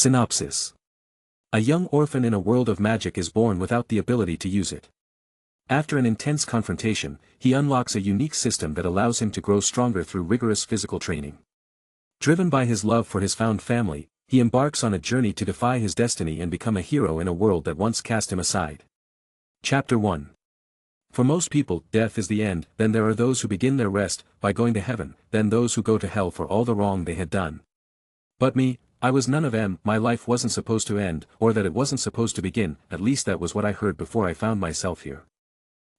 Synopsis. A young orphan in a world of magic is born without the ability to use it. After an intense confrontation, he unlocks a unique system that allows him to grow stronger through rigorous physical training. Driven by his love for his found family, he embarks on a journey to defy his destiny and become a hero in a world that once cast him aside. Chapter 1. For most people, death is the end, then there are those who begin their rest by going to heaven, then those who go to hell for all the wrong they had done. But me, I was none of them. My life wasn't supposed to end, or that it wasn't supposed to begin, at least that was what I heard before I found myself here.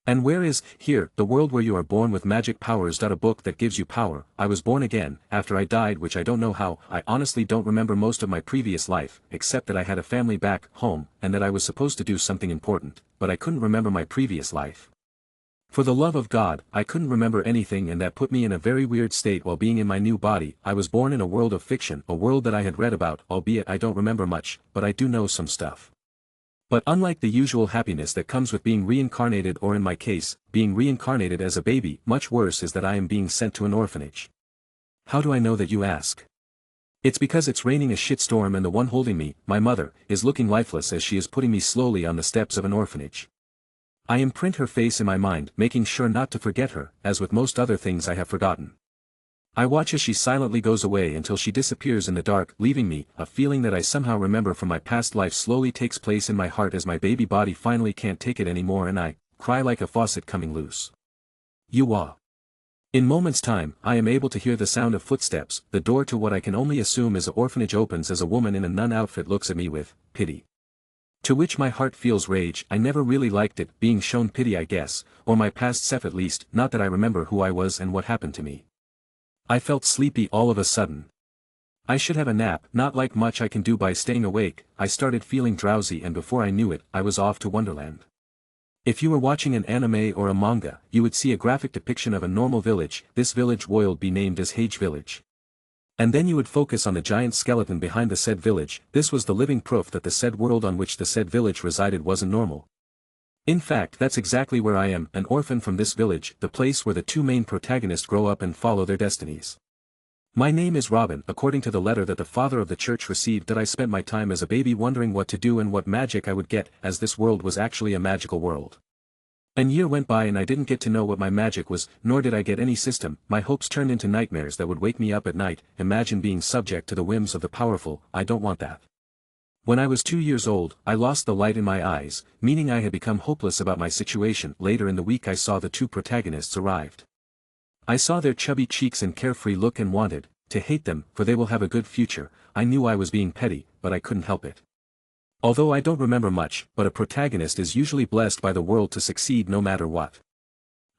And where is, here, the world where you are born with magic powers? A book that gives you power. I was born again, after I died, which I don't know how. I honestly don't remember most of my previous life, except that I had a family back home, and that I was supposed to do something important, but I couldn't remember my previous life. For the love of God, I couldn't remember anything, and that put me in a very weird state while being in my new body. I was born in a world of fiction, a world that I had read about, albeit I don't remember much, but I do know some stuff. But unlike the usual happiness that comes with being reincarnated, or in my case, being reincarnated as a baby, much worse is that I am being sent to an orphanage. How do I know that, you ask? It's because it's raining a shitstorm and the one holding me, my mother, is looking lifeless as she is putting me slowly on the steps of an orphanage. I imprint her face in my mind, making sure not to forget her, as with most other things I have forgotten. I watch as she silently goes away until she disappears in the dark, leaving me. A feeling that I somehow remember from my past life slowly takes place in my heart as my baby body finally can't take it anymore, and I cry like a faucet coming loose. You. In moments' time, I am able to hear the sound of footsteps. The door to what I can only assume is an orphanage opens as a woman in a nun outfit looks at me with pity. To which my heart feels rage. I never really liked it, being shown pity, I guess, or my past self at least, not that I remember who I was and what happened to me. I felt sleepy all of a sudden. I should have a nap, not like much I can do by staying awake. I started feeling drowsy, and before I knew it, I was off to Wonderland. If you were watching an anime or a manga, you would see a graphic depiction of a normal village. This village would be named as Hage Village. And then you would focus on the giant skeleton behind the said village. This was the living proof that the said world on which the said village resided wasn't normal. In fact, that's exactly where I am, an orphan from this village, the place where the two main protagonists grow up and follow their destinies. My name is Robin. According to the letter that the father of the church received, that I spent my time as a baby wondering what to do and what magic I would get, as this world was actually a magical world. A year went by and I didn't get to know what my magic was, nor did I get any system. My hopes turned into nightmares that would wake me up at night. Imagine being subject to the whims of the powerful. I don't want that. When I was 2 years old, I lost the light in my eyes, meaning I had become hopeless about my situation. Later in the week I saw the two protagonists arrived. I saw their chubby cheeks and carefree look and wanted to hate them, for they will have a good future. I knew I was being petty, but I couldn't help it. Although I don't remember much, but a protagonist is usually blessed by the world to succeed no matter what.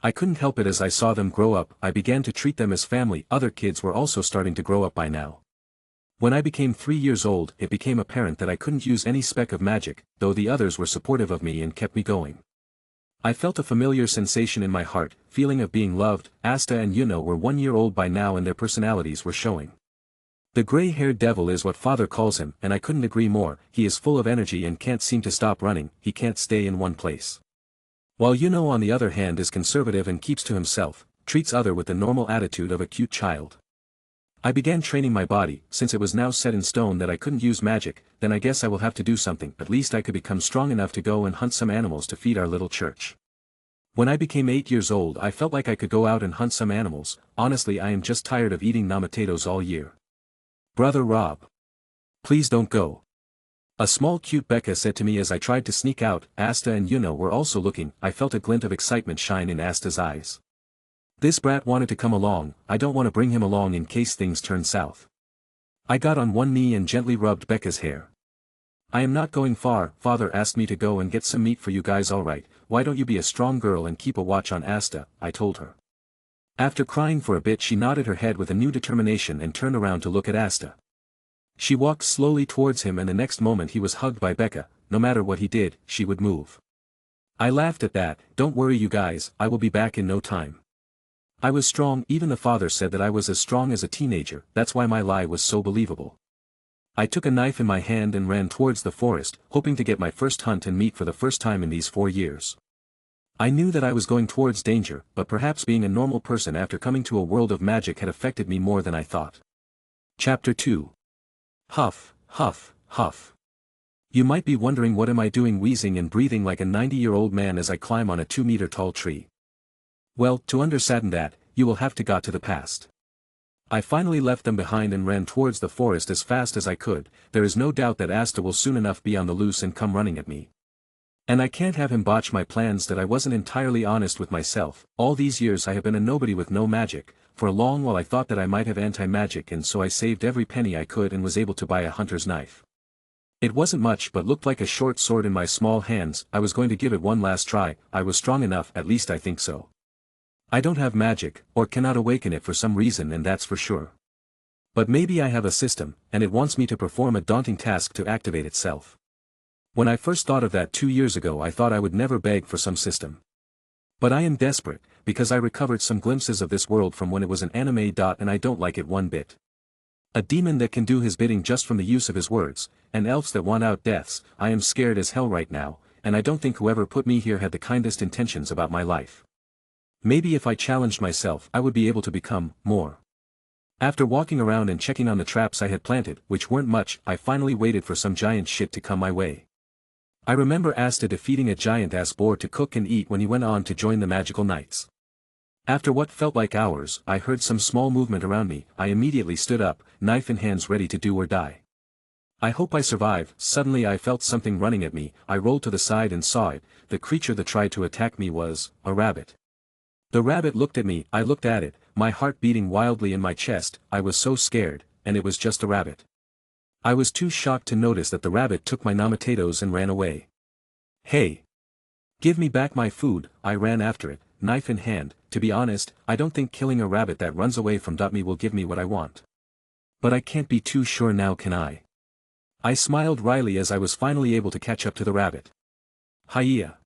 I couldn't help it as I saw them grow up. I began to treat them as family. Other kids were also starting to grow up by now. When I became 3 years old, it became apparent that I couldn't use any speck of magic, though the others were supportive of me and kept me going. I felt a familiar sensation in my heart, feeling of being loved. Asta and Yuno were 1 year old by now and their personalities were showing. The gray-haired devil is what father calls him, and I couldn't agree more. He is full of energy and can't seem to stop running. He can't stay in one place. While Yuno on the other hand is conservative and keeps to himself, treats other with the normal attitude of a cute child. I began training my body. Since it was now set in stone that I couldn't use magic, then I guess I will have to do something. At least I could become strong enough to go and hunt some animals to feed our little church. When I became 8 years old, I felt like I could go out and hunt some animals. Honestly, I am just tired of eating namatatos all year. Brother Rob. Please don't go. A small cute Becca said to me as I tried to sneak out. Asta and Yuno were also looking. I felt a glint of excitement shine in Asta's eyes. This brat wanted to come along. I don't want to bring him along in case things turn south. I got on one knee and gently rubbed Becca's hair. I am not going far. Father asked me to go and get some meat for you guys. Alright, why don't you be a strong girl and keep a watch on Asta, I told her. After crying for a bit, she nodded her head with a new determination and turned around to look at Asta. She walked slowly towards him and the next moment he was hugged by Becca. No matter what he did, she would move. I laughed at that. Don't worry you guys, I will be back in no time. I was strong. Even the father said that I was as strong as a teenager. That's why my lie was so believable. I took a knife in my hand and ran towards the forest, hoping to get my first hunt and meat for the first time in these 4 years. I knew that I was going towards danger, but perhaps being a normal person after coming to a world of magic had affected me more than I thought. Chapter 2. Huff, huff, huff. You might be wondering what am I doing wheezing and breathing like a 90-year-old man as I climb on a 2-meter-tall tree. Well, to understand that, you will have to go to the past. I finally left them behind and ran towards the forest as fast as I could. There is no doubt that Asta will soon enough be on the loose and come running at me. And I can't have him botch my plans. That I wasn't entirely honest with myself. All these years I have been a nobody with no magic. For a long while I thought that I might have anti-magic, and so I saved every penny I could and was able to buy a hunter's knife. It wasn't much but looked like a short sword in my small hands. I was going to give it one last try. I was strong enough, at least I think so. I don't have magic, or cannot awaken it for some reason, and that's for sure. But maybe I have a system, and it wants me to perform a daunting task to activate itself. When I first thought of that 2 years ago I thought I would never beg for some system. But I am desperate, because I recovered some glimpses of this world from when it was an anime. And I don't like it one bit. A demon that can do his bidding just from the use of his words, and elves that want out deaths. I am scared as hell right now, and I don't think whoever put me here had the kindest intentions about my life. Maybe if I challenged myself I would be able to become more. After walking around and checking on the traps I had planted, which weren't much, I finally waited for some giant shit to come my way. I remember Asta defeating a giant-ass boar to cook and eat when he went on to join the magical knights. After what felt like hours, I heard some small movement around me. I immediately stood up, knife in hands ready to do or die. I hope I survive. Suddenly I felt something running at me. I rolled to the side and saw it. The creature that tried to attack me was a rabbit. The rabbit looked at me. I looked at it, my heart beating wildly in my chest. I was so scared, and it was just a rabbit. I was too shocked to notice that the rabbit took my tomatoes and ran away. Hey! Give me back my food. I ran after it, knife in hand. To be honest, I don't think killing a rabbit that runs away from me will give me what I want. But I can't be too sure now, can I? I smiled wryly as I was finally able to catch up to the rabbit. Hiya!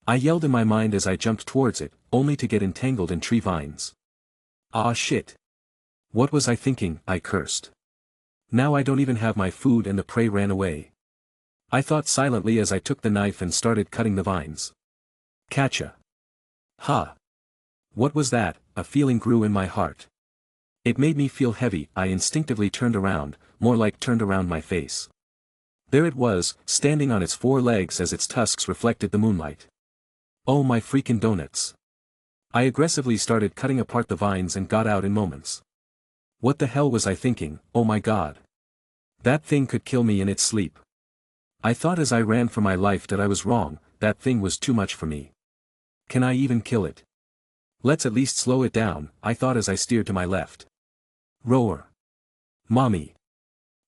I yelled in my mind as I jumped towards it, only to get entangled in tree vines. Ah shit! What was I thinking? I cursed. Now I don't even have my food and the prey ran away. I thought silently as I took the knife and started cutting the vines. Catcha! Ha! What was that? A feeling grew in my heart. It made me feel heavy. I instinctively turned around, more like turned around my face. There it was, standing on its 4 legs as its tusks reflected the moonlight. Oh my freaking donuts. I aggressively started cutting apart the vines and got out in moments. What the hell was I thinking? Oh my god. That thing could kill me in its sleep. I thought as I ran for my life that I was wrong. That thing was too much for me. Can I even kill it? Let's at least slow it down, I thought as I steered to my left. Roar. Mommy.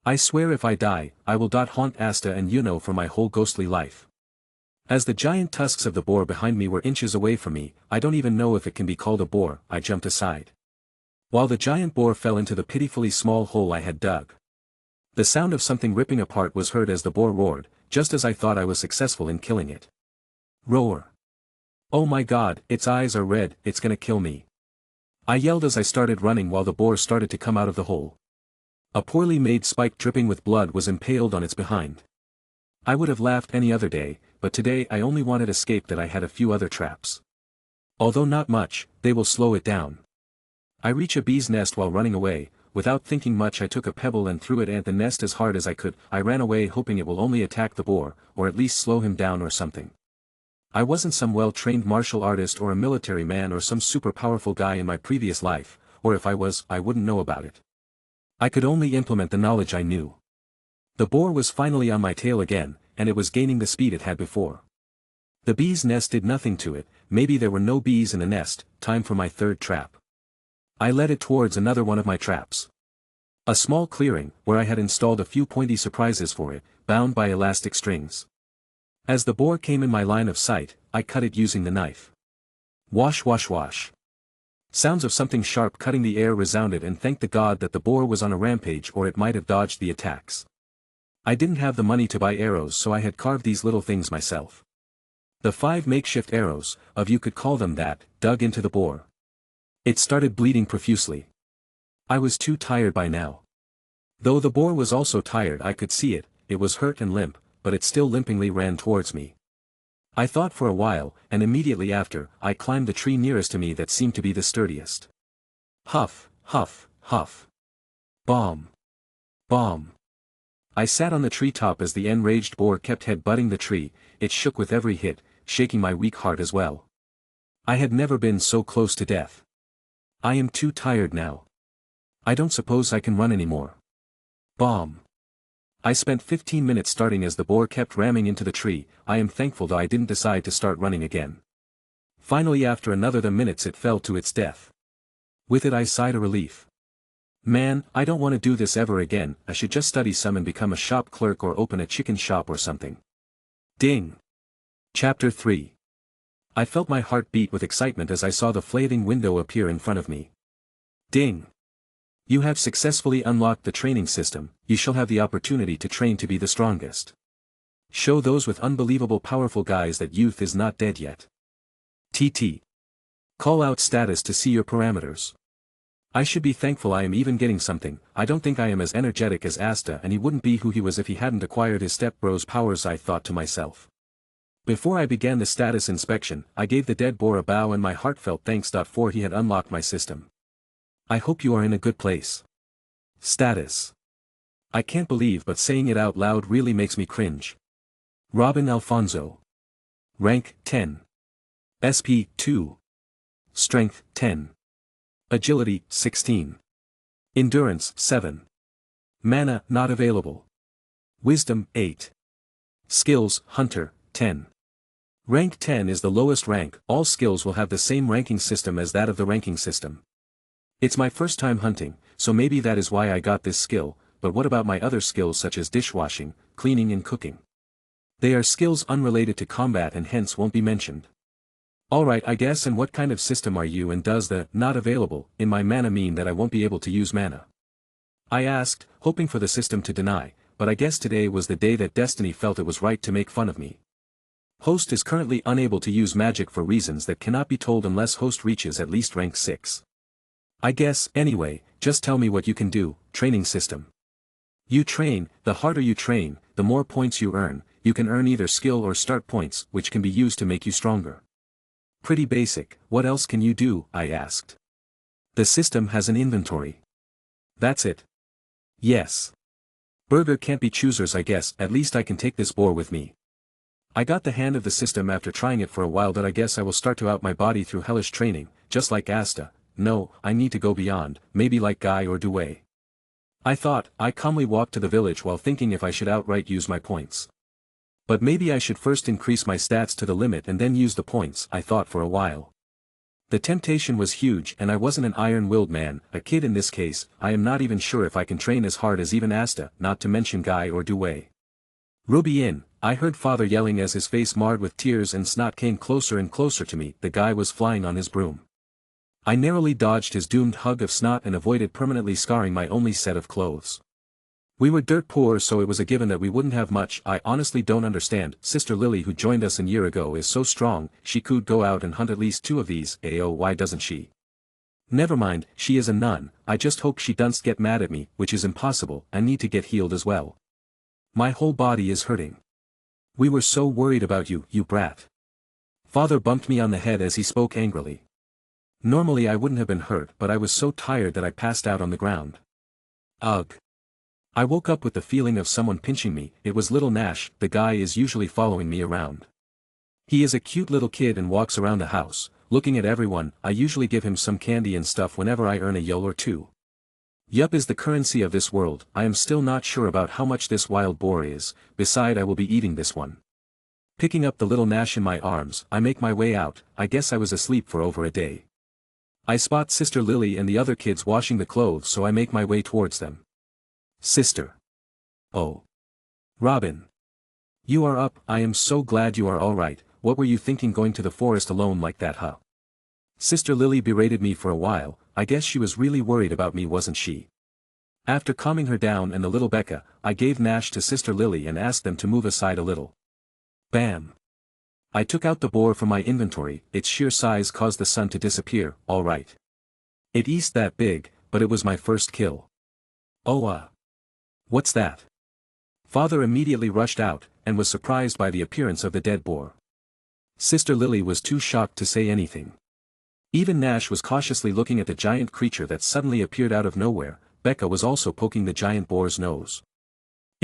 I swear if I die, I will haunt Asta and for my whole ghostly life. As the giant tusks of the boar behind me were inches away from me, I don't even know if it can be called a boar, I jumped aside. While the giant boar fell into the pitifully small hole I had dug. The sound of something ripping apart was heard as the boar roared, just as I thought I was successful in killing it. Roar. Oh my god, its eyes are red, it's gonna kill me. I yelled as I started running while the boar started to come out of the hole. A poorly made spike dripping with blood was impaled on its behind. I would have laughed any other day, but today I only wanted escape. That I had a few other traps. Although not much, they will slow it down. I reach a bee's nest while running away. Without thinking much I took a pebble and threw it at the nest as hard as I could. I ran away hoping it will only attack the boar, or at least slow him down or something. I wasn't some well-trained martial artist or a military man or some super powerful guy in my previous life, or if I was, I wouldn't know about it. I could only implement the knowledge I knew. The boar was finally on my tail again, and it was gaining the speed it had before. The bee's nest did nothing to it. Maybe there were no bees in the nest. Time for my third trap. I led it towards another one of my traps. A small clearing, where I had installed a few pointy surprises for it, bound by elastic strings. As the boar came in my line of sight, I cut it using the knife. Wash wash wash. Sounds of something sharp cutting the air resounded, and thank the god that the boar was on a rampage, or it might have dodged the attacks. I didn't have the money to buy arrows, so I had carved these little things myself. The 5 makeshift arrows, if you could call them that, dug into the boar. It started bleeding profusely. I was too tired by now. Though the boar was also tired, I could see it. It was hurt and limp, but it still limpingly ran towards me. I thought for a while, and immediately after, I climbed the tree nearest to me that seemed to be the sturdiest. Huff, huff, huff. Bomb. Bomb. I sat on the tree top as the enraged boar kept head-butting the tree. It shook with every hit, shaking my weak heart as well. I had never been so close to death. I am too tired now. I don't suppose I can run anymore. Bomb. I spent 15 minutes starting as the boar kept ramming into the tree. I am thankful that I didn't decide to start running again. Finally, after another minutes, it fell to its death. With it I sighed a relief. Man, I don't want to do this ever again. I should just study some and become a shop clerk or open a chicken shop or something. Ding. Chapter 3. I felt my heart beat with excitement as I saw the flaming window appear in front of me. Ding. You have successfully unlocked the training system. You shall have the opportunity to train to be the strongest. Show those with unbelievable powerful guys that youth is not dead yet. TT. Call out status to see your parameters. I should be thankful I am even getting something. I don't think I am as energetic as Asta, and he wouldn't be who he was if he hadn't acquired his stepbro's powers, I thought to myself. Before I began the status inspection, I gave the dead boar a bow and my heartfelt thanks. For he had unlocked my system. I hope you are in a good place. Status. I can't believe, but saying it out loud really makes me cringe. Robin Alfonso. Rank 10. SP 2. Strength 10. Agility 16. Endurance 7. Mana not available. Wisdom 8. Skills Hunter 10. Rank 10 is the lowest rank. All skills will have the same ranking system as that of the ranking system. It's my first time hunting, so maybe that is why I got this skill, but what about my other skills such as dishwashing, cleaning and cooking? They are skills unrelated to combat and hence won't be mentioned. Alright, I guess. And what kind of system are you, and does the not available in my mana mean that I won't be able to use mana? I asked, hoping for the system to deny, but I guess today was the day that Destiny felt it was right to make fun of me. Host is currently unable to use magic for reasons that cannot be told unless host reaches at least rank 6. I guess, anyway, just tell me what you can do. Training system. You train. The harder you train, the more points you earn. You can earn either skill or start points, which can be used to make you stronger. Pretty basic. What else can you do? I asked. The system has an inventory. That's it. Yes. Burger can't be choosers, I guess. At least I can take this boar with me. I got the hand of the system after trying it for a while, that I guess I will start to out my body through hellish training, just like Asta. No, I need to go beyond, maybe like Guy or Dewey. I thought. I calmly walked to the village while thinking if I should outright use my points. But maybe I should first increase my stats to the limit and then use the points, I thought for a while. The temptation was huge, and I wasn't an iron-willed man, a kid in this case. I am not even sure if I can train as hard as even Asta, not to mention Guy or Dewey. Ruby in, I heard father yelling as his face marred with tears and snot came closer and closer to me. The guy was flying on his broom. I narrowly dodged his doomed hug of snot and avoided permanently scarring my only set of clothes. We were dirt poor, so it was a given that we wouldn't have much. I honestly don't understand. Sister Lily, who joined us a year ago, is so strong. She could go out and hunt at least 2 of these. Why doesn't she? Never mind, she is a nun. I just hope she doesn't get mad at me, which is impossible. I need to get healed as well. My whole body is hurting. We were so worried about you, you brat. Father bumped me on the head as he spoke angrily. Normally I wouldn't have been hurt, but I was so tired that I passed out on the ground. Ugh. I woke up with the feeling of someone pinching me. It was little Nash. The guy is usually following me around. He is a cute little kid and walks around the house, looking at everyone. I usually give him some candy and stuff whenever I earn a yell or 2. Yup is the currency of this world. I am still not sure about how much this wild boar is. Beside, I will be eating this one. Picking up the little Nash in my arms, I make my way out. I guess I was asleep for over a day. I spot Sister Lily and the other kids washing the clothes, so I make my way towards them. Sister. Oh. Robin. You are up. I am so glad you are alright. What were you thinking going to the forest alone like that, huh? Sister Lily berated me for a while. I guess she was really worried about me, wasn't she? After calming her down and the little Becca, I gave Nash to Sister Lily and asked them to move aside a little. Bam. I took out the boar from my inventory. Its sheer size caused the sun to disappear. Alright. It eased that big, but it was my first kill. Oh what's that? Father immediately rushed out, and was surprised by the appearance of the dead boar. Sister Lily was too shocked to say anything. Even Nash was cautiously looking at the giant creature that suddenly appeared out of nowhere. Becca was also poking the giant boar's nose.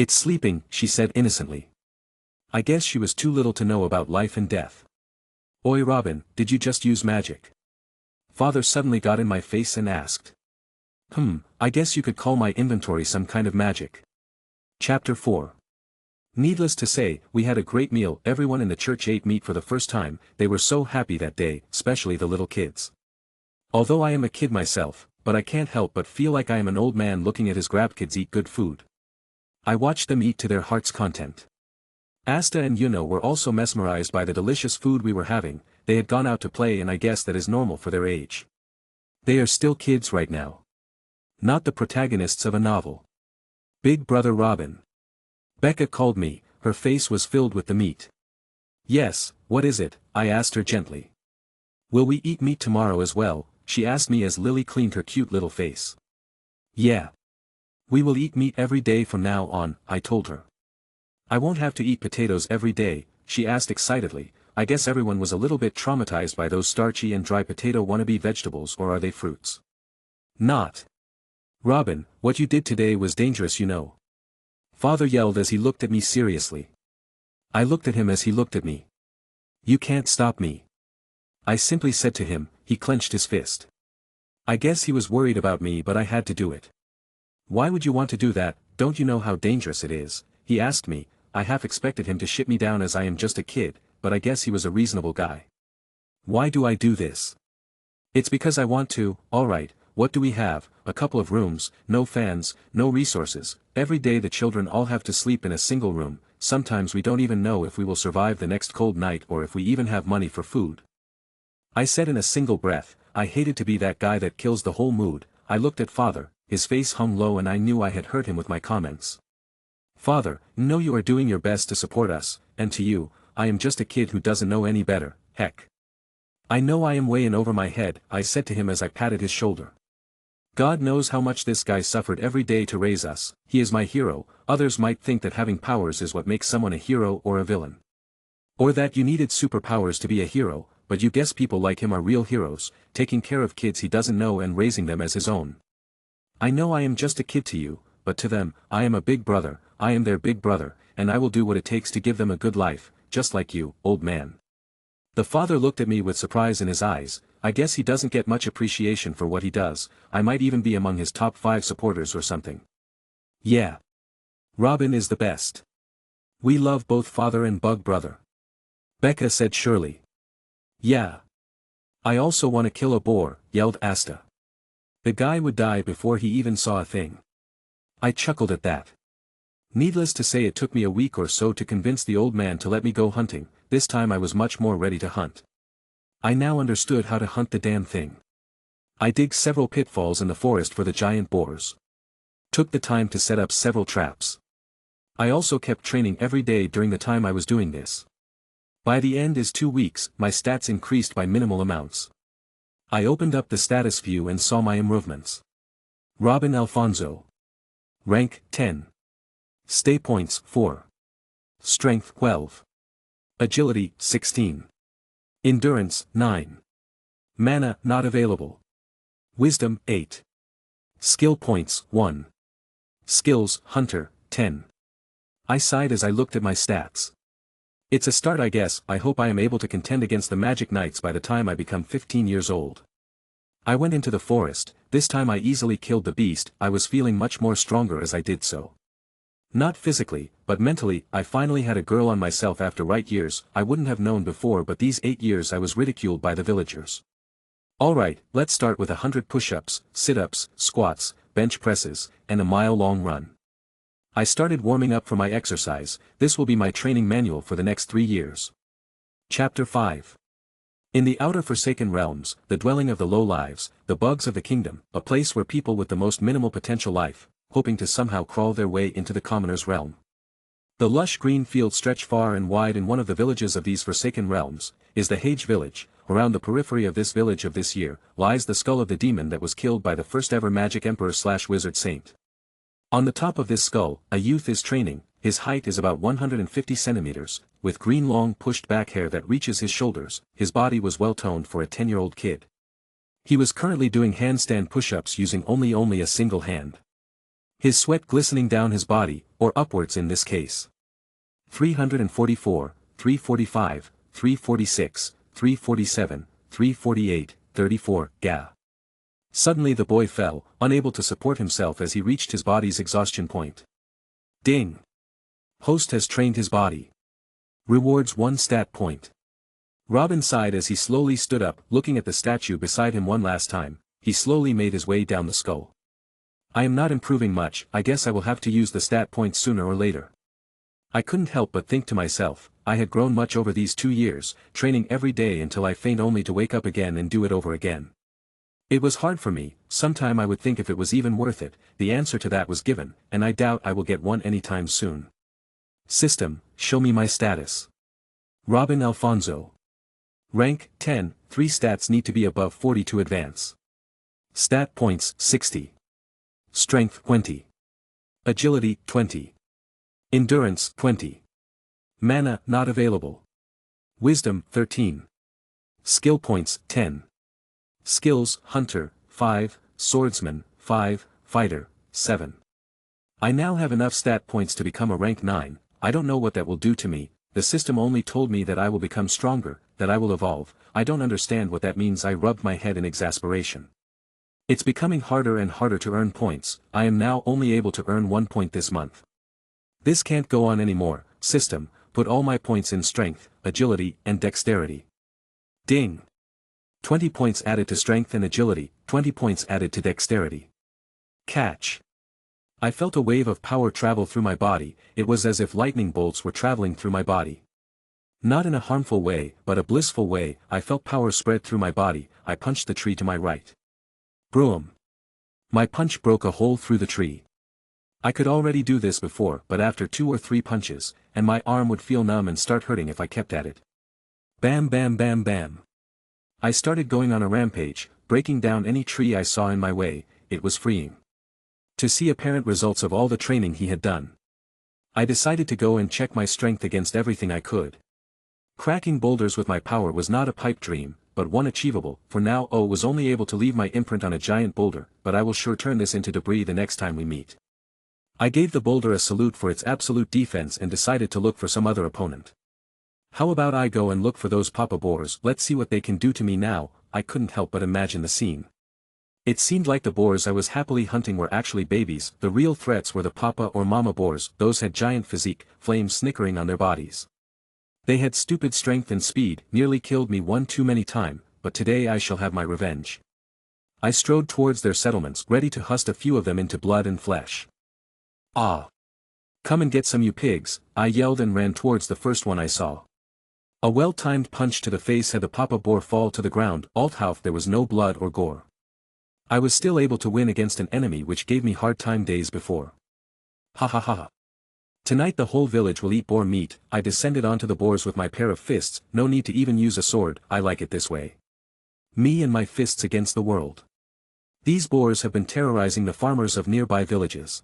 It's sleeping, she said innocently. I guess she was too little to know about life and death. Oi Robin, did you just use magic? Father suddenly got in my face and asked. I guess you could call my inventory some kind of magic. Chapter 4. Needless to say, we had a great meal. Everyone in the church ate meat for the first time. They were so happy that day, especially the little kids. Although I am a kid myself, but I can't help but feel like I am an old man looking at his grandkids eat good food. I watched them eat to their heart's content. Asta and Yuno were also mesmerized by the delicious food we were having. They had gone out to play, and I guess that is normal for their age. They are still kids right now. Not the protagonists of a novel. Big brother Robin. Becca called me, her face was filled with the meat. Yes, what is it? I asked her gently. Will we eat meat tomorrow as well? She asked me as Lily cleaned her cute little face. Yeah. We will eat meat every day from now on, I told her. I won't have to eat potatoes every day, she asked excitedly. I guess everyone was a little bit traumatized by those starchy and dry potato wannabe vegetables, or are they fruits? Not. Robin, what you did today was dangerous, you know. Father yelled as he looked at me seriously. I looked at him as he looked at me. You can't stop me. I simply said to him. He clenched his fist. I guess he was worried about me, but I had to do it. Why would you want to do that? Don't you know how dangerous it is? He asked me. I half expected him to shit me down as I am just a kid, but I guess he was a reasonable guy. Why do I do this? It's because I want to. Alright, what do we have? A couple of rooms, no fans, no resources. Every day the children all have to sleep in a single room. Sometimes we don't even know if we will survive the next cold night or if we even have money for food. I said in a single breath. I hated to be that guy that kills the whole mood. I looked at Father, his face hung low, and I knew I had hurt him with my comments. Father, know you are doing your best to support us, and to you, I am just a kid who doesn't know any better, heck. I know I am way in over my head, I said to him as I patted his shoulder. God knows how much this guy suffered every day to raise us. He is my hero. Others might think that having powers is what makes someone a hero or a villain. Or that you needed superpowers to be a hero, but you guess people like him are real heroes, taking care of kids he doesn't know and raising them as his own. I know I am just a kid to you, but to them, I am a big brother. I am their big brother, and I will do what it takes to give them a good life, just like you, old man. The father looked at me with surprise in his eyes. I guess he doesn't get much appreciation for what he does. I might even be among his top 5 supporters or something. Yeah. Robin is the best. We love both father and bug brother. Becca said surely. Yeah. I also want to kill a boar, yelled Asta. The guy would die before he even saw a thing. I chuckled at that. Needless to say, it took me a week or so to convince the old man to let me go hunting. This time I was much more ready to hunt. I now understood how to hunt the damn thing. I digged several pitfalls in the forest for the giant boars. Took the time to set up several traps. I also kept training every day during the time I was doing this. By the end is 2 weeks, my stats increased by minimal amounts. I opened up the status view and saw my improvements. Robin Alfonso. Rank 10. Stay points 4. Strength 12. Agility 16. Endurance 9. Mana not available. Wisdom 8. Skill points 1. Skills Hunter 10. I sighed as I looked at my stats. It's a start, I guess. I hope I am able to contend against the Magic Knights by the time I become 15 years old. I went into the forest. This time I easily killed the beast. I was feeling much more stronger as I did so. Not physically, but mentally. I finally had a girl on myself after years. I wouldn't have known before, but these 8 years I was ridiculed by the villagers. Alright, let's start with 100 push-ups, sit-ups, squats, bench presses, and a mile-long run. I started warming up for my exercise. This will be my training manual for the next 3 years. Chapter 5. In the outer Forsaken Realms, the dwelling of the low lives, the bugs of the kingdom, a place where people with the most minimal potential life, hoping to somehow crawl their way into the commoner's realm. The lush green fields stretch far and wide. In one of the villages of these Forsaken Realms, is the Hage village. Around the periphery of this village of this year, lies the skull of the demon that was killed by the first ever magic emperor/wizard saint. On the top of this skull, a youth is training. His height is about 150 centimeters, with green long pushed back hair that reaches his shoulders. His body was well toned for a 10-year-old kid. He was currently doing handstand push-ups using only a single hand. His sweat glistening down his body, or upwards in this case. 344, 345, 346, 347, 348, 34, gah. Suddenly the boy fell, unable to support himself as he reached his body's exhaustion point. Ding! Host has trained his body. Rewards 1 stat point. Robin sighed as he slowly stood up, looking at the statue beside him one last time. He slowly made his way down the skull. I am not improving much, I guess I will have to use the stat points sooner or later. I couldn't help but think to myself, I had grown much over these 2 years, training every day until I faint only to wake up again and do it over again. It was hard for me, sometime I would think if it was even worth it, the answer to that was given, and I doubt I will get one anytime soon. System, show me my status. Robin Alfonso. Rank, 10, 3 stats need to be above 40 to advance. Stat points, 60. Strength, 20. Agility, 20. Endurance, 20. Mana, not available. Wisdom, 13. Skill points, 10. Skills, Hunter, 5, Swordsman, 5, Fighter, 7. I now have enough stat points to become a rank 9, I don't know what that will do to me, the system only told me that I will become stronger, that I will evolve, I don't understand what that means. I rubbed my head in exasperation. It's becoming harder and harder to earn points, I am now only able to earn 1 point this month. This can't go on anymore, system, put all my points in strength, agility, and dexterity. Ding! 20 points added to strength and agility, 20 points added to dexterity. Catch! I felt a wave of power travel through my body, it was as if lightning bolts were traveling through my body. Not in a harmful way, but a blissful way, I felt power spread through my body, I punched the tree to my right. Broom! My punch broke a hole through the tree. I could already do this before, but after 2 or 3 punches, and my arm would feel numb and start hurting if I kept at it. Bam bam bam bam. I started going on a rampage, breaking down any tree I saw in my way, it was freeing. To see apparent results of all the training he had done. I decided to go and check my strength against everything I could. Cracking boulders with my power was not a pipe dream, but one achievable, for now O was only able to leave my imprint on a giant boulder, but I will sure turn this into debris the next time we meet. I gave the boulder a salute for its absolute defense and decided to look for some other opponent. How about I go and look for those papa boars? Let's see what they can do to me now. I couldn't help but imagine the scene. It seemed like the boars I was happily hunting were actually babies, the real threats were the papa or mama boars, those had giant physique, flames snickering on their bodies. They had stupid strength and speed, nearly killed me one too many time, but today I shall have my revenge. I strode towards their settlements, ready to hust a few of them into blood and flesh. Ah! Come and get some, you pigs, I yelled and ran towards the first one I saw. A well-timed punch to the face had the papa boar fall to the ground, although there was no blood or gore. I was still able to win against an enemy which gave me hard time days before. Ha ha ha ha. Tonight the whole village will eat boar meat. I descended onto the boars with my pair of fists, no need to even use a sword, I like it this way. Me and my fists against the world. These boars have been terrorizing the farmers of nearby villages.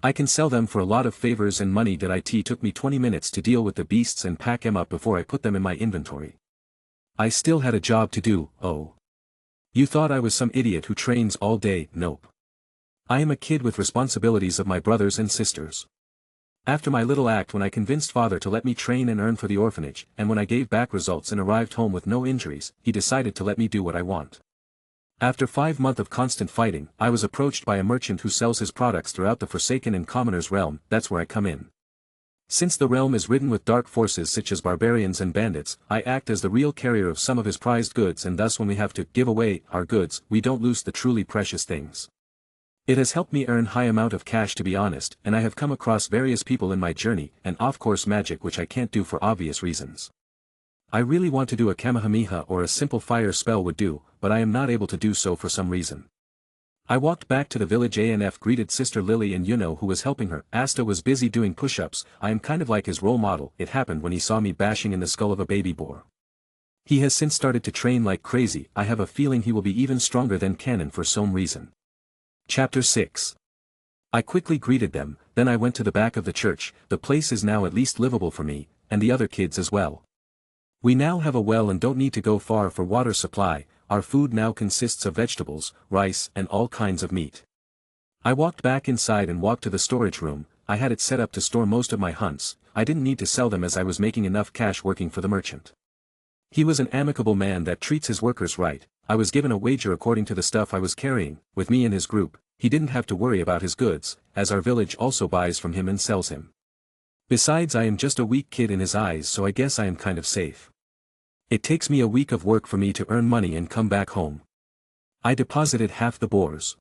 I can sell them for a lot of favors and money. It took me 20 minutes to deal with the beasts and pack them up before I put them in my inventory. I still had a job to do, oh. You thought I was some idiot who trains all day? Nope. I am a kid with responsibilities of my brothers and sisters. After my little act when I convinced father to let me train and earn for the orphanage, and when I gave back results and arrived home with no injuries, he decided to let me do what I want. After 5 months of constant fighting, I was approached by a merchant who sells his products throughout the Forsaken and Commoner's realm. That's where I come in. Since the realm is ridden with dark forces such as barbarians and bandits, I act as the real carrier of some of his prized goods, and thus when we have to give away our goods, we don't lose the truly precious things. It has helped me earn high amount of cash, to be honest, and I have come across various people in my journey, and off-course magic which I can't do for obvious reasons. I really want to do a Kamehameha or a simple fire spell would do, but I am not able to do so for some reason. I walked back to the village and greeted Sister Lily and Yuno who was helping her. Asta was busy doing push-ups. I am kind of like his role model. It happened when he saw me bashing in the skull of a baby boar. He has since started to train like crazy. I have a feeling he will be even stronger than Canon for some reason. Chapter 6. I quickly greeted them, then I went to the back of the church. The place is now at least livable for me, and the other kids as well. We now have a well and don't need to go far for water supply. Our food now consists of vegetables, rice, and all kinds of meat. I walked back inside and walked to the storage room. I had it set up to store most of my hunts. I didn't need to sell them as I was making enough cash working for the merchant. He was an amicable man that treats his workers right. I was given a wager according to the stuff I was carrying. With me in his group, he didn't have to worry about his goods, as our village also buys from him and sells him. Besides, I am just a weak kid in his eyes, so I guess I am kind of safe. It takes me a week of work for me to earn money and come back home. I deposited half the boars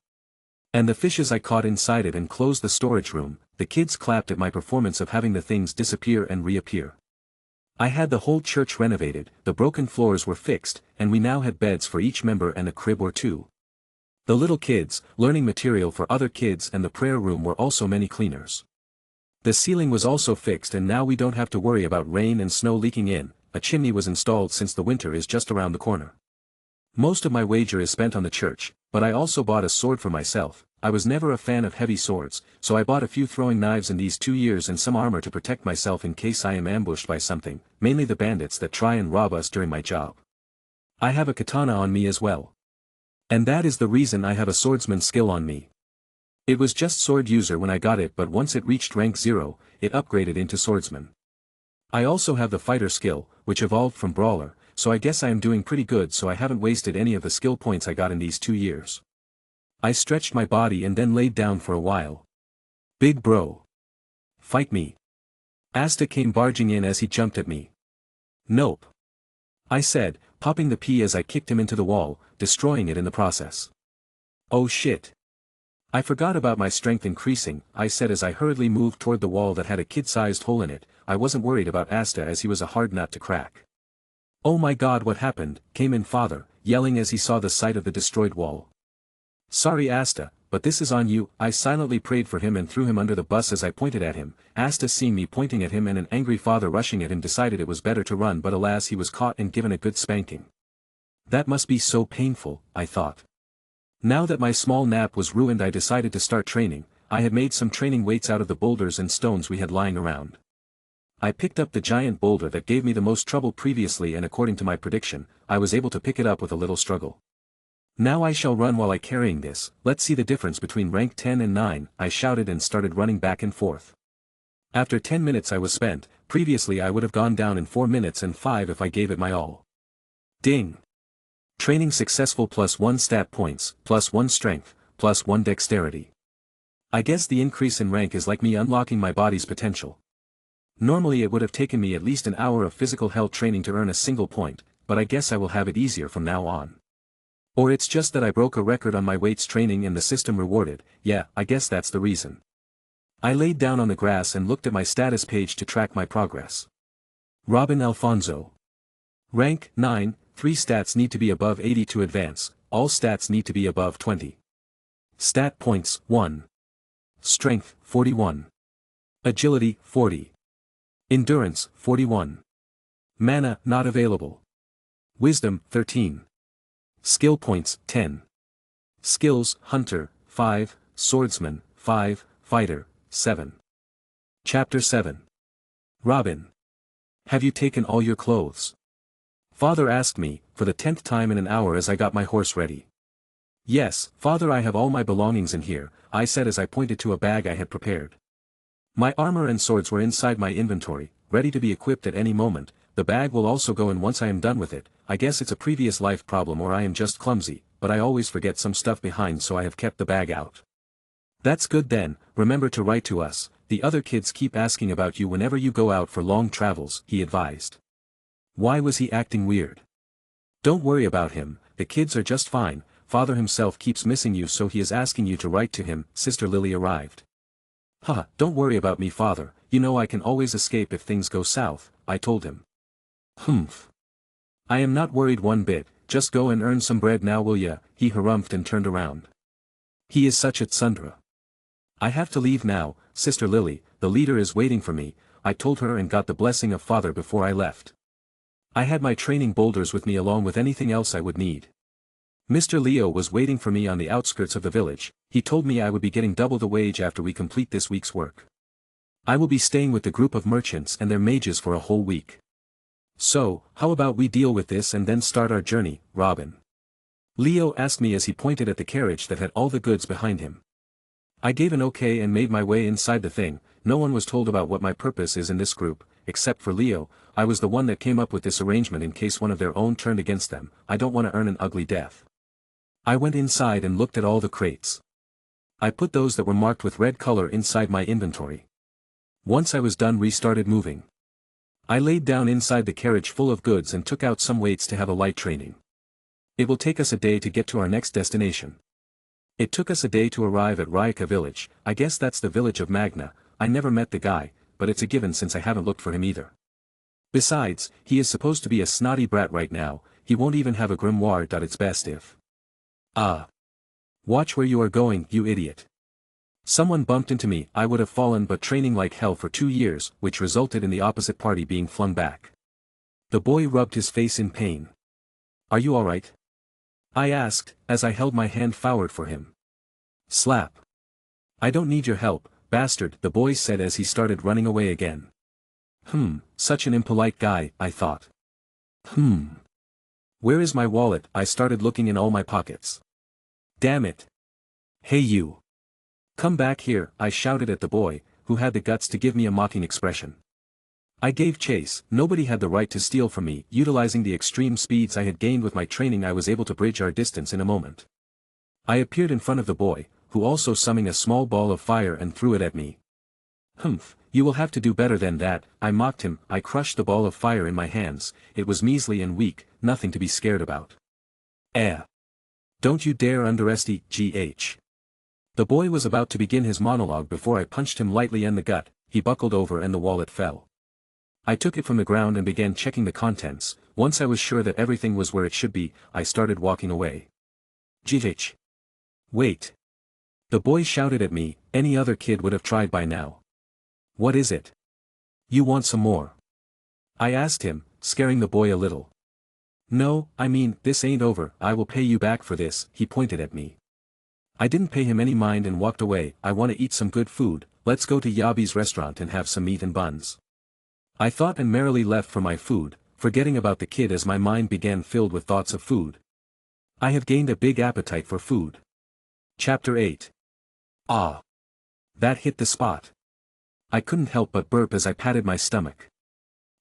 and the fishes I caught inside it and closed the storage room. The kids clapped at my performance of having the things disappear and reappear. I had the whole church renovated, the broken floors were fixed, and we now had beds for each member and a crib or two. The little kids, learning material for other kids, and the prayer room were also many cleaners. The ceiling was also fixed, and now we don't have to worry about rain and snow leaking in. A chimney was installed since the winter is just around the corner. Most of my wager is spent on the church, but I also bought a sword for myself. I was never a fan of heavy swords, so I bought a few throwing knives in these 2 years and some armor to protect myself in case I am ambushed by something, mainly the bandits that try and rob us during my job. I have a katana on me as well. And that is the reason I have a swordsman skill on me. It was just sword user when I got it, but once it reached rank 0, it upgraded into swordsman. I also have the fighter skill, which evolved from brawler, so I guess I am doing pretty good, so I haven't wasted any of the skill points I got in these 2 years. I stretched my body and then laid down for a while. Big bro. Fight me. Asta came barging in as he jumped at me. Nope. I said, popping the P as I kicked him into the wall, destroying it in the process. Oh shit. I forgot about my strength increasing, I said as I hurriedly moved toward the wall that had a kid-sized hole in it. I wasn't worried about Asta as he was a hard nut to crack. Oh my god, what happened? Came in father, yelling as he saw the sight of the destroyed wall. Sorry Asta, but this is on you. I silently prayed for him and threw him under the bus as I pointed at him. Asta, seeing me pointing at him and an angry father rushing at him, decided it was better to run, but alas, he was caught and given a good spanking. That must be so painful, I thought. Now that my small nap was ruined, I decided to start training. I had made some training weights out of the boulders and stones we had lying around. I picked up the giant boulder that gave me the most trouble previously, and according to my prediction, I was able to pick it up with a little struggle. Now I shall run while carrying this. Let's see the difference between rank 10 and 9, I shouted and started running back and forth. After 10 minutes I was spent. Previously I would have gone down in 4 minutes and 5 if I gave it my all. Ding! Training successful, +1 stat points, +1 strength, +1 dexterity. I guess the increase in rank is like me unlocking my body's potential. Normally it would have taken me at least an hour of physical health training to earn a single point, but I guess I will have it easier from now on. Or it's just that I broke a record on my weights training and the system rewarded. Yeah, I guess that's the reason. I laid down on the grass and looked at my status page to track my progress. Robin Alfonso. Rank 9, 3 stats need to be above 80 to advance, all stats need to be above 20. Stat points 1. Strength 41. Agility 40. Endurance 41. Mana not available. Wisdom 13. Skill points 10. Skills: Hunter 5, Swordsman 5, Fighter 7. Chapter 7. Robin. Have you taken all your clothes? Father asked me, for the 10th time in an hour as I got my horse ready. Yes, father, I have all my belongings in here, I said as I pointed to a bag I had prepared. My armor and swords were inside my inventory, ready to be equipped at any moment. The bag will also go in once I am done with it. I guess it's a previous life problem or I am just clumsy, but I always forget some stuff behind, so I have kept the bag out. That's good then. Remember to write to us. The other kids keep asking about you whenever you go out for long travels, he advised. Why was he acting weird? Don't worry about him, the kids are just fine. Father himself keeps missing you, so he is asking you to write to him. Sister Lily arrived. Haha, don't worry about me, father, you know I can always escape if things go south, I told him. Humph. I am not worried one bit, just go and earn some bread now will ya, he harumphed and turned around. He is such a tsundra. I have to leave now, Sister Lily, the leader is waiting for me, I told her and got the blessing of father before I left. I had my training boulders with me along with anything else I would need. Mr. Leo was waiting for me on the outskirts of the village. He told me I would be getting double the wage after we complete this week's work. I will be staying with the group of merchants and their mages for a whole week. So, how about we deal with this and then start our journey, Robin? Leo asked me as he pointed at the carriage that had all the goods behind him. I gave an okay and made my way inside the thing. No one was told about what my purpose is in this group, except for Leo. I was the one that came up with this arrangement in case one of their own turned against them. I don't want to earn an ugly death. I went inside and looked at all the crates. I put those that were marked with red color inside my inventory. Once I was done, restarted moving. I laid down inside the carriage full of goods and took out some weights to have a light training. It will take us a day to get to our next destination. It took us a day to arrive at Rika village. I guess that's the village of Magna. I never met the guy, but it's a given since I haven't looked for him either. Besides, he is supposed to be a snotty brat right now. He won't even have a grimoire. It's best if. Watch where you are going, you idiot. Someone bumped into me. I would have fallen, but training like hell for 2 years, which resulted in the opposite party being flung back. The boy rubbed his face in pain. Are you alright? I asked, as I held my hand forward for him. Slap. I don't need your help, bastard, the boy said as he started running away again. Such an impolite guy, I thought. Where is my wallet? I started looking in all my pockets. Damn it. Hey you. Come back here, I shouted at the boy, who had the guts to give me a mocking expression. I gave chase. Nobody had the right to steal from me. Utilizing the extreme speeds I had gained with my training, I was able to bridge our distance in a moment. I appeared in front of the boy, who also summoned a small ball of fire and threw it at me. You will have to do better than that, I mocked him. I crushed the ball of fire in my hands. It was measly and weak, nothing to be scared about. Don't you dare underestimate GH. The boy was about to begin his monologue before I punched him lightly in the gut. He buckled over and the wallet fell. I took it from the ground and began checking the contents. Once I was sure that everything was where it should be, I started walking away. GH. Wait. The boy shouted at me. Any other kid would have tried by now. What is it? You want some more? I asked him, scaring the boy a little. No, I mean, this ain't over. I will pay you back for this, he pointed at me. I didn't pay him any mind and walked away. I want to eat some good food. Let's go to Yabi's restaurant and have some meat and buns. I thought and merrily left for my food, forgetting about the kid as my mind began filled with thoughts of food. I have gained a big appetite for food. Chapter 8. That hit the spot. I couldn't help but burp as I patted my stomach.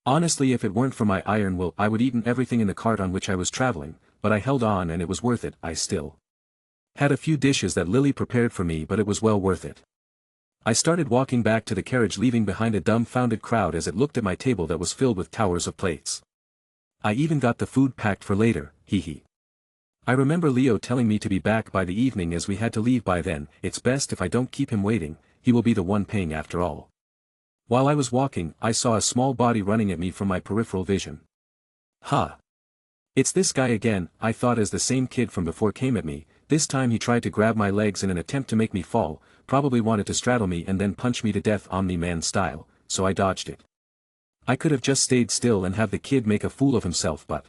Honestly, if it weren't for my iron will, I would eaten everything in the cart on which I was traveling, but I held on and it was worth it. I still had a few dishes that Lily prepared for me, but it was well worth it. I started walking back to the carriage, leaving behind a dumbfounded crowd as it looked at my table that was filled with towers of plates. I even got the food packed for later, hee. I remember Leo telling me to be back by the evening as we had to leave by then. It's best if I don't keep him waiting, he will be the one paying after all. While I was walking, I saw a small body running at me from my peripheral vision. It's this guy again, I thought, as the same kid from before came at me. This time he tried to grab my legs in an attempt to make me fall, probably wanted to straddle me and then punch me to death Omni-Man style, so I dodged it. I could have just stayed still and have the kid make a fool of himself, but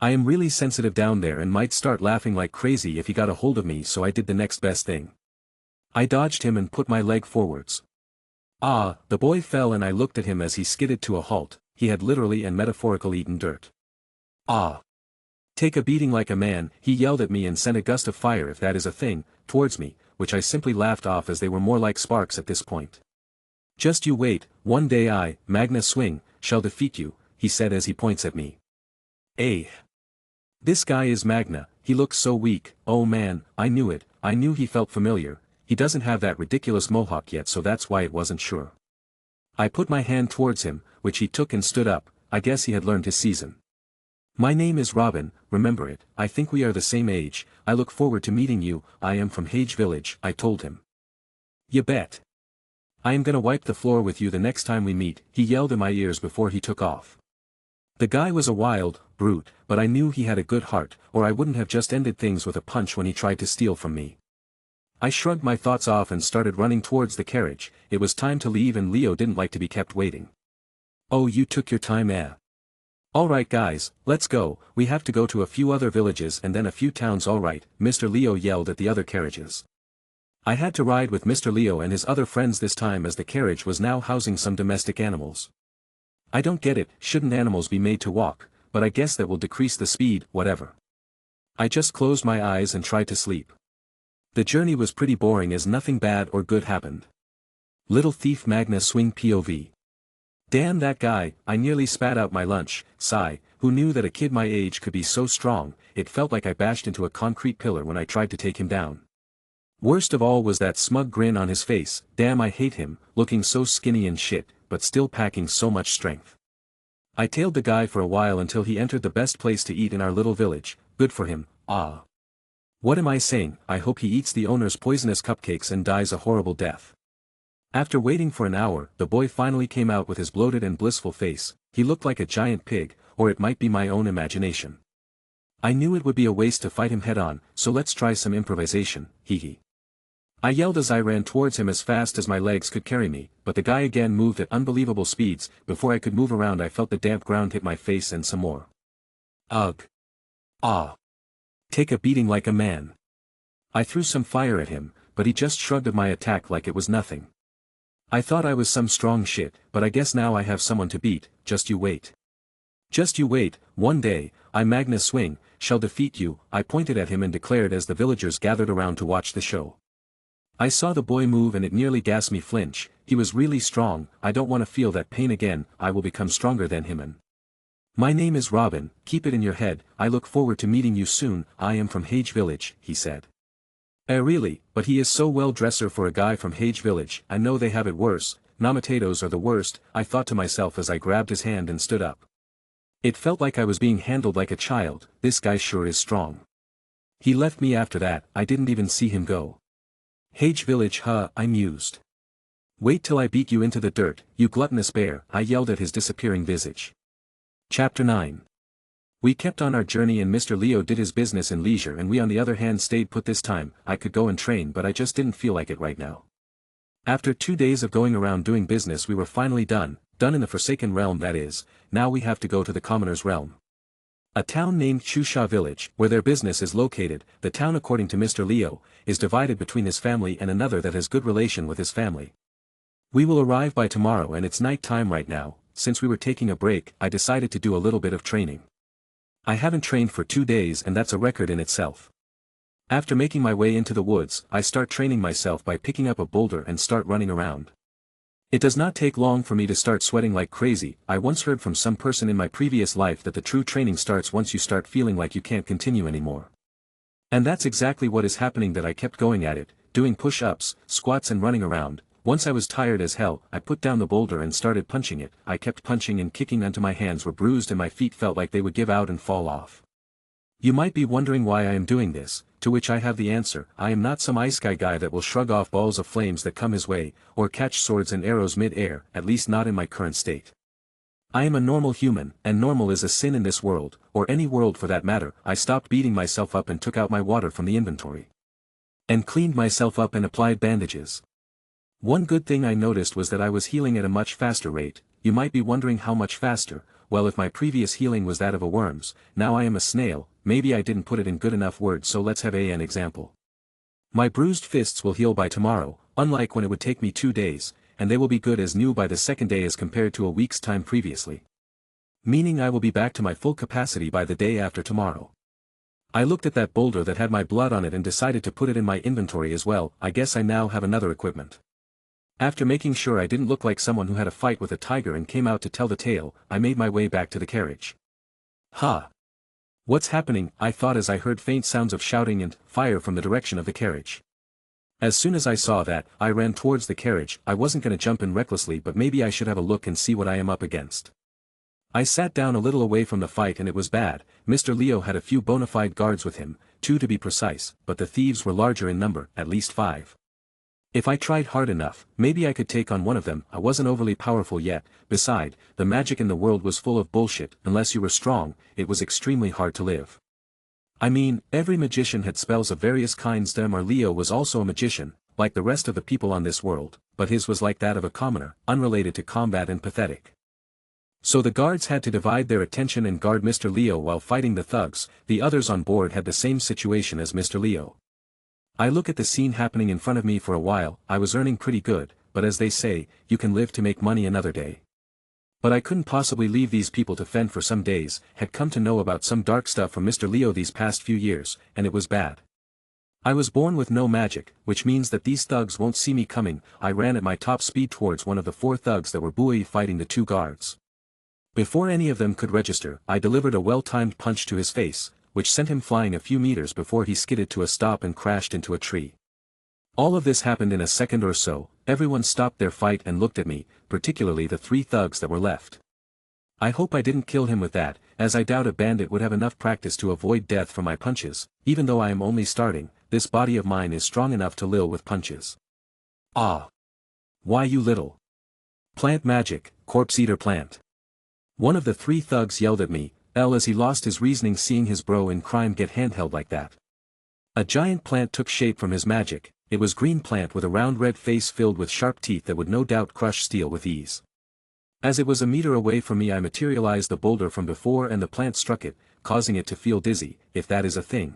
I am really sensitive down there and might start laughing like crazy if he got a hold of me, so I did the next best thing. I dodged him and put my leg forwards. The boy fell and I looked at him as he skidded to a halt. He had literally and metaphorically eaten dirt. Take a beating like a man, he yelled at me and sent a gust of fire, if that is a thing, towards me, which I simply laughed off as they were more like sparks at this point. Just you wait, one day I, Magna Swing, shall defeat you, he said as he points at me. This guy is Magna, he looks so weak. Oh man, I knew it, I knew he felt familiar. He doesn't have that ridiculous mohawk yet, so that's why it wasn't sure. I put my hand towards him, which he took and stood up. I guess he had learned his season. My name is Robin, remember it. I think we are the same age. I look forward to meeting you. I am from Hage Village, I told him. You bet. I am gonna wipe the floor with you the next time we meet, he yelled in my ears before he took off. The guy was a wild brute, but I knew he had a good heart, or I wouldn't have just ended things with a punch when he tried to steal from me. I shrugged my thoughts off and started running towards the carriage. It was time to leave and Leo didn't like to be kept waiting. Oh, you took your time, Alright guys, let's go. We have to go to a few other villages and then a few towns. Alright, Mr. Leo yelled at the other carriages. I had to ride with Mr. Leo and his other friends this time as the carriage was now housing some domestic animals. I don't get it, shouldn't animals be made to walk, but I guess that will decrease the speed, whatever. I just closed my eyes and tried to sleep. The journey was pretty boring as nothing bad or good happened. Little Thief Magna Swing POV. Damn that guy, I nearly spat out my lunch, sigh, who knew that a kid my age could be so strong, it felt like I bashed into a concrete pillar when I tried to take him down. Worst of all was that smug grin on his face, damn I hate him, looking so skinny and shit, but still packing so much strength. I tailed the guy for a while until he entered the best place to eat in our little village, good for him, ah. What am I saying, I hope he eats the owner's poisonous cupcakes and dies a horrible death. After waiting for an hour, the boy finally came out with his bloated and blissful face, he looked like a giant pig, or it might be my own imagination. I knew it would be a waste to fight him head-on, so let's try some improvisation, hee. I yelled as I ran towards him as fast as my legs could carry me, but the guy again moved at unbelievable speeds. Before I could move around I felt the damp ground hit my face and some more. Ugh. Ah. Take a beating like a man. I threw some fire at him, but he just shrugged at my attack like it was nothing. I thought I was some strong shit, but I guess now I have someone to beat, just you wait. Just you wait, one day, I Magna Swing, shall defeat you, I pointed at him and declared as the villagers gathered around to watch the show. I saw the boy move and it nearly gassed me flinch, he was really strong, I don't want to feel that pain again, I will become stronger than him and. My name is Robin, keep it in your head, I look forward to meeting you soon, I am from Hage Village, he said. Really, but he is so well dresser for a guy from Hage Village, I know they have it worse, Namatatos are the worst, I thought to myself as I grabbed his hand and stood up. It felt like I was being handled like a child, this guy sure is strong. He left me after that, I didn't even see him go. Hage Village huh, I mused. Wait till I beat you into the dirt, you gluttonous bear, I yelled at his disappearing visage. Chapter 9. We kept on our journey and Mr. Leo did his business in leisure and we on the other hand stayed put this time, I could go and train but I just didn't feel like it right now. After 2 days of going around doing business we were finally done in the Forsaken Realm that is, now we have to go to the Commoner's Realm. A town named Chusha Village, where their business is located, the town according to Mr. Leo, is divided between his family and another that has good relation with his family. We will arrive by tomorrow and it's night time right now, since we were taking a break, I decided to do a little bit of training. I haven't trained for 2 days and that's a record in itself. After making my way into the woods, I start training myself by picking up a boulder and start running around. It does not take long for me to start sweating like crazy, I once heard from some person in my previous life that the true training starts once you start feeling like you can't continue anymore. And that's exactly what is happening that I kept going at it, doing push-ups, squats and running around. Once I was tired as hell, I put down the boulder and started punching it, I kept punching and kicking until my hands were bruised and my feet felt like they would give out and fall off. You might be wondering why I am doing this, to which I have the answer, I am not some ice guy that will shrug off balls of flames that come his way, or catch swords and arrows mid-air, at least not in my current state. I am a normal human, and normal is a sin in this world, or any world for that matter. I stopped beating myself up and took out my water from the inventory. And cleaned myself up and applied bandages. One good thing I noticed was that I was healing at a much faster rate. You might be wondering how much faster. Well, if my previous healing was that of a worm's, now I am a snail. Maybe I didn't put it in good enough words, so let's have an example. My bruised fists will heal by tomorrow, unlike when it would take me 2 days, and they will be good as new by the second day as compared to a week's time previously. Meaning I will be back to my full capacity by the day after tomorrow. I looked at that boulder that had my blood on it and decided to put it in my inventory as well. I guess I now have another equipment. After making sure I didn't look like someone who had a fight with a tiger and came out to tell the tale, I made my way back to the carriage. Ha! What's happening? I thought as I heard faint sounds of shouting and fire from the direction of the carriage. As soon as I saw that, I ran towards the carriage. I wasn't gonna jump in recklessly, but maybe I should have a look and see what I am up against. I sat down a little away from the fight and it was bad. Mr. Leo had a few bona fide guards with him, 2 to be precise, but the thieves were larger in number, at least 5. If I tried hard enough, maybe I could take on one of them. I wasn't overly powerful yet, beside, the magic in the world was full of bullshit. Unless you were strong, it was extremely hard to live. I mean, every magician had spells of various kinds. Or Leo was also a magician, like the rest of the people on this world, but his was like that of a commoner, unrelated to combat and pathetic. So the guards had to divide their attention and guard Mr. Leo while fighting the thugs. The others on board had the same situation as Mr. Leo. I look at the scene happening in front of me for a while. I was earning pretty good, but as they say, you can live to make money another day. But I couldn't possibly leave these people to fend for some days. Had come to know about some dark stuff from Mr. Leo these past few years, and it was bad. I was born with no magic, which means that these thugs won't see me coming. I ran at my top speed towards one of the 4 thugs that were buoy fighting the 2 guards. Before any of them could register, I delivered a well-timed punch to his face, which sent him flying a few meters before he skidded to a stop and crashed into a tree. All of this happened in a second or so. Everyone stopped their fight and looked at me, particularly the 3 thugs that were left. I hope I didn't kill him with that, as I doubt a bandit would have enough practice to avoid death from my punches. Even though I am only starting, this body of mine is strong enough to lill with punches. Ah! Why you little plant magic, corpse-eater plant. One of the 3 thugs yelled at me, as he lost his reasoning seeing his bro in crime get handheld like that. A giant plant took shape from his magic. It was green plant with a round red face filled with sharp teeth that would no doubt crush steel with ease. As it was a meter away from me I materialized the boulder from before and the plant struck it, causing it to feel dizzy, if that is a thing.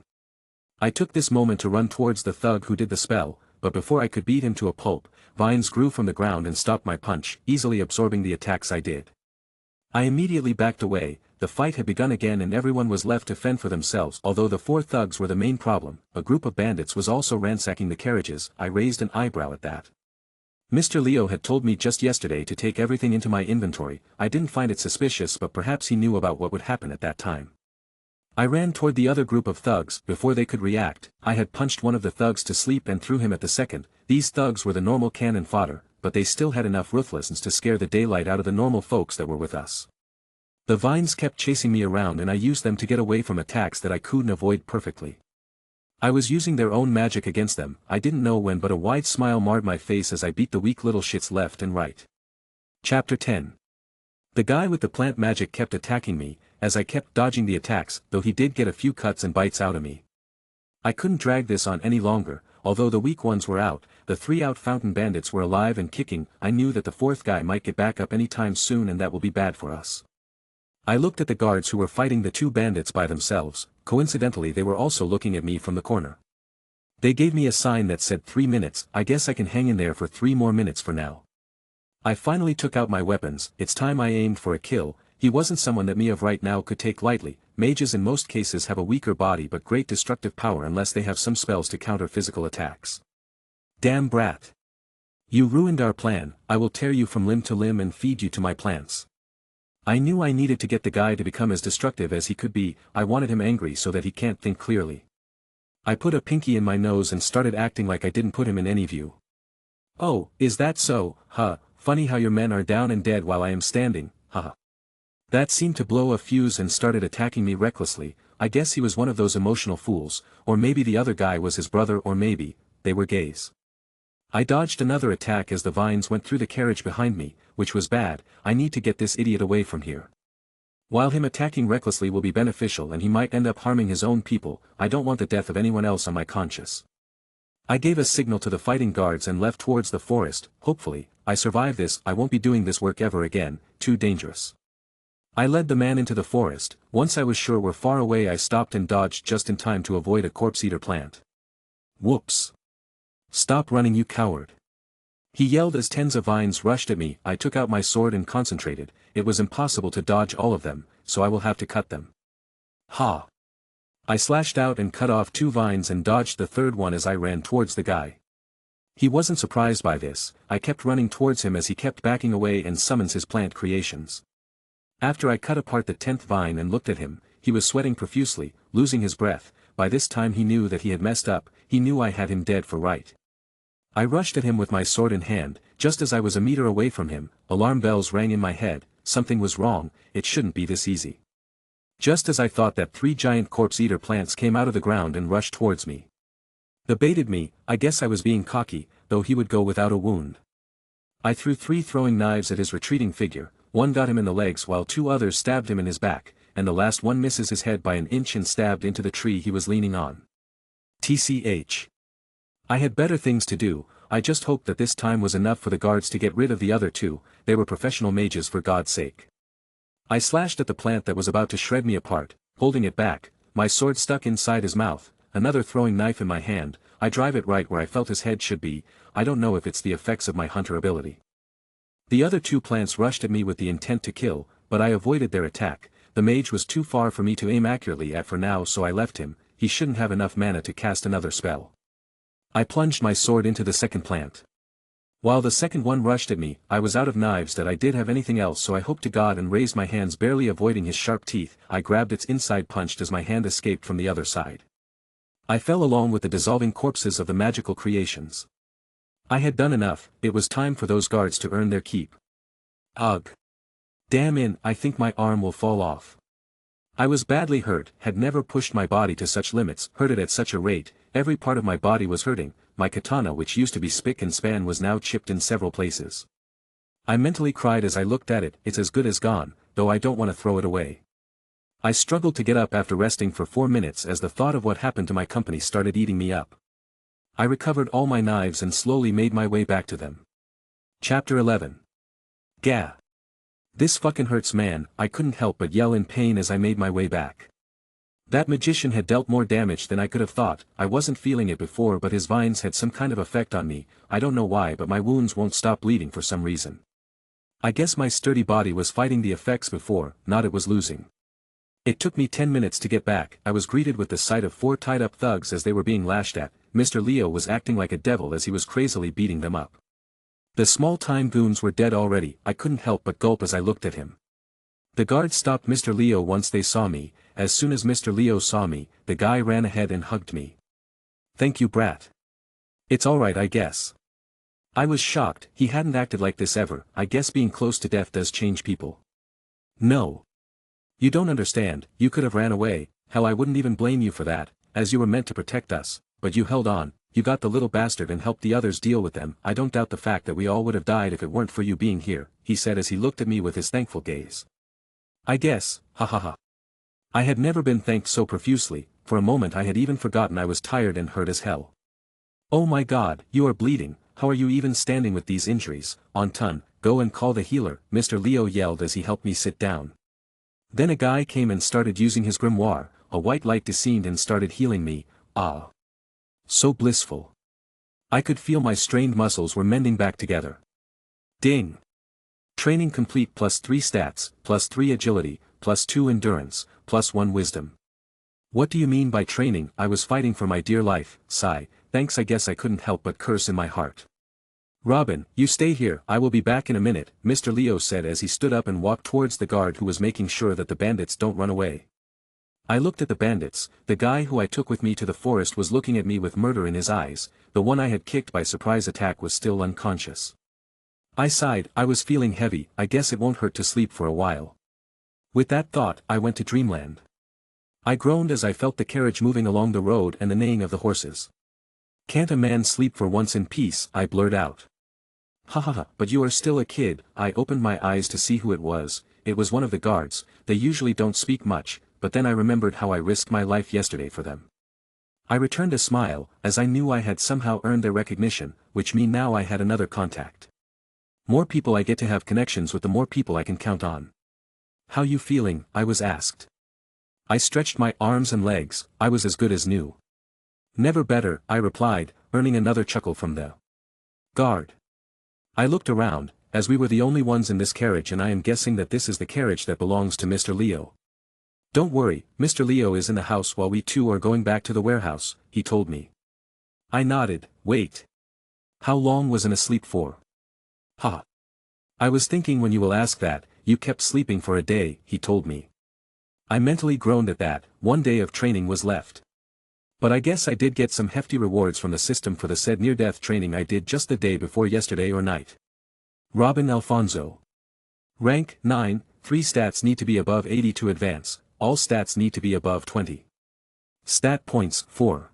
I took this moment to run towards the thug who did the spell, but before I could beat him to a pulp, vines grew from the ground and stopped my punch, easily absorbing the attacks I did. I immediately backed away. The fight had begun again and everyone was left to fend for themselves. Although the 4 thugs were the main problem, a group of bandits was also ransacking the carriages. I raised an eyebrow at that. Mr. Leo had told me just yesterday to take everything into my inventory. I didn't find it suspicious, but perhaps he knew about what would happen at that time. I ran toward the other group of thugs. Before they could react, I had punched one of the thugs to sleep and threw him at the second. These thugs were the normal cannon fodder, but they still had enough ruthlessness to scare the daylight out of the normal folks that were with us. The vines kept chasing me around and I used them to get away from attacks that I couldn't avoid perfectly. I was using their own magic against them. I didn't know when, but a wide smile marred my face as I beat the weak little shits left and right. Chapter 10. The guy with the plant magic kept attacking me, as I kept dodging the attacks, though he did get a few cuts and bites out of me. I couldn't drag this on any longer. Although the weak ones were out, the 3 out fountain bandits were alive and kicking. I knew that the 4th guy might get back up any time soon and that will be bad for us. I looked at the guards who were fighting the 2 bandits by themselves. Coincidentally they were also looking at me from the corner. They gave me a sign that said 3 minutes. I guess I can hang in there for 3 more minutes for now. I finally took out my weapons. It's time I aimed for a kill. He wasn't someone that me of right now could take lightly. Mages in most cases have a weaker body but great destructive power unless they have some spells to counter physical attacks. Damn brat. You ruined our plan. I will tear you from limb to limb and feed you to my plants. I knew I needed to get the guy to become as destructive as he could be. I wanted him angry so that he can't think clearly. I put a pinky in my nose and started acting like I didn't put him in any view. Oh, is that so? Huh, funny how your men are down and dead while I am standing, haha. That seemed to blow a fuse and started attacking me recklessly. I guess he was one of those emotional fools, or maybe the other guy was his brother, or maybe they were gays. I dodged another attack as the vines went through the carriage behind me, which was bad. I need to get this idiot away from here. While him attacking recklessly will be beneficial and he might end up harming his own people, I don't want the death of anyone else on my conscience. I gave a signal to the fighting guards and left towards the forest. Hopefully, I survive this. I won't be doing this work ever again, too dangerous. I led the man into the forest. Once I was sure we're far away I stopped and dodged just in time to avoid a corpse-eater plant. Whoops. Stop running, you coward. He yelled as tens of vines rushed at me. I took out my sword and concentrated. It was impossible to dodge all of them, so I will have to cut them. Ha! I slashed out and cut off 2 vines and dodged the 3rd one as I ran towards the guy. He wasn't surprised by this. I kept running towards him as he kept backing away and summons his plant creations. After I cut apart the 10th vine and looked at him, he was sweating profusely, losing his breath. By this time he knew that he had messed up. He knew I had him dead for right. I rushed at him with my sword in hand. Just as I was a meter away from him, alarm bells rang in my head. Something was wrong. It shouldn't be this easy. Just as I thought that, 3 giant corpse-eater plants came out of the ground and rushed towards me. They baited me. I guess I was being cocky, though he would go without a wound. I threw 3 throwing knives at his retreating figure. One got him in the legs while 2 others stabbed him in his back, and the last one misses his head by an inch and stabbed into the tree he was leaning on. TCH. I had better things to do. I just hoped that this time was enough for the guards to get rid of the other 2. They were professional mages, for God's sake. I slashed at the plant that was about to shred me apart, holding it back, my sword stuck inside his mouth, another throwing knife in my hand. I drive it right where I felt his head should be. I don't know if it's the effects of my hunter ability. The other 2 plants rushed at me with the intent to kill, but I avoided their attack. The mage was too far for me to aim accurately at for now, so I left him. He shouldn't have enough mana to cast another spell. I plunged my sword into the second plant. While the second one rushed at me, I was out of knives that I did have anything else, so I hoped to God and raised my hands, barely avoiding his sharp teeth. I grabbed its inside, punched as my hand escaped from the other side. I fell along with the dissolving corpses of the magical creations. I had done enough. It was time for those guards to earn their keep. Ugh. Damn in, I think my arm will fall off. I was badly hurt, had never pushed my body to such limits, hurt it at such a rate. Every part of my body was hurting. My katana, which used to be spick and span, was now chipped in several places. I mentally cried as I looked at it. It's as good as gone, though I don't want to throw it away. I struggled to get up after resting for 4 minutes as the thought of what happened to my company started eating me up. I recovered all my knives and slowly made my way back to them. Chapter 11. Gah. This fucking hurts, man. I couldn't help but yell in pain as I made my way back. That magician had dealt more damage than I could have thought. I wasn't feeling it before, but his vines had some kind of effect on me. I don't know why, but my wounds won't stop bleeding for some reason. I guess my sturdy body was fighting the effects before, not it was losing. It took me 10 minutes to get back. I was greeted with the sight of 4 tied-up thugs as they were being lashed at. Mr. Leo was acting like a devil as he was crazily beating them up. The small-time goons were dead already. I couldn't help but gulp as I looked at him. The guards stopped Mr. Leo once they saw me. As soon as Mr. Leo saw me, the guy ran ahead and hugged me. "Thank you, brat. It's alright, I guess." I was shocked. He hadn't acted like this ever. I guess being close to death does change people. "No. You don't understand. You could have ran away. Hell, I wouldn't even blame you for that, as you were meant to protect us, but you held on. You got the little bastard and helped the others deal with them. I don't doubt the fact that we all would have died if it weren't for you being here," he said as he looked at me with his thankful gaze. "I guess, ha ha ha." I had never been thanked so profusely. For a moment I had even forgotten I was tired and hurt as hell. "Oh my God, you are bleeding. How are you even standing with these injuries? Anton, go and call the healer," Mr. Leo yelled as he helped me sit down. Then a guy came and started using his grimoire. A white light descended and started healing me. Ah. So blissful. I could feel my strained muscles were mending back together. Ding. Training complete, +3 stats, +3 agility, +2 endurance, +1 wisdom. What do you mean by training? I was fighting for my dear life. Sigh. Thanks. I guess I couldn't help but curse in my heart. "Robin, you stay here. I will be back in a minute," Mr. Leo said as he stood up and walked towards the guard who was making sure that the bandits don't run away. I looked at the bandits. The guy who I took with me to the forest was looking at me with murder in his eyes. The one I had kicked by surprise attack was still unconscious. I sighed. I was feeling heavy. I guess it won't hurt to sleep for a while. With that thought, I went to dreamland. I groaned as I felt the carriage moving along the road and the neighing of the horses. "Can't a man sleep for once in peace?" I blurted out. "Ha ha ha, but you are still a kid." I opened my eyes to see who it was. It was one of the guards. They usually don't speak much, but then I remembered how I risked my life yesterday for them. I returned a smile, as I knew I had somehow earned their recognition, which meant now I had another contact. More people I get to have connections with, the more people I can count on. "How you feeling?" I was asked. I stretched my arms and legs. I was as good as new. "Never better," I replied, earning another chuckle from the guard. I looked around, as we were the only ones in this carriage, and I am guessing that this is the carriage that belongs to Mr. Leo. "Don't worry, Mr. Leo is in the house while we two are going back to the warehouse," he told me. I nodded. "Wait. How long wasn't asleep for?" "Ha. I was thinking when you will ask that. You kept sleeping for a day," he told me. I mentally groaned at that. 1 day of training was left. But I guess I did get some hefty rewards from the system for the said near-death training I did just the day before yesterday or night. Robin Alfonso. Rank 9, 3 stats need to be above 80 to advance, all stats need to be above 20. Stat points 4.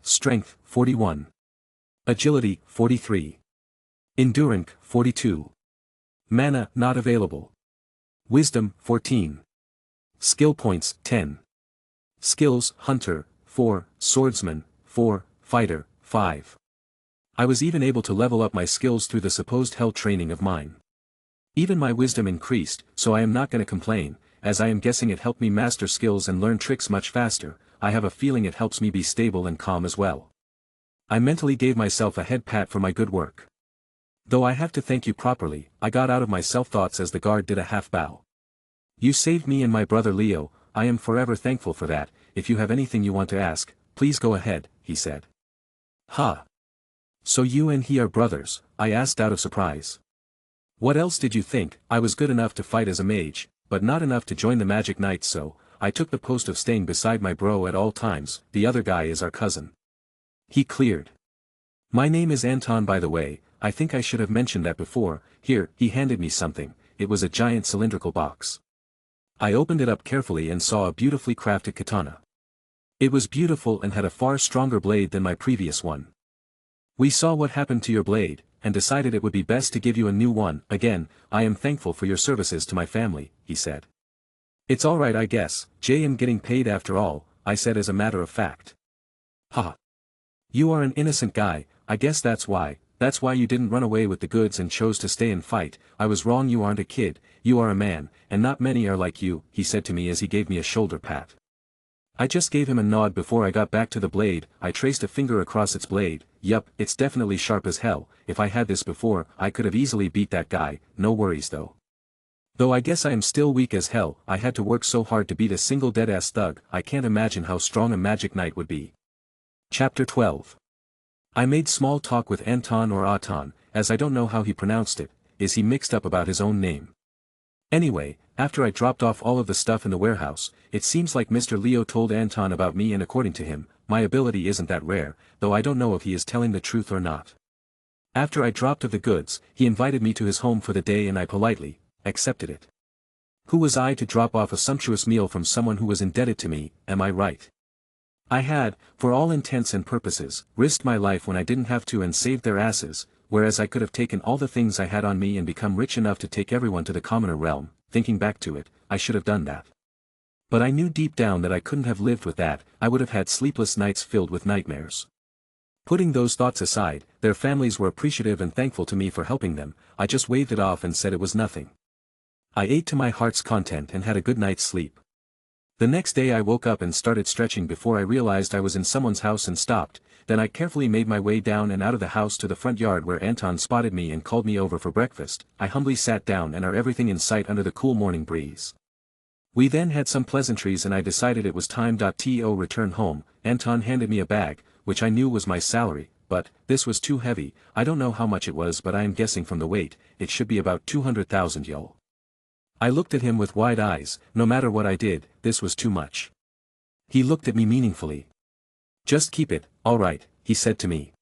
Strength 41. Agility 43. Endurance 42. Mana not available. Wisdom 14. Skill points 10. Skills: Hunter 4, Swordsman 4, Fighter 5. I was even able to level up my skills through the supposed hell training of mine. Even my wisdom increased, so I am not going to complain, as I am guessing it helped me master skills and learn tricks much faster. I have a feeling it helps me be stable and calm as well. I mentally gave myself a head pat for my good work. "Though I have to thank you properly," I got out of my self-thoughts as the guard did a half bow. "You saved me and my brother Leo. I am forever thankful for that. If you have anything you want to ask, please go ahead," he said. Ha! So you and he are brothers, I asked out of surprise. What else did you think? I was good enough to fight as a mage, but not enough to join the Magic Knights, so I took the post of staying beside my bro at all times. The other guy is our cousin. He cleared. My name is Anton, by the way. I think I should have mentioned that before. Here, he handed me something. It was a giant cylindrical box. I opened it up carefully and saw a beautifully crafted katana. It was beautiful and had a far stronger blade than my previous one. We saw what happened to your blade, and decided it would be best to give you a new one. Again, I am thankful for your services to my family, he said. It's alright, I guess. I'm getting paid after all, I said as a matter of fact. Ha! You are an innocent guy, I guess that's why you didn't run away with the goods and chose to stay and fight. I was wrong, you aren't a kid, you are a man, and not many are like you, he said to me as he gave me a shoulder pat. I just gave him a nod before I got back to the blade. I traced a finger across its blade. Yup, it's definitely sharp as hell. If I had this before, I could have easily beat that guy, no worries though. Though I guess I am still weak as hell. I had to work so hard to beat a single dead-ass thug. I can't imagine how strong a magic knight would be. Chapter 12. I made small talk with Anton or Aton, as I don't know how he pronounced it. Is he mixed up about his own name? Anyway, after I dropped off all of the stuff in the warehouse, it seems like Mr. Leo told Anton about me, and according to him, my ability isn't that rare, though I don't know if he is telling the truth or not. After I dropped off the goods, he invited me to his home for the day and I politely accepted it. Who was I to drop off a sumptuous meal from someone who was indebted to me, am I right? I had, for all intents and purposes, risked my life when I didn't have to and saved their asses, whereas I could have taken all the things I had on me and become rich enough to take everyone to the commoner realm. Thinking back to it, I should have done that. But I knew deep down that I couldn't have lived with that. I would have had sleepless nights filled with nightmares. Putting those thoughts aside, their families were appreciative and thankful to me for helping them. I just waved it off and said it was nothing. I ate to my heart's content and had a good night's sleep. The next day I woke up and started stretching before I realized I was in someone's house and stopped. Then I carefully made my way down and out of the house to the front yard where Anton spotted me and called me over for breakfast. I humbly sat down and everything in sight under the cool morning breeze. We then had some pleasantries and I decided it was time to return home. Anton handed me a bag, which I knew was my salary, but this was too heavy. I don't know how much it was, but I am guessing from the weight, it should be about 200,000 yo. I looked at him with wide eyes. No matter what I did, this was too much. He looked at me meaningfully. Just keep it, alright, he said to me.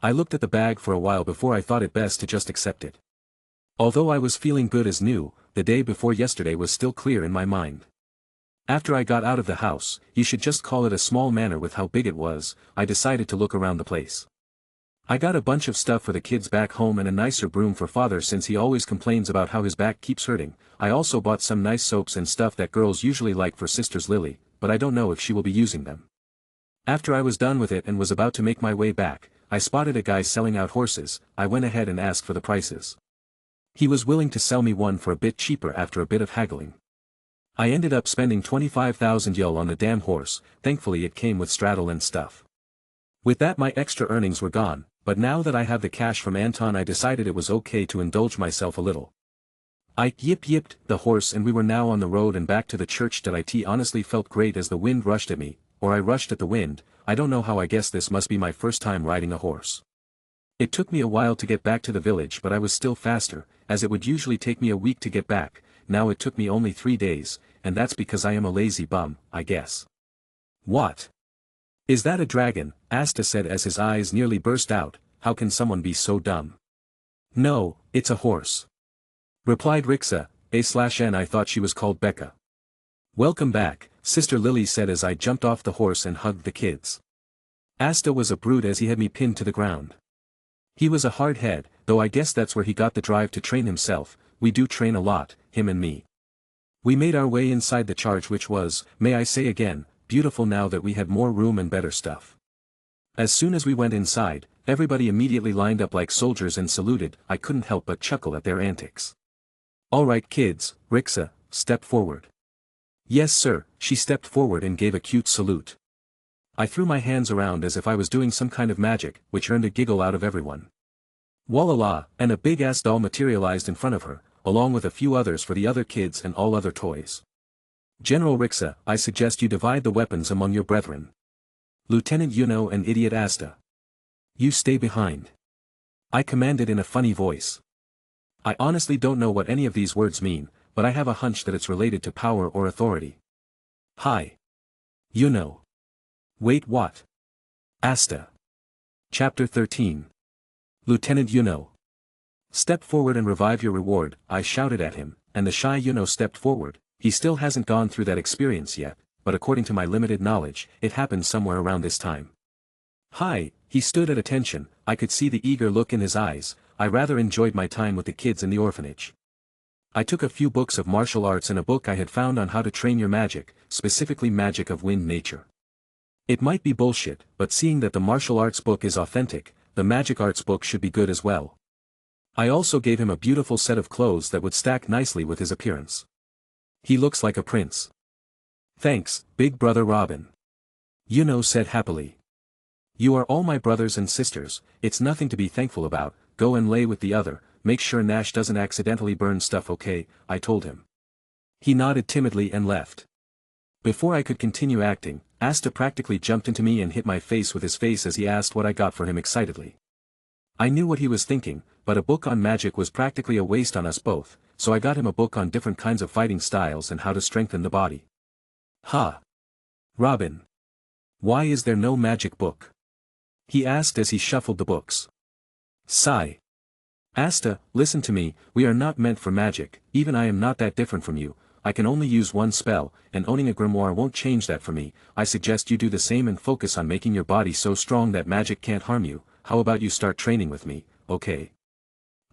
I looked at the bag for a while before I thought it best to just accept it. Although I was feeling good as new, the day before yesterday was still clear in my mind. After I got out of the house, you should just call it a small manor with how big it was, I decided to look around the place. I got a bunch of stuff for the kids back home and a nicer broom for father since he always complains about how his back keeps hurting. I also bought some nice soaps and stuff that girls usually like for sisters Lily, but I don't know if she will be using them. After I was done with it and was about to make my way back, I spotted a guy selling out horses. I went ahead and asked for the prices. He was willing to sell me one for a bit cheaper after a bit of haggling. I ended up spending 25,000 yo on the damn horse. Thankfully it came with straddle and stuff. With that my extra earnings were gone, but now that I have the cash from Anton I decided it was okay to indulge myself a little. I yipped the horse and we were now on the road and back to the church. It honestly felt great as the wind rushed at me, or I rushed at the wind. I don't know how. I guess this must be my first time riding a horse. It took me a while to get back to the village, but I was still faster, as it would usually take me a week to get back. Now it took me only 3 days, and that's because I am a lazy bum, I guess. What? Is that a dragon? Asta said as his eyes nearly burst out. How can someone be so dumb? No, it's a horse, replied Rixa, A/N. I thought she was called Becca. Welcome back, Sister Lily said as I jumped off the horse and hugged the kids. Asta was a brute as he had me pinned to the ground. He was a hard head, though I guess that's where he got the drive to train himself. We do train a lot, him and me. We made our way inside the church, which was, may I say again, beautiful now that we had more room and better stuff. As soon as we went inside, everybody immediately lined up like soldiers and saluted. I couldn't help but chuckle at their antics. Alright kids, Rixa, step forward. Yes sir, she stepped forward and gave a cute salute. I threw my hands around as if I was doing some kind of magic, which earned a giggle out of everyone. Wallala, and a big-ass doll materialized in front of her, along with a few others for the other kids and all other toys. General Rixa, I suggest you divide the weapons among your brethren. Lieutenant Yuno and Idiot Asta. You stay behind. I commanded in a funny voice. I honestly don't know what any of these words mean, but I have a hunch that it's related to power or authority. Hi. You know. Wait, what? Asta. Chapter 13. Lieutenant Yuno. Step forward and revive your reward, I shouted at him, and the shy Yuno stepped forward. He still hasn't gone through that experience yet, but according to my limited knowledge, it happened somewhere around this time. Hi, he stood at attention, I could see the eager look in his eyes. I rather enjoyed my time with the kids in the orphanage. I took a few books of martial arts and a book I had found on how to train your magic, specifically magic of wind nature. It might be bullshit, but seeing that the martial arts book is authentic, the magic arts book should be good as well. I also gave him a beautiful set of clothes that would stack nicely with his appearance. He looks like a prince. Thanks, big brother Robin. Yuno said happily. You are all my brothers and sisters, it's nothing to be thankful about, go and lay with the other, make sure Nash doesn't accidentally burn stuff, okay, I told him. He nodded timidly and left. Before I could continue acting, Asta practically jumped into me and hit my face with his face as he asked what I got for him excitedly. I knew what he was thinking, but a book on magic was practically a waste on us both, so I got him a book on different kinds of fighting styles and how to strengthen the body. Ha! Robin. Why is there no magic book? He asked as he shuffled the books. Sigh. Asta, listen to me, we are not meant for magic, even I am not that different from you, I can only use one spell, and owning a grimoire won't change that for me. I suggest you do the same and focus on making your body so strong that magic can't harm you. How about you start training with me, okay?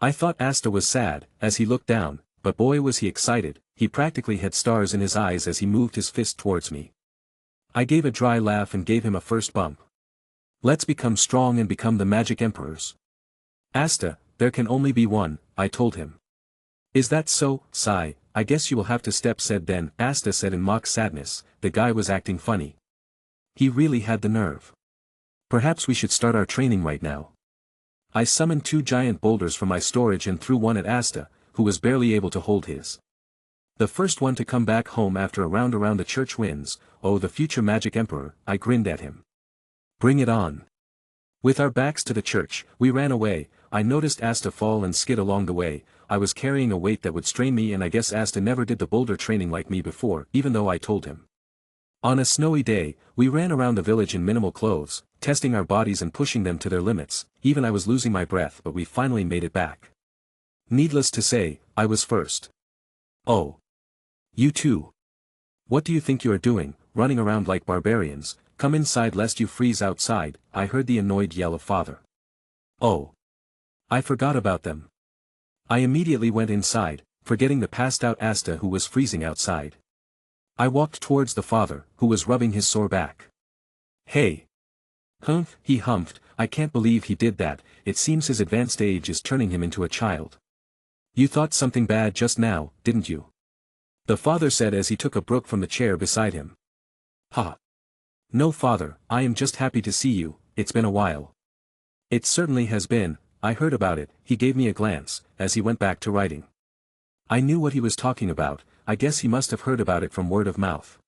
I thought Asta was sad, as he looked down, but boy was he excited, he practically had stars in his eyes as he moved his fist towards me. I gave a dry laugh and gave him a first bump. Let's become strong and become the magic emperors. Asta, there can only be one, I told him. Is that so, Sai? I guess you will have to step, said then, Asta said in mock sadness. The guy was acting funny. He really had the nerve. Perhaps we should start our training right now. I summoned 2 giant boulders from my storage and threw one at Asta, who was barely able to hold his. The first one to come back home after a round around the church wins. Oh, the future magic emperor, I grinned at him. Bring it on. With our backs to the church, we ran away. I noticed Asta fall and skid along the way. I was carrying a weight that would strain me, and I guess Asta never did the boulder training like me before, even though I told him. On a snowy day, we ran around the village in minimal clothes, testing our bodies and pushing them to their limits. Even I was losing my breath, but we finally made it back. Needless to say, I was first. Oh. You too. What do you think you are doing, running around like barbarians? Come inside lest you freeze outside, I heard the annoyed yell of father. Oh. I forgot about them. I immediately went inside, forgetting the passed-out Asta who was freezing outside. I walked towards the father, who was rubbing his sore back. Hey. Humph, he humphed, I can't believe he did that, it seems his advanced age is turning him into a child. You thought something bad just now, didn't you? The father said as he took a brook from the chair beside him. Ha. No father, I am just happy to see you, it's been a while. It certainly has been, I heard about it, he gave me a glance, as he went back to writing. I knew what he was talking about, I guess he must have heard about it from word of mouth.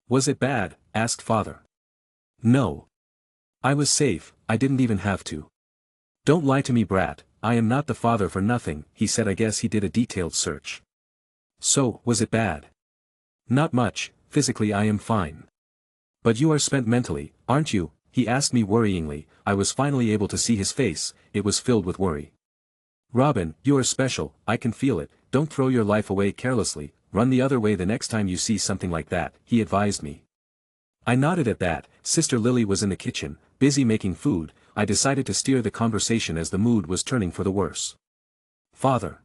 Was it bad? Asked father. No. I was safe, I didn't even have to. Don't lie to me, brat, I am not the father for nothing, he said. I guess he did a detailed search. So, was it bad? Not much, physically I am fine. But you are spent mentally, aren't you? He asked me worryingly. I was finally able to see his face, it was filled with worry. Robin, you are special, I can feel it, don't throw your life away carelessly, run the other way the next time you see something like that, he advised me. I nodded at that. Sister Lily was in the kitchen, busy making food. I decided to steer the conversation as the mood was turning for the worse. Father.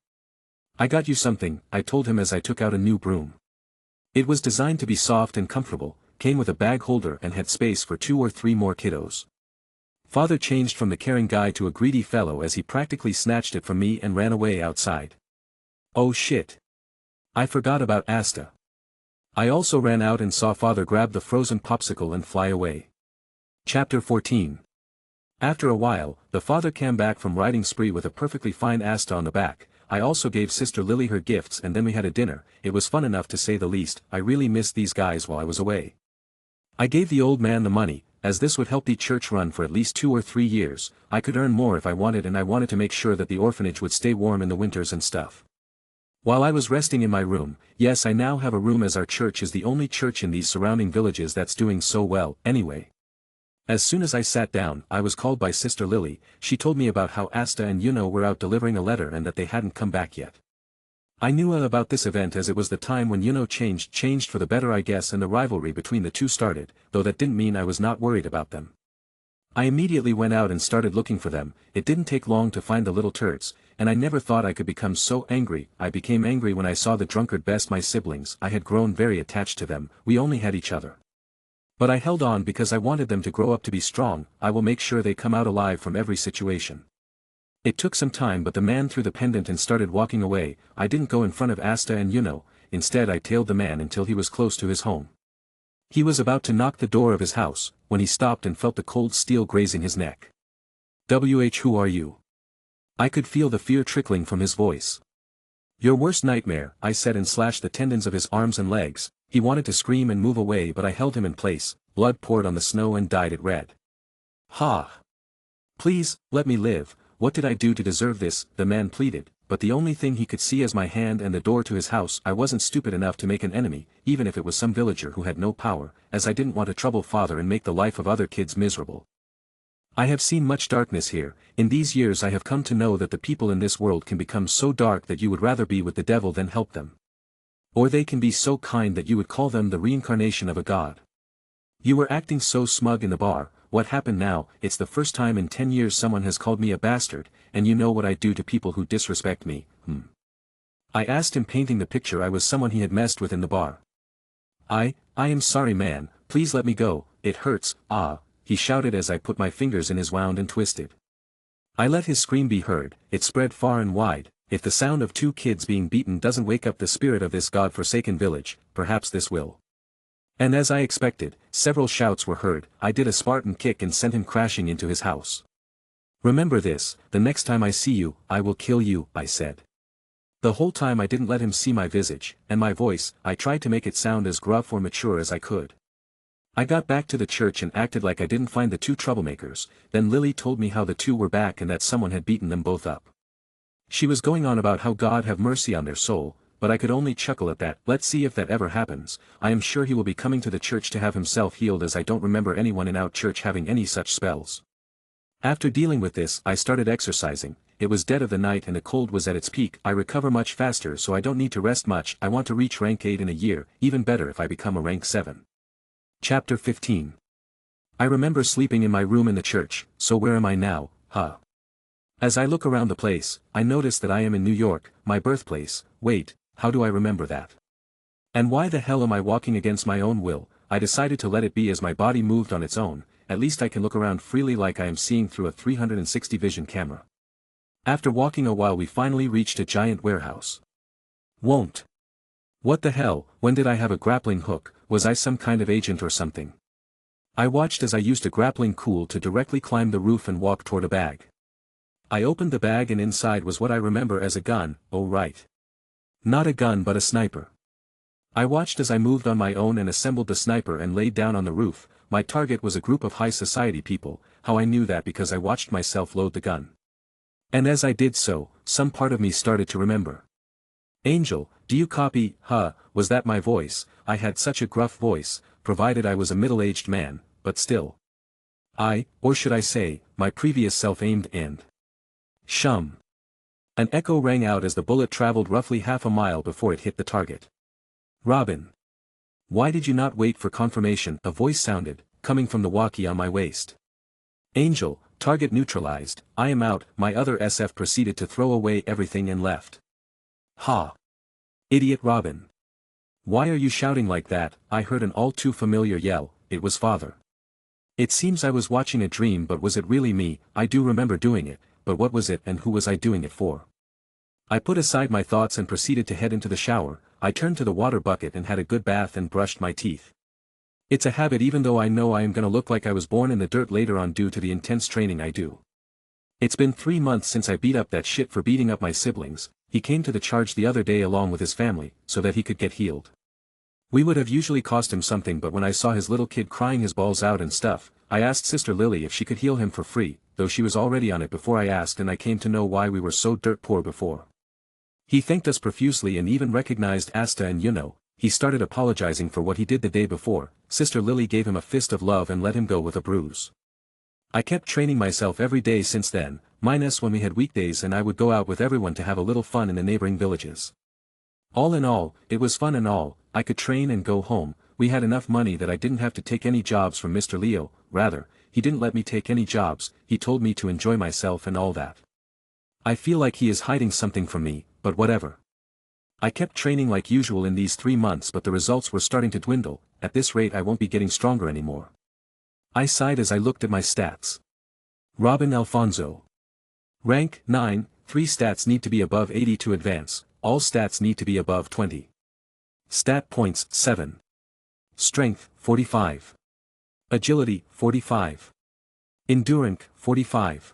I got you something, I told him as I took out a new broom. It was designed to be soft and comfortable, came with a bag holder and had space for 2 or 3 more kiddos. Father changed from the caring guy to a greedy fellow as he practically snatched it from me and ran away outside. Oh shit. I forgot about Asta. I also ran out and saw father grab the frozen popsicle and fly away. Chapter 14. After a while, the father came back from riding spree with a perfectly fine Asta on the back. I also gave Sister Lily her gifts and then we had a dinner. It was fun enough to say the least. I really missed these guys while I was away. I gave the old man the money, as this would help the church run for at least 2 or 3 years. I could earn more if I wanted, and I wanted to make sure that the orphanage would stay warm in the winters and stuff. While I was resting in my room, yes, I now have a room, as our church is the only church in these surrounding villages that's doing so well, anyway. As soon as I sat down, I was called by Sister Lily. She told me about how Asta and Yuno were out delivering a letter and that they hadn't come back yet. I knew about this event as it was the time when Yuno changed for the better, I guess, and the rivalry between the two started, though that didn't mean I was not worried about them. I immediately went out and started looking for them. It didn't take long to find the little turds, and I never thought I could become so angry. I became angry when I saw the drunkard best my siblings. I had grown very attached to them. We only had each other. But I held on because I wanted them to grow up to be strong. I will make sure they come out alive from every situation. It took some time, but the man threw the pendant and started walking away. I didn't go in front of Asta and Yuno. Instead, I tailed the man until he was close to his home. He was about to knock the door of his house, when he stopped and felt the cold steel grazing his neck. Who are you? I could feel the fear trickling from his voice. Your worst nightmare, I said, and slashed the tendons of his arms and legs. He wanted to scream and move away, but I held him in place. Blood poured on the snow and dyed it red. Ha! Please, let me live. What did I do to deserve this? The man pleaded, but the only thing he could see is my hand and the door to his house. I wasn't stupid enough to make an enemy, even if it was some villager who had no power, as I didn't want to trouble father and make the life of other kids miserable. I have seen much darkness here. In these years I have come to know that the people in this world can become so dark that you would rather be with the devil than help them. Or they can be so kind that you would call them the reincarnation of a god. You were acting so smug in the bar. What happened now? It's the first time in 10 years someone has called me a bastard, and you know what I do to people who disrespect me, I asked him, painting the picture I was someone he had messed with in the bar. I am sorry, man, please let me go, it hurts, he shouted as I put my fingers in his wound and twisted. I let his scream be heard. It spread far and wide. If the sound of 2 kids being beaten doesn't wake up the spirit of this god-forsaken village, perhaps this will. And as I expected, several shouts were heard. I did a Spartan kick and sent him crashing into his house. Remember this, the next time I see you, I will kill you, I said. The whole time I didn't let him see my visage, and my voice. I tried to make it sound as gruff or mature as I could. I got back to the church and acted like I didn't find the 2 troublemakers. Then Lily told me how the 2 were back and that someone had beaten them both up. She was going on about how God have mercy on their soul, but I could only chuckle at that. Let's see if that ever happens. I am sure he will be coming to the church to have himself healed, as I don't remember anyone in our church having any such spells. After dealing with this, I started exercising. It was dead of the night and the cold was at its peak. I recover much faster, so I don't need to rest much. I want to reach rank 8 in a year, even better if I become a rank 7. Chapter 15. I remember sleeping in my room in the church. So where am I now, As I look around the place, I notice that I am in New York, my birthplace. Wait, how do I remember that? And why the hell am I walking against my own will? I decided to let it be as my body moved on its own. At least I can look around freely like I am seeing through a 360 vision camera. After walking a while we finally reached a giant warehouse. What the hell, when did I have a grappling hook? Was I some kind of agent or something? I watched as I used a grappling tool to directly climb the roof and walk toward a bag. I opened the bag and inside was what I remember as a gun. Oh right. Not a gun but a sniper. I watched as I moved on my own and assembled the sniper and laid down on the roof. My target was a group of high society people. How I knew that? Because I watched myself load the gun. And as I did so, some part of me started to remember. Angel, do you copy? Was that my voice? I had such a gruff voice, provided I was a middle-aged man, but still. Or should I say, my previous self aimed and shum. An echo rang out as the bullet traveled roughly half a mile before it hit the target. Robin. Why did you not wait for confirmation? A voice sounded, coming from the walkie on my waist. Angel, target neutralized, I am out. My other SF proceeded to throw away everything and left. Idiot Robin. Why are you shouting like that? I heard an all too familiar yell. It was father. It seems I was watching a dream, but was it really me? I do remember doing it, but what was it and who was I doing it for? I put aside my thoughts and proceeded to head into the shower. I turned to the water bucket and had a good bath and brushed my teeth. It's a habit, even though I know I am gonna look like I was born in the dirt later on due to the intense training I do. It's been 3 months since I beat up that shit for beating up my siblings. He came to the charge the other day along with his family, so that he could get healed. We would have usually cost him something, but when I saw his little kid crying his balls out and stuff, I asked Sister Lily if she could heal him for free, though she was already on it before I asked, and I came to know why we were so dirt poor before. He thanked us profusely and even recognized Asta, and he started apologizing for what he did the day before. Sister Lily gave him a fist of love and let him go with a bruise. I kept training myself every day since then, minus when we had weekdays and I would go out with everyone to have a little fun in the neighboring villages. All in all, it was fun and all. I could train and go home. We had enough money that I didn't have to take any jobs from Mr. Leo. Rather, he didn't let me take any jobs, he told me to enjoy myself and all that. I feel like he is hiding something from me, but whatever. I kept training like usual in these 3 months, but the results were starting to dwindle. At this rate I won't be getting stronger anymore. I sighed as I looked at my stats. Robin Alfonso. Rank 9, 3 stats need to be above 80 to advance, all stats need to be above 20. Stat points 7. Strength 45. Agility 45. Endurance 45.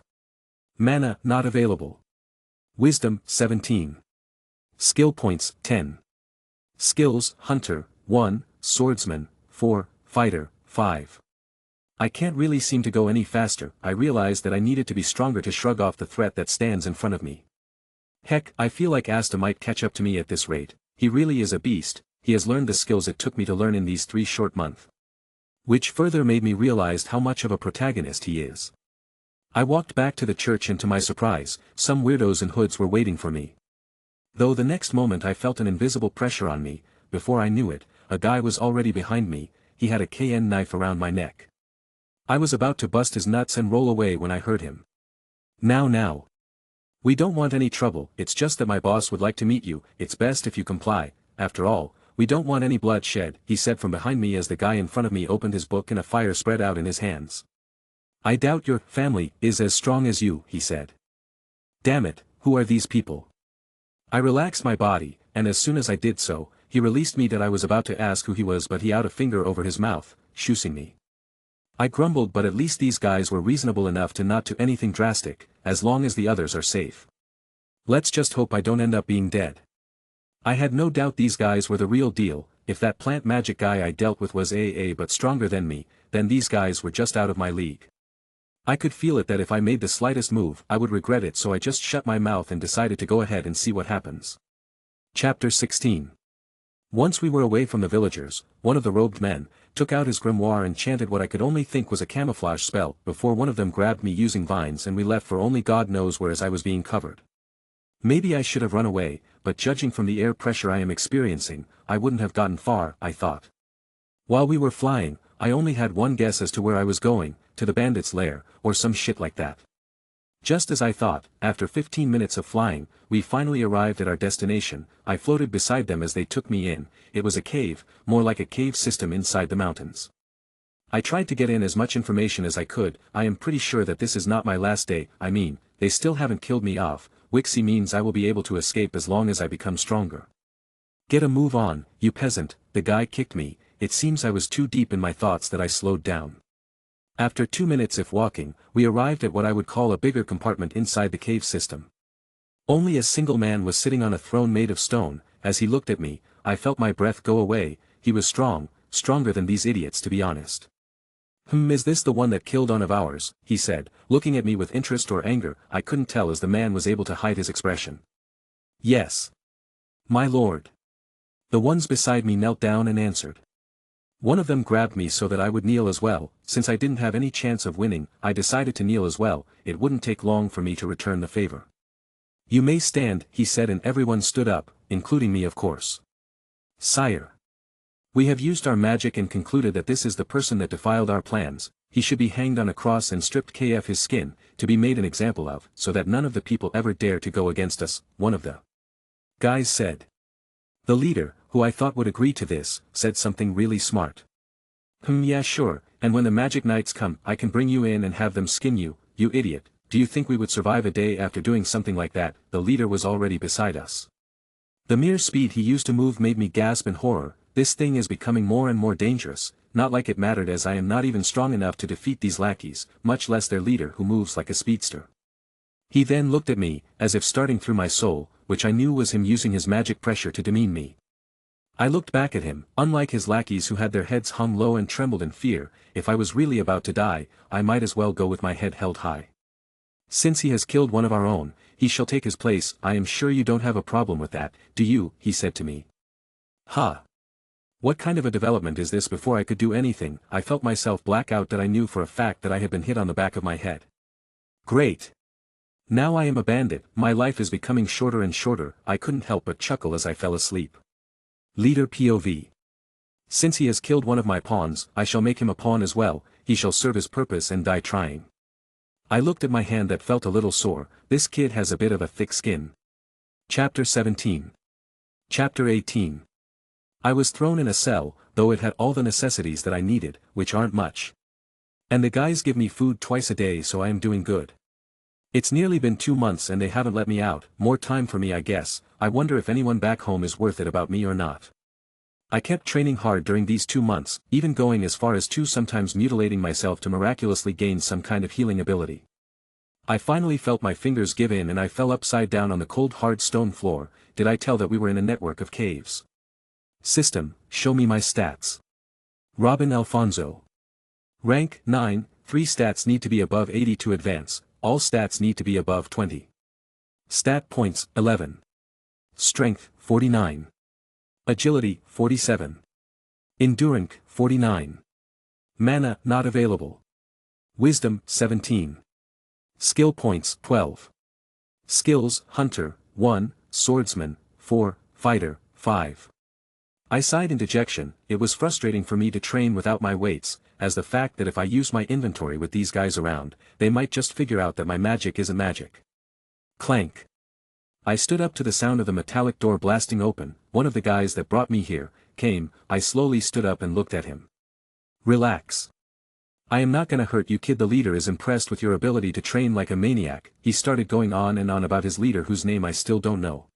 Mana not available. Wisdom 17. Skill points 10. Skills Hunter 1, Swordsman 4, Fighter 5. I can't really seem to go any faster. I realized that I needed to be stronger to shrug off the threat that stands in front of me. Heck, I feel like Asta might catch up to me at this rate. He really is a beast. He has learned the skills it took me to learn in these 3 short months. Which further made me realize how much of a protagonist he is. I walked back to the church and to my surprise, some weirdos in hoods were waiting for me. Though the next moment I felt an invisible pressure on me, before I knew it, a guy was already behind me. He had a KN knife around my neck. I was about to bust his nuts and roll away when I heard him. Now. We don't want any trouble, it's just that my boss would like to meet you, it's best if you comply, after all, we don't want any blood shed, he said from behind me as the guy in front of me opened his book and a fire spread out in his hands. I doubt your family is as strong as you, he said. Damn it, who are these people? I relaxed my body, and as soon as I did so, he released me. That I was about to ask who he was, but he out a finger over his mouth, shoosing me. I grumbled, but at least these guys were reasonable enough to not do anything drastic, as long as the others are safe. Let's just hope I don't end up being dead. I had no doubt these guys were the real deal. If that plant magic guy I dealt with was but stronger than me, then these guys were just out of my league. I could feel it that if I made the slightest move I would regret it, so I just shut my mouth and decided to go ahead and see what happens. Chapter 16. Once we were away from the villagers, one of the robed men took out his grimoire and chanted what I could only think was a camouflage spell before one of them grabbed me using vines, and we left for only God knows where as I was being covered. Maybe I should have run away, but judging from the air pressure I am experiencing, I wouldn't have gotten far, I thought. While we were flying, I only had one guess as to where I was going, to the bandit's lair, or some shit like that. Just as I thought, after 15 minutes of flying, we finally arrived at our destination. I floated beside them as they took me in. It was a cave, more like a cave system inside the mountains. I tried to get in as much information as I could. I am pretty sure that this is not my last day. I mean, they still haven't killed me off. Wixie means I will be able to escape as long as I become stronger. Get a move on, you peasant, the guy kicked me. It seems I was too deep in my thoughts that I slowed down. After 2 minutes of walking, we arrived at what I would call a bigger compartment inside the cave system. Only a single man was sitting on a throne made of stone. As he looked at me, I felt my breath go away. He was strong, stronger than these idiots, to be honest. Is this the one that killed one of ours? He said, looking at me with interest or anger. I couldn't tell as the man was able to hide his expression. Yes. My lord. The ones beside me knelt down and answered. One of them grabbed me so that I would kneel as well. Since I didn't have any chance of winning, I decided to kneel as well. It wouldn't take long for me to return the favor. You may stand, he said, and everyone stood up, including me of course. Sire. We have used our magic and concluded that this is the person that defiled our plans. He should be hanged on a cross and stripped kf his skin, to be made an example of, so that none of the people ever dare to go against us, one of the guys said. The leader, who I thought would agree to this, said something really smart. Yeah sure, and when the magic knights come I can bring you in and have them skin you, you idiot. Do you think we would survive a day after doing something like that? The leader was already beside us. The mere speed he used to move made me gasp in horror. This thing is becoming more and more dangerous. Not like it mattered, as I am not even strong enough to defeat these lackeys, much less their leader who moves like a speedster. He then looked at me, as if starting through my soul, which I knew was him using his magic pressure to demean me. I looked back at him. Unlike his lackeys who had their heads hung low and trembled in fear, if I was really about to die, I might as well go with my head held high. Since he has killed one of our own, he shall take his place. I am sure you don't have a problem with that, do you? He said to me. Ha! What kind of a development is this? Before I could do anything, I felt myself black out that I knew for a fact that I had been hit on the back of my head. Great! Now I am a bandit, my life is becoming shorter and shorter. I couldn't help but chuckle as I fell asleep. Leader POV. Since he has killed one of my pawns, I shall make him a pawn as well. He shall serve his purpose and die trying. I looked at my hand that felt a little sore. This kid has a bit of a thick skin. Chapter 17. Chapter 18. I was thrown in a cell, though it had all the necessities that I needed, which aren't much. And the guys give me food twice a day, so I am doing good. It's nearly been 2 months and they haven't let me out. More time for me, I guess. I wonder if anyone back home is worth it about me or not. I kept training hard during these 2 months, even going as far as to sometimes mutilating myself to miraculously gain some kind of healing ability. I finally felt my fingers give in and I fell upside down on the cold hard stone floor. Did I tell that we were in a network of caves? System, show me my stats. Robin Alfonso. Rank, 9, 3 stats need to be above 80 to advance, all stats need to be above 20. Stat points, 11. Strength, 49. Agility, 47. Endurance, 49. Mana, not available. Wisdom, 17. Skill points, 12. Skills, Hunter, 1, Swordsman, 4, Fighter, 5. I sighed in dejection. It was frustrating for me to train without my weights, as the fact that if I use my inventory with these guys around, they might just figure out that my magic isn't magic. Clank. I stood up to the sound of the metallic door blasting open. One of the guys that brought me here came. I slowly stood up and looked at him. Relax. I am not gonna hurt you, kid. The leader is impressed with your ability to train like a maniac. He started going on and on about his leader whose name I still don't know.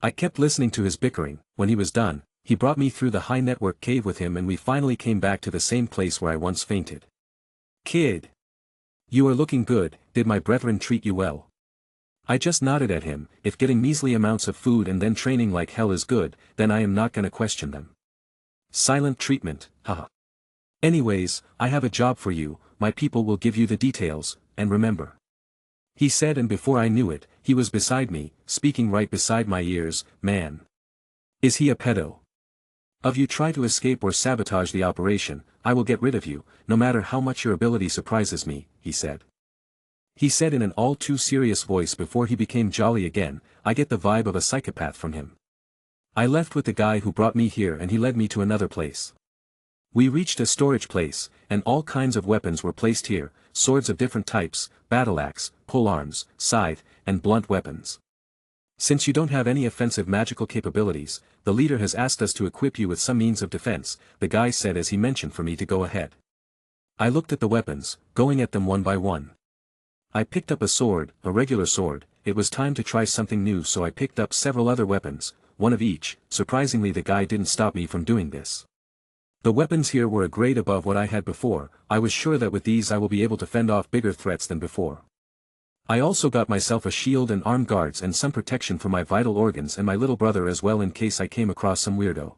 I kept listening to his bickering. When he was done, he brought me through the high network cave with him and we finally came back to the same place where I once fainted. Kid. You are looking good. Did my brethren treat you well? I just nodded at him. If getting measly amounts of food and then training like hell is good, then I am not gonna question them. Silent treatment, haha. Anyways, I have a job for you. My people will give you the details, and remember. He said, and before I knew it, he was beside me, speaking right beside my ears. Man. Is he a pedo? If you try to escape or sabotage the operation, I will get rid of you, no matter how much your ability surprises me, he said. He said in an all too serious voice before he became jolly again. I get the vibe of a psychopath from him. I left with the guy who brought me here and he led me to another place. We reached a storage place, and all kinds of weapons were placed here, swords of different types, battle axe, polearms, scythe, and blunt weapons. Since you don't have any offensive magical capabilities, the leader has asked us to equip you with some means of defense, the guy said as he mentioned for me to go ahead. I looked at the weapons, going at them one by one. I picked up a sword, a regular sword. It was time to try something new, so I picked up several other weapons, one of each. Surprisingly, the guy didn't stop me from doing this. The weapons here were a grade above what I had before. I was sure that with these I will be able to fend off bigger threats than before. I also got myself a shield and armed guards and some protection for my vital organs and my little brother as well, in case I came across some weirdo.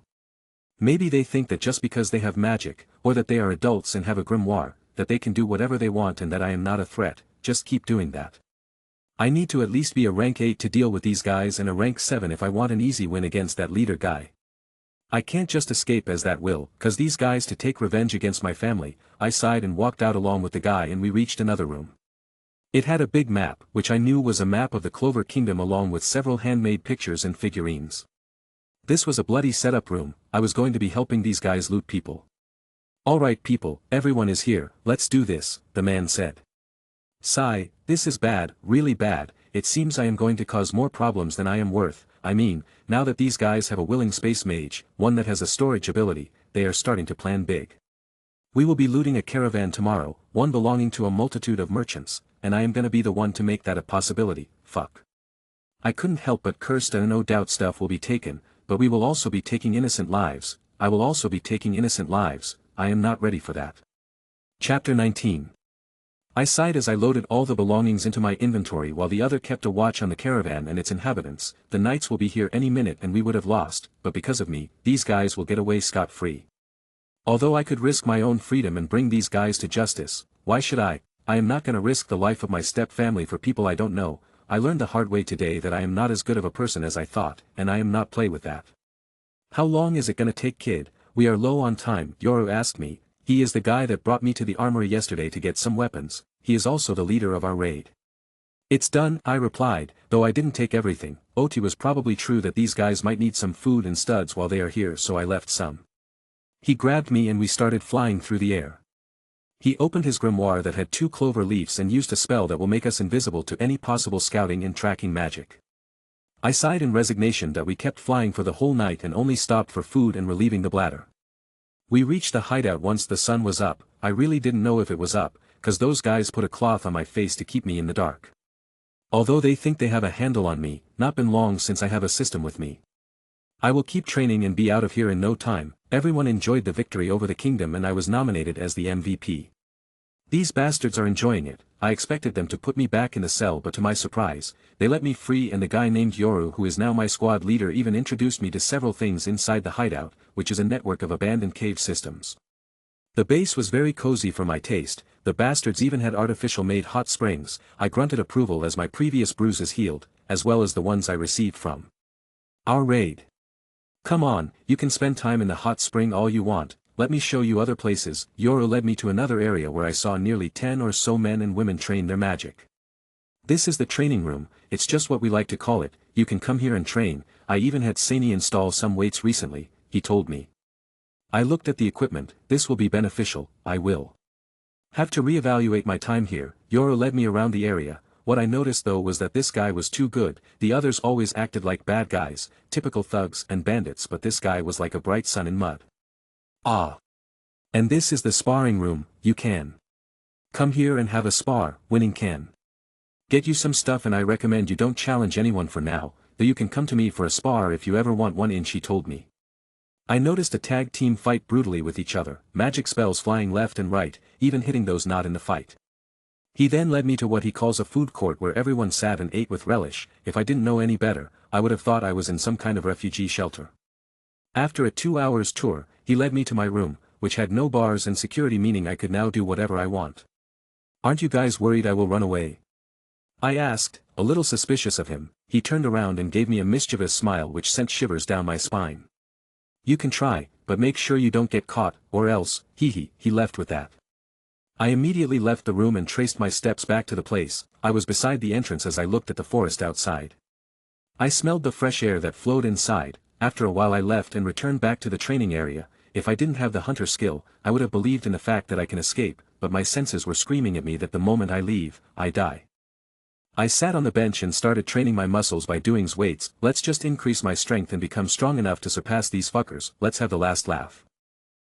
Maybe they think that just because they have magic, or that they are adults and have a grimoire, that they can do whatever they want and that I am not a threat. Just keep doing that. I need to at least be a rank 8 to deal with these guys and a rank 7 if I want an easy win against that leader guy. I can't just escape as that will, cause these guys to take revenge against my family. I sighed and walked out along with the guy and we reached another room. It had a big map, which I knew was a map of the Clover Kingdom along with several handmade pictures and figurines. This was a bloody setup room. I was going to be helping these guys loot people. Alright people, everyone is here, let's do this, the man said. Sigh, this is bad, really bad. It seems I am going to cause more problems than I am worth. I mean, now that these guys have a willing space mage, one that has a storage ability, they are starting to plan big. We will be looting a caravan tomorrow, one belonging to a multitude of merchants, and I am gonna be the one to make that a possibility. Fuck. I couldn't help but curse, and no doubt stuff will be taken, but we will also be taking innocent lives. I will also be taking innocent lives. I am not ready for that. Chapter 19. I sighed as I loaded all the belongings into my inventory while the other kept a watch on the caravan and its inhabitants. The knights will be here any minute and we would have lost, but because of me, these guys will get away scot-free. Although I could risk my own freedom and bring these guys to justice, why should I? I am not gonna risk the life of my step-family for people I don't know. I learned the hard way today that I am not as good of a person as I thought, and I am not play with that. How long is it gonna take, kid? We are low on time, Yoru asked me. He is the guy that brought me to the armory yesterday to get some weapons. He is also the leader of our raid. It's done, I replied, though I didn't take everything. Oti was probably true that these guys might need some food and studs while they are here, so I left some. He grabbed me and we started flying through the air. He opened his grimoire that had 2 clover leaves and used a spell that will make us invisible to any possible scouting and tracking magic. I sighed in resignation that we kept flying for the whole night and only stopped for food and relieving the bladder. We reached the hideout once the sun was up. I really didn't know if it was up, cause those guys put a cloth on my face to keep me in the dark. Although they think they have a handle on me, not been long since I have a system with me. I will keep training and be out of here in no time. Everyone enjoyed the victory over the kingdom and I was nominated as the MVP. These bastards are enjoying it. I expected them to put me back in the cell, but to my surprise, they let me free, and the guy named Yoru, who is now my squad leader, even introduced me to several things inside the hideout, which is a network of abandoned cave systems. The base was very cozy for my taste. The bastards even had artificial made hot springs. I grunted approval as my previous bruises healed, as well as the ones I received from our raid. Come on, you can spend time in the hot spring all you want. Let me show you other places. Yoru led me to another area where I saw nearly 10 or so men and women train their magic. This is the training room, it's just what we like to call it. You can come here and train. I even had Sani install some weights recently, he told me. I looked at the equipment. This will be beneficial. I will have to reevaluate my time here. Yoru led me around the area. What I noticed though was that this guy was too good. The others always acted like bad guys, typical thugs and bandits, but this guy was like a bright sun in mud. Ah. And this is the sparring room. You can come here and have a spar. Winning can get you some stuff, and I recommend you don't challenge anyone for now, though you can come to me for a spar if you ever want one in, she told me. I noticed a tag team fight brutally with each other, magic spells flying left and right, even hitting those not in the fight. He then led me to what he calls a food court where everyone sat and ate with relish. If I didn't know any better, I would have thought I was in some kind of refugee shelter. After a 2 hours tour, he led me to my room, which had no bars and security, meaning I could now do whatever I want. Aren't you guys worried I will run away? I asked, a little suspicious of him. He turned around and gave me a mischievous smile which sent shivers down my spine. You can try, but make sure you don't get caught, or else, he left with that. I immediately left the room and traced my steps back to the place. I was beside the entrance as I looked at the forest outside. I smelled the fresh air that flowed inside. After a while I left and returned back to the training area. If I didn't have the hunter skill, I would have believed in the fact that I can escape, but my senses were screaming at me that the moment I leave, I die. I sat on the bench and started training my muscles by doing weights. Let's just increase my strength and become strong enough to surpass these fuckers. Let's have the last laugh.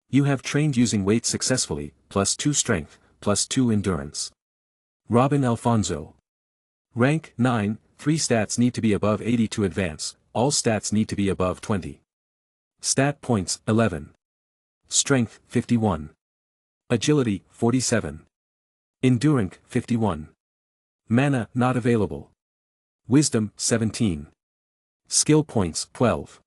You have trained using weights successfully, +2 strength, +2 endurance. Robin Alfonso. Rank 9, 3 stats need to be above 80 to advance, all stats need to be above 20. Stat points, 11. Strength, 51. Agility, 47. Endurance, 51. Mana, not available. Wisdom, 17. Skill points, 12.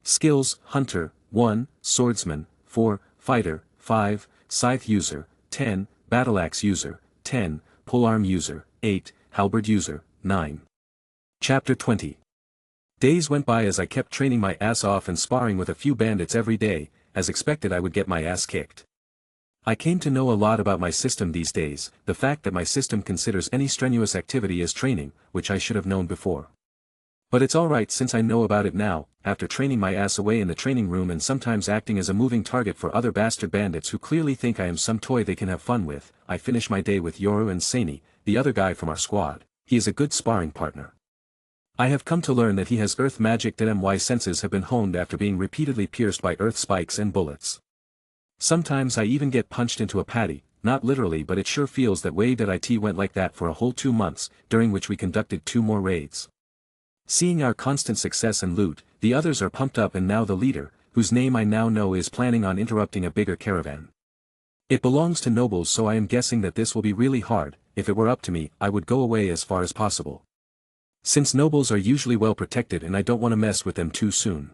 Skills, Hunter, 1, Swordsman, 4, Fighter, 5, Scythe User, 10, Battleaxe User, 10, Polearm User, 8, Halberd User, 9. Chapter 20. Days went by as I kept training my ass off and sparring with a few bandits every day. As expected, I would get my ass kicked. I came to know a lot about my system these days, the fact that my system considers any strenuous activity as training, which I should have known before. But it's alright since I know about it now. After training my ass away in the training room and sometimes acting as a moving target for other bastard bandits who clearly think I am some toy they can have fun with, I finish my day with Yoru and Sani, the other guy from our squad. He is a good sparring partner. I have come to learn that he has earth magic, that my senses have been honed after being repeatedly pierced by earth spikes and bullets. Sometimes I even get punched into a patty, not literally, but it sure feels that way. That it went like that for a whole 2 months, during which we conducted 2 more raids. Seeing our constant success and loot, the others are pumped up, and now the leader, whose name I now know, is planning on interrupting a bigger caravan. It belongs to nobles, so I am guessing that this will be really hard. If it were up to me, I would go away as far as possible. Since nobles are usually well protected and I don't want to mess with them too soon.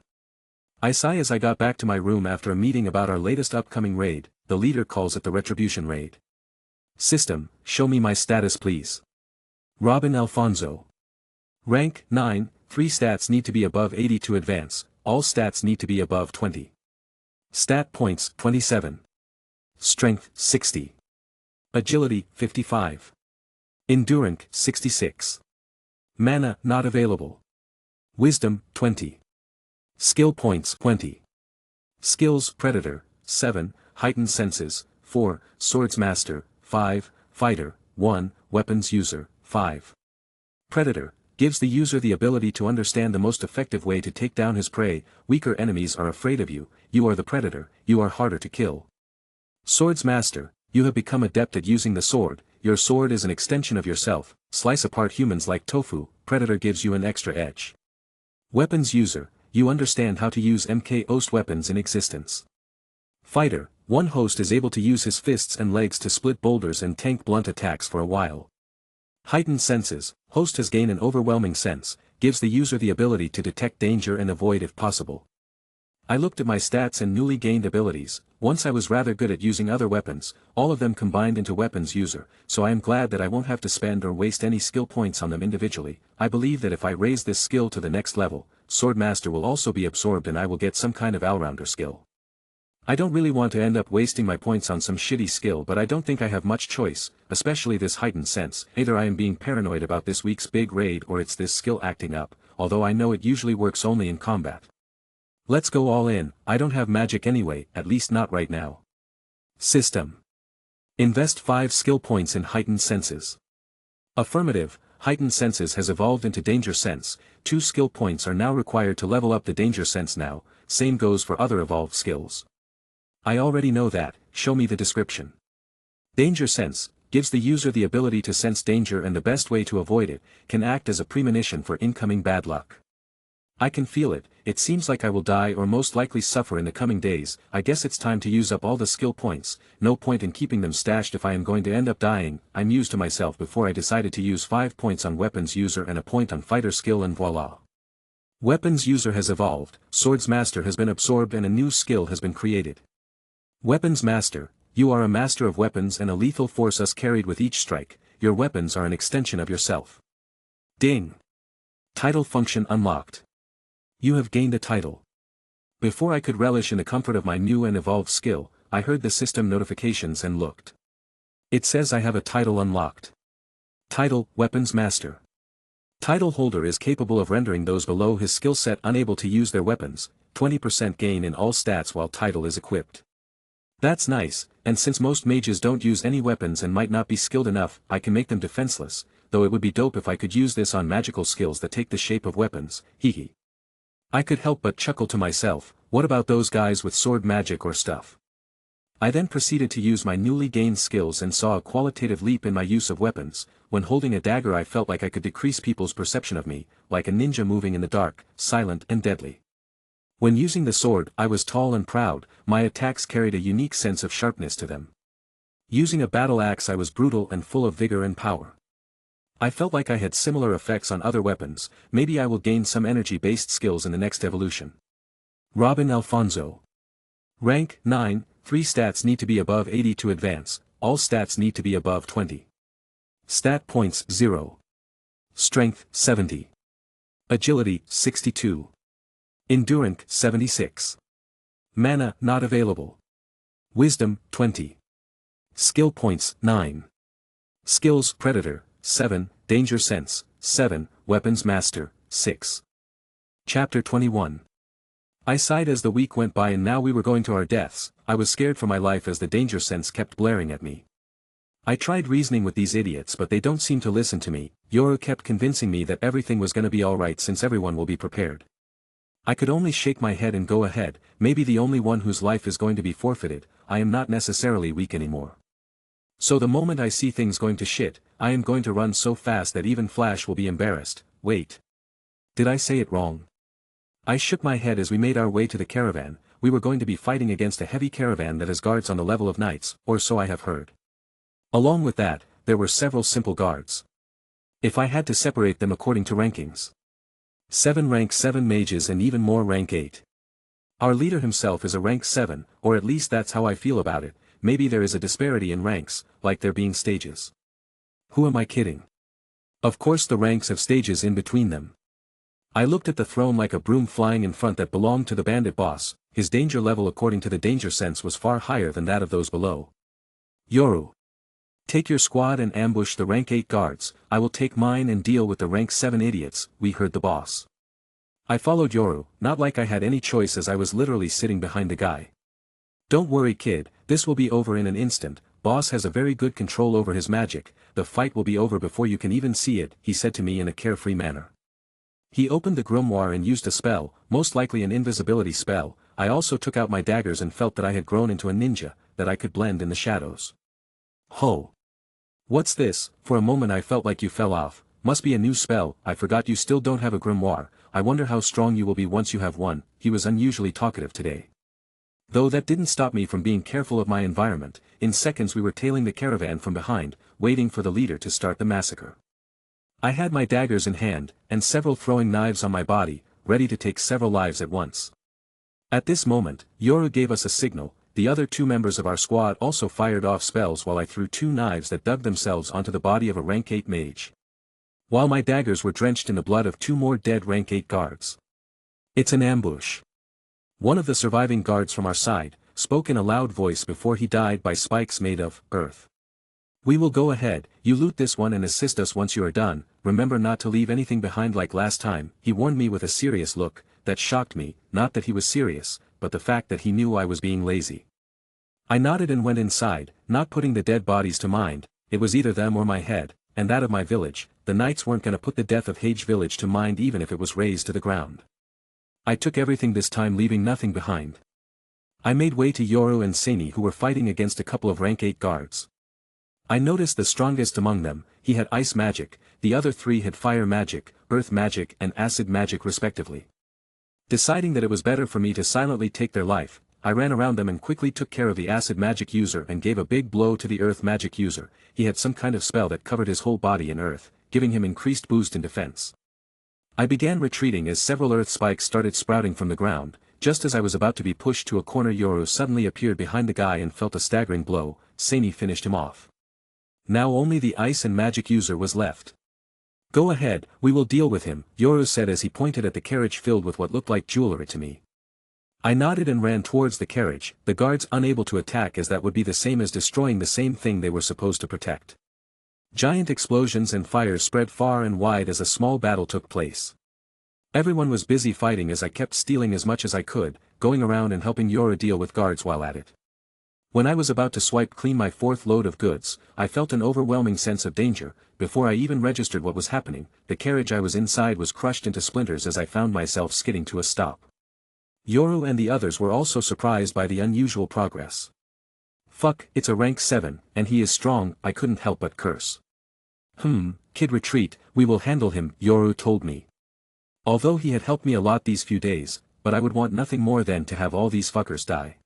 I sigh as I got back to my room after a meeting about our latest upcoming raid. The leader calls it the retribution raid. System, show me my status please. Robin Alfonso. Rank, 9, 3 stats need to be above 80 to advance, all stats need to be above 20. Stat points, 27. Strength, 60. Agility, 55. Endurance, 66. Mana, not available. Wisdom, 20. Skill points, 20. Skills, Predator, 7, Heightened Senses, 4, Swords Master, 5, Fighter, 1, Weapons User, 5. Predator, gives the user the ability to understand the most effective way to take down his prey. Weaker enemies are afraid of you, you are the predator, you are harder to kill. Swords Master, you have become adept at using the sword, your sword is an extension of yourself, slice apart humans like tofu, Predator gives you an extra edge. Weapons User, you understand how to use most weapons in existence. Fighter, one host is able to use his fists and legs to split boulders and tank blunt attacks for a while. Heightened Senses, host has gained an overwhelming sense, gives the user the ability to detect danger and avoid if possible. I looked at my stats and newly gained abilities. Once I was rather good at using other weapons, all of them combined into Weapons User, so I am glad that I won't have to spend or waste any skill points on them individually. I believe that if I raise this skill to the next level, Sword Master will also be absorbed and I will get some kind of all-rounder skill. I don't really want to end up wasting my points on some shitty skill, but I don't think I have much choice, especially this heightened sense. Either I am being paranoid about this week's big raid or it's this skill acting up, although I know it usually works only in combat. Let's go all in. I don't have magic anyway, at least not right now. System. Invest 5 skill points in Heightened Senses. Affirmative, Heightened Senses has evolved into Danger Sense. 2 skill points are now required to level up the Danger Sense now, same goes for other evolved skills. I already know that, show me the description. Danger Sense, gives the user the ability to sense danger and the best way to avoid it, can act as a premonition for incoming bad luck. I can feel it, it seems like I will die or most likely suffer in the coming days. I guess it's time to use up all the skill points, no point in keeping them stashed if I am going to end up dying. I mused to myself before I decided to use 5 points on Weapons User and a point on Fighter skill and voila. Weapons User has evolved, Swords Master has been absorbed and a new skill has been created. Weapons Master, you are a master of weapons and a lethal force is carried with each strike, your weapons are an extension of yourself. Ding! Title function unlocked. You have gained a title. Before I could relish in the comfort of my new and evolved skill, I heard the system notifications and looked. It says I have a title unlocked. Title, Weapons Master. Title holder is capable of rendering those below his skill set unable to use their weapons, 20% gain in all stats while title is equipped. That's nice, and since most mages don't use any weapons and might not be skilled enough, I can make them defenseless, though it would be dope if I could use this on magical skills that take the shape of weapons, hehe. I could help but chuckle to myself, what about those guys with sword magic or stuff? I then proceeded to use my newly gained skills and saw a qualitative leap in my use of weapons. When holding a dagger I felt like I could decrease people's perception of me, like a ninja moving in the dark, silent and deadly. When using the sword I was tall and proud, my attacks carried a unique sense of sharpness to them. Using a battle axe I was brutal and full of vigor and power. I felt like I had similar effects on other weapons. Maybe I will gain some energy-based skills in the next evolution. Robin Alfonso. Rank, 9, 3 stats need to be above 80 to advance, all stats need to be above 20. Stat points, 0. Strength, 70. Agility, 62. Endurance, 76. Mana, not available. Wisdom, 20. Skill points, 9. Skills, Predator, 7, Danger Sense, 7, Weapons Master, 6. Chapter 21. I sighed as the week went by and now we were going to our deaths. I was scared for my life as the danger sense kept blaring at me. I tried reasoning with these idiots but they don't seem to listen to me. Yoru kept convincing me that everything was gonna be alright since everyone will be prepared. I could only shake my head and go ahead, maybe the only one whose life is going to be forfeited. I am not necessarily weak anymore. So the moment I see things going to shit, I am going to run so fast that even Flash will be embarrassed. Wait. Did I say it wrong? I shook my head as we made our way to the caravan. we were going to be fighting against a heavy caravan that has guards on the level of knights, or so I have heard. Along with that, there were several simple guards. If I had to separate them according to rankings. 7 rank 7 mages and even more rank 8. Our leader himself is a rank 7, or at least that's how I feel about it. Maybe there is a disparity in ranks, like there being stages. Who am I kidding? Of course the ranks have stages in between them. I looked at the throne like a broom flying in front that belonged to the bandit boss. His danger level according to the danger sense was far higher than that of those below. Yoru. Take your squad and ambush the rank 8 guards, I will take mine and deal with the rank 7 idiots, we heard the boss. I followed Yoru, not like I had any choice as I was literally sitting behind the guy. Don't worry kid, this will be over in an instant, boss has a very good control over his magic, the fight will be over before you can even see it, he said to me in a carefree manner. He opened the grimoire and used a spell, most likely an invisibility spell. I also took out my daggers and felt that I had grown into a ninja, that I could blend in the shadows. Ho! What's this? For a moment I felt like you fell off, must be a new spell, I forgot you still don't have a grimoire, I wonder how strong you will be once you have one. He was unusually talkative today. Though that didn't stop me from being careful of my environment, in seconds we were tailing the caravan from behind, waiting for the leader to start the massacre. I had my daggers in hand, and several throwing knives on my body, ready to take several lives at once. At this moment, Yoru gave us a signal, the other 2 members of our squad also fired off spells while I threw 2 knives that dug themselves onto the body of a rank 8 mage. While my daggers were drenched in the blood of 2 more dead rank 8 guards. It's an ambush. One of the surviving guards from our side, spoke in a loud voice before he died by spikes made of earth. We will go ahead, you loot this one and assist us once you are done, remember not to leave anything behind like last time, he warned me with a serious look, that shocked me, not that he was serious, but the fact that he knew I was being lazy. I nodded and went inside, not putting the dead bodies to mind, it was either them or my head, and that of my village, the knights weren't gonna put the death of Hage village to mind even if it was razed to the ground. I took everything this time leaving nothing behind. I made way to Yoru and Seini who were fighting against a couple of rank 8 guards. I noticed the strongest among them, he had ice magic, the other 3 had fire magic, earth magic and acid magic respectively. Deciding that it was better for me to silently take their life, I ran around them and quickly took care of the acid magic user and gave a big blow to the earth magic user. He had some kind of spell that covered his whole body in earth, giving him increased boost in defense. I began retreating as several earth spikes started sprouting from the ground. Just as I was about to be pushed to a corner, Yoru suddenly appeared behind the guy and felt a staggering blow. Seini finished him off. Now only the ice and magic user was left. Go ahead, we will deal with him, Yoru said as he pointed at the carriage filled with what looked like jewelry to me. I nodded and ran towards the carriage, the guards unable to attack as that would be the same as destroying the same thing they were supposed to protect. Giant explosions and fires spread far and wide as a small battle took place. Everyone was busy fighting as I kept stealing as much as I could, going around and helping Yoru deal with guards while at it. When I was about to swipe clean my 4th load of goods, I felt an overwhelming sense of danger. Before I even registered what was happening, the carriage I was inside was crushed into splinters as I found myself skidding to a stop. Yoru and the others were also surprised by the unusual progress. Fuck, it's a rank 7, and he is strong, I couldn't help but curse. Kid retreat, we will handle him, Yoru told me. Although he had helped me a lot these few days, but I would want nothing more than to have all these fuckers die.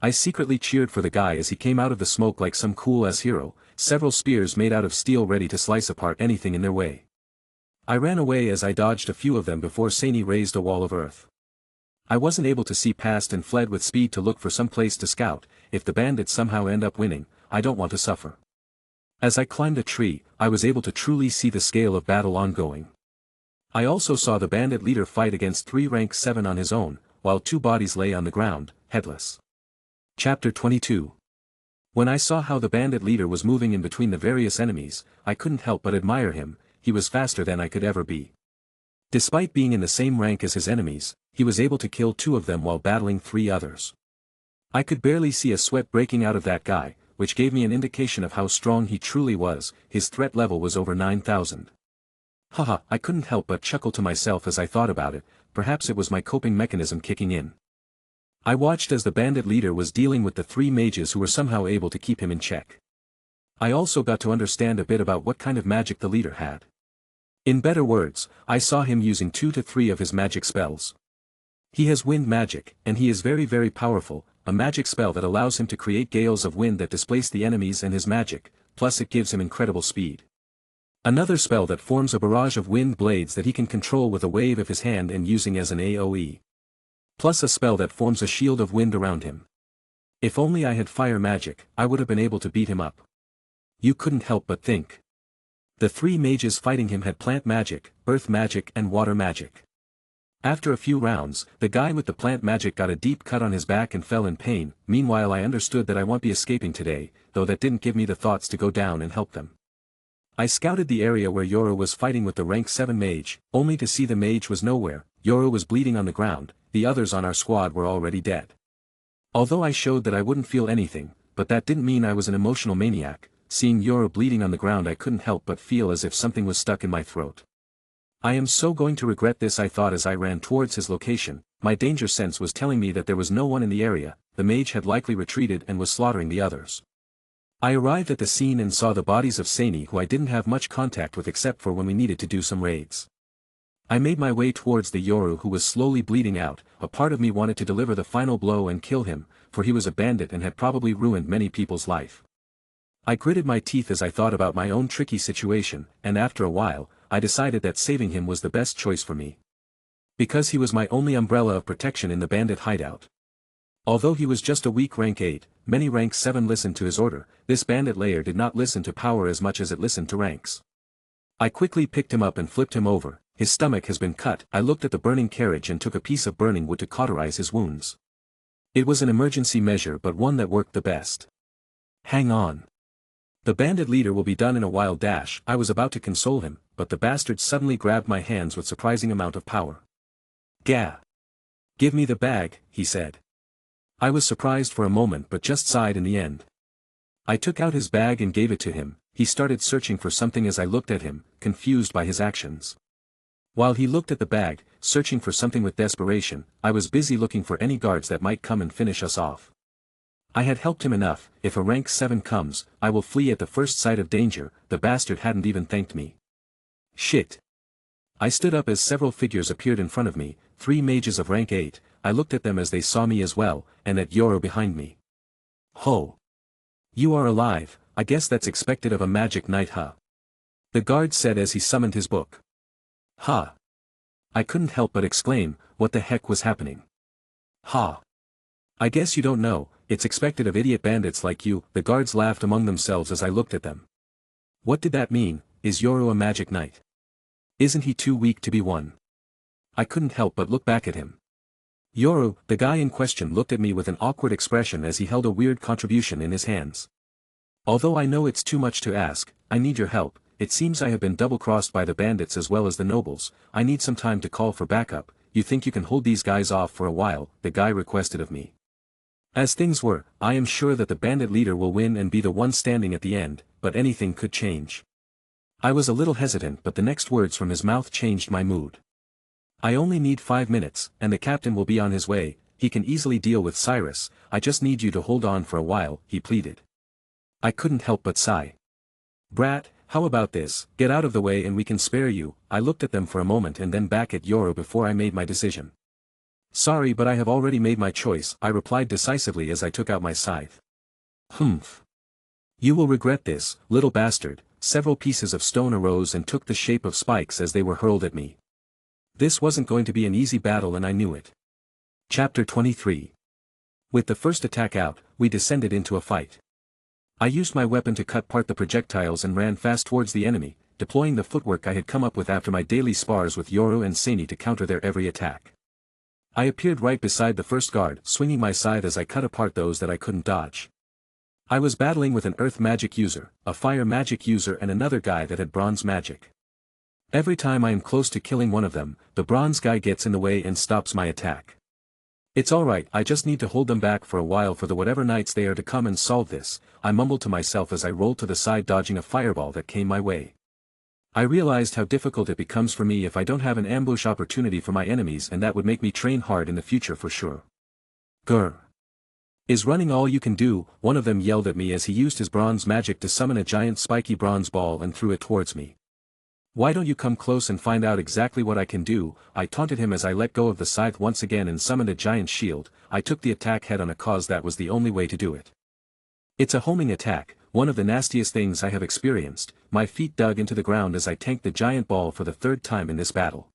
I secretly cheered for the guy as he came out of the smoke like some cool-ass hero, several spears made out of steel ready to slice apart anything in their way. I ran away as I dodged a few of them before Seini raised a wall of earth. I wasn't able to see past and fled with speed to look for some place to scout. If the bandits somehow end up winning, I don't want to suffer. As I climbed a tree, I was able to truly see the scale of battle ongoing. I also saw the bandit leader fight against 3 rank 7 on his own, while 2 bodies lay on the ground, headless. Chapter 22. When I saw how the bandit leader was moving in between the various enemies, I couldn't help but admire him, he was faster than I could ever be. Despite being in the same rank as his enemies, he was able to kill 2 of them while battling 3 others. I could barely see a sweat breaking out of that guy, which gave me an indication of how strong he truly was. His threat level was over 9,000. Haha, I couldn't help but chuckle to myself as I thought about it, perhaps it was my coping mechanism kicking in. I watched as the bandit leader was dealing with the 3 mages who were somehow able to keep him in check. I also got to understand a bit about what kind of magic the leader had. In better words, I saw him using 2 to 3 of his magic spells. He has wind magic, and he is very very powerful, a magic spell that allows him to create gales of wind that displace the enemies and his magic, plus it gives him incredible speed. Another spell that forms a barrage of wind blades that he can control with a wave of his hand and using as an AoE. Plus a spell that forms a shield of wind around him. If only I had fire magic, I would have been able to beat him up. You couldn't help but think. The three mages fighting him had plant magic, earth magic and water magic. After a few rounds, the guy with the plant magic got a deep cut on his back and fell in pain. Meanwhile I understood that I won't be escaping today, though that didn't give me the thoughts to go down and help them. I scouted the area where Yoru was fighting with the rank 7 mage, only to see the mage was nowhere. Yoru was bleeding on the ground, the others on our squad were already dead. Although I showed that I wouldn't feel anything, but that didn't mean I was an emotional maniac. Seeing Yoru bleeding on the ground I couldn't help but feel as if something was stuck in my throat. I am so going to regret this, I thought as I ran towards his location. My danger sense was telling me that there was no one in the area, the mage had likely retreated and was slaughtering the others. I arrived at the scene and saw the bodies of Sani, who I didn't have much contact with except for when we needed to do some raids. I made my way towards the Yoru who was slowly bleeding out. A part of me wanted to deliver the final blow and kill him, for he was a bandit and had probably ruined many people's life. I gritted my teeth as I thought about my own tricky situation, and after a while, I decided that saving him was the best choice for me. Because he was my only umbrella of protection in the bandit hideout. Although he was just a weak rank 8, many rank 7 listened to his order. This bandit layer did not listen to power as much as it listened to ranks. I quickly picked him up and flipped him over. His stomach has been cut. I looked at the burning carriage and took a piece of burning wood to cauterize his wounds. It was an emergency measure but one that worked the best. Hang on. The bandit leader will be done in a while. I was about to console him, but the bastard suddenly grabbed my hands with surprising amount of power. Gah! Give me the bag, he said. I was surprised for a moment but just sighed in the end. I took out his bag and gave it to him. He started searching for something as I looked at him, confused by his actions. While he looked at the bag, searching for something with desperation, I was busy looking for any guards that might come and finish us off. I had helped him enough. If a rank 7 comes, I will flee at the first sight of danger. The bastard hadn't even thanked me. Shit. I stood up as several figures appeared in front of me, 3 mages of rank 8, I looked at them as they saw me as well, and at Yoru behind me. Ho! You are alive, I guess that's expected of a magic knight, huh? The guard said as he summoned his book. Huh! I couldn't help but exclaim, what the heck was happening? Ha! I guess you don't know, it's expected of idiot bandits like you. The guards laughed among themselves as I looked at them. What did that mean? Is Yoru a magic knight? Isn't he too weak to be one? I couldn't help but look back at him. Yoru, the guy in question, looked at me with an awkward expression as he held a weird contribution in his hands. Although I know it's too much to ask, I need your help. It seems I have been double-crossed by the bandits as well as the nobles. I need some time to call for backup. You think you can hold these guys off for a while? The guy requested of me. As things were, I am sure that the bandit leader will win and be the one standing at the end, but anything could change. I was a little hesitant, but the next words from his mouth changed my mood. I only need 5 minutes, and the captain will be on his way. He can easily deal with Cyrus. I just need you to hold on for a while, he pleaded. I couldn't help but sigh. Brat, how about this? Get out of the way and we can spare you. I looked at them for a moment and then back at Yoru before I made my decision. Sorry, but I have already made my choice, I replied decisively as I took out my scythe. Humph. You will regret this, little bastard. Several pieces of stone arose and took the shape of spikes as they were hurled at me. This wasn't going to be an easy battle and I knew it. Chapter 23. With the first attack out, we descended into a fight. I used my weapon to cut part the projectiles and ran fast towards the enemy, deploying the footwork I had come up with after my daily spars with Yoru and Sani to counter their every attack. I appeared right beside the first guard, swinging my scythe as I cut apart those that I couldn't dodge. I was battling with an earth magic user, a fire magic user and another guy that had bronze magic. Every time I am close to killing one of them, the bronze guy gets in the way and stops my attack. It's alright, I just need to hold them back for a while for the whatever knights they are to come and solve this, I mumbled to myself as I rolled to the side dodging a fireball that came my way. I realized how difficult it becomes for me if I don't have an ambush opportunity for my enemies, and that would make me train hard in the future for sure. Grr. Is running all you can do? One of them yelled at me as he used his bronze magic to summon a giant spiky bronze ball and threw it towards me. Why don't you come close and find out exactly what I can do? I taunted him as I let go of the scythe once again and summoned a giant shield. I took the attack head on cause that was the only way to do it. It's a homing attack, one of the nastiest things I have experienced. My feet dug into the ground as I tanked the giant ball for the third time in this battle.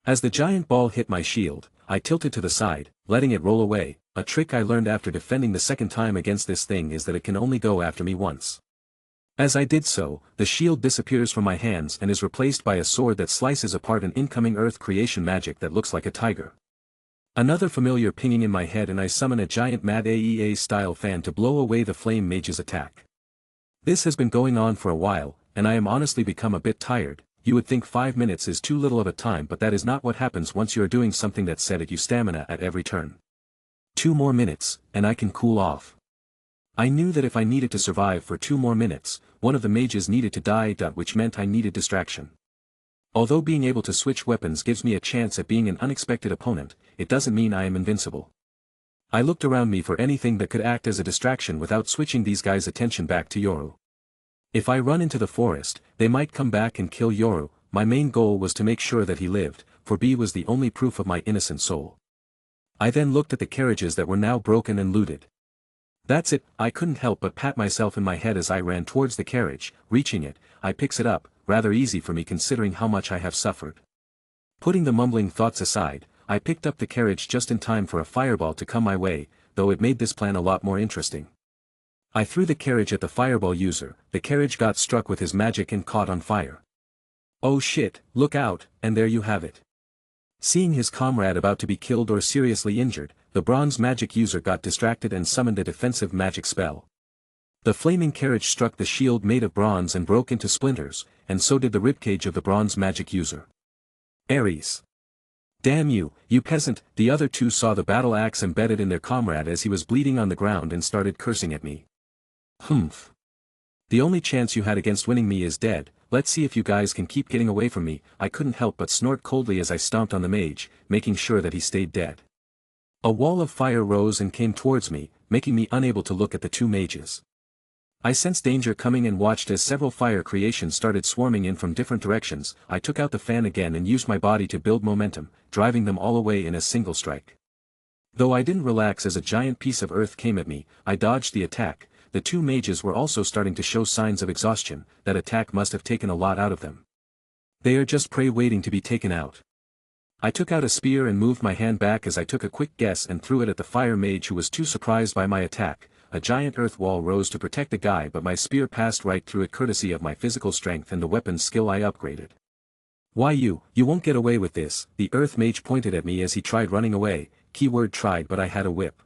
As the giant ball hit my shield, I tilted to the side, letting it roll away. A trick I learned after defending the second time against this thing is that it can only go after me once. As I did so, the shield disappears from my hands and is replaced by a sword that slices apart an incoming earth creation magic that looks like a tiger. Another familiar pinging in my head and I summon a giant Mad AEA-style fan to blow away the flame mage's attack. This has been going on for a while, and I am honestly become a bit tired. You would think 5 minutes is too little of a time, but that is not what happens once you are doing something that set at you stamina at every turn. 2 more minutes, and I can cool off. I knew that if I needed to survive for 2 more minutes, one of the mages needed to die, which meant I needed distraction. Although being able to switch weapons gives me a chance at being an unexpected opponent, it doesn't mean I am invincible. I looked around me for anything that could act as a distraction without switching these guys' attention back to Yoru. If I run into the forest, they might come back and kill Yoru. My main goal was to make sure that he lived, for B was the only proof of my innocent soul. I then looked at the carriages that were now broken and looted. That's it. I couldn't help but pat myself in my head as I ran towards the carriage. Reaching it, I picks it up, rather easy for me considering how much I have suffered. Putting the mumbling thoughts aside, I picked up the carriage just in time for a fireball to come my way, though it made this plan a lot more interesting. I threw the carriage at the fireball user. The carriage got struck with his magic and caught on fire. Oh shit, look out, and there you have it. Seeing his comrade about to be killed or seriously injured, the bronze magic user got distracted and summoned a defensive magic spell. The flaming carriage struck the shield made of bronze and broke into splinters, and so did the ribcage of the bronze magic user. Ares. Damn you, you peasant! The other two saw the battle axe embedded in their comrade as he was bleeding on the ground and started cursing at me. Humph. The only chance you had against winning me is dead. Let's see if you guys can keep getting away from me. I couldn't help but snort coldly as I stomped on the mage, making sure that he stayed dead. A wall of fire rose and came towards me, making me unable to look at the two mages. I sensed danger coming and watched as several fire creations started swarming in from different directions. I took out the fan again and used my body to build momentum, driving them all away in a single strike. Though I didn't relax as a giant piece of earth came at me, I dodged the attack. The two mages were also starting to show signs of exhaustion. That attack must have taken a lot out of them. They are just prey waiting to be taken out. I took out a spear and moved my hand back as I took a quick guess and threw it at the fire mage who was too surprised by my attack. A giant earth wall rose to protect the guy, but my spear passed right through it courtesy of my physical strength and the weapon skill I upgraded. Why you won't get away with this, the earth mage pointed at me as he tried running away. Keyword tried, but I had a whip.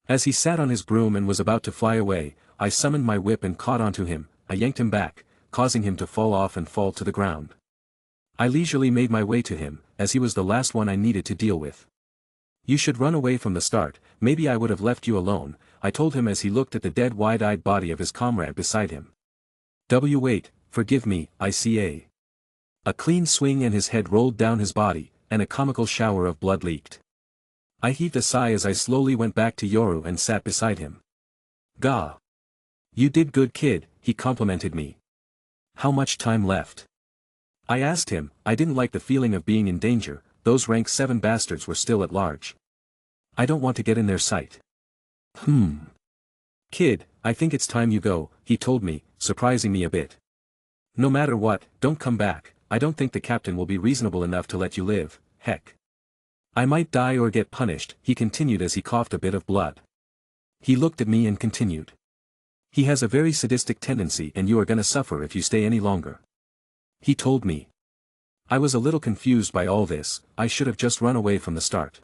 As he sat on his broom and was about to fly away, I summoned my whip and caught onto him. I yanked him back, causing him to fall off and fall to the ground. I leisurely made my way to him, as he was the last one I needed to deal with. You should run away from the start. Maybe I would have left you alone, I told him as he looked at the dead wide-eyed body of his comrade beside him. Wait, forgive me, ICA. A clean swing and his head rolled down his body, and a comical shower of blood leaked. I heaved a sigh as I slowly went back to Yoru and sat beside him. Gah! You did good, kid, he complimented me. How much time left? I asked him. I didn't like the feeling of being in danger. Those rank 7 bastards were still at large. I don't want to get in their sight. Kid, I think it's time you go, he told me, surprising me a bit. No matter what, don't come back. I don't think the captain will be reasonable enough to let you live. Heck. I might die or get punished, he continued as he coughed a bit of blood. He looked at me and continued. He has a very sadistic tendency and you are gonna suffer if you stay any longer. He told me. I was a little confused by all this. I should have just run away from the start.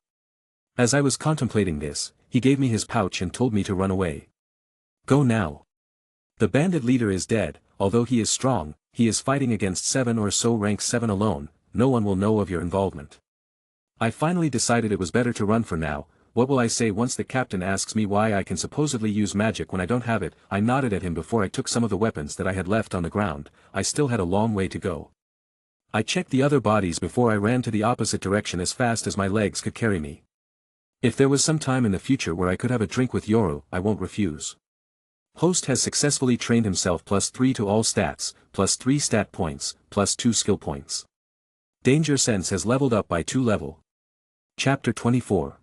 As I was contemplating this, he gave me his pouch and told me to run away. Go now. The bandit leader is dead. Although he is strong, he is fighting against 7 or so rank 7 alone. No one will know of your involvement. I finally decided it was better to run for now. What will I say once the captain asks me why I can supposedly use magic when I don't have it? I nodded at him before I took some of the weapons that I had left on the ground. I still had a long way to go. I checked the other bodies before I ran to the opposite direction as fast as my legs could carry me. If there was some time in the future where I could have a drink with Yoru, I won't refuse. Host has successfully trained himself +3 to all stats, +3 stat points, +2 skill points. Danger sense has leveled up by 2 level. Chapter 24.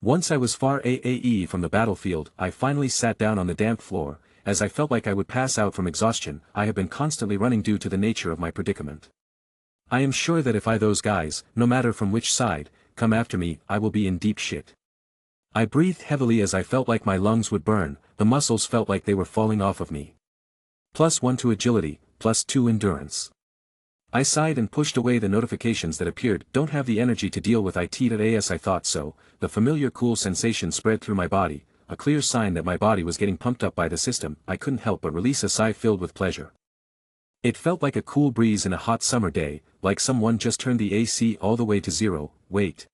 Once I was far AAE from the battlefield, I finally sat down on the damp floor, as I felt like I would pass out from exhaustion. I have been constantly running due to the nature of my predicament. I am sure that if those guys, no matter from which side, come after me, I will be in deep shit. I breathed heavily as I felt like my lungs would burn, the muscles felt like they were falling off of me. +1 to agility, +2 endurance. I sighed and pushed away the notifications that appeared. Don't have the energy to deal with it. I thought so. The familiar cool sensation spread through my body, a clear sign that my body was getting pumped up by the system. I couldn't help but release a sigh filled with pleasure. It felt like a cool breeze in a hot summer day, like someone just turned the AC all the way to 0. Wait.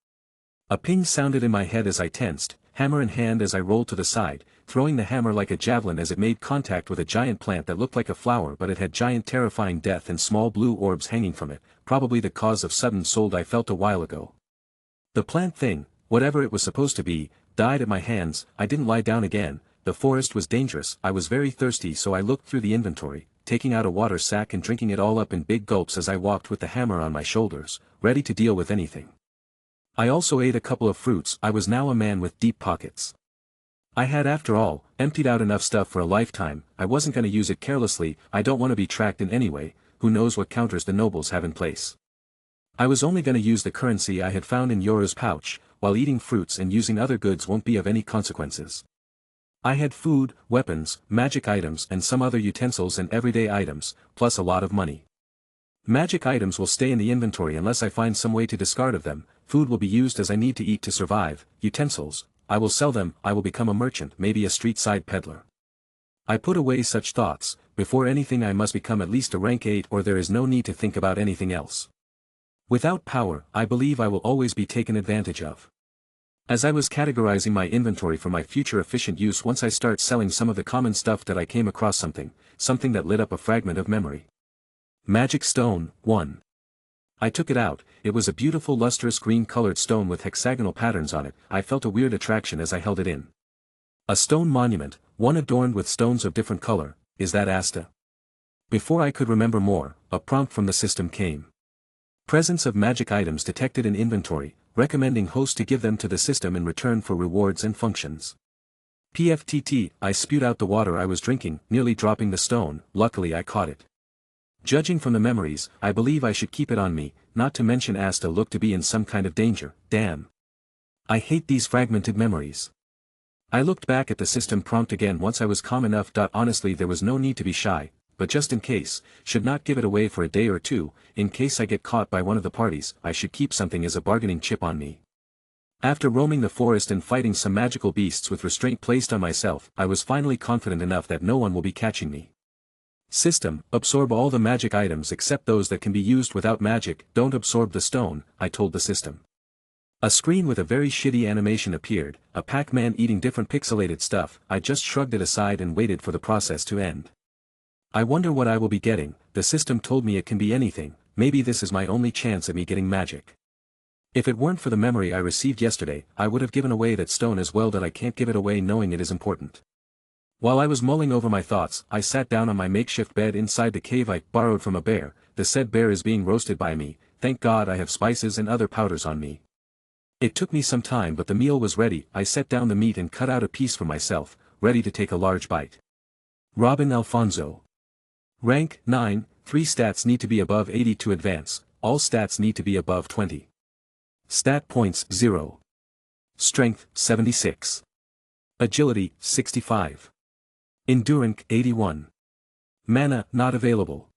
A ping sounded in my head as I tensed, hammer in hand as I rolled to the side, throwing the hammer like a javelin as it made contact with a giant plant that looked like a flower, but it had giant terrifying death and small blue orbs hanging from it, probably the cause of sudden sold I felt a while ago. The plant thing, whatever it was supposed to be, died at my hands. I didn't lie down again. The forest was dangerous. I was very thirsty, so I looked through the inventory, taking out a water sack and drinking it all up in big gulps as I walked with the hammer on my shoulders, ready to deal with anything. I also ate a couple of fruits. I was now a man with deep pockets. I had, after all, emptied out enough stuff for a lifetime. I wasn't going to use it carelessly. I don't want to be tracked in any way. Who knows what counters the nobles have in place. I was only going to use the currency I had found in Yoru's pouch, while eating fruits and using other goods won't be of any consequences. I had food, weapons, magic items and some other utensils and everyday items, plus a lot of money. Magic items will stay in the inventory unless I find some way to discard of them. Food will be used as I need to eat to survive. Utensils, I will sell them. I will become a merchant, maybe a street-side peddler. I put away such thoughts. Before anything I must become at least a rank 8 or there is no need to think about anything else. Without power, I believe I will always be taken advantage of. As I was categorizing my inventory for my future efficient use, once I start selling some of the common stuff that I came across something that lit up a fragment of memory. Magic stone, 1. I took it out. It was a beautiful lustrous green-colored stone with hexagonal patterns on it. I felt a weird attraction as I held it in. A stone monument, one adorned with stones of different color. Is that Asta? Before I could remember more, a prompt from the system came. Presence of magic items detected in inventory, recommending host to give them to the system in return for rewards and functions. PFTT. I spewed out the water I was drinking, nearly dropping the stone. Luckily I caught it. Judging from the memories, I believe I should keep it on me, not to mention Asta looked to be in some kind of danger. Damn. I hate these fragmented memories. I looked back at the system prompt again once I was calm enough. Honestly, there was no need to be shy, but just in case, should not give it away for a day or two. In case I get caught by one of the parties, I should keep something as a bargaining chip on me. After roaming the forest and fighting some magical beasts with restraint placed on myself, I was finally confident enough that no one will be catching me. System, absorb all the magic items except those that can be used without magic. Don't absorb the stone, I told the system. A screen with a very shitty animation appeared, a Pac-Man eating different pixelated stuff. I just shrugged it aside and waited for the process to end. I wonder what I will be getting. The system told me it can be anything. Maybe this is my only chance at me getting magic. If it weren't for the memory I received yesterday, I would have given away that stone as well. That I can't give it away knowing it is important. While I was mulling over my thoughts, I sat down on my makeshift bed inside the cave I borrowed from a bear. The said bear is being roasted by me. Thank God I have spices and other powders on me. It took me some time, but the meal was ready. I set down the meat and cut out a piece for myself, ready to take a large bite. Robin Alfonso. Rank, 9, 3 stats need to be above 80 to advance, all stats need to be above 20. Stat points, 0. Strength, 76. Agility, 65. Endurance, 81. Mana, not available.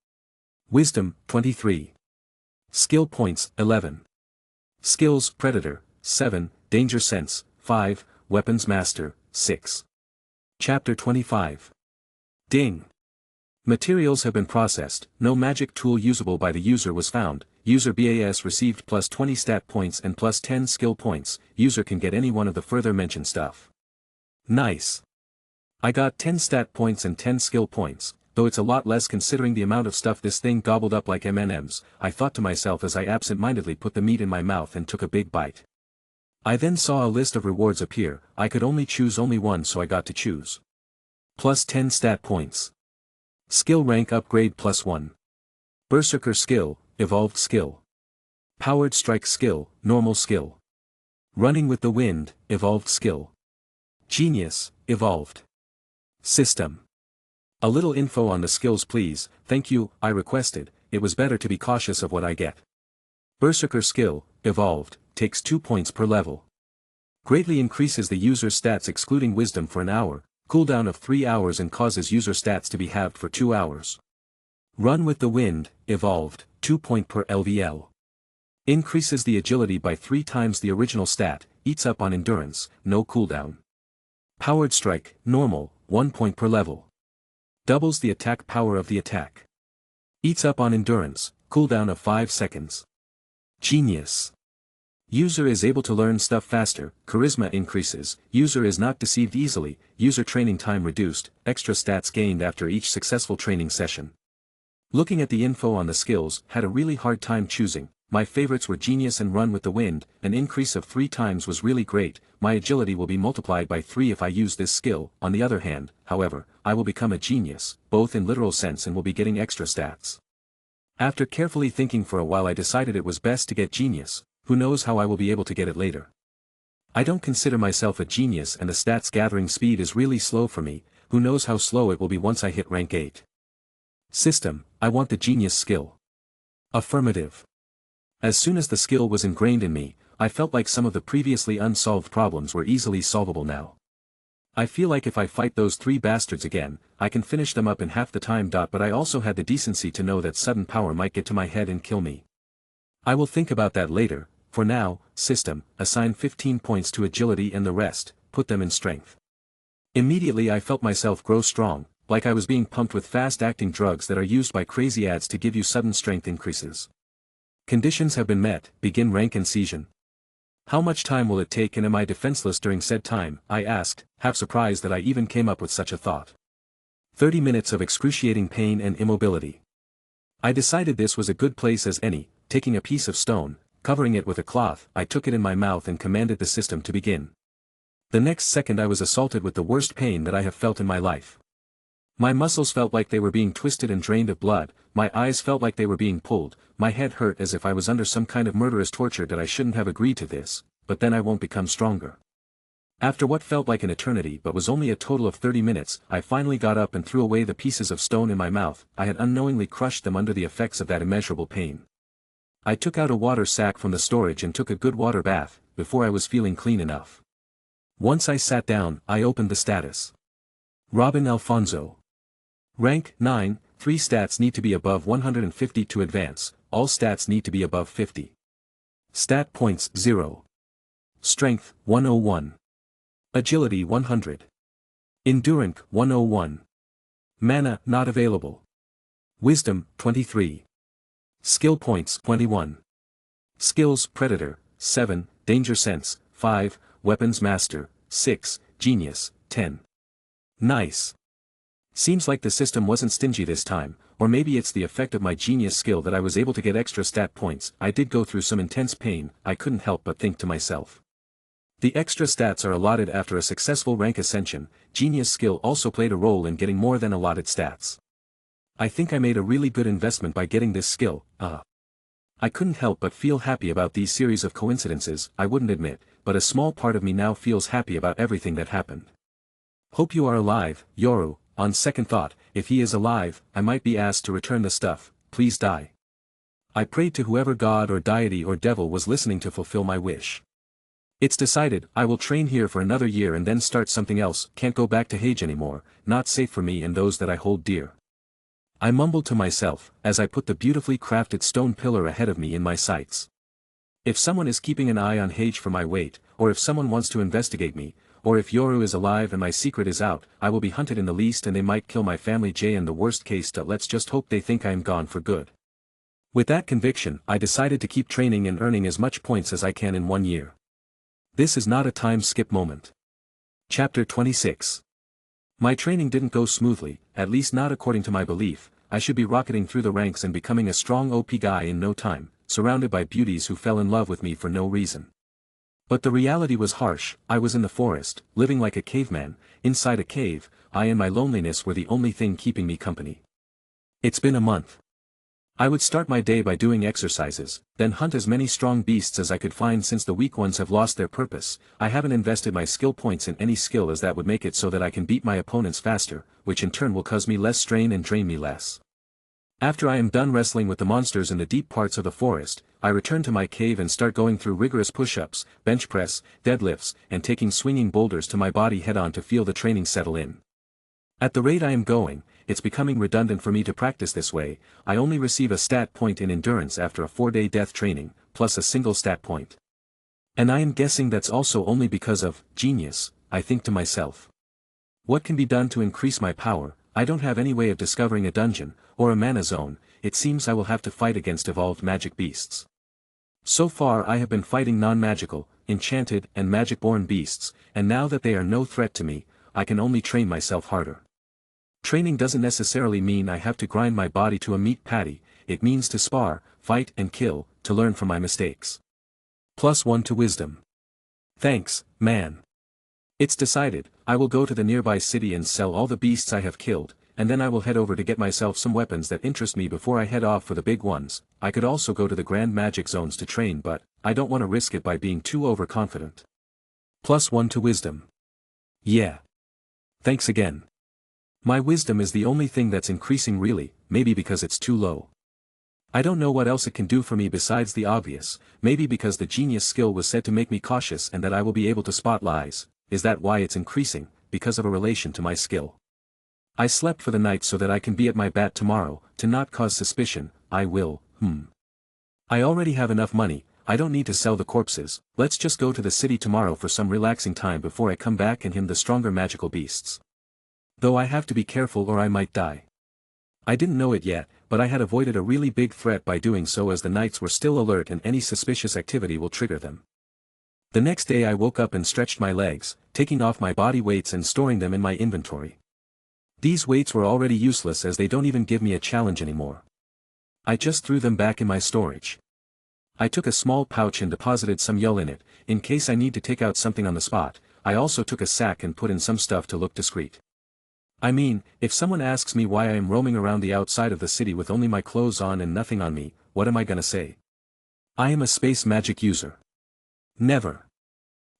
Wisdom, 23. Skill points, 11. Skills, Predator, 7, Danger Sense, 5, Weapons Master, 6. Chapter 25. Ding. Materials have been processed. No magic tool usable by the user was found. User BAS received plus 20 stat points and plus 10 skill points. User can get any one of the further mentioned stuff. Nice. I got 10 stat points and 10 skill points, though it's a lot less considering the amount of stuff this thing gobbled up like M&Ms, I thought to myself as I absent-mindedly put the meat in my mouth and took a big bite. I then saw a list of rewards appear. I could only choose one, so I got to choose. Plus 10 stat points. Skill rank upgrade plus 1. Berserker skill, evolved skill. Powered strike skill, normal skill. Running with the wind, evolved skill. Genius, evolved. System. A little info on the skills please, thank you, I requested, it was better to be cautious of what I get. Berserker skill, evolved, takes 2 points per level. Greatly increases the user's stats excluding wisdom for an hour, cooldown of 3 hours and causes user stats to be halved for 2 hours. Run with the wind, evolved, 2 point per LVL. Increases the agility by 3 times the original stat, eats up on endurance, no cooldown. Powered strike, normal, 1 point per level. Doubles the attack power of the attack. Eats up on endurance, cooldown of 5 seconds. Genius. User is able to learn stuff faster, charisma increases, user is not deceived easily, user training time reduced, extra stats gained after each successful training session. Looking at the info on the skills, had a really hard time choosing, my favorites were Genius and Run with the Wind, an increase of 3 times was really great, my agility will be multiplied by 3 if I use this skill, on the other hand, however, I will become a genius, both in literal sense and will be getting extra stats. After carefully thinking for a while I decided it was best to get Genius. Who knows how I will be able to get it later. I don't consider myself a genius and the stats gathering speed is really slow for me, who knows how slow it will be once I hit rank 8. System, I want the genius skill. Affirmative. As soon as the skill was ingrained in me, I felt like some of the previously unsolved problems were easily solvable now. I feel like if I fight those 3 bastards again, I can finish them up in half the time. But I also had the decency to know that sudden power might get to my head and kill me. I will think about that later. For now, system, assign 15 points to agility and the rest, put them in strength. Immediately I felt myself grow strong, like I was being pumped with fast-acting drugs that are used by crazy ads to give you sudden strength increases. Conditions have been met, begin rank and season. How much time will it take and am I defenseless during said time, I asked, half surprised that I even came up with such a thought. 30 minutes of excruciating pain and immobility. I decided this was a good place as any, taking a piece of stone, covering it with a cloth, I took it in my mouth and commanded the system to begin. The next second I was assaulted with the worst pain that I have felt in my life. My muscles felt like they were being twisted and drained of blood, my eyes felt like they were being pulled, my head hurt as if I was under some kind of murderous torture that I shouldn't have agreed to this, but then I won't become stronger. After what felt like an eternity but was only a total of 30 minutes, I finally got up and threw away the pieces of stone in my mouth, I had unknowingly crushed them under the effects of that immeasurable pain. I took out a water sack from the storage and took a good water bath, before I was feeling clean enough. Once I sat down, I opened the status. Robin Alfonso. Rank, 9, 3 stats need to be above 150 to advance, all stats need to be above 50. Stat points, 0. Strength, 101. Agility 100. Endurance, 101. Mana, not available. Wisdom, 23. Skill points, 21. Skills, Predator, 7, Danger Sense, 5, Weapons Master, 6, Genius, 10. Nice. Seems like the system wasn't stingy this time, or maybe it's the effect of my genius skill that I was able to get extra stat points. I did go through some intense pain, I couldn't help but think to myself. The extra stats are allotted after a successful rank ascension, genius skill also played a role in getting more than allotted stats. I think I made a really good investment by getting this skill. I couldn't help but feel happy about these series of coincidences, I wouldn't admit, but a small part of me now feels happy about everything that happened. Hope you are alive, Yoru. On second thought, if he is alive, I might be asked to return the stuff, please die. I prayed to whoever god or deity or devil was listening to fulfill my wish. It's decided, I will train here for another year and then start something else, can't go back to Hage anymore, not safe for me and those that I hold dear. I mumbled to myself, as I put the beautifully crafted stone pillar ahead of me in my sights. If someone is keeping an eye on Hage for my weight, or if someone wants to investigate me, or if Yoru is alive and my secret is out, I will be hunted in the least and they might kill my family J in the worst case. Let's just hope they think I am gone for good. With that conviction, I decided to keep training and earning as much points as I can in 1 year. This is not a time skip moment. Chapter 26. My training didn't go smoothly, at least not according to my belief. I should be rocketing through the ranks and becoming a strong OP guy in no time, surrounded by beauties who fell in love with me for no reason. But the reality was harsh. I was in the forest, living like a caveman, inside a cave, I and my loneliness were the only thing keeping me company. It's been a month. I would start my day by doing exercises, then hunt as many strong beasts as I could find. Since the weak ones have lost their purpose, I haven't invested my skill points in any skill, as that would make it so that I can beat my opponents faster, which in turn will cause me less strain and drain me less. After I am done wrestling with the monsters in the deep parts of the forest, I return to my cave and start going through rigorous push-ups, bench press, deadlifts, and taking swinging boulders to my body head-on to feel the training settle in. At the rate I am going, it's becoming redundant for me to practice this way. I only receive a stat point in endurance after a 4-day death training, plus a single stat point. And I am guessing that's also only because of genius. I think to myself, what can be done to increase my power? I don't have any way of discovering a dungeon, or a mana zone. It seems I will have to fight against evolved magic beasts. So far I have been fighting non-magical, enchanted and magic-born beasts, and now that they are no threat to me, I can only train myself harder. Training doesn't necessarily mean I have to grind my body to a meat patty, it means to spar, fight and kill, to learn from my mistakes. +1 to wisdom. Thanks, man. It's decided. I will go to the nearby city and sell all the beasts I have killed, and then I will head over to get myself some weapons that interest me before I head off for the big ones. I could also go to the grand magic zones to train, but I don't want to risk it by being too overconfident. +1 to wisdom. Yeah. Thanks again. My wisdom is the only thing that's increasing really, maybe because it's too low. I don't know what else it can do for me besides the obvious, maybe because the genius skill was said to make me cautious and that I will be able to spot lies. Is that why it's increasing? Because of a relation to my skill. I slept for the night so that I can be at my bat tomorrow, to not cause suspicion. I will. I already have enough money, I don't need to sell the corpses. Let's just go to the city tomorrow for some relaxing time before I come back and him the stronger magical beasts. Though I have to be careful or I might die. I didn't know it yet, but I had avoided a really big threat by doing so, as the knights were still alert and any suspicious activity will trigger them. The next day I woke up and stretched my legs, taking off my body weights and storing them in my inventory. These weights were already useless as they don't even give me a challenge anymore. I just threw them back in my storage. I took a small pouch and deposited some yell in it, in case I need to take out something on the spot. I also took a sack and put in some stuff to look discreet. I mean, if someone asks me why I am roaming around the outside of the city with only my clothes on and nothing on me, what am I gonna say? I am a space magic user. Never.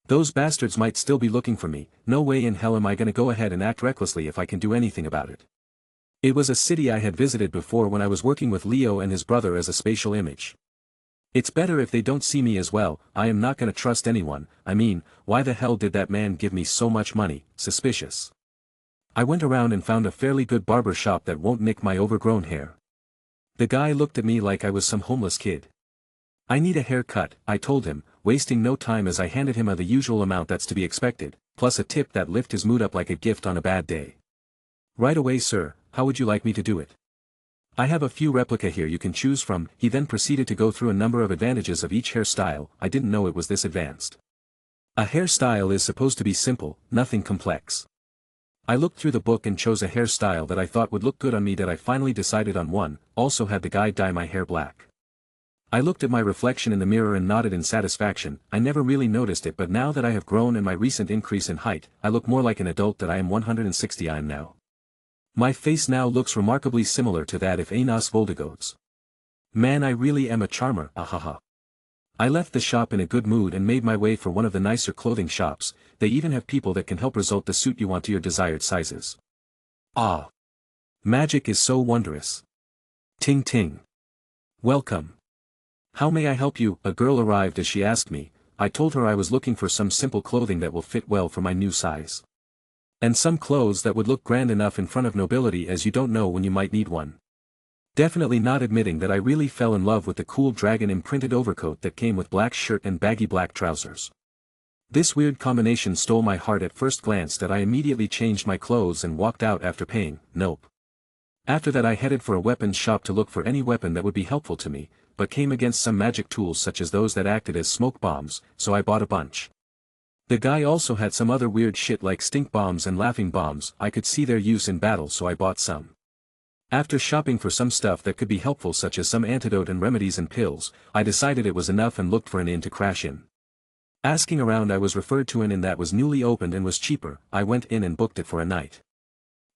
Those bastards might still be looking for me. No way in hell am I gonna go ahead and act recklessly if I can do anything about it. It was a city I had visited before when I was working with Leo and his brother as a spatial image. It's better if they don't see me as well. I am not gonna trust anyone. I mean, why the hell did that man give me so much money? Suspicious. I went around and found a fairly good barber shop that won't nick my overgrown hair. The guy looked at me like I was some homeless kid. I need a haircut, I told him, wasting no time as I handed him the usual amount that's to be expected, plus a tip that lift his mood up like a gift on a bad day. Right away, sir, how would you like me to do it? I have a few replica here you can choose from. He then proceeded to go through a number of advantages of each hairstyle. I didn't know it was this advanced. A hairstyle is supposed to be simple, nothing complex. I looked through the book and chose a hairstyle that I thought would look good on me. That I finally decided on one, also had the guy dye my hair black. I looked at my reflection in the mirror and nodded in satisfaction. I never really noticed it, but now that I have grown and my recent increase in height, I look more like an adult that I am 160 I am now. My face now looks remarkably similar to that of Enos Voldigodes. Man, I really am a charmer, ahaha. I left the shop in a good mood and made my way for one of the nicer clothing shops. They even have people that can help result the suit you want to your desired sizes. Ah! Magic is so wondrous. Ting ting. Welcome. How may I help you? A girl arrived as she asked me. I told her I was looking for some simple clothing that will fit well for my new size. And some clothes that would look grand enough in front of nobility, as you don't know when you might need one. Definitely not admitting that I really fell in love with the cool dragon imprinted overcoat that came with black shirt and baggy black trousers. This weird combination stole my heart at first glance that I immediately changed my clothes and walked out after paying. Nope. After that I headed for a weapons shop to look for any weapon that would be helpful to me, but came against some magic tools such as those that acted as smoke bombs, so I bought a bunch. The guy also had some other weird shit like stink bombs and laughing bombs. I could see their use in battle, so I bought some. After shopping for some stuff that could be helpful such as some antidote and remedies and pills, I decided it was enough and looked for an inn to crash in. Asking around, I was referred to an inn that was newly opened and was cheaper. I went in and booked it for a night.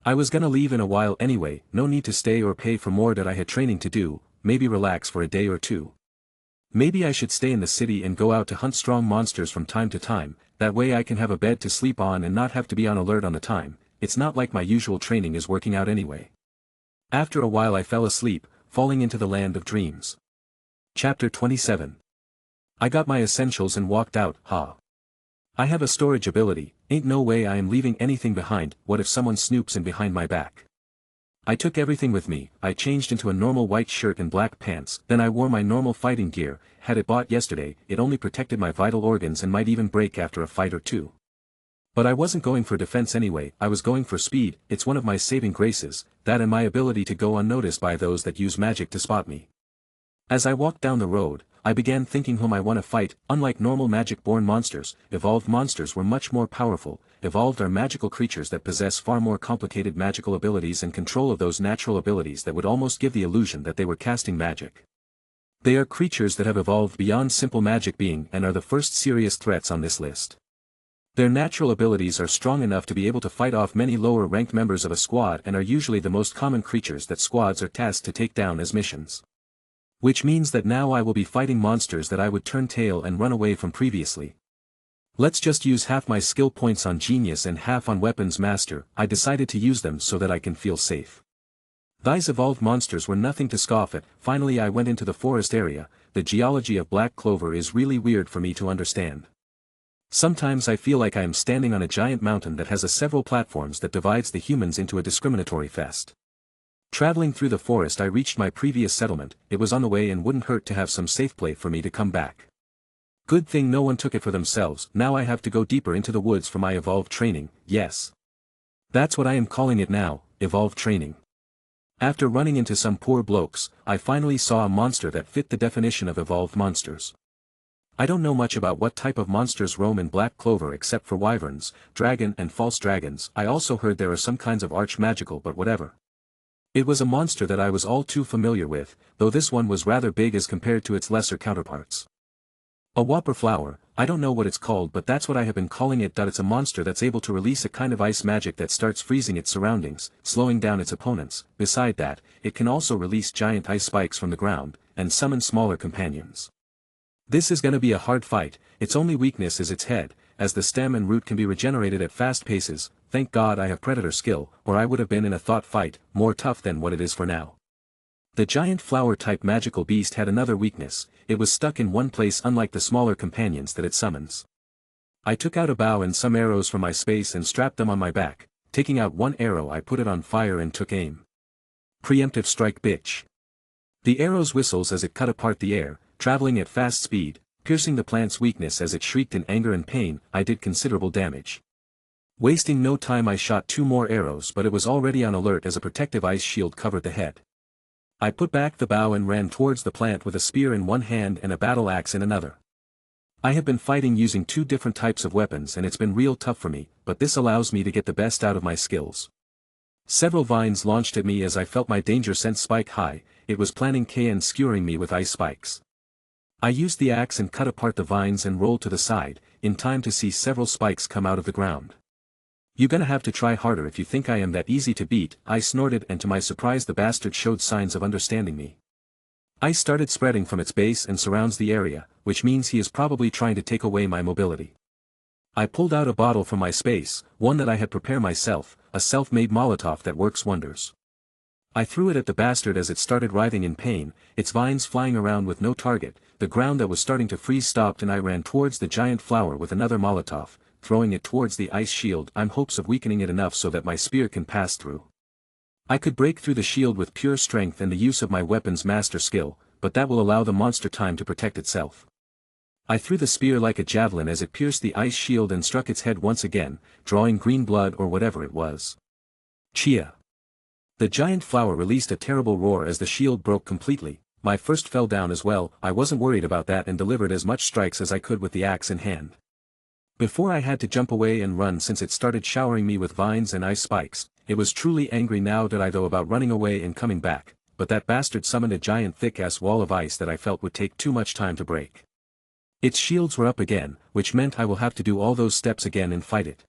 I was gonna leave in a while anyway, no need to stay or pay for more that I had training to do, maybe relax for a day or two. Maybe I should stay in the city and go out to hunt strong monsters from time to time, that way I can have a bed to sleep on and not have to be on alert on the time. It's not like my usual training is working out anyway. After a while I fell asleep, falling into the land of dreams. Chapter 27. I got my essentials and walked out, I have a storage ability, ain't no way I am leaving anything behind. What if someone snoops in behind my back? I took everything with me. I changed into a normal white shirt and black pants, then I wore my normal fighting gear. Had it bought yesterday, it only protected my vital organs and might even break after a fight or two. But I wasn't going for defense anyway, I was going for speed. It's one of my saving graces, that and my ability to go unnoticed by those that use magic to spot me. As I walked down the road, I began thinking whom I want to fight. Unlike normal magic-born monsters, evolved monsters were much more powerful. Evolved are magical creatures that possess far more complicated magical abilities and control of those natural abilities that would almost give the illusion that they were casting magic. They are creatures that have evolved beyond simple magic being and are the first serious threats on this list. Their natural abilities are strong enough to be able to fight off many lower-ranked members of a squad and are usually the most common creatures that squads are tasked to take down as missions. Which means that now I will be fighting monsters that I would turn tail and run away from previously. Let's just use half my skill points on Genius and half on Weapons Master. I decided to use them so that I can feel safe. These evolved monsters were nothing to scoff at. Finally I went into the forest area. The geology of Black Clover is really weird for me to understand. Sometimes I feel like I am standing on a giant mountain that has several platforms that divides the humans into a discriminatory fest. Traveling through the forest I reached my previous settlement. It was on the way and wouldn't hurt to have some safe place for me to come back. Good thing no one took it for themselves. Now I have to go deeper into the woods for my evolved training. Yes. That's what I am calling it now, evolved training. After running into some poor blokes, I finally saw a monster that fit the definition of evolved monsters. I don't know much about what type of monsters roam in Black Clover except for wyverns, dragon and false dragons. I also heard there are some kinds of arch-magical, but whatever. It was a monster that I was all too familiar with, though this one was rather big as compared to its lesser counterparts. A whopper flower, I don't know what it's called, but that's what I have been calling it. It's a monster that's able to release a kind of ice magic that starts freezing its surroundings, slowing down its opponents. Beside that, it can also release giant ice spikes from the ground, and summon smaller companions. This is gonna be a hard fight. Its only weakness is its head, as the stem and root can be regenerated at fast paces. Thank God I have predator skill, or I would have been in a thought fight, more tough than what it is for now. The giant flower-type magical beast had another weakness. It was stuck in one place, unlike the smaller companions that it summons. I took out a bow and some arrows from my space and strapped them on my back. Taking out one arrow I put it on fire and took aim. Preemptive strike, bitch. The arrows whistles as it cut apart the air, traveling at fast speed, piercing the plant's weakness as it shrieked in anger and pain. I did considerable damage. Wasting no time I shot two more arrows, but it was already on alert as a protective ice shield covered the head. I put back the bow and ran towards the plant with a spear in one hand and a battle axe in another. I have been fighting using two different types of weapons and it's been real tough for me, but this allows me to get the best out of my skills. Several vines launched at me as I felt my danger sense spike high. It was planning K and skewering me with ice spikes. I used the axe and cut apart the vines and rolled to the side, in time to see several spikes come out of the ground. You gonna have to try harder if you think I am that easy to beat, I snorted, and to my surprise the bastard showed signs of understanding me. Ice started spreading from its base and surrounds the area, which means he is probably trying to take away my mobility. I pulled out a bottle from my space, one that I had prepared myself, a self-made Molotov that works wonders. I threw it at the bastard as it started writhing in pain, its vines flying around with no target. The ground that was starting to freeze stopped and I ran towards the giant flower with another Molotov, throwing it towards the ice shield. I'm hopes of weakening it enough so that my spear can pass through. I could break through the shield with pure strength and the use of my weapons master skill, but that will allow the monster time to protect itself. I threw the spear like a javelin as it pierced the ice shield and struck its head once again, drawing green blood or whatever it was. Chia. The giant flower released a terrible roar as the shield broke completely. My first fell down as well. I wasn't worried about that and delivered as much strikes as I could with the axe in hand. Before I had to jump away and run since it started showering me with vines and ice spikes. It was truly angry now that I thought about running away and coming back, but that bastard summoned a giant thick-ass wall of ice that I felt would take too much time to break. Its shields were up again, which meant I will have to do all those steps again and fight it.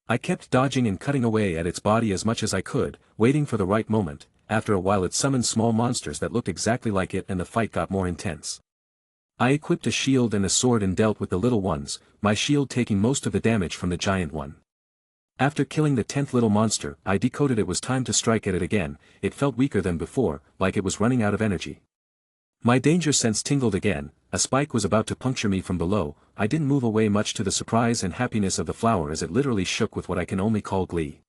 I kept dodging and cutting away at its body as much as I could, waiting for the right moment. After a while it summoned small monsters that looked exactly like it and the fight got more intense. I equipped a shield and a sword and dealt with the little ones, my shield taking most of the damage from the giant one. After killing the 10th little monster, I decoded it was time to strike at it again. It felt weaker than before, like it was running out of energy. My danger sense tingled again. A spike was about to puncture me from below. I didn't move away much to the surprise and happiness of the flower as it literally shook with what I can only call glee.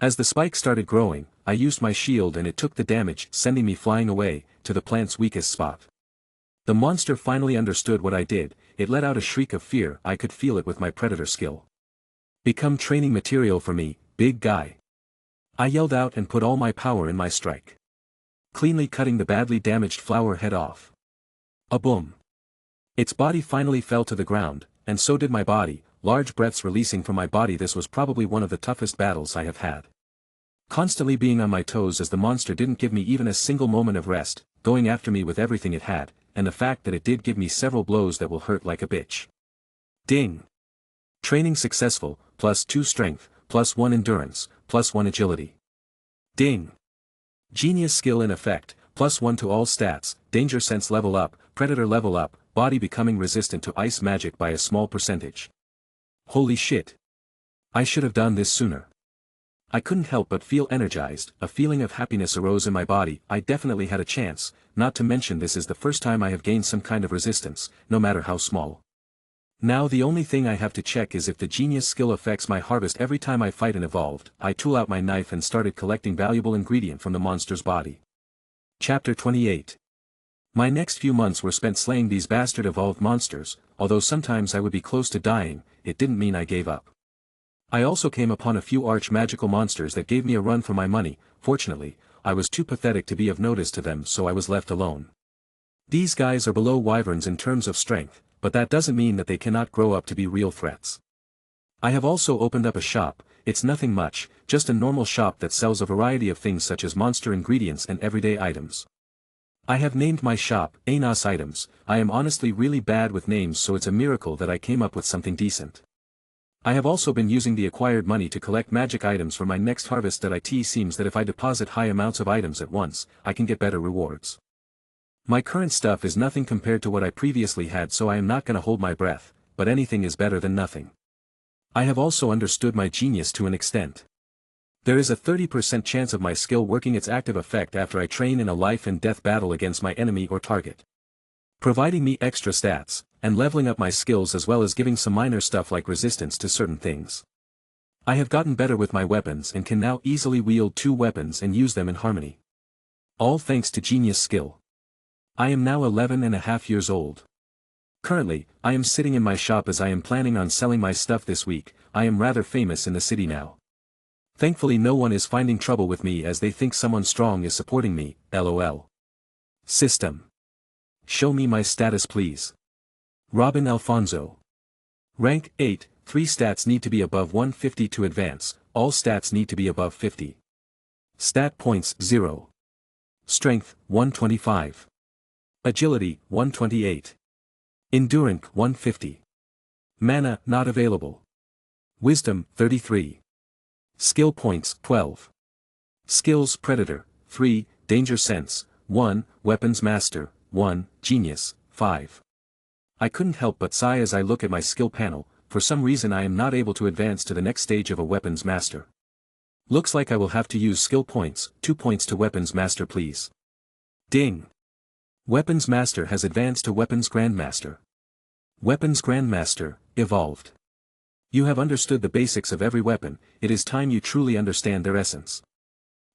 As the spike started growing, I used my shield and it took the damage, sending me flying away, to the plant's weakest spot. The monster finally understood what I did. It let out a shriek of fear. I could feel it with my predator skill. Become training material for me, big guy. I yelled out and put all my power in my strike. Cleanly cutting the badly damaged flower head off. A boom. Its body finally fell to the ground, and so did my body, large breaths releasing from my body. This was probably one of the toughest battles I have had. Constantly being on my toes as the monster didn't give me even a single moment of rest, going after me with everything it had, and the fact that it did give me several blows that will hurt like a bitch. Ding. Training successful, +2 strength, +1 endurance, +1 agility. Ding. Genius skill in effect, +1 to all stats, danger sense level up, predator level up, body becoming resistant to ice magic by a small percentage. Holy shit. I should have done this sooner. I couldn't help but feel energized. A feeling of happiness arose in my body. I definitely had a chance, not to mention this is the first time I have gained some kind of resistance, no matter how small. Now the only thing I have to check is if the genius skill affects my harvest every time I fight an evolved. I tool out my knife and started collecting valuable ingredient from the monster's body. Chapter 28. My next few months were spent slaying these bastard evolved monsters. Although sometimes I would be close to dying, it didn't mean I gave up. I also came upon a few arch-magical monsters that gave me a run for my money. Fortunately, I was too pathetic to be of notice to them, so I was left alone. These guys are below wyverns in terms of strength, but that doesn't mean that they cannot grow up to be real threats. I have also opened up a shop. It's nothing much, just a normal shop that sells a variety of things such as monster ingredients and everyday items. I have named my shop, Anos Items. I am honestly really bad with names, so it's a miracle that I came up with something decent. I have also been using the acquired money to collect magic items for my next harvest. It seems that if I deposit high amounts of items at once, I can get better rewards. My current stuff is nothing compared to what I previously had, so I am not gonna hold my breath, but anything is better than nothing. I have also understood my genius to an extent. There is a 30% chance of my skill working its active effect after I train in a life and death battle against my enemy or target, providing me extra stats, and leveling up my skills as well as giving some minor stuff like resistance to certain things. I have gotten better with my weapons and can now easily wield 2 weapons and use them in harmony. All thanks to genius skill. I am now 11.5 years old. Currently, I am sitting in my shop as I am planning on selling my stuff this week. I am rather famous in the city now. Thankfully no one is finding trouble with me as they think someone strong is supporting me, lol. System. Show me my status please. Robin Alfonso. Rank 8, 3 stats need to be above 150 to advance, all stats need to be above 50. Stat points 0. Strength, 125. Agility, 128. Endurance, 150. Mana, not available. Wisdom, 33. Skill points, 12. Skills Predator, 3, Danger Sense, 1, Weapons Master, 1, Genius, 5. I couldn't help but sigh as I look at my skill panel. For some reason I am not able to advance to the next stage of a Weapons Master. Looks like I will have to use skill points, 2 points to Weapons Master please. Ding! Weapons Master has advanced to Weapons Grandmaster. Weapons Grandmaster, evolved. You have understood the basics of every weapon, it is time you truly understand their essence.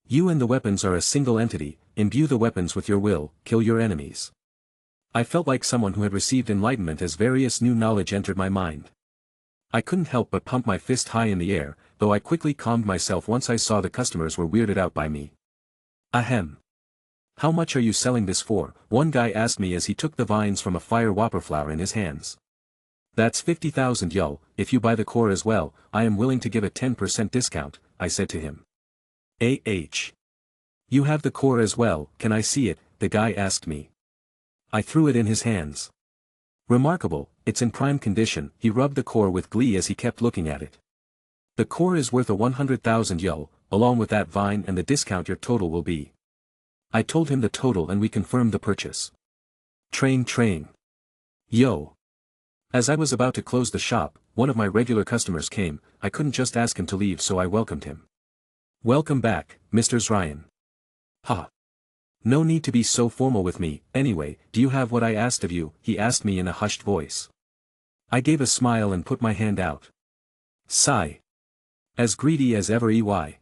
You and the weapons are a single entity, imbue the weapons with your will, kill your enemies. I felt like someone who had received enlightenment as various new knowledge entered my mind. I couldn't help but pump my fist high in the air, though I quickly calmed myself once I saw the customers were weirded out by me. Ahem. How much are you selling this for? One guy asked me as he took the vines from a fire whopper flower in his hands. That's 50,000 yo, if you buy the core as well, I am willing to give a 10% discount, I said to him. You have the core as well, can I see it? The guy asked me. I threw it in his hands. Remarkable, it's in prime condition. He rubbed the core with glee as he kept looking at it. The core is worth a 100,000 yo, along with that vine and the discount your total will be. I told him the total and we confirmed the purchase. Train. Yo. As I was about to close the shop, one of my regular customers came. I couldn't just ask him to leave, so I welcomed him. Welcome back, Mr. Ryan. Ha. No need to be so formal with me. Anyway, do you have what I asked of you? He asked me in a hushed voice. I gave a smile and put my hand out. Sigh. As greedy as ever, EY.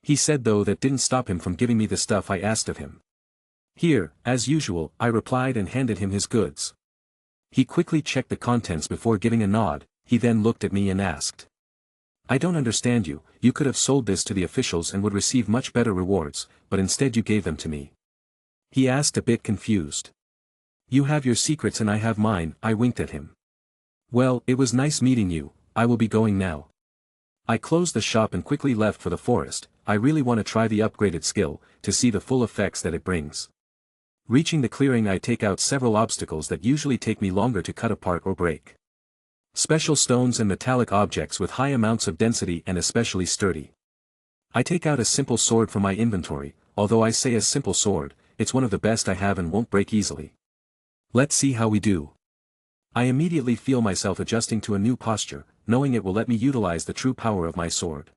He said, though that didn't stop him from giving me the stuff I asked of him. Here, as usual, I replied and handed him his goods. He quickly checked the contents before giving a nod. He then looked at me and asked. I don't understand you. You could have sold this to the officials and would receive much better rewards, but instead you gave them to me. He asked, a bit confused. You have your secrets and I have mine. I winked at him. Well, it was nice meeting you. I will be going now. I closed the shop and quickly left for the forest. I really want to try the upgraded skill, to see the full effects that it brings. Reaching the clearing, I take out several obstacles that usually take me longer to cut apart or break. Special stones and metallic objects with high amounts of density and especially sturdy. I take out a simple sword from my inventory. Although I say a simple sword, it's one of the best I have and won't break easily. Let's see how we do. I immediately feel myself adjusting to a new posture, knowing it will let me utilize the true power of my sword.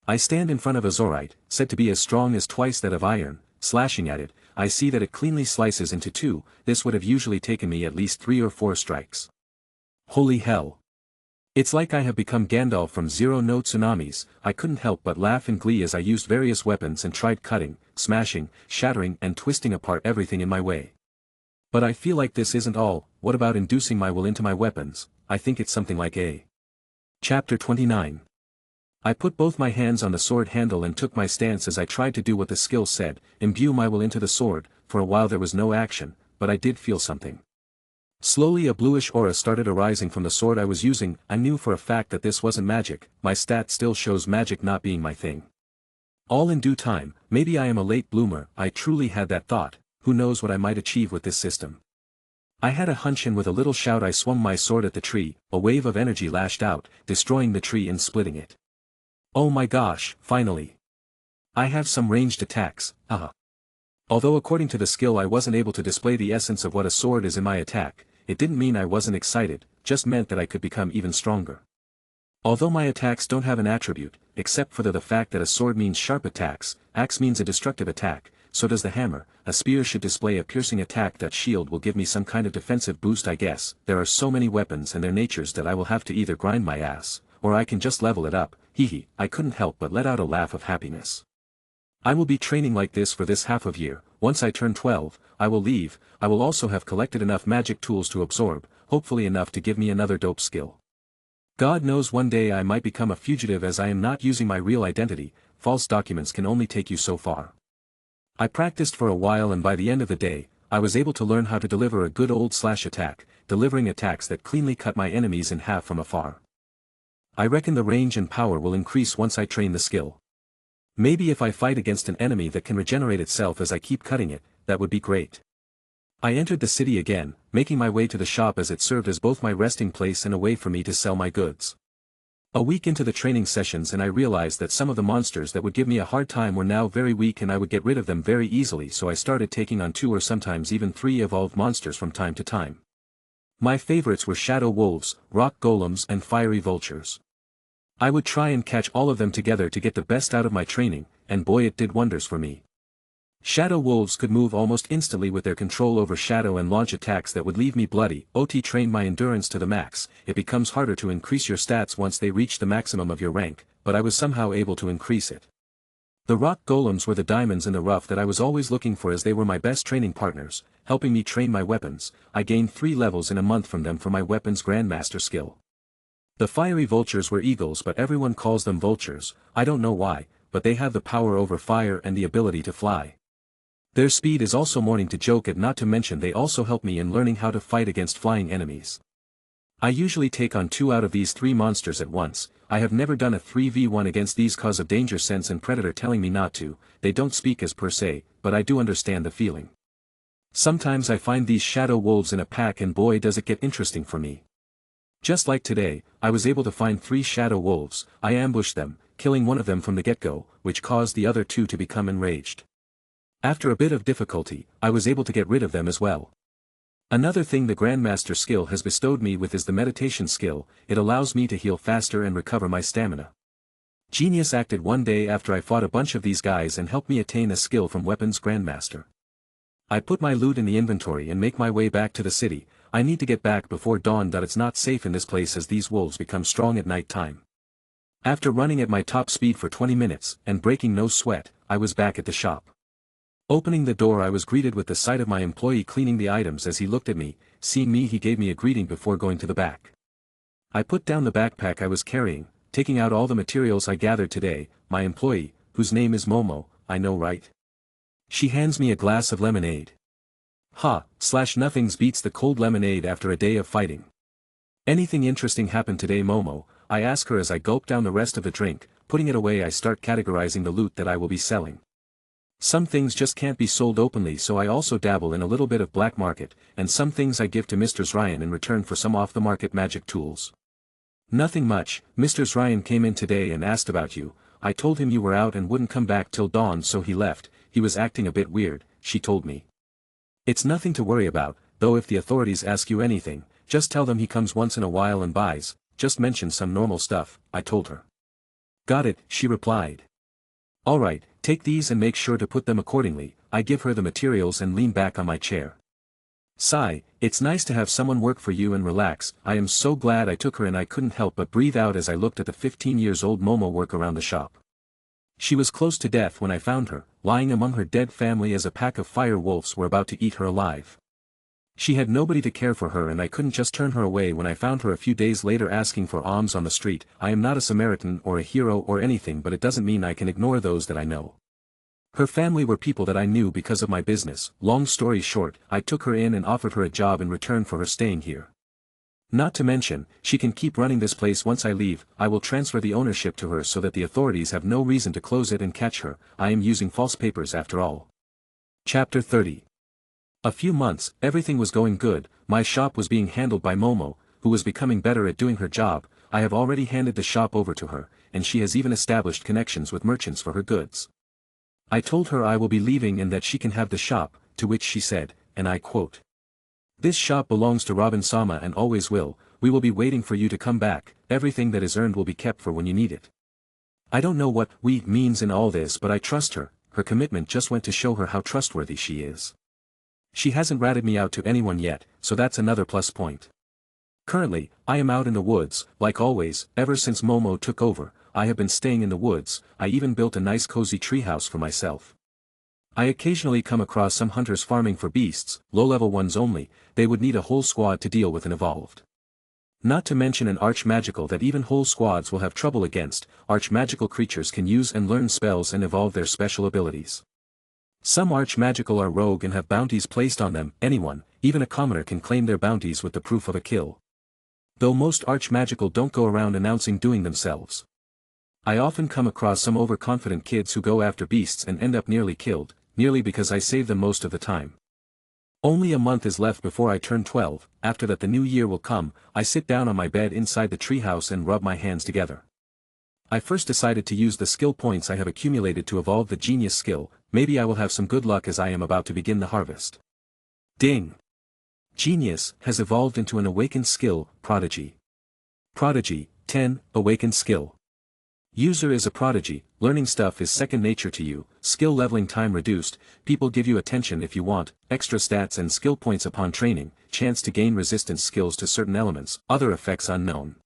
I stand in front of a Zorite, said to be as strong as twice that of iron. Slashing at it, I see that it cleanly slices into two. This would have usually taken me at least 3 or 4 strikes. Holy hell. It's like I have become Gandalf from Zero No Tsunamis. I couldn't help but laugh in glee as I used various weapons and tried cutting, smashing, shattering and twisting apart everything in my way. But I feel like this isn't all. What about inducing my will into my weapons? I think it's something like a. Chapter 29. I put both my hands on the sword handle and took my stance as I tried to do what the skill said, imbue my will into the sword. For a while there was no action, but I did feel something. Slowly a bluish aura started arising from the sword I was using. I knew for a fact that this wasn't magic. My stat still shows magic not being my thing. All in due time. Maybe I am a late bloomer. I truly had that thought. Who knows what I might achieve with this system. I had a hunch, and with a little shout I swung my sword at the tree. A wave of energy lashed out, destroying the tree and splitting it. Oh my gosh, finally. I have some ranged attacks, haha. Although according to the skill I wasn't able to display the essence of what a sword is in my attack, it didn't mean I wasn't excited, just meant that I could become even stronger. Although my attacks don't have an attribute, except for the fact that a sword means sharp attacks, axe means a destructive attack, so does the hammer. A spear should display a piercing attack. That shield will give me some kind of defensive boost, I guess. There are so many weapons and their natures that I will have to either grind my ass, or I can just level it up. Hehe, I couldn't help but let out a laugh of happiness. I will be training like this for this half of year. Once I turn 12, I will leave. I will also have collected enough magic tools to absorb, hopefully enough to give me another dope skill. God knows one day I might become a fugitive, as I am not using my real identity. False documents can only take you so far. I practiced for a while, and by the end of the day, I was able to learn how to deliver a good old slash attack, delivering attacks that cleanly cut my enemies in half from afar. I reckon the range and power will increase once I train the skill. Maybe if I fight against an enemy that can regenerate itself as I keep cutting it, that would be great. I entered the city again, making my way to the shop as it served as both my resting place and a way for me to sell my goods. A week into the training sessions and I realized that some of the monsters that would give me a hard time were now very weak and I would get rid of them very easily, so I started taking on 2 or sometimes even 3 evolved monsters from time to time. My favorites were shadow wolves, rock golems and fiery vultures. I would try and catch all of them together to get the best out of my training, and boy, it did wonders for me. Shadow wolves could move almost instantly with their control over shadow and launch attacks that would leave me bloody. OT trained my endurance to the max. It becomes harder to increase your stats once they reach the maximum of your rank, but I was somehow able to increase it. The rock golems were the diamonds in the rough that I was always looking for, as they were my best training partners, helping me train my weapons. I gained 3 levels in a month from them for my weapons grandmaster skill. The fiery vultures were eagles, but everyone calls them vultures. I don't know why, but they have the power over fire and the ability to fly. Their speed is also morning to joke at, not to mention they also help me in learning how to fight against flying enemies. I usually take on 2 out of these 3 monsters at once. I have never done a 3v1 against these cause of danger sense and predator telling me not to. They don't speak as per se, but I do understand the feeling. Sometimes I find these shadow wolves in a pack and boy does it get interesting for me. Just like today, I was able to find 3 shadow wolves. I ambushed them, killing one of them from the get-go, which caused the other 2 to become enraged. After a bit of difficulty, I was able to get rid of them as well. Another thing the Grandmaster skill has bestowed me with is the meditation skill. It allows me to heal faster and recover my stamina. Genius acted one day after I fought a bunch of these guys and helped me attain a skill from Weapons Grandmaster. I put my loot in the inventory and make my way back to the city. I need to get back before dawn. It's not safe in this place as these wolves become strong at night time. After running at my top speed for 20 minutes, and breaking no sweat, I was back at the shop. Opening the door, I was greeted with the sight of my employee cleaning the items. As he looked at me, seeing me, he gave me a greeting before going to the back. I put down the backpack I was carrying, taking out all the materials I gathered today. My employee, whose name is Momo, I know, right? She hands me a glass of lemonade. Nothing's beats the cold lemonade after a day of fighting. Anything interesting happened today, Momo? I ask her as I gulp down the rest of the drink. Putting it away, I start categorizing the loot that I will be selling. Some things just can't be sold openly, so I also dabble in a little bit of black market, and some things I give to Mr. Ryan in return for some off-the-market magic tools. Nothing much. Mr. Ryan came in today and asked about you. I told him you were out and wouldn't come back till dawn, so he left. He was acting a bit weird, she told me. It's nothing to worry about, though. If the authorities ask you anything, just tell them he comes once in a while and buys. Just mention some normal stuff, I told her. Got it, she replied. Alright, take these and make sure to put them accordingly. I give her the materials and lean back on my chair. Sigh, it's nice to have someone work for you and relax. I am so glad I took her, and I couldn't help but breathe out as I looked at the 15-year-old Momo work around the shop. She was close to death when I found her, lying among her dead family as a pack of fire wolves were about to eat her alive. She had nobody to care for her, and I couldn't just turn her away when I found her a few days later asking for alms on the street. I am not a Samaritan or a hero or anything, but it doesn't mean I can ignore those that I know. Her family were people that I knew because of my business. Long story short, I took her in and offered her a job in return for her staying here. Not to mention, she can keep running this place once I leave. I will transfer the ownership to her so that the authorities have no reason to close it and catch her. I am using false papers after all. Chapter 30. A few months, everything was going good. My shop was being handled by Momo, who was becoming better at doing her job. I have already handed the shop over to her, and she has even established connections with merchants for her goods. I told her I will be leaving and that she can have the shop, to which she said, and I quote, "This shop belongs to Robin-sama and always will. We will be waiting for you to come back. Everything that is earned will be kept for when you need it." I don't know what "we" means in all this, but I trust her. Her commitment just went to show her how trustworthy she is. She hasn't ratted me out to anyone yet, so that's another plus point. Currently, I am out in the woods. Like always, ever since Momo took over, I have been staying in the woods. I even built a nice cozy treehouse for myself. I occasionally come across some hunters farming for beasts, low-level ones only. They would need a whole squad to deal with an evolved. Not to mention an arch-magical that even whole squads will have trouble against. Arch-magical creatures can use and learn spells and evolve their special abilities. Some arch-magical are rogue and have bounties placed on them. Anyone, even a commoner, can claim their bounties with the proof of a kill. Though most arch-magical don't go around announcing doing themselves. I often come across some overconfident kids who go after beasts and end up nearly killed, nearly because I save them most of the time. Only a month is left before I turn 12, after that the new year will come. I sit down on my bed inside the treehouse and rub my hands together. I first decided to use the skill points I have accumulated to evolve the genius skill. Maybe I will have some good luck as I am about to begin the harvest. Ding! Genius has evolved into an awakened skill, Prodigy. Prodigy, 10, awakened skill. User is a prodigy, learning stuff is second nature to you, skill leveling time reduced, people give you attention if you want, extra stats and skill points upon training, chance to gain resistance skills to certain elements, other effects unknown.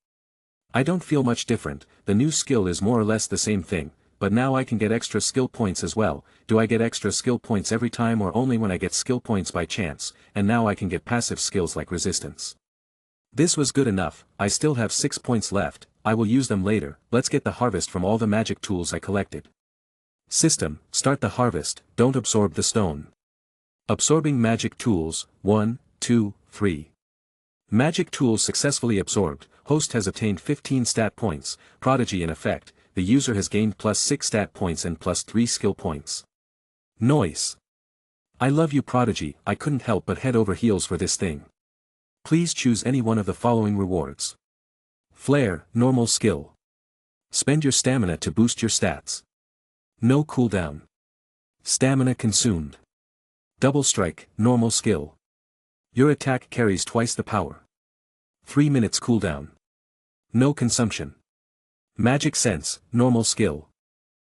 I don't feel much different. The new skill is more or less the same thing, but now I can get extra skill points as well. Do I get extra skill points every time or only when I get skill points by chance? And now I can get passive skills like resistance. This was good enough. I still have 6 points left. I will use them later. Let's get the harvest from all the magic tools I collected. System, start the harvest, don't absorb the stone. Absorbing magic tools, 1, 2, 3. Magic tools successfully absorbed. Host has obtained 15 stat points. Prodigy in effect. The user has gained plus 6 stat points and plus 3 skill points. Noise. I love you, Prodigy. I couldn't help but head over heels for this thing. Please choose any one of the following rewards. Flare, normal skill. Spend your stamina to boost your stats. No cooldown. Stamina consumed. Double strike, normal skill. Your attack carries twice the power. 3 minutes cooldown. No consumption. Magic sense, normal skill.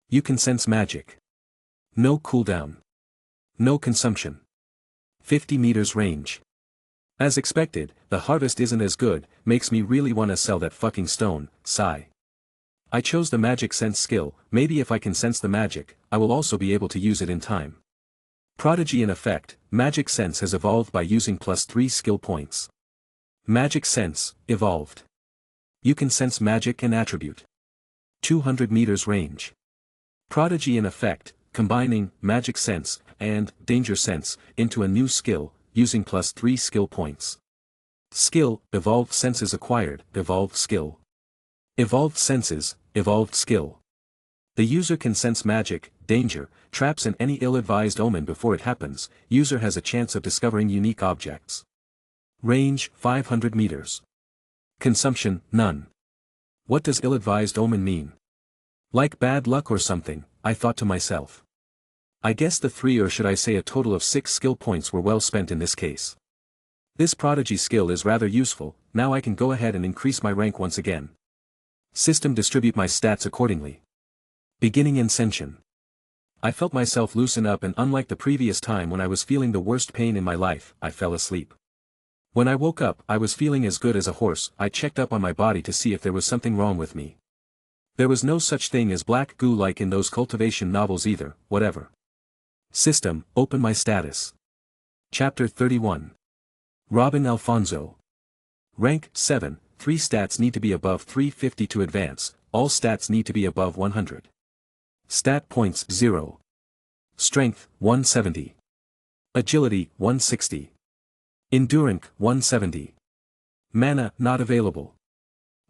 You can sense magic. No cooldown. No consumption. 50 meters range. As expected, the harvest isn't as good, makes me really wanna sell that fucking stone, sigh. I chose the magic sense skill, maybe if I can sense the magic, I will also be able to use it in time. Prodigy in effect, magic sense has evolved by using +3 skill points. Magic sense, evolved. You can sense magic and attribute. 200 meters range. Prodigy in effect, combining magic sense and danger sense into a new skill, using +3 skill points. Skill, evolved senses acquired, evolved skill. Evolved senses, evolved skill. The user can sense magic, danger, traps and any ill-advised omen before it happens. User has a chance of discovering unique objects. Range, 500 meters. Consumption, none. What does ill-advised omen mean? Like bad luck or something, I thought to myself. I guess the 3 or should I say a total of 6 skill points were well spent in this case. This prodigy skill is rather useful, now I can go ahead and increase my rank once again. System distribute my stats accordingly. Beginning ascension. I felt myself loosen up and unlike the previous time when I was feeling the worst pain in my life, I fell asleep. When I woke up, I was feeling as good as a horse. I checked up on my body to see if there was something wrong with me. There was no such thing as black goo like in those cultivation novels either, whatever. System, open my status. Chapter 31. Robin Alfonso. Rank, 7, 3 stats need to be above 350 to advance, all stats need to be above 100. Stat points 0. Strength, 170. Agility, 160. Endurance, 170. Mana, not available.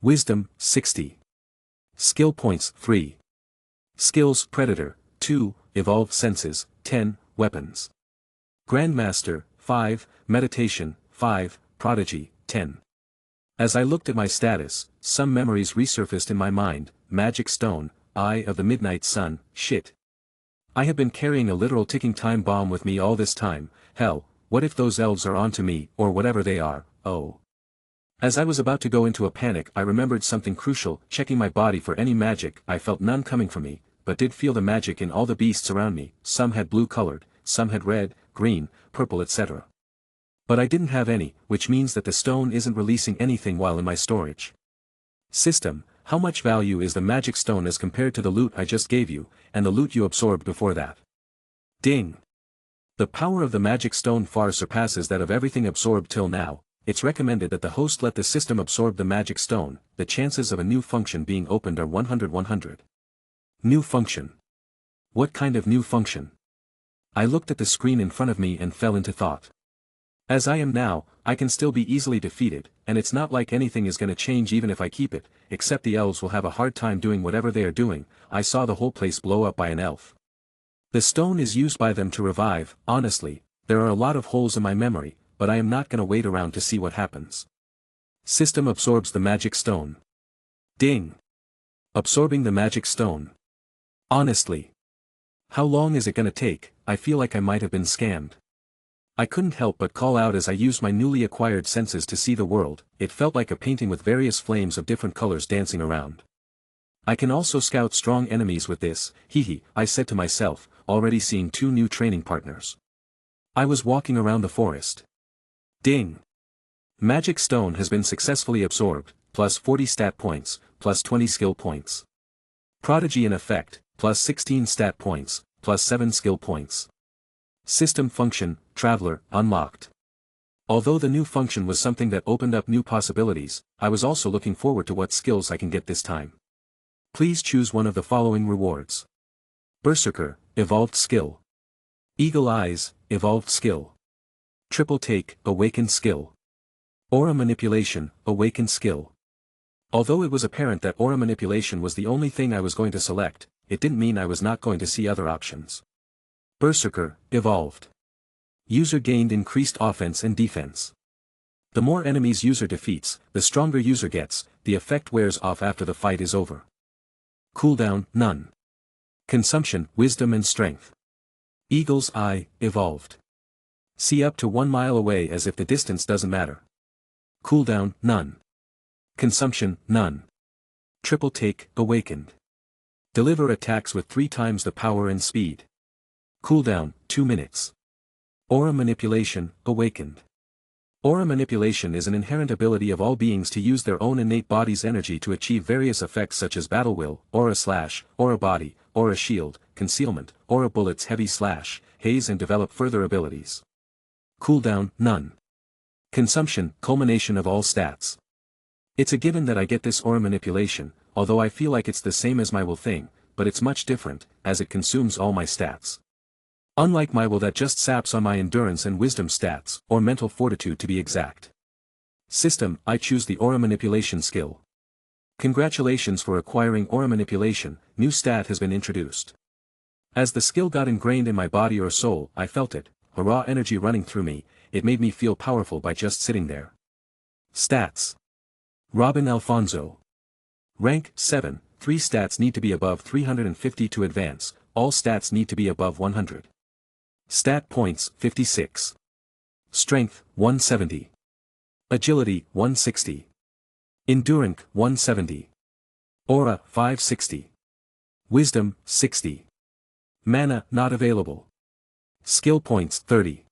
Wisdom, 60. Skill points, 3. Skills, Predator, 2, Evolved Senses, 10, Weapons. Grandmaster, 5, Meditation, 5, Prodigy, 10. As I looked at my status, some memories resurfaced in my mind. Magic Stone, Eye of the Midnight Sun, shit. I have been carrying a literal ticking time bomb with me all this time. Hell, what if those elves are onto me, or whatever they are, oh. As I was about to go into a panic I remembered something crucial, checking my body for any magic. I felt none coming from me, but did feel the magic in all the beasts around me. Some had blue colored, some had red, green, purple etc. But I didn't have any, which means that the stone isn't releasing anything while in my storage. System, how much value is the magic stone as compared to the loot I just gave you, and the loot you absorbed before that? Ding! The power of the magic stone far surpasses that of everything absorbed till now. It's recommended that the host let the system absorb the magic stone. The chances of a new function being opened are 100-100. New function. What kind of new function? I looked at the screen in front of me and fell into thought. As I am now, I can still be easily defeated, and it's not like anything is gonna change even if I keep it, except the elves will have a hard time doing whatever they are doing. I saw the whole place blow up by an elf. The stone is used by them to revive. Honestly, there are a lot of holes in my memory, but I am not gonna wait around to see what happens. System absorbs the magic stone. Ding! Absorbing the magic stone. Honestly. How long is it gonna take? I feel like I might have been scammed. I couldn't help but call out as I used my newly acquired senses to see the world. It felt like a painting with various flames of different colors dancing around. I can also scout strong enemies with this, hehe, I said to myself, already seeing 2 new training partners. I was walking around the forest. Ding! Magic stone has been successfully absorbed, plus 40 stat points, plus 20 skill points. Prodigy in effect, plus 16 stat points, plus 7 skill points. System function, Traveler, unlocked. Although the new function was something that opened up new possibilities, I was also looking forward to what skills I can get this time. Please choose one of the following rewards. Berserker, evolved skill. Eagle Eyes, evolved skill. Triple Take, awakened skill. Aura Manipulation, awakened skill. Although it was apparent that aura manipulation was the only thing I was going to select, it didn't mean I was not going to see other options. Berserker, evolved. User gained increased offense and defense. The more enemies user defeats, the stronger user gets, the effect wears off after the fight is over. Cooldown, none. Consumption, wisdom and strength. Eagle's Eye, evolved. See up to 1 mile away as if the distance doesn't matter. Cooldown, none. Consumption, none. Triple Take, awakened. Deliver attacks with 3 times the power and speed. Cooldown, 2 minutes. Aura Manipulation, awakened. Aura manipulation is an inherent ability of all beings to use their own innate body's energy to achieve various effects such as battle will, aura slash, aura body, aura shield, concealment, aura bullets heavy slash, haze and develop further abilities. Cooldown, none. Consumption, culmination of all stats. It's a given that I get this aura manipulation, although I feel like it's the same as my will thing, but it's much different, as it consumes all my stats. Unlike my will that just saps on my endurance and wisdom stats, or mental fortitude to be exact. System, I choose the aura manipulation skill. Congratulations for acquiring aura manipulation, new stat has been introduced. As the skill got ingrained in my body or soul, I felt it, a raw energy running through me, it made me feel powerful by just sitting there. Stats. Robin Alfonso. Rank, 7, 3 stats need to be above 350 to advance, all stats need to be above 100. Stat points, 56. Strength, 170. Agility, 160. Endurance, 170. Aura, 560. Wisdom, 60. Mana, not available. Skill points, 30.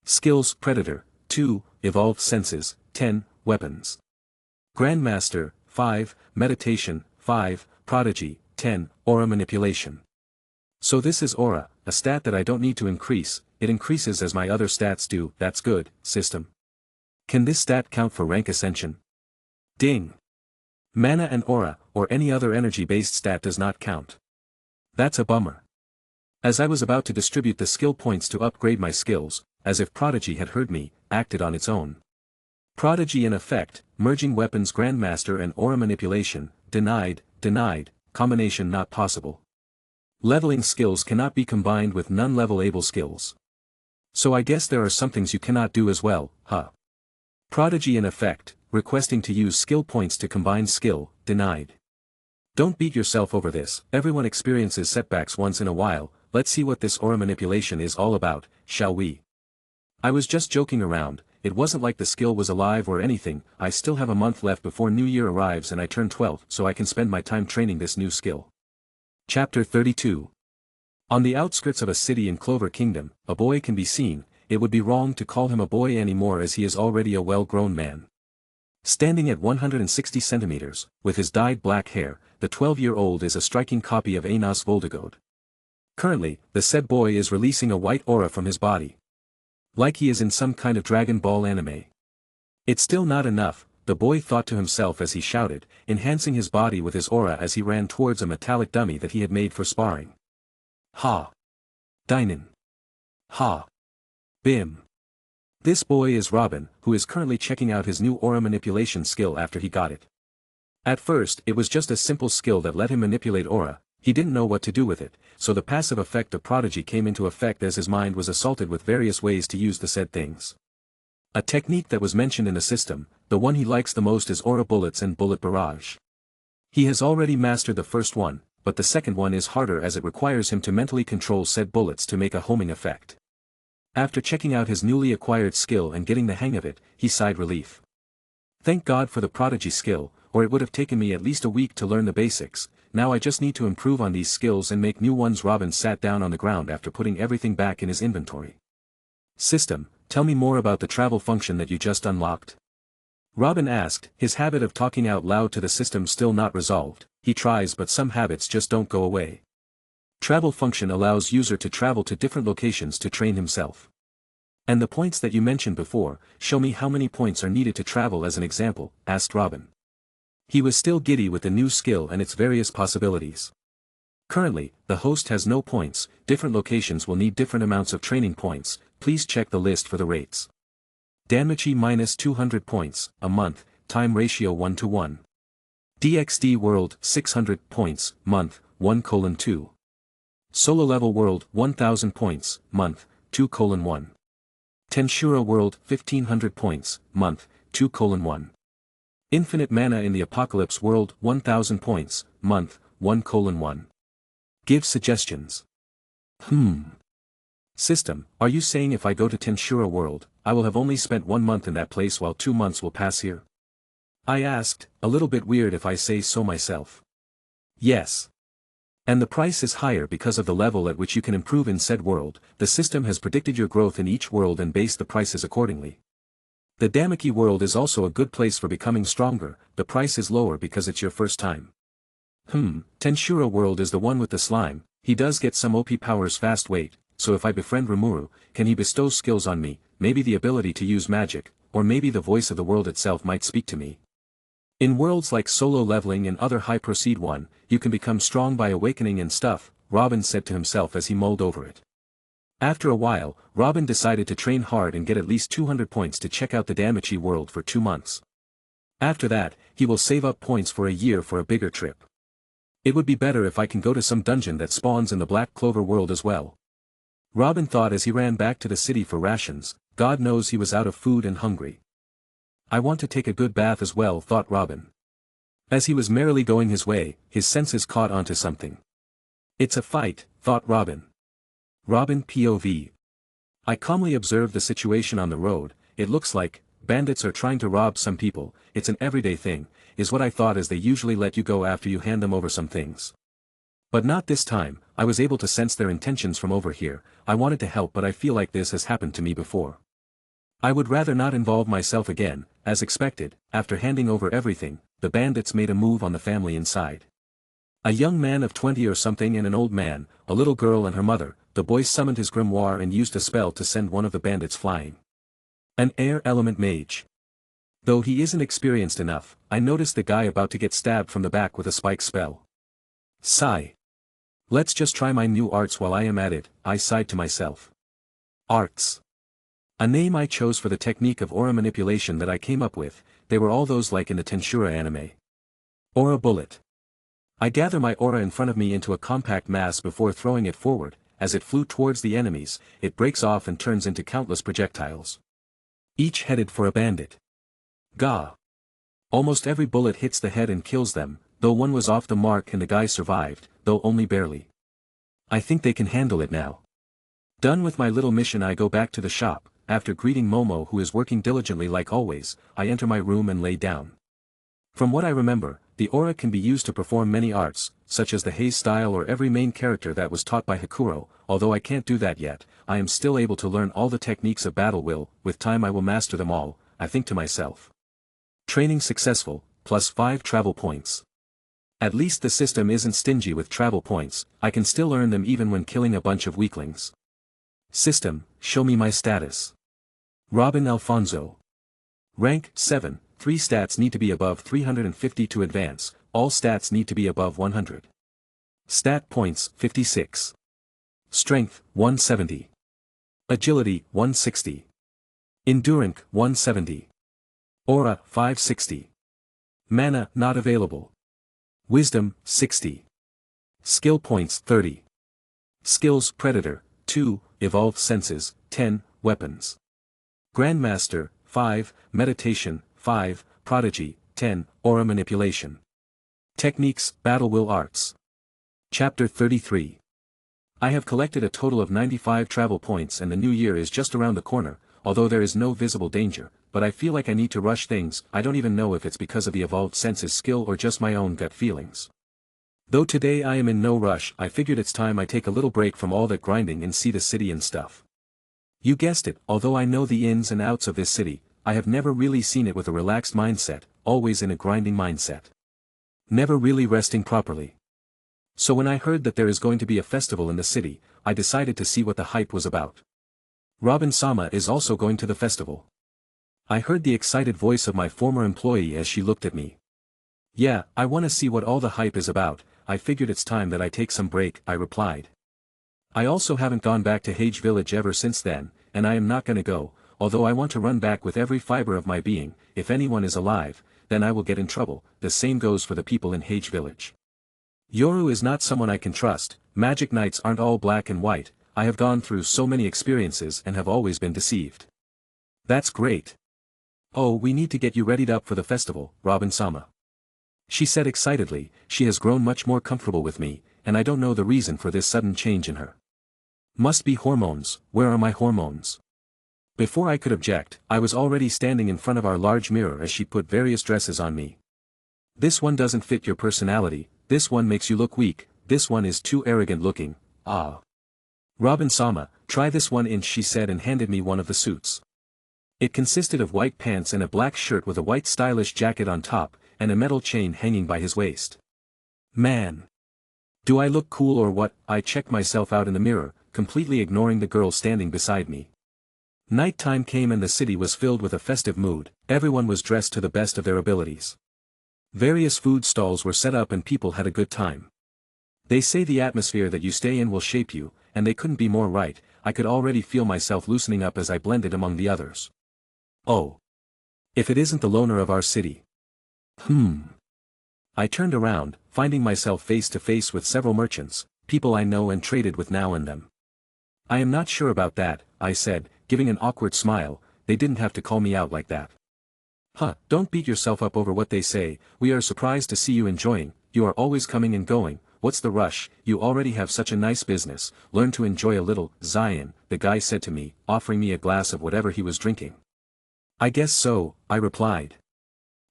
Skills, Predator, 2, Evolved Senses, 10, Weapons. Grandmaster, 5, Meditation, 5, Prodigy, 10, Aura Manipulation. So this is Aura, a stat that I don't need to increase, it increases as my other stats do, that's good, system. Can this stat count for rank ascension? Ding. Mana and Aura, or any other energy-based stat does not count. That's a bummer. As I was about to distribute the skill points to upgrade my skills, as if Prodigy had heard me, acted on its own. Prodigy in effect, merging weapons Grandmaster and Aura Manipulation, denied, combination not possible. Leveling skills cannot be combined with non-level able skills. So I guess there are some things you cannot do as well, huh? Prodigy in effect, requesting to use skill points to combine skill, denied. Don't beat yourself over this, everyone experiences setbacks once in a while, let's see what this aura manipulation is all about, shall we? I was just joking around, it wasn't like the skill was alive or anything, I still have a month left before New Year arrives and I turn 12 so I can spend my time training this new skill. Chapter 32. On the outskirts of a city in Clover Kingdom, a boy can be seen, it would be wrong to call him a boy anymore as he is already a well-grown man. Standing at 160 centimeters, with his dyed black hair, the 12-year-old is a striking copy of Anas Voldegod. Currently, the said boy is releasing a white aura from his body. Like he is in some kind of Dragon Ball anime. It's still not enough, the boy thought to himself as he shouted, enhancing his body with his aura as he ran towards a metallic dummy that he had made for sparring. Ha! Dynan. Ha! Bim. This boy is Robin, who is currently checking out his new aura manipulation skill after he got it. At first it was just a simple skill that let him manipulate aura, he didn't know what to do with it, so the passive effect of Prodigy came into effect as his mind was assaulted with various ways to use the said things. A technique that was mentioned in the system, the one he likes the most is aura bullets and bullet barrage. He has already mastered the first one, but the second one is harder as it requires him to mentally control said bullets to make a homing effect. After checking out his newly acquired skill and getting the hang of it, he sighed relief. Thank God for the Prodigy skill, or it would have taken me at least a week to learn the basics, now I just need to improve on these skills and make new ones. Robin sat down on the ground after putting everything back in his inventory. System, tell me more about the travel function that you just unlocked. Robin asked, his habit of talking out loud to the system still not resolved, he tries but some habits just don't go away. Travel function allows user to travel to different locations to train himself. And the points that you mentioned before, show me how many points are needed to travel as an example, asked Robin. He was still giddy with the new skill and its various possibilities. Currently, the host has no points, different locations will need different amounts of training points, please check the list for the rates. DANMACHI minus 200 points, a month, time ratio 1:1. DXD World 600 points, month, 1:2. Solo Level World 1000 points, month, 2:1. Tenshura World 1500 points, month, 2:1. Infinite Mana in the Apocalypse World 1000 points, month, 1:1. Give suggestions. System, are you saying if I go to Tenshura World, I will have only spent 1 month in that place while 2 months will pass here? I asked, a little bit weird if I say so myself. Yes. And the price is higher because of the level at which you can improve in said world. The system has predicted your growth in each world and based the prices accordingly. The DANMACHI world is also a good place for becoming stronger, the price is lower because it's your first time. Tenshura world is the one with the slime, he does get some OP powers fast wait, so if I befriend Rimuru, can he bestow skills on me, maybe the ability to use magic, or maybe the voice of the world itself might speak to me. In worlds like solo leveling and other high proceed one, you can become strong by awakening and stuff, Robin said to himself as he mulled over it. After a while, Robin decided to train hard and get at least 200 points to check out the DANMACHI world for 2 months. After that, he will save up points for a year for a bigger trip. It would be better if I can go to some dungeon that spawns in the Black Clover world as well. Robin thought as he ran back to the city for rations, God knows he was out of food and hungry. I want to take a good bath as well, thought Robin. As he was merrily going his way, his senses caught onto something. It's a fight, thought Robin. Robin POV. I calmly observed the situation on the road. It looks like bandits are trying to rob some people. It's an everyday thing, is what I thought, as they usually let you go after you hand them over some things. But not this time. I was able to sense their intentions from over here. I wanted to help, but I feel like this has happened to me before. I would rather not involve myself again. As expected, after handing over everything, the bandits made a move on the family inside. A young man of 20 or something and an old man, a little girl and her mother. The boy summoned his grimoire and used a spell to send one of the bandits flying. An air element mage. Though he isn't experienced enough, I noticed the guy about to get stabbed from the back with a spike spell. Sigh. Let's just try my new arts while I am at it, I sighed to myself. Arts. A name I chose for the technique of aura manipulation that I came up with. They were all those like in the Tenshura anime. Aura bullet. I gather my aura in front of me into a compact mass before throwing it forward. As it flew towards the enemies, it breaks off and turns into countless projectiles. Each headed for a bandit. Gah! Almost every bullet hits the head and kills them, though one was off the mark and the guy survived, though only barely. I think they can handle it now. Done with my little mission, I go back to the shop. After greeting Momo, who is working diligently like always, I enter my room and lay down. From what I remember, the aura can be used to perform many arts, such as the haze style or every main character that was taught by Hakuro. Although I can't do that yet, I am still able to learn all the techniques of battle will, with time I will master them all, I think to myself. Training successful, +5 travel points. At least the system isn't stingy with travel points, I can still earn them even when killing a bunch of weaklings. System, show me my status. Robin Alfonso. Rank, 7, 3 stats need to be above 350 to advance, all stats need to be above 100. Stat points, 56. Strength, 170. Agility, 160. Endurance, 170. Aura, 560. Mana, not available. Wisdom, 60. Skill points, 30. Skills, Predator, 2, Evolved Senses, 10, Weapons. Grandmaster, 5, Meditation, 5, Prodigy, 10, Aura Manipulation. Techniques, Battle Will Arts. Chapter 33. I have collected a total of 95 travel points and the new year is just around the corner, although there is no visible danger, but I feel like I need to rush things. I don't even know if it's because of the Evolved Senses skill or just my own gut feelings. Though today I am in no rush, I figured it's time I take a little break from all that grinding and see the city and stuff. You guessed it, although I know the ins and outs of this city, I have never really seen it with a relaxed mindset, always in a grinding mindset. Never really resting properly. So when I heard that there is going to be a festival in the city, I decided to see what the hype was about. Robin-sama is also going to the festival. I heard the excited voice of my former employee as she looked at me. Yeah, I want to see what all the hype is about. I figured it's time that I take some break, I replied. I also haven't gone back to Hage Village ever since then, and I am not gonna go, although I want to run back with every fiber of my being. If anyone is alive, then I will get in trouble. The same goes for the people in Hage Village. Yoru is not someone I can trust. Magic Knights aren't all black and white. I have gone through so many experiences and have always been deceived. That's great. Oh, we need to get you readied up for the festival, Robin-sama. She said excitedly. She has grown much more comfortable with me, and I don't know the reason for this sudden change in her. Must be hormones. Where are my hormones? Before I could object, I was already standing in front of our large mirror as she put various dresses on me. This one doesn't fit your personality, this one makes you look weak, this one is too arrogant looking, ah. Robin-sama, try this one in, she said, and handed me one of the suits. It consisted of white pants and a black shirt with a white stylish jacket on top, and a metal chain hanging by his waist. Man! Do I look cool or what? I checked myself out in the mirror, completely ignoring the girl standing beside me. Nighttime came and the city was filled with a festive mood. Everyone was dressed to the best of their abilities. Various food stalls were set up and people had a good time. They say the atmosphere that you stay in will shape you, and they couldn't be more right. I could already feel myself loosening up as I blended among the others. Oh. If it isn't the loner of our city. I turned around, finding myself face to face with several merchants, people I know and traded with now and then. I am not sure about that, I said, giving an awkward smile. They didn't have to call me out like that. Don't beat yourself up over what they say. We are surprised to see you enjoying. You are always coming and going. What's the rush? You already have such a nice business. Learn to enjoy a little, Zion, the guy said to me, offering me a glass of whatever he was drinking. I guess so, I replied.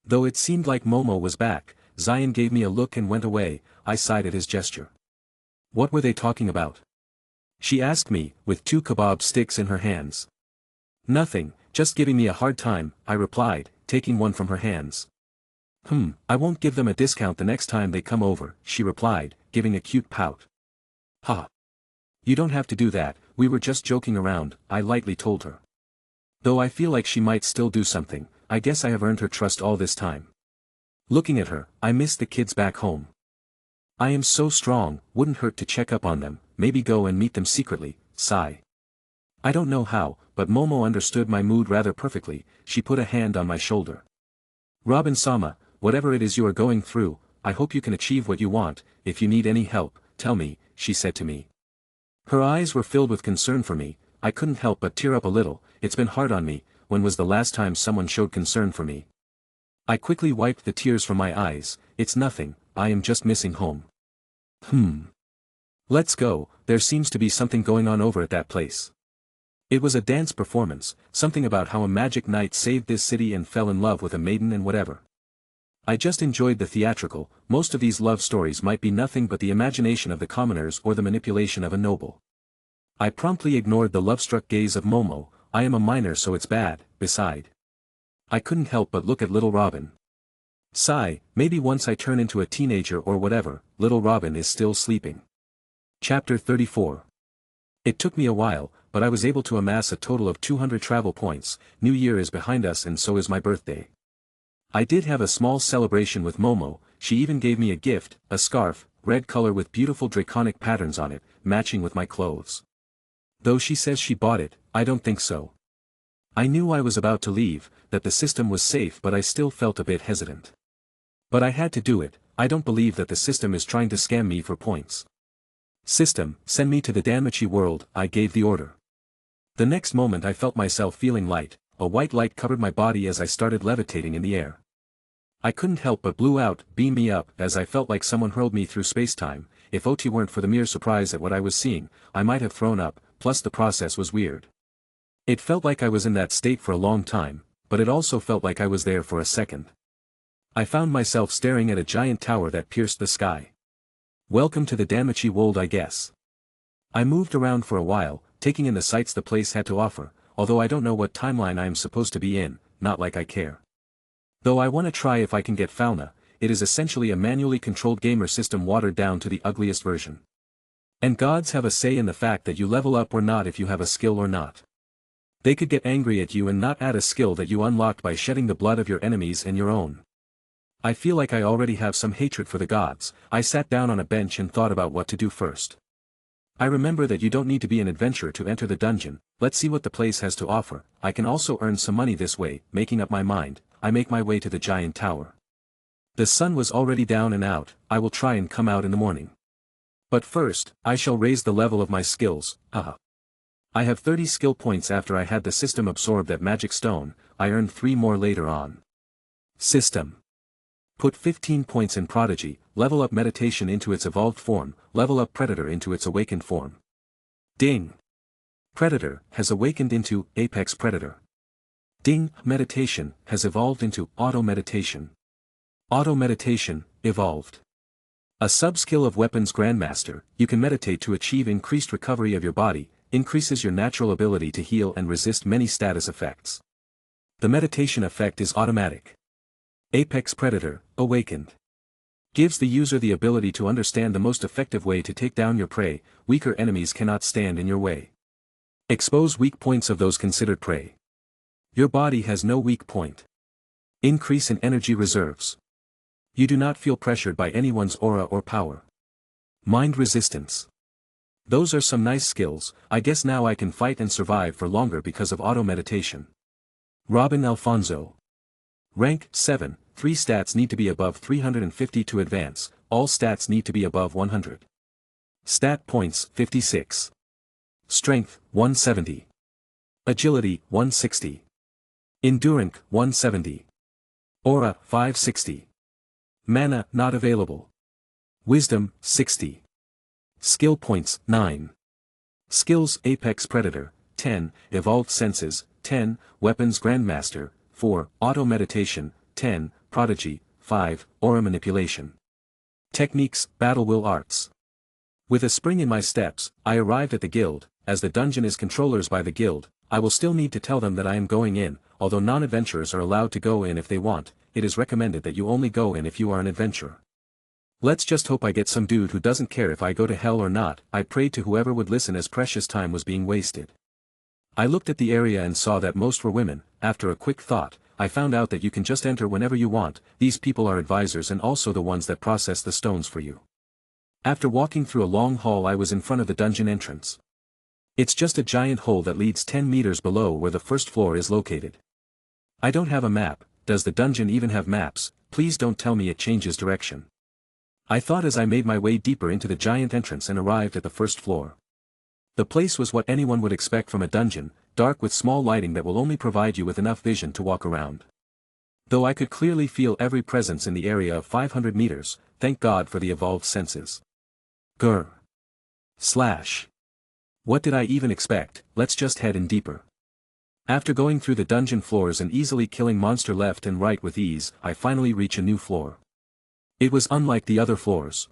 Though it seemed like Momo was back, Zion gave me a look and went away. I sighed at his gesture. What were they talking about? She asked me, with 2 kebab sticks in her hands. Nothing, just giving me a hard time, I replied, taking one from her hands. I won't give them a discount the next time they come over, she replied, giving a cute pout. You don't have to do that, we were just joking around, I lightly told her. Though I feel like she might still do something, I guess I have earned her trust all this time. Looking at her, I miss the kids back home. I am so strong, wouldn't hurt to check up on them, maybe go and meet them secretly, sigh. I don't know how, but Momo understood my mood rather perfectly. She put a hand on my shoulder. Robin-sama, whatever it is you are going through, I hope you can achieve what you want. If you need any help, tell me, she said to me. Her eyes were filled with concern for me. I couldn't help but tear up a little. It's been hard on me. When was the last time someone showed concern for me? I quickly wiped the tears from my eyes. It's nothing, I am just missing home. Let's go, there seems to be something going on over at that place. It was a dance performance, something about how a magic knight saved this city and fell in love with a maiden and whatever. I just enjoyed the theatrical. Most of these love stories might be nothing but the imagination of the commoners or the manipulation of a noble. I promptly ignored the love-struck gaze of Momo. I am a minor, so it's bad. Beside, I couldn't help but look at little Robin. Sigh, maybe once I turn into a teenager or whatever. Little Robin is still sleeping. Chapter 34. It took me a while, but I was able to amass a total of 200 travel points. New Year is behind us and so is my birthday. I did have a small celebration with Momo. She even gave me a gift, a scarf, red color with beautiful draconic patterns on it, matching with my clothes. Though she says she bought it, I don't think so. I knew I was about to leave, that the system was safe, but I still felt a bit hesitant. But I had to do it. I don't believe that the system is trying to scam me for points. System, send me to the DANMACHI world, I gave the order. The next moment I felt myself feeling light. A white light covered my body as I started levitating in the air. I couldn't help but blew out, beam me up, as I felt like someone hurled me through space-time. If OT weren't for the mere surprise at what I was seeing, I might have thrown up, plus the process was weird. It felt like I was in that state for a long time, but it also felt like I was there for a second. I found myself staring at a giant tower that pierced the sky. Welcome to the DANMACHI world, I guess. I moved around for a while, taking in the sights the place had to offer, although I don't know what timeline I am supposed to be in, not like I care. Though I want to try if I can get Fauna. It is essentially a manually controlled gamer system watered down to the ugliest version. And gods have a say in the fact that you level up or not, if you have a skill or not. They could get angry at you and not add a skill that you unlocked by shedding the blood of your enemies and your own. I feel like I already have some hatred for the gods. I sat down on a bench and thought about what to do first. I remember that you don't need to be an adventurer to enter the dungeon. Let's see what the place has to offer. I can also earn some money this way. Making up my mind, I make my way to the giant tower. The sun was already down and out. I will try and come out in the morning. But first, I shall raise the level of my skills. I have 30 skill points after I had the system absorb that magic stone, I earned 3 more later on. System. Put 15 points in Prodigy, level up meditation into its evolved form, level up Predator into its awakened form. Ding! Predator has awakened into Apex Predator. Ding! Meditation has evolved into Auto Meditation. Auto Meditation, evolved. A sub-skill of Weapons Grandmaster, you can meditate to achieve increased recovery of your body, increases your natural ability to heal and resist many status effects. The meditation effect is automatic. Apex Predator, awakened. Gives the user the ability to understand the most effective way to take down your prey, weaker enemies cannot stand in your way. Expose weak points of those considered prey. Your body has no weak point. Increase in energy reserves. You do not feel pressured by anyone's aura or power. Mind resistance. Those are some nice skills. I guess now I can fight and survive for longer because of auto meditation. Robin Alfonso. Rank 7, 3 stats need to be above 350 to advance, all stats need to be above 100. Stat points 56. Strength 170. Agility 160. Endurance 170. Aura 560. Mana not available. Wisdom 60. Skill points 9. Skills Apex Predator 10, Evolved Senses 10, Weapons Grandmaster 4, Auto Meditation 10, Prodigy 5, Aura Manipulation. Techniques Battle Will Arts. With a spring in my steps, I arrived at the guild. As the dungeon is controllers by the guild, I will still need to tell them that I am going in. Although non-adventurers are allowed to go in if they want, it is recommended that you only go in if you are an adventurer. Let's just hope I get some dude who doesn't care if I go to hell or not. I prayed to whoever would listen as precious time was being wasted. I looked at the area and saw that most were women. After a quick thought, I found out that you can just enter whenever you want. These people are advisors and also the ones that process the stones for you. After walking through a long hall, I was in front of the dungeon entrance. It's just a giant hole that leads 10 meters below where the first floor is located. I don't have a map. Does the dungeon even have maps? Please don't tell me it changes direction. I thought as I made my way deeper into the giant entrance and arrived at the first floor. The place was what anyone would expect from a dungeon, dark with small lighting that will only provide you with enough vision to walk around. Though I could clearly feel every presence in the area of 500 meters, thank God for the evolved senses. Grr. Slash. What did I even expect? Let's just head in deeper. After going through the dungeon floors and easily killing monster left and right with ease, I finally reach a new floor. It was unlike the other floors.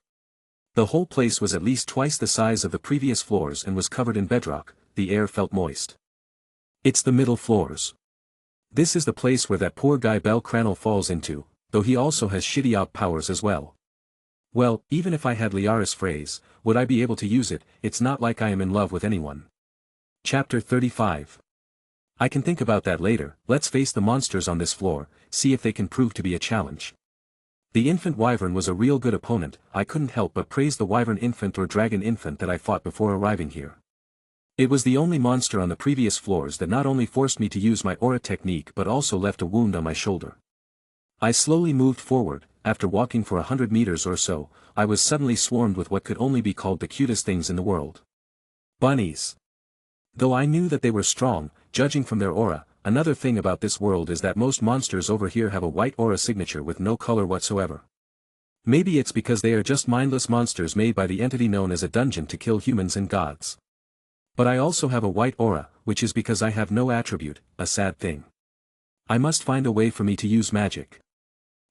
The whole place was at least twice the size of the previous floors and was covered in bedrock. The air felt moist. It's the middle floors. This is the place where that poor guy Bel Cranel falls into, though he also has shitty op powers as well. Well, even if I had Liara's phrase, would I be able to use it? It's not like I am in love with anyone. Chapter 35. I can think about that later. Let's face the monsters on this floor, see if they can prove to be a challenge. The infant wyvern was a real good opponent. I couldn't help but praise the wyvern infant or dragon infant that I fought before arriving here. It was the only monster on the previous floors that not only forced me to use my aura technique but also left a wound on my shoulder. I slowly moved forward. After walking for 100 meters or so, I was suddenly swarmed with what could only be called the cutest things in the world. Bunnies. Though I knew that they were strong, judging from their aura. Another thing about this world is that most monsters over here have a white aura signature with no color whatsoever. Maybe it's because they are just mindless monsters made by the entity known as a dungeon to kill humans and gods. But I also have a white aura, which is because I have no attribute, a sad thing. I must find a way for me to use magic.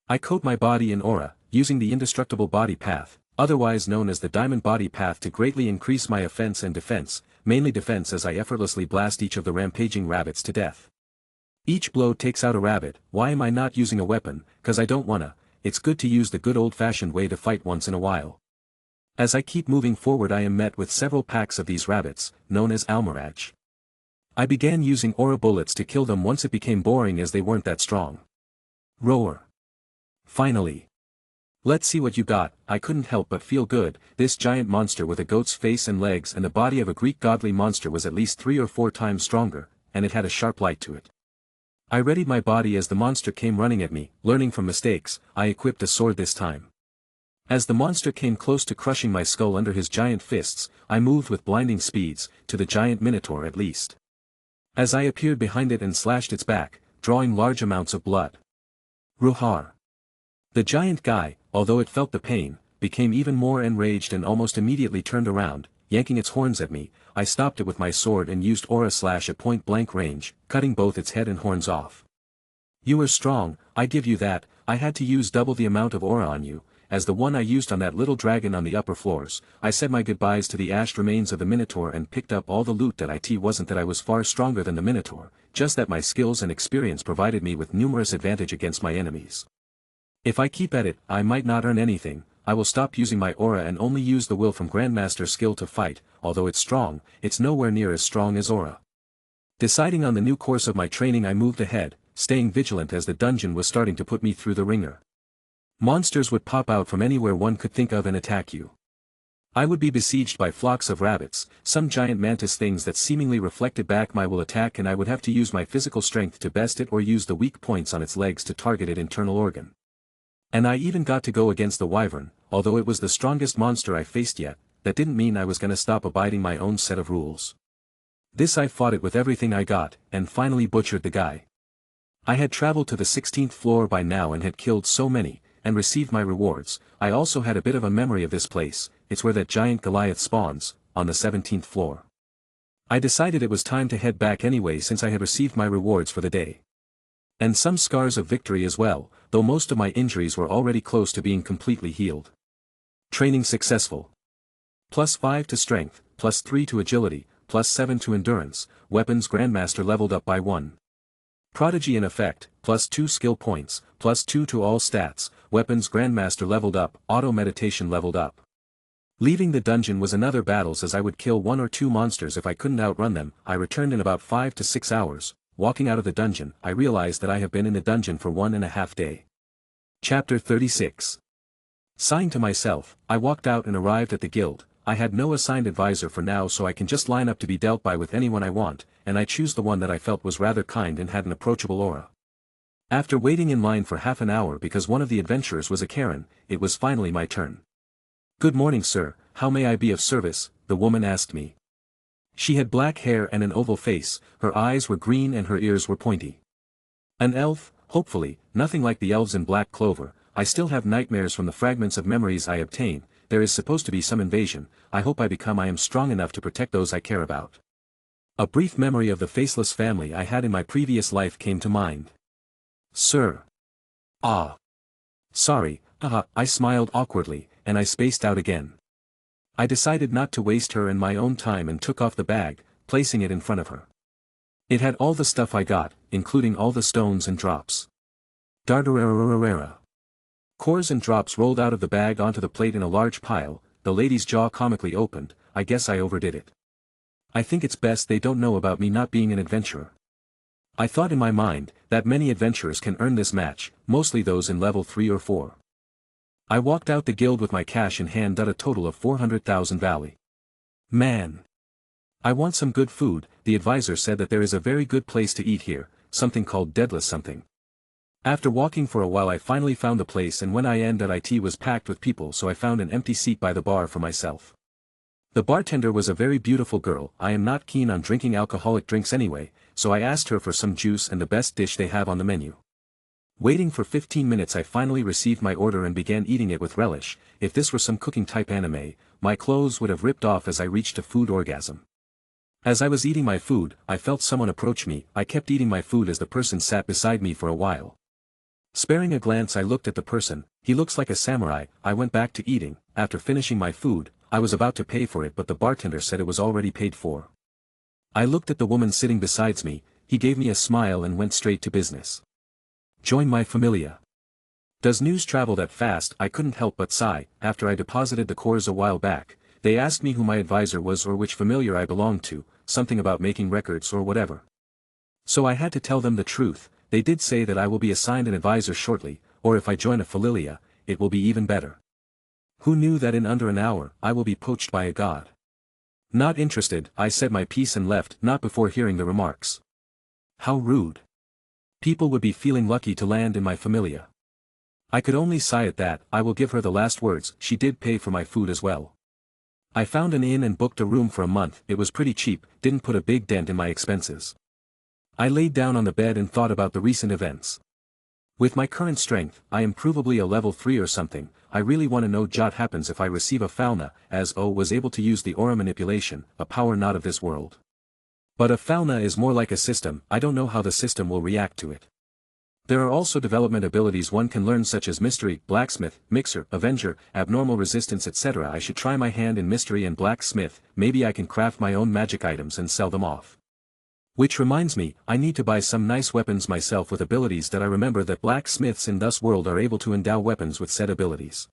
I coat my body in aura, using the indestructible body path, otherwise known as the diamond body path, to greatly increase my offense and defense, mainly defense as I effortlessly blast each of the rampaging rabbits to death. Each blow takes out a rabbit. Why am I not using a weapon? Cause I don't wanna. It's good to use the good old-fashioned way to fight once in a while. As I keep moving forward, I am met with several packs of these rabbits, known as Almiraj. I began using aura bullets to kill them once it became boring as they weren't that strong. Roar. Finally. Let's see what you got. I couldn't help but feel good. This giant monster with a goat's face and legs and the body of a Greek godly monster was at least 3 or 4 times stronger, and it had a sharp light to it. I readied my body as the monster came running at me. Learning from mistakes, I equipped a sword this time. As the monster came close to crushing my skull under his giant fists, I moved with blinding speeds, to the giant minotaur at least. As I appeared behind it and slashed its back, drawing large amounts of blood. Ruhar. The giant guy, although it felt the pain, became even more enraged and almost immediately turned around, yanking its horns at me. I stopped it with my sword and used aura slash at point-blank range, cutting both its head and horns off. You were strong, I give you that. I had to use double the amount of aura on you, as the one I used on that little dragon on the upper floors. I said my goodbyes to the ashed remains of the Minotaur and picked up all the loot. That it wasn't that I was far stronger than the Minotaur, just that my skills and experience provided me with numerous advantage against my enemies. If I keep at it, I might not earn anything. I will stop using my aura and only use the will from Grandmaster skill to fight. Although it's strong, it's nowhere near as strong as aura. Deciding on the new course of my training, I moved ahead, staying vigilant as the dungeon was starting to put me through the ringer. Monsters would pop out from anywhere one could think of and attack you. I would be besieged by flocks of rabbits, some giant mantis things that seemingly reflected back my will attack, and I would have to use my physical strength to best it or use the weak points on its legs to target its internal organ. And I even got to go against the wyvern, although it was the strongest monster I faced yet. That didn't mean I was gonna stop abiding my own set of rules. This I fought it with everything I got, and finally butchered the guy. I had traveled to the 16th floor by now and had killed so many, and received my rewards. I also had a bit of a memory of this place. It's where that giant Goliath spawns, on the 17th floor. I decided it was time to head back anyway since I had received my rewards for the day. And some scars of victory as well, though most of my injuries were already close to being completely healed. Training successful. +5 to strength, +3 to agility, +7 to endurance. Weapons Grandmaster leveled up by 1. Prodigy in effect, +2 skill points, +2 to all stats. Weapons Grandmaster leveled up. Auto meditation leveled up. Leaving the dungeon was another battles, as I would kill 1 or 2 monsters if I couldn't outrun them. I returned in about 5 to 6 hours. Walking out of the dungeon, I realized that I have been in the dungeon for 1.5 days. Chapter 36. Signed to myself, I walked out and arrived at the guild. I had no assigned advisor for now, so I can just line up to be dealt by with anyone I want, and I choose the one that I felt was rather kind and had an approachable aura. After waiting in line for half an hour because one of the adventurers was a Karen, it was finally my turn. "Good morning, sir, how may I be of service?" the woman asked me. She had black hair and an oval face, her eyes were green and her ears were pointy. An elf, hopefully, nothing like the elves in Black Clover. I still have nightmares from the fragments of memories I obtain. There is supposed to be some invasion. I hope I am strong enough to protect those I care about. A brief memory of the faceless family I had in my previous life came to mind. "Sir." "Ah. Sorry, I smiled awkwardly, and I spaced out again. I decided not to waste her and my own time and took off the bag, placing it in front of her. It had all the stuff I got, including all the stones and drops. Dardararararara. Cores and drops rolled out of the bag onto the plate in a large pile. The lady's jaw comically opened. I guess I overdid it. I think it's best they don't know about me not being an adventurer. I thought in my mind, that many adventurers can earn this match, mostly those in level 3 or 4. I walked out the guild with my cash in hand, a total of 400,000 valley. Man. I want some good food. The advisor said that there is a very good place to eat here, something called Deadless something. After walking for a while I finally found the place, and when I ended it was packed with people, so I found an empty seat by the bar for myself. The bartender was a very beautiful girl. I am not keen on drinking alcoholic drinks anyway, so I asked her for some juice and the best dish they have on the menu. Waiting for 15 minutes I finally received my order and began eating it with relish. If this were some cooking type anime, my clothes would have ripped off as I reached a food orgasm. As I was eating my food, I felt someone approach me. I kept eating my food as the person sat beside me for a while. Sparing a glance I looked at the person. He looks like a samurai. I went back to eating. After finishing my food, I was about to pay for it, but the bartender said it was already paid for. I looked at the woman sitting beside me. He gave me a smile and went straight to business. "Join my Familia." Does news travel that fast? I couldn't help but sigh. After I deposited the cores a while back, they asked me who my advisor was or which Familia I belonged to, something about making records or whatever. So I had to tell them the truth. They did say that I will be assigned an advisor shortly, or if I join a Familia, it will be even better. Who knew that in under an hour, I will be poached by a god? Not interested, I said my piece and left, not before hearing the remarks. How rude. People would be feeling lucky to land in my Familia. I could only sigh at that. I will give her the last words. She did pay for my food as well. I found an inn and booked a room for a month. It was pretty cheap, didn't put a big dent in my expenses. I laid down on the bed and thought about the recent events. With my current strength, I am provably a level 3 or something. I really want to know what happens if I receive a Falna, as O was able to use the aura manipulation, a power not of this world. But a Falna is more like a system. I don't know how the system will react to it. There are also development abilities one can learn such as Mystery, Blacksmith, Mixer, Avenger, Abnormal Resistance etc. I should try my hand in Mystery and Blacksmith, maybe I can craft my own magic items and sell them off. Which reminds me, I need to buy some nice weapons myself with abilities that I remember that blacksmiths in this world are able to endow weapons with said abilities.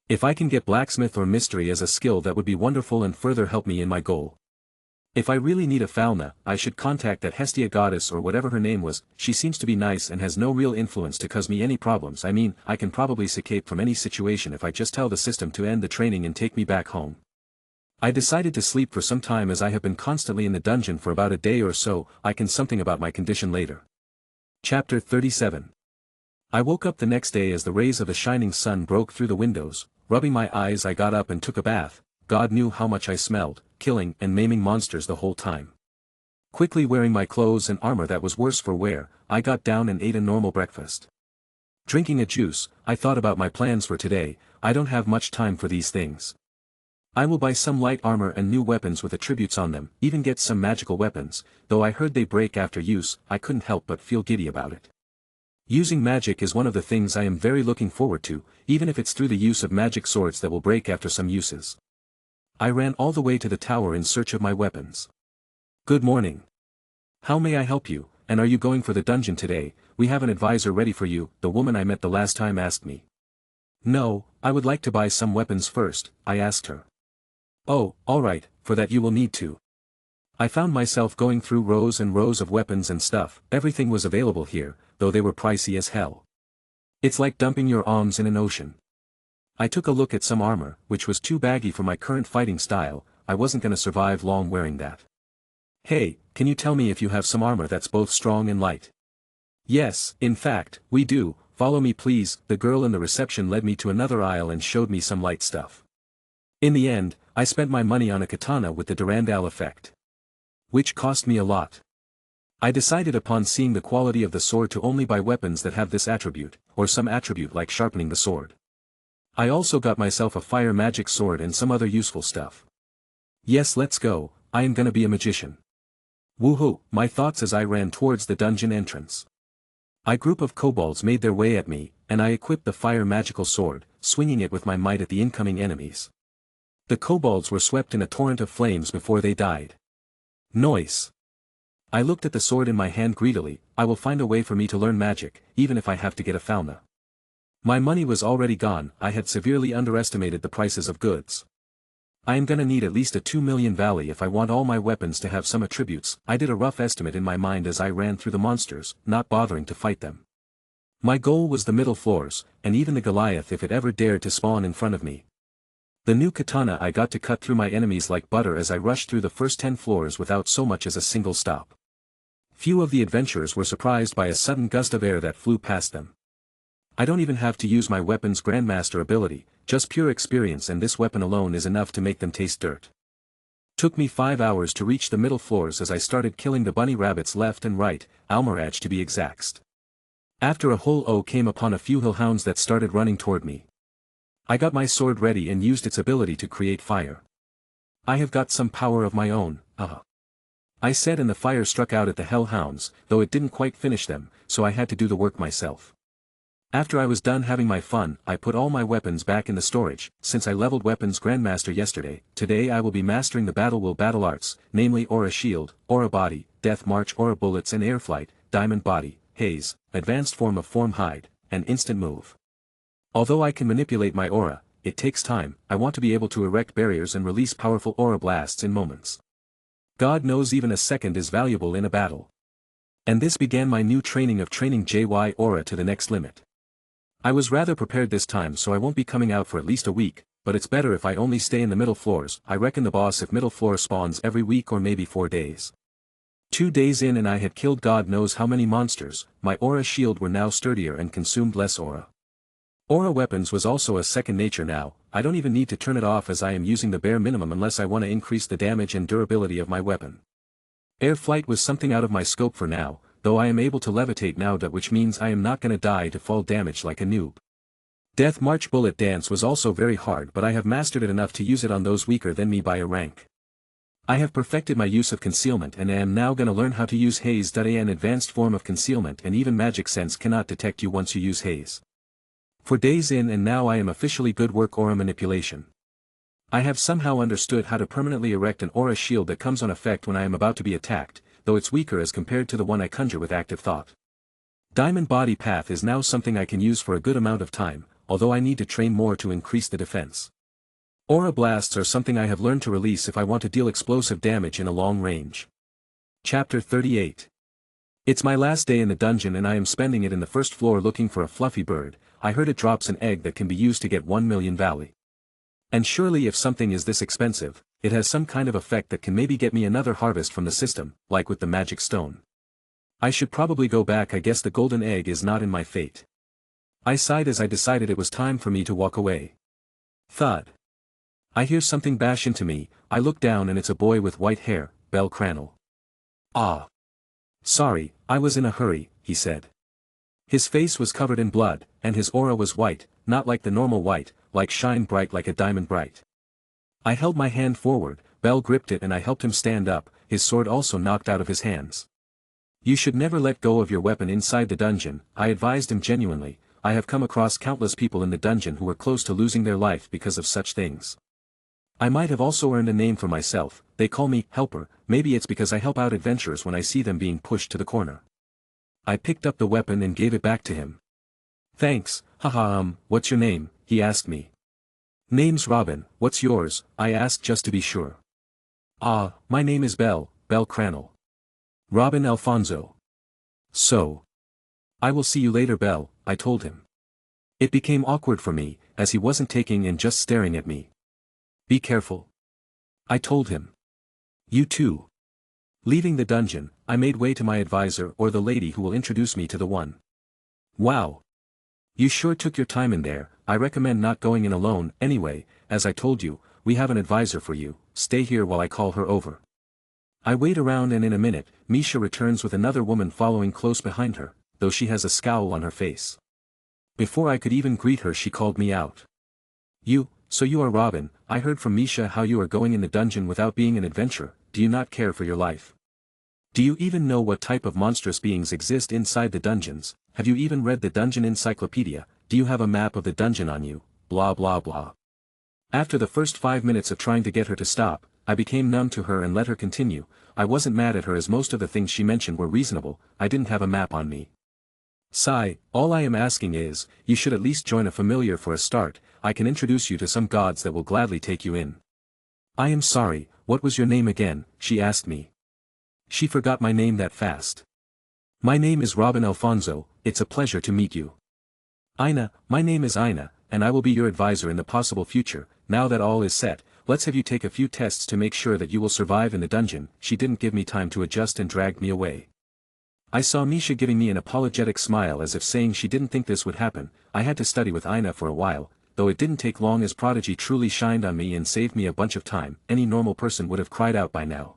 If I can get Blacksmith or Mystery as a skill that would be wonderful and further help me in my goal. If I really need a Falna, I should contact that Hestia goddess or whatever her name was. She seems to be nice and has no real influence to cause me any problems. I mean, I can probably escape from any situation if I just tell the system to end the training and take me back home. I decided to sleep for some time as I have been constantly in the dungeon for about a day or so. I can something about my condition later. Chapter 37. I woke up the next day as the rays of the shining sun broke through the windows. Rubbing my eyes I got up and took a bath. God knew how much I smelled, killing and maiming monsters the whole time. Quickly wearing my clothes and armor that was worse for wear, I got down and ate a normal breakfast. Drinking a juice, I thought about my plans for today. I don't have much time for these things. I will buy some light armor and new weapons with attributes on them, even get some magical weapons, though I heard they break after use. I couldn't help but feel giddy about it. Using magic is one of the things I am very looking forward to, even if it's through the use of magic swords that will break after some uses. I ran all the way to the tower in search of my weapons. Good morning. How may I help you, and are you going for the dungeon today? We have an advisor ready for you, the woman I met the last time asked me. No, I would like to buy some weapons first, I asked her. Oh, alright, for that you will need to. I found myself going through rows and rows of weapons and stuff. Everything was available here, though they were pricey as hell. It's like dumping your alms in an ocean. I took a look at some armor, which was too baggy for my current fighting style. I wasn't gonna survive long wearing that. Hey, can you tell me if you have some armor that's both strong and light? Yes, in fact, we do. Follow me please. The girl in the reception led me to another aisle and showed me some light stuff. In the end, I spent my money on a katana with the Durandal effect. Which cost me a lot. I decided upon seeing the quality of the sword to only buy weapons that have this attribute, or some attribute like sharpening the sword. I also got myself a fire magic sword and some other useful stuff. Yes, let's go. I am gonna be a magician. Woohoo, my thoughts as I ran towards the dungeon entrance. A group of kobolds made their way at me, and I equipped the fire magical sword, swinging it with my might at the incoming enemies. The kobolds were swept in a torrent of flames before they died. Noise. I looked at the sword in my hand greedily. I will find a way for me to learn magic, even if I have to get a Falna. My money was already gone. I had severely underestimated the prices of goods. I am gonna need at least a 2 million valley if I want all my weapons to have some attributes. I did a rough estimate in my mind as I ran through the monsters, not bothering to fight them. My goal was the middle floors, and even the Goliath if it ever dared to spawn in front of me. The new katana I got to cut through my enemies like butter as I rushed through the first 10 floors without so much as a single stop. Few of the adventurers were surprised by a sudden gust of air that flew past them. I don't even have to use my weapon's Grandmaster ability, just pure experience, and this weapon alone is enough to make them taste dirt. Took me 5 hours to reach the middle floors as I started killing the bunny rabbits left and right, Almiraj to be exact. After a whole came upon a few hillhounds that started running toward me. I got my sword ready and used its ability to create fire. I have got some power of my own, I said, and the fire struck out at the hellhounds, though it didn't quite finish them, so I had to do the work myself. After I was done having my fun, I put all my weapons back in the storage. Since I leveled weapons Grandmaster yesterday, today I will be mastering the battle arts, namely Aura Shield, Aura Body, Death March, Aura Bullets and Air Flight, Diamond Body, Haze, Advanced Form of Form Hide, and Instant Move. Although I can manipulate my aura, it takes time. I want to be able to erect barriers and release powerful aura blasts in moments. God knows even a second is valuable in a battle. And this began my new training of training JY Aura to the next limit. I was rather prepared this time, so I won't be coming out for at least a week, but it's better if I only stay in the middle floors. I reckon the boss if middle floor spawns every week or maybe 4 days. 2 days in and I had killed God knows how many monsters. My aura shield were now sturdier and consumed less aura. Aura weapons was also a second nature now. I don't even need to turn it off as I am using the bare minimum unless I want to increase the damage and durability of my weapon. Air flight was something out of my scope for now, though I am able to levitate now, which means I am not gonna die to fall damage like a noob. Death March bullet dance was also very hard, but I have mastered it enough to use it on those weaker than me by a rank. I have perfected my use of concealment and am now gonna learn how to use haze. An advanced form of concealment, and even magic sense cannot detect you once you use haze. For days in and now I am officially good work aura manipulation. I have somehow understood how to permanently erect an aura shield that comes on effect when I am about to be attacked, though it's weaker as compared to the one I conjure with active thought. Diamond Body Path is now something I can use for a good amount of time, although I need to train more to increase the defense. Aura blasts are something I have learned to release if I want to deal explosive damage in a long range. Chapter 38. It's my last day in the dungeon and I am spending it in the first floor looking for a fluffy bird. I heard it drops an egg that can be used to get 1 million valley. And surely if something is this expensive, it has some kind of effect that can maybe get me another harvest from the system, like with the magic stone. I should probably go back. I guess the golden egg is not in my fate. I sighed as I decided it was time for me to walk away. Thud. I hear something bash into me. I look down and it's a boy with white hair, Bell Crannel. Ah. Sorry, I was in a hurry, he said. His face was covered in blood, and his aura was white, not like the normal white, like shine bright like a diamond bright. I held my hand forward, Bell gripped it and I helped him stand up, his sword also knocked out of his hands. You should never let go of your weapon inside the dungeon, I advised him genuinely. I have come across countless people in the dungeon who were close to losing their life because of such things. I might have also earned a name for myself. They call me Helper, maybe it's because I help out adventurers when I see them being pushed to the corner. I picked up the weapon and gave it back to him. Thanks, haha. What's your name? He asked me. Name's Robin. What's yours? I asked just to be sure. Ah, my name is Bell Crannel. Robin Alfonso. So. I will see you later, Bell, I told him. It became awkward for me, as he wasn't taking and just staring at me. Be careful. I told him. You too. Leaving the dungeon, I made way to my advisor or the lady who will introduce me to the one. Wow. You sure took your time in there. I recommend not going in alone. Anyway, as I told you, we have an advisor for you. Stay here while I call her over. I wait around and in a minute, Misha returns with another woman following close behind her, though she has a scowl on her face. Before I could even greet her she called me out. So you are Robin. I heard from Misha how you are going in the dungeon without being an adventurer. Do you not care for your life? Do you even know what type of monstrous beings exist inside the dungeons? Have you even read the dungeon encyclopedia? Do you have a map of the dungeon on you? Blah blah blah. After the first 5 minutes of trying to get her to stop, I became numb to her and let her continue. I wasn't mad at her as most of the things she mentioned were reasonable. I didn't have a map on me. Sigh, all I am asking is, you should at least join a familiar for a start. I can introduce you to some gods that will gladly take you in. I am sorry, what was your name again? She asked me. She forgot my name that fast. My name is Robin Alfonso. It's a pleasure to meet you. Ina, my name is Ina, and I will be your advisor in the possible future. Now that all is set, let's have you take a few tests to make sure that you will survive in the dungeon. She didn't give me time to adjust and dragged me away. I saw Misha giving me an apologetic smile as if saying she didn't think this would happen. I had to study with Ina for a while, though it didn't take long as Prodigy truly shined on me and saved me a bunch of time. Any normal person would have cried out by now.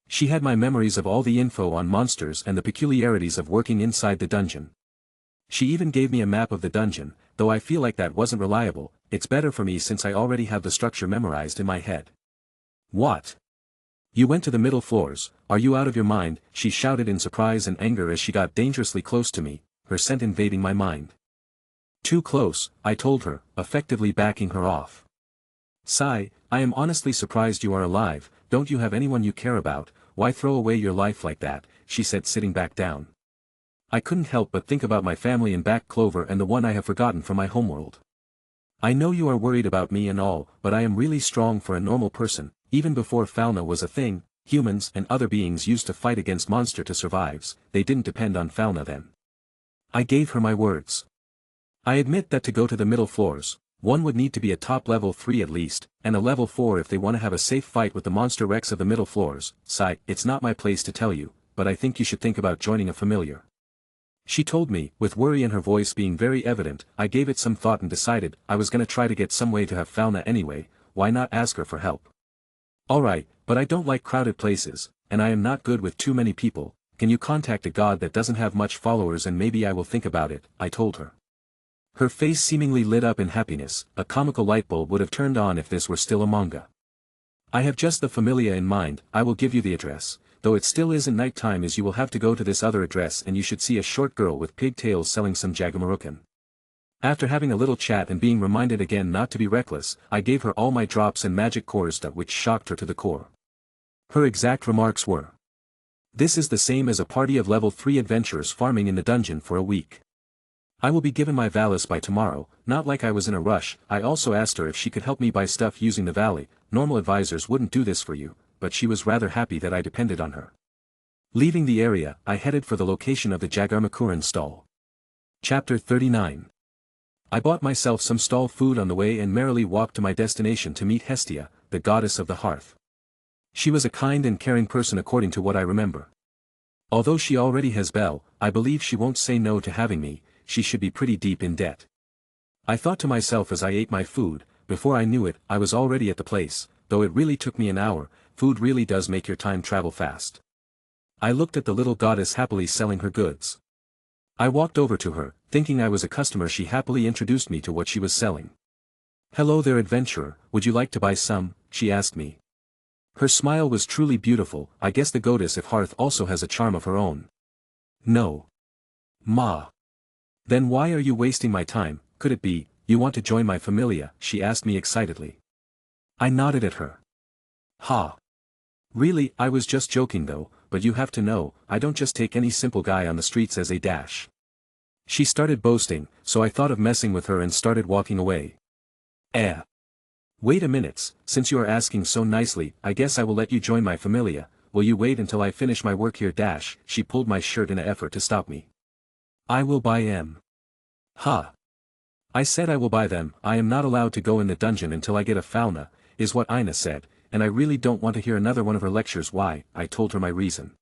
She had my memories of all the info on monsters and the peculiarities of working inside the dungeon. She even gave me a map of the dungeon, though I feel like that wasn't reliable. It's better for me since I already have the structure memorized in my head. What? You went to the middle floors, are you out of your mind? She shouted in surprise and anger as she got dangerously close to me, her scent invading my mind. Too close, I told her, effectively backing her off. Sigh, I am honestly surprised you are alive. Don't you have anyone you care about? Why throw away your life like that? She said, sitting back down. I couldn't help but think about my family in back Clover and the one I have forgotten from my homeworld. I know you are worried about me and all, but I am really strong for a normal person. Even before fauna was a thing, humans and other beings used to fight against monster to survive. They didn't depend on fauna then. I gave her my words. I admit that to go to the middle floors, one would need to be a top level 3 at least, and a level 4 if they want to have a safe fight with the monster wrecks of the middle floors. Sigh, it's not my place to tell you, but I think you should think about joining a familiar. She told me, with worry in her voice being very evident. I gave it some thought and decided I was gonna try to get some way to have Fauna anyway. Why not ask her for help? Alright, but I don't like crowded places, and I am not good with too many people. Can you contact a god that doesn't have much followers and maybe I will think about it, I told her. Her face seemingly lit up in happiness. A comical light bulb would have turned on if this were still a manga. I have just the Familia in mind. I will give you the address, though it still isn't night time, as you will have to go to this other address and you should see a short girl with pigtails selling some jagamarukan. After having a little chat and being reminded again not to be reckless, I gave her all my drops and magic cores, which shocked her to the core. Her exact remarks were, "This is the same as a party of level 3 adventurers farming in the dungeon for a week. I will be given my valise by tomorrow." Not like I was in a rush. I also asked her if she could help me buy stuff using the valley. Normal advisors wouldn't do this for you, but she was rather happy that I depended on her. Leaving the area, I headed for the location of the Jagarmakuran stall. Chapter 39. I bought myself some stall food on the way and merrily walked to my destination to meet Hestia, the goddess of the hearth. She was a kind and caring person according to what I remember. Although she already has Belle, I believe she won't say no to having me. She should be pretty deep in debt. I thought to myself as I ate my food. Before I knew it, I was already at the place. Though it really took me an hour, food really does make your time travel fast. I looked at the little goddess happily selling her goods. I walked over to her, thinking I was a customer. She happily introduced me to what she was selling. "Hello there, adventurer, would you like to buy some?" she asked me. Her smile was truly beautiful. I guess the goddess of hearth also has a charm of her own. "No. Ma." "Then why are you wasting my time? Could it be, you want to join my Familia?" she asked me excitedly. I nodded at her. "Ha. Really, I was just joking though, but you have to know, I don't just take any simple guy on the streets as a dash." She started boasting, so I thought of messing with her and started walking away. Wait a minute, since you are asking so nicely, I guess I will let you join my Familia. Will you wait until I finish my work here dash? She pulled my shirt in an effort to stop me. "I will buy em." "Ha. I said I will buy them. I am not allowed to go in the dungeon until I get a fauna, is what Ina said, and I really don't want to hear another one of her lectures." "Why?" I told her my reason.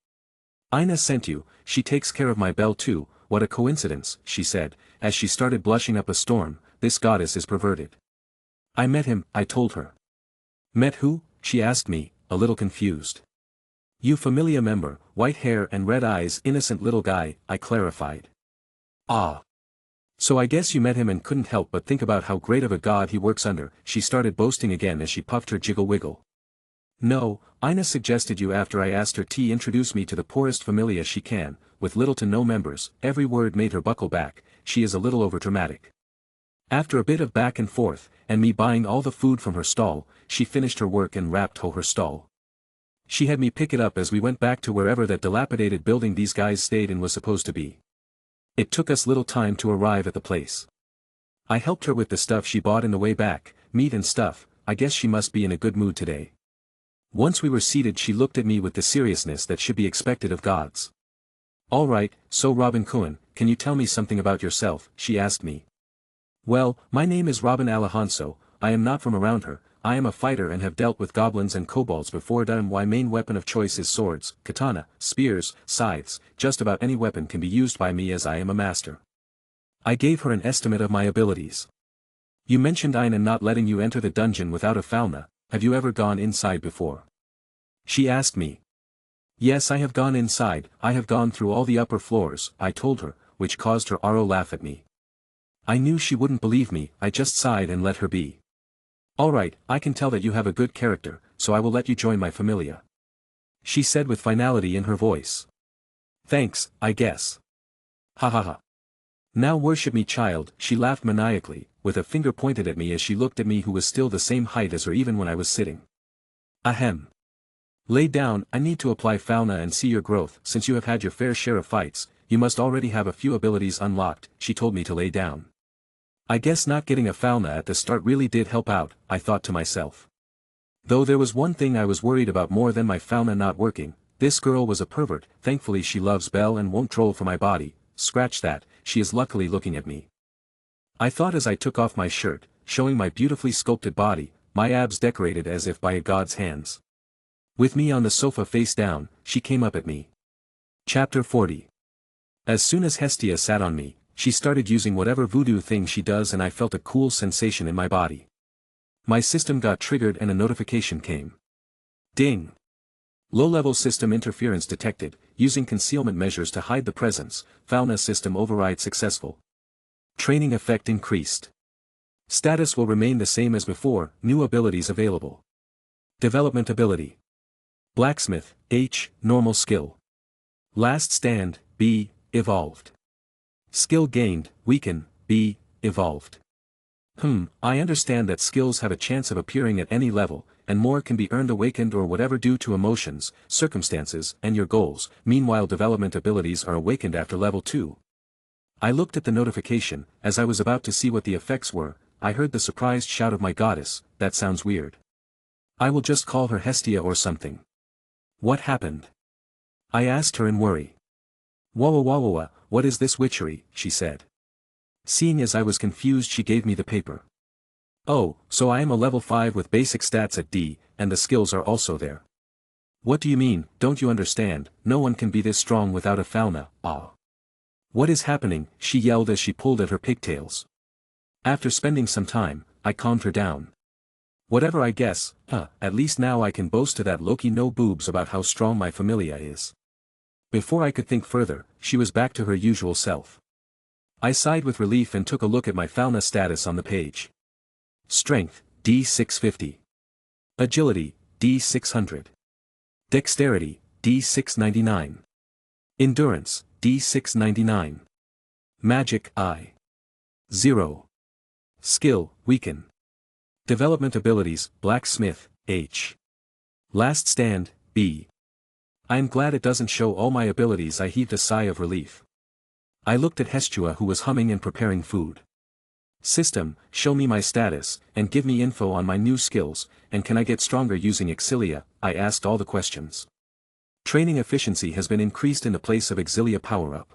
"Ina sent you, she takes care of my Belle too." "What a coincidence," she said, as she started blushing up a storm. "This goddess is perverted." "I met him," I told her. "Met who?" she asked me, a little confused. "You Familia member, white hair and red eyes, innocent little guy," I clarified. "Ah. So I guess you met him and couldn't help but think about how great of a god he works under." She started boasting again as she puffed her jiggle wiggle. "No, Ina suggested you after I asked her to introduce me to the poorest Familia she can, with little to no members." Every word made her buckle back. She is a little overdramatic. After a bit of back and forth, and me buying all the food from her stall, she finished her work and wrapped her stall. She had me pick it up as we went back to wherever that dilapidated building these guys stayed in was supposed to be. It took us little time to arrive at the place. I helped her with the stuff she bought in the way back, meat and stuff. I guess she must be in a good mood today. Once we were seated, she looked at me with the seriousness that should be expected of gods. "All right, so Robin Cohen, can you tell me something about yourself?" she asked me. "Well, my name is Robin Alejandro. I am not from around her. I am a fighter and have dealt with goblins and kobolds before. My main weapon of choice is swords, katana, spears, scythes. Just about any weapon can be used by me as I am a master." I gave her an estimate of my abilities. "You mentioned Ina not letting you enter the dungeon without a fauna. Have you ever gone inside before?" she asked me. "Yes, I have gone inside. I have gone through all the upper floors," I told her, which caused her to laugh at me. I knew she wouldn't believe me. I just sighed and let her be. "All right, I can tell that you have a good character, so I will let you join my Familia," she said with finality in her voice. "Thanks, I guess. Ha ha ha. Now worship me, child." She laughed maniacally, with a finger pointed at me as she looked at me, who was still the same height as her even when I was sitting. "Ahem. Lay down. I need to apply fauna and see your growth. Since you have had your fair share of fights, you must already have a few abilities unlocked." She told me to lay down. I guess not getting a fauna at the start really did help out, I thought to myself. Though there was one thing I was worried about more than my fauna not working. This girl was a pervert. Thankfully she loves Belle and won't troll for my body. Scratch that, she is luckily looking at me. I thought as I took off my shirt, showing my beautifully sculpted body, my abs decorated as if by a god's hands. With me on the sofa face down, she came up at me. Chapter 40. As soon as Hestia sat on me, she started using whatever voodoo thing she does and I felt a cool sensation in my body. My system got triggered and a notification came. Ding! Low-level system interference detected, using concealment measures to hide the presence, Fauna system override successful. Training effect increased. Status will remain the same as before, new abilities available. Development ability. Blacksmith, H, normal skill. Last stand, B, evolved. Skill gained, weaken, B, evolved. I understand that skills have a chance of appearing at any level, and more can be earned awakened or whatever due to emotions, circumstances, and your goals, meanwhile development abilities are awakened after level 2. I looked at the notification, as I was about to see what the effects were, I heard the surprised shout of my goddess, that sounds weird. I will just call her Hestia or something. What happened? I asked her in worry. Wah, what is this witchery, she said. Seeing as I was confused she gave me the paper. Oh, so I am a level 5 with basic stats at D, and the skills are also there. What do you mean, don't you understand, no one can be this strong without a fauna, ah. What is happening, she yelled as she pulled at her pigtails. After spending some time, I calmed her down. Whatever I guess, at least now I can boast to that Loki no boobs about how strong my Familia is. Before I could think further, she was back to her usual self. I sighed with relief and took a look at my fauna status on the page. Strength, D650. Agility, D600. Dexterity, D699. Endurance, D699. Magic, I. 0. Skill, weaken. Development abilities, blacksmith, H. Last stand, B. I am glad it doesn't show all my abilities. I heaved a sigh of relief. I looked at Hestia who was humming and preparing food. System, show me my status, and give me info on my new skills, and can I get stronger using Exilia? I asked all the questions. Training efficiency has been increased in the place of Exilia power-up.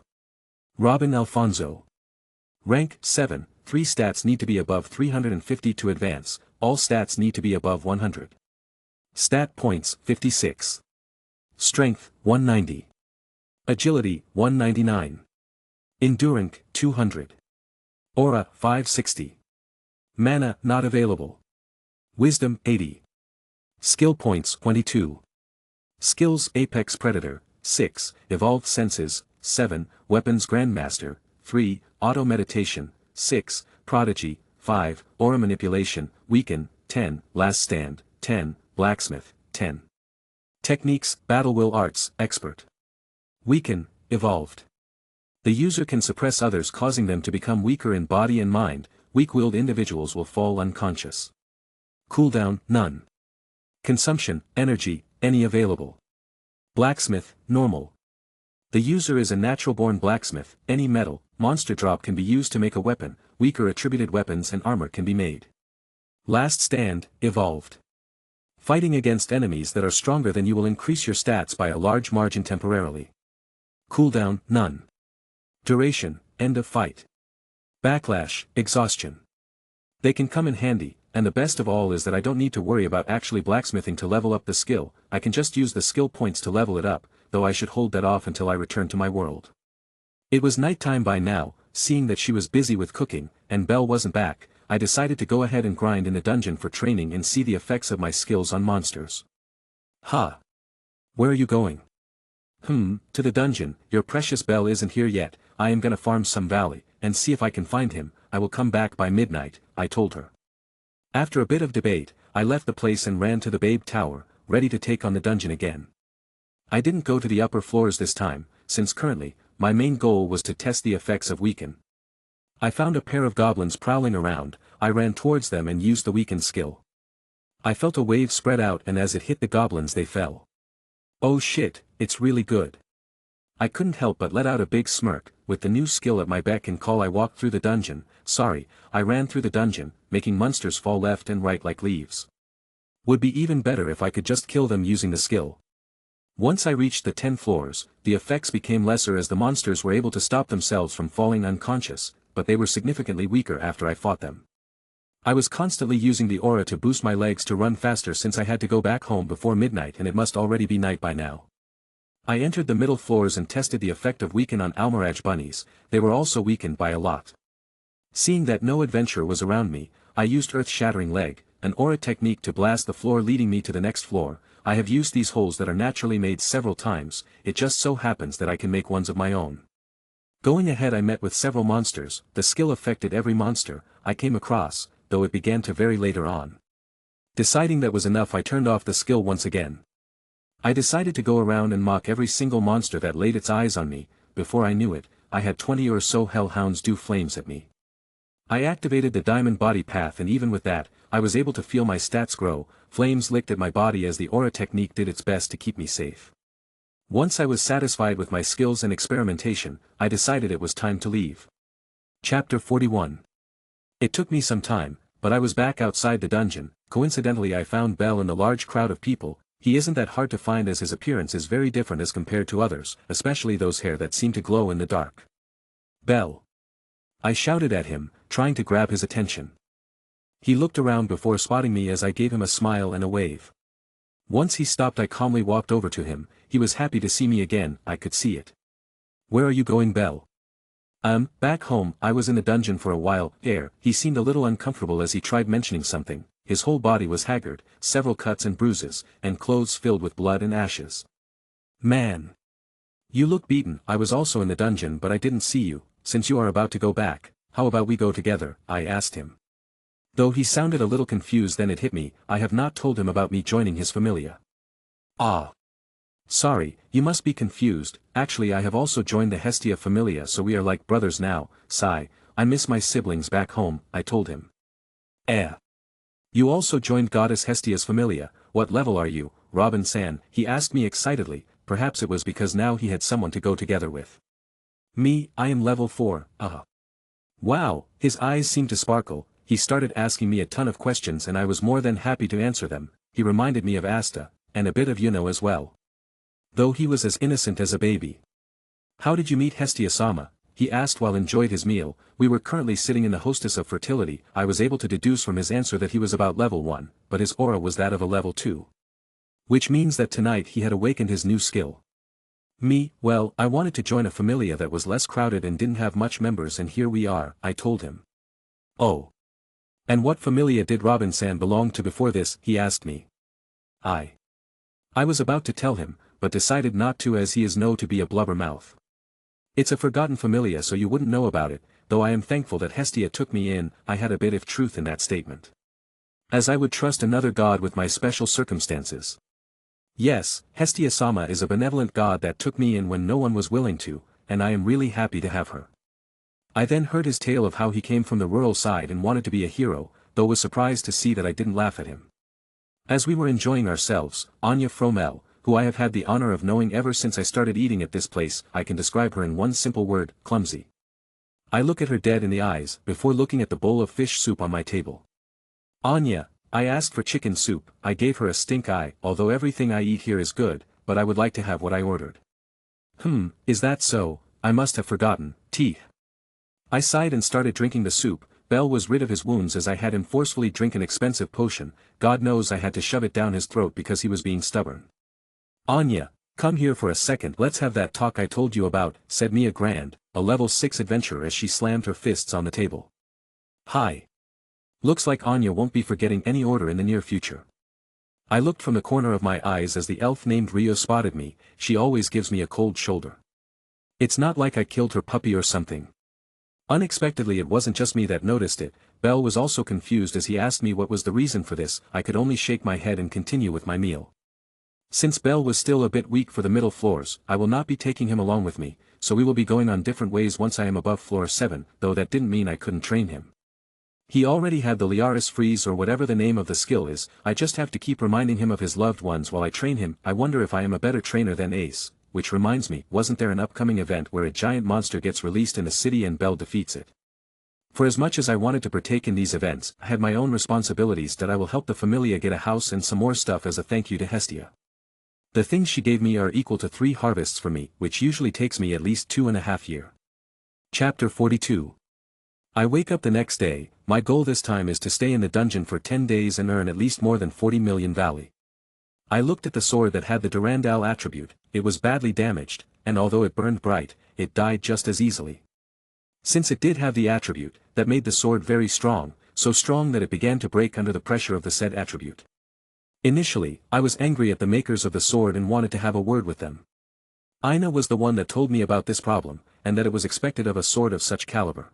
Robin Alfonso. Rank, 7, 3 stats need to be above 350 to advance, all stats need to be above 100. Stat points, 56. Strength, 190. Agility, 199. Endurance, 200. Aura, 560. Mana, not available. Wisdom, 80. Skill points, 22. Skills, Apex Predator, 6, Evolved Senses, 7, Weapons Grandmaster, 3, Auto Meditation, 6, Prodigy, 5, Aura Manipulation, Weaken, 10, Last Stand, 10, Blacksmith, 10. Techniques, Battle Will Arts, Expert. Weaken, Evolved. The user can suppress others causing them to become weaker in body and mind, weak-willed individuals will fall unconscious. Cooldown, none. Consumption, energy, any available. Blacksmith, normal. The user is a natural-born blacksmith, any metal, monster drop can be used to make a weapon, weaker attributed weapons and armor can be made. Last stand, evolved. Fighting against enemies that are stronger than you will increase your stats by a large margin temporarily. Cooldown, none. Duration, end of fight. Backlash, exhaustion. They can come in handy, and the best of all is that I don't need to worry about actually blacksmithing to level up the skill, I can just use the skill points to level it up, though I should hold that off until I return to my world. It was nighttime by now, seeing that she was busy with cooking, and Belle wasn't back, I decided to go ahead and grind in the dungeon for training and see the effects of my skills on monsters. Ha! Where are you going? To the dungeon, your precious Belle isn't here yet, I am gonna farm some valley, and see if I can find him, I will come back by midnight, I told her. After a bit of debate, I left the place and ran to the Babe Tower, ready to take on the dungeon again. I didn't go to the upper floors this time, since currently, my main goal was to test the effects of Weaken. I found a pair of goblins prowling around, I ran towards them and used the Weaken skill. I felt a wave spread out and as it hit the goblins they fell. Oh shit, it's really good. I couldn't help but let out a big smirk, with the new skill at my beck and call I walked through the dungeon, I ran through the dungeon, making monsters fall left and right like leaves. Would be even better if I could just kill them using the skill. Once I reached the 10 floors, the effects became lesser as the monsters were able to stop themselves from falling unconscious, but they were significantly weaker after I fought them. I was constantly using the aura to boost my legs to run faster since I had to go back home before midnight and it must already be night by now. I entered the middle floors and tested the effect of weaken on Almiraj bunnies. They were also weakened by a lot. Seeing that no adventurer was around me, I used earth-shattering leg, an aura technique to blast the floor leading me to the next floor. I have used these holes that are naturally made several times, it just so happens that I can make ones of my own. Going ahead I met with several monsters, the skill affected every monster I came across, though it began to vary later on. Deciding that was enough I turned off the skill once again. I decided to go around and mock every single monster that laid its eyes on me. Before I knew it, I had 20 or so hellhounds do flames at me. I activated the diamond body path and even with that, I was able to feel my stats grow. Flames licked at my body as the aura technique did its best to keep me safe. Once I was satisfied with my skills and experimentation, I decided it was time to leave. Chapter 41. It took me some time, but I was back outside the dungeon. Coincidentally I found Bell in the large crowd of people. He isn't that hard to find as his appearance is very different as compared to others, especially those hair that seem to glow in the dark. Bell! I shouted at him, trying to grab his attention. He looked around before spotting me as I gave him a smile and a wave. Once he stopped I calmly walked over to him. He was happy to see me again, I could see it. Where are you going, Bell? Back home. I was in the dungeon for a while. He seemed a little uncomfortable as he tried mentioning something. His whole body was haggard, several cuts and bruises, and clothes filled with blood and ashes. Man! You look beaten. I was also in the dungeon but I didn't see you. Since you are about to go back, how about we go together? I asked him. Though he sounded a little confused then it hit me, I have not told him about me joining his Familia. Ah! Sorry, you must be confused. Actually I have also joined the Hestia Familia so we are like brothers now. Sigh, I miss my siblings back home, I told him. You also joined Goddess Hestia's Familia. What level are you, Robin-san? He asked me excitedly. Perhaps it was because now he had someone to go together with. Me, I am level 4, Wow, his eyes seemed to sparkle. He started asking me a ton of questions and I was more than happy to answer them. He reminded me of Asta, and a bit of Yuno as well. Though he was as innocent as a baby. How did you meet Hestia-sama? He asked while enjoyed his meal. We were currently sitting in the hostess of fertility. I was able to deduce from his answer that he was about level 1, but his aura was that of a level 2. Which means that tonight he had awakened his new skill. Me, well, I wanted to join a Familia that was less crowded and didn't have much members and here we are, I told him. Oh. And what Familia did Robin-san belong to before this? He asked me. I was about to tell him, but decided not to as he is known to be a blubbermouth. It's a forgotten Familia so you wouldn't know about it, though I am thankful that Hestia took me in. I had a bit of truth in that statement. As I would trust another god with my special circumstances. Yes, Hestia-sama is a benevolent god that took me in when no one was willing to, and I am really happy to have her. I then heard his tale of how he came from the rural side and wanted to be a hero, though was surprised to see that I didn't laugh at him. As we were enjoying ourselves, Anya Fromel, who I have had the honor of knowing ever since I started eating at this place, I can describe her in one simple word, clumsy. I look at her dead in the eyes, before looking at the bowl of fish soup on my table. Anya, I asked for chicken soup. I gave her a stink eye. Although everything I eat here is good, but I would like to have what I ordered. Is that so? I must have forgotten. Teeth. I sighed and started drinking the soup. Bell was rid of his wounds as I had him forcefully drink an expensive potion. God knows I had to shove it down his throat because he was being stubborn. Anya, come here for a second. Let's have that talk I told you about, said Mia Grand, a level 6 adventurer as she slammed her fists on the table. Hi. Looks like Anya won't be forgetting any order in the near future. I looked from the corner of my eyes as the elf named Rio spotted me. She always gives me a cold shoulder. It's not like I killed her puppy or something. Unexpectedly it wasn't just me that noticed it. Bell was also confused as he asked me what was the reason for this. I could only shake my head and continue with my meal. Since Bell was still a bit weak for the middle floors, I will not be taking him along with me, so we will be going on different ways once I am above floor 7, though that didn't mean I couldn't train him. He already had the Liaris freeze or whatever the name of the skill is. I just have to keep reminding him of his loved ones while I train him. I wonder if I am a better trainer than Ace, which reminds me, wasn't there an upcoming event where a giant monster gets released in the city and Bell defeats it? For as much as I wanted to partake in these events, I had my own responsibilities that I will help the Familia get a house and some more stuff as a thank you to Hestia. The things she gave me are equal to 3 harvests for me, which usually takes me at least 2.5 years. Chapter 42. I wake up the next day. My goal this time is to stay in the dungeon for 10 days and earn at least more than 40 million Valley. I looked at the sword that had the Durandal attribute. It was badly damaged, and although it burned bright, it died just as easily. Since it did have the attribute, that made the sword very strong, so strong that it began to break under the pressure of the said attribute. Initially, I was angry at the makers of the sword and wanted to have a word with them. Ina was the one that told me about this problem, and that it was expected of a sword of such caliber.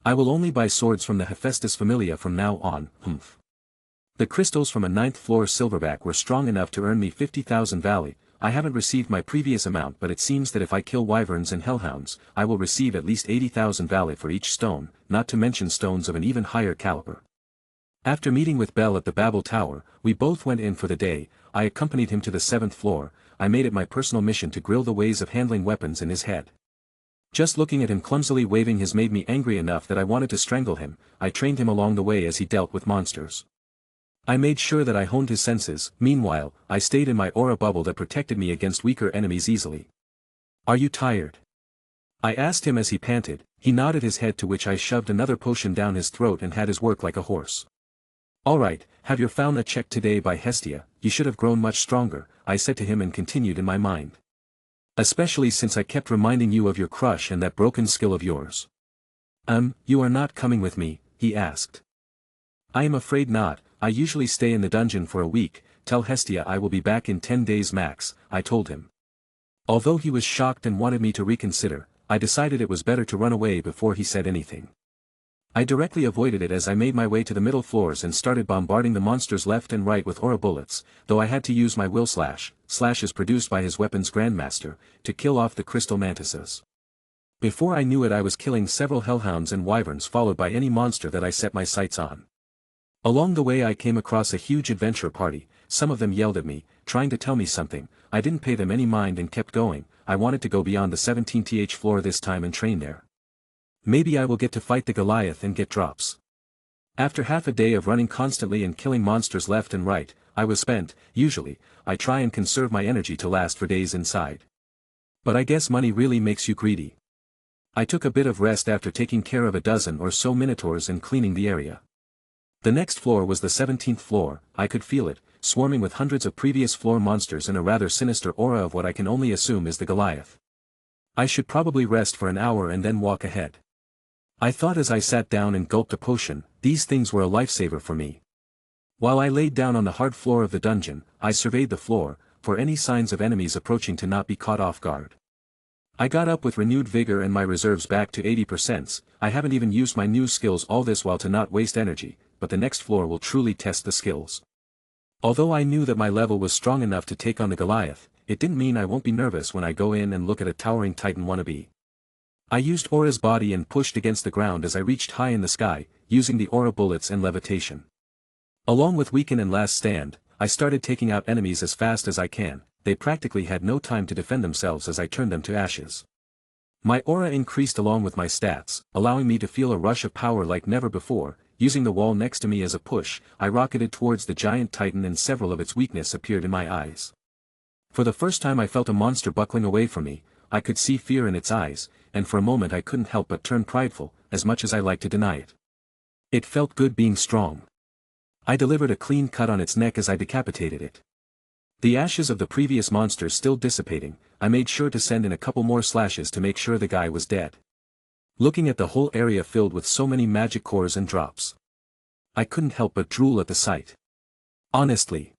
I will only buy swords from the Hephaestus Familia from now on, humph. The crystals from a 9th floor silverback were strong enough to earn me 50,000 valley. I haven't received my previous amount, but it seems that if I kill wyverns and hellhounds, I will receive at least 80,000 valley for each stone, not to mention stones of an even higher caliber. After meeting with Bell at the Babel Tower, we both went in for the day. I accompanied him to the 7th floor. I made it my personal mission to grill the ways of handling weapons in his head. Just looking at him clumsily waving his made me angry enough that I wanted to strangle him. I trained him along the way as he dealt with monsters. I made sure that I honed his senses. Meanwhile, I stayed in my aura bubble that protected me against weaker enemies easily. "Are you tired?" I asked him as he panted. He nodded his head, to which I shoved another potion down his throat and had his work like a horse. "Alright, have your fauna checked today by Hestia, you should have grown much stronger," I said to him and continued in my mind. "Especially since I kept reminding you of your crush and that broken skill of yours." You are not coming with me?" he asked. "I am afraid not. I usually stay in the dungeon for a week. Tell Hestia I will be back in 10 days max," I told him. Although he was shocked and wanted me to reconsider, I decided it was better to run away before he said anything. I directly avoided it as I made my way to the middle floors and started bombarding the monsters left and right with aura bullets, though I had to use my will slashes produced by his weapons grandmaster, to kill off the crystal mantises. Before I knew it I was killing several hellhounds and wyverns, followed by any monster that I set my sights on. Along the way I came across a huge adventurer party. Some of them yelled at me, trying to tell me something. I didn't pay them any mind and kept going. I wanted to go beyond the 17th floor this time and train there. Maybe I will get to fight the Goliath and get drops. After half a day of running constantly and killing monsters left and right, I was spent. Usually, I try and conserve my energy to last for days inside. But I guess money really makes you greedy. I took a bit of rest after taking care of a dozen or so minotaurs and cleaning the area. The next floor was the 17th floor. I could feel it, swarming with hundreds of previous floor monsters and a rather sinister aura of what I can only assume is the Goliath. I should probably rest for an hour and then walk ahead. I thought as I sat down and gulped a potion. These things were a lifesaver for me. While I laid down on the hard floor of the dungeon, I surveyed the floor, for any signs of enemies approaching to not be caught off guard. I got up with renewed vigor and my reserves back to 80%. I haven't even used my new skills all this while to not waste energy, but the next floor will truly test the skills. Although I knew that my level was strong enough to take on the Goliath, it didn't mean I won't be nervous when I go in and look at a towering titan wannabe. I used Aura's body and pushed against the ground as I reached high in the sky, using the Aura bullets and levitation. Along with Weaken and Last Stand, I started taking out enemies as fast as I can. They practically had no time to defend themselves as I turned them to ashes. My aura increased along with my stats, allowing me to feel a rush of power like never before. Using the wall next to me as a push, I rocketed towards the giant titan and several of its weakness appeared in my eyes. For the first time I felt a monster buckling away from me. I could see fear in its eyes, and for a moment I couldn't help but turn prideful, as much as I liked to deny it. It felt good being strong. I delivered a clean cut on its neck as I decapitated it. The ashes of the previous monsters still dissipating, I made sure to send in a couple more slashes to make sure the guy was dead. Looking at the whole area filled with so many magic cores and drops, I couldn't help but drool at the sight. Honestly,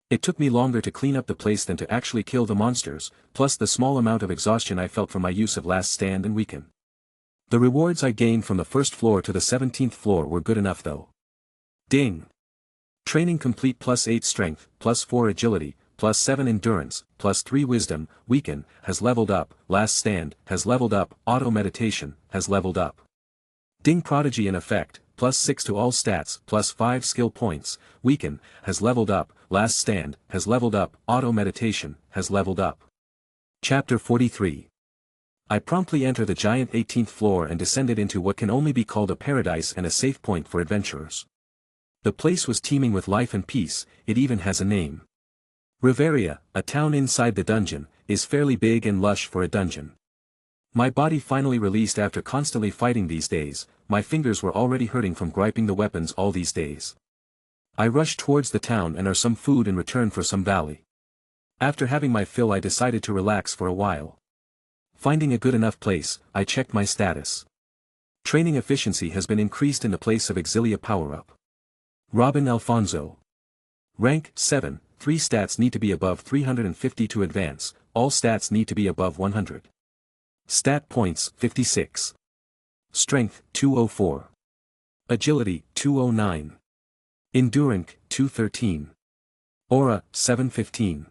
it took me longer to clean up the place than to actually kill the monsters, plus the small amount of exhaustion I felt from my use of Last Stand and Weaken. The rewards I gained from the first floor to the 17th floor were good enough though. Ding! Training complete +8 strength, +4 agility, +7 endurance, +3 wisdom. Weaken has leveled up. Last Stand has leveled up. Auto meditation has leveled up. Ding prodigy in effect, +6 to all stats, +5 skill points. Weaken has leveled up. Last Stand has leveled up. Auto meditation has leveled up. Chapter 43. I promptly enter the giant 18th floor and descended into what can only be called a paradise and a safe point for adventurers. The place was teeming with life and peace. It even has a name. Riveria, a town inside the dungeon, is fairly big and lush for a dungeon. My body finally released after constantly fighting these days. My fingers were already hurting from griping the weapons all these days. I rush towards the town and are some food in return for some valley. After having my fill I decided to relax for a while. Finding a good enough place, I checked my status. Training efficiency has been increased in the place of Exilia power-up. Robin Alfonso. Rank 7, 3 stats need to be above 350 to advance, all stats need to be above 100. Stat points 56. Strength 204. Agility 209. Endurance 213. Aura 715.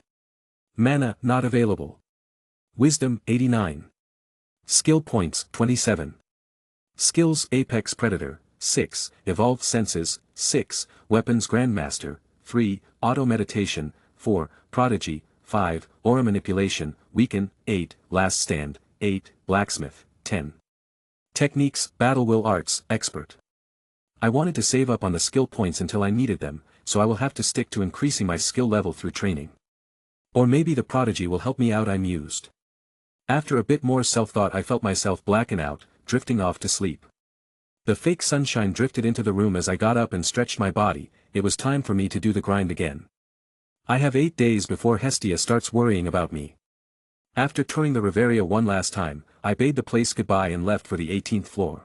Mana not available. Wisdom 89. Skill points 27. Skills Apex Predator 6, Evolved Senses 6, Weapons Grandmaster 3, Auto Meditation 4, Prodigy 5, Aura Manipulation, Weaken 8, Last Stand 8, Blacksmith 10. Techniques Battle Will Arts Expert. I wanted to save up on the skill points until I needed them, so I will have to stick to increasing my skill level through training. Or maybe the Prodigy will help me out, I mused. After a bit more self-thought I felt myself blacken out, drifting off to sleep. The fake sunshine drifted into the room as I got up and stretched my body. It was time for me to do the grind again. I have 8 days before Hestia starts worrying about me. After touring the Riveria one last time, I bade the place goodbye and left for the 18th floor.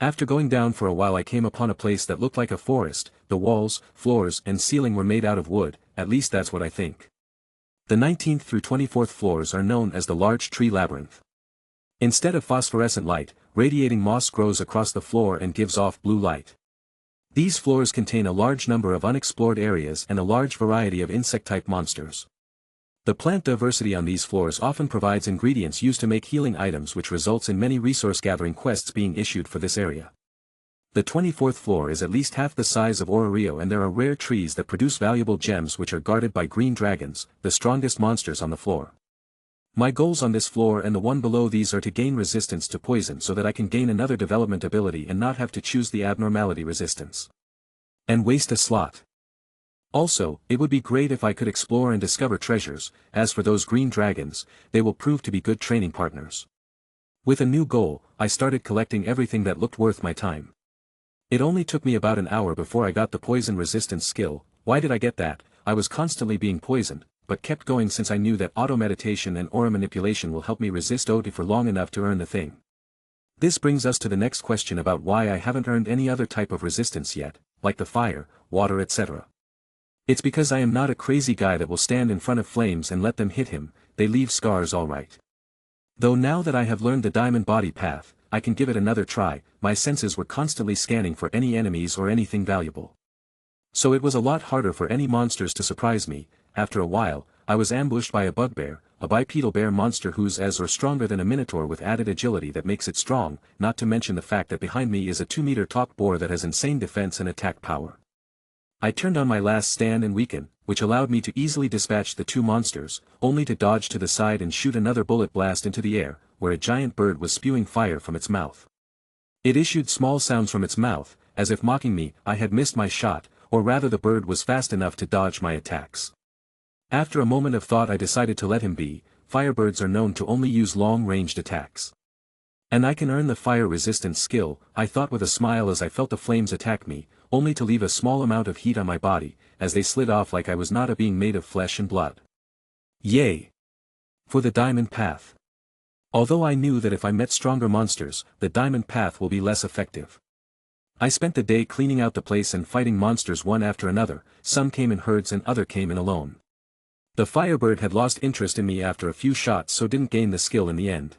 After going down for a while I came upon a place that looked like a forest. The walls, floors and ceiling were made out of wood, at least that's what I think. The 19th through 24th floors are known as the Large Tree Labyrinth. Instead of phosphorescent light, radiating moss grows across the floor and gives off blue light. These floors contain a large number of unexplored areas and a large variety of insect-type monsters. The plant diversity on these floors often provides ingredients used to make healing items, which results in many resource-gathering quests being issued for this area. The 24th floor is at least half the size of Rio, and there are rare trees that produce valuable gems which are guarded by green dragons, the strongest monsters on the floor. My goals on this floor and the one below these are to gain resistance to poison so that I can gain another development ability and not have to choose the abnormality resistance. And waste a slot. Also, it would be great if I could explore and discover treasures. As for those green dragons, they will prove to be good training partners. With a new goal, I started collecting everything that looked worth my time. It only took me about an hour before I got the poison resistance skill. Why did I get that? I was constantly being poisoned, but kept going since I knew that auto meditation and aura manipulation will help me resist OD for long enough to earn the thing. This brings us to the next question about why I haven't earned any other type of resistance yet, like the fire, water, etc. It's because I am not a crazy guy that will stand in front of flames and let them hit him. They leave scars alright. Though now that I have learned the diamond body path, I can give it another try. My senses were constantly scanning for any enemies or anything valuable. So it was a lot harder for any monsters to surprise me. After a while, I was ambushed by a bugbear, a bipedal bear monster who's as or stronger than a minotaur with added agility that makes it strong, not to mention the fact that behind me is a 2-meter tall boar that has insane defense and attack power. I turned on my last stand and weaken, which allowed me to easily dispatch the 2 monsters, only to dodge to the side and shoot another bullet blast into the air, where a giant bird was spewing fire from its mouth. It issued small sounds from its mouth, as if mocking me. I had missed my shot, or rather the bird was fast enough to dodge my attacks. After a moment of thought I decided to let him be. Firebirds are known to only use long-ranged attacks. And I can earn the fire resistance skill, I thought with a smile as I felt the flames attack me, only to leave a small amount of heat on my body, as they slid off like I was not a being made of flesh and blood. Yay! For the diamond path. Although I knew that if I met stronger monsters, the diamond path will be less effective. I spent the day cleaning out the place and fighting monsters one after another. Some came in herds and other came in alone. The firebird had lost interest in me after a few shots, so didn't gain the skill in the end.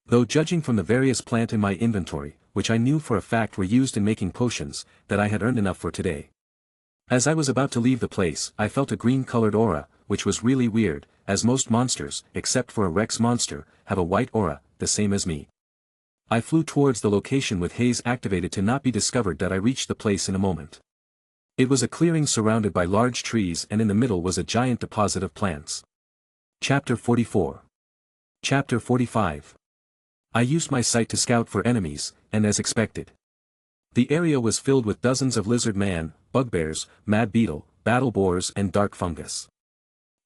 Though judging from the various plant in my inventory, which I knew for a fact were used in making potions, that I had earned enough for today. As I was about to leave the place, I felt a green-colored aura, which was really weird, as most monsters, except for a Rex monster, have a white aura, the same as me. I flew towards the location with haze activated to not be discovered. That I reached the place in a moment. It was a clearing surrounded by large trees, and in the middle was a giant deposit of plants. Chapter 44. Chapter 45. I used my sight to scout for enemies, and as expected. The area was filled with dozens of lizard man, bugbears, mad beetle, battle boars and dark fungus.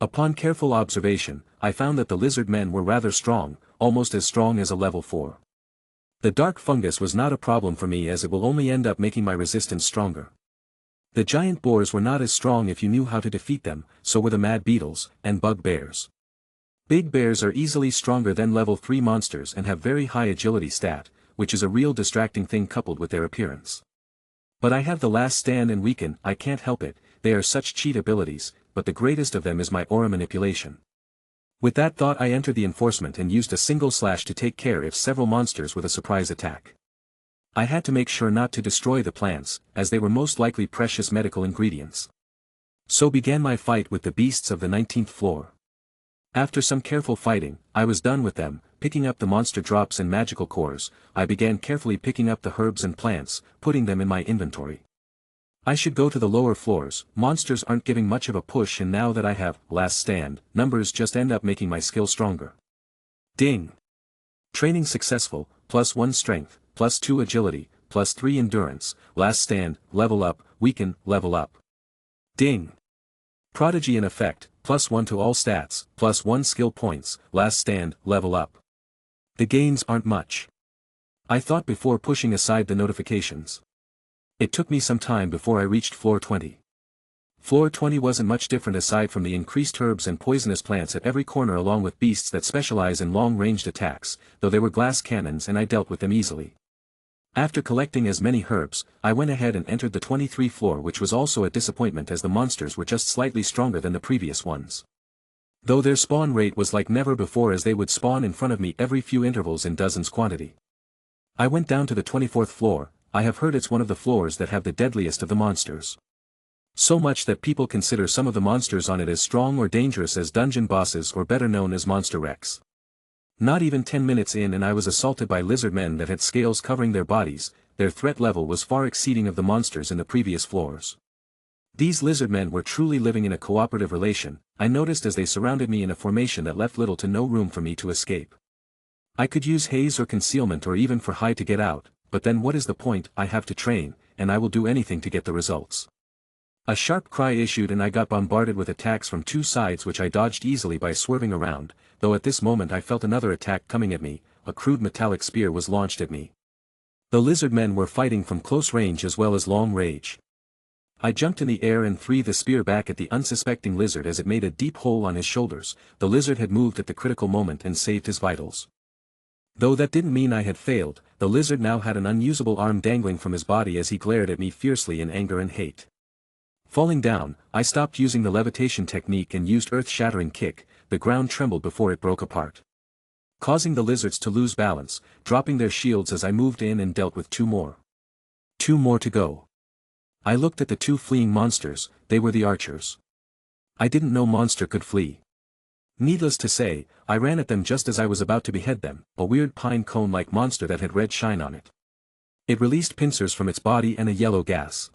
Upon careful observation, I found that the lizard men were rather strong, almost as strong as a level 4. The dark fungus was not a problem for me as it will only end up making my resistance stronger. The giant boars were not as strong if you knew how to defeat them, so were the mad beetles, and bugbears. Big bears are easily stronger than level 3 monsters and have very high agility stat, which is a real distracting thing coupled with their appearance. But I have the last stand and weaken, I can't help it, they are such cheat abilities, but the greatest of them is my aura manipulation. With that thought I entered the enforcement and used a single slash to take care of several monsters with a surprise attack. I had to make sure not to destroy the plants, as they were most likely precious medical ingredients. So began my fight with the beasts of the 19th floor. After some careful fighting, I was done with them, picking up the monster drops and magical cores. I began carefully picking up the herbs and plants, putting them in my inventory. I should go to the lower floors, monsters aren't giving much of a push, and now that I have last stand, numbers just end up making my skill stronger. Ding! Training successful, +1 strength, +2 agility, +3 endurance, last stand, level up, weaken, level up. Ding! Prodigy in effect, +1 to all stats, +1 skill points, last stand, level up. The gains aren't much. I thought before pushing aside the notifications. It took me some time before I reached floor 20. Floor 20 wasn't much different aside from the increased herbs and poisonous plants at every corner, along with beasts that specialize in long-ranged attacks, though they were glass cannons and I dealt with them easily. After collecting as many herbs, I went ahead and entered the 23 floor, which was also a disappointment as the monsters were just slightly stronger than the previous ones. Though their spawn rate was like never before, as they would spawn in front of me every few intervals in dozens quantity. I went down to the 24th floor. I have heard it's one of the floors that have the deadliest of the monsters. So much that people consider some of the monsters on it as strong or dangerous as dungeon bosses, or better known as monster wrecks. Not even 10 minutes in and I was assaulted by lizard men that had scales covering their bodies. Their threat level was far exceeding of the monsters in the previous floors. These lizard men were truly living in a cooperative relation, I noticed, as they surrounded me in a formation that left little to no room for me to escape. I could use haze or concealment or even for hide to get out, but then what is the point? I have to train, and I will do anything to get the results. A sharp cry issued and I got bombarded with attacks from two sides, which I dodged easily by swerving around, though at this moment I felt another attack coming at me. A crude metallic spear was launched at me. The lizard men were fighting from close range as well as long range. I jumped in the air and threw the spear back at the unsuspecting lizard as it made a deep hole on his shoulders. The lizard had moved at the critical moment and saved his vitals. Though that didn't mean I had failed, the lizard now had an unusable arm dangling from his body as he glared at me fiercely in anger and hate. Falling down, I stopped using the levitation technique and used earth-shattering kick. The ground trembled before it broke apart, causing the lizards to lose balance, dropping their shields as I moved in and dealt with two more. 2 more to go. I looked at the 2 fleeing monsters. They were the archers. I didn't know monster could flee. Needless to say, I ran at them just as I was about to behead them, a weird pine cone-like monster that had red shine on it. It released pincers from its body and a yellow gas.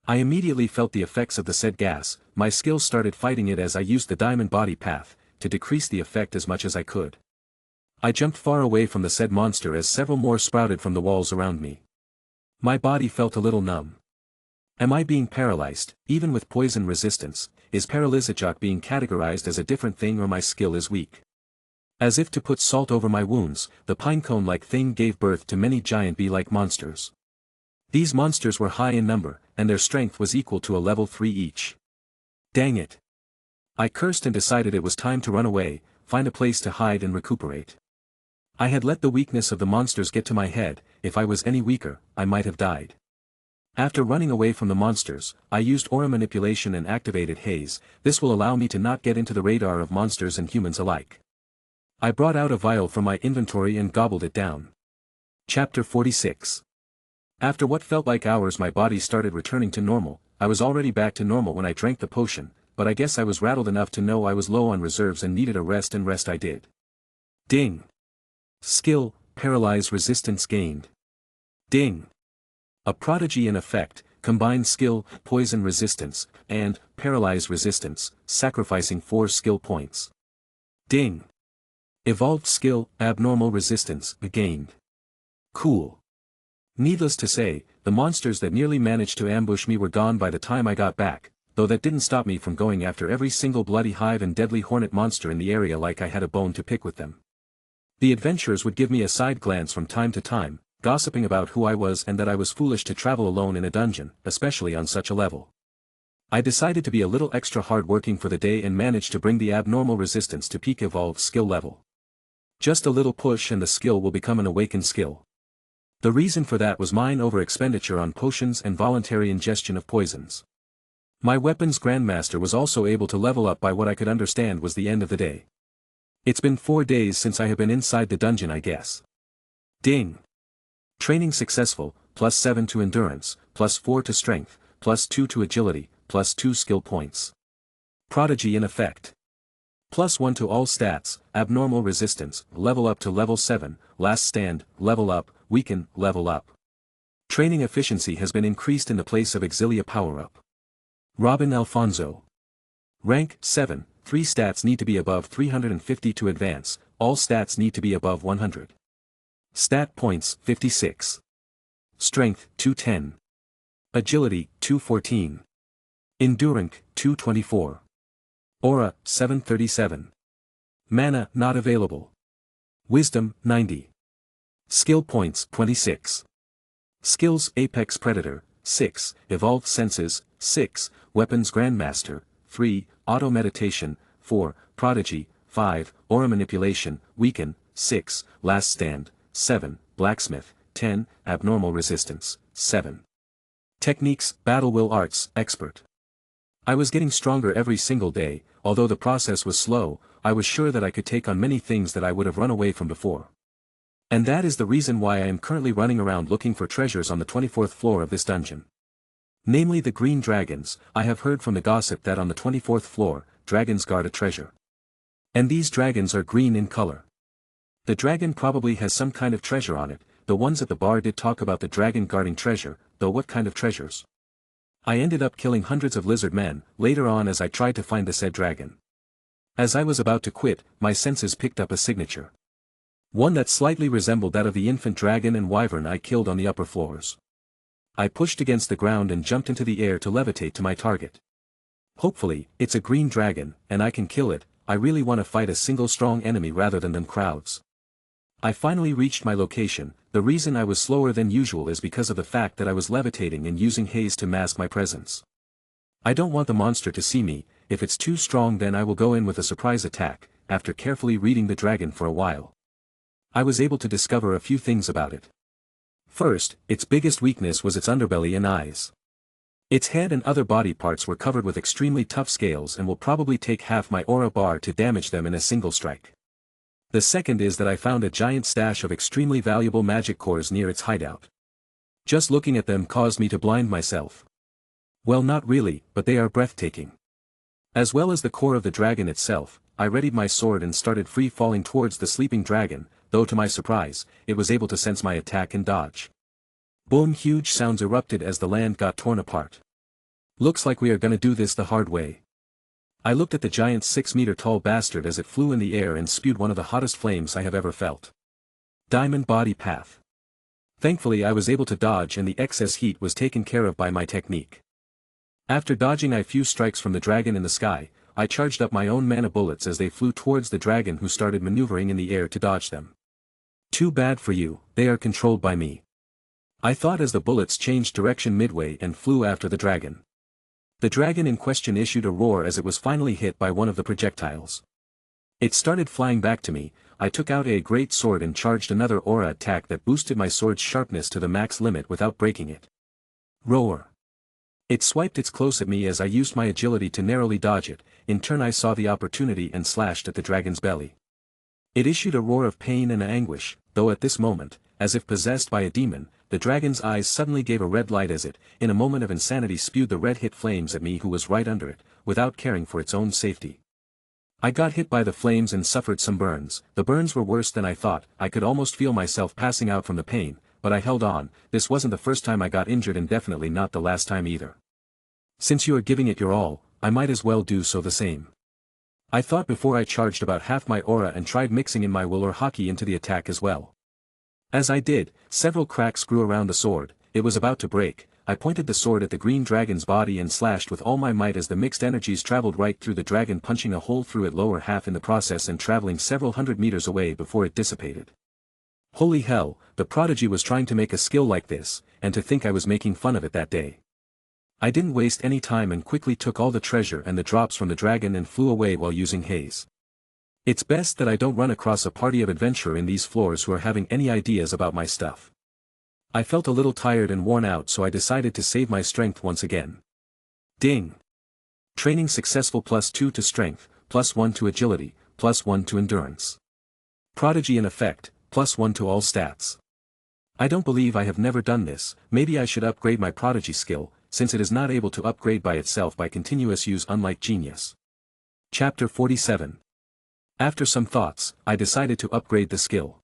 I immediately felt the effects of the said gas. My skills started fighting it as I used the diamond body path, to decrease the effect as much as I could. I jumped far away from the said monster as several more sprouted from the walls around me. My body felt a little numb. Am I being paralyzed, even with poison resistance? Is paralysic being categorized as a different thing, or my skill is weak? As if to put salt over my wounds, the pinecone-like thing gave birth to many giant bee-like monsters. These monsters were high in number, and their strength was equal to a level 3 each. Dang it! I cursed and decided it was time to run away, find a place to hide and recuperate. I had let the weakness of the monsters get to my head. If I was any weaker, I might have died. After running away from the monsters, I used aura manipulation and activated haze. This will allow me to not get into the radar of monsters and humans alike. I brought out a vial from my inventory and gobbled it down. Chapter 46. After what felt like hours, my body started returning to normal. I was already back to normal when I drank the potion, but I guess I was rattled enough to know I was low on reserves and needed a rest, and rest I did. Ding! Skill, paralyze resistance gained. Ding! A prodigy in effect, combined skill, poison resistance, and paralyze resistance, sacrificing 4 skill points. Ding! Evolved skill, abnormal resistance, gained. Cool. Needless to say, the monsters that nearly managed to ambush me were gone by the time I got back, though that didn't stop me from going after every single bloody hive and deadly hornet monster in the area like I had a bone to pick with them. The adventurers would give me a side glance from time to time, gossiping about who I was and that I was foolish to travel alone in a dungeon, especially on such a level. I decided to be a little extra hard-working for the day and managed to bring the abnormal resistance to peak evolved skill level. Just a little push and the skill will become an awakened skill. The reason for that was mine over-expenditure on potions and voluntary ingestion of poisons. My weapons grandmaster was also able to level up by what I could understand was the end of the day. It's been 4 days since I have been inside the dungeon, I guess. Ding! Training successful, +7 to endurance, +4 to strength, +2 to agility, +2 skill points. Prodigy in effect. +1 to all stats, abnormal resistance, level up to level 7, last stand, level up, weaken, level up. Training efficiency has been increased in the place of Exilia power-up. Robin Alfonso. Rank 7, 3 stats need to be above 350 to advance, all stats need to be above 100. Stat points 56. Strength 210. Agility 214. Endurance 224. Aura 737. Mana not available. Wisdom 90. Skill points 26. Skills Apex Predator 6, Evolved Senses 6, Weapons Grandmaster 3, Auto Meditation 4, Prodigy 5, Aura Manipulation, Weaken 6, Last Stand 7, Blacksmith 10, Abnormal Resistance 7. Techniques Battle Will Arts Expert. I was getting stronger every single day. Although the process was slow, I was sure that I could take on many things that I would have run away from before. And that is the reason why I am currently running around looking for treasures on the 24th floor of this dungeon. Namely the green dragons. I have heard from the gossip that on the 24th floor, dragons guard a treasure. And these dragons are green in color. The dragon probably has some kind of treasure on it. The ones at the bar did talk about the dragon guarding treasure, though what kind of treasures? I ended up killing hundreds of lizard men, later on as I tried to find the said dragon. As I was about to quit, my senses picked up a signature. One that slightly resembled that of the infant dragon and wyvern I killed on the upper floors. I pushed against the ground and jumped into the air to levitate to my target. Hopefully, it's a green dragon, and I can kill it. I really want to fight a single strong enemy rather than them crowds. I finally reached my location. The reason I was slower than usual is because of the fact that I was levitating and using haze to mask my presence. I don't want the monster to see me. If it's too strong then I will go in with a surprise attack. After carefully reading the dragon for a while, I was able to discover a few things about it. First, its biggest weakness was its underbelly and eyes. Its head and other body parts were covered with extremely tough scales and will probably take half my aura bar to damage them in a single strike. The second is that I found a giant stash of extremely valuable magic cores near its hideout. Just looking at them caused me to blind myself. Well, not really, but they are breathtaking. As well as the core of the dragon itself, I readied my sword and started free falling towards the sleeping dragon, though to my surprise, it was able to sense my attack and dodge. Boom! Huge sounds erupted as the land got torn apart. Looks like we are gonna do this the hard way. I looked at the giant 6-meter-tall bastard as it flew in the air and spewed one of the hottest flames I have ever felt. Diamond body path. Thankfully I was able to dodge and the excess heat was taken care of by my technique. After dodging a few strikes from the dragon in the sky, I charged up my own mana bullets as they flew towards the dragon who started maneuvering in the air to dodge them. Too bad for you, they are controlled by me. I thought as the bullets changed direction midway and flew after the dragon. The dragon in question issued a roar as it was finally hit by one of the projectiles. It started flying back to me. I took out a great sword and charged another aura attack that boosted my sword's sharpness to the max limit without breaking it. Roar. It swiped its close at me as I used my agility to narrowly dodge it. In turn I saw the opportunity and slashed at the dragon's belly. It issued a roar of pain and anguish, though at this moment, as if possessed by a demon, the dragon's eyes suddenly gave a red light as it, in a moment of insanity, spewed the red-hit flames at me who was right under it, without caring for its own safety. I got hit by the flames and suffered some burns. The burns were worse than I thought. I could almost feel myself passing out from the pain, but I held on. This wasn't the first time I got injured and definitely not the last time either. Since you are giving it your all, I might as well do so the same. I thought before I charged about half my aura and tried mixing in my will or hockey into the attack as well. As I did, several cracks grew around the sword. It was about to break. I pointed the sword at the green dragon's body and slashed with all my might as the mixed energies traveled right through the dragon, punching a hole through its lower half in the process and traveling several hundred meters away before it dissipated. Holy hell, the prodigy was trying to make a skill like this, and to think I was making fun of it that day. I didn't waste any time and quickly took all the treasure and the drops from the dragon and flew away while using haze. It's best that I don't run across a party of adventurer in these floors who are having any ideas about my stuff. I felt a little tired and worn out, so I decided to save my strength once again. Ding! Training successful, +2 to strength, +1 to agility, +1 to endurance. Prodigy in effect, +1 to all stats. I don't believe I have never done this. Maybe I should upgrade my prodigy skill, since it is not able to upgrade by itself by continuous use, unlike genius. Chapter 47. After some thoughts, I decided to upgrade the skill.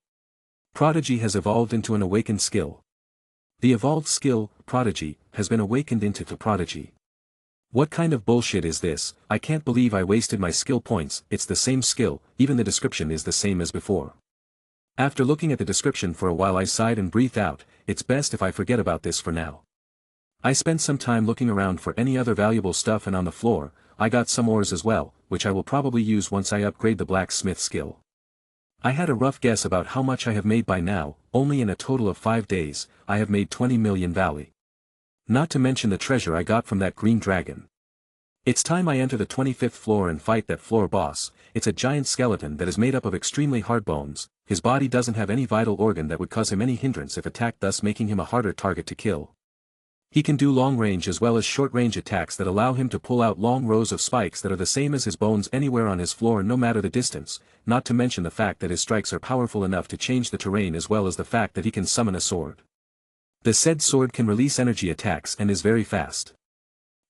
Prodigy has evolved into an awakened skill. The evolved skill, Prodigy, has been awakened into the Prodigy. What kind of bullshit is this? I can't believe I wasted my skill points. It's the same skill, even the description is the same as before. After looking at the description for a while, I sighed and breathed out. It's best if I forget about this for now. I spent some time looking around for any other valuable stuff, and on the floor, I got some ores as well, which I will probably use once I upgrade the blacksmith skill. I had a rough guess about how much I have made by now. Only in a total of 5 days, I have made 20 million valley. Not to mention the treasure I got from that green dragon. It's time I enter the 25th floor and fight that floor boss. It's a giant skeleton that is made up of extremely hard bones. His body doesn't have any vital organ that would cause him any hindrance if attacked, thus making him a harder target to kill. He can do long-range as well as short-range attacks that allow him to pull out long rows of spikes that are the same as his bones anywhere on his floor, no matter the distance, not to mention the fact that his strikes are powerful enough to change the terrain, as well as the fact that he can summon a sword. The said sword can release energy attacks and is very fast.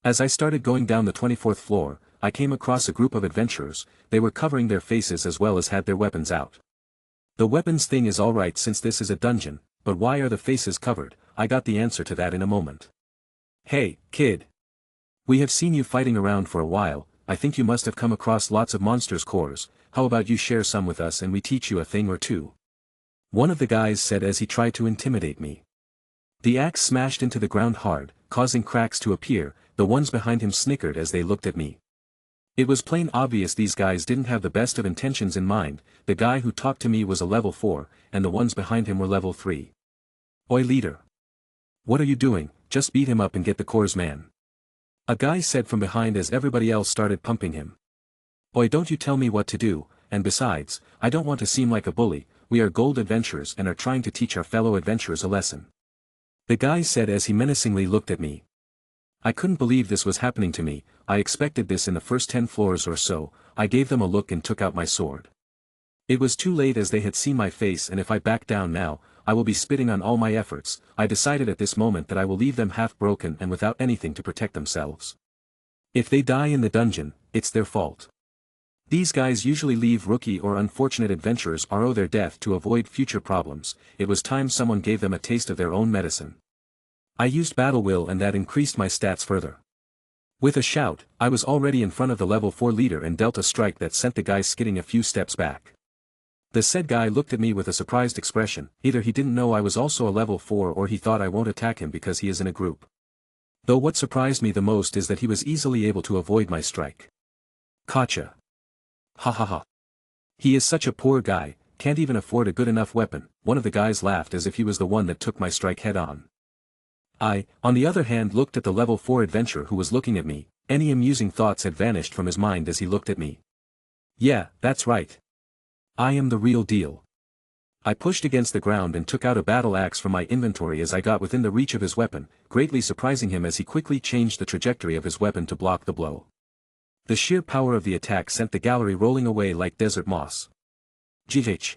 As I started going down the 24th floor, I came across a group of adventurers. They were covering their faces as well as had their weapons out. The weapons thing is alright since this is a dungeon, but why are the faces covered? I got the answer to that in a moment. Hey, kid. We have seen you fighting around for a while. I think you must have come across lots of monsters' cores. How about you share some with us and we teach you a thing or two? One of the guys said as he tried to intimidate me. The axe smashed into the ground hard, causing cracks to appear. The ones behind him snickered as they looked at me. It was plain obvious these guys didn't have the best of intentions in mind. The guy who talked to me was a level 4, and the ones behind him were level 3. Oi, leader. What are you doing? Just beat him up and get the cores, man. A guy said from behind as everybody else started pumping him. Oi, don't you tell me what to do, and besides, I don't want to seem like a bully. We are gold adventurers and are trying to teach our fellow adventurers a lesson. The guy said as he menacingly looked at me. I couldn't believe this was happening to me. I expected this in the first 10 floors or so. I gave them a look and took out my sword. It was too late as they had seen my face, and if I back down now, I will be spitting on all my efforts. I decided at this moment that I will leave them half broken and without anything to protect themselves. If they die in the dungeon, it's their fault. These guys usually leave rookie or unfortunate adventurers RO their death to avoid future problems. It was time someone gave them a taste of their own medicine. I used battle will and that increased my stats further. With a shout, I was already in front of the level 4 leader and dealt a strike that sent the guy skidding a few steps back. The said guy looked at me with a surprised expression. Either he didn't know I was also a level 4 or he thought I won't attack him because he is in a group. Though what surprised me the most is that he was easily able to avoid my strike. Gotcha. Ha ha ha. He is such a poor guy, can't even afford a good enough weapon. One of the guys laughed as if he was the one that took my strike head on. I, on the other hand, looked at the level 4 adventurer who was looking at me. Any amusing thoughts had vanished from his mind as he looked at me. Yeah, that's right. I am the real deal. I pushed against the ground and took out a battle axe from my inventory as I got within the reach of his weapon, greatly surprising him as he quickly changed the trajectory of his weapon to block the blow. The sheer power of the attack sent the gallery rolling away like desert moss. GH.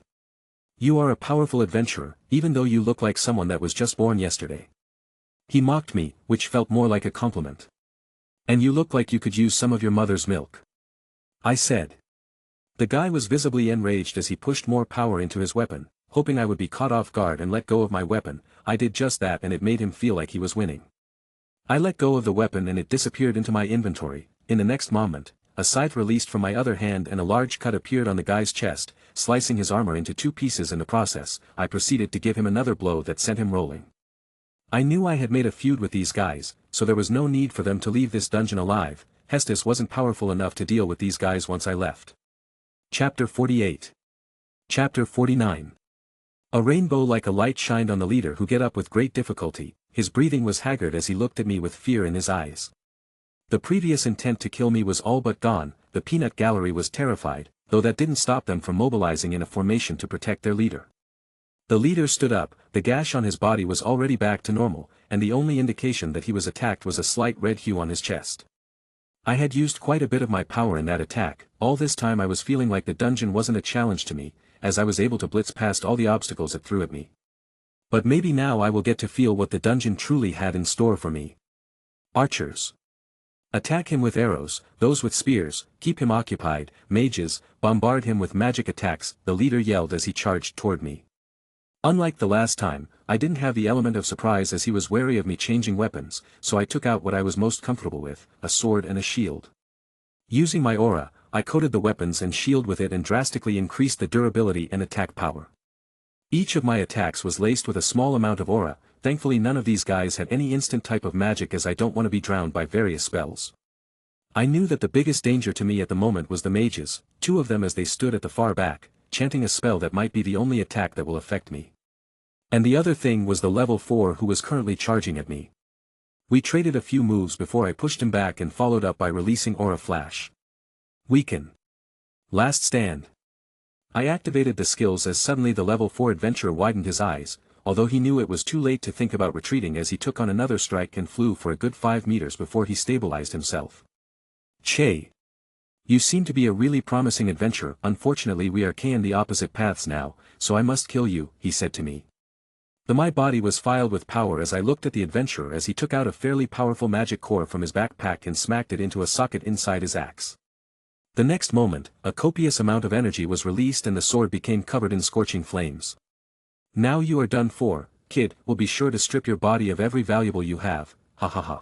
You are a powerful adventurer, even though you look like someone that was just born yesterday. He mocked me, which felt more like a compliment. And you look like you could use some of your mother's milk. I said. The guy was visibly enraged as he pushed more power into his weapon, hoping I would be caught off guard and let go of my weapon. I did just that and it made him feel like he was winning. I let go of the weapon and it disappeared into my inventory. In the next moment, a scythe released from my other hand and a large cut appeared on the guy's chest, slicing his armor into 2 pieces in the process. I proceeded to give him another blow that sent him rolling. I knew I had made a feud with these guys, so there was no need for them to leave this dungeon alive. Hestia wasn't powerful enough to deal with these guys once I left. Chapter 48. Chapter 49. A rainbow like a light shined on the leader who get up with great difficulty, his breathing was haggard as he looked at me with fear in his eyes. The previous intent to kill me was all but gone, the peanut gallery was terrified, though that didn't stop them from mobilizing in a formation to protect their leader. The leader stood up, the gash on his body was already back to normal, and the only indication that he was attacked was a slight red hue on his chest. I had used quite a bit of my power in that attack, all this time I was feeling like the dungeon wasn't a challenge to me, as I was able to blitz past all the obstacles it threw at me. But maybe now I will get to feel what the dungeon truly had in store for me. Archers. Attack him with arrows, those with spears, keep him occupied, mages, bombard him with magic attacks, the leader yelled as he charged toward me. Unlike the last time, I didn't have the element of surprise as he was wary of me changing weapons, so I took out what I was most comfortable with, a sword and a shield. Using my aura, I coated the weapons and shield with it and drastically increased the durability and attack power. Each of my attacks was laced with a small amount of aura, thankfully none of these guys had any instant type of magic as I don't want to be drowned by various spells. I knew that the biggest danger to me at the moment was the mages, two of them as they stood at the far back, chanting a spell that might be the only attack that will affect me. And the other thing was the level 4 who was currently charging at me. We traded a few moves before I pushed him back and followed up by releasing Aura Flash. Weaken. Last stand. I activated the skills as suddenly the level 4 adventurer widened his eyes, although he knew it was too late to think about retreating as he took on another strike and flew for a good 5 meters before he stabilized himself. Che. You seem to be a really promising adventurer, unfortunately we are in the opposite paths now, so I must kill you, he said to me. My body was filled with power as I looked at the adventurer as he took out a fairly powerful magic core from his backpack and smacked it into a socket inside his axe. The next moment, a copious amount of energy was released and the sword became covered in scorching flames. Now you are done for, kid, we'll be sure to strip your body of every valuable you have, ha ha ha.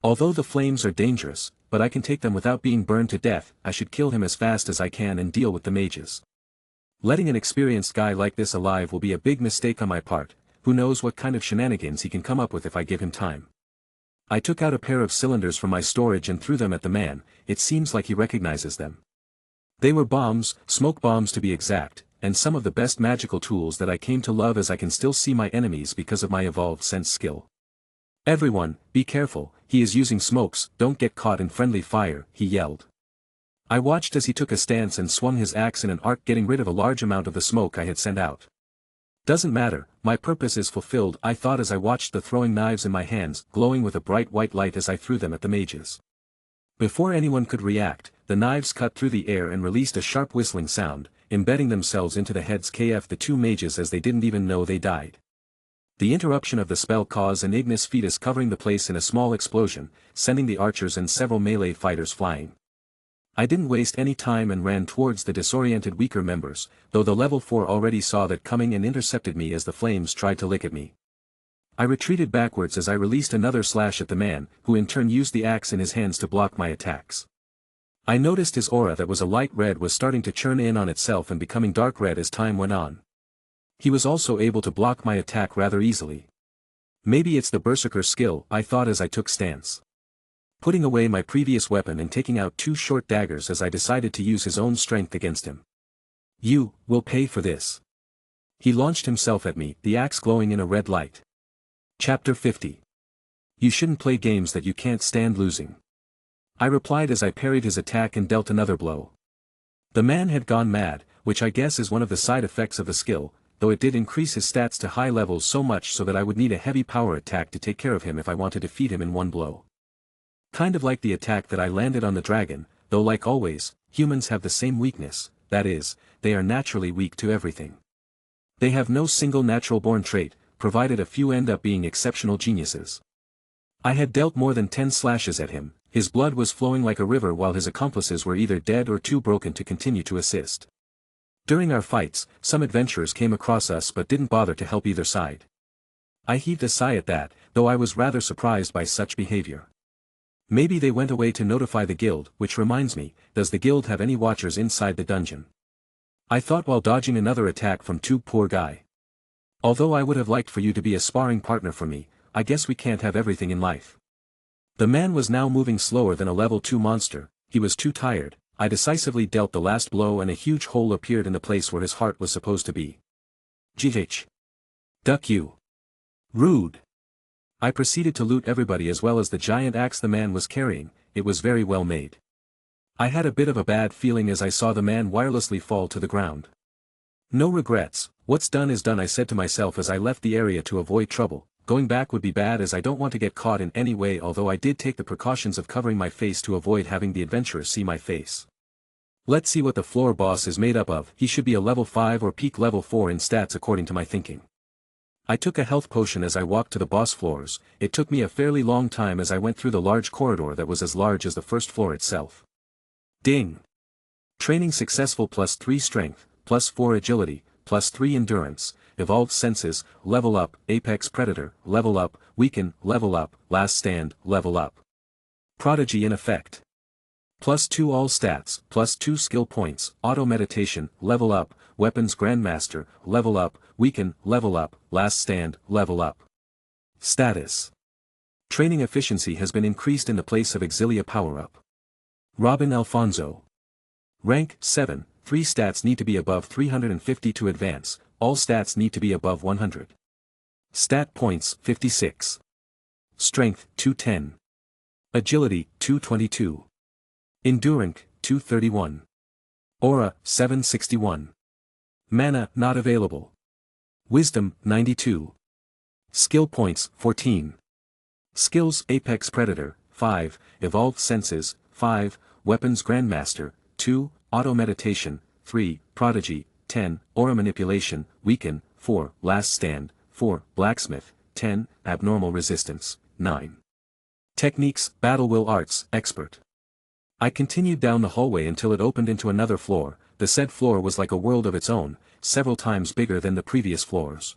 Although the flames are dangerous, but I can take them without being burned to death, I should kill him as fast as I can and deal with the mages. Letting an experienced guy like this alive will be a big mistake on my part, who knows what kind of shenanigans he can come up with if I give him time. I took out a pair of cylinders from my storage and threw them at the man, it seems like he recognizes them. They were bombs, smoke bombs to be exact, and some of the best magical tools that I came to love as I can still see my enemies because of my evolved sense skill. Everyone, be careful, he is using smokes, don't get caught in friendly fire, he yelled. I watched as he took a stance and swung his axe in an arc getting rid of a large amount of the smoke I had sent out. Doesn't matter, my purpose is fulfilled, I thought as I watched the throwing knives in my hands glowing with a bright white light as I threw them at the mages. Before anyone could react, the knives cut through the air and released a sharp whistling sound, embedding themselves into the heads of the two mages as they didn't even know they died. The interruption of the spell caused an ignis fatuus covering the place in a small explosion, sending the archers and several melee fighters flying. I didn't waste any time and ran towards the disoriented weaker members, though the level 4 already saw that coming and intercepted me as the flames tried to lick at me. I retreated backwards as I released another slash at the man, who in turn used the axe in his hands to block my attacks. I noticed his aura that was a light red was starting to churn in on itself and becoming dark red as time went on. He was also able to block my attack rather easily. Maybe it's the berserker skill, I thought as I took stance. Putting away my previous weapon and taking out 2 short daggers as I decided to use his own strength against him. You will pay for this. He launched himself at me, the axe glowing in a red light. Chapter 50. You shouldn't play games that you can't stand losing. I replied as I parried his attack and dealt another blow. The man had gone mad, which I guess is one of the side effects of the skill, though it did increase his stats to high levels so much so that I would need a heavy power attack to take care of him if I want to defeat him in one blow. Kind of like the attack that I landed on the dragon, though like always, humans have the same weakness, that is, they are naturally weak to everything. They have no single natural-born trait, provided a few end up being exceptional geniuses. I had dealt more than 10 slashes at him, his blood was flowing like a river while his accomplices were either dead or too broken to continue to assist. During our fights, some adventurers came across us but didn't bother to help either side. I heaved a sigh at that, though I was rather surprised by such behavior. Maybe they went away to notify the guild, which reminds me, does the guild have any watchers inside the dungeon? I thought while dodging another attack from Tube poor guy. Although I would have liked for you to be a sparring partner for me, I guess we can't have everything in life. The man was now moving slower than a level 2 monster, he was too tired, I decisively dealt the last blow and a huge hole appeared in the place where his heart was supposed to be. GH. Duck you. Rude. I proceeded to loot everybody as well as the giant axe the man was carrying. It was very well made. I had a bit of a bad feeling as I saw the man wirelessly fall to the ground. No regrets, what's done is done, I said to myself as I left the area to avoid trouble. Going back would be bad as I don't want to get caught in any way, although I did take the precautions of covering my face to avoid having the adventurer see my face. Let's see what the floor boss is made up of. He should be a level 5 or peak level 4 in stats according to my thinking. I took a health potion as I walked to the boss floors. It took me a fairly long time as I went through the large corridor that was as large as the first floor itself. Ding! Training successful, +3 strength, +4 agility, +3 endurance, evolved senses, level up, apex predator, level up, weaken, level up, last stand, level up. Prodigy in effect. +2 all stats, +2 skill points, auto meditation, level up, weapons grandmaster, level up, weaken, level up, last stand, level up. Status. Training efficiency has been increased in the place of Exilia power-up. Robin Alfonso. Rank 7, 3 stats need to be above 350 to advance, all stats need to be above 100. Stat points 56. Strength 210. Agility 222. Endurance 231. Aura 761. Mana not available. Wisdom 92. Skill points 14. Skills Apex Predator 5, Evolved Senses 5, Weapons Grandmaster 2, Auto Meditation 3, Prodigy 10, Aura Manipulation, Weaken 4, Last Stand 4, Blacksmith 10, Abnormal Resistance 9. Techniques Battle Will Arts Expert. I continued down the hallway until it opened into another floor. The said floor was like a world of its own, several times bigger than the previous floors.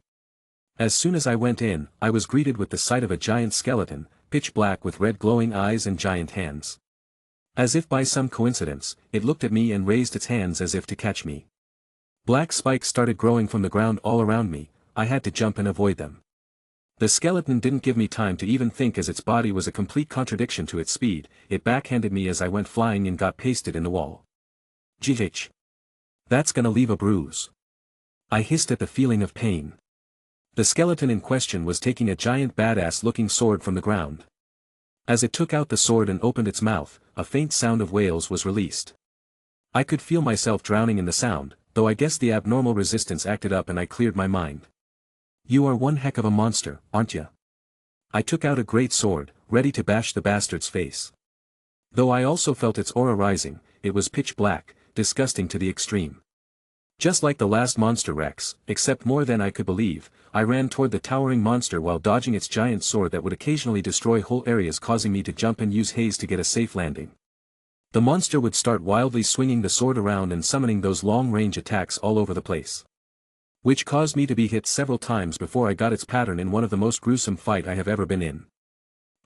As soon as I went in, I was greeted with the sight of a giant skeleton, pitch black with red glowing eyes and giant hands. As if by some coincidence, it looked at me and raised its hands as if to catch me. Black spikes started growing from the ground all around me. I had to jump and avoid them. The skeleton didn't give me time to even think as its body was a complete contradiction to its speed. It backhanded me as I went flying and got pasted in the wall. GH. That's gonna leave a bruise. I hissed at the feeling of pain. The skeleton in question was taking a giant badass-looking sword from the ground. As it took out the sword and opened its mouth, a faint sound of wails was released. I could feel myself drowning in the sound, though I guess the abnormal resistance acted up and I cleared my mind. You are one heck of a monster, aren't ya? I took out a great sword, ready to bash the bastard's face. Though I also felt its aura rising, it was pitch black, disgusting to the extreme. Just like the last monster Rex, except more than I could believe, I ran toward the towering monster while dodging its giant sword that would occasionally destroy whole areas, causing me to jump and use haze to get a safe landing. The monster would start wildly swinging the sword around and summoning those long-range attacks all over the place, which caused me to be hit several times before I got its pattern in one of the most gruesome fight I have ever been in.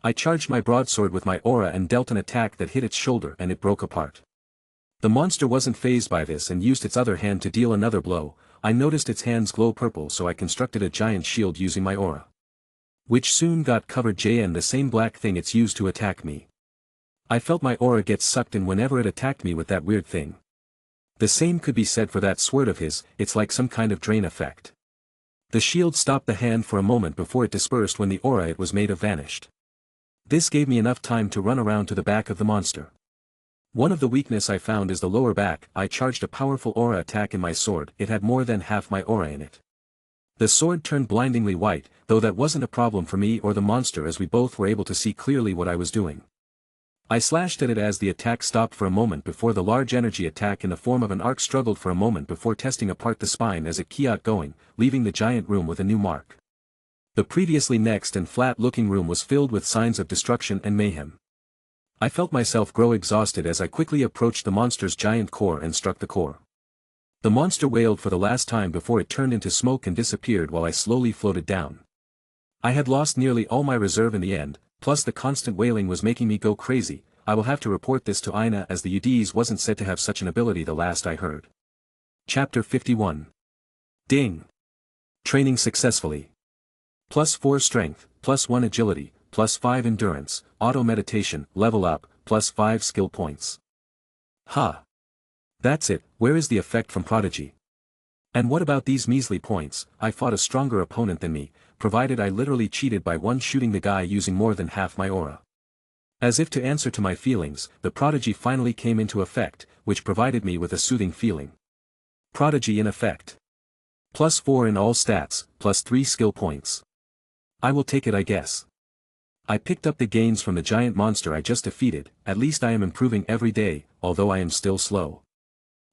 I charged my broadsword with my aura and dealt an attack that hit its shoulder and it broke apart. The monster wasn't fazed by this and used its other hand to deal another blow. I noticed its hands glow purple, so I constructed a giant shield using my aura, which soon got covered JN the same black thing it's used to attack me. I felt my aura get sucked in whenever it attacked me with that weird thing. The same could be said for that sword of his. It's like some kind of drain effect. The shield stopped the hand for a moment before it dispersed when the aura it was made of vanished. This gave me enough time to run around to the back of the monster. One of the weakness I found is the lower back. I charged a powerful aura attack in my sword. It had more than half my aura in it. The sword turned blindingly white, though that wasn't a problem for me or the monster as we both were able to see clearly what I was doing. I slashed at it as the attack stopped for a moment before the large energy attack in the form of an arc struggled for a moment before testing apart the spine as it kept going, leaving the giant room with a new mark. The previously next and flat-looking room was filled with signs of destruction and mayhem. I felt myself grow exhausted as I quickly approached the monster's giant core and struck the core. The monster wailed for the last time before it turned into smoke and disappeared while I slowly floated down. I had lost nearly all my reserve in the end, plus the constant wailing was making me go crazy. I will have to report this to Ina as the UDs wasn't said to have such an ability the last I heard. Chapter 51. Ding! Training successfully. +4 strength, +1 agility, +5 endurance, auto meditation, level up, +5 skill points. Ha! That's it. Where is the effect from Prodigy? And what about these measly points? I fought a stronger opponent than me, provided I literally cheated by one shooting the guy using more than half my aura. As if to answer to my feelings, the prodigy finally came into effect, which provided me with a soothing feeling. Prodigy in effect. +4 in all stats, +3 skill points. I will take it, I guess. I picked up the gains from the giant monster I just defeated. At least I am improving every day, although I am still slow.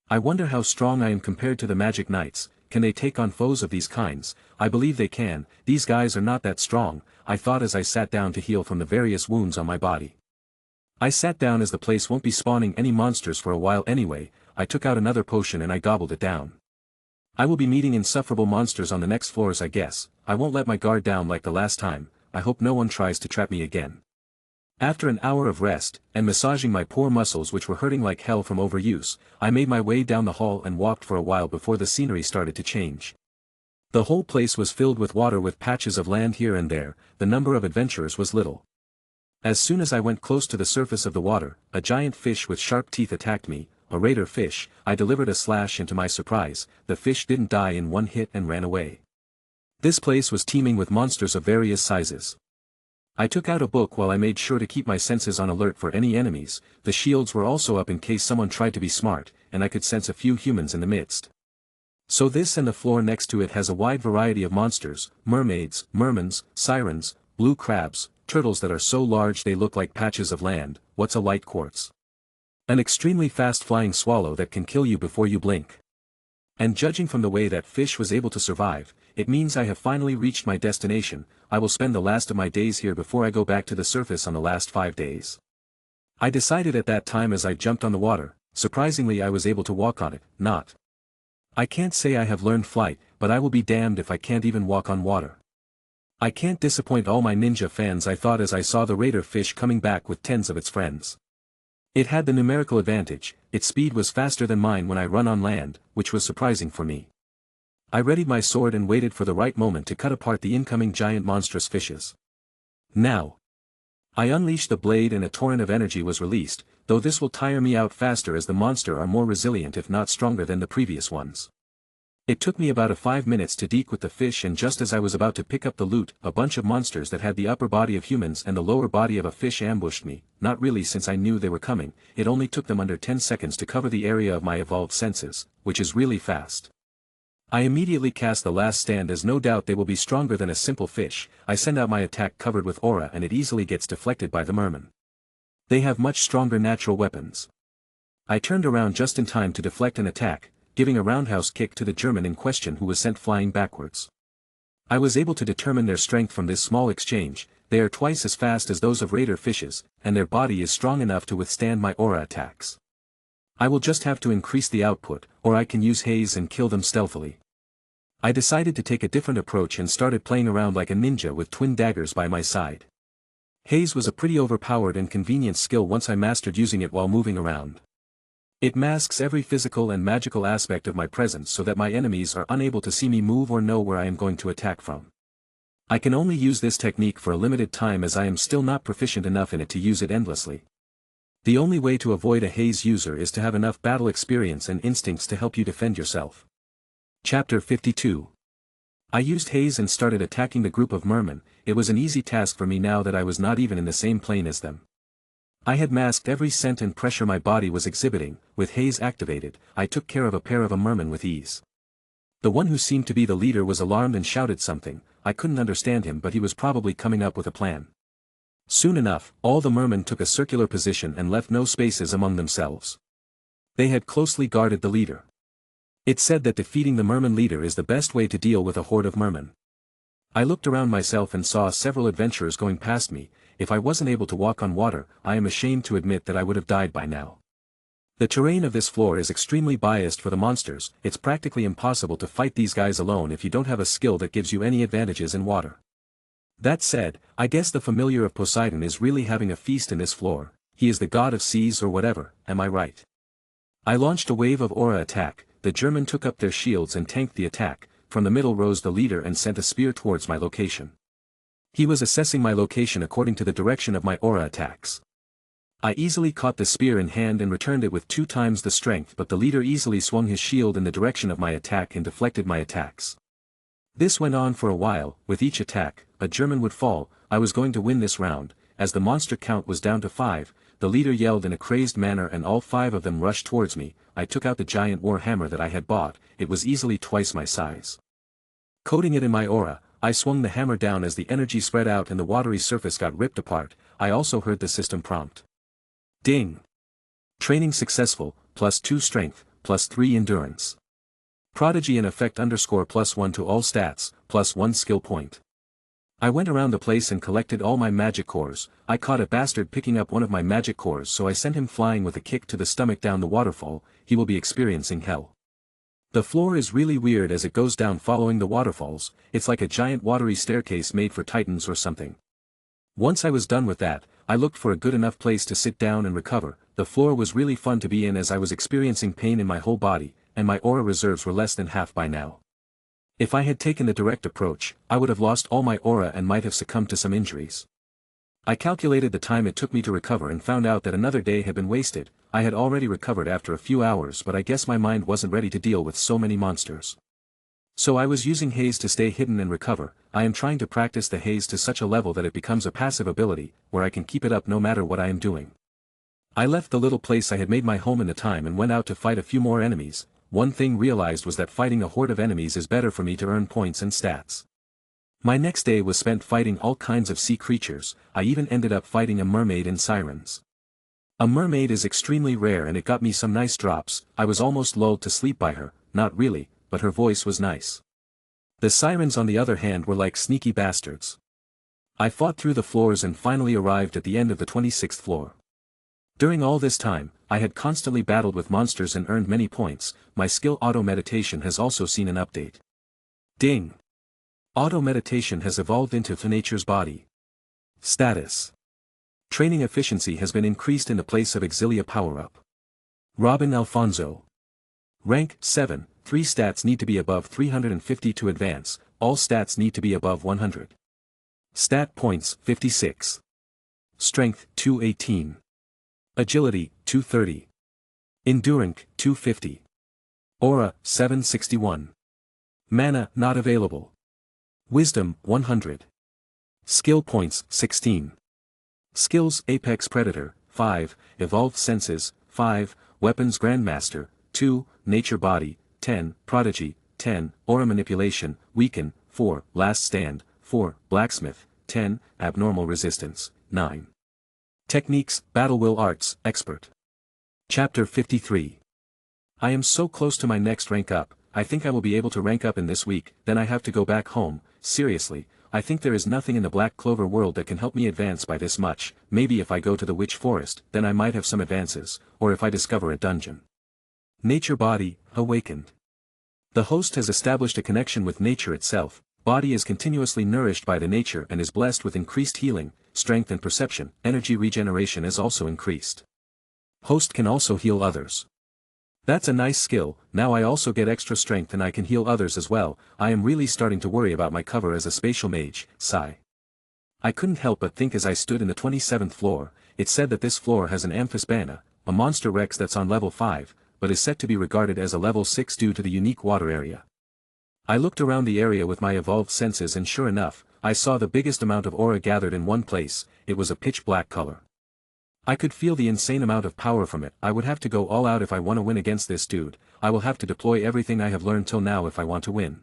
I wonder how strong I am compared to the magic knights. Can they take on foes of these kinds? I believe they can. These guys are not that strong, I thought as I sat down to heal from the various wounds on my body. I sat down as the place won't be spawning any monsters for a while anyway. I took out another potion and I gobbled it down. I will be meeting insufferable monsters on the next floors, I guess. I won't let my guard down like the last time. I hope no one tries to trap me again. After an hour of rest, and massaging my poor muscles which were hurting like hell from overuse, I made my way down the hall and walked for a while before the scenery started to change. The whole place was filled with water with patches of land here and there. The number of adventurers was little. As soon as I went close to the surface of the water, a giant fish with sharp teeth attacked me, a raider fish. I delivered a slash and to my surprise, the fish didn't die in one hit and ran away. This place was teeming with monsters of various sizes. I took out a book while I made sure to keep my senses on alert for any enemies. The shields were also up in case someone tried to be smart, and I could sense a few humans in the midst. So this and the floor next to it has a wide variety of monsters: mermaids, mermans, sirens, blue crabs, turtles that are so large they look like patches of land. What's a light quartz? An extremely fast-flying swallow that can kill you before you blink. And judging from the way that fish was able to survive, it means I have finally reached my destination. I will spend the last of my days here before I go back to the surface on the last 5 days. I decided at that time as I jumped on the water. Surprisingly, I was able to walk on it. I can't say I have learned flight, but I will be damned if I can't even walk on water. I can't disappoint all my ninja fans, I thought as I saw the raider fish coming back with 10s of its friends. It had the numerical advantage. Its speed was faster than mine when I run on land, which was surprising for me. I readied my sword and waited for the right moment to cut apart the incoming giant monstrous fishes. Now. I unleashed the blade and a torrent of energy was released, though this will tire me out faster as the monster are more resilient if not stronger than the previous ones. It took me about 5 minutes to deke with the fish, and just as I was about to pick up the loot, a bunch of monsters that had the upper body of humans and the lower body of a fish ambushed me. Not really, since I knew they were coming. It only took them under 10 seconds to cover the area of my evolved senses, which is really fast. I immediately cast the last stand as no doubt they will be stronger than a simple fish. I send out my attack covered with aura and it easily gets deflected by the merman. They have much stronger natural weapons. I turned around just in time to deflect an attack, giving a roundhouse kick to the German in question who was sent flying backwards. I was able to determine their strength from this small exchange. They are twice as fast as those of raider fishes, and their body is strong enough to withstand my aura attacks. I will just have to increase the output, or I can use haze and kill them stealthily. I decided to take a different approach and started playing around like a ninja with twin daggers by my side. Haze was a pretty overpowered and convenient skill once I mastered using it while moving around. It masks every physical and magical aspect of my presence so that my enemies are unable to see me move or know where I am going to attack from. I can only use this technique for a limited time as I am still not proficient enough in it to use it endlessly. The only way to avoid a haze user is to have enough battle experience and instincts to help you defend yourself. Chapter 52. I used haze and started attacking the group of mermen. It was an easy task for me now that I was not even in the same plane as them. I had masked every scent and pressure my body was exhibiting. With haze activated, I took care of a pair of a merman with ease. The one who seemed to be the leader was alarmed and shouted something. I couldn't understand him, but he was probably coming up with a plan. Soon enough, all the mermen took a circular position and left no spaces among themselves. They had closely guarded the leader. It said that defeating the merman leader is the best way to deal with a horde of mermen. I looked around myself and saw several adventurers going past me. If I wasn't able to walk on water, I am ashamed to admit that I would have died by now. The terrain of this floor is extremely biased for the monsters. It's practically impossible to fight these guys alone if you don't have a skill that gives you any advantages in water. That said, I guess the familiar of Poseidon is really having a feast in this floor. He is the god of seas or whatever, am I right? I launched a wave of aura attack. The German took up their shields and tanked the attack. From the middle rose the leader and sent a spear towards my location. He was assessing my location according to the direction of my aura attacks. I easily caught the spear in hand and returned it with 2 times the strength, but the leader easily swung his shield in the direction of my attack and deflected my attacks. This went on for a while. With each attack, a German would fall. I was going to win this round. As the monster count was down to 5, the leader yelled in a crazed manner and all 5 of them rushed towards me. I took out the giant war hammer that I had bought. It was easily twice my size. Coating it in my aura, I swung the hammer down as the energy spread out and the watery surface got ripped apart. I also heard the system prompt. Ding! Training successful, +2 strength, +3 endurance. Prodigy in effect _+1 to all stats, +1 skill point. I went around the place and collected all my magic cores. I caught a bastard picking up one of my magic cores, so I sent him flying with a kick to the stomach down the waterfall. He will be experiencing hell. The floor is really weird as it goes down following the waterfalls. It's like a giant watery staircase made for titans or something. Once I was done with that, I looked for a good enough place to sit down and recover. The floor was really fun to be in as I was experiencing pain in my whole body, and my aura reserves were less than half by now. If I had taken the direct approach, I would have lost all my aura and might have succumbed to some injuries. I calculated the time it took me to recover and found out that another day had been wasted. I had already recovered after a few hours, but I guess my mind wasn't ready to deal with so many monsters. So I was using haze to stay hidden and recover. I am trying to practice the haze to such a level that it becomes a passive ability, where I can keep it up no matter what I am doing. I left the little place I had made my home in the time and went out to fight a few more enemies. One thing realized was that fighting a horde of enemies is better for me to earn points and stats. My next day was spent fighting all kinds of sea creatures. I even ended up fighting a mermaid and sirens. A mermaid is extremely rare and it got me some nice drops. I was almost lulled to sleep by her, not really, but her voice was nice. The sirens on the other hand were like sneaky bastards. I fought through the floors and finally arrived at the end of the 26th floor. During all this time, I had constantly battled with monsters and earned many points. My skill auto meditation has also seen an update. Ding! Auto meditation has evolved into nature's body. Status. Training efficiency has been increased in the place of Exilia power-up. Robin Alfonso. Rank 7. 3 stats need to be above 350 to advance, all stats need to be above 100. Stat points 56. Strength 218. Agility 230. Endurance 250. Aura 761. Mana not available. Wisdom 100. Skill points 16. Skills Apex Predator 5, Evolved Senses 5, Weapons Grandmaster 2, Nature Body 10, Prodigy 10, Aura Manipulation, Weaken 4, Last Stand 4, Blacksmith 10, Abnormal Resistance 9. Techniques, Battle Will Arts, Expert. Chapter 53. I am so close to my next rank up. I think I will be able to rank up in this week, then I have to go back home. Seriously, I think there is nothing in the Black Clover world that can help me advance by this much. Maybe if I go to the Witch Forest, then I might have some advances, or if I discover a dungeon. Nature Body, Awakened. The host has established a connection with nature itself. Body is continuously nourished by the nature and is blessed with increased healing, strength and perception. Energy regeneration is also increased. Host can also heal others. That's a nice skill. Now I also get extra strength and I can heal others as well. I am really starting to worry about my cover as a spatial mage. Sigh. I couldn't help but think as I stood in the 27th floor. It said that this floor has an Amphisbana, a monster Rex that's on level 5, but is set to be regarded as a level 6 due to the unique water area. I looked around the area with my evolved senses and sure enough, I saw the biggest amount of aura gathered in one place. It was a pitch black color. I could feel the insane amount of power from it. I would have to go all out if I want to win against this dude. I will have to deploy everything I have learned till now if I want to win.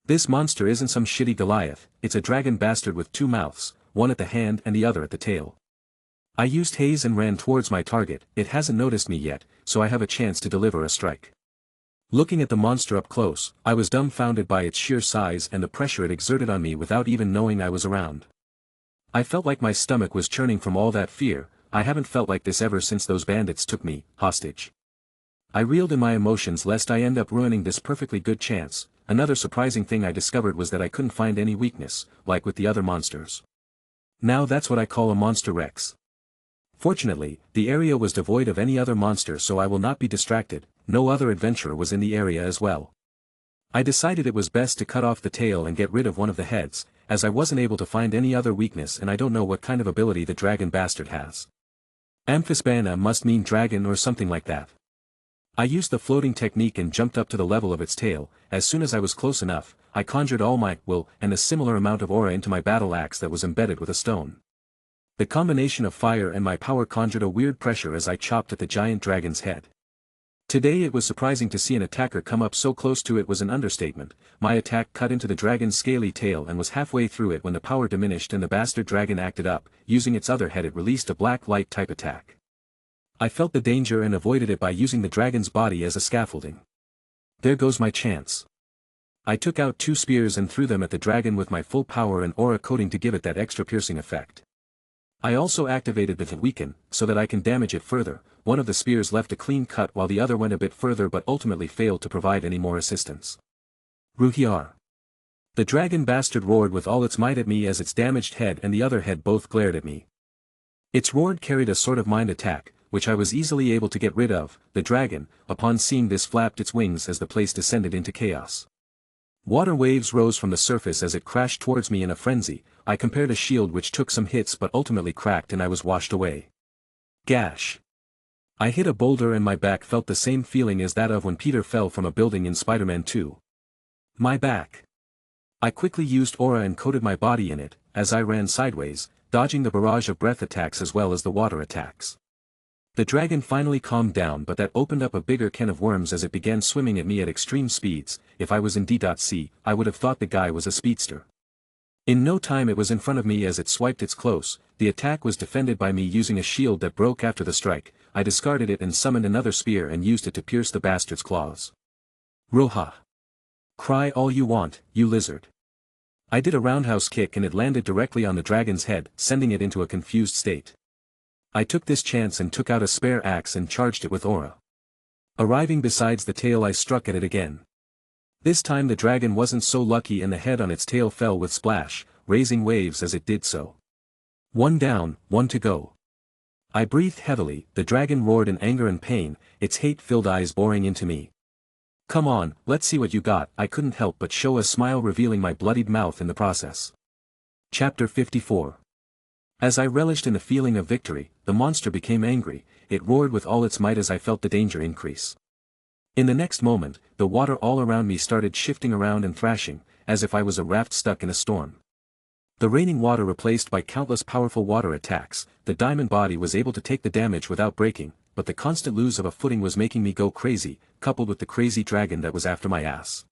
This monster isn't some shitty Goliath, it's a dragon bastard with 2 mouths, one at the hand and the other at the tail. I used haze and ran towards my target. It hasn't noticed me yet, so I have a chance to deliver a strike. Looking at the monster up close, I was dumbfounded by its sheer size and the pressure it exerted on me without even knowing I was around. I felt like my stomach was churning from all that fear. I haven't felt like this ever since those bandits took me hostage. I reeled in my emotions lest I end up ruining this perfectly good chance. Another surprising thing I discovered was that I couldn't find any weakness, like with the other monsters. Now that's what I call a monster Rex. Fortunately, the area was devoid of any other monster, so I will not be distracted. No other adventurer was in the area as well. I decided it was best to cut off the tail and get rid of one of the heads, as I wasn't able to find any other weakness and I don't know what kind of ability the dragon bastard has. Amphispana must mean dragon or something like that. I used the floating technique and jumped up to the level of its tail. As soon as I was close enough, I conjured all my will and a similar amount of aura into my battle axe that was embedded with a stone. The combination of fire and my power conjured a weird pressure as I chopped at the giant dragon's head. Today it was surprising to see an attacker come up so close to it was an understatement. My attack cut into the dragon's scaly tail and was halfway through it when the power diminished and the bastard dragon acted up. Using its other head, it released a black light type attack. I felt the danger and avoided it by using the dragon's body as a scaffolding. There goes my chance. I took out 2 spears and threw them at the dragon with my full power and aura coating to give it that extra piercing effect. I also activated the weaken, so that I can damage it further. One of the spears left a clean cut while the other went a bit further but ultimately failed to provide any more assistance. Ruhiar. The dragon bastard roared with all its might at me as its damaged head and the other head both glared at me. Its roar carried a sort of mind attack, which I was easily able to get rid of. The dragon, upon seeing this, flapped its wings as the place descended into chaos. Water waves rose from the surface as it crashed towards me in a frenzy. I compared a shield which took some hits but ultimately cracked and I was washed away. Gash. I hit a boulder and my back felt the same feeling as that of when Peter fell from a building in Spider-Man 2. My back. I quickly used aura and coated my body in it, as I ran sideways, dodging the barrage of breath attacks as well as the water attacks. The dragon finally calmed down, but that opened up a bigger can of worms as it began swimming at me at extreme speeds. If I was in D.C, I would have thought the guy was a speedster. In no time it was in front of me as it swiped its close. The attack was defended by me using a shield that broke after the strike. I discarded it and summoned another spear and used it to pierce the bastard's claws. Roha. Cry all you want, you lizard. I did a roundhouse kick and it landed directly on the dragon's head, sending it into a confused state. I took this chance and took out a spare axe and charged it with aura. Arriving besides the tail, I struck at it again. This time the dragon wasn't so lucky and the head on its tail fell with splash, raising waves as it did so. 1 down, 1 to go. I breathed heavily. The dragon roared in anger and pain, its hate-filled eyes boring into me. Come on, let's see what you got. I couldn't help but show a smile, revealing my bloodied mouth in the process. Chapter 54. As I relished in the feeling of victory, the monster became angry. It roared with all its might as I felt the danger increase. In the next moment, the water all around me started shifting around and thrashing, as if I was a raft stuck in a storm. The raining water replaced by countless powerful water attacks. The diamond body was able to take the damage without breaking, but the constant lose of a footing was making me go crazy, coupled with the crazy dragon that was after my ass.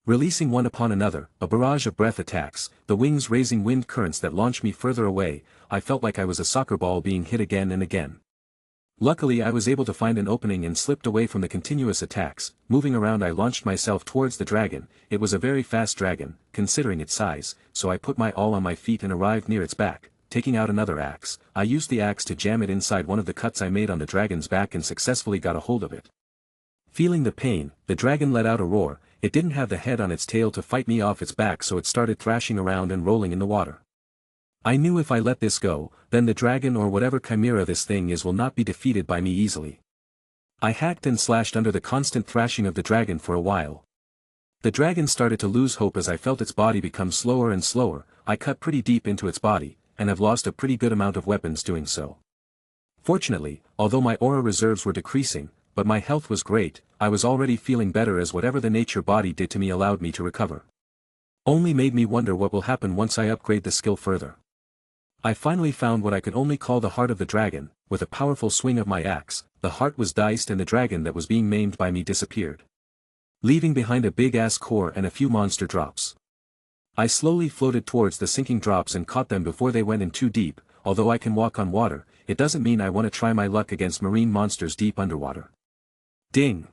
Releasing one upon another, a barrage of breath attacks, the wings raising wind currents that launched me further away. I felt like I was a soccer ball being hit again and again. Luckily I was able to find an opening and slipped away from the continuous attacks. Moving around, I launched myself towards the dragon. It was a very fast dragon, considering its size, so I put my all on my feet and arrived near its back. Taking out another axe, I used the axe to jam it inside one of the cuts I made on the dragon's back and successfully got a hold of it. Feeling the pain, the dragon let out a roar. It didn't have the head on its tail to fight me off its back, so it started thrashing around and rolling in the water. I knew if I let this go, then the dragon or whatever chimera this thing is will not be defeated by me easily. I hacked and slashed under the constant thrashing of the dragon for a while. The dragon started to lose hope as I felt its body become slower and slower. I cut pretty deep into its body, and have lost a pretty good amount of weapons doing so. Fortunately, although my aura reserves were decreasing, but my health was great, I was already feeling better as whatever the nature body did to me allowed me to recover. Only made me wonder what will happen once I upgrade the skill further. I finally found what I could only call the heart of the dragon. With a powerful swing of my axe, the heart was diced and the dragon that was being maimed by me disappeared, leaving behind a big-ass core and a few monster drops. I slowly floated towards the sinking drops and caught them before they went in too deep. Although I can walk on water, it doesn't mean I want to try my luck against marine monsters deep underwater. Ding!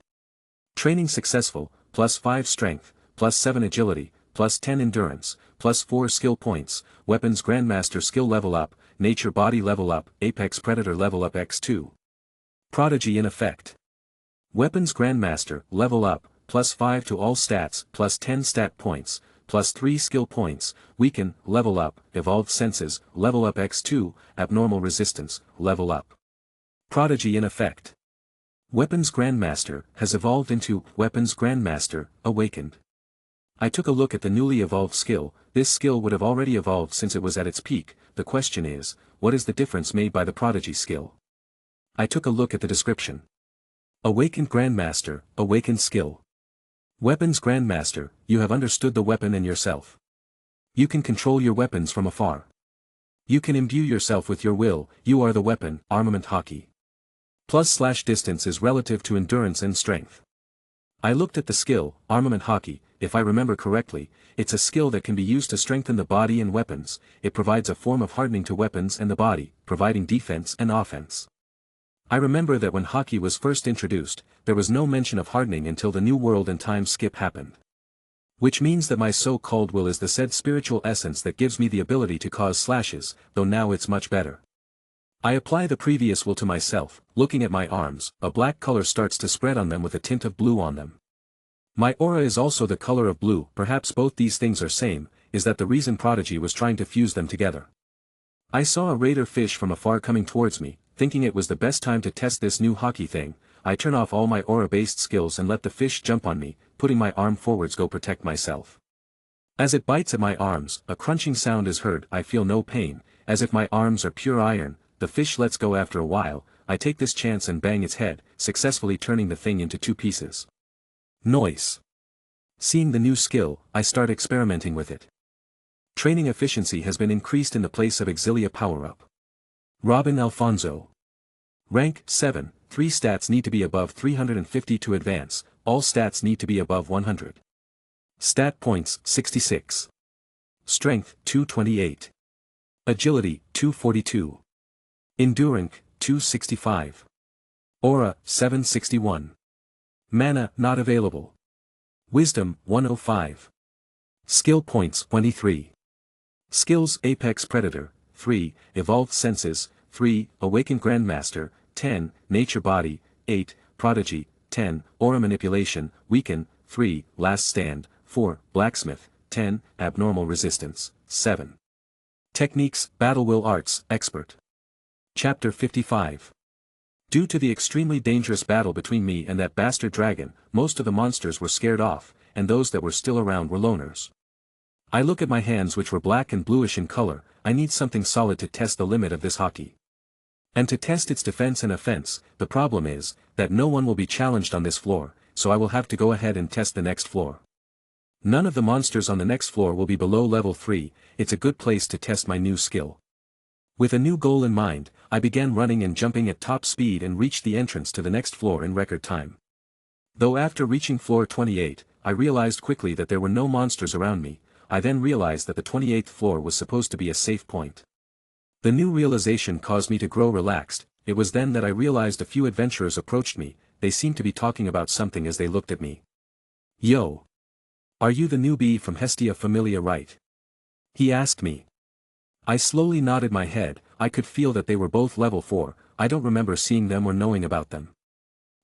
Training successful, +5 strength, +7 agility, +10 endurance, +4 skill points, weapons grandmaster skill level up, nature body level up, apex predator level up x2. Prodigy in effect. Weapons grandmaster level up, +5 to all stats, +10 stat points, +3 skill points, weaken level up, evolved senses level up x2, abnormal resistance level up. Prodigy in effect. Weapons Grandmaster has evolved into Weapons Grandmaster Awakened. I took a look at the newly evolved skill. This skill would have already evolved since it was at its peak. The question is, what is the difference made by the Prodigy skill? I took a look at the description. Awakened Grandmaster, awakened skill. Weapons Grandmaster, you have understood the weapon and yourself. You can control your weapons from afar. You can imbue yourself with your will, you are the weapon, armament hockey. +/distance is relative to endurance and strength. I looked at the skill, armament hockey, if I remember correctly, it's a skill that can be used to strengthen the body and weapons, it provides a form of hardening to weapons and the body, providing defense and offense. I remember that when hockey was first introduced, there was no mention of hardening until the new world and time skip happened. Which means that my so-called will is the said spiritual essence that gives me the ability to cause slashes, though now it's much better. I apply the previous will to myself, looking at my arms, a black color starts to spread on them with a tint of blue on them. My aura is also the color of blue, perhaps both these things are same, is that the reason Prodigy was trying to fuse them together. I saw a raider fish from afar coming towards me, thinking it was the best time to test this new hockey thing, I turn off all my aura-based skills and let the fish jump on me, putting my arm forwards go protect myself. As it bites at my arms, a crunching sound is heard, I feel no pain, as if my arms are pure iron, the fish lets go after a while, I take this chance and bang its head, successfully turning the thing into 2 pieces. Noise. Seeing the new skill, I start experimenting with it. Training efficiency has been increased in the place of Exilia power-up. Robin Alfonso. Rank 7, 3 stats need to be above 350 to advance, all stats need to be above 100. Stat points 66. Strength 228. Agility 242. Enduring 265. Aura 761. Mana not available. Wisdom 105. Skill points 23. Skills Apex Predator 3, Evolved Senses 3, Awakened Grandmaster 10, Nature Body 8, Prodigy 10, Aura Manipulation, Weaken 3, Last Stand 4, Blacksmith 10, Abnormal Resistance 7. Techniques Battle Will Arts Expert. Chapter 55. Due to the extremely dangerous battle between me and that bastard dragon, most of the monsters were scared off, and those that were still around were loners. I look at my hands which were black and bluish in color, I need something solid to test the limit of this hockey. And to test its defense and offense, the problem is, that no one will be challenged on this floor, so I will have to go ahead and test the next floor. None of the monsters on the next floor will be below level 3, it's a good place to test my new skill. With a new goal in mind, I began running and jumping at top speed and reached the entrance to the next floor in record time. Though after reaching floor 28, I realized quickly that there were no monsters around me, I then realized that the 28th floor was supposed to be a safe point. The new realization caused me to grow relaxed, it was then that I realized a few adventurers approached me, they seemed to be talking about something as they looked at me. Yo! Are you the newbie from Hestia Familia, right? He asked me. I slowly nodded my head, I could feel that they were both level 4, I don't remember seeing them or knowing about them.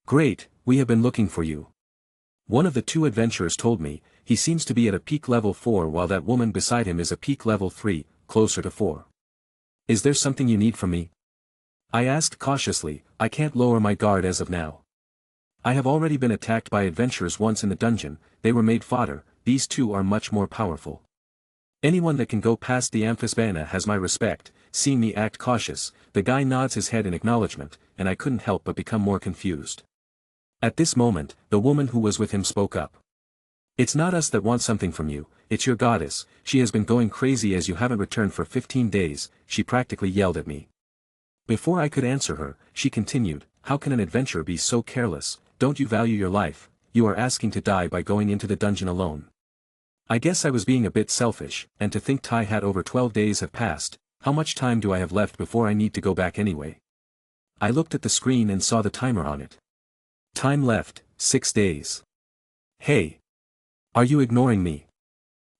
Great, we have been looking for you. One of the 2 adventurers told me, he seems to be at a peak level 4 while that woman beside him is a peak level 3, closer to 4. Is there something you need from me? I asked cautiously, I can't lower my guard as of now. I have already been attacked by adventurers once in the dungeon, they were made fodder, these 2 are much more powerful. Anyone that can go past the amphisbaena has my respect, seeing me act cautious, the guy nods his head in acknowledgement, and I couldn't help but become more confused. At this moment, the woman who was with him spoke up. It's not us that want something from you, it's your goddess, she has been going crazy as you haven't returned for 15 days, she practically yelled at me. Before I could answer her, she continued, how can an adventurer be so careless, don't you value your life, you are asking to die by going into the dungeon alone. I guess I was being a bit selfish, and to think Tai had over 12 days have passed, how much time do I have left before I need to go back anyway? I looked at the screen and saw the timer on it. Time left, 6 days. Hey! Are you ignoring me?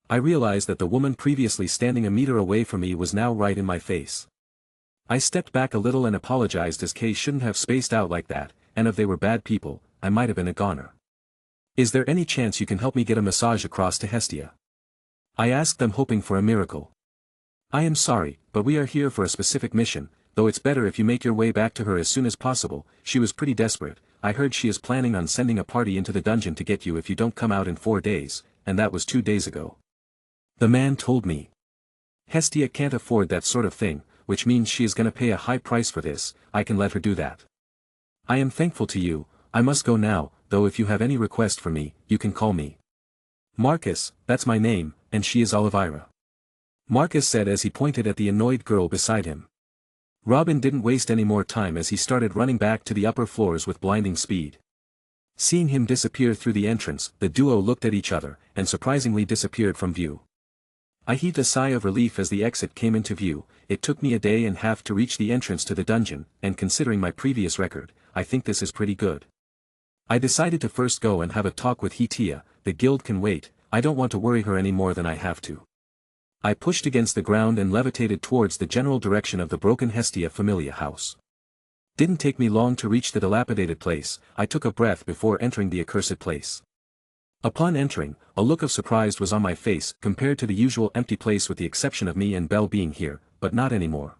I realized that the woman previously standing a meter away from me was now right in my face. I stepped back a little and apologized as Kay shouldn't have spaced out like that, and if they were bad people, I might have been a goner. Is there any chance you can help me get a massage across to Hestia? I asked them hoping for a miracle. I am sorry, but we are here for a specific mission, though it's better if you make your way back to her as soon as possible, she was pretty desperate, I heard she is planning on sending a party into the dungeon to get you if you don't come out in 4 days, and that was 2 days ago. The man told me. Hestia can't afford that sort of thing, which means she is gonna pay a high price for this, I can let her do that. I am thankful to you. I must go now, though if you have any request for me, you can call me Marcus, that's my name, and she is Olivira. Marcus said as he pointed at the annoyed girl beside him. Robin didn't waste any more time as he started running back to the upper floors with blinding speed. Seeing him disappear through the entrance, the duo looked at each other, and surprisingly disappeared from view. I heaved a sigh of relief as the exit came into view. It took me a day and a half to reach the entrance to the dungeon, and considering my previous record, I think this is pretty good. I decided to first go and have a talk with Hestia. The guild can wait, I don't want to worry her any more than I have to. I pushed against the ground and levitated towards the general direction of the broken Hestia Familia house. Didn't take me long to reach the dilapidated place. I took a breath before entering the accursed place. Upon entering, a look of surprise was on my face compared to the usual empty place with the exception of me and Belle being here, but not anymore.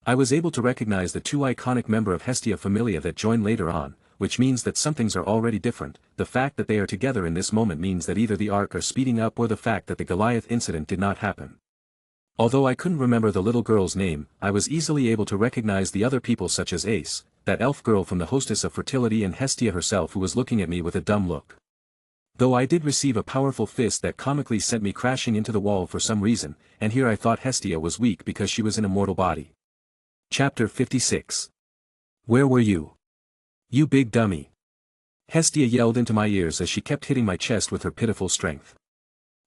I was able to recognize the two iconic members of Hestia Familia that joined later on, which means that some things are already different. The fact that they are together in this moment means that either the arc are speeding up or the fact that the Goliath incident did not happen. Although I couldn't remember the little girl's name, I was easily able to recognize the other people such as Ace, that elf girl from the Hostess of Fertility, and Hestia herself who was looking at me with a dumb look. Though I did receive a powerful fist that comically sent me crashing into the wall for some reason, and here I thought Hestia was weak because she was in a mortal body. Chapter 56. Where were you? You big dummy. Hestia yelled into my ears as she kept hitting my chest with her pitiful strength.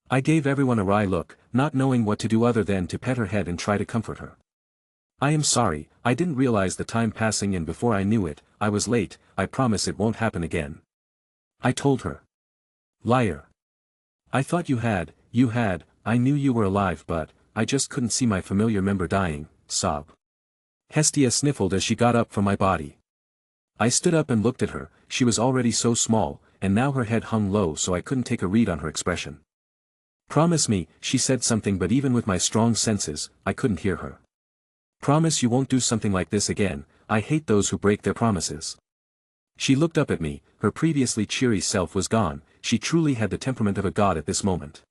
I gave everyone a wry look, not knowing what to do other than to pet her head and try to comfort her. I am sorry, I didn't realize the time passing, and before I knew it, I was late. I promise it won't happen again. I told her. Liar. I thought you had, I knew you were alive, but I just couldn't see my familiar member dying. Sob. Hestia sniffled as she got up from my body. I stood up and looked at her. She was already so small, and now her head hung low so I couldn't take a read on her expression. Promise me, she said something, but even with my strong senses, I couldn't hear her. Promise you won't do something like this again. I hate those who break their promises. She looked up at me. Her previously cheery self was gone. She truly had the temperament of a god at this moment.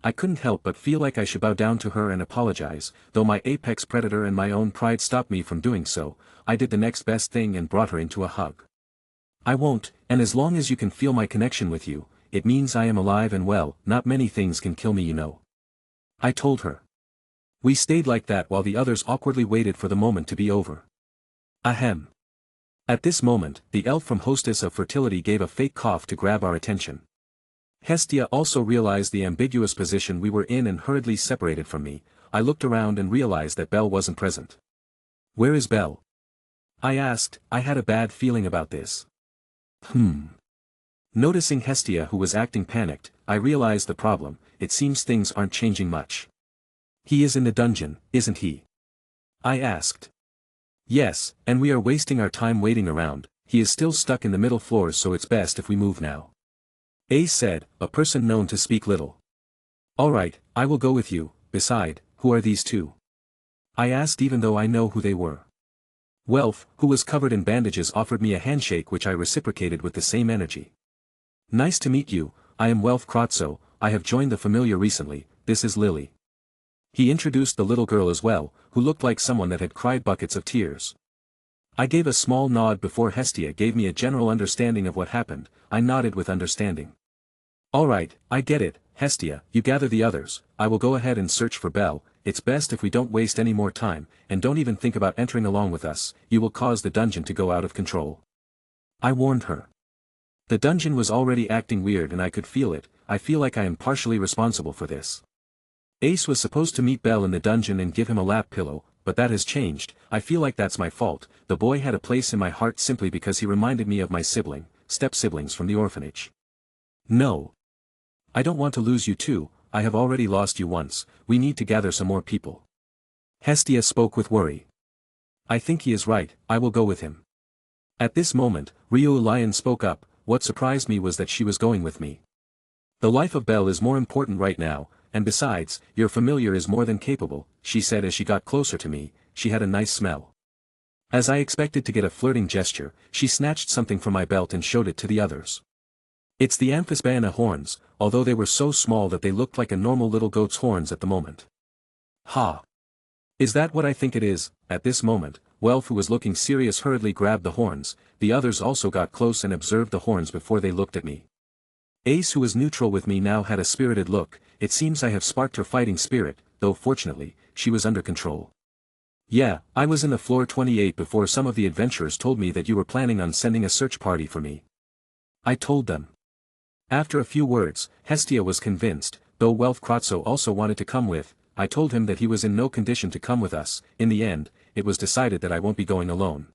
I couldn't help but feel like I should bow down to her and apologize, though my apex predator and my own pride stopped me from doing so. I did the next best thing and brought her into a hug. I won't, and as long as you can feel my connection with you, it means I am alive and well. Not many things can kill me, you know. I told her. We stayed like that while the others awkwardly waited for the moment to be over. Ahem. At this moment, the elf from Hostess of Fertility gave a fake cough to grab our attention. Hestia also realized the ambiguous position we were in and hurriedly separated from me. I looked around and realized that Belle wasn't present. Where is Belle? I asked. I had a bad feeling about this. Noticing Hestia, who was acting panicked, I realized the problem. It seems things aren't changing much. He is in the dungeon, isn't he? I asked. Yes, and we are wasting our time waiting around. He is still stuck in the middle floors, so it's best if we move now. Ace said, a person known to speak little. Alright, I will go with you. Beside, who are these two? I asked, even though I know who they were. Welf, who was covered in bandages, offered me a handshake which I reciprocated with the same energy. Nice to meet you. I am Welf Krotso. I have joined the Familia recently. This is Lily. He introduced the little girl as well, who looked like someone that had cried buckets of tears. I gave a small nod before Hestia gave me a general understanding of what happened. I nodded with understanding. Alright, I get it. Hestia, you gather the others. I will go ahead and search for Belle. It's best if we don't waste any more time, and don't even think about entering along with us. You will cause the dungeon to go out of control. I warned her. The dungeon was already acting weird and I could feel it. I feel like I am partially responsible for this. Ace was supposed to meet Belle in the dungeon and give him a lap pillow, but that has changed. I feel like that's my fault. The boy had a place in my heart simply because he reminded me of my step-siblings from the orphanage. No. I don't want to lose you too. I have already lost you once. We need to gather some more people. Hestia spoke with worry. I think he is right. I will go with him. At this moment, Rio Lion spoke up. What surprised me was that she was going with me. The life of Belle is more important right now, and besides, your familiar is more than capable, she said as she got closer to me. She had a nice smell. As I expected to get a flirting gesture, she snatched something from my belt and showed it to the others. It's the Amphisbaena horns, although they were so small that they looked like a normal little goat's horns at the moment. Ha! Is that what I think it is? At this moment, Welf, who was looking serious, hurriedly grabbed the horns. The others also got close and observed the horns before they looked at me. Ace, who was neutral with me, now had a spirited look. It seems I have sparked her fighting spirit, though fortunately, she was under control. Yeah, I was in the floor 28 before some of the adventurers told me that you were planning on sending a search party for me. I told them. After a few words, Hestia was convinced, though Welf Kratzo also wanted to come with. I told him that he was in no condition to come with us. In the end, it was decided that I won't be going alone.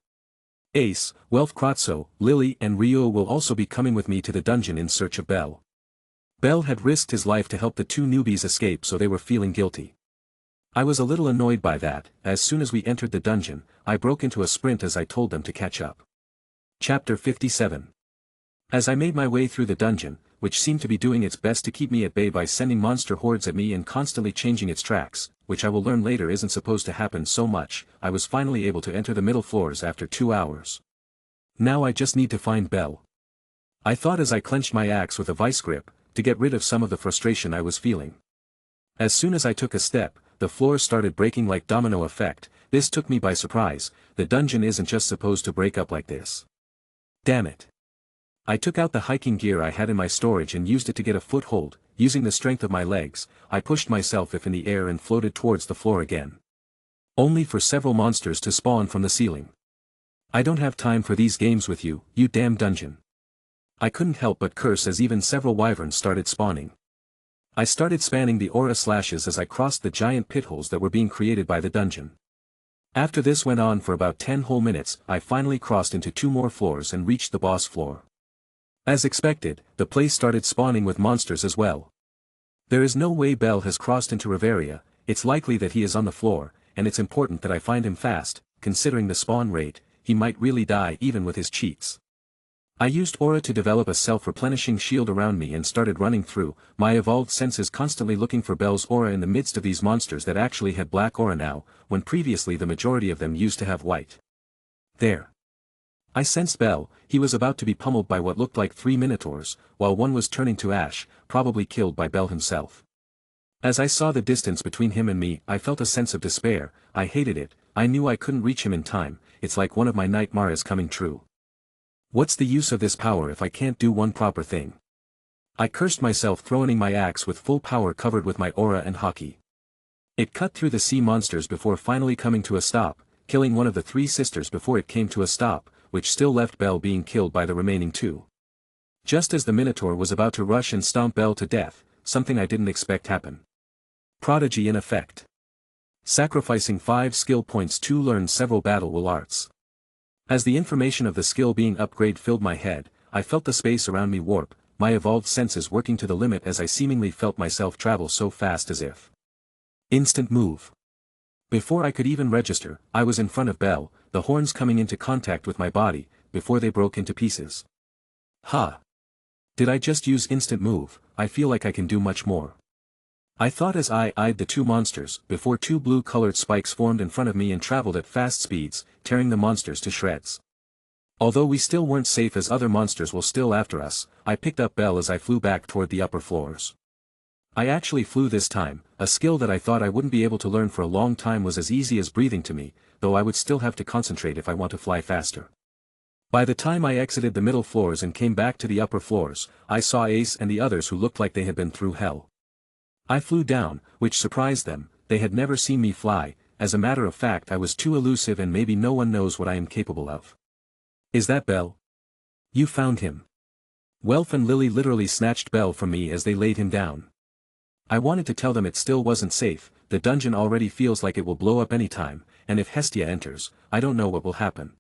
Ace, Welf Kratzo, Lily and Rio will also be coming with me to the dungeon in search of Bell. Bell had risked his life to help the two newbies escape, so they were feeling guilty. I was a little annoyed by that. As soon as we entered the dungeon, I broke into a sprint as I told them to catch up. Chapter 57. As I made my way through the dungeon, which seemed to be doing its best to keep me at bay by sending monster hordes at me and constantly changing its tracks, which I will learn later isn't supposed to happen so much, I was finally able to enter the middle floors after 2 hours. Now I just need to find Bell. I thought as I clenched my axe with a vice grip, to get rid of some of the frustration I was feeling. As soon as I took a step, the floors started breaking like domino effect. This took me by surprise. The dungeon isn't just supposed to break up like this. Damn it. I took out the hiking gear I had in my storage and used it to get a foothold. Using the strength of my legs, I pushed myself in the air and floated towards the floor again. Only for several monsters to spawn from the ceiling. I don't have time for these games with you, you damn dungeon. I couldn't help but curse as even several wyverns started spawning. I started spanning the aura slashes as I crossed the giant pitholes that were being created by the dungeon. After this went on for about 10 whole minutes, I finally crossed into 2 more floors and reached the boss floor. As expected, the place started spawning with monsters as well. There is no way Bell has crossed into Reveria. It's likely that he is on the floor, and it's important that I find him fast. Considering the spawn rate, he might really die even with his cheats. I used aura to develop a self-replenishing shield around me and started running through, my evolved senses constantly looking for Bell's aura in the midst of these monsters that actually had black aura now, when previously the majority of them used to have white. There. I sensed Bell. He was about to be pummeled by what looked like 3 minotaurs, while one was turning to ash, probably killed by Bell himself. As I saw the distance between him and me, I felt a sense of despair. I hated it. I knew I couldn't reach him in time. It's like one of my nightmares coming true. What's the use of this power if I can't do one proper thing? I cursed myself, throwing my axe with full power covered with my aura and hockey. It cut through the sea monsters before finally coming to a stop, killing one of the 3 sisters before it came to a stop, which still left Bell being killed by the remaining 2. Just as the Minotaur was about to rush and stomp Bell to death, something I didn't expect happened. Prodigy in effect. Sacrificing 5 skill points to learn several battle will arts. As the information of the skill being upgrade filled my head, I felt the space around me warp, my evolved senses working to the limit as I seemingly felt myself travel so fast as if. Instant move. Before I could even register, I was in front of Bell, the horns coming into contact with my body, before they broke into pieces. Ha! Did I just use instant move? I feel like I can do much more. I thought as I eyed the 2 monsters, before 2 blue-colored spikes formed in front of me and traveled at fast speeds, tearing the monsters to shreds. Although we still weren't safe as other monsters were still after us, I picked up Bell as I flew back toward the upper floors. I actually flew this time. A skill that I thought I wouldn't be able to learn for a long time was as easy as breathing to me, though I would still have to concentrate if I want to fly faster. By the time I exited the middle floors and came back to the upper floors, I saw Ace and the others who looked like they had been through hell. I flew down, which surprised them. They had never seen me fly. As a matter of fact, I was too elusive and maybe no one knows what I am capable of. Is that Bell? You found him. Welf and Lily literally snatched Bell from me as they laid him down. I wanted to tell them it still wasn't safe. The dungeon already feels like it will blow up anytime, and if Hestia enters, I don't know what will happen.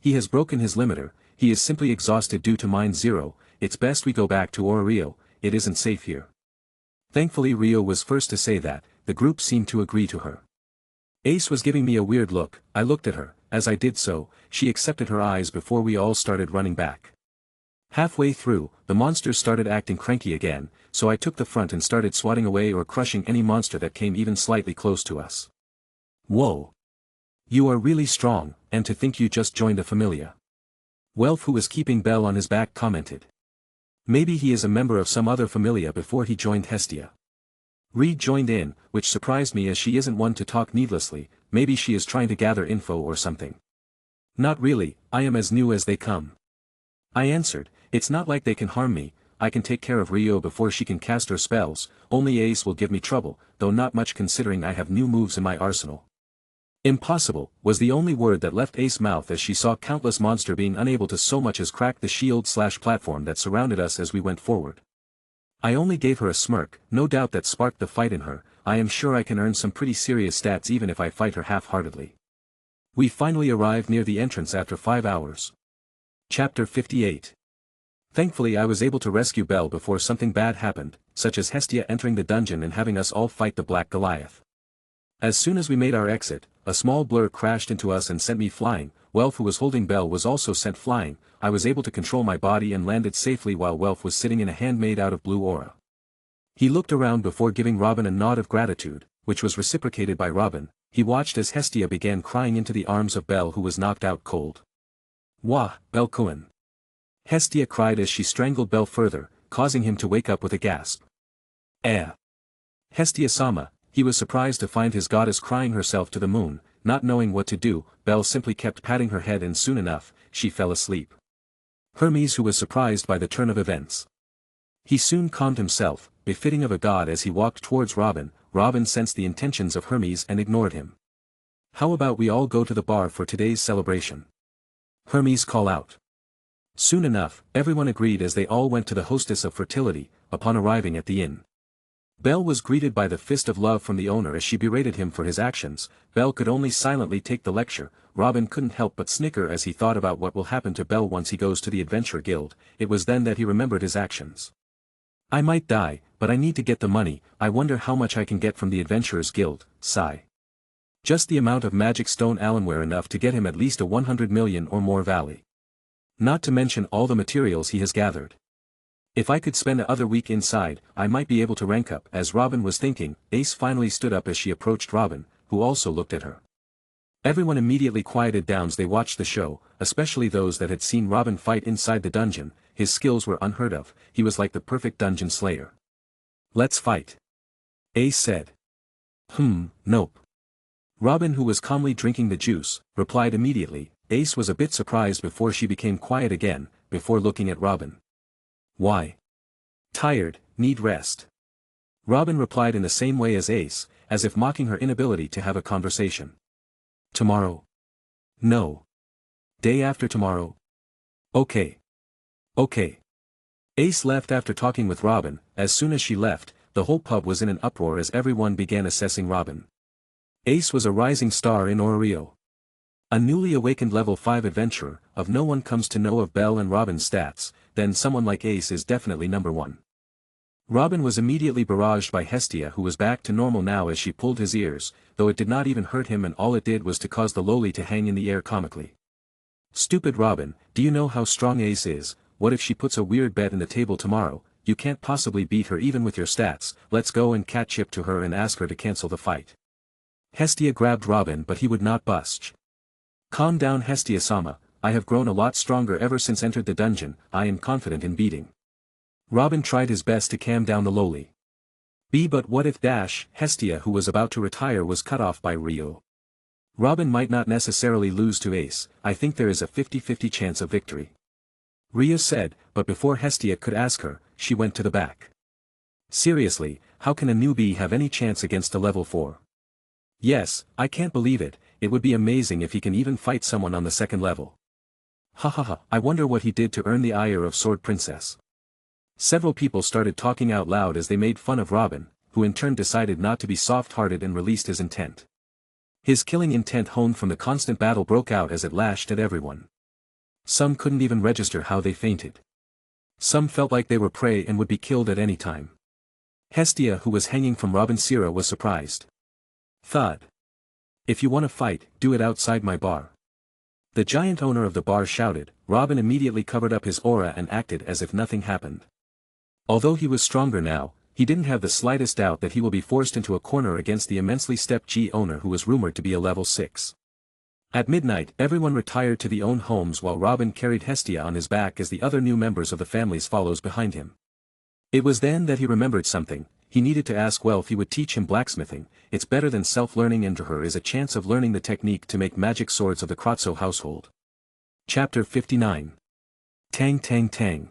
He has broken his limiter. He is simply exhausted due to mind 0. It's best we go back to Rio. It isn't safe here. Thankfully Rio was first to say that. The group seemed to agree to her. Ace was giving me a weird look. I looked at her. As I did so, she accepted her eyes before we all started running back. Halfway through, the monsters started acting cranky again, so I took the front and started swatting away or crushing any monster that came even slightly close to us. Whoa! You are really strong, and to think you just joined a Familia. Welf, who was keeping Bell on his back, commented. Maybe he is a member of some other Familia before he joined Hestia. Reed joined in, which surprised me as she isn't one to talk needlessly, maybe she is trying to gather info or something. Not really, I am as new as they come. I answered, it's not like they can harm me, I can take care of Rio before she can cast her spells, only Ace will give me trouble, though not much considering I have new moves in my arsenal. Impossible, was the only word that left Ace's mouth as she saw countless monster being unable to so much as crack the shield/platform that surrounded us as we went forward. I only gave her a smirk, no doubt that sparked the fight in her, I am sure I can earn some pretty serious stats even if I fight her half-heartedly. We finally arrived near the entrance after 5 hours. Chapter 58. Thankfully I was able to rescue Belle before something bad happened, such as Hestia entering the dungeon and having us all fight the Black Goliath. As soon as we made our exit, a small blur crashed into us and sent me flying. Welf, who was holding Belle, was also sent flying. I was able to control my body and landed safely while Welf was sitting in a hand made out of blue aura. He looked around before giving Robin a nod of gratitude, which was reciprocated by Robin. He watched as Hestia began crying into the arms of Belle, who was knocked out cold. Wah, Belle Cohen. Hestia cried as she strangled Belle further, causing him to wake up with a gasp. Hestia-sama. He was surprised to find his goddess crying herself to the moon. Not knowing what to do, Belle simply kept patting her head and soon enough, she fell asleep. Hermes, who was surprised by the turn of events. He soon calmed himself, befitting of a god, as he walked towards Robin. Robin sensed the intentions of Hermes and ignored him. How about we all go to the bar for today's celebration? Hermes called out. Soon enough, everyone agreed as they all went to the hostess of fertility. Upon arriving at the inn, Belle was greeted by the fist of love from the owner as she berated him for his actions. Belle could only silently take the lecture. Robin couldn't help but snicker as he thought about what will happen to Belle once he goes to the Adventure Guild. It was then that he remembered his actions. I might die, but I need to get the money. I wonder how much I can get from the Adventurers Guild. Sigh. Just the amount of magic stone Alanware enough to get him at least a 100 million or more valley. Not to mention all the materials he has gathered. If I could spend the other week inside, I might be able to rank up. As Robin was thinking, Ace finally stood up as she approached Robin, who also looked at her. Everyone immediately quieted down as they watched the show, especially those that had seen Robin fight inside the dungeon. His skills were unheard of, he was like the perfect dungeon slayer. Let's fight. Ace said. Nope. Robin, who was calmly drinking the juice, replied immediately. Ace was a bit surprised before she became quiet again, before looking at Robin. Why? Tired, need rest. Robin replied in the same way as Ace, as if mocking her inability to have a conversation. Tomorrow? No. Day after tomorrow? Okay. Okay. Ace left after talking with Robin. As soon as she left, the whole pub was in an uproar as everyone began assessing Robin. Ace was a rising star in Oreo. A newly awakened level 5 adventurer. If no one comes to know of Belle and Robin's stats, then someone like Ace is definitely number one. Robin was immediately barraged by Hestia, who was back to normal now as she pulled his ears, though it did not even hurt him and all it did was to cause the lowly to hang in the air comically. Stupid Robin, do you know how strong Ace is? What if she puts a weird bet in the table tomorrow? You can't possibly beat her even with your stats. Let's go and catch Chip to her and ask her to cancel the fight. Hestia grabbed Robin, but he would not budge. Calm down, Hestia-sama, I have grown a lot stronger ever since entered the dungeon. I am confident in beating. Robin tried his best to calm down the lowly. But what if Hestia, who was about to retire, was cut off by Rio? Robin might not necessarily lose to Ace. I think there is a 50-50 chance of victory. Rio said, but before Hestia could ask her, she went to the back. Seriously, how can a newbie have any chance against a level 4? Yes, I can't believe it. It would be amazing if he can even fight someone on the second level. Hahaha, I wonder what he did to earn the ire of Sword Princess. Several people started talking out loud as they made fun of Robin, who in turn decided not to be soft-hearted and released his intent. His killing intent, honed from the constant battle, broke out as it lashed at everyone. Some couldn't even register how they fainted. Some felt like they were prey and would be killed at any time. Hestia, who was hanging from Robin's Sierra, was surprised. Thud. If you want to fight, do it outside my bar. The giant owner of the bar shouted. Robin immediately covered up his aura and acted as if nothing happened. Although he was stronger now, he didn't have the slightest doubt that he will be forced into a corner against the immensely stepped G owner, who was rumored to be a level 6. At midnight, everyone retired to their own homes while Robin carried Hestia on his back as the other new members of the families followed behind him. It was then that he remembered something. he needed to ask Welf he would teach him blacksmithing. It's better than self-learning, and to her is a chance of learning the technique to make magic swords of the Grotto household. Chapter 59. Tang Tang Tang.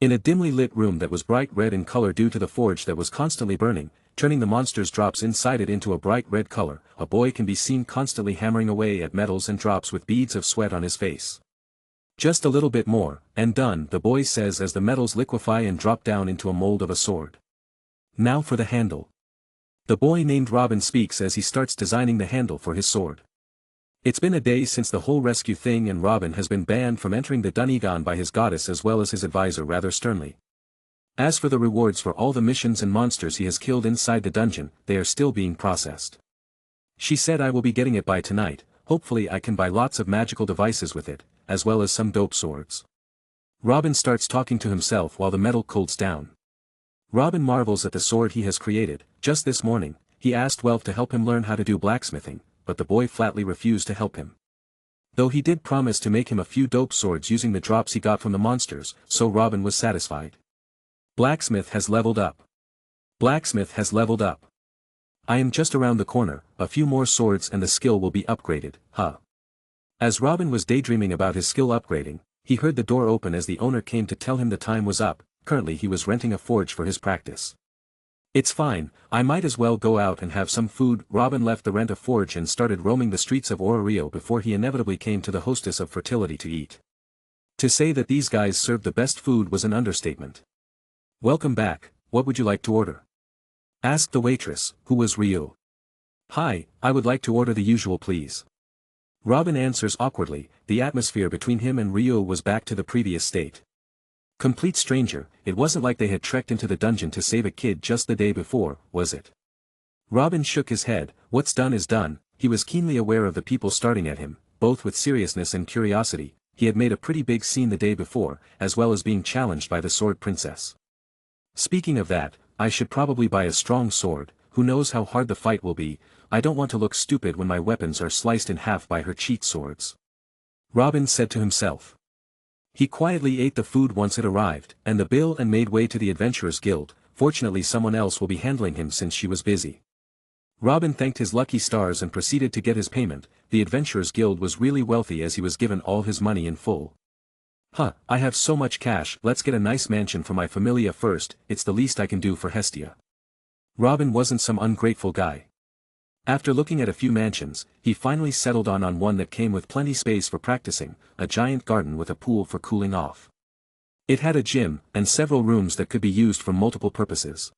In a dimly lit room that was bright red in color due to the forge that was constantly burning, turning the monster's drops inside it into a bright red color, a boy can be seen constantly hammering away at metals and drops with beads of sweat on his face. Just a little bit more, and done, the boy says as the metals liquefy and drop down into a mold of a sword. Now for the handle. The boy named Robin speaks as he starts designing the handle for his sword. It's been a day since the whole rescue thing, and Robin has been banned from entering the Dungeon by his goddess as well as his advisor rather sternly. As for the rewards for all the missions and monsters he has killed inside the dungeon, they are still being processed. She said I will be getting it by tonight. Hopefully I can buy lots of magical devices with it, as well as some dope swords. Robin starts talking to himself while the metal cools down. Robin marvels at the sword he has created. Just this morning, he asked Welf to help him learn how to do blacksmithing, but the boy flatly refused to help him. Though he did promise to make him a few dope swords using the drops he got from the monsters, so Robin was satisfied. Blacksmith has leveled up. Blacksmith has leveled up. I am just around the corner, a few more swords and the skill will be upgraded, huh? As Robin was daydreaming about his skill upgrading, he heard the door open as the owner came to tell him the time was up. Currently he was renting a forge for his practice. It's fine, I might as well go out and have some food. Robin left the rent a forge and started roaming the streets of Rio before he inevitably came to the hostess of fertility to eat. To say that these guys served the best food was an understatement. Welcome back, what would you like to order? Asked the waitress, who was Rio. Hi, I would like to order the usual please. Robin answers awkwardly. The atmosphere between him and Rio was back to the previous state. Complete stranger, it wasn't like they had trekked into the dungeon to save a kid just the day before, was it? Robin shook his head. What's done is done. He was keenly aware of the people starting at him, both with seriousness and curiosity. He had made a pretty big scene the day before, as well as being challenged by the sword princess. Speaking of that, I should probably buy a strong sword. Who knows how hard the fight will be. I don't want to look stupid when my weapons are sliced in half by her cheat swords. Robin said to himself. He quietly ate the food once it arrived, and the bill, and made way to the Adventurers Guild. Fortunately someone else will be handling him since she was busy. Robin thanked his lucky stars and proceeded to get his payment. The Adventurers Guild was really wealthy as he was given all his money in full. Huh, I have so much cash. Let's get a nice mansion for my Familia first. It's the least I can do for Hestia. Robin wasn't some ungrateful guy. After looking at a few mansions, he finally settled on one that came with plenty space for practicing, a giant garden with a pool for cooling off. It had a gym, and several rooms that could be used for multiple purposes.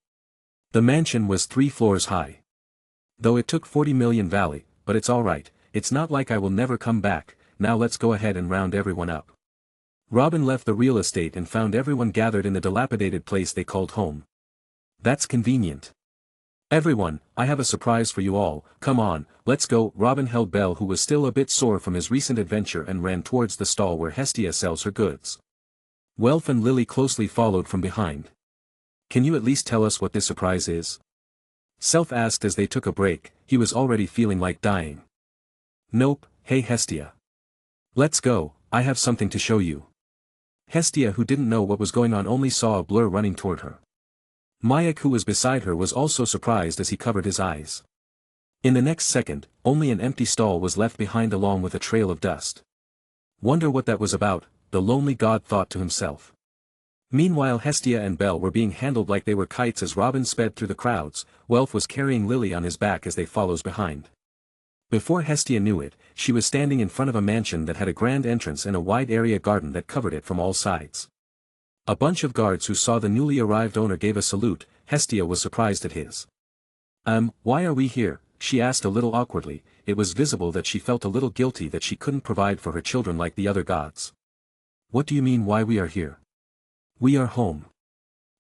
The mansion was 3 floors high. Though it took 40 million valley, but it's alright, it's not like I will never come back. Now let's go ahead and round everyone up. Robin left the real estate and found everyone gathered in the dilapidated place they called home. That's convenient. Everyone, I have a surprise for you all. Come on, let's go. Robin held Belle, who was still a bit sore from his recent adventure, and ran towards the stall where Hestia sells her goods. Welf and Lily closely followed from behind. Can you at least tell us what this surprise is? Self asked as they took a break. He was already feeling like dying. Nope. Hey Hestia. Let's go, I have something to show you. Hestia, who didn't know what was going on, only saw a blur running toward her. Mayak, who was beside her, was also surprised as he covered his eyes. In the next second, only an empty stall was left behind along with a trail of dust. Wonder what that was about, the lonely god thought to himself. Meanwhile Hestia and Belle were being handled like they were kites as Robin sped through the crowds. Welf was carrying Lily on his back as they follows behind. Before Hestia knew it, she was standing in front of a mansion that had a grand entrance and a wide area garden that covered it from all sides. A bunch of guards who saw the newly arrived owner gave a salute. Hestia was surprised at his. Why are we here? She asked a little awkwardly. It was visible that she felt a little guilty that she couldn't provide for her children like the other gods. What do you mean why we are here? We are home.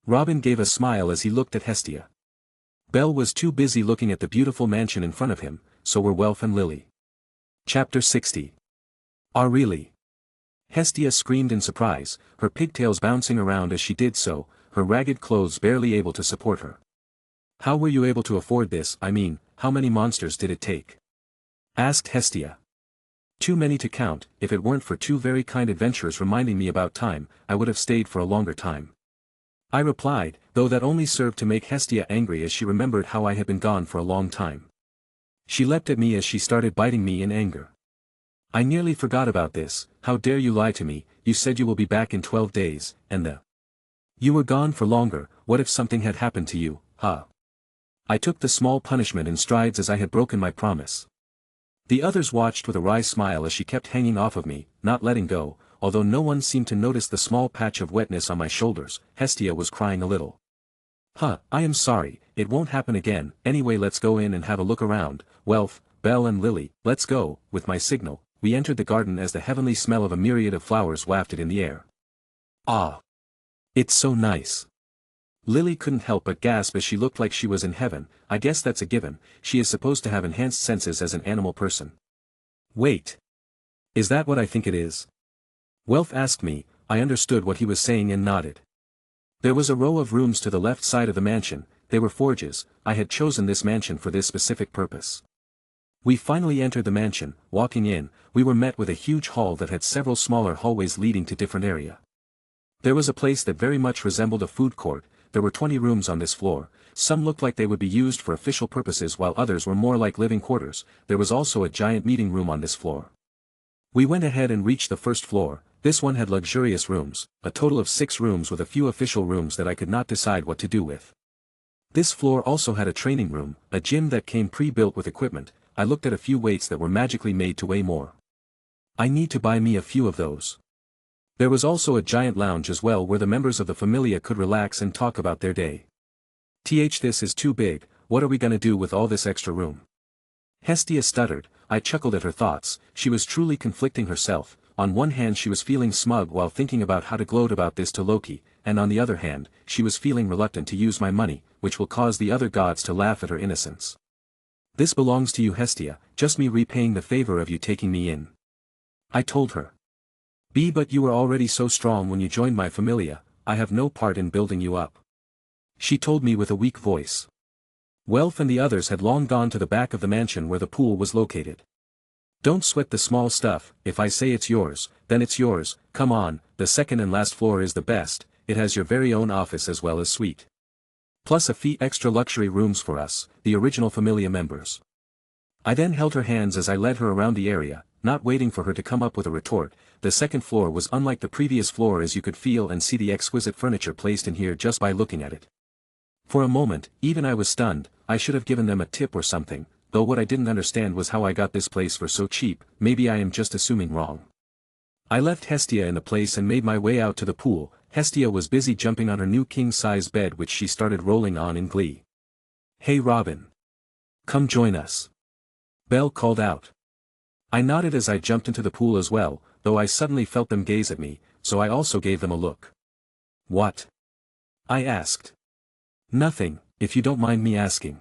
Robin gave a smile as he looked at Hestia. Belle was too busy looking at the beautiful mansion in front of him, so were Welf and Lily. Chapter 60. Ah really? Hestia screamed in surprise, her pigtails bouncing around as she did so, her ragged clothes barely able to support her. How were you able to afford this? I mean, how many monsters did it take? Asked Hestia. Too many to count. If it weren't for 2 very kind adventurers reminding me about time, I would have stayed for a longer time. I replied, though that only served to make Hestia angry as she remembered how I had been gone for a long time. She leapt at me as she started biting me in anger. I nearly forgot about this. How dare you lie to me? You said you will be back in 12 days, and you were gone for longer. What if something had happened to you, huh? I took the small punishment in strides as I had broken my promise. The others watched with a wry smile as she kept hanging off of me, not letting go, although no one seemed to notice the small patch of wetness on my shoulders. Hestia was crying a little. I am sorry, it won't happen again. Anyway, let's go in and have a look around. Welf, Belle and Lily, let's go. With my signal, we entered the garden as the heavenly smell of a myriad of flowers wafted in the air. Ah! It's so nice. Lily couldn't help but gasp as she looked like she was in heaven. I guess that's a given, she is supposed to have enhanced senses as an animal person. Wait. Is that what I think it is? Welf asked me. I understood what he was saying and nodded. There was a row of rooms to the left side of the mansion. They were forges. I had chosen this mansion for this specific purpose. We finally entered the mansion. Walking in, we were met with a huge hall that had several smaller hallways leading to different areas. There was a place that very much resembled a food court. There were 20 rooms on this floor. Some looked like they would be used for official purposes while others were more like living quarters. There was also a giant meeting room on this floor. We went ahead and reached the first floor. This one had luxurious rooms, a total of 6 rooms with a few official rooms that I could not decide what to do with. This floor also had a training room, a gym that came pre-built with equipment. I looked at a few weights that were magically made to weigh more. I need to buy me a few of those. There was also a giant lounge as well where the members of the Familia could relax and talk about their day. This is too big. What are we gonna do with all this extra room? Hestia stuttered. I chuckled at her thoughts. She was truly conflicting herself. On one hand she was feeling smug while thinking about how to gloat about this to Loki, and on the other hand, she was feeling reluctant to use my money, which will cause the other gods to laugh at her innocence. This belongs to you, Hestia, just me repaying the favor of you taking me in. I told her. But you were already so strong when you joined my Familia. I have no part in building you up. She told me with a weak voice. Welf and the others had long gone to the back of the mansion where the pool was located. Don't sweat the small stuff. If I say it's yours, then it's yours. Come on, the second and last floor is the best. It has your very own office as well as suite. Plus a few extra luxury rooms for us, the original Familia members. I then held her hands as I led her around the area, not waiting for her to come up with a retort. The second floor was unlike the previous floor as you could feel and see the exquisite furniture placed in here just by looking at it. For a moment, even I was stunned. I should have given them a tip or something, though what I didn't understand was how I got this place for so cheap. Maybe I am just assuming wrong. I left Hestia in the place and made my way out to the pool. Hestia was busy jumping on her new king-size bed which she started rolling on in glee. Hey Robin. Come join us. Belle called out. I nodded as I jumped into the pool as well, though I suddenly felt them gaze at me, so I also gave them a look. What? I asked. Nothing, if you don't mind me asking.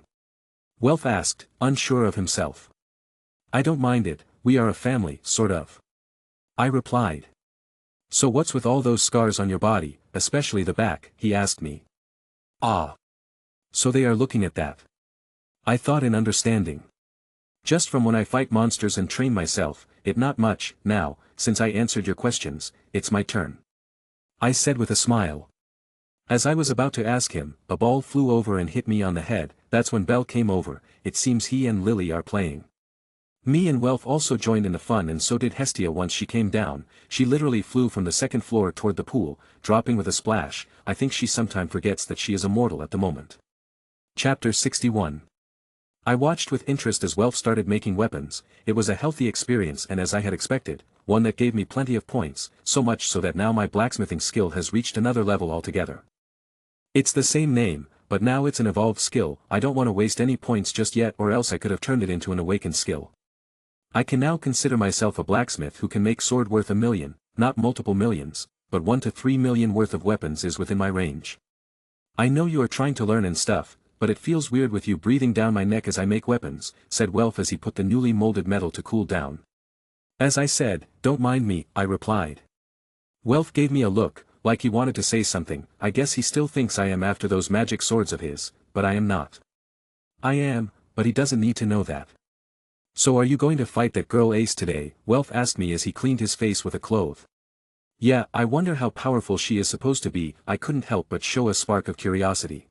Welf asked, unsure of himself. I don't mind it, we are a family, sort of. I replied. So what's with all those scars on your body, especially the back, he asked me. Ah. So they are looking at that. I thought in understanding. Just from when I fight monsters and train myself, it not much. Now, since I answered your questions, it's my turn. I said with a smile. As I was about to ask him, a ball flew over and hit me on the head. That's when Belle came over. It seems he and Lily are playing. Me and Welf also joined in the fun and so did Hestia once she came down. She literally flew from the second floor toward the pool, dropping with a splash. I think she sometimes forgets that she is immortal at the moment. Chapter 61. I watched with interest as Welf started making weapons. It was a healthy experience and as I had expected, one that gave me plenty of points, so much so that now my blacksmithing skill has reached another level altogether. It's the same name, but now it's an evolved skill. I don't want to waste any points just yet or else I could have turned it into an awakened skill. I can now consider myself a blacksmith who can make sword worth 1 million, not multiple millions, but 1 to 3 million worth of weapons is within my range. I know you are trying to learn and stuff, but it feels weird with you breathing down my neck as I make weapons, said Welf as he put the newly molded metal to cool down. As I said, don't mind me, I replied. Welf gave me a look, like he wanted to say something. I guess he still thinks I am after those magic swords of his, but I am not. I am, but he doesn't need to know that. So are you going to fight that girl Ace today? Welf asked me as he cleaned his face with a cloth. Yeah, I wonder how powerful she is supposed to be. I couldn't help but show a spark of curiosity.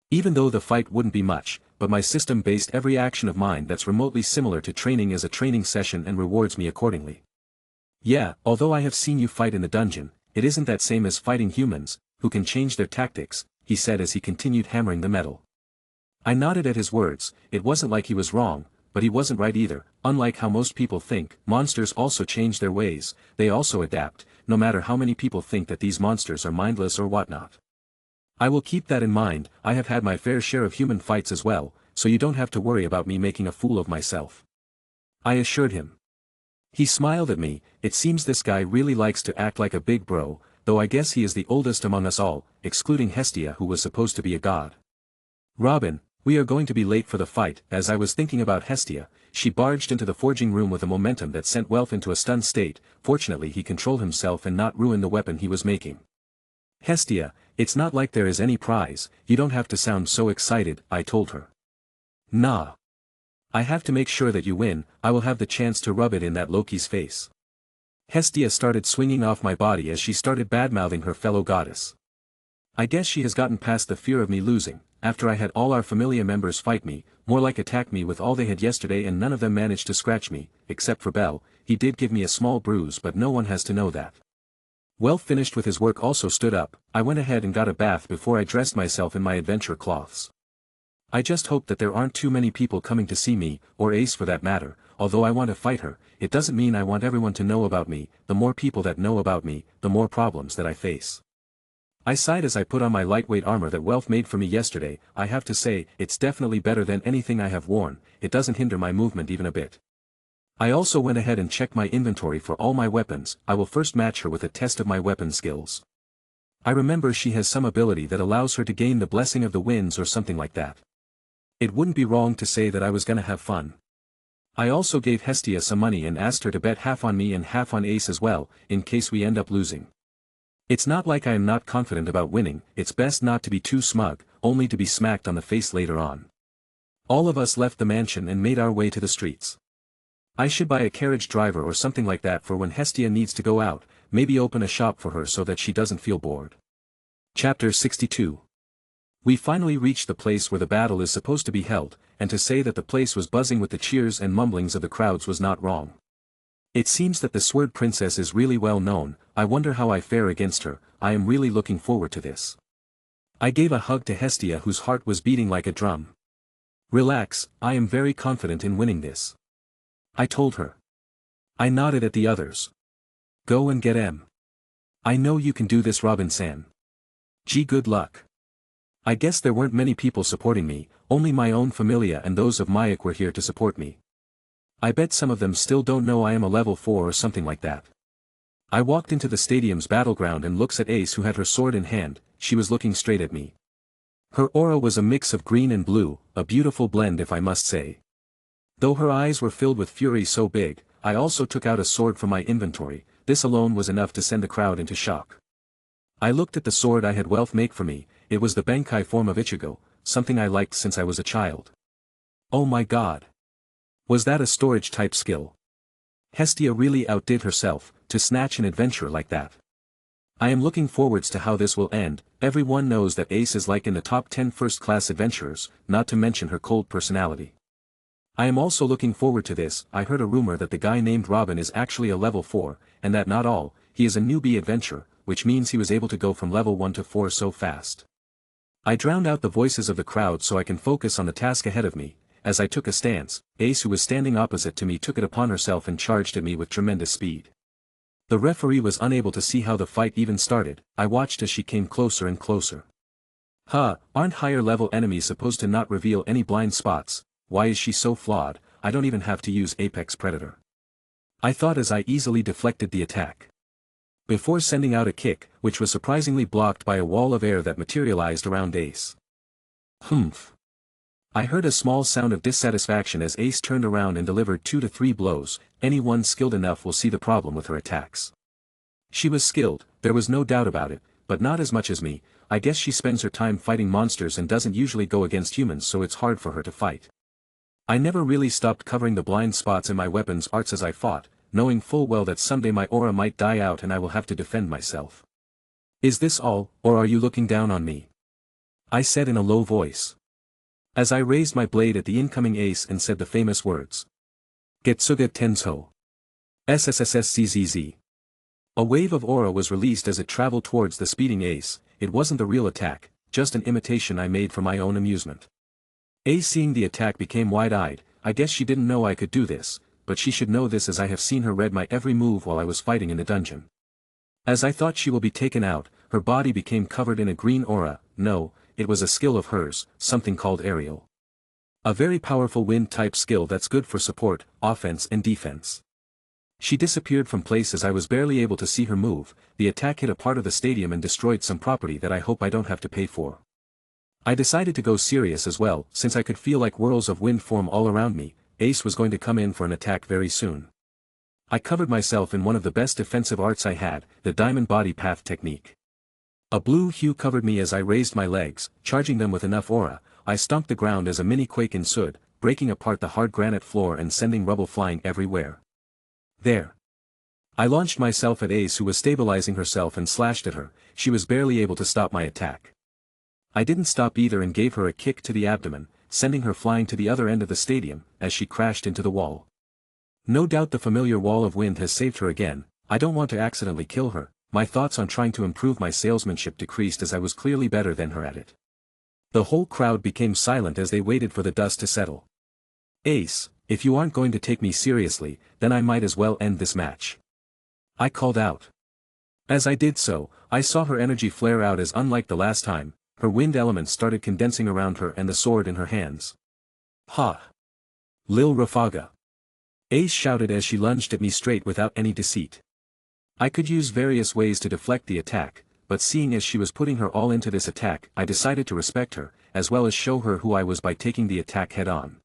Even though the fight wouldn't be much, but my system based every action of mine that's remotely similar to training as a training session and rewards me accordingly. Yeah, although I have seen you fight in the dungeon, it isn't that same as fighting humans, who can change their tactics, he said as he continued hammering the metal. I nodded at his words. It wasn't like he was wrong, but he wasn't right either. Unlike how most people think, monsters also change their ways, they also adapt, no matter how many people think that these monsters are mindless or whatnot. I will keep that in mind. I have had my fair share of human fights as well, so you don't have to worry about me making a fool of myself, I assured him. He smiled at me. It seems this guy really likes to act like a big bro, though I guess he is the oldest among us all, excluding Hestia, who was supposed to be a god. Robin, we are going to be late for the fight. As I was thinking about Hestia, she barged into the forging room with a momentum that sent Welf into a stunned state. Fortunately he controlled himself and not ruin the weapon he was making. Hestia, it's not like there is any prize, you don't have to sound so excited, I told her. Nah. I have to make sure that you win. I will have the chance to rub it in that Loki's face. Hestia started swinging off my body as she started badmouthing her fellow goddess. I guess she has gotten past the fear of me losing. After I had all our Familia members fight me, more like attack me with all they had yesterday, and none of them managed to scratch me, except for Bell. He did give me a small bruise, but no one has to know that. Well, finished with his work also stood up. I went ahead and got a bath before I dressed myself in my adventure cloths. I just hope that there aren't too many people coming to see me, or Ace for that matter. Although I want to fight her, it doesn't mean I want everyone to know about me. The more people that know about me, the more problems that I face. I sighed as I put on my lightweight armor that Welf made for me yesterday. I have to say, it's definitely better than anything I have worn. It doesn't hinder my movement even a bit. I also went ahead and checked my inventory for all my weapons. I will first match her with a test of my weapon skills. I remember she has some ability that allows her to gain the blessing of the winds or something like that. It wouldn't be wrong to say that I was gonna have fun. I also gave Hestia some money and asked her to bet half on me and half on Ace as well, in case we end up losing. It's not like I am not confident about winning. It's best not to be too smug, only to be smacked on the face later on. All of us left the mansion and made our way to the streets. I should buy a carriage driver or something like that for when Hestia needs to go out, maybe open a shop for her so that she doesn't feel bored. Chapter 62. We finally reached the place where the battle is supposed to be held, and to say that the place was buzzing with the cheers and mumblings of the crowds was not wrong. It seems that the Sword Princess is really well known. I wonder how I fare against her. I am really looking forward to this. I gave a hug to Hestia, whose heart was beating like a drum. Relax, I am very confident in winning this, I told her. I nodded at the others. Go and get M. I know you can do this, Robin-san. Gee, good luck. I guess there weren't many people supporting me, only my own Familia and those of Mayak were here to support me. I bet some of them still don't know I am a level 4 or something like that. I walked into the stadium's battleground and looked at Ace, who had her sword in hand. She was looking straight at me. Her aura was a mix of green and blue, a beautiful blend if I must say. Though her eyes were filled with fury so big, I also took out a sword from my inventory. This alone was enough to send the crowd into shock. I looked at the sword I had Welf make for me. It was the Benkai form of Ichigo, something I liked since I was a child. Oh my god. Was that a storage-type skill? Hestia really outdid herself, to snatch an adventure like that. I am looking forwards to how this will end. Everyone knows that Ace is like in the top 10 first-class adventurers, not to mention her cold personality. I am also looking forward to this. I heard a rumor that the guy named Robin is actually a level 4, and that not all, he is a newbie adventurer, which means he was able to go from level 1 to 4 so fast. I drowned out the voices of the crowd so I can focus on the task ahead of me. As I took a stance, Ace, who was standing opposite to me, took it upon herself and charged at me with tremendous speed. The referee was unable to see how the fight even started. I watched as she came closer and closer. Aren't higher level enemies supposed to not reveal any blind spots? Why is she so flawed? I don't even have to use Apex Predator, I thought as I easily deflected the attack. Before sending out a kick, which was surprisingly blocked by a wall of air that materialized around Ace. Humph. I heard a small sound of dissatisfaction as Ace turned around and delivered 2 to 3 blows. Anyone skilled enough will see the problem with her attacks. She was skilled, there was no doubt about it, but not as much as me. I guess she spends her time fighting monsters and doesn't usually go against humans, so it's hard for her to fight. I never really stopped covering the blind spots in my weapons arts as I fought. knowing full well that someday my aura might die out and I will have to defend myself. Is this all, or are you looking down on me? I said in a low voice. As I raised my blade at the incoming ace and said the famous words. Getsuga Tenzo. SSSSCZZ. A wave of aura was released as it traveled towards the speeding ace. It wasn't the real attack, just an imitation I made for my own amusement. Ace, seeing the attack, became wide-eyed. I guess she didn't know I could do this, but she should know this as I have seen her read my every move while I was fighting in the dungeon. As I thought she will be taken out, her body became covered in a green aura. No, it was a skill of hers, something called aerial. A very powerful wind-type skill that's good for support, offense and defense. She disappeared from places I was barely able to see her move. The attack hit a part of the stadium and destroyed some property that I hope I don't have to pay for. I decided to go serious as well, since I could feel like whirls of wind form all around me. Ace was going to come in for an attack very soon. I covered myself in one of the best defensive arts I had, the diamond body path technique. A blue hue covered me as I raised my legs, charging them with enough aura. I stomped the ground as a mini quake ensued, breaking apart the hard granite floor and sending rubble flying everywhere. There. I launched myself at Ace, who was stabilizing herself, and slashed at her. She was barely able to stop my attack. I didn't stop either and gave her a kick to the abdomen, sending her flying to the other end of the stadium, as she crashed into the wall. No doubt the familiar wall of wind has saved her again. I don't want to accidentally kill her. My thoughts on trying to improve my salesmanship decreased as I was clearly better than her at it. The whole crowd became silent as they waited for the dust to settle. Ace, if you aren't going to take me seriously, then I might as well end this match. I called out. As I did so, I saw her energy flare out as unlike the last time. Her wind elements started condensing around her and the sword in her hands. Ha! Lil Rafaga! Ace shouted as she lunged at me straight without any deceit. I could use various ways to deflect the attack, but seeing as she was putting her all into this attack, I decided to respect her, as well as show her who I was by taking the attack head on.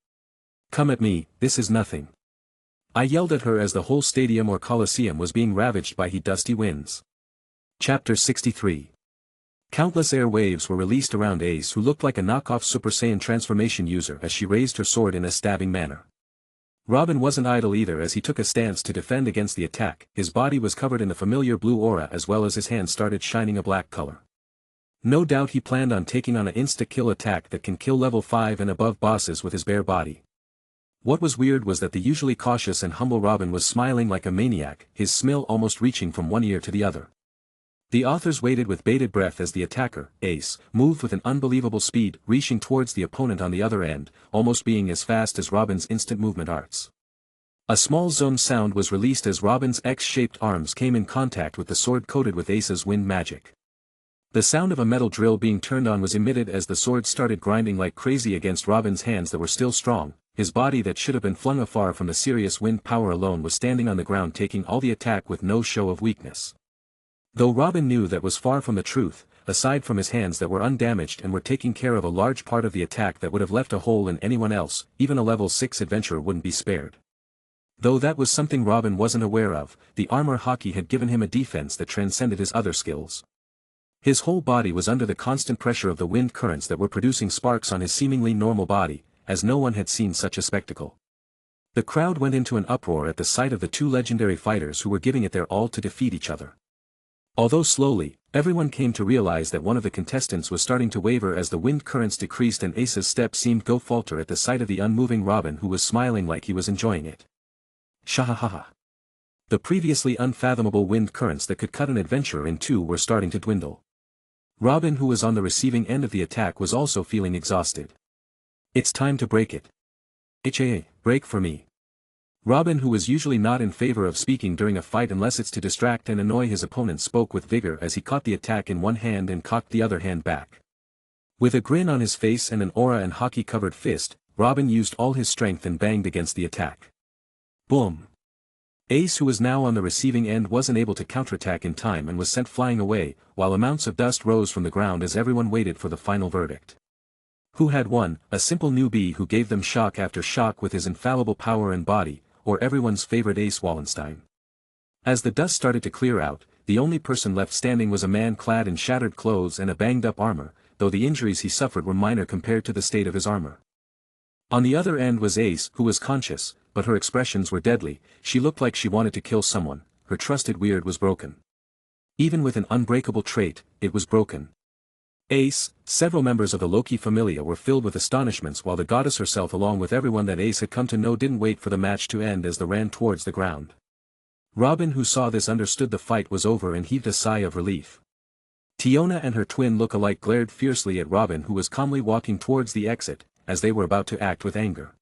Come at me, this is nothing. I yelled at her as the whole stadium or coliseum was being ravaged by dusty winds. Chapter 63. Countless air waves were released around Ace, who looked like a knockoff Super Saiyan transformation user as she raised her sword in a stabbing manner. Robin wasn't idle either as he took a stance to defend against the attack. His body was covered in the familiar blue aura as well as his hands started shining a black color. No doubt he planned on taking on an insta-kill attack that can kill level 5 and above bosses with his bare body. What was weird was that the usually cautious and humble Robin was smiling like a maniac, his smile almost reaching from one ear to the other. The authors waited with bated breath as the attacker, Ace, moved with an unbelievable speed, reaching towards the opponent on the other end, almost being as fast as Robin's instant movement arts. A small zone sound was released as Robin's X-shaped arms came in contact with the sword coated with Ace's wind magic. The sound of a metal drill being turned on was emitted as the sword started grinding like crazy against Robin's hands that were still strong. His body that should have been flung afar from the serious wind power alone was standing on the ground taking all the attack with no show of weakness. Though Robin knew that was far from the truth, aside from his hands that were undamaged and were taking care of a large part of the attack that would have left a hole in anyone else, even a level 6 adventurer wouldn't be spared. Though that was something Robin wasn't aware of, the armor hockey had given him a defense that transcended his other skills. His whole body was under the constant pressure of the wind currents that were producing sparks on his seemingly normal body, as no one had seen such a spectacle. The crowd went into an uproar at the sight of the two legendary fighters who were giving it their all to defeat each other. Although slowly, everyone came to realize that one of the contestants was starting to waver as the wind currents decreased and Ace's step seemed to falter at the sight of the unmoving Robin, who was smiling like he was enjoying it. Shahahaha. The previously unfathomable wind currents that could cut an adventurer in two were starting to dwindle. Robin, who was on the receiving end of the attack, was also feeling exhausted. It's time to break it. Break for me. Robin, who was usually not in favor of speaking during a fight unless it's to distract and annoy his opponent, spoke with vigor as he caught the attack in one hand and cocked the other hand back. With a grin on his face and an aura and hockey-covered fist, Robin used all his strength and banged against the attack. Boom! Ace, who was now on the receiving end, wasn't able to counterattack in time and was sent flying away, while amounts of dust rose from the ground as everyone waited for the final verdict. Who had won? A simple newbie who gave them shock after shock with his infallible power and body, or everyone's favorite Ace Wallenstein? As the dust started to clear out, the only person left standing was a man clad in shattered clothes and a banged-up armor, though the injuries he suffered were minor compared to the state of his armor. On the other end was Ace, who was conscious, but her expressions were deadly. She looked like she wanted to kill someone. Her trusted weird was broken. Even with an unbreakable trait, it was broken. Ace, several members of the Loki Familia were filled with astonishments while the goddess herself along with everyone that Ace had come to know didn't wait for the match to end as they ran towards the ground. Robin who saw this understood the fight was over and heaved a sigh of relief. Tiona and her twin look-alike glared fiercely at Robin who was calmly walking towards the exit, as they were about to act with anger.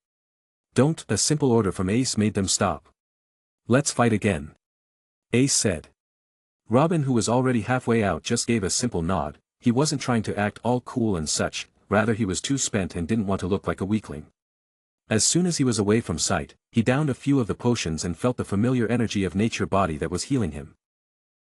"Don't," a simple order from Ace made them stop. "Let's fight again," Ace said. Robin who was already halfway out just gave a simple nod. He wasn't trying to act all cool and such, rather he was too spent and didn't want to look like a weakling. As soon as he was away from sight, he downed a few of the potions and felt the familiar energy of nature body that was healing him.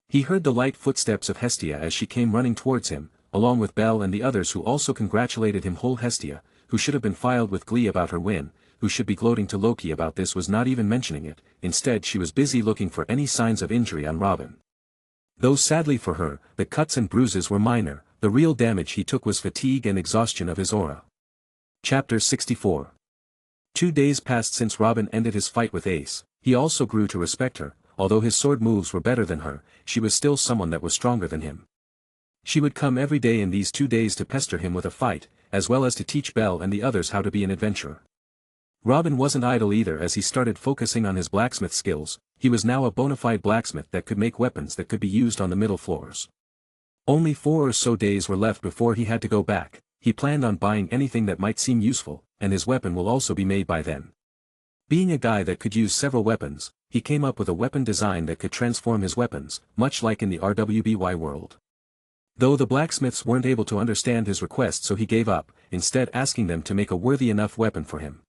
He heard the light footsteps of Hestia as she came running towards him, along with Belle and the others who also congratulated him. Whole Hestia, who should have been filled with glee about her win, who should be gloating to Loki about this, was not even mentioning it. Instead she was busy looking for any signs of injury on Robin. Though sadly for her, the cuts and bruises were minor, the real damage he took was fatigue and exhaustion of his aura. Chapter 64. 2 days passed since Robin ended his fight with Ace. He also grew to respect her. Although his sword moves were better than her, she was still someone that was stronger than him. She would come every day in these 2 days to pester him with a fight, as well as to teach Belle and the others how to be an adventurer. Robin wasn't idle either as he started focusing on his blacksmith skills. He was now a bona fide blacksmith that could make weapons that could be used on the middle floors. Only 4 or so days were left before he had to go back. He planned on buying anything that might seem useful, and his weapon will also be made by then. Being a guy that could use several weapons, he came up with a weapon design that could transform his weapons, much like in the RWBY world. Though the blacksmiths weren't able to understand his request, so he gave up, instead asking them to make a worthy enough weapon for him.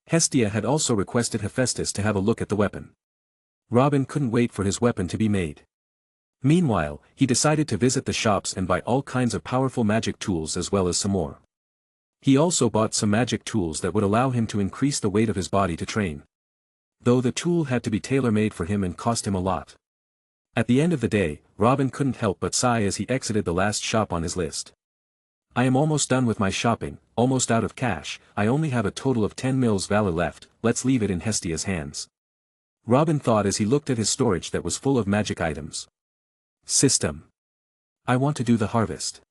Hestia had also requested Hephaestus to have a look at the weapon. Robin couldn't wait for his weapon to be made. Meanwhile, he decided to visit the shops and buy all kinds of powerful magic tools as well as some more. He also bought some magic tools that would allow him to increase the weight of his body to train. Though the tool had to be tailor-made for him and cost him a lot. At the end of the day, Robin couldn't help but sigh as he exited the last shop on his list. "I am almost done with my shopping, almost out of cash. I only have a total of 10 mils valor left. Let's leave it in Hestia's hands," Robin thought as he looked at his storage that was full of magic items. "System. I want to do the harvest,"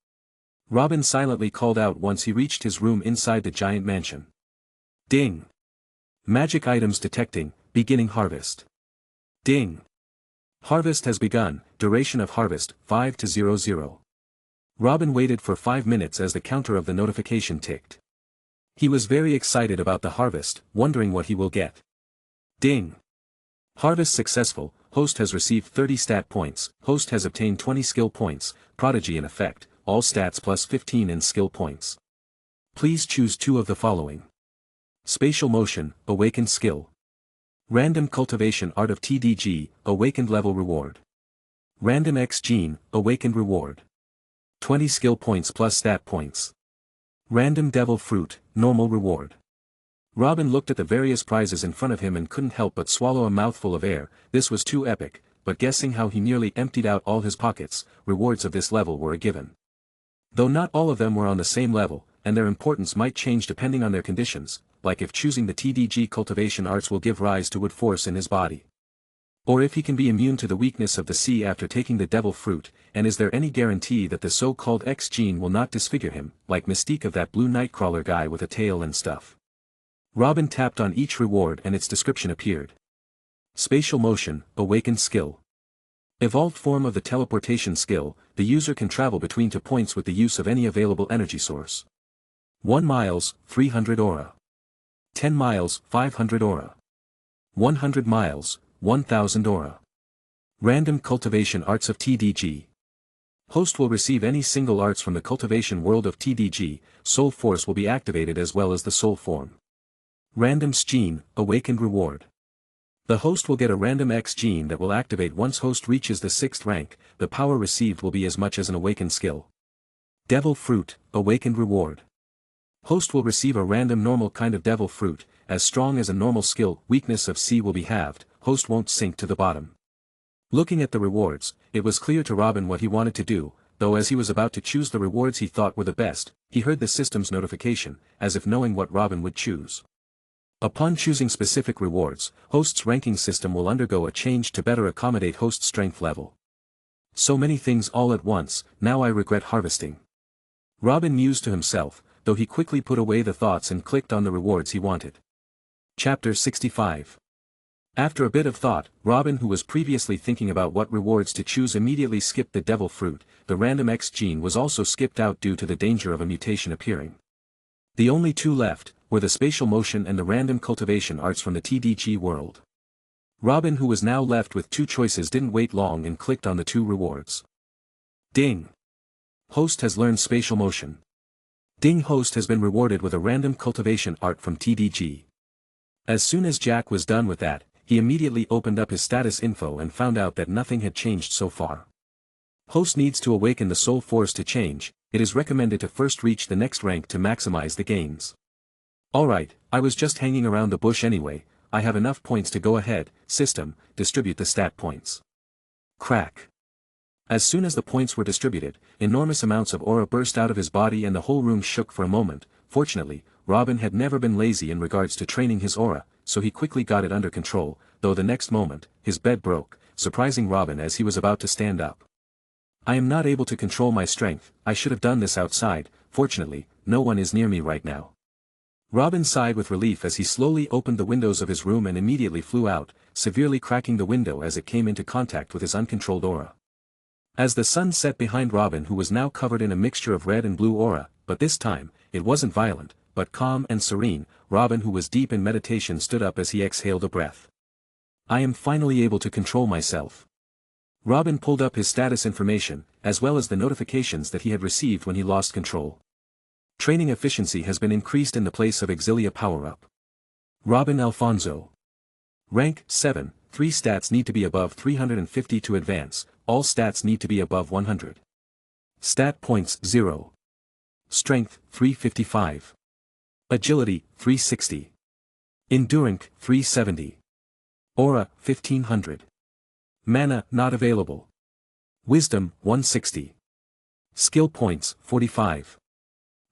Robin silently called out once he reached his room inside the giant mansion. Ding. Magic items detecting, beginning harvest. Ding. Harvest has begun, duration of harvest, 5 to 00. Robin waited for 5 minutes as the counter of the notification ticked. He was very excited about the harvest, wondering what he will get. Ding. Harvest successful, host has received 30 stat points, host has obtained 20 skill points, prodigy in effect, all stats plus 15 in skill points. Please choose 2 of the following. Spatial motion, awakened skill. Random cultivation art of TDG, awakened level reward. Random X gene, awakened reward. 20 skill points plus stat points. Random devil fruit, normal reward. Robin looked at the various prizes in front of him and couldn't help but swallow a mouthful of air. This was too epic, but guessing how he nearly emptied out all his pockets, rewards of this level were a given. Though not all of them were on the same level, and their importance might change depending on their conditions, like if choosing the TDG cultivation arts will give rise to wood force in his body. Or if he can be immune to the weakness of the sea after taking the devil fruit, and is there any guarantee that the so-called X gene will not disfigure him, like Mystique of that blue Nightcrawler guy with a tail and stuff. Robin tapped on each reward and its description appeared. Spatial motion, awakened skill. Evolved form of the teleportation skill, the user can travel between 2 points with the use of any available energy source. 1 miles, 300 aura. 10 miles, 500 aura. 100 miles, 1000 aura. Random cultivation arts of TDG. Host will receive any single arts from the cultivation world of TDG, soul force will be activated as well as the soul form. Random gene, awakened reward. The host will get a random X gene that will activate once host reaches the 6th rank, the power received will be as much as an awakened skill. Devil fruit, awakened reward. Host will receive a random normal kind of devil fruit, as strong as a normal skill, weakness of C will be halved, host won't sink to the bottom. Looking at the rewards, it was clear to Robin what he wanted to do, though as he was about to choose the rewards he thought were the best, he heard the system's notification, as if knowing what Robin would choose. Upon choosing specific rewards, host's ranking system will undergo a change to better accommodate host strength level. So many things all at once, now I regret harvesting. Robin mused to himself, though he quickly put away the thoughts and clicked on the rewards he wanted. Chapter 65. After a bit of thought, Robin, who was previously thinking about what rewards to choose, immediately skipped the devil fruit. The random X gene was also skipped out due to the danger of a mutation appearing. The only two left were the spatial motion and the random cultivation arts from the TDG world. Robin, who was now left with two choices, didn't wait long and clicked on the two rewards. Ding! Host has learned spatial motion. Ding! Host has been rewarded with a random cultivation art from TDG. As soon as Jack was done with that, he immediately opened up his status info and found out that nothing had changed so far. Host needs to awaken the soul force to change. It is recommended to first reach the next rank to maximize the gains. Alright, I was just hanging around the bush anyway. I have enough points to go ahead. System, distribute the stat points. Crack. As soon as the points were distributed, enormous amounts of aura burst out of his body and the whole room shook for a moment. Fortunately, Robin had never been lazy in regards to training his aura, so he quickly got it under control, though the next moment, his bed broke, surprising Robin as he was about to stand up. I am not able to control my strength. I should have done this outside. Fortunately, no one is near me right now. Robin sighed with relief as he slowly opened the windows of his room and immediately flew out, severely cracking the window as it came into contact with his uncontrolled aura. As the sun set behind Robin, who was now covered in a mixture of red and blue aura, but this time, it wasn't violent, but calm and serene, Robin, who was deep in meditation, stood up as he exhaled a breath. I am finally able to control myself. Robin pulled up his status information, as well as the notifications that he had received when he lost control. Training efficiency has been increased in the place of Exilia power-up. Robin Alfonso. Rank 7, 3 stats need to be above 350 to advance, all stats need to be above 100. Stat points 0. Strength 355. Agility 360. Endurance 370. Aura 1500. Mana not available. Wisdom 160. Skill points 45.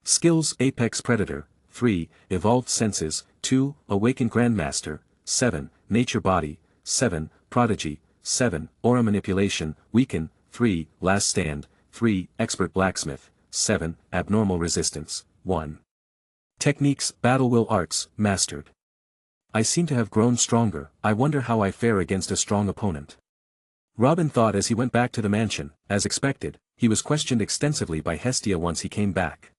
Skills: Apex Predator, 3, Evolved Senses, 2, Awakened Grandmaster, 7, Nature Body, 7, Prodigy, 7, Aura Manipulation, Weaken, 3, Last Stand, 3, Expert Blacksmith, 7, Abnormal Resistance, 1. Techniques: Battle Will Arts, Mastered. I seem to have grown stronger. I wonder how I fare against a strong opponent. Robin thought as he went back to the mansion. As expected, he was questioned extensively by Hestia once he came back.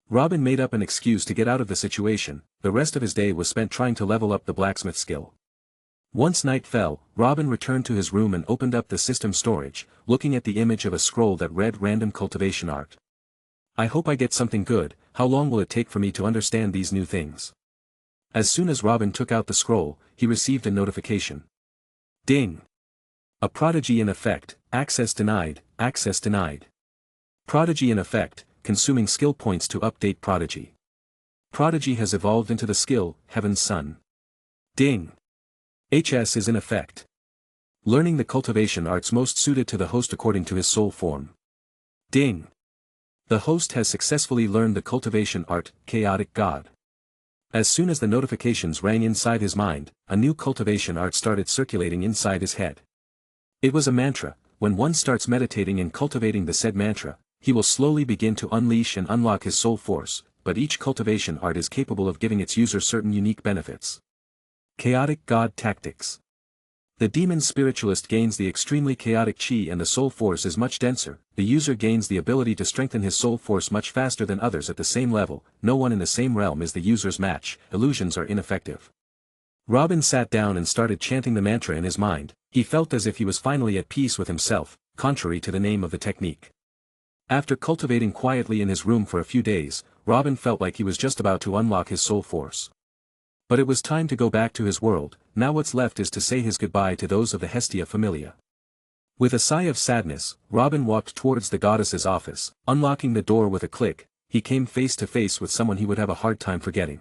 Robin made up an excuse to get out of the situation. The rest of his day was spent trying to level up the blacksmith skill. Once night fell, Robin returned to his room and opened up the system storage, looking at the image of a scroll that read Random Cultivation Art. I hope I get something good. How long will it take for me to understand these new things? As soon as Robin took out the scroll, he received a notification. Ding! A prodigy in effect. Access denied. Access denied. Prodigy in effect. Consuming skill points to update Prodigy. Prodigy has evolved into the skill, Heaven's Son. Ding! HS is in effect. Learning the cultivation arts most suited to the host according to his soul form. Ding! The host has successfully learned the cultivation art, Chaotic God. As soon as the notifications rang inside his mind, a new cultivation art started circulating inside his head. It was a mantra. When one starts meditating and cultivating the said mantra, he will slowly begin to unleash and unlock his soul force, but each cultivation art is capable of giving its user certain unique benefits. Chaotic God Tactics. The demon spiritualist gains the extremely chaotic chi and the soul force is much denser. The user gains the ability to strengthen his soul force much faster than others at the same level. No one in the same realm is the user's match. Illusions are ineffective. Robin sat down and started chanting the mantra in his mind. He felt as if he was finally at peace with himself, contrary to the name of the technique. After cultivating quietly in his room for a few days, Robin felt like he was just about to unlock his soul force. But it was time to go back to his world. Now what's left is to say his goodbye to those of the Hestia Familia. With a sigh of sadness, Robin walked towards the goddess's office. Unlocking the door with a click, he came face to face with someone he would have a hard time forgetting.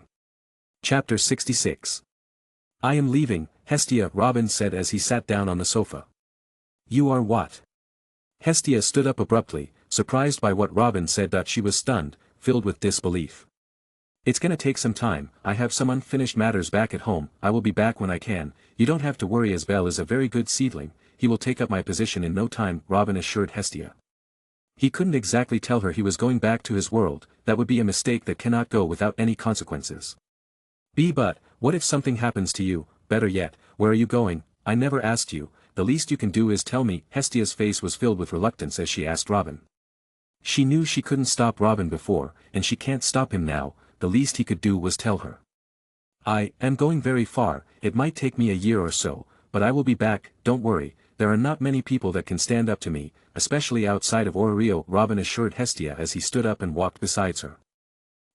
Chapter 66. I am leaving, Hestia, Robin said as he sat down on the sofa. You are what? Hestia stood up abruptly, surprised by what Robin said. She was stunned, filled with disbelief. It's gonna take some time, I have some unfinished matters back at home, I will be back when I can, you don't have to worry as Belle is a very good seedling, he will take up my position in no time, Robin assured Hestia. He couldn't exactly tell her he was going back to his world, that would be a mistake that cannot go without any consequences. But, what if something happens to you, better yet, where are you going, I never asked you, the least you can do is tell me, Hestia's face was filled with reluctance as she asked Robin. She knew she couldn't stop Robin before, and she can't stop him now, the least he could do was tell her. I am going very far, it might take me a year or so, but I will be back, don't worry, there are not many people that can stand up to me, especially outside of Orrerio, Robin assured Hestia as he stood up and walked beside her.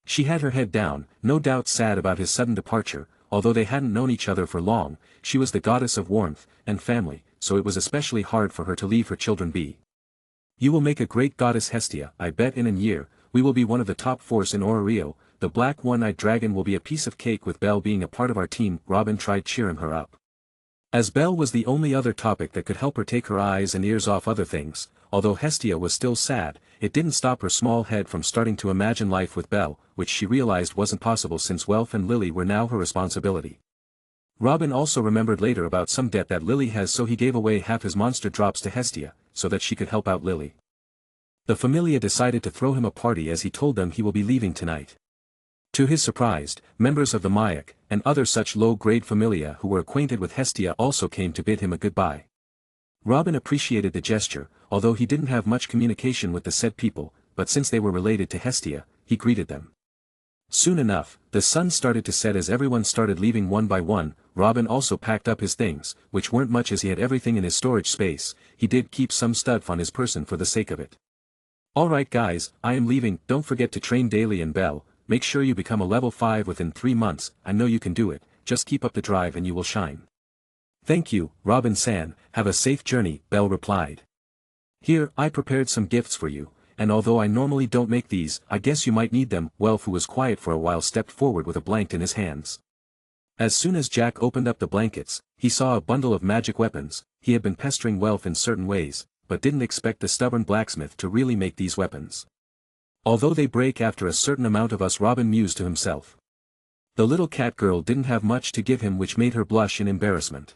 She had her head down, no doubt sad about his sudden departure, although they hadn't known each other for long, she was the goddess of warmth and family, so it was especially hard for her to leave her children be. You will make a great goddess Hestia, I bet in a year, we will be one of the top force in Orrerio, the black one-eyed dragon will be a piece of cake with Belle being a part of our team, Robin tried cheering her up. As Belle was the only other topic that could help her take her eyes and ears off other things, although Hestia was still sad, it didn't stop her small head from starting to imagine life with Belle, which she realized wasn't possible since Welf and Lily were now her responsibility. Robin also remembered later about some debt that Lily has, so he gave away half his monster drops to Hestia, so that she could help out Lily. The Familia decided to throw him a party as he told them he will be leaving tonight. To his surprise, members of the Mayak, and other such low-grade Familia who were acquainted with Hestia also came to bid him a goodbye. Robin appreciated the gesture, although he didn't have much communication with the said people, but since they were related to Hestia, he greeted them. Soon enough, the sun started to set as everyone started leaving one by one. Robin also packed up his things, which weren't much as he had everything in his storage space, he did keep some stuff on his person for the sake of it. Alright guys, I am leaving, don't forget to train daily and Belle, make sure you become a level 5 within 3 months, I know you can do it, just keep up the drive and you will shine. Thank you, Robin-san, have a safe journey, Belle replied. Here, I prepared some gifts for you, and although I normally don't make these, I guess you might need them. Welf, who was quiet for a while, stepped forward with a blanket in his hands. As soon as Jack opened up the blankets, he saw a bundle of magic weapons. He had been pestering Welf in certain ways, but didn't expect the stubborn blacksmith to really make these weapons. Although they break after a certain amount of us, Robin mused to himself. The little cat girl didn't have much to give him, which made her blush in embarrassment.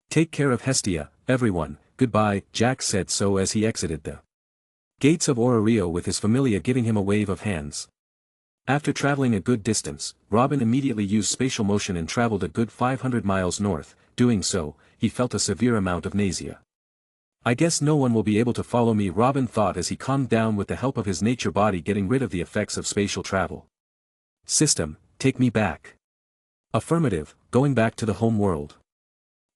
Take care of Hestia, everyone, goodbye, Jack said so as he exited the gates of Orrerio with his Familia giving him a wave of hands. After traveling a good distance, Robin immediately used spatial motion and traveled a good 500 miles north. Doing so, he felt a severe amount of nausea. I guess no one will be able to follow me, Robin thought as he calmed down with the help of his nature body, getting rid of the effects of spatial travel. System, take me back. Affirmative, going back to the home world.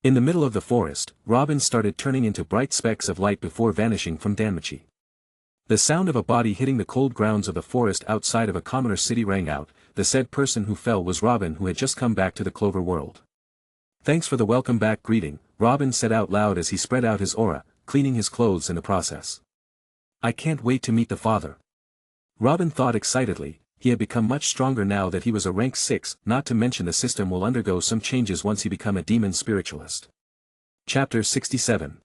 In the middle of the forest, Robin started turning into bright specks of light before vanishing from DANMACHI. The sound of a body hitting the cold grounds of the forest outside of a commoner city rang out. The said person who fell was Robin, who had just come back to the Clover world. Thanks for the welcome back greeting, Robin said out loud as he spread out his aura, cleaning his clothes in the process. I can't wait to meet the father. Robin thought excitedly. He had become much stronger now that he was a rank 6, not to mention the system will undergo some changes once he become a demon spiritualist. Chapter 67.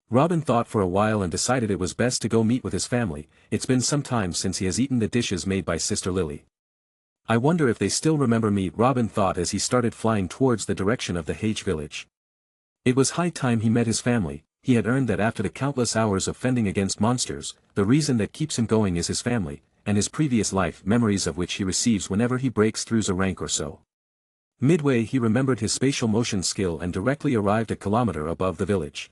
Robin thought for a while and decided it was best to go meet with his family. It's been some time since he has eaten the dishes made by Sister Lily. I wonder if they still remember me, Robin thought as he started flying towards the direction of the Hage village. It was high time he met his family. He had earned that after the countless hours of fending against monsters. The reason that keeps him going is his family, and his previous life, memories of which he receives whenever he breaks through a rank or so. Midway he remembered his spatial motion skill and directly arrived a kilometer above the village.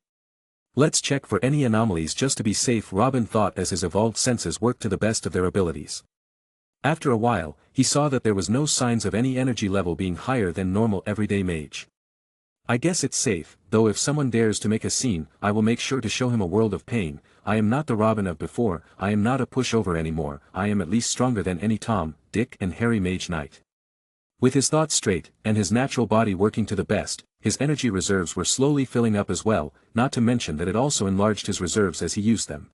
Let's check for any anomalies just to be safe, Robin thought as his evolved senses worked to the best of their abilities. After a while, he saw that there was no signs of any energy level being higher than normal everyday mage. I guess it's safe, though if someone dares to make a scene, I will make sure to show him a world of pain. I am not the Robin of before, I am not a pushover anymore, I am at least stronger than any Tom, Dick and Harry mage knight. With his thoughts straight, and his natural body working to the best, his energy reserves were slowly filling up as well, not to mention that it also enlarged his reserves as he used them.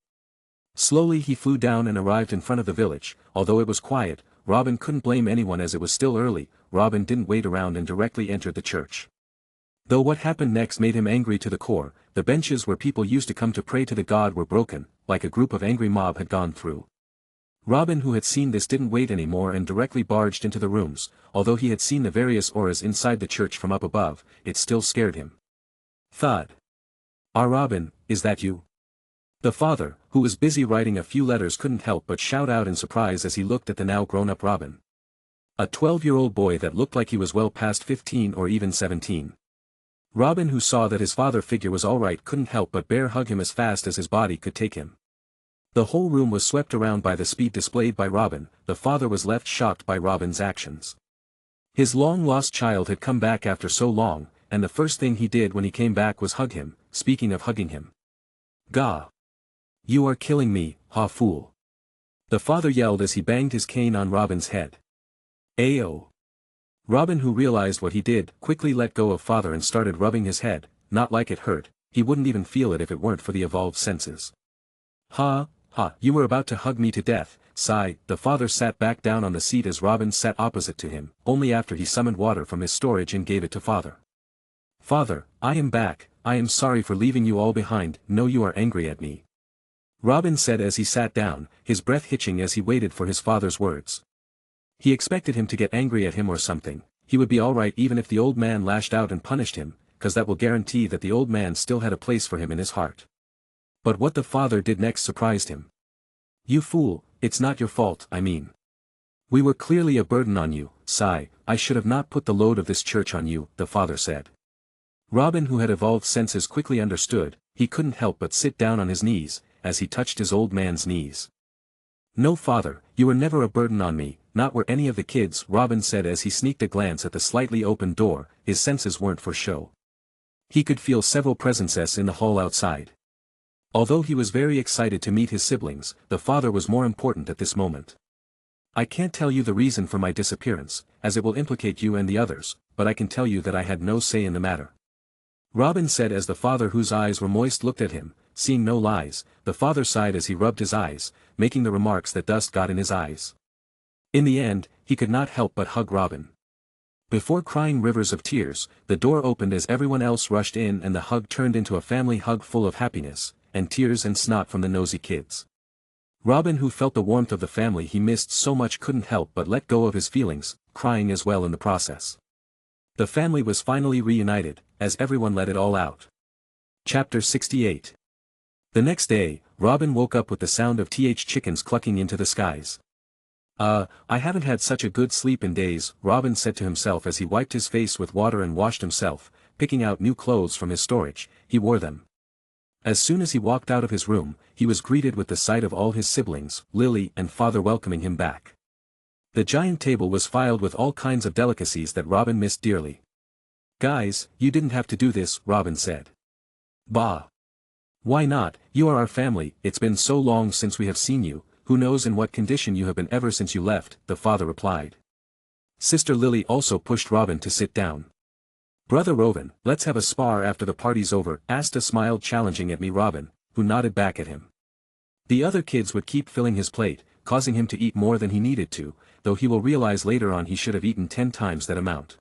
Slowly he flew down and arrived in front of the village. Although it was quiet, Robin couldn't blame anyone as it was still early. Robin didn't wait around and directly entered the church. Though what happened next made him angry to the core. The benches where people used to come to pray to the god were broken, like a group of angry mob had gone through. Robin, who had seen this, didn't wait anymore and directly barged into the rooms. Although he had seen the various auras inside the church from up above, it still scared him. Thud. "Ah, Robin, is that you?" The father, who was busy writing a few letters, couldn't help but shout out in surprise as he looked at the now grown-up Robin. A 12-year-old boy that looked like he was well past 15 or even 17. Robin, who saw that his father figure was alright, couldn't help but bear hug him as fast as his body could take him. The whole room was swept around by the speed displayed by Robin. The father was left shocked by Robin's actions. His long-lost child had come back after so long, and the first thing he did when he came back was hug him. Speaking of hugging him. "Gah! You are killing me, ha fool!" the father yelled as he banged his cane on Robin's head. Ayo! Robin, who realized what he did, quickly let go of father and started rubbing his head. Not like it hurt, he wouldn't even feel it if it weren't for the evolved senses. "Ha, ha, you were about to hug me to death," sighed. The father sat back down on the seat as Robin sat opposite to him, only after he summoned water from his storage and gave it to father. "Father, I am back. I am sorry for leaving you all behind. Know you are angry at me," Robin said as he sat down, his breath hitching as he waited for his father's words. He expected him to get angry at him or something. He would be alright even if the old man lashed out and punished him, cause that will guarantee that the old man still had a place for him in his heart. But what the father did next surprised him. "You fool, it's not your fault, I mean. We were clearly a burden on you, sigh. I should have not put the load of this church on you," the father said. Robin, who had evolved senses, quickly understood. He couldn't help but sit down on his knees, as he touched his old man's knees. "No, father, you were never a burden on me, not were any of the kids," Robin said as he sneaked a glance at the slightly open door. His senses weren't for show. He could feel several presences in the hall outside. Although he was very excited to meet his siblings, the father was more important at this moment. "I can't tell you the reason for my disappearance, as it will implicate you and the others, but I can tell you that I had no say in the matter," Robin said as the father, whose eyes were moist, looked at him. Seeing no lies, the father sighed as he rubbed his eyes, making the remarks that dust got in his eyes. In the end, he could not help but hug Robin. Before crying rivers of tears, the door opened as everyone else rushed in and the hug turned into a family hug full of happiness, and tears and snot from the nosy kids. Robin, who felt the warmth of the family he missed so much, couldn't help but let go of his feelings, crying as well in the process. The family was finally reunited, as everyone let it all out. Chapter 68. The next day, Robin woke up with the sound of chickens clucking into the skies. I haven't had such a good sleep in days," Robin said to himself as he wiped his face with water and washed himself. Picking out new clothes from his storage, he wore them. As soon as he walked out of his room, he was greeted with the sight of all his siblings, Lily and father welcoming him back. The giant table was filled with all kinds of delicacies that Robin missed dearly. "Guys, you didn't have to do this," Robin said. "Bah! Why not? You are our family. It's been so long since we have seen you. Who knows in what condition you have been ever since you left," the father replied. Sister Lily also pushed Robin to sit down. "Brother Robin, let's have a spar after the party's over," Asta smiled challenging at me. Robin, who nodded back at him. The other kids would keep filling his plate, causing him to eat more than he needed to, though he will realize later on he should have eaten 10 times that amount.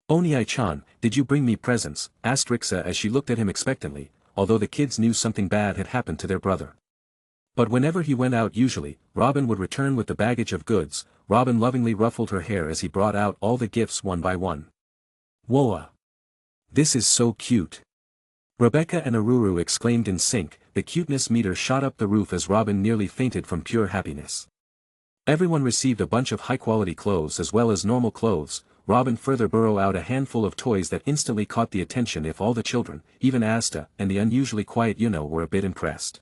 "Oni-chan, did you bring me presents?" asked Rixa as she looked at him expectantly, although the kids knew something bad had happened to their brother. But whenever he went out, usually, Robin would return with the baggage of goods. Robin lovingly ruffled her hair as he brought out all the gifts one by one. "Whoa! This is so cute!" Rebecca and Aruru exclaimed in sync. The cuteness meter shot up the roof as Robin nearly fainted from pure happiness. Everyone received a bunch of high-quality clothes as well as normal clothes. Robin further burrowed out a handful of toys that instantly caught the attention of all the children. Even Asta and the unusually quiet Yuno were a bit impressed.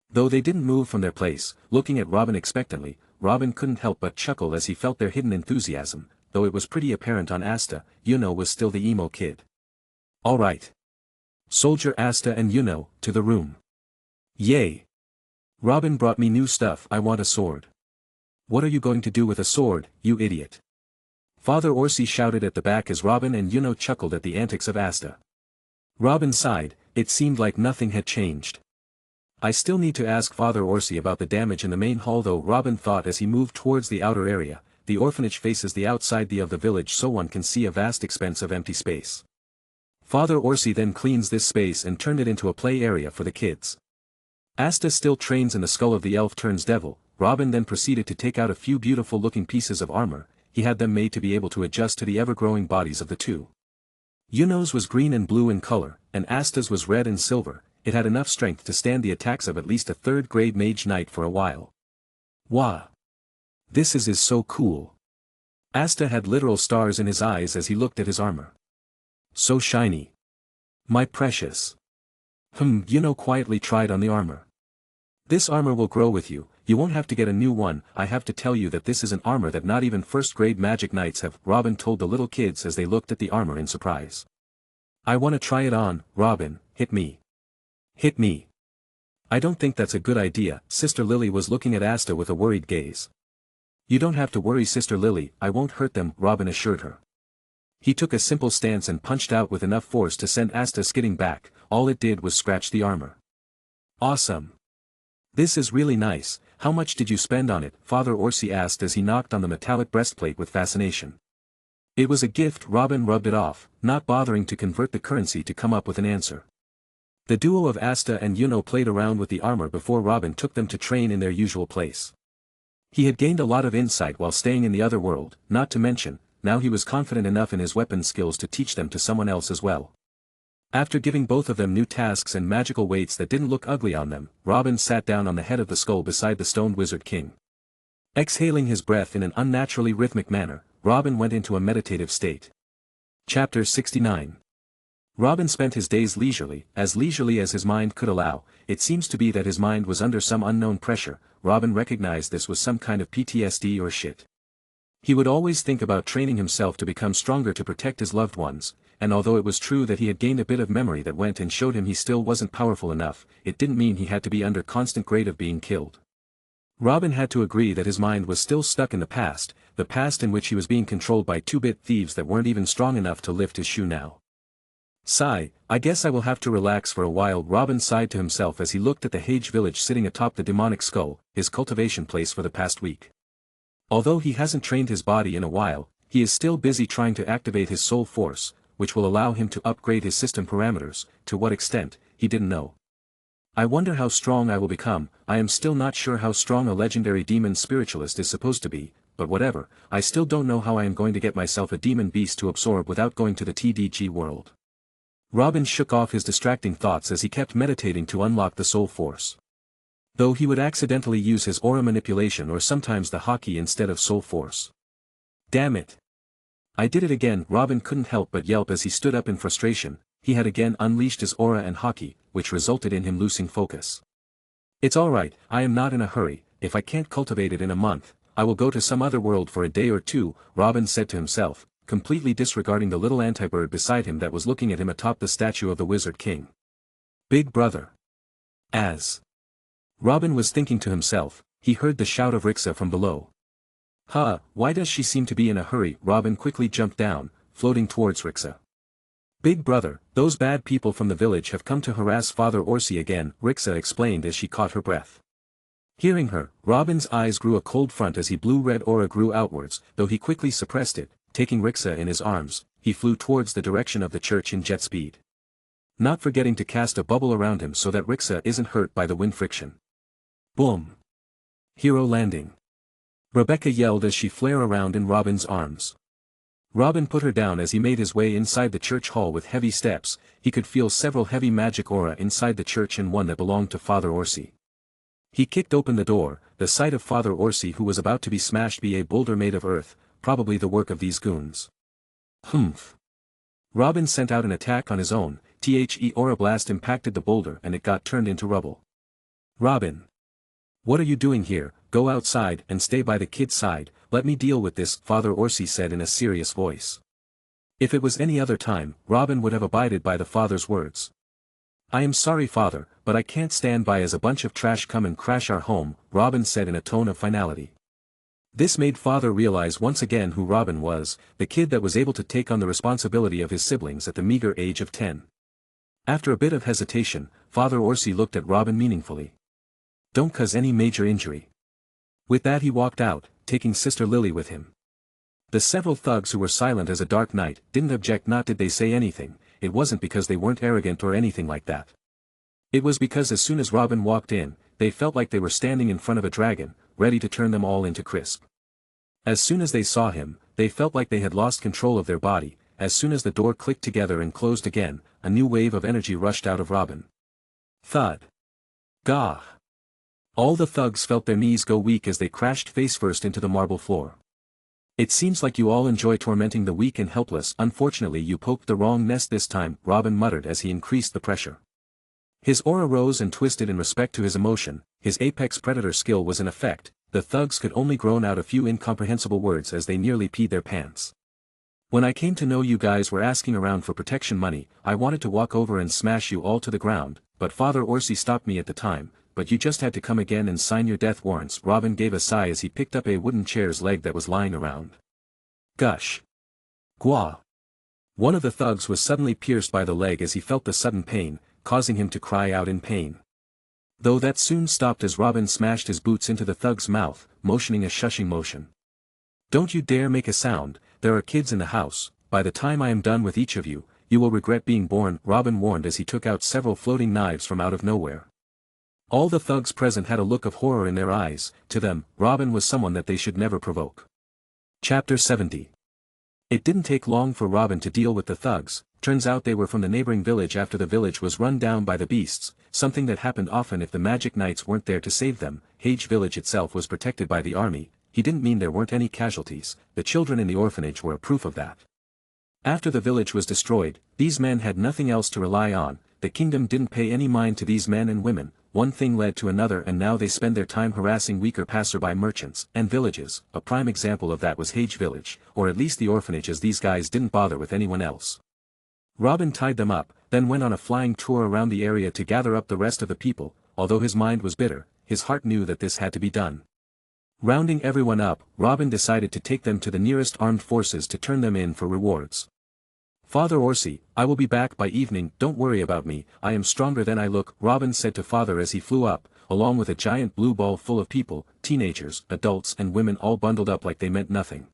Though they didn't move from their place, looking at Robin expectantly, Robin couldn't help but chuckle as he felt their hidden enthusiasm. Though it was pretty apparent on Asta, Yuno was still the emo kid. "All right. Soldier Asta and Yuno, to the room." "Yay! Robin brought me new stuff. I want a sword." "What are you going to do with a sword, you idiot?" Father Orsi shouted at the back as Robin and Yuno chuckled at the antics of Asta. Robin sighed. It seemed like nothing had changed. "I still need to ask Father Orsi about the damage in the main hall though," Robin thought as he moved towards the outer area. The orphanage faces the outside of the village so one can see a vast expanse of empty space. Father Orsi then cleans this space and turned it into a play area for the kids. Asta still trains in the skull of the elf turns devil, Robin then proceeded to take out a few beautiful-looking pieces of armor. He had them made to be able to adjust to the ever-growing bodies of the two. Yuno's was green and blue in color, and Asta's was red and silver. It had enough strength to stand the attacks of at least a third-grade mage knight for a while. Wow! This is so cool. Asta had literal stars in his eyes as he looked at his armor. So shiny. My precious. Yuno quietly tried on the armor. This armor will grow with you, you won't have to get a new one. I have to tell you that this is an armor that not even first-grade magic knights have, Robin told the little kids as they looked at the armor in surprise. I want to try it on, Robin, hit me. Hit me. I don't think that's a good idea. Sister Lily was looking at Asta with a worried gaze. You don't have to worry, Sister Lily, I won't hurt them, Robin assured her. He took a simple stance and punched out with enough force to send Asta skidding back. All it did was scratch the armor. Awesome. This is really nice. How much did you spend on it? Father Orsi asked as he knocked on the metallic breastplate with fascination. It was a gift. Robin rubbed it off, not bothering to convert the currency to come up with an answer. The duo of Asta and Yuno played around with the armor before Robin took them to train in their usual place. He had gained a lot of insight while staying in the other world, not to mention, now he was confident enough in his weapon skills to teach them to someone else as well. After giving both of them new tasks and magical weights that didn't look ugly on them, Robin sat down on the head of the skull beside the stone wizard king. Exhaling his breath in an unnaturally rhythmic manner, Robin went into a meditative state. Chapter 69. Robin spent his days leisurely as his mind could allow. It seems to be that his mind was under some unknown pressure. Robin recognized this was some kind of PTSD or shit. He would always think about training himself to become stronger to protect his loved ones, and although it was true that he had gained a bit of memory that went and showed him he still wasn't powerful enough, it didn't mean he had to be under constant dread of being killed. Robin had to agree that his mind was still stuck in the past in which he was being controlled by two-bit thieves that weren't even strong enough to lift his shoe now. Sigh, I guess I will have to relax for a while. Robin sighed to himself as he looked at the Hage village sitting atop the demonic skull, his cultivation place for the past week. Although he hasn't trained his body in a while, he is still busy trying to activate his soul force, which will allow him to upgrade his system parameters. To what extent, he didn't know. I wonder how strong I will become. I am still not sure how strong a legendary demon spiritualist is supposed to be, but whatever, I still don't know how I am going to get myself a demon beast to absorb without going to the TDG world. Robin shook off his distracting thoughts as he kept meditating to unlock the soul force. Though he would accidentally use his aura manipulation or sometimes the haki instead of soul force. Damn it. I did it again. Robin couldn't help but yelp as he stood up in frustration. He had again unleashed his aura and haki, which resulted in him losing focus. It's alright, I am not in a hurry. If I can't cultivate it in a month, I will go to some other world for a day or two, Robin said to himself, completely disregarding the little antibird beside him that was looking at him atop the statue of the Wizard King. Big brother. As Robin was thinking to himself, he heard the shout of Rixa from below. Why does she seem to be in a hurry? Robin quickly jumped down, floating towards Rixa. Big brother, those bad people from the village have come to harass Father Orsi again, Rixa explained as she caught her breath. Hearing her, Robin's eyes grew a cold front as his blue-red aura grew outwards, though he quickly suppressed it. Taking Rixa in his arms, he flew towards the direction of the church in jet speed. Not forgetting to cast a bubble around him so that Rixa isn't hurt by the wind friction. Boom! Hero landing. Rebecca yelled as she flared around in Robin's arms. Robin put her down as he made his way inside the church hall with heavy steps. He could feel several heavy magic aura inside the church and one that belonged to Father Orsi. He kicked open the door. The sight of Father Orsi who was about to be smashed by a boulder made of earth, probably the work of these goons. Humph. Robin sent out an attack on his own. Aura blast impacted the boulder and it got turned into rubble. Robin. What are you doing here? Go outside and stay by the kid's side. Let me deal with this, Father Orsi said in a serious voice. If it was any other time, Robin would have abided by the father's words. I am sorry, Father, but I can't stand by as a bunch of trash come and crash our home, Robin said in a tone of finality. This made Father realize once again who Robin was, the kid that was able to take on the responsibility of his siblings at the meager age of 10. After a bit of hesitation, Father Orsi looked at Robin meaningfully. Don't cause any major injury. With that he walked out, taking Sister Lily with him. The several thugs who were silent as a dark night didn't object. Not did they say anything, it wasn't because they weren't arrogant or anything like that. It was because as soon as Robin walked in, they felt like they were standing in front of a dragon. ready to turn them all into crisp. As soon as they saw him, they felt like they had lost control of their body. As soon as the door clicked together and closed again, a new wave of energy rushed out of Robin. Thud. Gah! All the thugs felt their knees go weak as they crashed face-first into the marble floor. It seems like you all enjoy tormenting the weak and helpless. Unfortunately you poked the wrong nest this time, Robin muttered as he increased the pressure. His aura rose and twisted in respect to his emotion, his apex predator skill was in effect, the thugs could only groan out a few incomprehensible words as they nearly peed their pants. When I came to know you guys were asking around for protection money, I wanted to walk over and smash you all to the ground, but Father Orsi stopped me at the time, but you just had to come again and sign your death warrants. Robin gave a sigh as he picked up a wooden chair's leg that was lying around. Gush. Gwa. One of the thugs was suddenly pierced by the leg as he felt the sudden pain, causing him to cry out in pain. Though that soon stopped as Robin smashed his boots into the thug's mouth, motioning a shushing motion. Don't you dare make a sound, there are kids in the house, by the time I am done with each of you, you will regret being born, Robin warned as he took out several floating knives from out of nowhere. All the thugs present had a look of horror in their eyes, to them, Robin was someone that they should never provoke. Chapter 70. It didn't take long for Robin to deal with the thugs, turns out they were from the neighboring village after the village was run down by the beasts, something that happened often if the magic knights weren't there to save them. Hage village itself was protected by the army, he didn't mean there weren't any casualties, the children in the orphanage were a proof of that. After the village was destroyed, these men had nothing else to rely on, the kingdom didn't pay any mind to these men and women, one thing led to another and now they spend their time harassing weaker passerby merchants and villages. A prime example of that was Hage village, or at least the orphanage, as these guys didn't bother with anyone else. Robin tied them up, then went on a flying tour around the area to gather up the rest of the people. Although his mind was bitter, his heart knew that this had to be done. Rounding everyone up, Robin decided to take them to the nearest armed forces to turn them in for rewards. Father Orsi, I will be back by evening, don't worry about me, I am stronger than I look, Robin said to Father as he flew up, along with a giant blue ball full of people, teenagers, adults and women all bundled up like they meant nothing.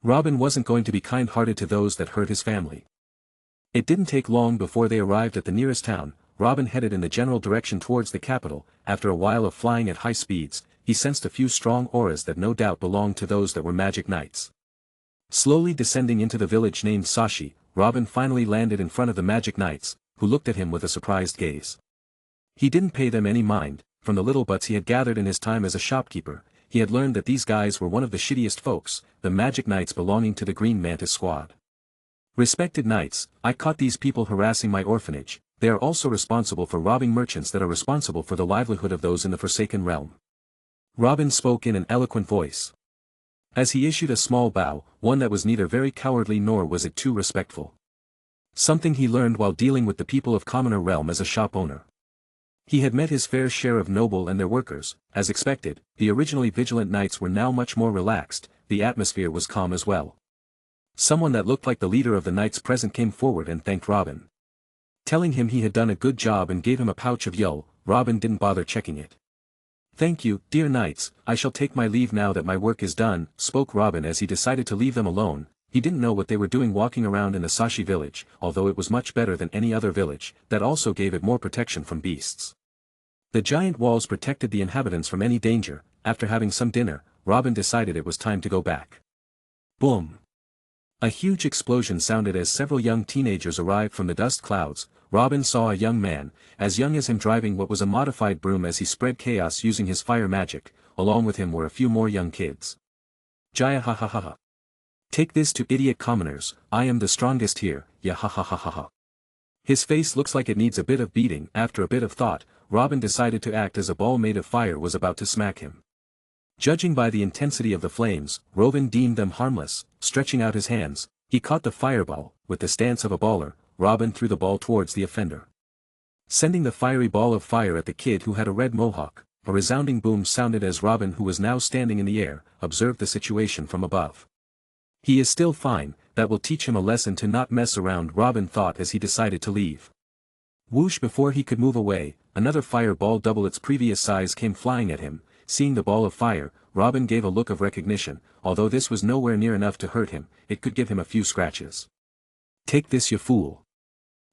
Robin wasn't going to be kind-hearted to those that hurt his family. It didn't take long before they arrived at the nearest town. Robin headed in the general direction towards the capital. After a while of flying at high speeds, he sensed a few strong auras that no doubt belonged to those that were magic knights. Slowly descending into the village named Sashi, Robin finally landed in front of the magic knights, who looked at him with a surprised gaze. He didn't pay them any mind. From the little butts he had gathered in his time as a shopkeeper, he had learned that these guys were one of the shittiest folks, the magic knights belonging to the Green Mantis squad. Respected knights, I caught these people harassing my orphanage. They are also responsible for robbing merchants that are responsible for the livelihood of those in the Forsaken Realm. Robin spoke in an eloquent voice. As he issued a small bow, one that was neither very cowardly nor was it too respectful. Something he learned while dealing with the people of Commoner Realm as a shop owner. He had met his fair share of noble and their workers. As expected, the originally vigilant knights were now much more relaxed, the atmosphere was calm as well. Someone that looked like the leader of the knights present came forward and thanked Robin. Telling him he had done a good job and gave him a pouch of yo. Robin didn't bother checking it. Thank you, dear knights, I shall take my leave now that my work is done, spoke Robin as he decided to leave them alone. He didn't know what they were doing walking around in the Sashi village, although it was much better than any other village, that also gave it more protection from beasts. The giant walls protected the inhabitants from any danger. After having some dinner, Robin decided it was time to go back. Boom! A huge explosion sounded as several young teenagers arrived from the dust clouds. Robin saw a young man, as young as him, driving what was a modified broom as he spread chaos using his fire magic. Along with him were a few more young kids. Jaya ha ha ha ha. Take this to idiot commoners, I am the strongest here, ya ha ha ha ha ha. His face looks like it needs a bit of beating. After a bit of thought, Robin decided to act as a ball made of fire was about to smack him. Judging by the intensity of the flames, Robin deemed them harmless. Stretching out his hands, he caught the fireball. With the stance of a baller, Robin threw the ball towards the offender. Sending the fiery ball of fire at the kid who had a red mohawk, a resounding boom sounded as Robin, who was now standing in the air, observed the situation from above. He is still fine, that will teach him a lesson to not mess around, Robin thought as he decided to leave. Whoosh! Before he could move away, another fireball double its previous size came flying at him. Seeing the ball of fire, Robin gave a look of recognition. Although this was nowhere near enough to hurt him, it could give him a few scratches. Take this, you fool!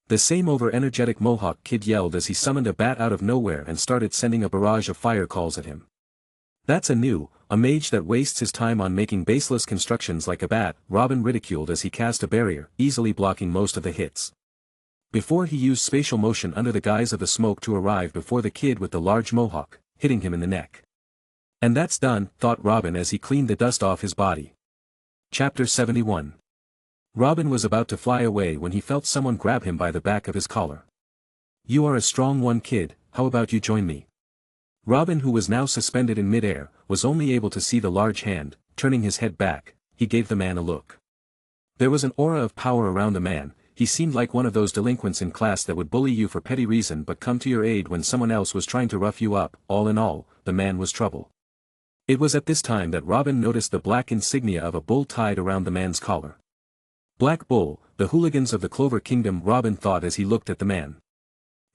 The same over-energetic Mohawk kid yelled as he summoned a bat out of nowhere and started sending a barrage of fire calls at him. That's a mage that wastes his time on making baseless constructions like a bat, Robin ridiculed as he cast a barrier, easily blocking most of the hits. Before he used spatial motion under the guise of the smoke to arrive before the kid with the large mohawk, hitting him in the neck. And that's done, thought Robin as he cleaned the dust off his body. Chapter 71. Robin was about to fly away when he felt someone grab him by the back of his collar. You are a strong one, kid, how about you join me? Robin, who was now suspended in mid-air, was only able to see the large hand. Turning his head back, he gave the man a look. There was an aura of power around the man. He seemed like one of those delinquents in class that would bully you for petty reason but come to your aid when someone else was trying to rough you up. All in all, the man was trouble. It was at this time that Robin noticed the black insignia of a bull tied around the man's collar. Black Bull, the hooligans of the Clover Kingdom, Robin thought as he looked at the man.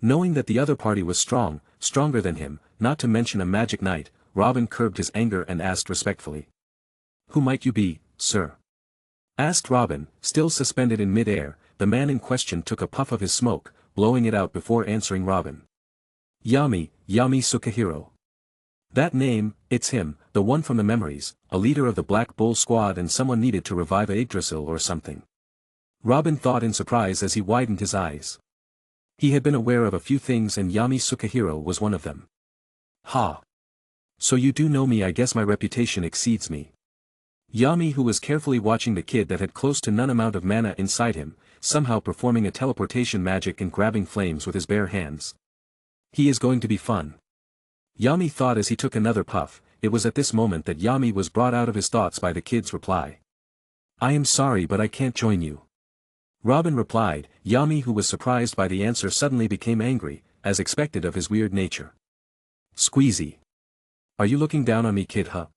Knowing that the other party was stronger than him, not to mention a magic knight, Robin curbed his anger and asked respectfully. Who might you be, sir? Asked Robin, still suspended in mid-air. The man in question took a puff of his smoke, blowing it out before answering Robin. Yami Sukahiro. That name, it's him, the one from the memories, a leader of the Black Bull squad and someone needed to revive Yggdrasil or something. Robin thought in surprise as he widened his eyes. He had been aware of a few things and Yami Sukahiro was one of them. Ha! So you do know me. I guess my reputation exceeds me. Yami, who was carefully watching the kid that had close to none amount of mana inside him, somehow performing a teleportation magic and grabbing flames with his bare hands. He is going to be fun. Yami thought as he took another puff. It was at this moment that Yami was brought out of his thoughts by the kid's reply. I am sorry but I can't join you. Robin replied. Yami, who was surprised by the answer, suddenly became angry, as expected of his weird nature. Squeezy. Are you looking down on me, kid, huh?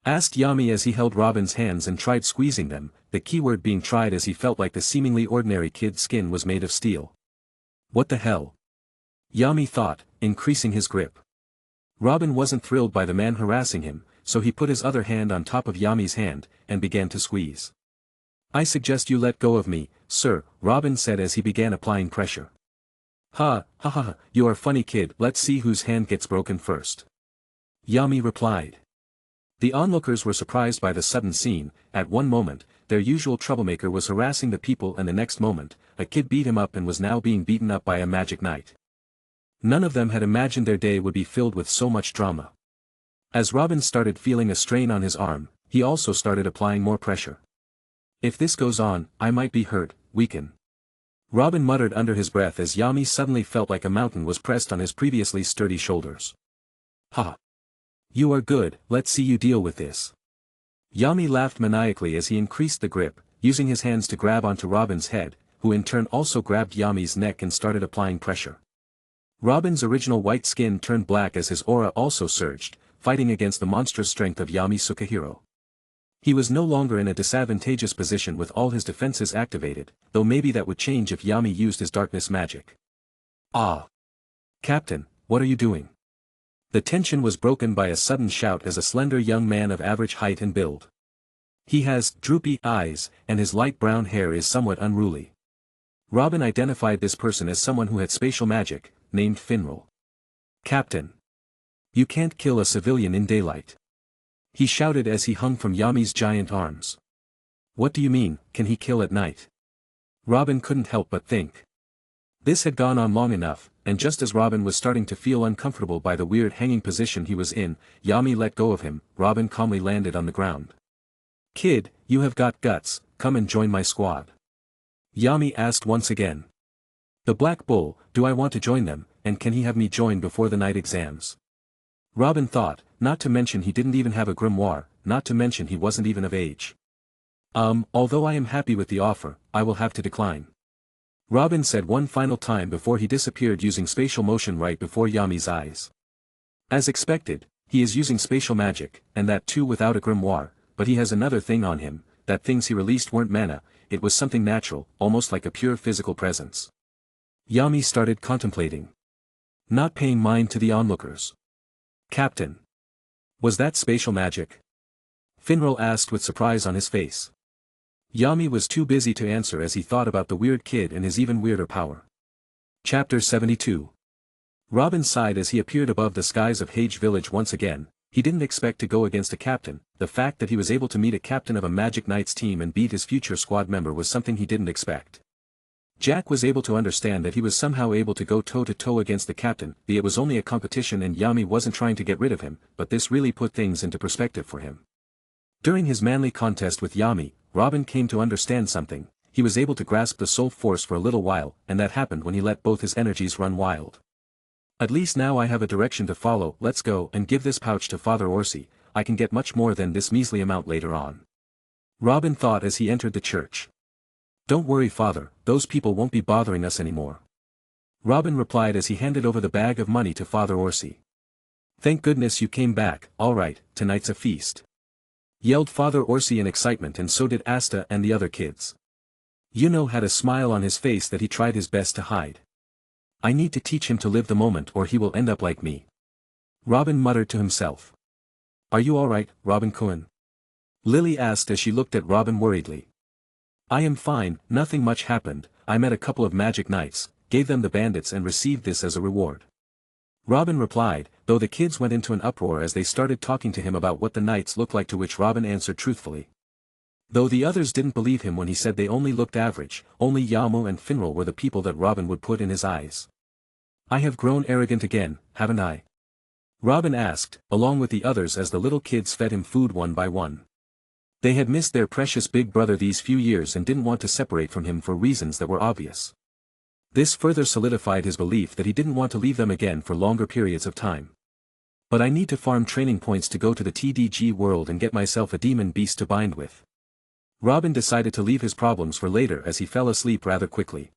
Asked Yami as he held Robin's hands and tried squeezing them, the keyword being tried as he felt like the seemingly ordinary kid's skin was made of steel. What the hell? Yami thought, increasing his grip. Robin wasn't thrilled by the man harassing him, so he put his other hand on top of Yami's hand, and began to squeeze. I suggest you let go of me, sir, Robin said as he began applying pressure. Ha, you are funny, kid, let's see whose hand gets broken first. Yami replied. The onlookers were surprised by the sudden scene. At one moment, their usual troublemaker was harassing the people and the next moment, a kid beat him up and was now being beaten up by a magic knight. None of them had imagined their day would be filled with so much drama. As Robin started feeling a strain on his arm, he also started applying more pressure. If this goes on, I might be hurt, weaken. Robin muttered under his breath as Yami suddenly felt like a mountain was pressed on his previously sturdy shoulders. Ha! You are good, let's see you deal with this. Yami laughed maniacally as he increased the grip, using his hands to grab onto Robin's head, who in turn also grabbed Yami's neck and started applying pressure. Robin's original white skin turned black as his aura also surged, fighting against the monstrous strength of Yami Sukahiro. He was no longer in a disadvantageous position with all his defenses activated, though maybe that would change if Yami used his darkness magic. Ah! Captain, what are you doing? The tension was broken by a sudden shout as a slender young man of average height and build. He has droopy eyes, and his light brown hair is somewhat unruly. Robin identified this person as someone who had spatial magic, named Finral. Captain! You can't kill a civilian in daylight. He shouted as he hung from Yami's giant arms. What do you mean, can he kill at night? Robin couldn't help but think. This had gone on long enough, and just as Robin was starting to feel uncomfortable by the weird hanging position he was in, Yami let go of him. Robin calmly landed on the ground. Kid, you have got guts, come and join my squad. Yami asked once again. The Black Bull, do I want to join them, and can he have me join before the night exams? Robin thought, not to mention he didn't even have a grimoire, not to mention he wasn't even of age. Although I am happy with the offer, I will have to decline. Robin said one final time before he disappeared using spatial motion right before Yami's eyes. As expected, he is using spatial magic, and that too without a grimoire, but he has another thing on him. That things he released weren't mana, it was something natural, almost like a pure physical presence. Yami started contemplating. Not paying mind to the onlookers. Captain. Was that spatial magic? Finral asked with surprise on his face. Yami was too busy to answer as he thought about the weird kid and his even weirder power. Chapter 72. Robin sighed as he appeared above the skies of Hage Village once again. he didn't expect to go against a captain. The fact that he was able to meet a captain of a Magic Knights team and beat his future squad member was something he didn't expect. Jack was able to understand that he was somehow able to go toe-to-toe against the captain. It was only a competition and Yami wasn't trying to get rid of him, but this really put things into perspective for him. During his manly contest with Yami, Robin came to understand something. He was able to grasp the soul force for a little while, and that happened when he let both his energies run wild. At least now I have a direction to follow. Let's go and give this pouch to Father Orsi. I can get much more than this measly amount later on. Robin thought as he entered the church. Don't worry, Father, those people won't be bothering us anymore. Robin replied as he handed over the bag of money to Father Orsi. Thank goodness you came back. All right, tonight's a feast, yelled Father Orsi in excitement, and so did Asta and the other kids. Yuno had a smile on his face that he tried his best to hide. I need to teach him to live the moment or he will end up like me, Robin muttered to himself. Are you alright, Robin-kun? Lily asked as she looked at Robin worriedly. I am fine, nothing much happened. I met a couple of Magic Knights, gave them the bandits and received this as a reward, Robin replied, though the kids went into an uproar as they started talking to him about what the knights looked like, to which Robin answered truthfully. Though the others didn't believe him when he said they only looked average, only Yamu and Finral were the people that Robin would put in his eyes. I have grown arrogant again, haven't I? Robin asked, along with the others as the little kids fed him food one by one. They had missed their precious big brother these few years and didn't want to separate from him for reasons that were obvious. This further solidified his belief that he didn't want to leave them again for longer periods of time. But I need to farm training points to go to the TDG world and get myself a demon beast to bind with. Robin decided to leave his problems for later as he fell asleep rather quickly.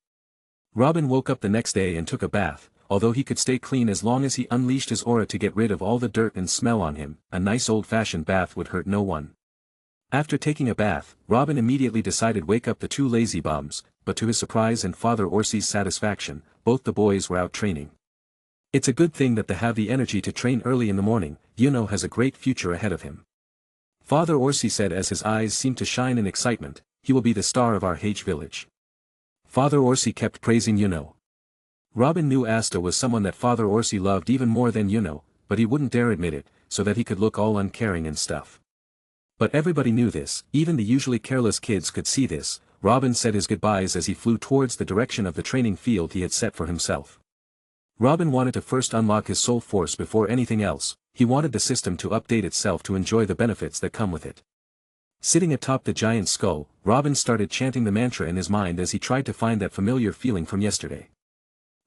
Robin woke up the next day and took a bath. Although he could stay clean as long as he unleashed his aura to get rid of all the dirt and smell on him, a nice old-fashioned bath would hurt no one. After taking a bath, Robin immediately decided wake up the two lazy bums, but to his surprise and Father Orsi's satisfaction, both the boys were out training. It's a good thing that they have the energy to train early in the morning. Yuno has a great future ahead of him, Father Orsi said as his eyes seemed to shine in excitement. He will be the star of our Hage village. Father Orsi kept praising Yuno. Robin knew Asta was someone that Father Orsi loved even more than Yuno, but he wouldn't dare admit it, so that he could look all uncaring and stuff. But everybody knew this, even the usually careless kids could see this. Robin said his goodbyes as he flew towards the direction of the training field he had set for himself. Robin wanted to first unlock his soul force before anything else. He wanted the system to update itself to enjoy the benefits that come with it. Sitting atop the giant skull, Robin started chanting the mantra in his mind as he tried to find that familiar feeling from yesterday.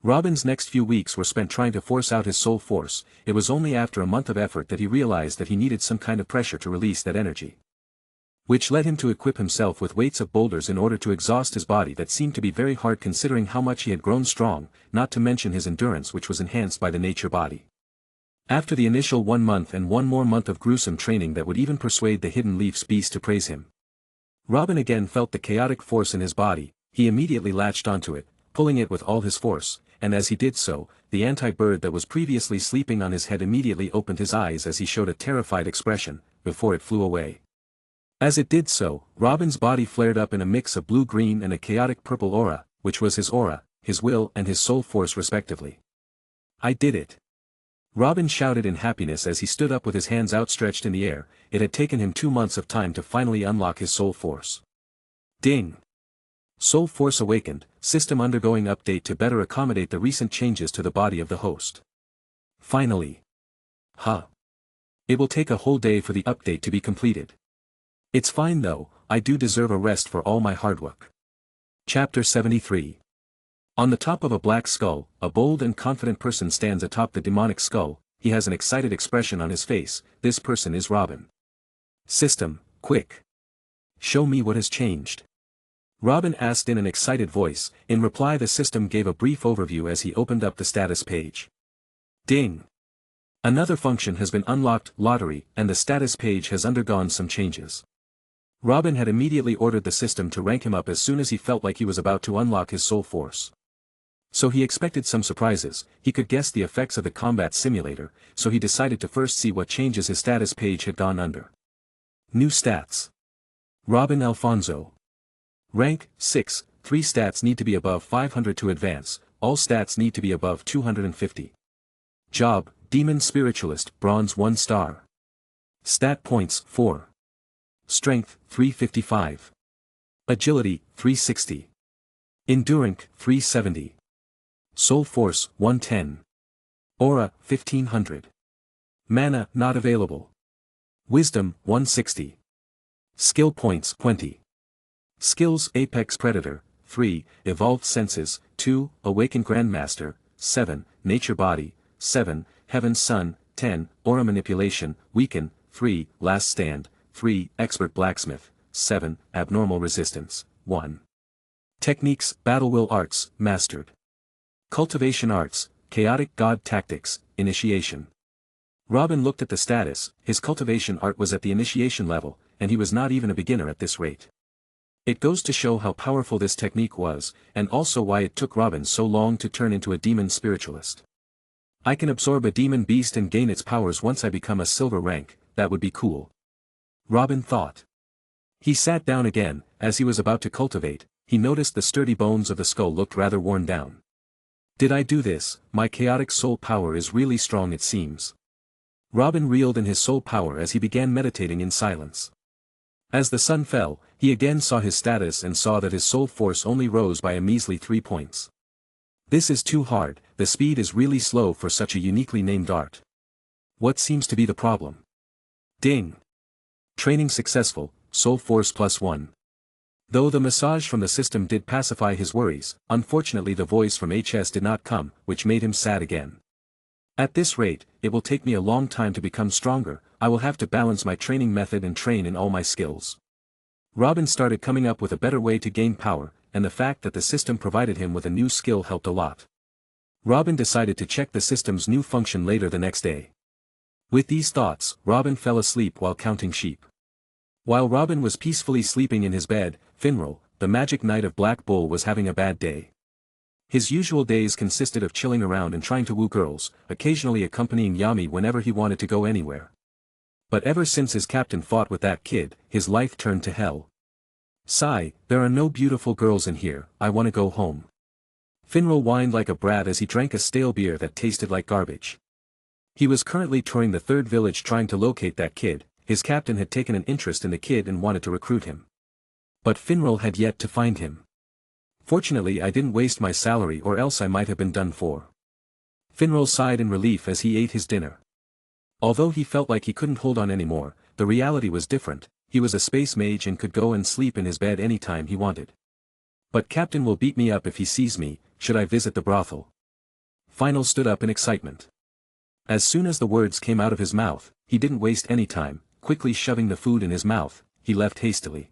Robin's next few weeks were spent trying to force out his soul force. It was only after a month of effort that he realized that he needed some kind of pressure to release that energy, which led him to equip himself with weights of boulders in order to exhaust his body that seemed to be very hard considering how much he had grown strong, not to mention his endurance, which was enhanced by the nature body. After the initial 1 month and one more month of gruesome training that would even persuade the Hidden Leaf's beast to praise him, Robin again felt the chaotic force in his body. He immediately latched onto it, pulling it with all his force, and as he did so, the anti-bird that was previously sleeping on his head immediately opened his eyes as he showed a terrified expression, before it flew away. As it did so, Robin's body flared up in a mix of blue-green and a chaotic purple aura, which was his aura, his will and his soul force respectively. I did it! Robin shouted in happiness as he stood up with his hands outstretched in the air. It had taken him 2 months of time to finally unlock his soul force. Ding! Soul force awakened, system undergoing update to better accommodate the recent changes to the body of the host. Finally. Huh. It will take a whole day for the update to be completed. It's fine though, I do deserve a rest for all my hard work. Chapter 73. On the top of a black skull, a bold and confident person stands atop the demonic skull. He has an excited expression on his face. This person is Robin. System, quick. Show me what has changed, Robin asked in an excited voice. In reply, the system gave a brief overview as he opened up the status page. Ding! Another function has been unlocked, lottery, and the status page has undergone some changes. Robin had immediately ordered the system to rank him up as soon as he felt like he was about to unlock his soul force. So he expected some surprises. He could guess the effects of the combat simulator, so he decided to first see what changes his status page had gone under. New stats. Robin Alfonso. Rank, 6, 3 stats need to be above 500 to advance, all stats need to be above 250. Job, Demon Spiritualist, Bronze 1 star. Stat points 4. Strength 355. Agility 360. Endurance 370. Soul Force 110. Aura 1500. Mana not available. Wisdom 160. Skill points 20. Skills Apex Predator 3. Evolved Senses 2. Awakened Grandmaster 7. Nature Body 7. Heaven Sun 10. Aura Manipulation Weaken 3. Last Stand 3. Expert Blacksmith 7. Abnormal Resistance 1. Techniques Battle Will Arts Mastered. Cultivation Arts Chaotic God Tactics Initiation. Robin looked at the status. His cultivation art was at the initiation level, and he was not even a beginner at this rate. It goes to show how powerful this technique was, and also why it took Robin so long to turn into a demon spiritualist. I can absorb a demon beast and gain its powers once I become a silver rank, that would be cool. Robin thought. He sat down again. As he was about to cultivate, he noticed the sturdy bones of the skull looked rather worn down. Did I do this? My chaotic soul power is really strong, it seems. Robin reeled in his soul power as he began meditating in silence. As the sun fell, he again saw his status and saw that his soul force only rose by a measly 3 points. This is too hard, the speed is really slow for such a uniquely named art. What seems to be the problem? Ding! Training successful, soul force +1. Though the massage from the system did pacify his worries, unfortunately the voice from HS did not come, which made him sad again. At this rate, it will take me a long time to become stronger. I will have to balance my training method and train in all my skills. Robin started coming up with a better way to gain power, and the fact that the system provided him with a new skill helped a lot. Robin decided to check the system's new function later the next day. With these thoughts, Robin fell asleep while counting sheep. While Robin was peacefully sleeping in his bed, Finral, the magic knight of Black Bull, was having a bad day. His usual days consisted of chilling around and trying to woo girls, occasionally accompanying Yami whenever he wanted to go anywhere. But ever since his captain fought with that kid, his life turned to hell. Sigh, there are no beautiful girls in here, I want to go home. Finral whined like a brat as he drank a stale beer that tasted like garbage. He was currently touring the third village trying to locate that kid. His captain had taken an interest in the kid and wanted to recruit him. But Finral had yet to find him. Fortunately I didn't waste my salary, or else I might have been done for. Finral sighed in relief as he ate his dinner. Although he felt like he couldn't hold on anymore, the reality was different. He was a space mage and could go and sleep in his bed anytime he wanted. But Captain will beat me up if he sees me. Should I visit the brothel? Finral stood up in excitement. As soon as the words came out of his mouth, he didn't waste any time. Quickly shoving the food in his mouth, he left hastily.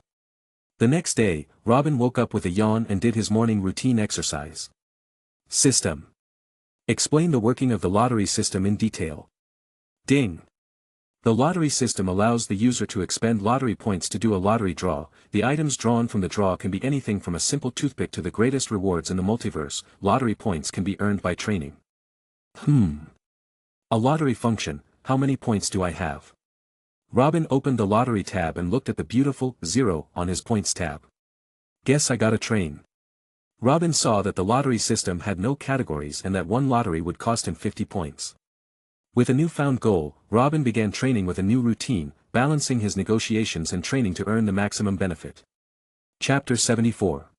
The next day, Robin woke up with a yawn and did his morning routine exercise. System. Explain the working of the lottery system in detail. Ding. The lottery system allows the user to expend lottery points to do a lottery draw. The items drawn from the draw can be anything from a simple toothpick to the greatest rewards in the multiverse. Lottery points can be earned by training. A lottery function, how many points do I have? Robin opened the lottery tab and looked at the beautiful 0 on his points tab. Guess I gotta train. Robin saw that the lottery system had no categories and that one lottery would cost him 50 points. With a newfound goal, Robin began training with a new routine, balancing his negotiations and training to earn the maximum benefit. Chapter 74.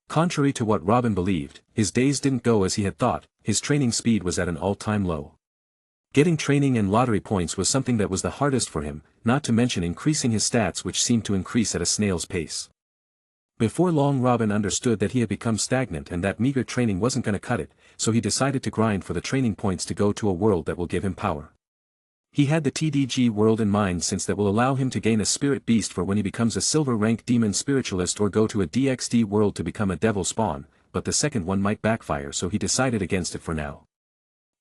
Contrary to what Robin believed, his days didn't go as he had thought. His training speed was at an all-time low. Getting training and lottery points was something that was the hardest for him, not to mention increasing his stats, which seemed to increase at a snail's pace. Before long Robin understood that he had become stagnant and that meager training wasn't gonna cut it, so he decided to grind for the training points to go to a world that will give him power. He had the TDG world in mind, since that will allow him to gain a spirit beast for when he becomes a silver rank demon spiritualist, or go to a DXD world to become a devil spawn, but the second one might backfire, so he decided against it for now.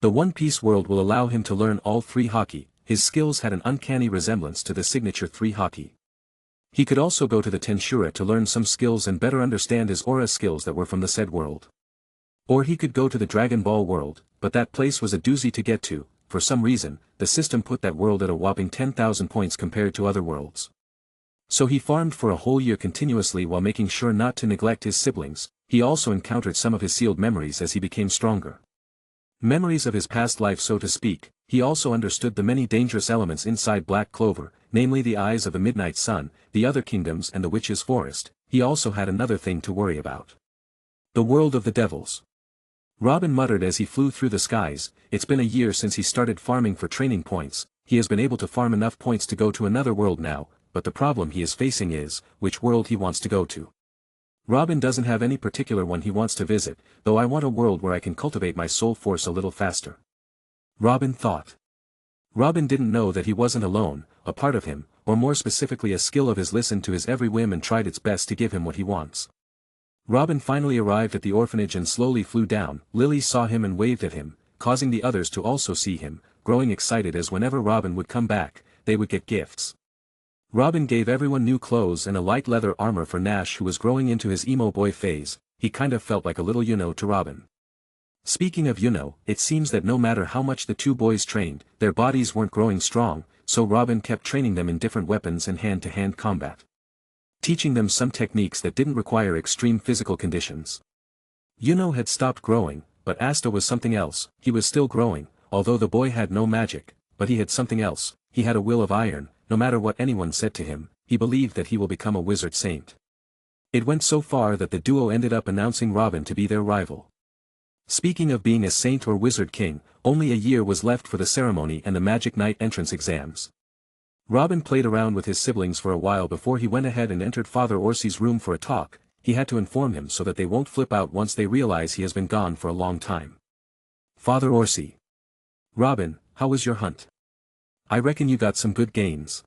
The One Piece world will allow him to learn all 3 haki. His skills had an uncanny resemblance to the signature 3 haki. He could also go to the Tensura to learn some skills and better understand his aura skills that were from the said world. Or he could go to the Dragon Ball world, but that place was a doozy to get to. For some reason, the system put that world at a whopping 10,000 points compared to other worlds. So he farmed for a whole year continuously while making sure not to neglect his siblings. He also encountered some of his sealed memories as he became stronger. Memories of his past life, so to speak. he also understood the many dangerous elements inside Black Clover, namely the eyes of the Midnight Sun, the other kingdoms and the Witch's Forest. He also had another thing to worry about. The world of the devils. Robin muttered as he flew through the skies. It's been a year since he started farming for training points. He has been able to farm enough points to go to another world now, but the problem he is facing is, which world he wants to go to. Robin doesn't have any particular one he wants to visit, though I want a world where I can cultivate my soul force a little faster. Robin thought. Robin didn't know that he wasn't alone. A part of him, or more specifically a skill of his, listened to his every whim and tried its best to give him what he wants. Robin finally arrived at the orphanage and slowly flew down. Lily saw him and waved at him, causing the others to also see him, growing excited as whenever Robin would come back, they would get gifts. Robin gave everyone new clothes and a light leather armor for Nash, who was growing into his emo boy phase. He kind of felt like a little to Robin. Speaking of it seems that no matter how much the two boys trained, their bodies weren't growing strong, so Robin kept training them in different weapons and hand-to-hand combat. Teaching them some techniques that didn't require extreme physical conditions. Had stopped growing, but Asta was something else. He was still growing, although the boy had no magic, but he had something else. He had a will of iron. No matter what anyone said to him, he believed that he will become a wizard saint. It went so far that the duo ended up announcing Robin to be their rival. Speaking of being a saint or wizard king, only a year was left for the ceremony and the Magic Night entrance exams. Robin played around with his siblings for a while before he went ahead and entered Father Orsi's room for a talk. He had to inform him so that they won't flip out once they realize he has been gone for a long time. Father Orsi. Robin, how was your hunt? I reckon you got some good gains.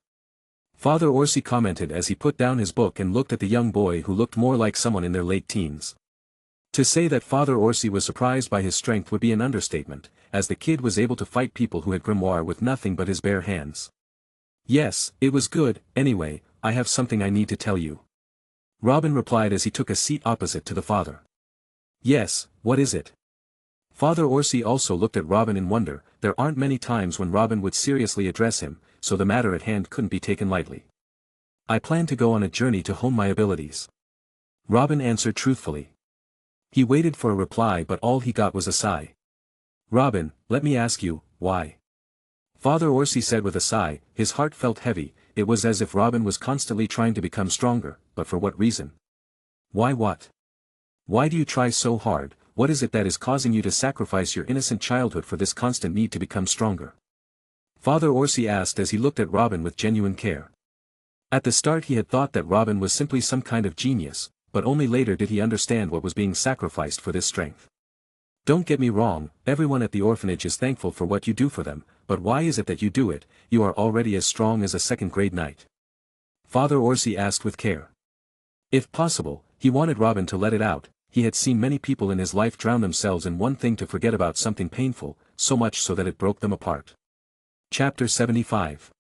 Father Orsi commented as he put down his book and looked at the young boy who looked more like someone in their late teens. To say that Father Orsi was surprised by his strength would be an understatement, as the kid was able to fight people who had grimoire with nothing but his bare hands. Yes, it was good. Anyway, I have something I need to tell you. Robin replied as he took a seat opposite to the father. Yes, what is it? Father Orsi also looked at Robin in wonder. There aren't many times when Robin would seriously address him, so the matter at hand couldn't be taken lightly. I plan to go on a journey to hone my abilities. Robin answered truthfully. He waited for a reply, but all he got was a sigh. Robin, let me ask you, why? Father Orsi said with a sigh. His heart felt heavy. It was as if Robin was constantly trying to become stronger, but for what reason? Why what? Why do you try so hard? What is it that is causing you to sacrifice your innocent childhood for this constant need to become stronger? Father Orsi asked as he looked at Robin with genuine care. At the start he had thought that Robin was simply some kind of genius, but only later did he understand what was being sacrificed for this strength. Don't get me wrong, everyone at the orphanage is thankful for what you do for them, but why is it that you do it? You are already as strong as a second-grade knight. Father Orsi asked with care. If possible, he wanted Robin to let it out. He had seen many people in his life drown themselves in one thing to forget about something painful, so much so that it broke them apart. Chapter 75.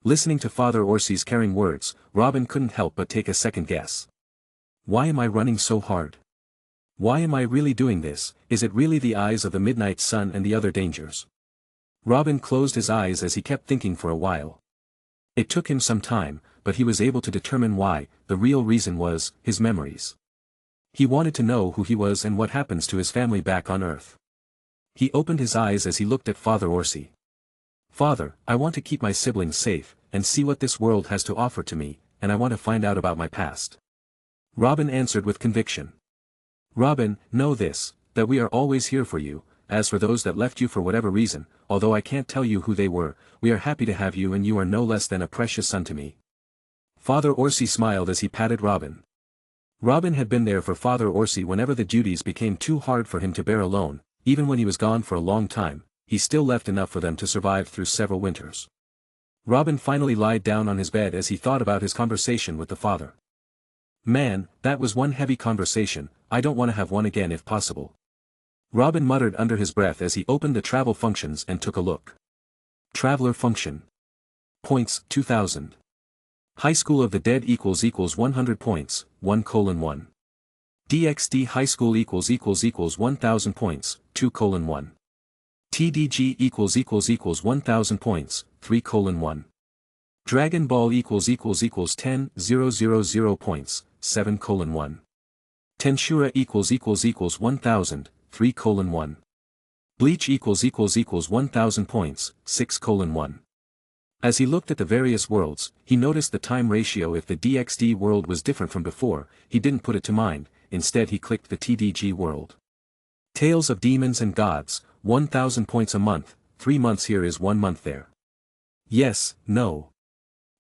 Listening to Father Orsi's caring words, Robin couldn't help but take a second guess. Why am I running so hard? Why am I really doing this? Is it really the eyes of the midnight sun and the other dangers? Robin closed his eyes as he kept thinking for a while. It took him some time, but he was able to determine why. The real reason was his memories. He wanted to know who he was and what happens to his family back on Earth. He opened his eyes as he looked at Father Orsi. Father, I want to keep my siblings safe, and see what this world has to offer to me, and I want to find out about my past. Robin answered with conviction. Robin, know this, that we are always here for you. As for those that left you for whatever reason, although I can't tell you who they were, we are happy to have you and you are no less than a precious son to me. Father Orsi smiled as he patted Robin. Robin had been there for Father Orsi whenever the duties became too hard for him to bear alone. Even when he was gone for a long time, he still left enough for them to survive through several winters. Robin finally lied down on his bed as he thought about his conversation with the father. Man, that was one heavy conversation. I don't want to have one again if possible. Robin muttered under his breath as he opened the travel functions and took a look. Traveler function. Points, 2000. High School of the Dead equals 100 points, 1:1. DXD High School equals 1000 points, 2:1. TDG equals 1000 points, 3:1. Dragon Ball equals 10,000 points, 7:1. Tensura equals 1000, 3:1. Bleach == 1000 points, 6:1. As he looked at the various worlds, he noticed the time ratio. If the DXD world was different from before, he didn't put it to mind, instead he clicked the TDG world. Tales of Demons and Gods, 1000 points a month, 3 months here is 1 month there. Yes, no.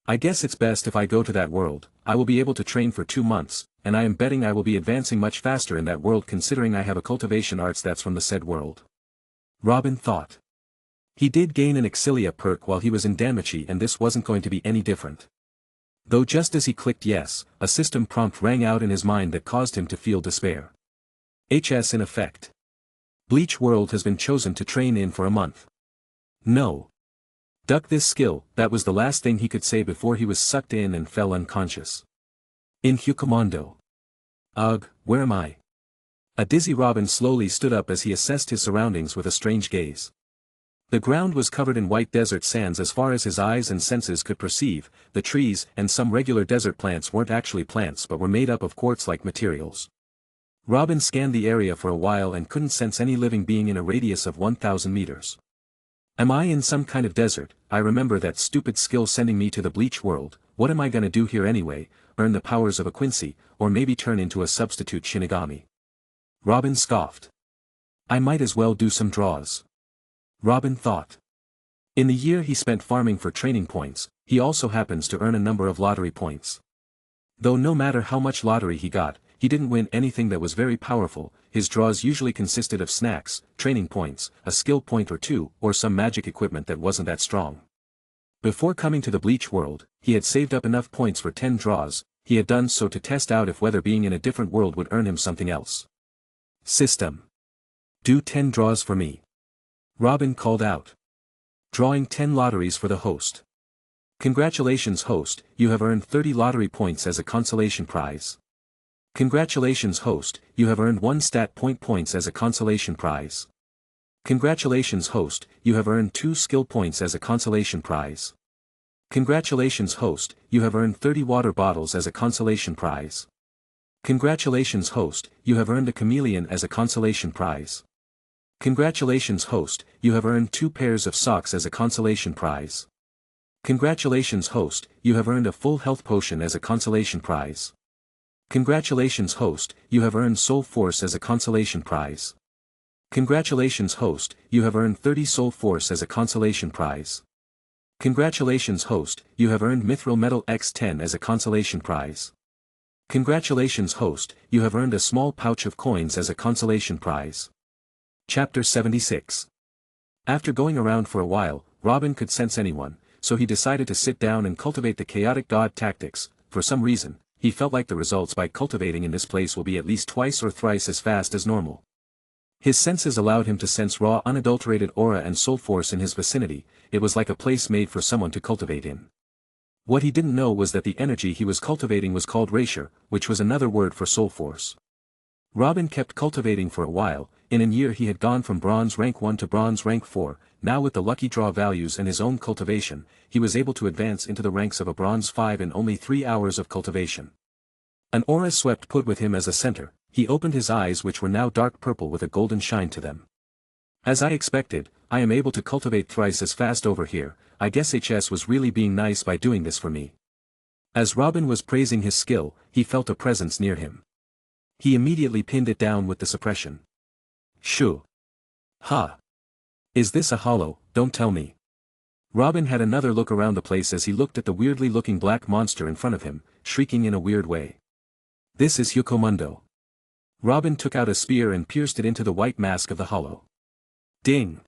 I guess it's best if I go to that world. I will be able to train for 2 months, and I am betting I will be advancing much faster in that world considering I have a cultivation arts that's from the said world. Robin thought. He did gain an Exilia perk while he was in DANMACHI, and this wasn't going to be any different. Though just as he clicked yes, a system prompt rang out in his mind that caused him to feel despair. HS in effect. Bleach world has been chosen to train in for a month. No. Duck this skill, that was the last thing he could say before he was sucked in and fell unconscious. In Hucamondo. Ugh, where am I? A dizzy Robin slowly stood up as he assessed his surroundings with a strange gaze. The ground was covered in white desert sands as far as his eyes and senses could perceive. The trees and some regular desert plants weren't actually plants but were made up of quartz-like materials. Robin scanned the area for a while and couldn't sense any living being in a radius of 1000 meters. Am I in some kind of desert? I remember that stupid skill sending me to the Bleach world. What am I gonna do here anyway? Earn the powers of a Quincy, or maybe turn into a substitute Shinigami? Robin scoffed. I might as well do some draws. Robin thought. In the year he spent farming for training points, he also happens to earn a number of lottery points. Though no matter how much lottery he got, he didn't win anything that was very powerful. His draws usually consisted of snacks, training points, a skill point or two, or some magic equipment that wasn't that strong. Before coming to the Bleach world, he had saved up enough points for 10 draws. He had done so to test out if whether being in a different world would earn him something else. System. Do 10 draws for me. Robin called out. Drawing 10 lotteries for the host. Congratulations host, you have earned 30 lottery points as a consolation prize. Congratulations host, you have earned 1 stat point points as a consolation prize. Congratulations host, you have earned 2 skill points as a consolation prize. Congratulations host, you have earned 30 water bottles as a consolation prize. Congratulations host, you have earned a chameleon as a consolation prize. Congratulations host, you have earned 2 pairs of socks as a consolation prize. Congratulations host, you have earned a full health potion as a consolation prize. Congratulations host, you have earned soul force as a consolation prize. Congratulations host, you have earned 30 soul force as a consolation prize. Congratulations host, you have earned mithril metal X10 as a consolation prize. Congratulations host, you have earned a small pouch of coins as a consolation prize. Chapter 76. After going around for a while, Robin could sense anyone, so he decided to sit down and cultivate the chaotic god tactics. For some reason, he felt like the results by cultivating in this place will be at least twice or thrice as fast as normal. His senses allowed him to sense raw unadulterated aura and soul force in his vicinity. It was like a place made for someone to cultivate in. What he didn't know was that the energy he was cultivating was called Raisher, which was another word for soul force. Robin kept cultivating for a while. In a year he had gone from bronze rank 1 to bronze rank 4, now with the lucky draw values and his own cultivation, he was able to advance into the ranks of a bronze 5 in only 3 hours of cultivation. An aura swept put with him as a center. He opened his eyes which were now dark purple with a golden shine to them. As I expected, I am able to cultivate thrice as fast over here. I guess HS was really being nice by doing this for me. As Robin was praising his skill, he felt a presence near him. He immediately pinned it down with the suppression. Shoo. Ha. Is this a hollow? Don't tell me. Robin had another look around the place as he looked at the weirdly looking black monster in front of him, shrieking in a weird way. This is Hucamondo. Robin took out a spear and pierced it into the white mask of the hollow. Ding.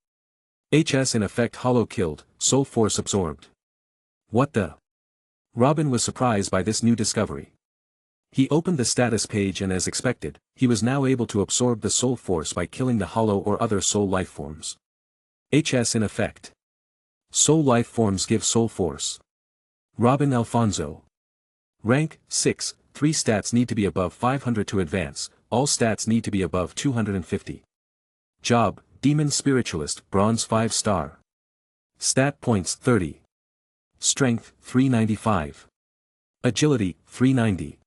HS in effect hollow killed, soul force absorbed. What the? Robin was surprised by this new discovery. He opened the status page and as expected, he was now able to absorb the soul force by killing the hollow or other soul life forms. HS in effect. Soul life forms give soul force. Robin Alfonso. Rank, 6, 3 stats need to be above 500 to advance, all stats need to be above 250. Job, Demon Spiritualist, Bronze 5 star. Stat points 30. Strength, 395. Agility, 390.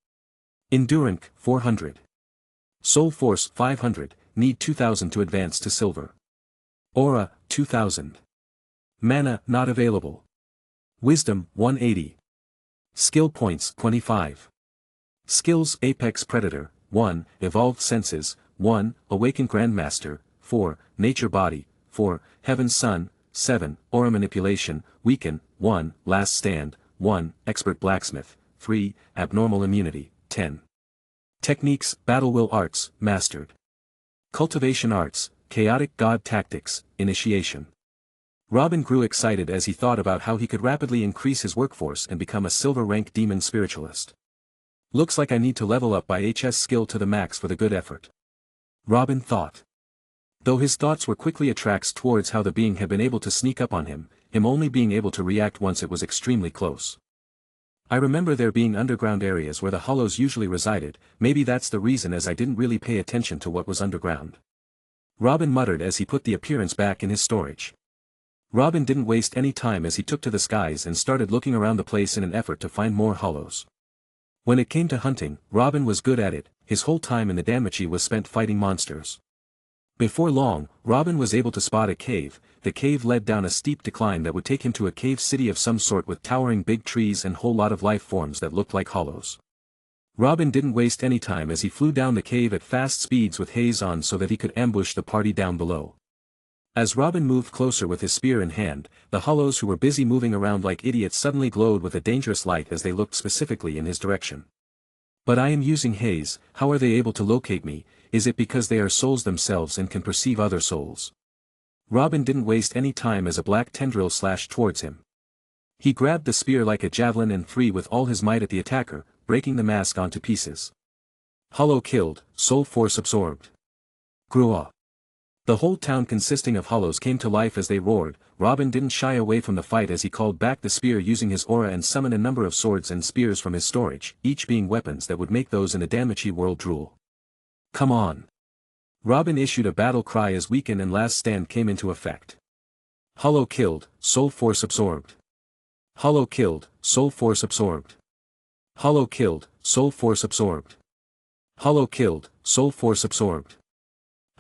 Endurance, 400. Soul Force, 500, need 2000 to advance to Silver. Aura, 2000. Mana, not available. Wisdom, 180. Skill points, 25. Skills: Apex Predator, 1, Evolved Senses, 1, Awakened Grandmaster, 4, Nature Body, 4, Heaven Sun, 7, Aura Manipulation, Weaken, 1, Last Stand, 1, Expert Blacksmith, 3, Abnormal Immunity, 10. Techniques: Battle Will Arts, Mastered. Cultivation Arts, Chaotic God Tactics, Initiation. Robin grew excited as he thought about how he could rapidly increase his workforce and become a silver rank demon spiritualist. Looks like I need to level up my HS skill to the max for the good effort. Robin thought. Though his thoughts were quickly attracts towards how the being had been able to sneak up on him only being able to react once it was extremely close. I remember there being underground areas where the hollows usually resided, maybe that's the reason, as I didn't really pay attention to what was underground. Robin muttered as he put the appearance back in his storage. Robin didn't waste any time as he took to the skies and started looking around the place in an effort to find more hollows. When it came to hunting, Robin was good at it. His whole time in the DANMACHI was spent fighting monsters. Before long, Robin was able to spot a cave. The cave led down a steep decline that would take him to a cave city of some sort with towering big trees and whole lot of life forms that looked like hollows. Robin didn't waste any time as he flew down the cave at fast speeds with haze on so that he could ambush the party down below. As Robin moved closer with his spear in hand, the hollows who were busy moving around like idiots suddenly glowed with a dangerous light as they looked specifically in his direction. But I am using haze. How are they able to locate me? Is it because they are souls themselves and can perceive other souls? Robin didn't waste any time as a black tendril slashed towards him. He grabbed the spear like a javelin and threw with all his might at the attacker, breaking the mask onto pieces. Hollow killed, soul force absorbed. Grua. The whole town consisting of hollows came to life as they roared. Robin didn't shy away from the fight as he called back the spear using his aura and summoned a number of swords and spears from his storage, each being weapons that would make those in the DANMACHI world drool. Come on! Robin issued a battle cry as Weaken and Last Stand came into effect. Hollow killed, soul force absorbed. Hollow killed, soul force absorbed. Hollow killed, soul force absorbed. Hollow killed, soul force absorbed.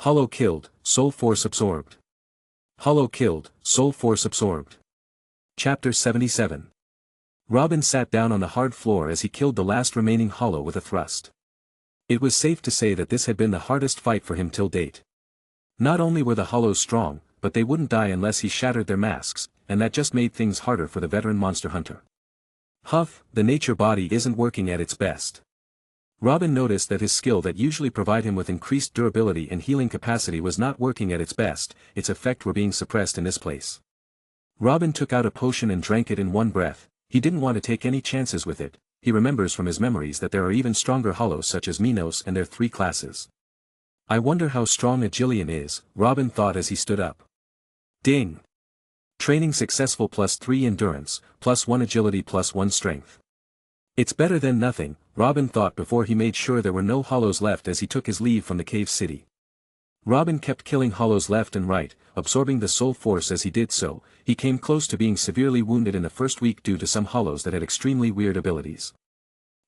Hollow killed, soul force absorbed. Hollow killed, soul force absorbed. Chapter 77. Robin sat down on the hard floor as he killed the last remaining hollow with a thrust. It was safe to say that this had been the hardest fight for him till date. Not only were the hollows strong, but they wouldn't die unless he shattered their masks, and that just made things harder for the veteran monster hunter. Huff, the nature body isn't working at its best. Robin noticed that his skill that usually provide him with increased durability and healing capacity was not working at its best, its effect were being suppressed in this place. Robin took out a potion and drank it in one breath. He didn't want to take any chances with it. He remembers from his memories that there are even stronger hollows such as Minos and their 3 classes. I wonder how strong a Jillian is, Robin thought as he stood up. Ding! Training successful +3 endurance, +1 agility +1 strength. It's better than nothing, Robin thought before he made sure there were no hollows left as he took his leave from the cave city. Robin kept killing hollows left and right, absorbing the soul force as he did so. He came close to being severely wounded in the first week due to some hollows that had extremely weird abilities.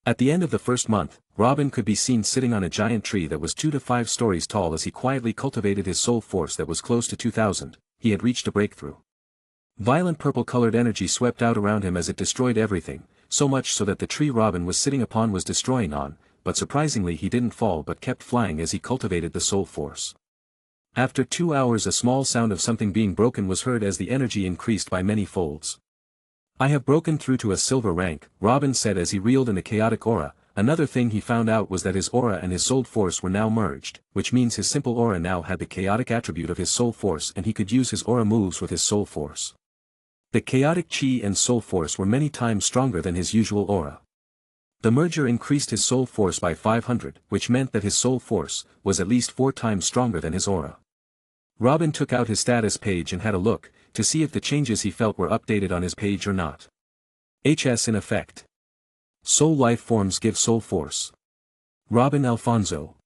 At the end of the first month, Robin could be seen sitting on a giant tree that was 2 to 5 stories tall as he quietly cultivated his soul force that was close to 2000, he had reached a breakthrough. Violent purple-colored energy swept out around him as it destroyed everything, so much so that the tree Robin was sitting upon was destroying on, but surprisingly he didn't fall but kept flying as he cultivated the soul force. After 2 hours a small sound of something being broken was heard as the energy increased by many folds. I have broken through to a silver rank, Robin said as he reeled in the chaotic aura. Another thing he found out was that his aura and his soul force were now merged, which means his simple aura now had the chaotic attribute of his soul force and he could use his aura moves with his soul force. The chaotic chi and soul force were many times stronger than his usual aura. The merger increased his soul force by 500, which meant that his soul force was at least 4 times stronger than his aura. Robin took out his status page and had a look, to see if the changes he felt were updated on his page or not. HS in effect. Soul life forms give soul force. Robin Alfonso.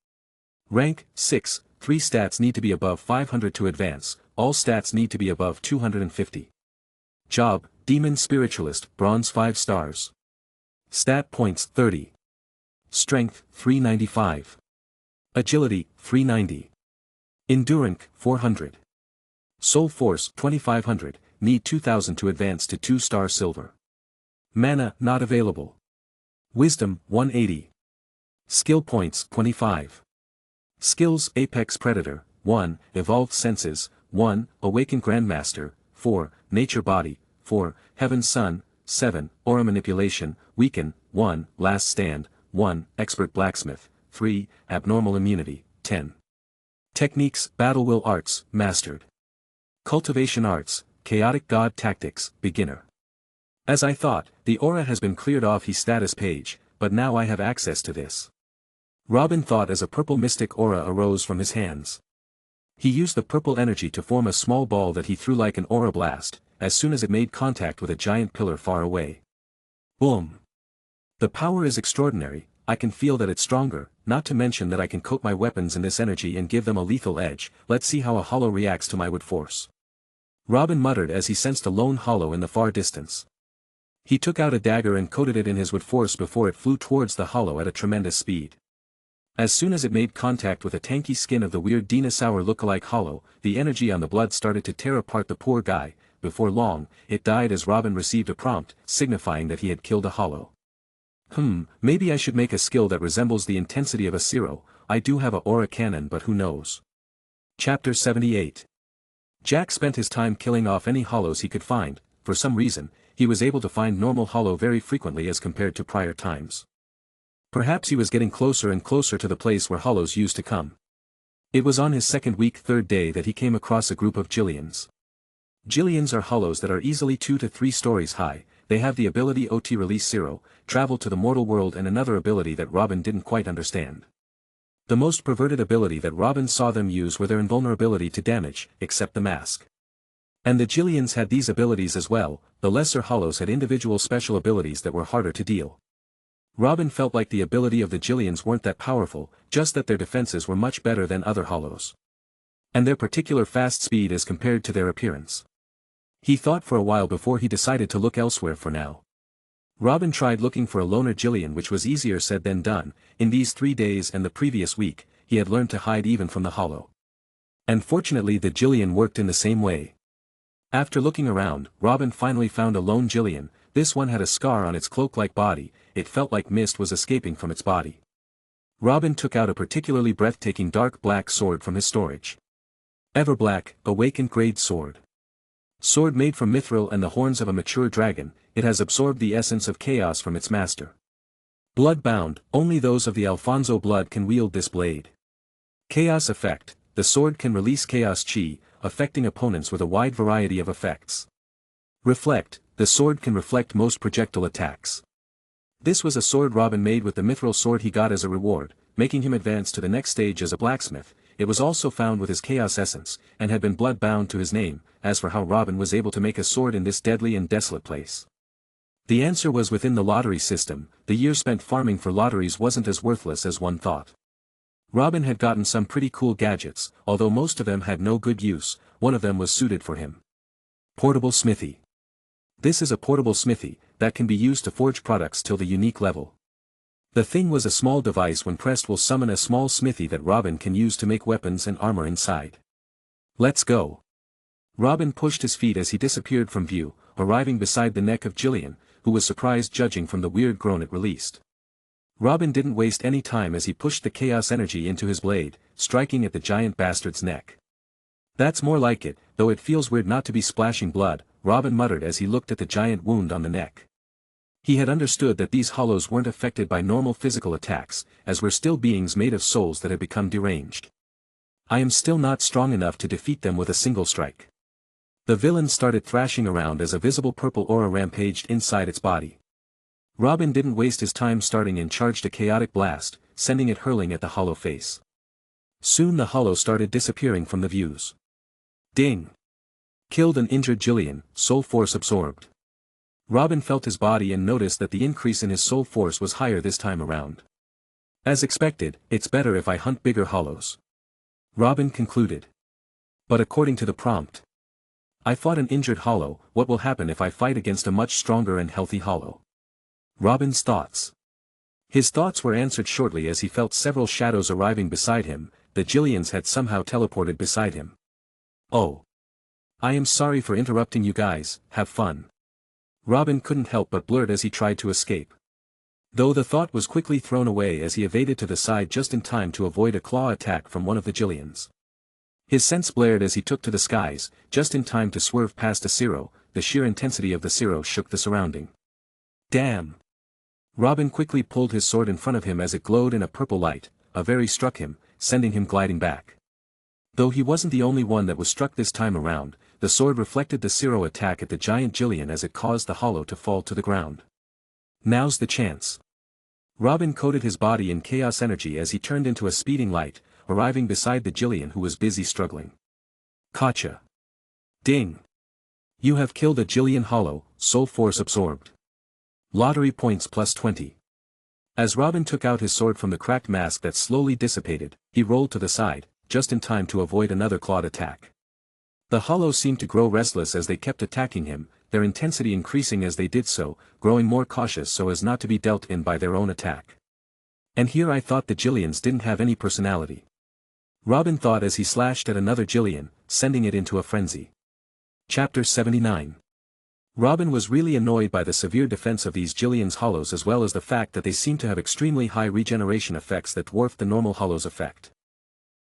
Rank, 6, 3 stats need to be above 500 to advance, all stats need to be above 250. Job, Demon Spiritualist, Bronze 5 stars. Stat points 30. Strength, 395. Agility, 390. Endurance, 400. Soul Force 2500, need 2000 to advance to 2-star silver. Mana, not available. Wisdom, 180. Skill points, 25. Skills: Apex Predator, 1, Evolved Senses, 1, Awakened Grandmaster, 4, Nature Body, 4, Heaven Sun, 7, Aura Manipulation, Weaken, 1, Last Stand, 1, Expert Blacksmith, 3, Abnormal Immunity, 10. Techniques: Battle Will Arts, Mastered. Cultivation Arts, Chaotic God Tactics, Beginner. As I thought, the aura has been cleared off his status page, but now I have access to this. Robin thought as a purple mystic aura arose from his hands. He used the purple energy to form a small ball that he threw like an aura blast, as soon as it made contact with a giant pillar far away. Boom! The power is extraordinary. I can feel that it's stronger, not to mention that I can coat my weapons in this energy and give them a lethal edge. Let's see how a hollow reacts to my wood force. Robin muttered as he sensed a lone hollow in the far distance. He took out a dagger and coated it in his wood force before it flew towards the hollow at a tremendous speed. As soon as it made contact with the tanky skin of the weird dinosaur look-alike hollow, the energy on the blood started to tear apart the poor guy. Before long, it died as Robin received a prompt, signifying that he had killed a hollow. Maybe I should make a skill that resembles the intensity of a Zero. I do have a aura cannon, but who knows. Chapter 78. Jack spent his time killing off any hollows he could find. For some reason, he was able to find normal hollow very frequently as compared to prior times. Perhaps he was getting closer and closer to the place where hollows used to come. It was on his second week, third day that he came across a group of Jillians. Jillians are hollows that are easily 2 to 3 stories high. They have the ability OT Release Zero, travel to the mortal world, and another ability that Robin didn't quite understand. The most perverted ability that Robin saw them use were their invulnerability to damage, except the mask. And the Jillians had these abilities as well. The lesser hollows had individual special abilities that were harder to deal. Robin felt like the ability of the Jillians weren't that powerful, just that their defenses were much better than other hollows. And their particular fast speed as compared to their appearance. He thought for a while before he decided to look elsewhere for now. Robin tried looking for a loner Jillian, which was easier said than done. In these 3 days and the previous week, he had learned to hide even from the hollow. And fortunately the Jillian worked in the same way. After looking around, Robin finally found a lone Jillian. This one had a scar on its cloak-like body. It felt like mist was escaping from its body. Robin took out a particularly breathtaking dark black sword from his storage. Everblack, Awakened Grade Sword. Sword made from mithril and the horns of a mature dragon, it has absorbed the essence of chaos from its master. Blood-bound, only those of the Alfonso blood can wield this blade. Chaos effect, the sword can release chaos chi, affecting opponents with a wide variety of effects. Reflect, the sword can reflect most projectile attacks. This was a sword Robin made with the mithril sword he got as a reward, making him advance to the next stage as a blacksmith. It was also found with his chaos essence, and had been blood-bound to his name. As for how Robin was able to make a sword in this deadly and desolate place, the answer was within the lottery system. The year spent farming for lotteries wasn't as worthless as one thought. Robin had gotten some pretty cool gadgets, although most of them had no good use. One of them was suited for him. Portable Smithy. This is a portable smithy, that can be used to forge products till the unique level. The thing was a small device when pressed will summon a small smithy that Robin can use to make weapons and armor inside. Let's go. Robin pushed his feet as he disappeared from view, arriving beside the neck of Jillian, who was surprised judging from the weird groan it released. Robin didn't waste any time as he pushed the chaos energy into his blade, striking at the giant bastard's neck. That's more like it, though it feels weird not to be splashing blood, Robin muttered as he looked at the giant wound on the neck. He had understood that these hollows weren't affected by normal physical attacks, as were still beings made of souls that had become deranged. I am still not strong enough to defeat them with a single strike. The villain started thrashing around as a visible purple aura rampaged inside its body. Robin didn't waste his time starting and charged a chaotic blast, sending it hurling at the hollow face. Soon the hollow started disappearing from the views. Ding! Killed an injured Jillian, soul force absorbed. Robin felt his body and noticed that the increase in his soul force was higher this time around. As expected, it's better if I hunt bigger hollows. Robin concluded. But according to the prompt, I fought an injured hollow. What will happen if I fight against a much stronger and healthy hollow? Robin's thoughts. His thoughts were answered shortly as he felt several shadows arriving beside him. The Jillians had somehow teleported beside him. Oh. I am sorry for interrupting you guys, have fun. Robin couldn't help but blurt as he tried to escape. Though the thought was quickly thrown away as he evaded to the side just in time to avoid a claw attack from one of the Jillians. His sense blared as he took to the skies, just in time to swerve past a Zero. The sheer intensity of the Zero shook the surrounding. Damn! Robin quickly pulled his sword in front of him as it glowed in a purple light. A very struck him, sending him gliding back. Though he wasn't the only one that was struck this time around, the sword reflected the Zero attack at the giant Jillian as it caused the hollow to fall to the ground. Now's the chance. Robin coated his body in chaos energy as he turned into a speeding light, arriving beside the Jillian who was busy struggling. Gotcha. Ding. You have killed a Jillian hollow, soul force absorbed. Lottery points plus 20. As Robin took out his sword from the cracked mask that slowly dissipated, he rolled to the side, just in time to avoid another clawed attack. The hollows seemed to grow restless as they kept attacking him, their intensity increasing as they did so, growing more cautious so as not to be dealt in by their own attack. And here I thought the Jillians didn't have any personality. Robin thought as he slashed at another Jillian, sending it into a frenzy. Chapter 79. Robin was really annoyed by the severe defense of these Jillians' hollows as well as the fact that they seemed to have extremely high regeneration effects that dwarfed the normal hollows effect.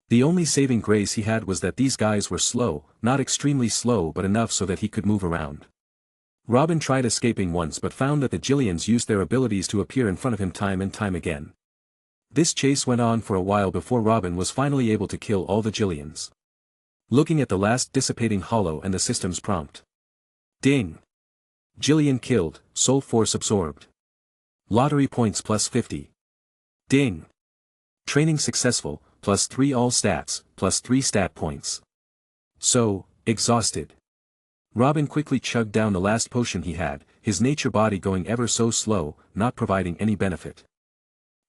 The only saving grace he had was that these guys were slow, not extremely slow but enough so that he could move around. Robin tried escaping once but found that the Jillians used their abilities to appear in front of him time and time again. This chase went on for a while before Robin was finally able to kill all the Jillians. Looking at the last dissipating hollow and the system's prompt. Ding! Jillian killed, soul force absorbed. Lottery points plus 50. Ding! Training successful, plus 3 all stats, plus 3 stat points. So, exhausted. Robin quickly chugged down the last potion he had, his nature body going ever so slow, not providing any benefit.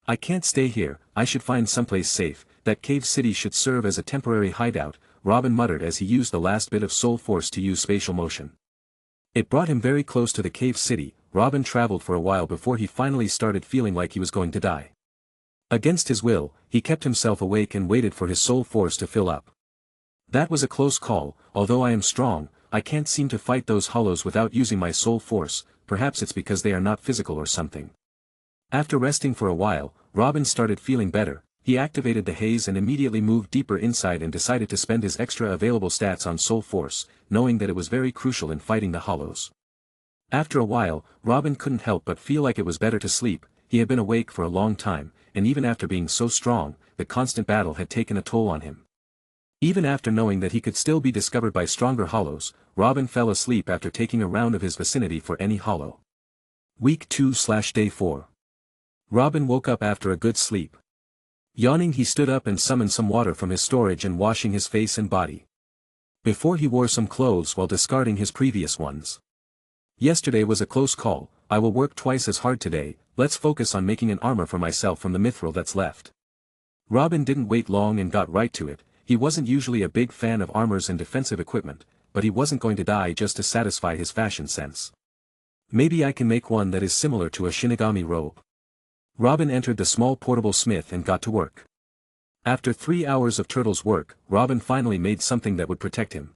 I can't stay here, I should find someplace safe, that cave city should serve as a temporary hideout, Robin muttered as he used the last bit of soul force to use spatial motion. It brought him very close to the cave city. Robin traveled for a while before he finally started feeling like he was going to die. Against his will, he kept himself awake and waited for his soul force to fill up. That was a close call. Although I am strong, I can't seem to fight those hollows without using my soul force. Perhaps it's because they are not physical or something. After resting for a while, Robin started feeling better. He activated the haze and immediately moved deeper inside and decided to spend his extra available stats on soul force, knowing that it was very crucial in fighting the hollows. After a while, Robin couldn't help but feel like it was better to sleep. He had been awake for a long time, and even after being so strong, the constant battle had taken a toll on him. Even after knowing that he could still be discovered by stronger hollows, Robin fell asleep after taking a round of his vicinity for any hollow. Week 2/Day 4. Robin woke up after a good sleep. Yawning, he stood up and summoned some water from his storage and washing his face and body. Before he wore some clothes while discarding his previous ones. Yesterday was a close call. I will work twice as hard today. Let's focus on making an armor for myself from the mithril that's left. Robin didn't wait long and got right to it. He wasn't usually a big fan of armors and defensive equipment, but he wasn't going to die just to satisfy his fashion sense. Maybe I can make one that is similar to a Shinigami robe. Robin entered the small portable smith and got to work. After 3 hours of turtle's work, Robin finally made something that would protect him.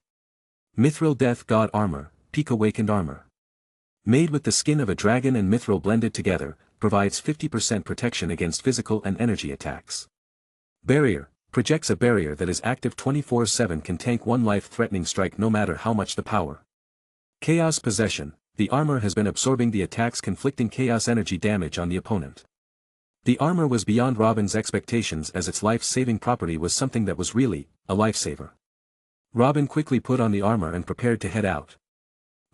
Mithril Death God Armor, Peak Awakened Armor. Made with the skin of a dragon and mithril blended together, provides 50% protection against physical and energy attacks. Barrier, projects a barrier that is active 24/7, can tank one life-threatening strike no matter how much the power. Chaos Possession, the armor has been absorbing the attack's conflicting chaos energy damage on the opponent. The armor was beyond Robin's expectations as its life-saving property was something that was really a lifesaver. Robin quickly put on the armor and prepared to head out.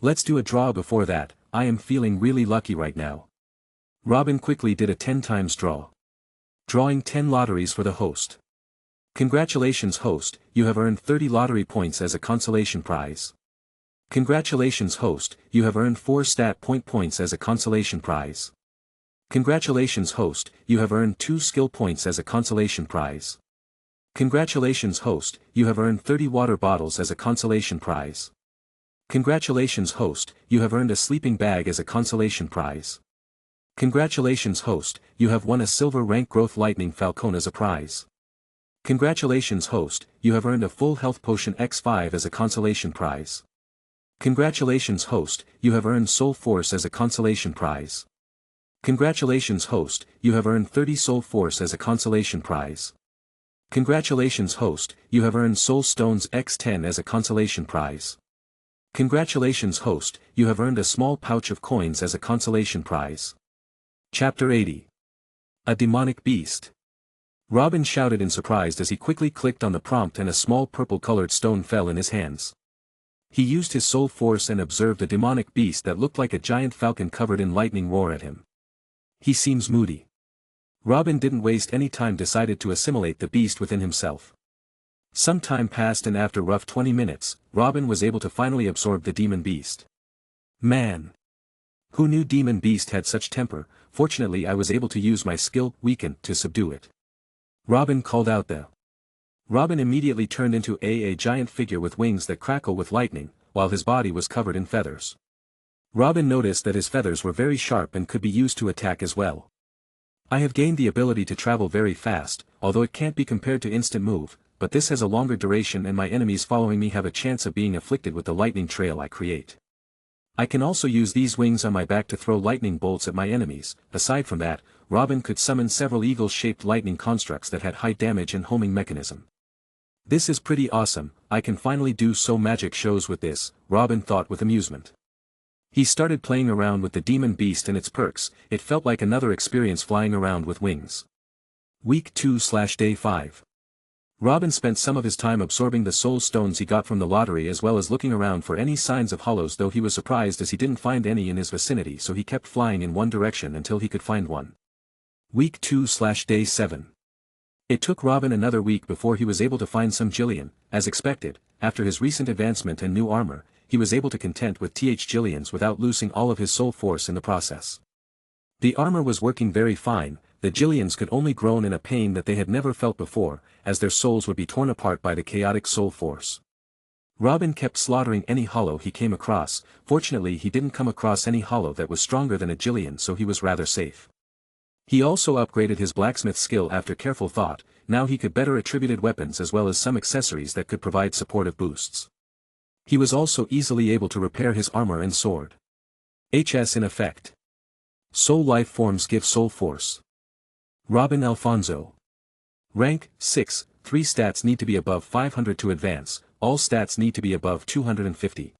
Let's do a draw before that. I am feeling really lucky right now. Robin quickly did a 10 times draw. Drawing 10 lotteries for the host. Congratulations host, you have earned 30 lottery points as a consolation prize. Congratulations host, you have earned 4 stat points as a consolation prize. Congratulations host, you have earned 2 skill points as a consolation prize. Congratulations host, you have earned 30 water bottles as a consolation prize. Congratulations host, you have earned a sleeping bag as a consolation prize. Congratulations host, you have won a silver rank growth lightning falcon as a prize. Congratulations host, you have earned a full health potion X5 as a consolation prize. Congratulations host, you have earned Soul Force as a consolation prize. Congratulations host, you have earned 30 Soul Force as a consolation prize. Congratulations host, you have earned Soul Stones x10 as a consolation prize. Congratulations host, you have earned a small pouch of coins as a consolation prize. Chapter 80. A Demonic Beast. Robin shouted in surprise as he quickly clicked on the prompt and a small purple-colored stone fell in his hands. He used his soul force and observed a demonic beast that looked like a giant falcon covered in lightning roar at him. He seems moody. Robin didn't waste any time, decided to assimilate the beast within himself. Some time passed and after rough 20 minutes, Robin was able to finally absorb the demon beast. Man! Who knew demon beast had such temper? Fortunately I was able to use my skill, Weaken, to subdue it. Robin called out the. Robin immediately turned into a giant figure with wings that crackle with lightning, while his body was covered in feathers. Robin noticed that his feathers were very sharp and could be used to attack as well. I have gained the ability to travel very fast, although it can't be compared to instant move, but this has a longer duration and my enemies following me have a chance of being afflicted with the lightning trail I create. I can also use these wings on my back to throw lightning bolts at my enemies. Aside from that, Robin could summon several eagle-shaped lightning constructs that had high damage and homing mechanism. This is pretty awesome, I can finally do so magic shows with this, Robin thought with amusement. He started playing around with the demon beast and its perks. It felt like another experience flying around with wings. Week 2/Day 5. Robin spent some of his time absorbing the soul stones he got from the lottery as well as looking around for any signs of hollows, though he was surprised as he didn't find any in his vicinity, so he kept flying in one direction until he could find one. Week 2/Day 7. It took Robin another week before he was able to find some Jillian. As expected, after his recent advancement and new armor, he was able to content with Jillians without losing all of his soul force in the process. The armor was working very fine. The Jillians could only groan in a pain that they had never felt before, as their souls would be torn apart by the chaotic soul force. Robin kept slaughtering any hollow he came across. Fortunately he didn't come across any hollow that was stronger than a Jillian, so he was rather safe. He also upgraded his blacksmith skill after careful thought. Now he could better attributed weapons as well as some accessories that could provide supportive boosts. He was also easily able to repair his armor and sword. HS in effect. Soul life forms give soul force. Robin Alfonso. Rank, 6, 3 stats need to be above 500 to advance, all stats need to be above 250.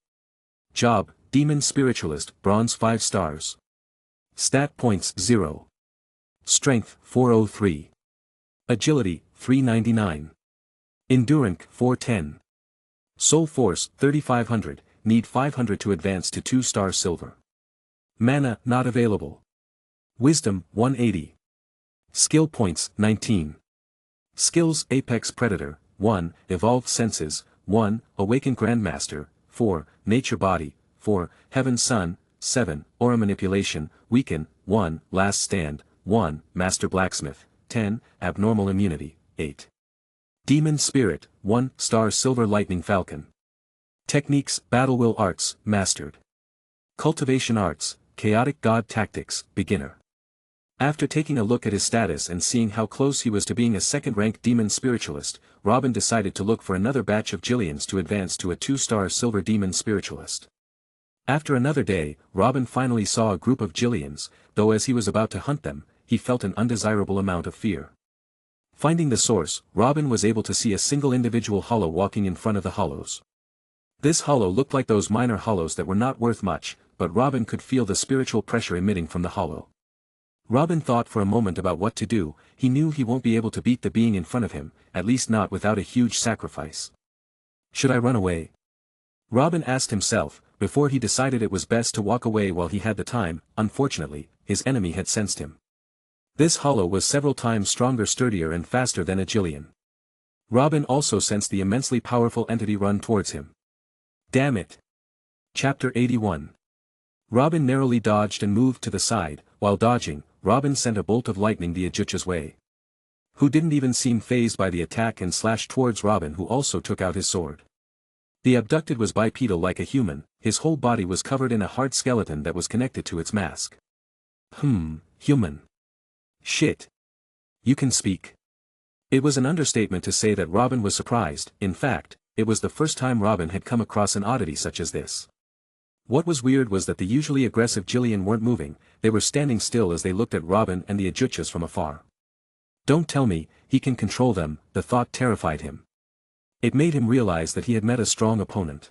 Job, Demon Spiritualist, Bronze 5 stars. Stat points 0. Strength, 403. Agility, 399. Endurance, 410. Soul Force, 3500, need 500 to advance to 2-star silver. Mana, not available. Wisdom, 180. Skill points, 19. Skills, Apex Predator, 1, Evolved Senses, 1, Awakened Grandmaster, 4, Nature Body, 4, Heaven Sun, 7, Aura Manipulation, Weaken, 1, Last Stand, 1, Master Blacksmith, 10, Abnormal Immunity, 8. Demon Spirit, 1, Star Silver Lightning Falcon. Techniques, Battle Will Arts, Mastered. Cultivation Arts, Chaotic God Tactics, Beginner. After taking a look at his status and seeing how close he was to being a second-ranked Demon Spiritualist, Robin decided to look for another batch of Jillians to advance to a 2-star Silver Demon Spiritualist. After another day, Robin finally saw a group of Jillians, though as he was about to hunt them, he felt an undesirable amount of fear. Finding the source, Robin was able to see a single individual hollow walking in front of the hollows. This hollow looked like those minor hollows that were not worth much, but Robin could feel the spiritual pressure emitting from the hollow. Robin thought for a moment about what to do. He knew he won't be able to beat the being in front of him, at least not without a huge sacrifice. Should I run away? Robin asked himself, before he decided it was best to walk away while he had the time. Unfortunately, his enemy had sensed him. This hollow was several times stronger, sturdier and faster than a Jillian. Robin also sensed the immensely powerful entity run towards him. Damn it! Chapter 81. Robin narrowly dodged and moved to the side. While dodging, Robin sent a bolt of lightning the Ajucha's way. Who didn't even seem fazed by the attack and slashed towards Robin, who also took out his sword. The abducted was bipedal like a human, his whole body was covered in a hard skeleton that was connected to its mask. Human. Shit. You can speak. It was an understatement to say that Robin was surprised. In fact, it was the first time Robin had come across an oddity such as this. What was weird was that the usually aggressive Jillian weren't moving, they were standing still as they looked at Robin and the Ajuchas from afar. Don't tell me, he can control them, the thought terrified him. It made him realize that he had met a strong opponent.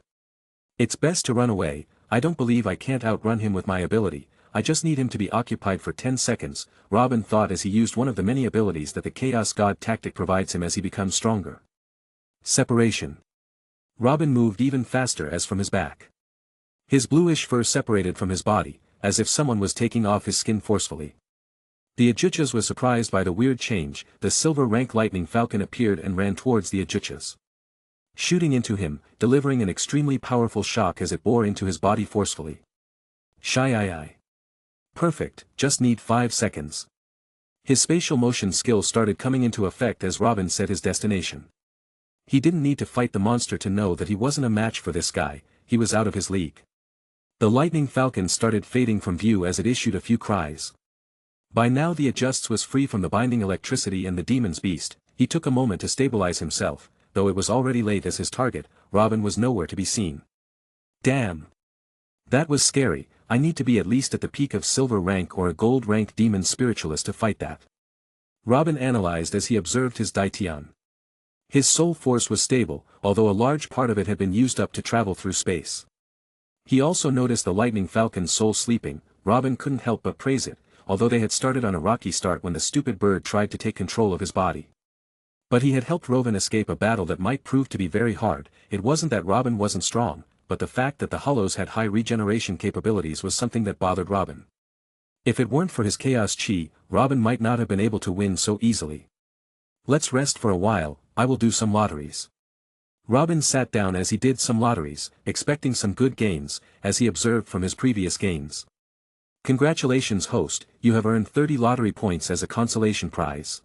It's best to run away. I don't believe I can't outrun him with my ability, I just need him to be occupied for 10 seconds, Robin thought as he used one of the many abilities that the Chaos God tactic provides him as he becomes stronger. Separation. Robin moved even faster as from his back. His bluish fur separated from his body, as if someone was taking off his skin forcefully. The Ajuchas was surprised by the weird change, the silver rank lightning falcon appeared and ran towards the Ajuchas. Shooting into him, delivering an extremely powerful shock as it bore into his body forcefully. Shy. Perfect, just need 5 seconds. His spatial motion skill started coming into effect as Robin set his destination. He didn't need to fight the monster to know that he wasn't a match for this guy, he was out of his league. The lightning falcon started fading from view as it issued a few cries. By now the Ajuts was free from the binding electricity and the demon's beast, he took a moment to stabilize himself, though it was already late as his target, Robin was nowhere to be seen. Damn. That was scary, I need to be at least at the peak of silver rank or a gold rank demon spiritualist to fight that. Robin analyzed as he observed his Daitian. His soul force was stable, although a large part of it had been used up to travel through space. He also noticed the lightning falcon's soul sleeping, Robin couldn't help but praise it, although they had started on a rocky start when the stupid bird tried to take control of his body. But he had helped Robin escape a battle that might prove to be very hard, it wasn't that Robin wasn't strong, but the fact that the Hollows had high regeneration capabilities was something that bothered Robin. If it weren't for his chaos chi, Robin might not have been able to win so easily. Let's rest for a while, I will do some lotteries. Robin sat down as he did some lotteries, expecting some good gains, as he observed from his previous gains. Congratulations host, you have earned 30 lottery points as a consolation prize.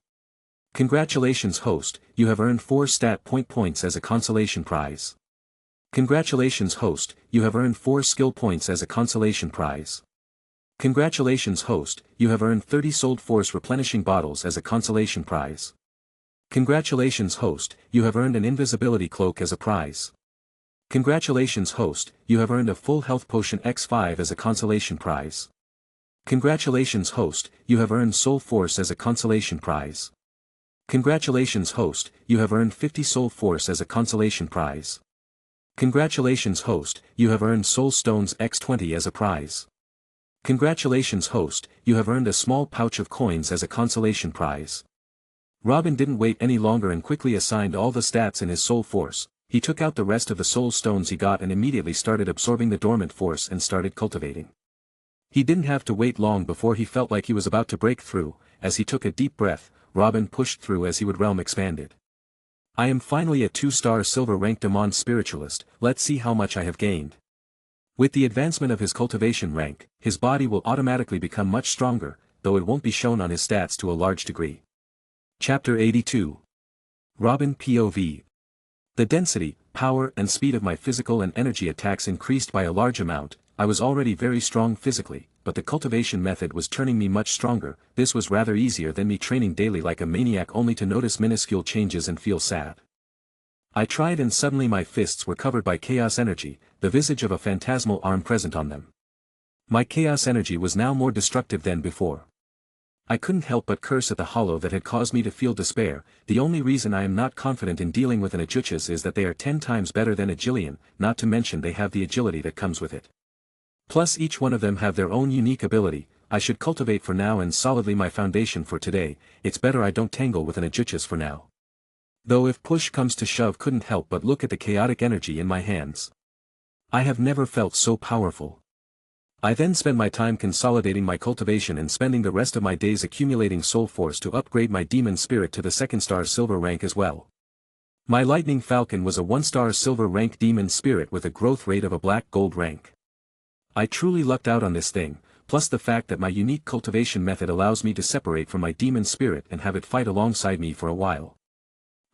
Congratulations host, you have earned 4 stat points as a consolation prize. Congratulations host, you have earned 4 skill points as a consolation prize. Congratulations host, you have earned 30 sold force replenishing bottles as a consolation prize. Congratulations host, you have earned an invisibility cloak as a prize. Congratulations host, you have earned a full health potion X5 as a consolation prize. Congratulations host, you have earned soul force as a consolation prize. Congratulations host, you have earned 50 soul force as a consolation prize. Congratulations host, you have earned soul stones X20 as a prize. Congratulations host, you have earned a small pouch of coins as a consolation prize. Robin didn't wait any longer and quickly assigned all the stats in his soul force, he took out the rest of the soul stones he got and immediately started absorbing the dormant force and started cultivating. He didn't have to wait long before he felt like he was about to break through, as he took a deep breath, Robin pushed through as he would realm expanded. I am finally a 2-star silver rank demon spiritualist, let's see how much I have gained. With the advancement of his cultivation rank, his body will automatically become much stronger, though it won't be shown on his stats to a large degree. Chapter 82. Robin POV. The density, power and speed of my physical and energy attacks increased by a large amount, I was already very strong physically, but the cultivation method was turning me much stronger, this was rather easier than me training daily like a maniac only to notice minuscule changes and feel sad. I tried and suddenly my fists were covered by chaos energy, the visage of a phantasmal arm present on them. My chaos energy was now more destructive than before. I couldn't help but curse at the hollow that had caused me to feel despair, the only reason I am not confident in dealing with an Ajuchas is that they are 10 times better than a Jillian, not to mention they have the agility that comes with it. Plus each one of them have their own unique ability, I should cultivate for now and solidly my foundation for today, it's better I don't tangle with an Ajuchas for now. Though if push comes to shove couldn't help but look at the chaotic energy in my hands. I have never felt so powerful. I then spend my time consolidating my cultivation and spending the rest of my days accumulating soul force to upgrade my demon spirit to the 2-star silver rank as well. My lightning falcon was a 1-star silver rank demon spirit with a growth rate of a black gold rank. I truly lucked out on this thing, plus the fact that my unique cultivation method allows me to separate from my demon spirit and have it fight alongside me for a while.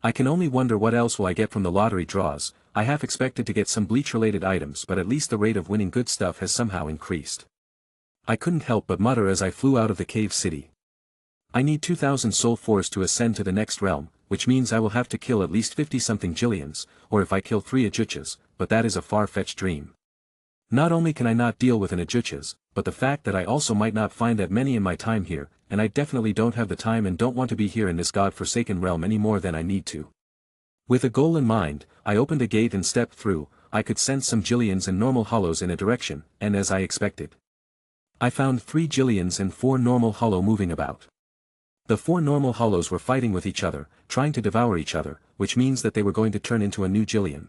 I can only wonder what else will I get from the lottery draws, I half expected to get some bleach-related items but at least the rate of winning good stuff has somehow increased. I couldn't help but mutter as I flew out of the cave city. I need 2,000 soul force to ascend to the next realm, which means I will have to kill at least 50-something Jillians, or if I kill 3 Ajuchas, but that is a far-fetched dream. Not only can I not deal with an Hiatus, but the fact that I also might not find that many in my time here, and I definitely don't have the time and don't want to be here in this god-forsaken realm any more than I need to. With a goal in mind, I opened a gate and stepped through. I could sense some Jillians and normal hollows in a direction, and as I expected, I found 3 Jillians and 4 normal hollow moving about. The 4 normal hollows were fighting with each other, trying to devour each other, which means that they were going to turn into a new Jillian.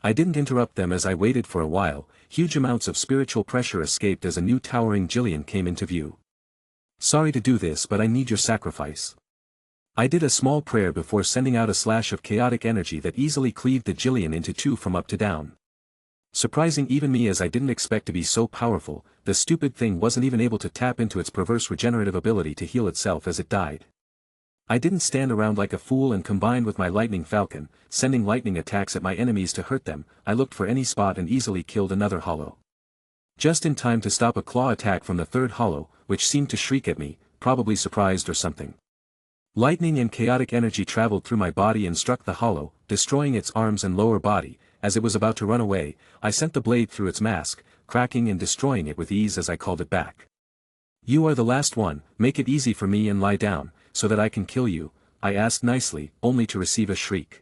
I didn't interrupt them as I waited for a while. Huge amounts of spiritual pressure escaped as a new towering Jillian came into view. Sorry to do this, but I need your sacrifice. I did a small prayer before sending out a slash of chaotic energy that easily cleaved the Jillian into 2 from up to down. Surprising even me, as I didn't expect to be so powerful. The stupid thing wasn't even able to tap into its perverse regenerative ability to heal itself as it died. I didn't stand around like a fool and combined with my lightning falcon, sending lightning attacks at my enemies to hurt them. I looked for any spot and easily killed another hollow. Just in time to stop a claw attack from the 3rd hollow, which seemed to shriek at me, probably surprised or something. Lightning and chaotic energy traveled through my body and struck the hollow, destroying its arms and lower body. As it was about to run away, I sent the blade through its mask, cracking and destroying it with ease as I called it back. You are the last one, make it easy for me and lie down, so that I can kill you, I asked nicely, only to receive a shriek.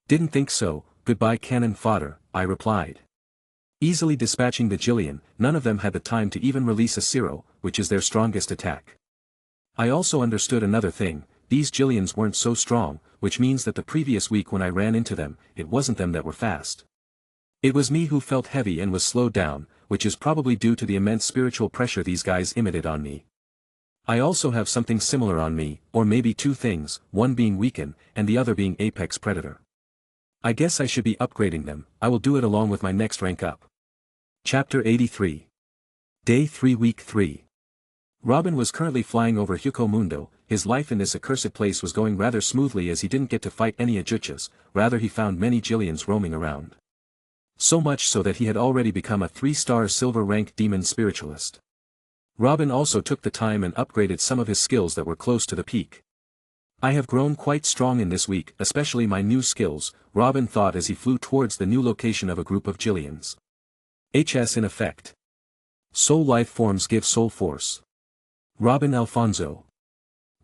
Didn't think so, goodbye cannon fodder, I replied. Easily dispatching the Jillian, none of them had the time to even release a Zero, which is their strongest attack. I also understood another thing. These Jillians weren't so strong, which means that the previous week when I ran into them, it wasn't them that were fast. It was me who felt heavy and was slowed down, which is probably due to the immense spiritual pressure these guys emitted on me. I also have something similar on me, or maybe 2 things, one being Weaken, and the other being Apex Predator. I guess I should be upgrading them. I will do it along with my next rank up. Chapter 83. Day 3 Week 3. Robin was currently flying over Hugo Mundo. His life in this accursed place was going rather smoothly as he didn't get to fight any Hiatus, rather he found many Jillians roaming around. So much so that he had already become a 3-star silver rank demon spiritualist. Robin also took the time and upgraded some of his skills that were close to the peak. I have grown quite strong in this week, especially my new skills, Robin thought as he flew towards the new location of a group of Jillians. HS in effect. Soul life forms give soul force. Robin Alfonso.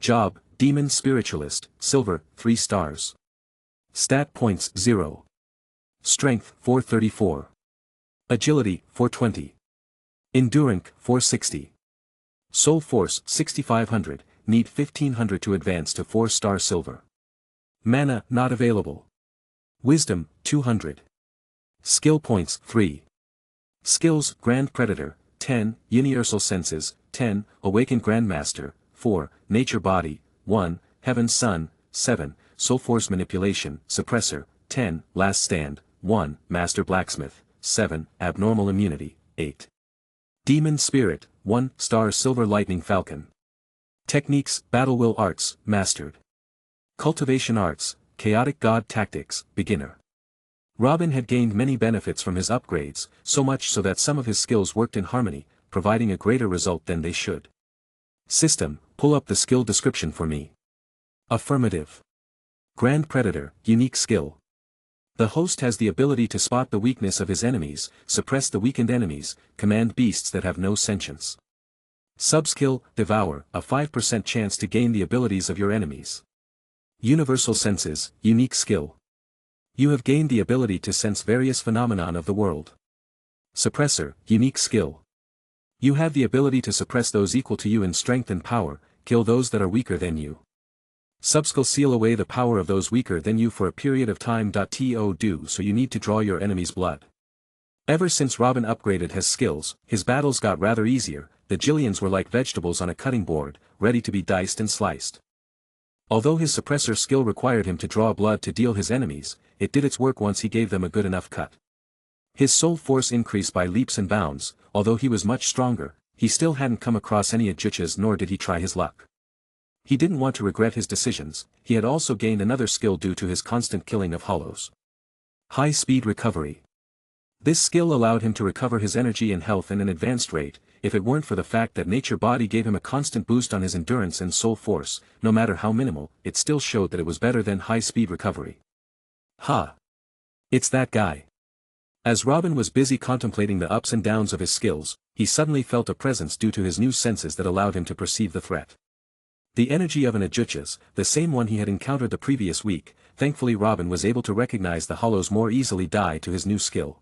Job, Demon Spiritualist, Silver, 3 stars. Stat points 0. Strength, 434. Agility, 420. Endurance, 460. Soul Force, 6500, need 1500 to advance to 4-star silver. Mana, not available. Wisdom, 200. Skill points, 3. Skills, Grand Predator, 10, Universal Senses, 10, Awakened Grandmaster, 4, Nature Body, 1, Heaven Sun, 7, Soul Force Manipulation, Suppressor, 10, Last Stand, 1, Master Blacksmith, 7, Abnormal Immunity, 8. Demon Spirit, 1 star Silver Lightning Falcon. Techniques, Battle Will Arts, Mastered. Cultivation Arts, Chaotic God Tactics, Beginner. Robin had gained many benefits from his upgrades, so much so that some of his skills worked in harmony, providing a greater result than they should. System, pull up the skill description for me. Affirmative. Grand Predator, unique skill. The host has the ability to spot the weakness of his enemies, suppress the weakened enemies, command beasts that have no sentience. Subskill, Devour, a 5% chance to gain the abilities of your enemies. Universal Senses, unique skill. You have gained the ability to sense various phenomenon of the world. Suppressor, unique skill. You have the ability to suppress those equal to you in strength and power, kill those that are weaker than you. Subskill, seal away the power of those weaker than you for a period of time. To do so you need to draw your enemy's blood. Ever since Robin upgraded his skills, his battles got rather easier. The Jillians were like vegetables on a cutting board, ready to be diced and sliced. Although his suppressor skill required him to draw blood to deal his enemies, it did its work once he gave them a good enough cut. His soul force increased by leaps and bounds. Although he was much stronger, he still hadn't come across any Hiatus, nor did he try his luck. He didn't want to regret his decisions. He had also gained another skill due to his constant killing of hollows. High speed recovery. This skill allowed him to recover his energy and health in an advanced rate. If it weren't for the fact that Nature Body gave him a constant boost on his endurance and soul force, no matter how minimal, it still showed that it was better than high speed recovery. Ha! It's that guy. As Robin was busy contemplating the ups and downs of his skills, he suddenly felt a presence due to his new senses that allowed him to perceive the threat. The energy of an Hiatus, the same one he had encountered the previous week. Thankfully Robin was able to recognize the hollows more easily due to his new skill.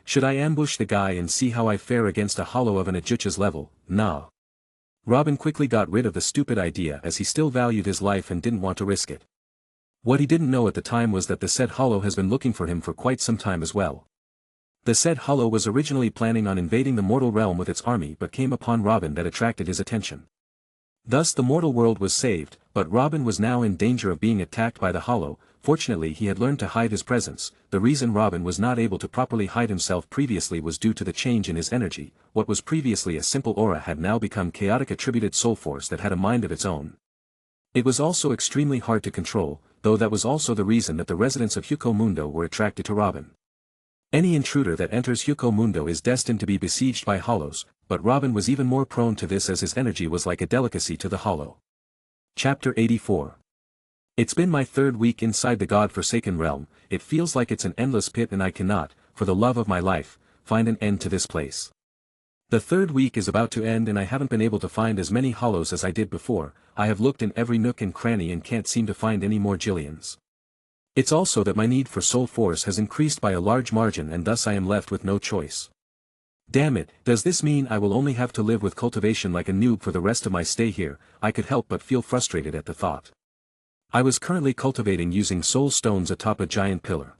Should I ambush the guy and see how I fare against a hollow of an Hiatus level? Nah. Robin quickly got rid of the stupid idea as he still valued his life and didn't want to risk it. What he didn't know at the time was that the said hollow has been looking for him for quite some time as well. The said hollow was originally planning on invading the mortal realm with its army but came upon Robin that attracted his attention. Thus the mortal world was saved, but Robin was now in danger of being attacked by the hollow. Fortunately he had learned to hide his presence. The reason Robin was not able to properly hide himself previously was due to the change in his energy. What was previously a simple aura had now become chaotic attributed soul force that had a mind of its own. It was also extremely hard to control, though that was also the reason that the residents of Hueco Mundo were attracted to Robin. Any intruder that enters Hueco Mundo is destined to be besieged by hollows, but Robin was even more prone to this as his energy was like a delicacy to the hollow. Chapter 84. It's been my third week inside the God-forsaken realm. It feels like it's an endless pit and I cannot, for the love of my life, find an end to this place. The third week is about to end and I haven't been able to find as many hollows as I did before. I have looked in every nook and cranny and can't seem to find any more Jillians. It's also that my need for soul force has increased by a large margin and thus I am left with no choice. Damn it, does this mean I will only have to live with cultivation like a noob for the rest of my stay here? I could help but feel frustrated at the thought. I was currently cultivating using soul stones atop a giant pillar.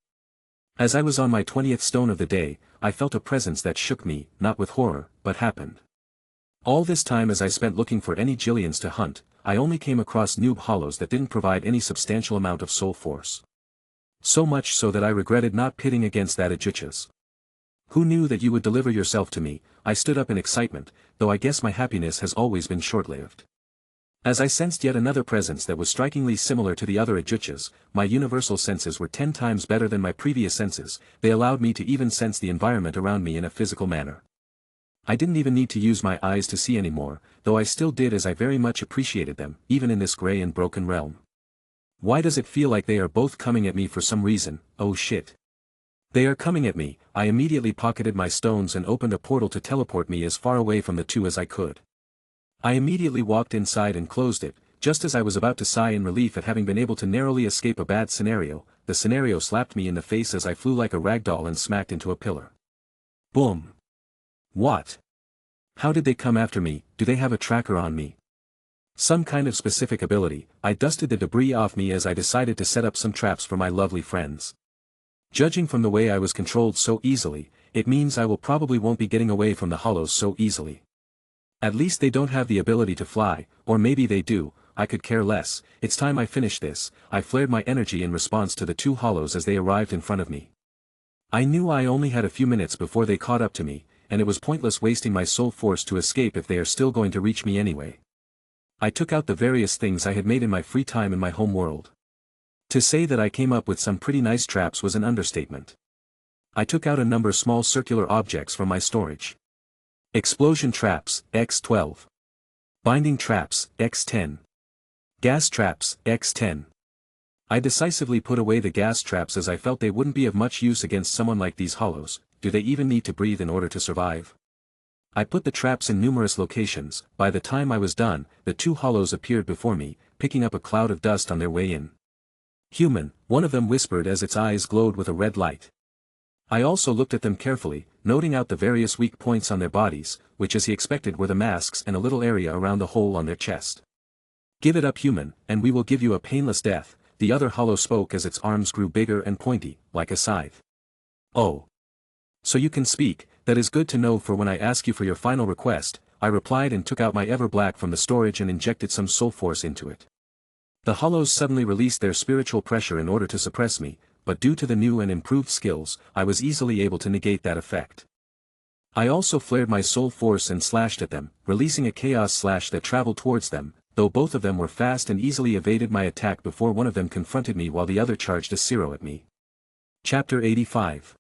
As I was on my 20th stone of the day, I felt a presence that shook me, not with horror, but happened. All this time as I spent looking for any Jillians to hunt, I only came across noob hollows that didn't provide any substantial amount of soul force. So much so that I regretted not pitting against that Hiatus. Who knew that you would deliver yourself to me? I stood up in excitement, though I guess my happiness has always been short-lived. As I sensed yet another presence that was strikingly similar to the other Hiatus, my universal senses were 10 times better than my previous senses. They allowed me to even sense the environment around me in a physical manner. I didn't even need to use my eyes to see anymore, though I still did as I very much appreciated them, even in this grey and broken realm. Why does it feel like they are both coming at me for some reason? Oh shit. They are coming at me. I immediately pocketed my stones and opened a portal to teleport me as far away from the two as I could. I immediately walked inside and closed it. Just as I was about to sigh in relief at having been able to narrowly escape a bad scenario, the scenario slapped me in the face as I flew like a ragdoll and smacked into a pillar. Boom. What? How did they come after me? Do they have a tracker on me? Some kind of specific ability. I dusted the debris off me as I decided to set up some traps for my lovely friends. Judging from the way I was controlled so easily, it means I will probably won't be getting away from the hollows so easily. At least they don't have the ability to fly, or maybe they do, I could care less. It's time I finish this. I flared my energy in response to the two hollows as they arrived in front of me. I knew I only had a few minutes before they caught up to me, and it was pointless wasting my soul force to escape if they are still going to reach me anyway. I took out the various things I had made in my free time in my home world. To say that I came up with some pretty nice traps was an understatement. I took out a number of small circular objects from my storage. Explosion traps, X12. Binding traps, X10. Gas traps, X10. I decisively put away the gas traps as I felt they wouldn't be of much use against someone like these hollows. Do they even need to breathe in order to survive? I put the traps in numerous locations. By the time I was done, the two hollows appeared before me, picking up a cloud of dust on their way in. Human, one of them whispered as its eyes glowed with a red light. I also looked at them carefully, noting out the various weak points on their bodies, which as he expected were the masks and a little area around the hole on their chest. Give it up, human, and we will give you a painless death, the other hollow spoke as its arms grew bigger and pointy, like a scythe. Oh. So you can speak, that is good to know, for when I ask you for your final request, I replied and took out my Everblack from the storage and injected some soul force into it. The hollows suddenly released their spiritual pressure in order to suppress me, but due to the new and improved skills, I was easily able to negate that effect. I also flared my soul force and slashed at them, releasing a chaos slash that traveled towards them, though both of them were fast and easily evaded my attack before one of them confronted me while the other charged a zero at me. Chapter 85.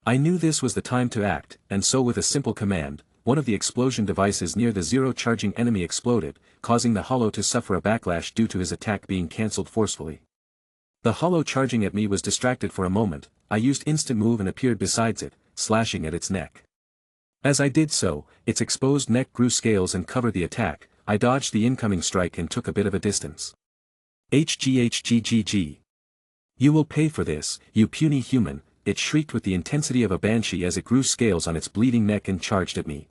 I knew this was the time to act, and so with a simple command, one of the explosion devices near the zero-charging enemy exploded, causing the hollow to suffer a backlash due to his attack being cancelled forcefully. The hollow charging at me was distracted for a moment, I used instant move and appeared beside it, slashing at its neck. As I did so, its exposed neck grew scales and covered the attack. I dodged the incoming strike and took a bit of a distance. HGHGGG. You will pay for this, you puny human, it shrieked with the intensity of a banshee as it grew scales on its bleeding neck and charged at me.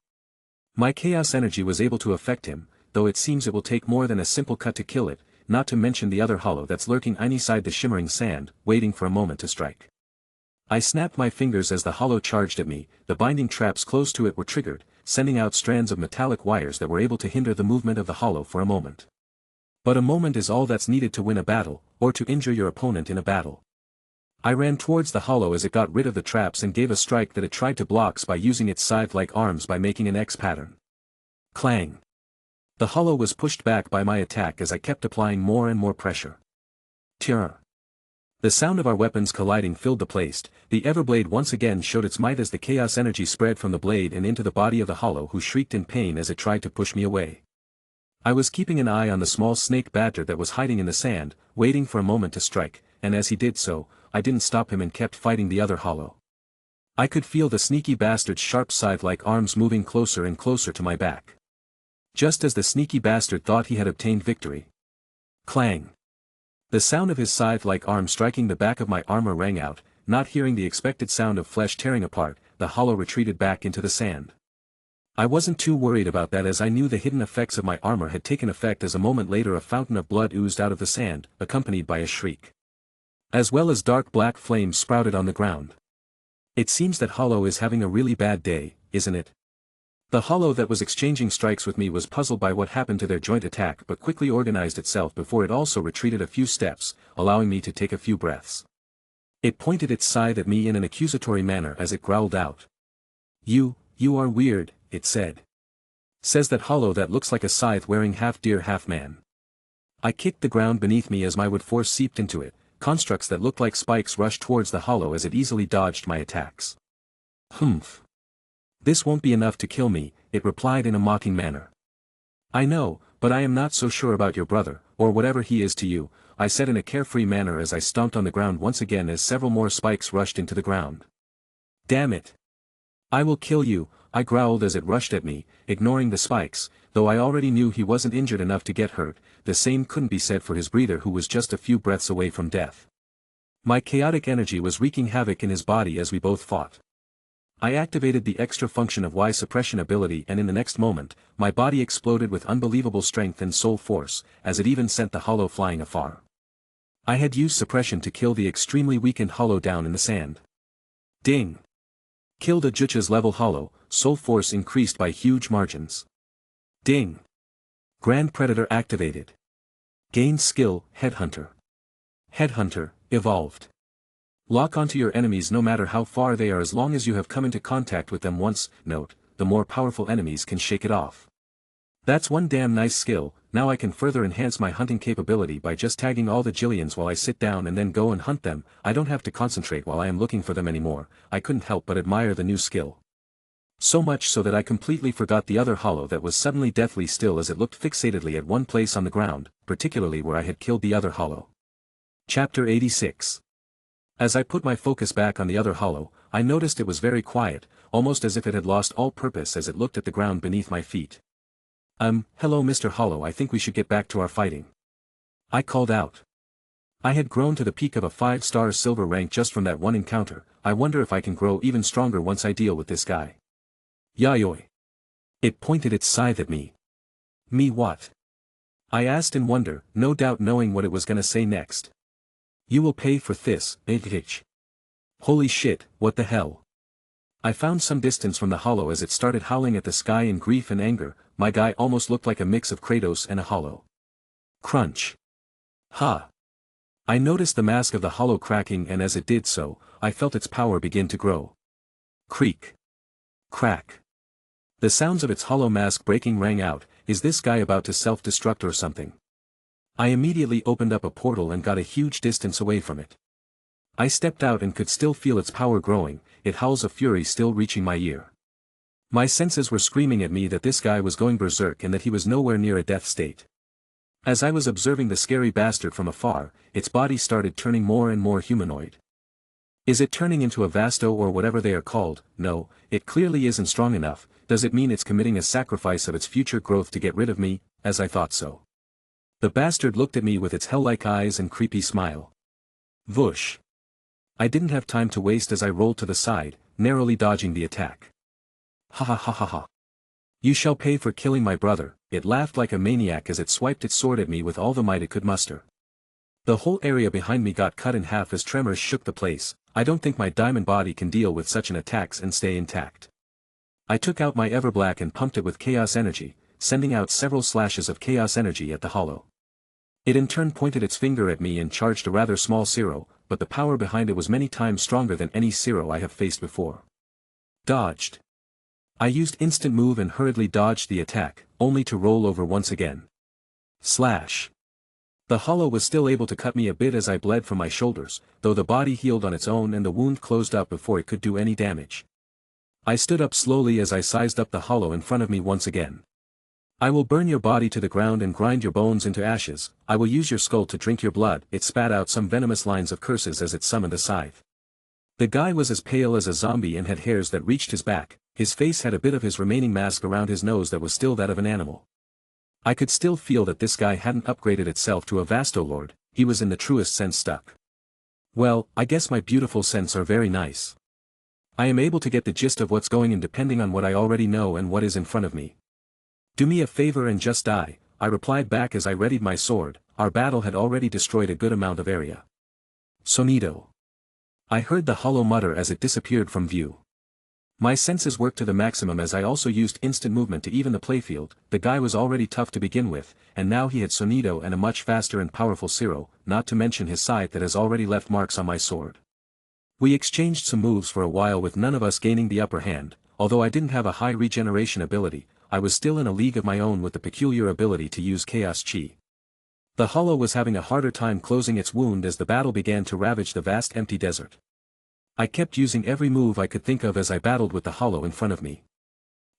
My chaos energy was able to affect him, though it seems it will take more than a simple cut to kill it, not to mention the other hollow that's lurking inside the shimmering sand, waiting for a moment to strike. I snapped my fingers as the hollow charged at me. The binding traps close to it were triggered, sending out strands of metallic wires that were able to hinder the movement of the hollow for a moment. But a moment is all that's needed to win a battle, or to injure your opponent in a battle. I ran towards the hollow as it got rid of the traps and gave a strike that it tried to block by using its scythe-like arms by making an X pattern. Clang! The hollow was pushed back by my attack as I kept applying more and more pressure. Tyrr! The sound of our weapons colliding filled the place. The Everblade once again showed its might as the chaos energy spread from the blade and into the body of the hollow, who shrieked in pain as it tried to push me away. I was keeping an eye on the small snake badger that was hiding in the sand, waiting for a moment to strike, and as he did so, I didn't stop him and kept fighting the other hollow. I could feel the sneaky bastard's sharp scythe-like arms moving closer and closer to my back. Just as the sneaky bastard thought he had obtained victory. Clang! The sound of his scythe-like arm striking the back of my armor rang out. Not hearing the expected sound of flesh tearing apart, the hollow retreated back into the sand. I wasn't too worried about that as I knew the hidden effects of my armor had taken effect as a moment later a fountain of blood oozed out of the sand, accompanied by a shriek. As well as dark black flames sprouted on the ground. It seems that hollow is having a really bad day, isn't it? The hollow that was exchanging strikes with me was puzzled by what happened to their joint attack but quickly organized itself before it also retreated a few steps, allowing me to take a few breaths. It pointed its scythe at me in an accusatory manner as it growled out. You are weird, it said. Says that hollow that looks like a scythe wearing half deer half man. I kicked the ground beneath me as my wood force seeped into it. Constructs that looked like spikes rushed towards the hollow as it easily dodged my attacks. Humph. This won't be enough to kill me, it replied in a mocking manner. I know, but I am not so sure about your brother, or whatever he is to you, I said in a carefree manner as I stomped on the ground once again as several more spikes rushed into the ground. Damn it! I will kill you, I growled as it rushed at me, ignoring the spikes, though I already knew he wasn't injured enough to get hurt. The same couldn't be said for his breeder who was just a few breaths away from death. My chaotic energy was wreaking havoc in his body as we both fought. I activated the extra function of Y suppression ability and in the next moment, my body exploded with unbelievable strength and soul force, as it even sent the hollow flying afar. I had used suppression to kill the extremely weakened hollow down in the sand. Ding! Killed a Jucha's level hollow, soul force increased by huge margins. Ding! Grand Predator activated. Gained skill, Headhunter. Headhunter, evolved. Lock onto your enemies no matter how far they are as long as you have come into contact with them once. Note, the more powerful enemies can shake it off. That's one damn nice skill. Now I can further enhance my hunting capability by just tagging all the Jillians while I sit down and then go and hunt them. I don't have to concentrate while I am looking for them anymore. I couldn't help but admire the new skill. So much so that I completely forgot the other hollow that was suddenly deathly still as it looked fixatedly at one place on the ground, particularly where I had killed the other hollow. Chapter 86. As I put my focus back on the other hollow, I noticed it was very quiet, almost as if it had lost all purpose as it looked at the ground beneath my feet. Hello Mr. Hollow, I think we should get back to our fighting. I called out. I had grown to the peak of a 5-star silver rank just from that one encounter. I wonder if I can grow even stronger once I deal with this guy. Yayoi. It pointed its scythe at me. Me what? I asked in wonder, no doubt knowing what it was gonna say next. You will pay for this, bitch. Holy shit, what the hell? I found some distance from the hollow as it started howling at the sky in grief and anger. My guy almost looked like a mix of Kratos and a hollow. Crunch. Ha. I noticed the mask of the hollow cracking, and as it did so, I felt its power begin to grow. Creak. Crack. The sounds of its hollow mask breaking rang out. Is this guy about to self-destruct or something? I immediately opened up a portal and got a huge distance away from it. I stepped out and could still feel its power growing, its howls of fury still reaching my ear. My senses were screaming at me that this guy was going berserk and that he was nowhere near a death state. As I was observing the scary bastard from afar, its body started turning more and more humanoid. Is it turning into a vasto or whatever they are called? No, it clearly isn't strong enough. Does it mean it's committing a sacrifice of its future growth to get rid of me, as I thought so? The bastard looked at me with its hell-like eyes and creepy smile. Whoosh. I didn't have time to waste as I rolled to the side, narrowly dodging the attack. Ha ha ha ha ha. You shall pay for killing my brother. It laughed like a maniac as it swiped its sword at me with all the might it could muster. The whole area behind me got cut in half as tremors shook the place. I don't think my diamond body can deal with such an attack and stay intact. I took out my Everblack and pumped it with chaos energy, sending out several slashes of chaos energy at the hollow. It in turn pointed its finger at me and charged a rather small Zero, but the power behind it was many times stronger than any Zero I have faced before. Dodged. I used instant move and hurriedly dodged the attack, only to roll over once again. Slash. The hollow was still able to cut me a bit as I bled from my shoulders, though the body healed on its own and the wound closed up before it could do any damage. I stood up slowly as I sized up the hollow in front of me once again. I will burn your body to the ground and grind your bones into ashes. I will use your skull to drink your blood. It spat out some venomous lines of curses as it summoned a scythe. The guy was as pale as a zombie and had hairs that reached his back. His face had a bit of his remaining mask around his nose that was still that of an animal. I could still feel that this guy hadn't upgraded itself to a Vastolord. He was in the truest sense stuck. Well, I guess my beautiful scents are very nice. I am able to get the gist of what's going on depending on what I already know and what is in front of me. Do me a favor and just die, I replied back as I readied my sword. Our battle had already destroyed a good amount of area. Sonido. I heard the hollow mutter as it disappeared from view. My senses worked to the maximum as I also used instant movement to even the playfield. The guy was already tough to begin with, and now he had Sonido and a much faster and powerful Zero, not to mention his scythe that has already left marks on my sword. We exchanged some moves for a while with none of us gaining the upper hand. Although I didn't have a high regeneration ability, I was still in a league of my own with the peculiar ability to use Chaos Chi. The hollow was having a harder time closing its wound as the battle began to ravage the vast empty desert. I kept using every move I could think of as I battled with the hollow in front of me.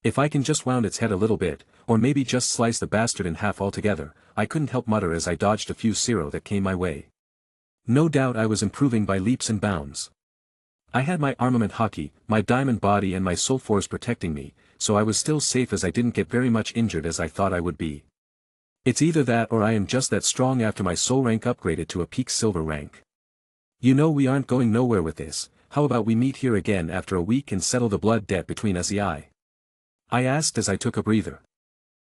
If I can just wound its head a little bit, or maybe just slice the bastard in half altogether, I couldn't help mutter as I dodged a few Zero that came my way. No doubt I was improving by leaps and bounds. I had my armament hockey, my diamond body and my soul force protecting me, so I was still safe as I didn't get very much injured as I thought I would be. It's either that or I am just that strong after my soul rank upgraded to a peak silver rank. You know we aren't going nowhere with this. How about we meet here again after a week and settle the blood debt between us? I asked as I took a breather.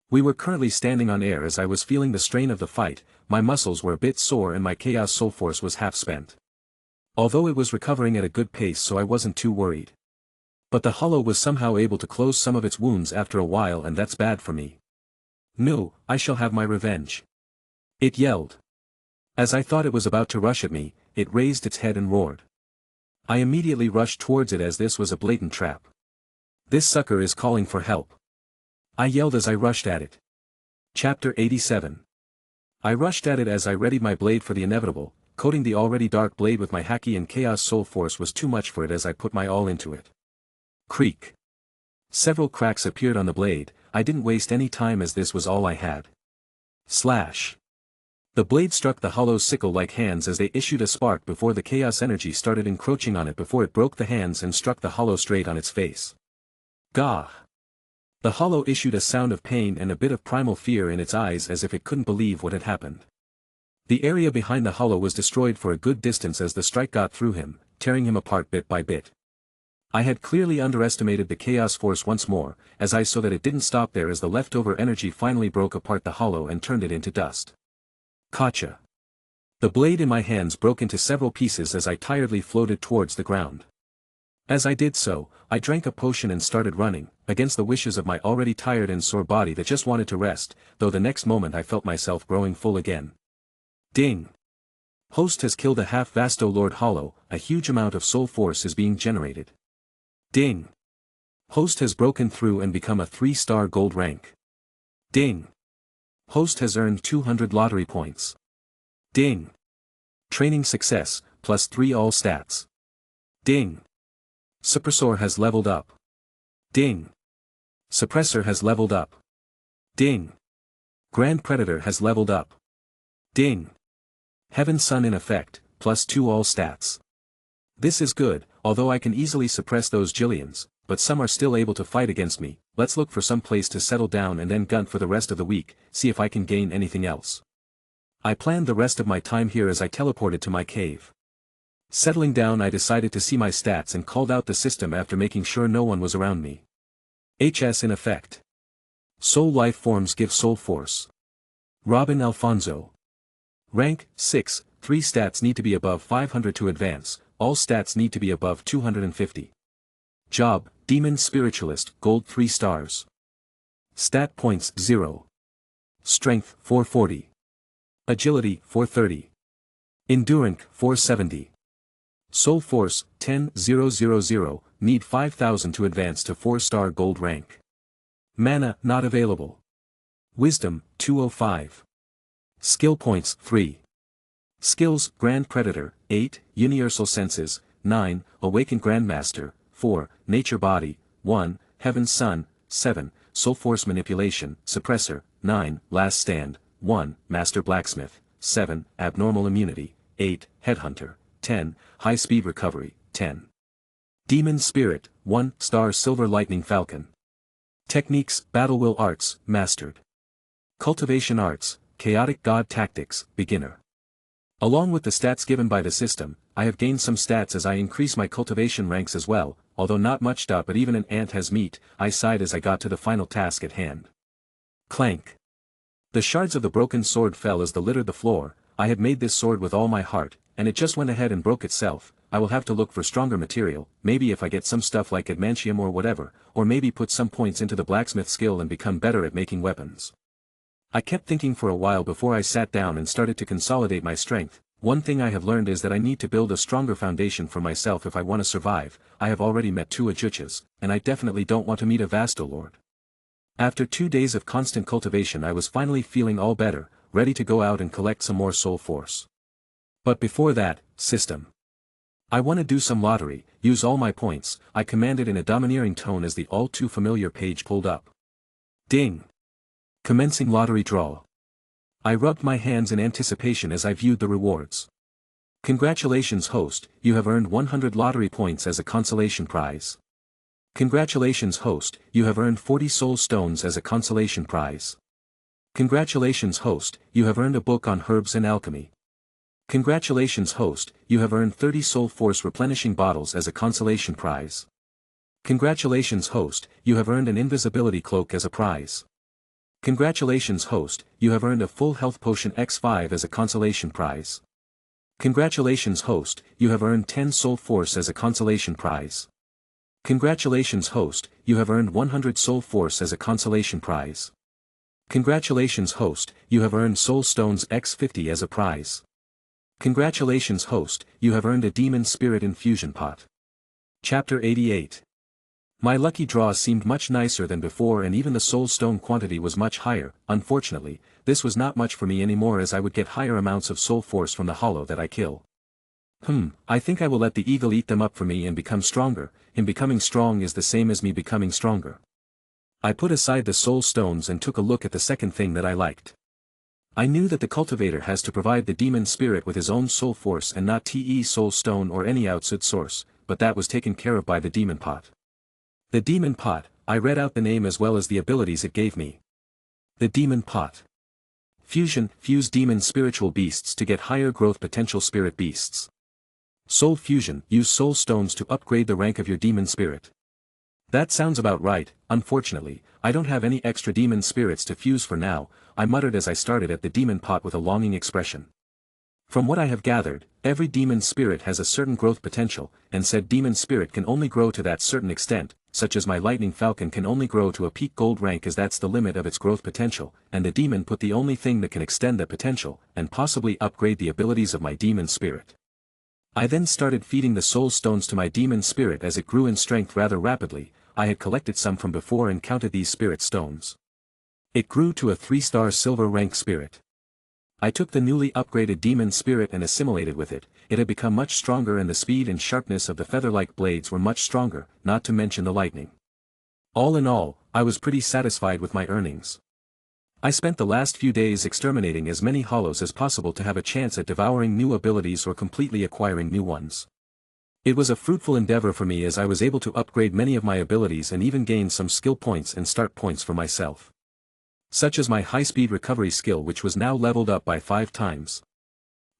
We were currently standing on air as I was feeling the strain of the fight. My muscles were a bit sore and my chaos soul force was half spent. Although it was recovering at a good pace, so I wasn't too worried. But the hollow was somehow able to close some of its wounds after a while, and that's bad for me. No, I shall have my revenge. It yelled. As I thought it was about to rush at me, it raised its head and roared. I immediately rushed towards it as this was a blatant trap. This sucker is calling for help. I yelled as I rushed at it. Chapter 87. I rushed at it as I readied my blade for the inevitable. Coating the already dark blade with my haki and chaos soul force was too much for it as I put my all into it. Creak. Several cracks appeared on the blade. I didn't waste any time as this was all I had. Slash. The blade struck the hollow's sickle-like hands as they issued a spark before the chaos energy started encroaching on it before it broke the hands and struck the hollow straight on its face. Gah. The hollow issued a sound of pain and a bit of primal fear in its eyes as if it couldn't believe what had happened. The area behind the hollow was destroyed for a good distance as the strike got through him, tearing him apart bit by bit. I had clearly underestimated the chaos force once more, as I saw that it didn't stop there as the leftover energy finally broke apart the hollow and turned it into dust. Gotcha. The blade in my hands broke into several pieces as I tiredly floated towards the ground. As I did so, I drank a potion and started running, against the wishes of my already tired and sore body that just wanted to rest, though the next moment I felt myself growing full again. Ding! Host has killed a half-Vasto Lord Hollow, a huge amount of soul force is being generated. Ding! Host has broken through and become a 3-star gold rank. Ding! Host has earned 200 lottery points. Ding! Training success, +3 all stats. Ding! Suppressor has leveled up. Ding! Suppressor has leveled up. Ding! Grand Predator has leveled up. Ding! Heaven Sun in effect, +2 all stats. This is good, although I can easily suppress those Jillians, but some are still able to fight against me. Let's look for some place to settle down and then gun for the rest of the week, see if I can gain anything else. I planned the rest of my time here as I teleported to my cave. Settling down, I decided to see my stats and called out the system after making sure no one was around me. HS in effect. Soul life forms give soul force. Robin Alfonso. Rank, 6, 3 stats need to be above 500 to advance, all stats need to be above 250. Job, Demon Spiritualist, Gold 3 stars. Stat points 0. Strength, 440. Agility, 430. Endurance, 470. Soul Force, 10,000, need 5,000 to advance to 4-star gold rank. Mana, not available. Wisdom, 205. Skill points, 3. Skills, Grand Predator, 8, Universal Senses, 9, Awakened Grandmaster, 4, Nature Body, 1, Heaven's Son, 7, Soul Force Manipulation, Suppressor, 9, Last Stand, 1, Master Blacksmith, 7, Abnormal Immunity, 8, Headhunter, 10, High Speed Recovery, 10. Demon Spirit, 1 star Silver Lightning Falcon. Techniques, Battle Will Arts, Mastered. Cultivation Arts, Chaotic God Tactics, Beginner. Along with the stats given by the system, I have gained some stats as I increase my cultivation ranks as well, although not much. But even an ant has meat, I sighed as I got to the final task at hand. Clank. The shards of the broken sword fell as they littered the floor. I had made this sword with all my heart, and it just went ahead and broke itself. I will have to look for stronger material, maybe if I get some stuff like adamantium or whatever, or maybe put some points into the blacksmith skill and become better at making weapons. I kept thinking for a while before I sat down and started to consolidate my strength. One thing I have learned is that I need to build a stronger foundation for myself if I want to survive. I have already met 2 Ajuchas, and I definitely don't want to meet a Vastolord. After 2 days of constant cultivation, I was finally feeling all better, ready to go out and collect some more soul force. But before that, system. I want to do some lottery, use all my points, I commanded in a domineering tone as the all too familiar page pulled up. Ding! Commencing lottery draw. I rubbed my hands in anticipation as I viewed the rewards. Congratulations host, you have earned 100 lottery points as a consolation prize. Congratulations host, you have earned 40 soul stones as a consolation prize. Congratulations host, you have earned a book on herbs and alchemy. Congratulations host, you have earned 30 soul force replenishing bottles as a consolation prize. Congratulations host, you have earned an invisibility cloak as a prize. Congratulations host, you have earned a full health potion X5 as a consolation prize. Congratulations host, you have earned 10 soul force as a consolation prize. Congratulations host, you have earned 100 soul force as a consolation prize. Congratulations host, you have earned soul stones X50 as a prize. Congratulations host, you have earned a demon spirit infusion pot. Chapter 88. My lucky draw seemed much nicer than before, and even the soul stone quantity was much higher. Unfortunately, this was not much for me anymore, as I would get higher amounts of soul force from the hollow that I kill. I think I will let the eagle eat them up for me and become stronger. Him becoming strong is the same as me becoming stronger. I put aside the soul stones and took a look at the second thing that I liked. I knew that the cultivator has to provide the demon spirit with his own soul force and not TE soul stone or any outside source, but that was taken care of by the demon pot. The demon pot, I read out the name as well as the abilities it gave me. The demon pot. Fusion, fuse demon spiritual beasts to get higher growth potential spirit beasts. Soul fusion, use soul stones to upgrade the rank of your demon spirit. That sounds about right. Unfortunately, I don't have any extra demon spirits to fuse for now, I muttered as I started at the demon pot with a longing expression. From what I have gathered, every demon spirit has a certain growth potential, and said demon spirit can only grow to that certain extent, such as my lightning falcon can only grow to a peak gold rank, as that's the limit of its growth potential, and the demon put the only thing that can extend that potential, and possibly upgrade the abilities of my demon spirit. I then started feeding the soul stones to my demon spirit as it grew in strength rather rapidly. I had collected some from before and counted these spirit stones. It grew to a 3-star silver rank spirit. I took the newly upgraded demon spirit and assimilated with it. It had become much stronger, and the speed and sharpness of the feather-like blades were much stronger, not to mention the lightning. All in all, I was pretty satisfied with my earnings. I spent the last few days exterminating as many hollows as possible to have a chance at devouring new abilities or completely acquiring new ones. It was a fruitful endeavor for me as I was able to upgrade many of my abilities and even gain some skill points and start points for myself. Such as my high-speed recovery skill, which was now leveled up by 5 times.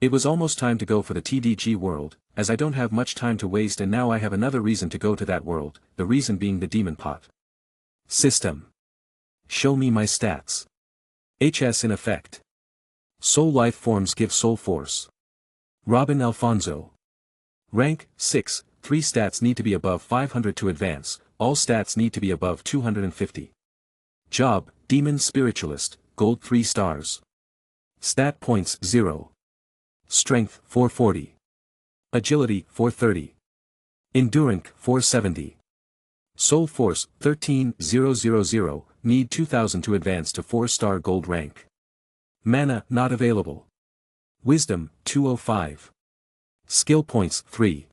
It was almost time to go for the TDG world, as I don't have much time to waste, and now I have another reason to go to that world, the reason being the demon pot. System. Show me my stats. HS in effect. Soul life forms give soul force. Robin Alfonso. Rank, 6, 3 stats need to be above 500 to advance, all stats need to be above 250. Job, Demon Spiritualist, Gold 3 stars. Stat points 0. Strength, 440. Agility, 430. Endurance, 470. Soul Force, 13,000, need 2000 to advance to 4-star gold rank. Mana, not available. Wisdom, 205. Skill points, 3.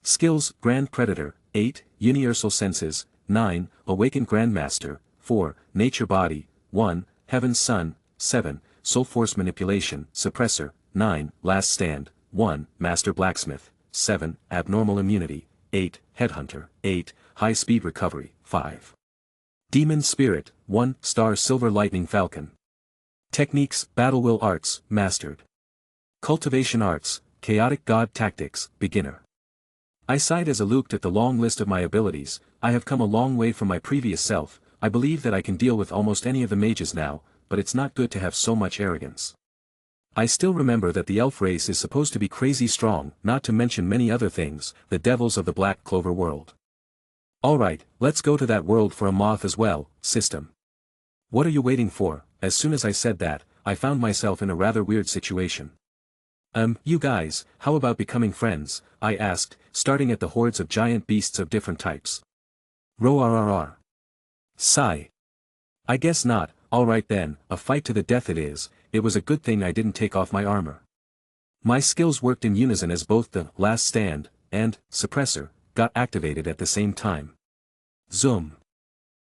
Skills, Grand Predator, 8, Universal Senses, 9, Awakened Grandmaster, 4, Nature Body, 1, Heaven's Son, 7, Soul Force Manipulation, Suppressor, 9, Last Stand, 1, Master Blacksmith, 7, Abnormal Immunity, 8, Headhunter, 8, High Speed Recovery, 5. Demon Spirit, 1, Star Silver Lightning Falcon. Techniques, Battle Will Arts, Mastered. Cultivation Arts, Chaotic God Tactics, Beginner. I sighed as I looked at the long list of my abilities. I have come a long way from my previous self. I believe that I can deal with almost any of the mages now, but it's not good to have so much arrogance. I still remember that the elf race is supposed to be crazy strong, not to mention many other things, the devils of the Black Clover world. Alright, let's go to that world for a moth as well, system. What are you waiting for? As soon as I said that, I found myself in a rather weird situation. You guys, how about becoming friends? I asked, starting at the hordes of giant beasts of different types. Roar. Sigh. I guess not. Alright then, a fight to the death it is. It was a good thing I didn't take off my armor. My skills worked in unison as both the Last Stand and Suppressor got activated at the same time. Zoom.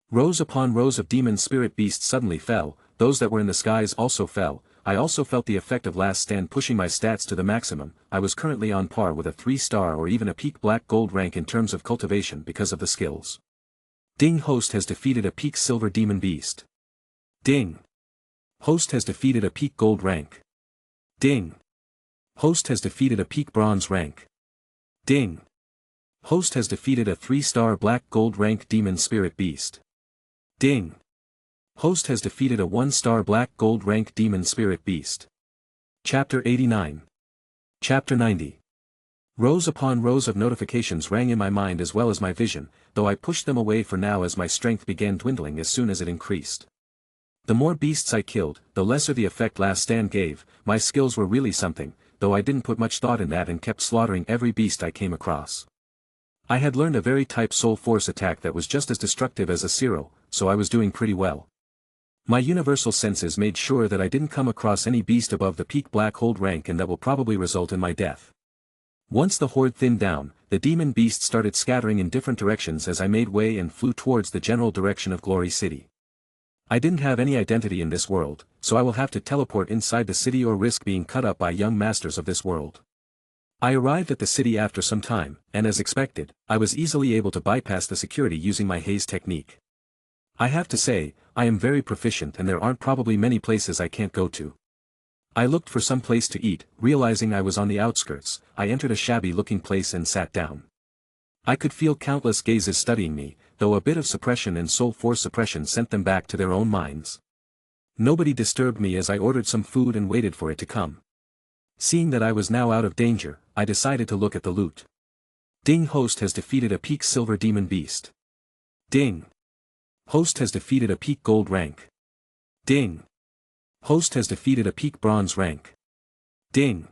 Rows upon rows of demon spirit beasts suddenly fell, those that were in the skies also fell. I also felt the effect of Last Stand pushing my stats to the maximum. I was currently on par with a 3-star or even a peak black gold rank in terms of cultivation because of the skills. Ding, host has defeated a peak silver demon beast. Ding. Host has defeated a peak gold rank. Ding. Host has defeated a peak bronze rank. Ding. Host has defeated a 3-star black gold rank demon spirit beast. Ding. Host has defeated a 1-star black gold rank demon spirit beast. Chapter 89. Chapter 90. Rows upon rows of notifications rang in my mind as well as my vision, though I pushed them away for now as my strength began dwindling as soon as it increased. The more beasts I killed, the lesser the effect Last Stand gave. My skills were really something, though I didn't put much thought in that and kept slaughtering every beast I came across. I had learned a very type soul force attack that was just as destructive as a Zero, so I was doing pretty well. My universal senses made sure that I didn't come across any beast above the peak black hold rank, and that will probably result in my death. Once the horde thinned down, the demon beasts started scattering in different directions as I made way and flew towards the general direction of Glory City. I didn't have any identity in this world, so I will have to teleport inside the city or risk being cut up by young masters of this world. I arrived at the city after some time, and as expected, I was easily able to bypass the security using my haze technique. I have to say, I am very proficient and there aren't probably many places I can't go to. I looked for some place to eat, realizing I was on the outskirts. I entered a shabby-looking place and sat down. I could feel countless gazes studying me, though a bit of suppression and soul force suppression sent them back to their own minds. Nobody disturbed me as I ordered some food and waited for it to come. Seeing that I was now out of danger, I decided to look at the loot. Ding, host has defeated a peak silver demon beast. Ding. Host has defeated a peak gold rank. Ding. Host has defeated a peak bronze rank. Ding.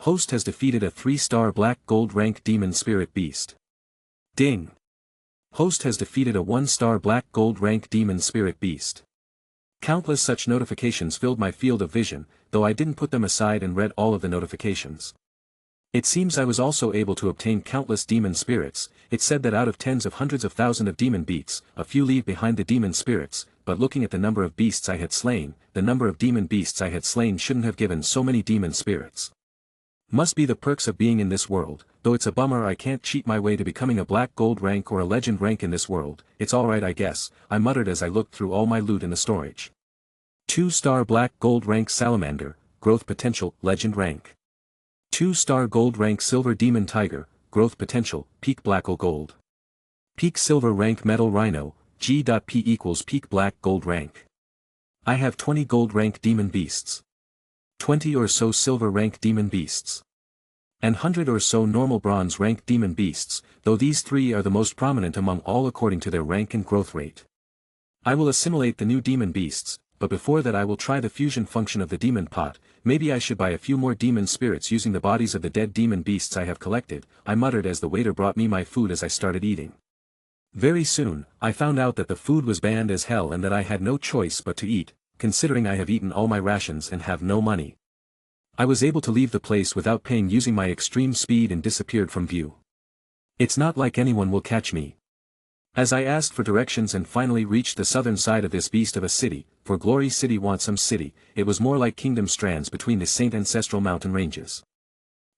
Host has defeated a 3-star black gold rank demon spirit beast. Ding. Host has defeated a 1-star black gold rank demon spirit beast. Countless such notifications filled my field of vision, though I didn't put them aside and read all of the notifications. It seems I was also able to obtain countless demon spirits. It said that out of tens of hundreds of thousands of demon beasts, a few leave behind the demon spirits, but looking at the number of beasts I had slain, the number of demon beasts I had slain shouldn't have given so many demon spirits. Must be the perks of being in this world, though it's a bummer I can't cheat my way to becoming a black gold rank or a legend rank in this world. It's alright I guess, I muttered as I looked through all my loot in the storage. 2-star black gold rank salamander, growth potential, legend rank. 2-star gold rank silver demon tiger, growth potential, peak black or gold. Peak silver rank metal rhino, G.P equals peak black gold rank. I have 20 gold rank demon beasts. 20 or so silver rank demon beasts. And 100 or so normal bronze rank demon beasts, though these 3 are the most prominent among all according to their rank and growth rate. I will assimilate the new demon beasts, but before that I will try the fusion function of the demon pot. Maybe I should buy a few more demon spirits using the bodies of the dead demon beasts I have collected, I muttered as the waiter brought me my food as I started eating. Very soon, I found out that the food was banned as hell and that I had no choice but to eat, considering I have eaten all my rations and have no money. I was able to leave the place without paying using my extreme speed and disappeared from view. It's not like anyone will catch me. As I asked for directions and finally reached the southern side of this beast of a city, for Glory City wants some city, it was more like kingdom strands between the Saint Ancestral mountain ranges.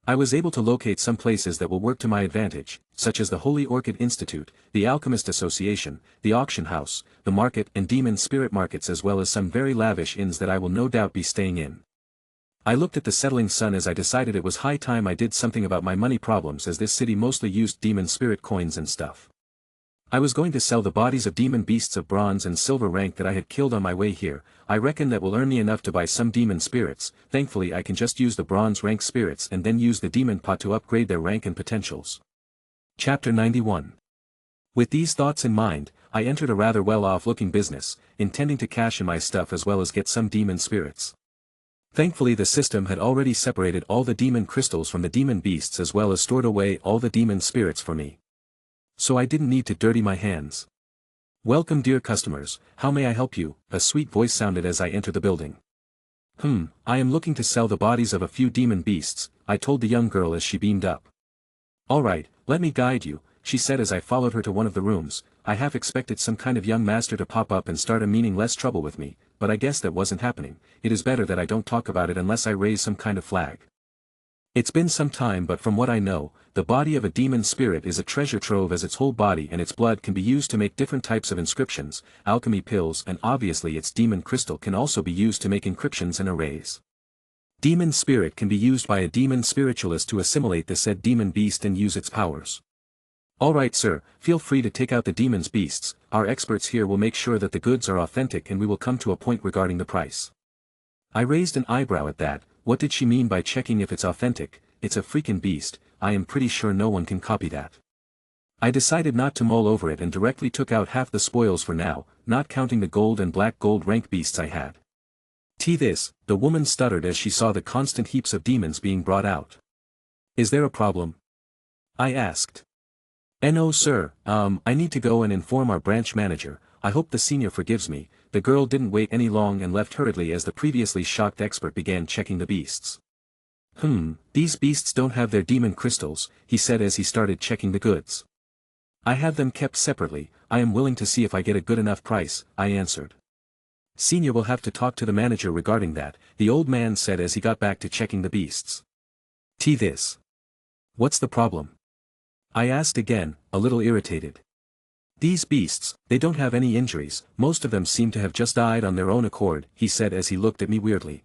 I was able to locate some places that will work to my advantage, such as the Holy Orchid Institute, the Alchemist Association, the Auction House, the Market and Demon Spirit Markets as well as some very lavish inns that I will no doubt be staying in. I looked at the setting sun as I decided it was high time I did something about my money problems as this city mostly used demon spirit coins and stuff. I was going to sell the bodies of demon beasts of bronze and silver rank that I had killed on my way here. I reckon that will earn me enough to buy some demon spirits. Thankfully I can just use the bronze rank spirits and then use the demon pot to upgrade their rank and potentials. Chapter 91. With these thoughts in mind, I entered a rather well-off looking business, intending to cash in my stuff as well as get some demon spirits. Thankfully the system had already separated all the demon crystals from the demon beasts as well as stored away all the demon spirits for me. So I didn't need to dirty my hands. "Welcome dear customers, how may I help you?" a sweet voice sounded as I entered the building. I am looking to sell the bodies of a few demon beasts," I told the young girl as she beamed up. "Alright, let me guide you," she said as I followed her to one of the rooms. I half expected some kind of young master to pop up and start a meaningless trouble with me, but I guess that wasn't happening. It is better that I don't talk about it unless I raise some kind of flag. It's been some time but from what I know, the body of a demon spirit is a treasure trove as its whole body and its blood can be used to make different types of inscriptions, alchemy pills and obviously its demon crystal can also be used to make encryptions and arrays. Demon spirit can be used by a demon spiritualist to assimilate the said demon beast and use its powers. "Alright sir, feel free to take out the demon's beasts, our experts here will make sure that the goods are authentic and we will come to a point regarding the price." I raised an eyebrow at that. What did she mean by checking if it's authentic? It's a freaking beast, I am pretty sure no one can copy that. I decided not to mull over it and directly took out half the spoils for now, not counting the gold and black gold rank beasts I had. This, the woman stuttered as she saw the constant heaps of demons being brought out. "Is there a problem?" I asked. "No sir, I need to go and inform our branch manager, I hope the senior forgives me." The girl didn't wait any long and left hurriedly as the previously shocked expert began checking the beasts. These beasts don't have their demon crystals," he said as he started checking the goods. "I have them kept separately, I am willing to see if I get a good enough price," I answered. "Senior will have to talk to the manager regarding that," the old man said as he got back to checking the beasts. This. "What's the problem?" I asked again, a little irritated. "These beasts, they don't have any injuries, most of them seem to have just died on their own accord," he said as he looked at me weirdly.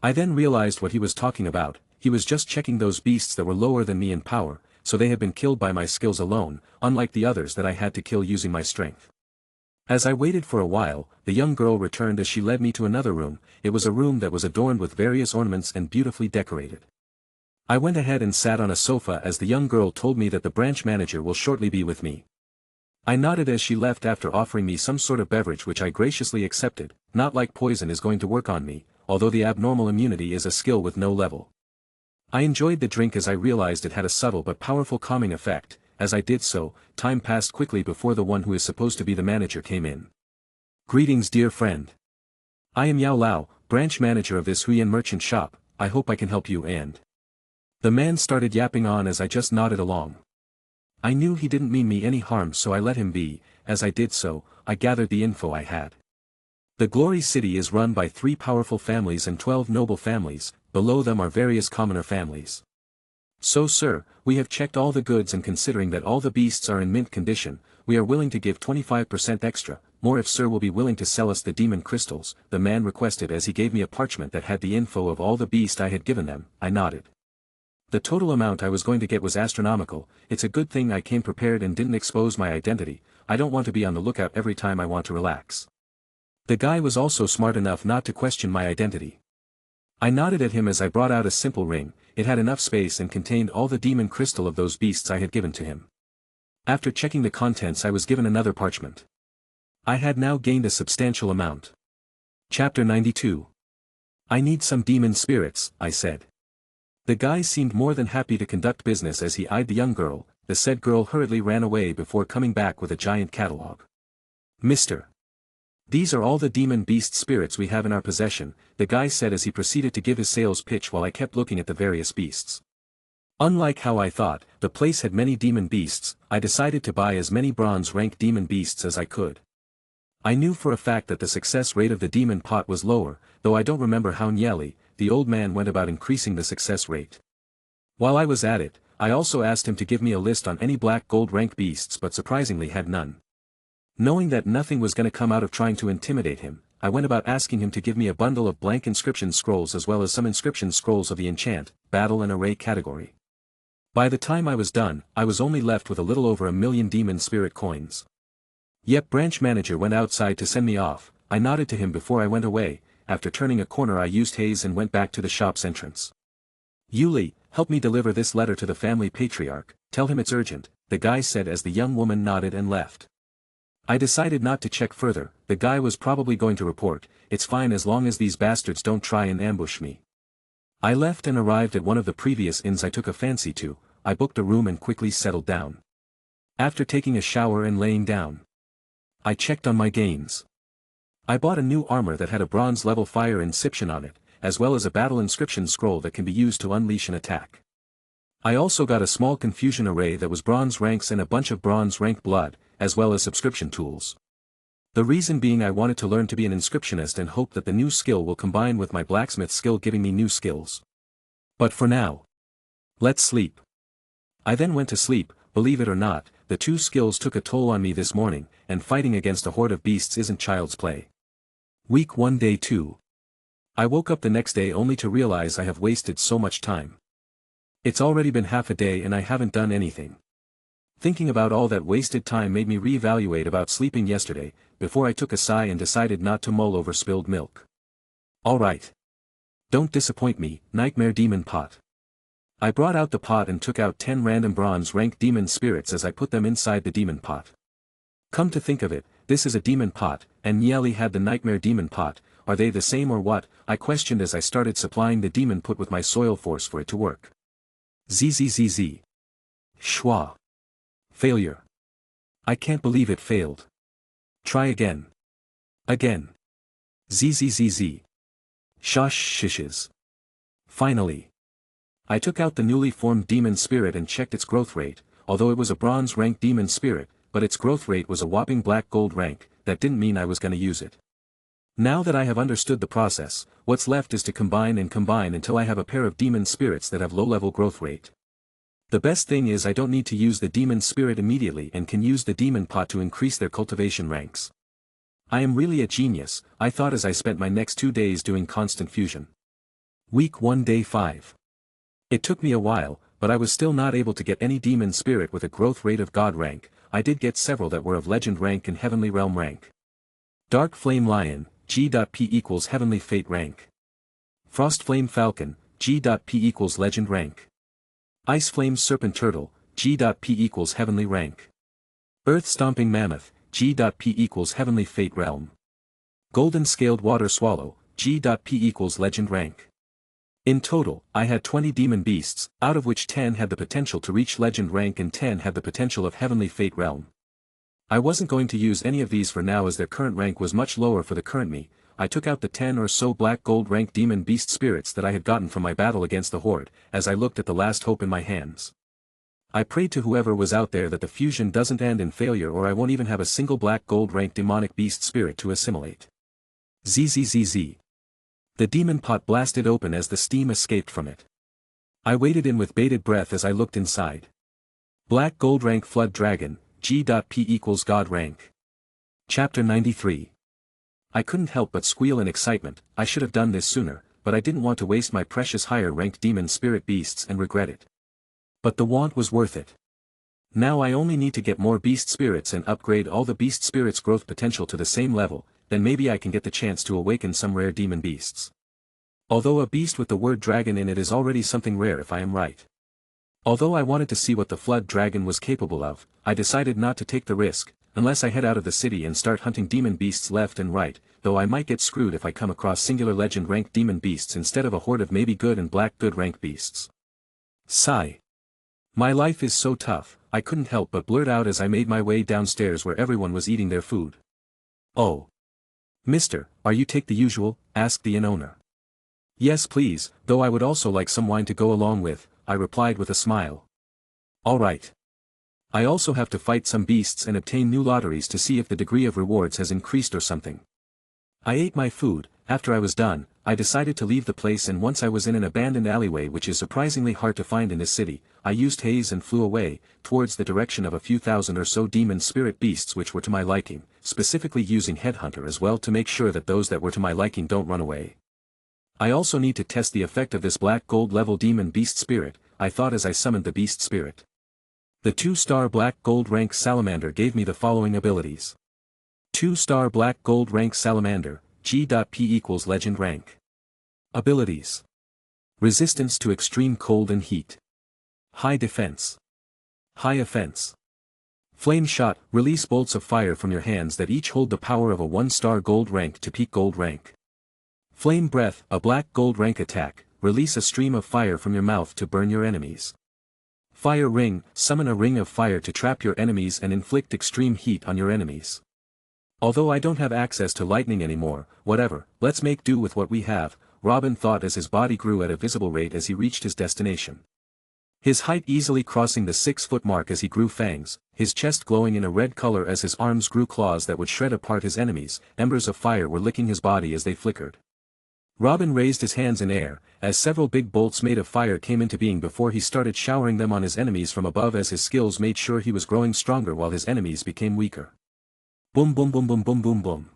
I then realized what he was talking about. He was just checking those beasts that were lower than me in power, so they had been killed by my skills alone, unlike the others that I had to kill using my strength. As I waited for a while, the young girl returned as she led me to another room. It was a room that was adorned with various ornaments and beautifully decorated. I went ahead and sat on a sofa as the young girl told me that the branch manager will shortly be with me. I nodded as she left after offering me some sort of beverage which I graciously accepted. Not like poison is going to work on me, although the abnormal immunity is a skill with no level. I enjoyed the drink as I realized it had a subtle but powerful calming effect. As I did so, time passed quickly before the one who is supposed to be the manager came in. "Greetings dear friend. I am Yao Lao, branch manager of this Huiyan merchant shop, I hope I can help you and..." The man started yapping on as I just nodded along. I knew he didn't mean me any harm so I let him be. As I did so, I gathered the info I had. The Glory City is run by 3 powerful families and 12 noble families, below them are various commoner families. So sir, we have checked all the goods and considering that all the beasts are in mint condition, we are willing to give 25% extra, more if sir will be willing to sell us the demon crystals, the man requested as he gave me a parchment that had the info of all the beast I had given them. I nodded. The total amount I was going to get was astronomical. It's a good thing I came prepared and didn't expose my identity. I don't want to be on the lookout every time I want to relax. The guy was also smart enough not to question my identity. I nodded at him as I brought out a simple ring. It had enough space and contained all the demon crystal of those beasts I had given to him. After checking the contents I was given another parchment. I had now gained a substantial amount. Chapter 92. I need some demon spirits, I said. The guy seemed more than happy to conduct business as he eyed the young girl. The said girl hurriedly ran away before coming back with a giant catalog. Mister. These are all the demon beast spirits we have in our possession, the guy said as he proceeded to give his sales pitch while I kept looking at the various beasts. Unlike how I thought, the place had many demon beasts. I decided to buy as many bronze rank demon beasts as I could. I knew for a fact that the success rate of the demon pot was lower, though I don't remember how Nyeli, the old man, went about increasing the success rate. While I was at it, I also asked him to give me a list on any black gold rank beasts but surprisingly had none. Knowing that nothing was going to come out of trying to intimidate him, I went about asking him to give me a bundle of blank inscription scrolls as well as some inscription scrolls of the enchant, battle and array category. By the time I was done, I was only left with a little over 1,000,000 demon spirit coins. Yep, branch manager went outside to send me off. I nodded to him before I went away. After turning a corner I used haze and went back to the shop's entrance. Yuli, help me deliver this letter to the family patriarch, tell him it's urgent, the guy said as the young woman nodded and left. I decided not to check further. The guy was probably going to report, it's fine as long as these bastards don't try and ambush me. I left and arrived at one of the previous inns I took a fancy to. I booked a room and quickly settled down. After taking a shower and laying down, I checked on my gains. I bought a new armor that had a bronze level fire inscription on it, as well as a battle inscription scroll that can be used to unleash an attack. I also got a small confusion array that was bronze ranks and a bunch of bronze rank blood, as well as subscription tools. The reason being I wanted to learn to be an inscriptionist and hope that the new skill will combine with my blacksmith skill giving me new skills. But for now, let's sleep. I then went to sleep. Believe it or not, the two skills took a toll on me this morning, and fighting against a horde of beasts isn't child's play. Week 1 Day 2. I woke up the next day only to realize I have wasted so much time. It's already been half a day and I haven't done anything. Thinking about all that wasted time made me reevaluate about sleeping yesterday, before I took a sigh and decided not to mull over spilled milk. Alright. Don't disappoint me, Nightmare Demon Pot. I brought out the pot and took out 10 random bronze rank demon spirits as I put them inside the demon pot. Come to think of it, this is a demon pot, and Nyeli had the Nightmare Demon Pot. Are they the same or what? I questioned as I started supplying the demon pot with my soil force for it to work. ZZZZ. Schwa. Failure. I can't believe it failed. Try again. Again. ZZZZ. Shosh shishes. Finally. I took out the newly formed demon spirit and checked its growth rate. Although it was a bronze rank demon spirit, but its growth rate was a whopping black gold rank. That didn't mean I was gonna use it. Now that I have understood the process, what's left is to combine and combine until I have a pair of demon spirits that have low level growth rate. The best thing is I don't need to use the demon spirit immediately and can use the demon pot to increase their cultivation ranks. I am really a genius, I thought as I spent my next 2 days doing constant fusion. Week 1 Day 5. It took me a while, but I was still not able to get any demon spirit with a growth rate of god rank. I did get several that were of legend rank and heavenly realm rank. Dark Flame Lion, G.P equals heavenly fate rank. Frost Flame Falcon, G.P equals legend rank. Ice Flame Serpent Turtle, G.P equals heavenly rank. Earth Stomping Mammoth, G.P equals heavenly fate realm. Golden Scaled Water Swallow, G.P equals legend rank. In total, I had 20 demon beasts, out of which 10 had the potential to reach legend rank and 10 had the potential of heavenly fate realm. I wasn't going to use any of these for now as their current rank was much lower for the current me. I took out the 10 or so black gold rank demon beast spirits that I had gotten from my battle against the horde, as I looked at the last hope in my hands. I prayed to whoever was out there that the fusion doesn't end in failure or I won't even have a single black gold rank demonic beast spirit to assimilate. ZZZZ. The demon pot blasted open as the steam escaped from it. I waited in with bated breath as I looked inside. Black Gold Rank Flood Dragon, G.P equals God Rank. Chapter 93. I couldn't help but squeal in excitement. I should have done this sooner, but I didn't want to waste my precious higher-ranked demon spirit beasts and regret it. But the want was worth it. Now I only need to get more beast spirits and upgrade all the beast spirits' growth potential to the same level, then maybe I can get the chance to awaken some rare demon beasts. Although a beast with the word dragon in it is already something rare if I am right. Although I wanted to see what the flood dragon was capable of, I decided not to take the risk, unless I head out of the city and start hunting demon beasts left and right, though I might get screwed if I come across singular legend ranked demon beasts instead of a horde of maybe good and black good rank beasts. Sigh. My life is so tough, I couldn't help but blurt out as I made my way downstairs where everyone was eating their food. Oh. Mister, are you take the usual? Asked the inn owner. Yes please, though I would also like some wine to go along with, I replied with a smile. All right. I also have to fight some beasts and obtain new lotteries to see if the degree of rewards has increased or something. I ate my food. After I was done, I decided to leave the place, and once I was in an abandoned alleyway which is surprisingly hard to find in this city, I used haze and flew away, towards the direction of a few thousand or so demon spirit beasts which were to my liking, specifically using Headhunter as well to make sure that those that were to my liking don't run away. I also need to test the effect of this black gold level demon beast spirit, I thought as I summoned the beast spirit. The 2-star black gold rank salamander gave me the following abilities. 2-star black gold rank salamander, G.P equals legend rank. Abilities. Resistance to extreme cold and heat. High defense. High offense. Flame shot, release bolts of fire from your hands that each hold the power of a 1-star gold rank to peak gold rank. Flame breath, a black gold rank attack, release a stream of fire from your mouth to burn your enemies. Fire ring, summon a ring of fire to trap your enemies and inflict extreme heat on your enemies. Although I don't have access to lightning anymore, whatever, let's make do with what we have, Robin thought as his body grew at a visible rate as he reached his destination. His height easily crossing the 6-foot mark as he grew fangs, his chest glowing in a red color as his arms grew claws that would shred apart his enemies, embers of fire were licking his body as they flickered. Robin raised his hands in air, as several big bolts made of fire came into being before he started showering them on his enemies from above as his skills made sure he was growing stronger while his enemies became weaker. Boom boom boom boom boom boom boom.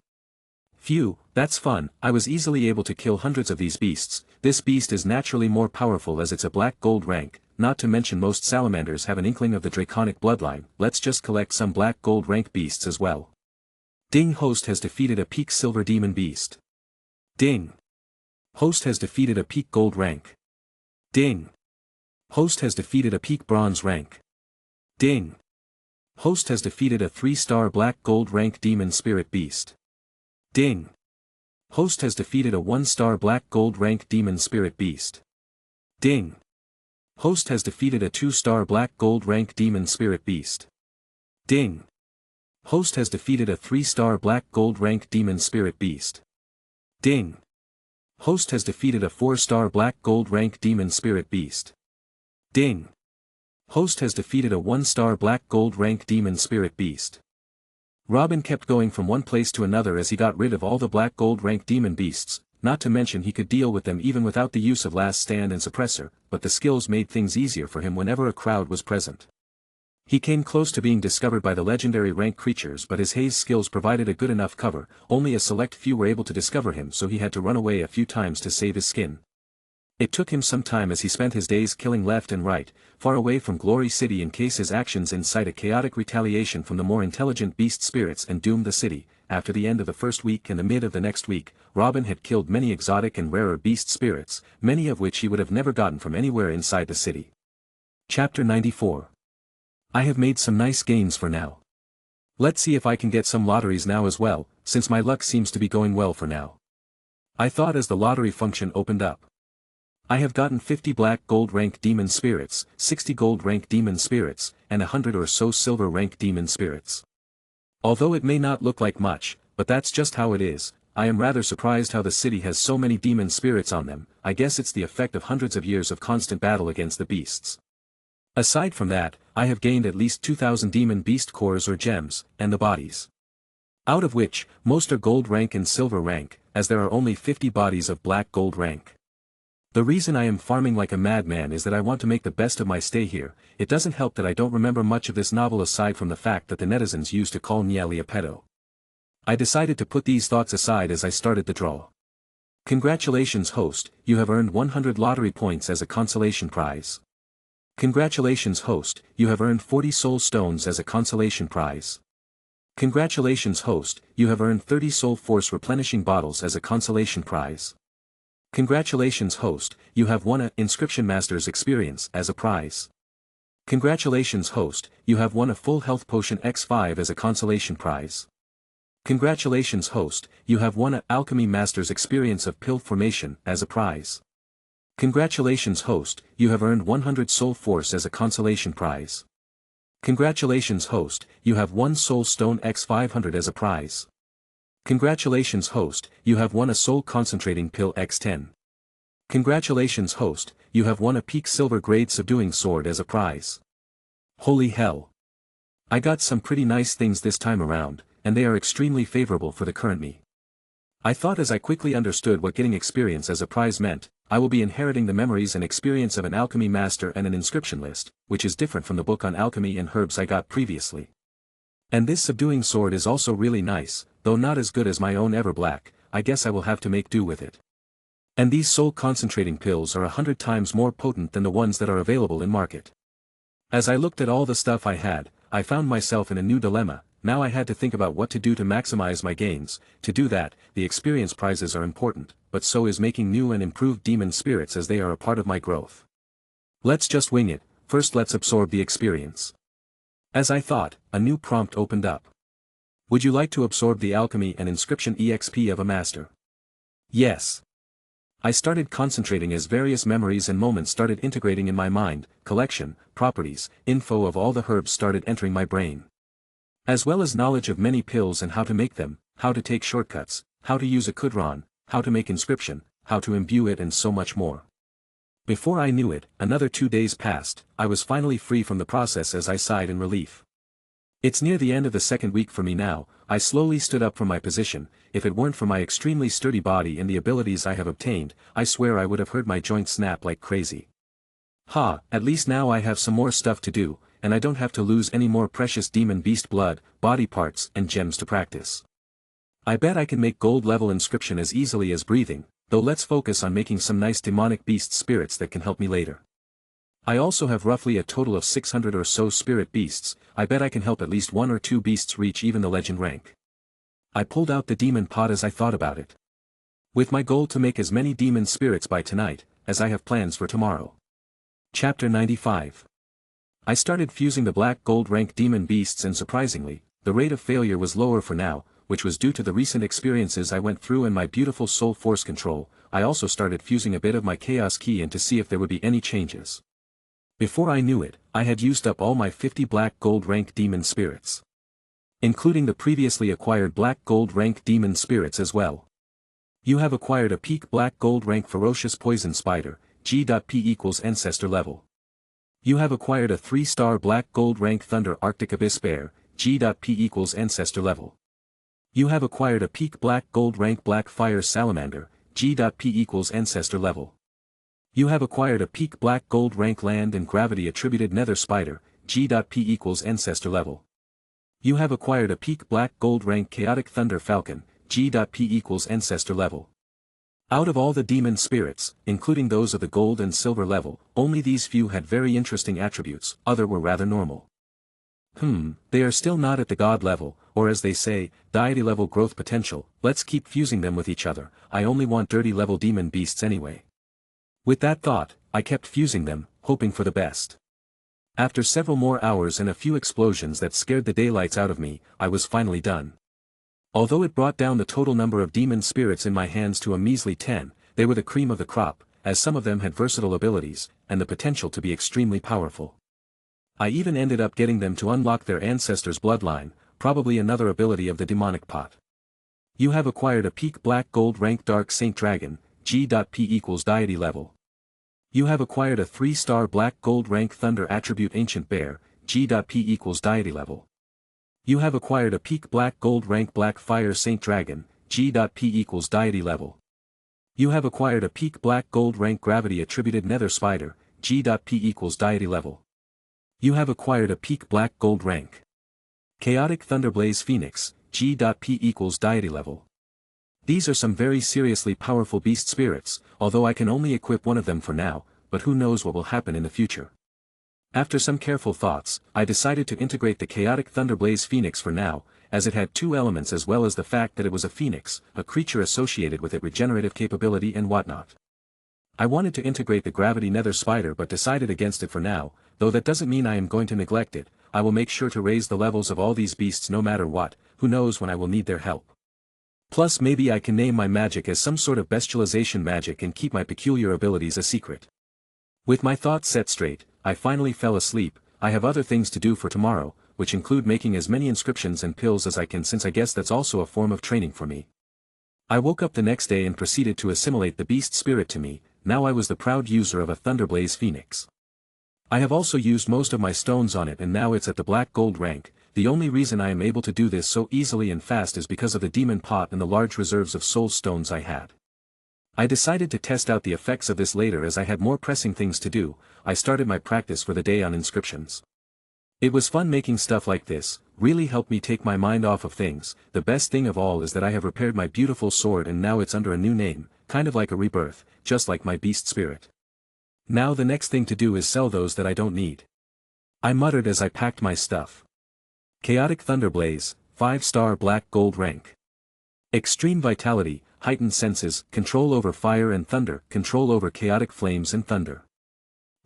Phew, that's fun. I was easily able to kill hundreds of these beasts. This beast is naturally more powerful as it's a black gold rank, not to mention most salamanders have an inkling of the draconic bloodline. Let's just collect some black gold rank beasts as well. Ding, host has defeated a peak silver demon beast. Ding. Host has defeated a peak gold rank. Ding. Host has defeated a peak bronze rank. Ding. Host has defeated a 3-star black gold rank demon spirit beast. Ding. Host has defeated a 1-star black gold rank demon spirit beast. Ding. Host has defeated a 2-star black gold rank demon spirit beast. Ding. Host has defeated a 3-star black gold rank demon spirit beast. Ding. Host has defeated a 4-star black gold rank demon spirit beast. Ding. Host has defeated a 1-star black gold rank demon spirit beast. Robin kept going from one place to another as he got rid of all the black gold rank demon beasts, not to mention he could deal with them even without the use of last stand and suppressor, but the skills made things easier for him whenever a crowd was present. He came close to being discovered by the legendary rank creatures, but his haze skills provided a good enough cover. Only a select few were able to discover him, so he had to run away a few times to save his skin. It took him some time as he spent his days killing left and right, far away from Glory City in case his actions incite a chaotic retaliation from the more intelligent beast spirits and doom the city. After the end of the first week and the mid of the next week, Robin had killed many exotic and rarer beast spirits, many of which he would have never gotten from anywhere inside the city. Chapter 94. I have made some nice gains for now. Let's see if I can get some lotteries now as well, since my luck seems to be going well for now. I thought as the lottery function opened up. I have gotten 50 black gold rank demon spirits, 60 gold rank demon spirits, and 100 or so silver rank demon spirits. Although it may not look like much, but that's just how it is. I am rather surprised how the city has so many demon spirits on them. I guess it's the effect of hundreds of years of constant battle against the beasts. Aside from that, I have gained at least 2,000 demon beast cores or gems, and the bodies. Out of which, most are gold rank and silver rank, as there are only 50 bodies of black gold rank. The reason I am farming like a madman is that I want to make the best of my stay here. It doesn't help that I don't remember much of this novel aside from the fact that the netizens used to call Niali a pedo. I decided to put these thoughts aside as I started the draw. Congratulations host, you have earned 100 lottery points as a consolation prize. Congratulations host, you have earned 40 soul stones as a consolation prize. Congratulations host, you have earned 30 soul force replenishing bottles as a consolation prize. Congratulations host, you have won a Inscription Master's experience as a prize. Congratulations host, you have won a full health potion X5 as a consolation prize. Congratulations host, you have won a Alchemy Master's experience of pill formation as a prize. Congratulations host, you have earned 100 soul force as a consolation prize. Congratulations host, you have won soul stone X500 as a prize. Congratulations host, you have won a soul concentrating pill X10. Congratulations host, you have won a peak silver grade subduing sword as a prize. Holy hell. I got some pretty nice things this time around, and they are extremely favorable for the current me. I thought as I quickly understood what getting experience as a prize meant, I will be inheriting the memories and experience of an alchemy master and an inscription list, which is different from the book on alchemy and herbs I got previously. And this subduing sword is also really nice, though not as good as my own Everblack. I guess I will have to make do with it. And these soul concentrating pills are 100 times more potent than the ones that are available in market. As I looked at all the stuff I had, I found myself in a new dilemma. Now I had to think about what to do to maximize my gains. To do that, the experience prizes are important, but so is making new and improved demon spirits as they are a part of my growth. Let's just wing it. First let's absorb the experience. As I thought, a new prompt opened up. Would you like to absorb the alchemy and inscription EXP of a master? Yes. I started concentrating as various memories and moments started integrating in my mind, collection, properties, info of all the herbs started entering my brain. As well as knowledge of many pills and how to make them, how to take shortcuts, how to use a kudron, how to make inscription, how to imbue it and so much more. Before I knew it, another 2 days passed. I was finally free from the process as I sighed in relief. It's near the end of the second week for me now. I slowly stood up from my position. If it weren't for my extremely sturdy body and the abilities I have obtained, I swear I would have heard my joints snap like crazy. At least now I have some more stuff to do, and I don't have to lose any more precious demon beast blood, body parts and gems to practice. I bet I can make gold level inscription as easily as breathing, though let's focus on making some nice demonic beast spirits that can help me later. I also have roughly a total of 600 or so spirit beasts. I bet I can help at least 1 or 2 beasts reach even the legend rank. I pulled out the demon pot as I thought about it. With my goal to make as many demon spirits by tonight, as I have plans for tomorrow. Chapter 95. I started fusing the black gold rank demon beasts and surprisingly, the rate of failure was lower for now, which was due to the recent experiences I went through and my beautiful soul force control. I also started fusing a bit of my chaos key in to see if there would be any changes. Before I knew it, I had used up all my 50 black gold rank demon spirits. Including the previously acquired black gold rank demon spirits as well. You have acquired a peak black gold rank ferocious poison spider, G.P equals ancestor level. You have acquired a 3-star black gold rank thunder arctic abyss bear, G.P equals ancestor level. You have acquired a peak black gold rank black fire salamander, G.P equals ancestor level. You have acquired a peak black gold rank land and gravity attributed nether spider, G.P equals ancestor level. You have acquired a peak black gold rank chaotic thunder falcon, G.P equals ancestor level. Out of all the demon spirits, including those of the gold and silver level, only these few had very interesting attributes, other were rather normal. They are still not at the god level, or as they say, deity level growth potential. Let's keep fusing them with each other. I only want dirty level demon beasts anyway. With that thought, I kept fusing them, hoping for the best. After several more hours and a few explosions that scared the daylights out of me, I was finally done. Although it brought down the total number of demon spirits in my hands to a measly 10, they were the cream of the crop, as some of them had versatile abilities, and the potential to be extremely powerful. I even ended up getting them to unlock their ancestors' bloodline, probably another ability of the demonic pot. You have acquired a peak black gold rank dark saint dragon, G.P equals deity level. You have acquired a 3-star black gold rank thunder attribute ancient bear, G.P equals deity level. You have acquired a peak black gold rank black fire saint dragon, G.P equals deity level. You have acquired a peak black gold rank gravity attributed nether spider, G.P equals deity level. You have acquired a peak black gold rank chaotic thunderblaze phoenix, G.P equals deity level. These are some very seriously powerful beast spirits, although I can only equip one of them for now, but who knows what will happen in the future. After some careful thoughts, I decided to integrate the chaotic thunderblaze phoenix for now, as it had two elements as well as the fact that it was a phoenix, a creature associated with it regenerative capability and whatnot. I wanted to integrate the gravity nether spider but decided against it for now, though that doesn't mean I am going to neglect it. I will make sure to raise the levels of all these beasts no matter what, who knows when I will need their help. Plus maybe I can name my magic as some sort of bestialization magic and keep my peculiar abilities a secret. With my thoughts set straight, I finally fell asleep. I have other things to do for tomorrow, which include making as many inscriptions and pills as I can, since I guess that's also a form of training for me. I woke up the next day and proceeded to assimilate the beast spirit to me. Now I was the proud user of a thunderblaze phoenix. I have also used most of my stones on it and now it's at the black gold rank. The only reason I am able to do this so easily and fast is because of the demon pot and the large reserves of soul stones I had. I decided to test out the effects of this later as I had more pressing things to do. I started my practice for the day on inscriptions. It was fun making stuff like this, really helped me take my mind off of things. The best thing of all is that I have repaired my beautiful sword and now it's under a new name, kind of like a rebirth, just like my beast spirit. Now the next thing to do is sell those that I don't need. I muttered as I packed my stuff. Chaotic Thunderblaze, 5-star black gold rank. Extreme vitality, heightened senses, control over fire and thunder, control over chaotic flames and thunder.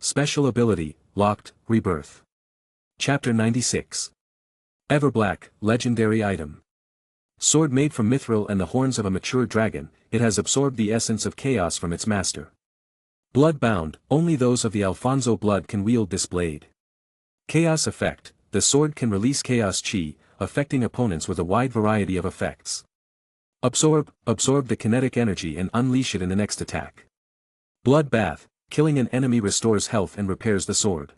Special ability, locked, rebirth. Chapter 96. Everblack, legendary item. Sword made from mithril and the horns of a mature dragon, it has absorbed the essence of chaos from its master. Blood-bound, only those of the Alfonso blood can wield this blade. Chaos effect, the sword can release chaos chi, affecting opponents with a wide variety of effects. Absorb the kinetic energy and unleash it in the next attack. Bloodbath, killing an enemy restores health and repairs the sword.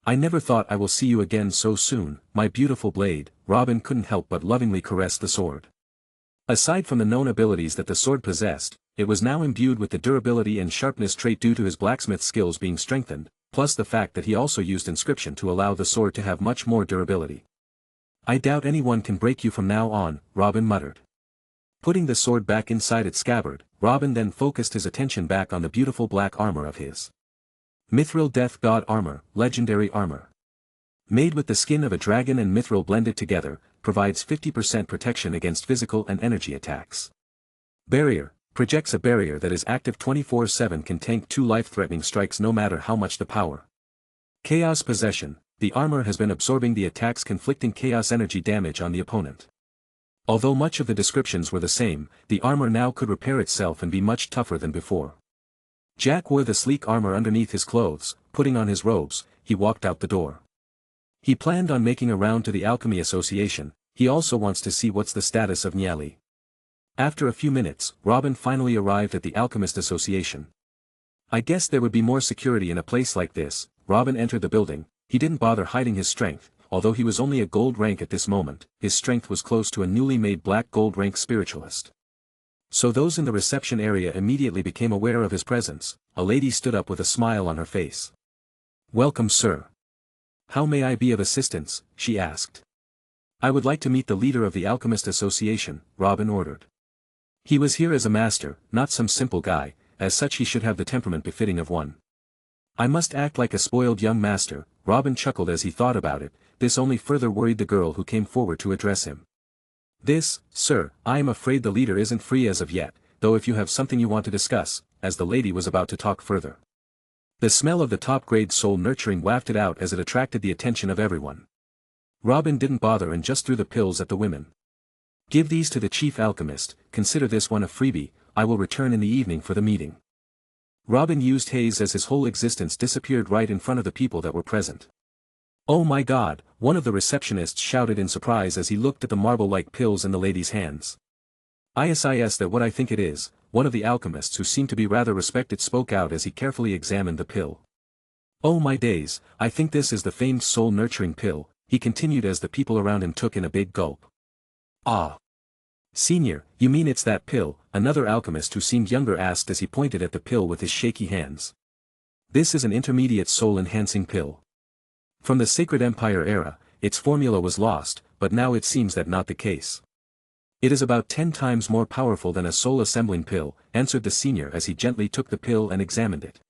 I never thought I will see you again so soon, my beautiful blade. Robin couldn't help but lovingly caress the sword. Aside from the known abilities that the sword possessed, it was now imbued with the durability and sharpness trait due to his blacksmith skills being strengthened, plus the fact that he also used inscription to allow the sword to have much more durability. I doubt anyone can break you from now on, Robin muttered. Putting the sword back inside its scabbard, Robin then focused his attention back on the beautiful black armor of his. Mithril Death God Armor, legendary armor. Made with the skin of a dragon and mithril blended together, provides 50% protection against physical and energy attacks. Barrier, projects a barrier that is active 24/7, can tank 2 life-threatening strikes no matter how much the power. Chaos Possession, the armor has been absorbing the attacks conflicting chaos energy damage on the opponent. Although much of the descriptions were the same, the armor now could repair itself and be much tougher than before. Jack wore the sleek armor underneath his clothes. Putting on his robes, he walked out the door. He planned on making a round to the Alchemy Association. He also wants to see what's the status of Nyali. After a few minutes, Robin finally arrived at the Alchemist Association. I guess there would be more security in a place like this. Robin entered the building. He didn't bother hiding his strength. Although he was only a gold rank at this moment, his strength was close to a newly made black gold rank spiritualist. So those in the reception area immediately became aware of his presence. A lady stood up with a smile on her face. "Welcome, sir. How may I be of assistance?" she asked. "I would like to meet the leader of the Alchemist Association," Robin ordered. He was here as a master, not some simple guy. As such he should have the temperament befitting of one. "I must act like a spoiled young master," Robin chuckled as he thought about it. This only further worried the girl who came forward to address him. "This, sir, I am afraid the leader isn't free as of yet, though if you have something you want to discuss," as the lady was about to talk further. The smell of the top-grade soul nurturing wafted out as it attracted the attention of everyone. Robin didn't bother and just threw the pills at the women. "Give these to the chief alchemist, consider this one a freebie, I will return in the evening for the meeting." Robin used haze as his whole existence disappeared right in front of the people that were present. "Oh my God," one of the receptionists shouted in surprise as he looked at the marble-like pills in the lady's hands. "Is that what I think it is?" One of the alchemists who seemed to be rather respected spoke out as he carefully examined the pill. "Oh my days, I think this is the famed soul-nurturing pill. he continued as the people around him took in a big gulp. Ah. Senior, you mean it's that pill? Another alchemist who seemed younger asked as he pointed at the pill with his shaky hands. This is an intermediate soul-enhancing pill. From the Sacred Empire era, its formula was lost, but now it seems that not the case. It is about 10 times more powerful than a soul-assembling pill, answered the senior as he gently took the pill and examined it.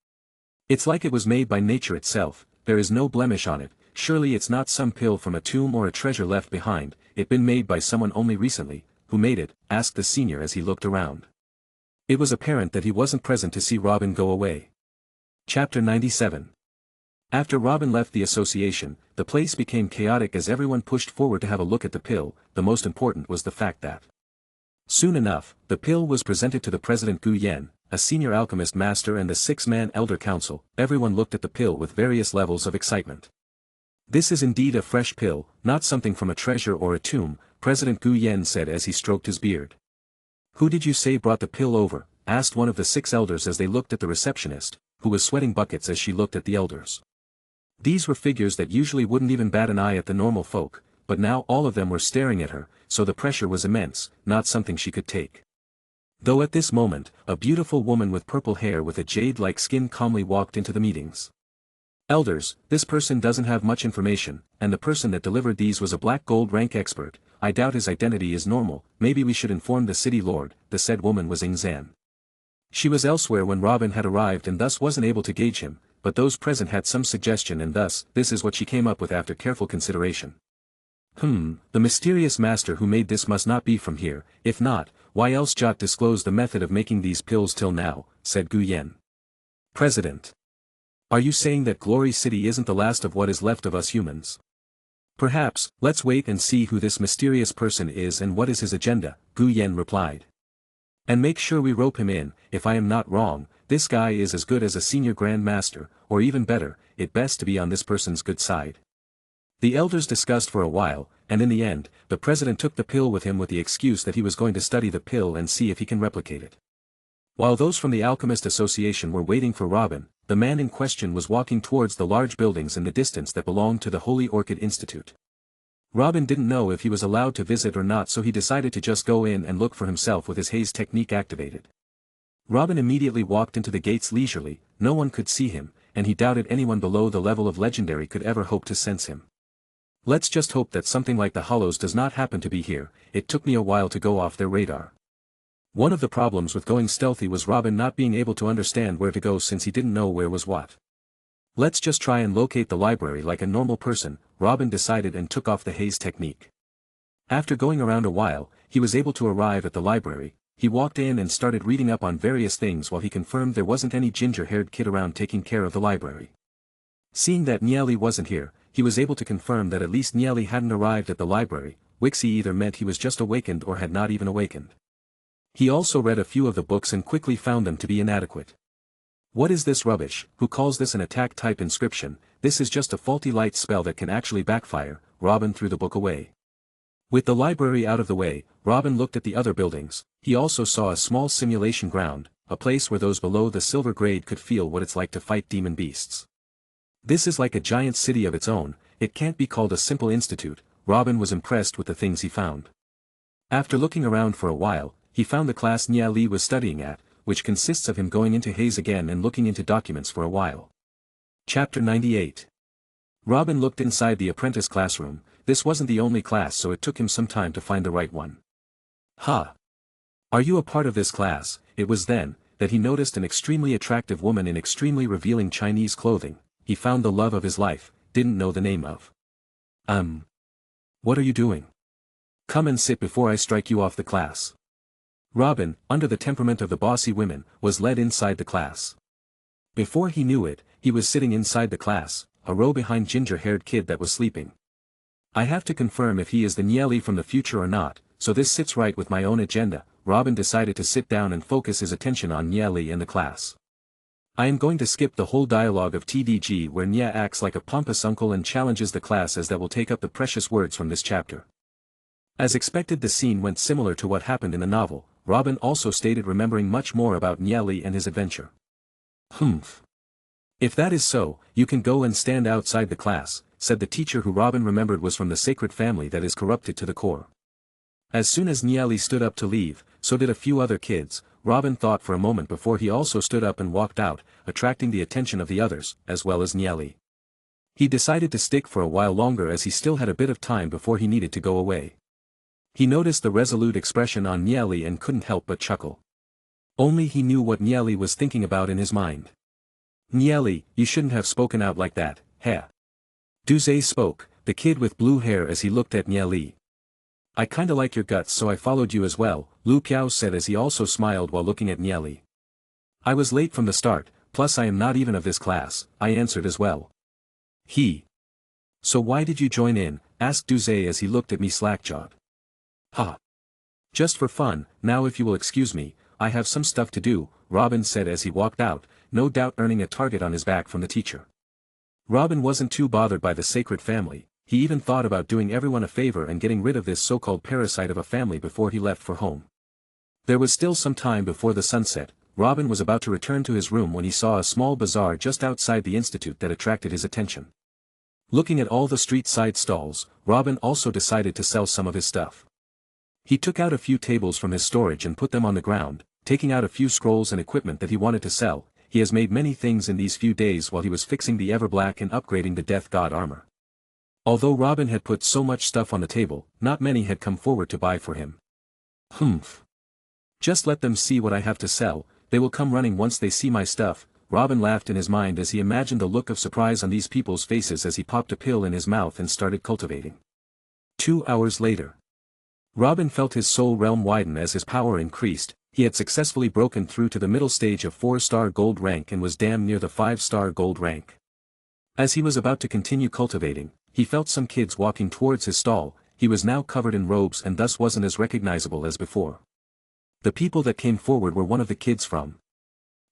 It's like it was made by nature itself, there is no blemish on it, surely it's not some pill from a tomb or a treasure left behind, it been made by someone only recently. Who made it? Asked the senior as he looked around. It was apparent that he wasn't present to see Robin go away. Chapter 97. After Robin left the association, the place became chaotic as everyone pushed forward to have a look at the pill. The most important was the fact that soon enough, the pill was presented to the President Gu Yen, a senior alchemist master and the 6-man elder council. Everyone looked at the pill with various levels of excitement. This is indeed a fresh pill, not something from a treasure or a tomb, President Gu Yen said as he stroked his beard. Who did you say brought the pill over? Asked one of the 6 elders as they looked at the receptionist, who was sweating buckets as she looked at the elders. These were figures that usually wouldn't even bat an eye at the normal folk, but now all of them were staring at her, so the pressure was immense, not something she could take. Though at this moment, a beautiful woman with purple hair with a jade-like skin calmly walked into the meetings. Elders, this person doesn't have much information, and the person that delivered these was a black gold rank expert. I doubt his identity is normal, maybe we should inform the city lord. The said woman was Ing Zan. She was elsewhere when Robin had arrived and thus wasn't able to gauge him, but those present had some suggestion and thus, this is what she came up with after careful consideration. The mysterious master who made this must not be from here, if not, why else Jot disclosed the method of making these pills till now, said Gu Yen. President. Are you saying that Glory City isn't the last of what is left of us humans? Perhaps, let's wait and see who this mysterious person is and what is his agenda, Gu Yen replied. And make sure we rope him in. If I am not wrong, this guy is as good as a senior Grand Master, or even better, it best to be on this person's good side. The elders discussed for a while, and in the end, the president took the pill with him with the excuse that he was going to study the pill and see if he can replicate it. While those from the Alchemist Association were waiting for Robin, the man in question was walking towards the large buildings in the distance that belonged to the Holy Orchid Institute. Robin didn't know if he was allowed to visit or not, so he decided to just go in and look for himself with his haze technique activated. Robin immediately walked into the gates leisurely, no one could see him, and he doubted anyone below the level of legendary could ever hope to sense him. Let's just hope that something like the Hollows does not happen to be here. It took me a while to go off their radar. One of the problems with going stealthy was Robin not being able to understand where to go since he didn't know where was what. Let's just try and locate the library like a normal person, Robin decided and took off the haze technique. After going around a while, he was able to arrive at the library. He walked in and started reading up on various things while he confirmed there wasn't any ginger-haired kid around taking care of the library. Seeing that Niali wasn't here, he was able to confirm that at least Niali hadn't arrived at the library. Wixie either meant he was just awakened or had not even awakened. He also read a few of the books and quickly found them to be inadequate. What is this rubbish? Who calls this an attack-type inscription? This is just a faulty light spell that can actually backfire. Robin threw the book away. With the library out of the way, Robin looked at the other buildings. He also saw a small simulation ground, a place where those below the silver grade could feel what it's like to fight demon beasts. This is like a giant city of its own. It can't be called a simple institute. Robin was impressed with the things he found. After looking around for a while, he found the class Nia Li was studying at, which consists of him going into haze again and looking into documents for a while. Chapter 98. Robin looked inside the apprentice classroom. This wasn't the only class, so it took him some time to find the right one. Ha! Are you a part of this class? It was then that he noticed an extremely attractive woman in extremely revealing Chinese clothing. He found the love of his life, didn't know the name of. What are you doing? Come and sit before I strike you off the class. Robin, under the temperament of the bossy women, was led inside the class. Before he knew it, he was sitting inside the class, a row behind ginger-haired kid that was sleeping. I have to confirm if he is the Niali from the future or not, so this sits right with my own agenda. Robin decided to sit down and focus his attention on Niali and the class. I am going to skip the whole dialogue of TDG where Nia acts like a pompous uncle and challenges the class, as that will take up the precious words from this chapter. As expected, the scene went similar to what happened in the novel. Robin also stated remembering much more about Niali and his adventure. If that is so, you can go and stand outside the class. said the teacher who Robin remembered was from the sacred family that is corrupted to the core. As soon as Niali stood up to leave, so did a few other kids. Robin thought for a moment before he also stood up and walked out, attracting the attention of the others, as well as Niali. He decided to stick for a while longer as he still had a bit of time before he needed to go away. He noticed the resolute expression on Niali and couldn't help but chuckle. Only he knew what Niali was thinking about in his mind. Niali, you shouldn't have spoken out like that, heh? Duze spoke, the kid with blue hair as he looked at Niali. I kinda like your guts so I followed you as well, Lu Piao said as he also smiled while looking at Niali. I was late from the start, plus I am not even of this class, I answered as well. So why did you join in, asked Duze as he looked at me slack-jawed. Ha. Just for fun, now if you will excuse me, I have some stuff to do, Robin said as he walked out, no doubt earning a target on his back from the teacher. Robin wasn't too bothered by the sacred family, he even thought about doing everyone a favor and getting rid of this so-called parasite of a family before he left for home. There was still some time before the sunset. Robin was about to return to his room when he saw a small bazaar just outside the institute that attracted his attention. Looking at all the street-side stalls, Robin also decided to sell some of his stuff. He took out a few tables from his storage and put them on the ground, taking out a few scrolls and equipment that he wanted to sell. He has made many things in these few days while he was fixing the Everblack and upgrading the Death God armor. Although Robin had put so much stuff on the table, not many had come forward to buy for him. Humph. Just let them see what I have to sell, they will come running once they see my stuff, Robin laughed in his mind as he imagined the look of surprise on these people's faces as he popped a pill in his mouth and started cultivating. 2 hours later. Robin felt his soul realm widen as his power increased. He had successfully broken through to the middle stage of 4-star gold rank and was damn near the 5-star gold rank. As he was about to continue cultivating, he felt some kids walking towards his stall. He was now covered in robes and thus wasn't as recognizable as before. The people that came forward were one of the kids from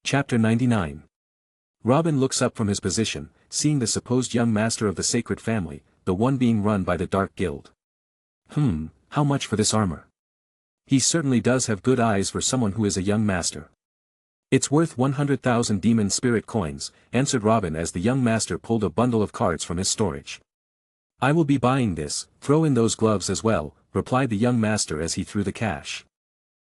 Chapter 99. Robin looks up from his position, seeing the supposed young master of the sacred family, the one being run by the Dark Guild. How much for this armor? He certainly does have good eyes for someone who is a young master. It's worth 100,000 demon spirit coins, answered Robin as the young master pulled a bundle of cards from his storage. I will be buying this, throw in those gloves as well, replied the young master as he threw the cash.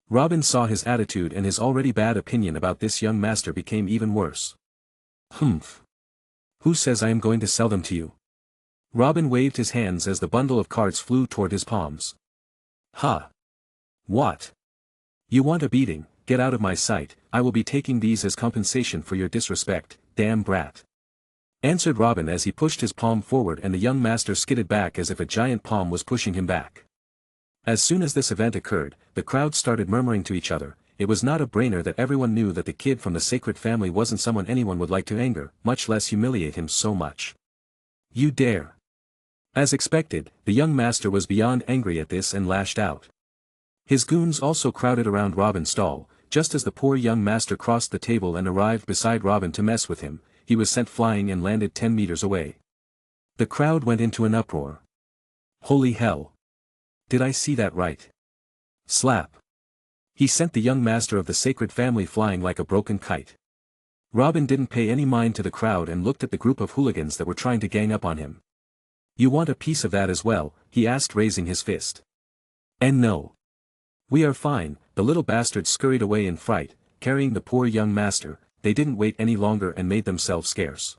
Robin saw his attitude and his already bad opinion about this young master became even worse. Who says I am going to sell them to you? Robin waved his hands as the bundle of cards flew toward his palms. Ha! What? You want a beating? Get out of my sight, I will be taking these as compensation for your disrespect, damn brat. Answered Robin as he pushed his palm forward and the young master skidded back as if a giant palm was pushing him back. As soon as this event occurred, the crowd started murmuring to each other. It was not a brainer that everyone knew that the kid from the sacred family wasn't someone anyone would like to anger, much less humiliate him so much. You dare! As expected, the young master was beyond angry at this and lashed out. His goons also crowded around Robin's stall. Just as the poor young master crossed the table and arrived beside Robin to mess with him, he was sent flying and landed 10 meters away. The crowd went into an uproar. Holy hell! Did I see that right? Slap! He sent the young master of the sacred family flying like a broken kite. Robin didn't pay any mind to the crowd and looked at the group of hooligans that were trying to gang up on him. You want a piece of that as well? He asked raising his fist. And no. We are fine, the little bastards scurried away in fright, carrying the poor young master. They didn't wait any longer and made themselves scarce.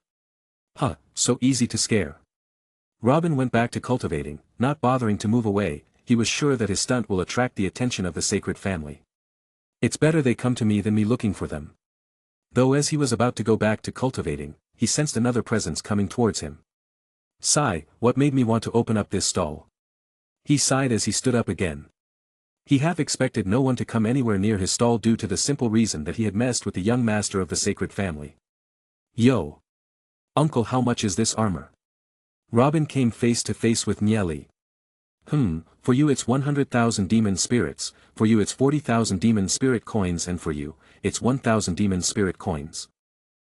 So easy to scare. Robin went back to cultivating, not bothering to move away. He was sure that his stunt will attract the attention of the sacred family. It's better they come to me than me looking for them. Though as he was about to go back to cultivating, he sensed another presence coming towards him. Sigh, what made me want to open up this stall? He sighed as he stood up again. He half expected no one to come anywhere near his stall due to the simple reason that he had messed with the young master of the sacred family. Yo! Uncle, how much is this armor? Robin came face to face with Niali. For you it's 100,000 demon spirits, for you it's 40,000 demon spirit coins and for you, it's 1,000 demon spirit coins.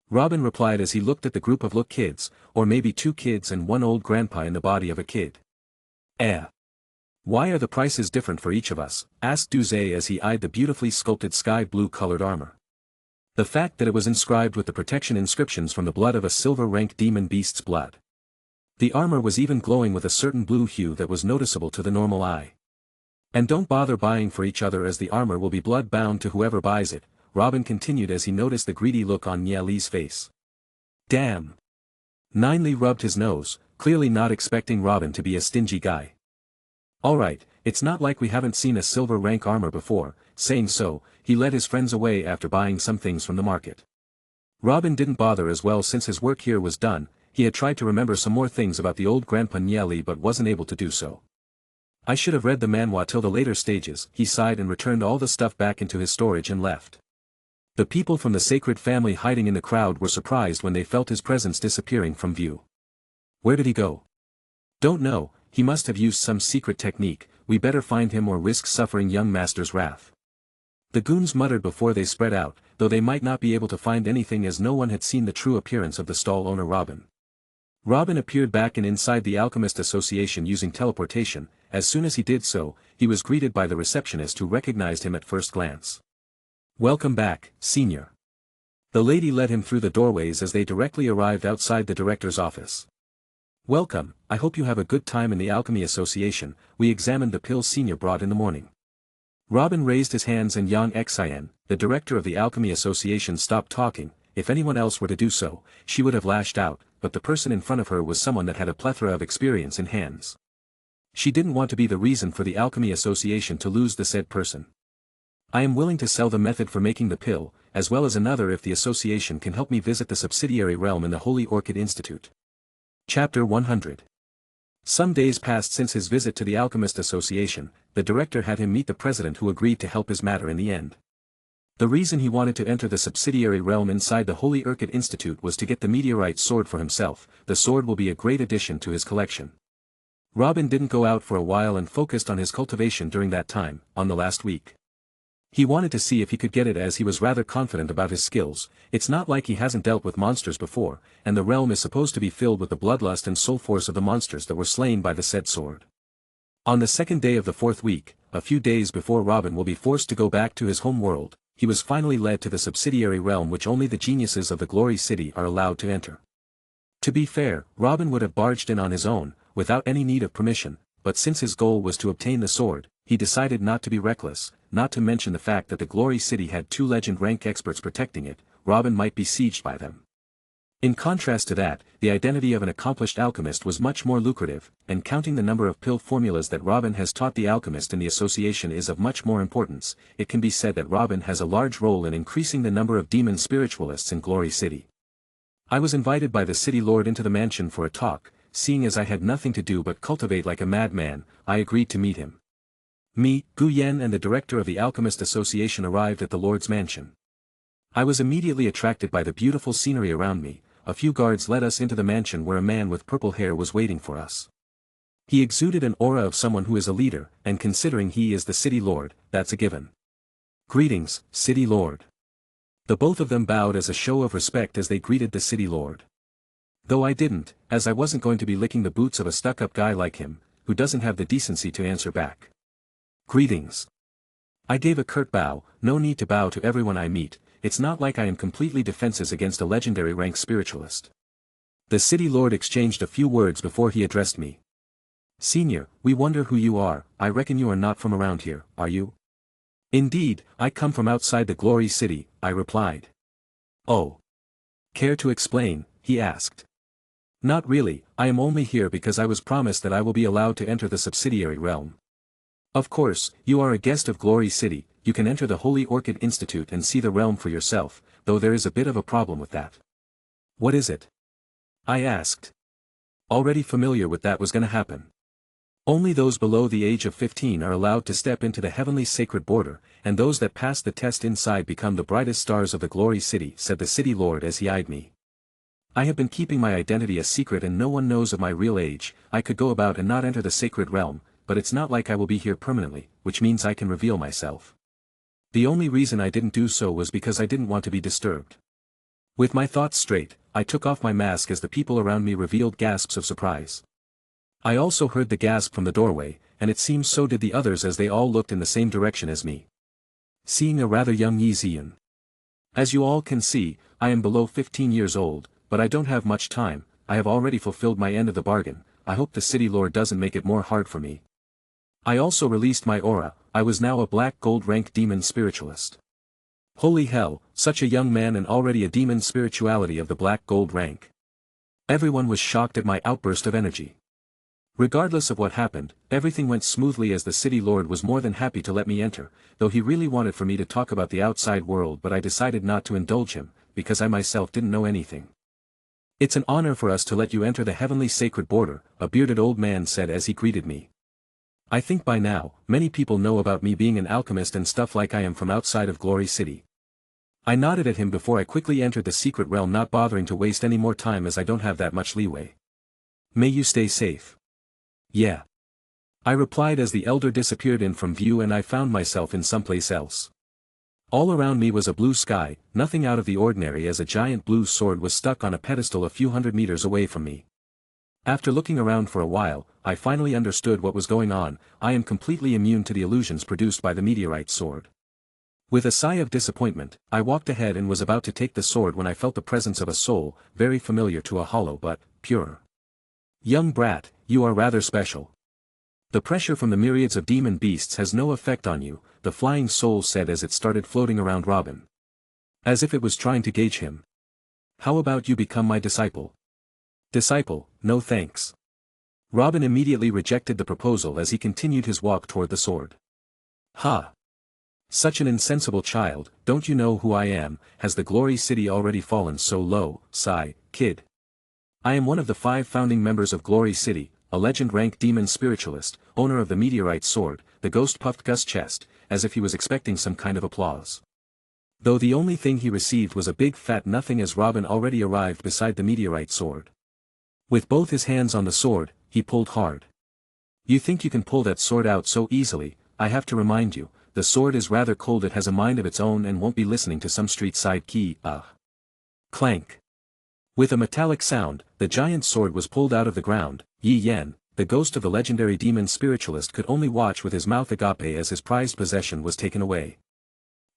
Robin replied as he looked at the group of kids, or maybe 2 kids and 1 old grandpa in the body of a kid. Why are the prices different for each of us? Asked Duze as he eyed the beautifully sculpted sky blue colored armor. The fact that it was inscribed with the protection inscriptions from the blood of a silver rank demon beast's blood. The armor was even glowing with a certain blue hue that was noticeable to the normal eye. And don't bother buying for each other, as the armor will be blood-bound to whoever buys it, Robin continued as he noticed the greedy look on Nia Li's face. Damn. Ninely rubbed his nose, clearly not expecting Robin to be a stingy guy. Alright, it's not like we haven't seen a silver rank armor before. Saying so, he led his friends away after buying some things from the market. Robin didn't bother as well since his work here was done. He had tried to remember some more things about the old Grandpa Nia Li but wasn't able to do so. I should have read the manhwa till the later stages, he sighed and returned all the stuff back into his storage and left. The people from the sacred family hiding in the crowd were surprised when they felt his presence disappearing from view. Where did he go? Don't know, he must have used some secret technique. We better find him or risk suffering young master's wrath. The goons muttered before they spread out, though they might not be able to find anything as no one had seen the true appearance of the stall owner Robin. Robin appeared back and inside the Alchemist Association using teleportation. As soon as he did so, he was greeted by the receptionist who recognized him at first glance. Welcome back, senior. The lady led him through the doorways as they directly arrived outside the director's office. Welcome, I hope you have a good time in the Alchemy Association. We examined the pills senior brought in the morning. Robin raised his hands and Yang Xian, the director of the Alchemy Association, stopped talking. If anyone else were to do so, she would have lashed out, but the person in front of her was someone that had a plethora of experience in hands. She didn't want to be the reason for the Alchemy Association to lose the said person. I am willing to sell the method for making the pill, as well as another if the association can help me visit the subsidiary realm in the Holy Orchid Institute. Chapter 100. Some days passed since his visit to the Alchemist Association. The director had him meet the president who agreed to help his matter in the end. The reason he wanted to enter the subsidiary realm inside the Holy Orchid Institute was to get the meteorite sword for himself. The sword will be a great addition to his collection. Robin didn't go out for a while and focused on his cultivation during that time, on the last week. He wanted to see if he could get it as he was rather confident about his skills. It's not like he hasn't dealt with monsters before, and the realm is supposed to be filled with the bloodlust and soul force of the monsters that were slain by the said sword. On the second day of the fourth week, a few days before Robin will be forced to go back to his home world, he was finally led to the subsidiary realm which only the geniuses of the Glory City are allowed to enter. To be fair, Robin would have barged in on his own, without any need of permission, but since his goal was to obtain the sword, he decided not to be reckless, not to mention the fact that the Glory City had 2 legend rank experts protecting it. Robin might be sieged by them. In contrast to that, the identity of an accomplished alchemist was much more lucrative, and counting the number of pill formulas that Robin has taught the alchemist in the association is of much more importance. It can be said that Robin has a large role in increasing the number of demon spiritualists in Glory City. I was invited by the city lord into the mansion for a talk. Seeing as I had nothing to do but cultivate like a madman, I agreed to meet him. Me, Gu Yen and the director of the Alchemist Association arrived at the lord's mansion. I was immediately attracted by the beautiful scenery around me. A few guards led us into the mansion where a man with purple hair was waiting for us. He exuded an aura of someone who is a leader, and considering he is the city lord, that's a given. Greetings, city lord. The both of them bowed as a show of respect as they greeted the city lord. Though I didn't, as I wasn't going to be licking the boots of a stuck-up guy like him, who doesn't have the decency to answer back. Greetings. I gave a curt bow. No need to bow to everyone I meet. It's not like I am completely defenseless against a legendary rank spiritualist. The city lord exchanged a few words before he addressed me. Senior, we wonder who you are. I reckon you are not from around here, are you? Indeed, I come from outside the Glory City, I replied. Oh. Care to explain? He asked. Not really, I am only here because I was promised that I will be allowed to enter the subsidiary realm. Of course, you are a guest of Glory City. You can enter the Holy Orchid Institute and see the realm for yourself, though there is a bit of a problem with that. What is it? I asked. Already familiar with that was gonna happen. Only those below the age of 15 are allowed to step into the heavenly sacred border, and those that pass the test inside become the brightest stars of the Glory City, said the city lord as he eyed me. I have been keeping my identity a secret and no one knows of my real age. I could go about and not enter the sacred realm, but it's not like I will be here permanently, which means I can reveal myself. The only reason I didn't do so was because I didn't want to be disturbed. With my thoughts straight, I took off my mask as the people around me revealed gasps of surprise. I also heard the gasp from the doorway, and it seems so did the others as they all looked in the same direction as me. Seeing a rather young Yi Ziyan. As you all can see, I am below 15 years old, but I don't have much time. I have already fulfilled my end of the bargain, I hope the city lord doesn't make it more hard for me. I also released my aura, I was now a black gold rank demon spiritualist. Holy hell, such a young man and already a demon spirituality of the black gold rank. Everyone was shocked at my outburst of energy. Regardless of what happened, everything went smoothly as the city lord was more than happy to let me enter, though he really wanted for me to talk about the outside world, but I decided not to indulge him, because I myself didn't know anything. It's an honor for us to let you enter the heavenly sacred border, a bearded old man said as he greeted me. I think by now, many people know about me being an alchemist and stuff like I am from outside of Glory City. I nodded at him before I quickly entered the secret realm, not bothering to waste any more time as I don't have that much leeway. May you stay safe. Yeah. I replied as the elder disappeared in from view and I found myself in someplace else. All around me was a blue sky, nothing out of the ordinary as a giant blue sword was stuck on a pedestal a few hundred meters away from me. After looking around for a while, I finally understood what was going on. I am completely immune to the illusions produced by the meteorite sword. With a sigh of disappointment, I walked ahead and was about to take the sword when I felt the presence of a soul, very familiar to a hollow but pure. Young brat, you are rather special. The pressure from the myriads of demon beasts has no effect on you, the flying soul said as it started floating around Robin. As if it was trying to gauge him. How about you become my disciple? Disciple, no thanks. Robin immediately rejected the proposal as he continued his walk toward the sword. Ha! Such an insensible child, don't you know who I am? Has the Glory City already fallen so low? Sigh, kid. I am one of the 5 founding members of Glory City, a legend-rank demon spiritualist, owner of the meteorite sword. The ghost puffed Gus' chest, as if he was expecting some kind of applause. Though the only thing he received was a big fat nothing as Robin already arrived beside the meteorite sword. With both his hands on the sword, he pulled hard. You think you can pull that sword out so easily? I have to remind you, the sword is rather cold, it has a mind of its own and won't be listening to some street side key. Clank. With a metallic sound, the giant sword was pulled out of the ground. Yi Yan, the ghost of the legendary demon spiritualist, could only watch with his mouth agape as his prized possession was taken away.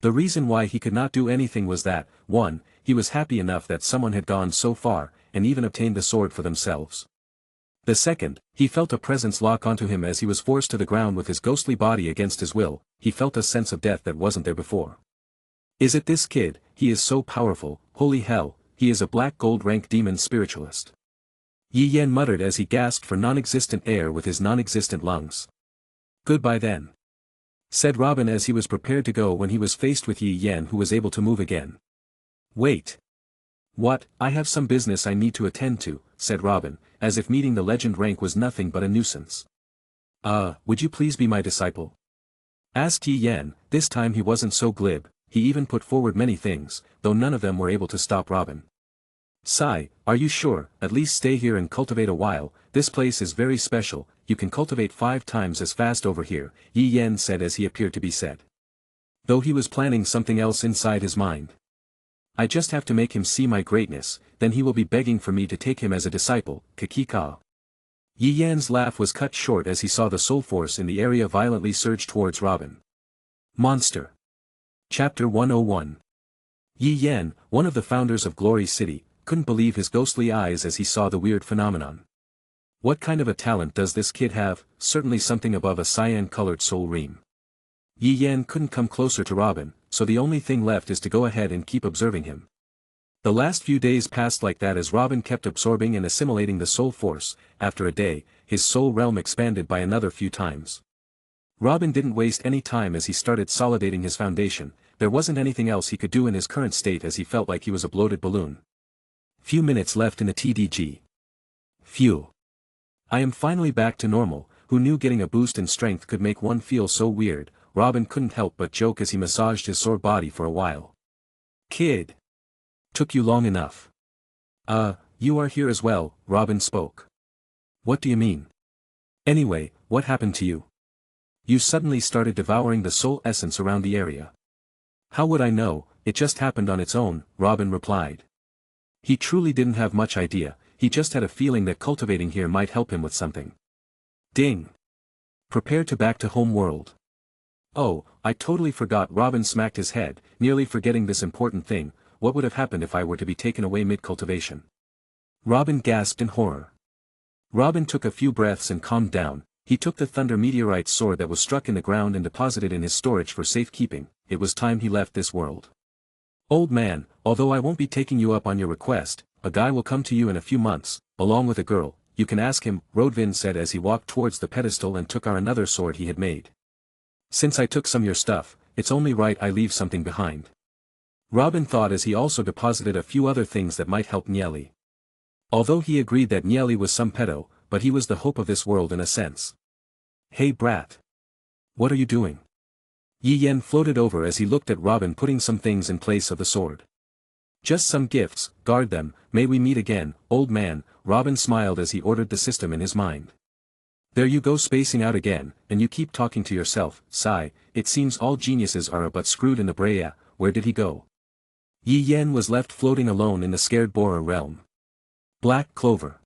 The reason why he could not do anything was that, 1, he was happy enough that someone had gone so far, and even obtained the sword for themselves. The second, he felt a presence lock onto him as he was forced to the ground with his ghostly body against his will. He felt a sense of death that wasn't there before. Is it this kid? He is so powerful, holy hell, he is a black gold rank demon spiritualist. Yi Yan muttered as he gasped for non-existent air with his non-existent lungs. Goodbye then. Said Robin as he was prepared to go when he was faced with Yi Yan, who was able to move again. Wait. What? I have some business I need to attend to, said Robin, as if meeting the legend rank was nothing but a nuisance. Would you please be my disciple? Asked Yi Yan. This time he wasn't so glib, he even put forward many things, though none of them were able to stop Robin. Sigh, are you sure? At least stay here and cultivate a while, this place is very special, you can cultivate 5 times as fast over here, Yi Yan said as he appeared to be said. Though he was planning something else inside his mind. I just have to make him see my greatness, then he will be begging for me to take him as a disciple, Kikika. Yi Yan's laugh was cut short as he saw the soul force in the area violently surge towards Robin. Monster. Chapter 101. Yi Yan, one of the founders of Glory City, couldn't believe his ghostly eyes as he saw the weird phenomenon. What kind of a talent does this kid have? Certainly something above a cyan-colored soul ream. Yi Yan couldn't come closer to Robin, so the only thing left is to go ahead and keep observing him. The last few days passed like that as Robin kept absorbing and assimilating the soul force. After a day, his soul realm expanded by another few times. Robin didn't waste any time as he started solidating his foundation. There wasn't anything else he could do in his current state as he felt like he was a bloated balloon. Few minutes left in the TDG. Phew. I am finally back to normal. Who knew getting a boost in strength could make one feel so weird? Robin couldn't help but joke as he massaged his sore body for a while. Kid. Took you long enough. You are here as well, Robin spoke. What do you mean? Anyway, what happened to you? You suddenly started devouring the soul essence around the area. How would I know? It just happened on its own, Robin replied. He truly didn't have much idea, he just had a feeling that cultivating here might help him with something. Ding. Prepare to back to home world. Oh, I totally forgot. Robin smacked his head, nearly forgetting this important thing. What would have happened if I were to be taken away mid-cultivation? Robin gasped in horror. Robin took a few breaths and calmed down. He took the thunder meteorite sword that was struck in the ground and deposited in his storage for safekeeping. It was time he left this world. Old man, although I won't be taking you up on your request, a guy will come to you in a few months, along with a girl. You can ask him, Rodvin said as he walked towards the pedestal and took out another sword he had made. Since I took some your stuff, it's only right I leave something behind. Robin thought as he also deposited a few other things that might help Nieli. Although he agreed that Nieli was some pedo, but he was the hope of this world in a sense. Hey brat. What are you doing? Yi Yen floated over as he looked at Robin putting some things in place of the sword. Just some gifts, guard them, may we meet again, old man. Robin smiled as he ordered the system in his mind. There you go spacing out again, and you keep talking to yourself, sigh, it seems all geniuses are but screwed in the Brea. Where did he go? Yi Yen was left floating alone in the scared Bora realm. Black Clover.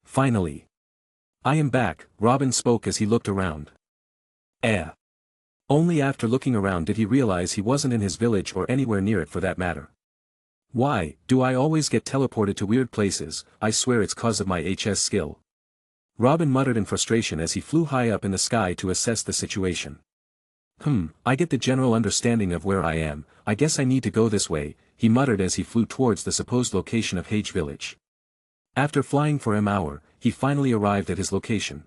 Finally. I am back, Robin spoke as he looked around. Only after looking around did he realize he wasn't in his village or anywhere near it for that matter. Why, do I always get teleported to weird places? I swear it's cause of my HS skill. Robin muttered in frustration as he flew high up in the sky to assess the situation. I get the general understanding of where I am, I guess I need to go this way, he muttered as he flew towards the supposed location of Hage village. After flying for an hour, he finally arrived at his location.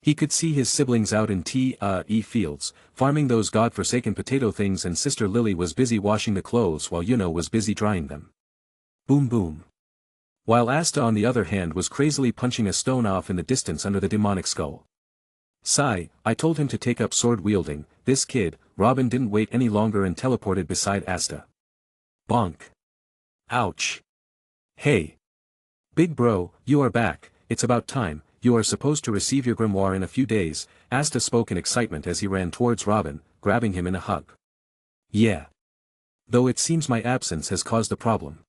He could see his siblings out in T.E. fields, farming those god-forsaken potato things, and Sister Lily was busy washing the clothes while Yuno was busy drying them. Boom boom. While Asta on the other hand was crazily punching a stone off in the distance under the demonic skull. Sigh, I told him to take up sword wielding, this kid. Robin didn't wait any longer and teleported beside Asta. Bonk. Ouch. Hey. Big bro, you are back, it's about time. You are supposed to receive your grimoire in a few days, Asta spoke in excitement as he ran towards Robin, grabbing him in a hug. Yeah. Though it seems my absence has caused a problem.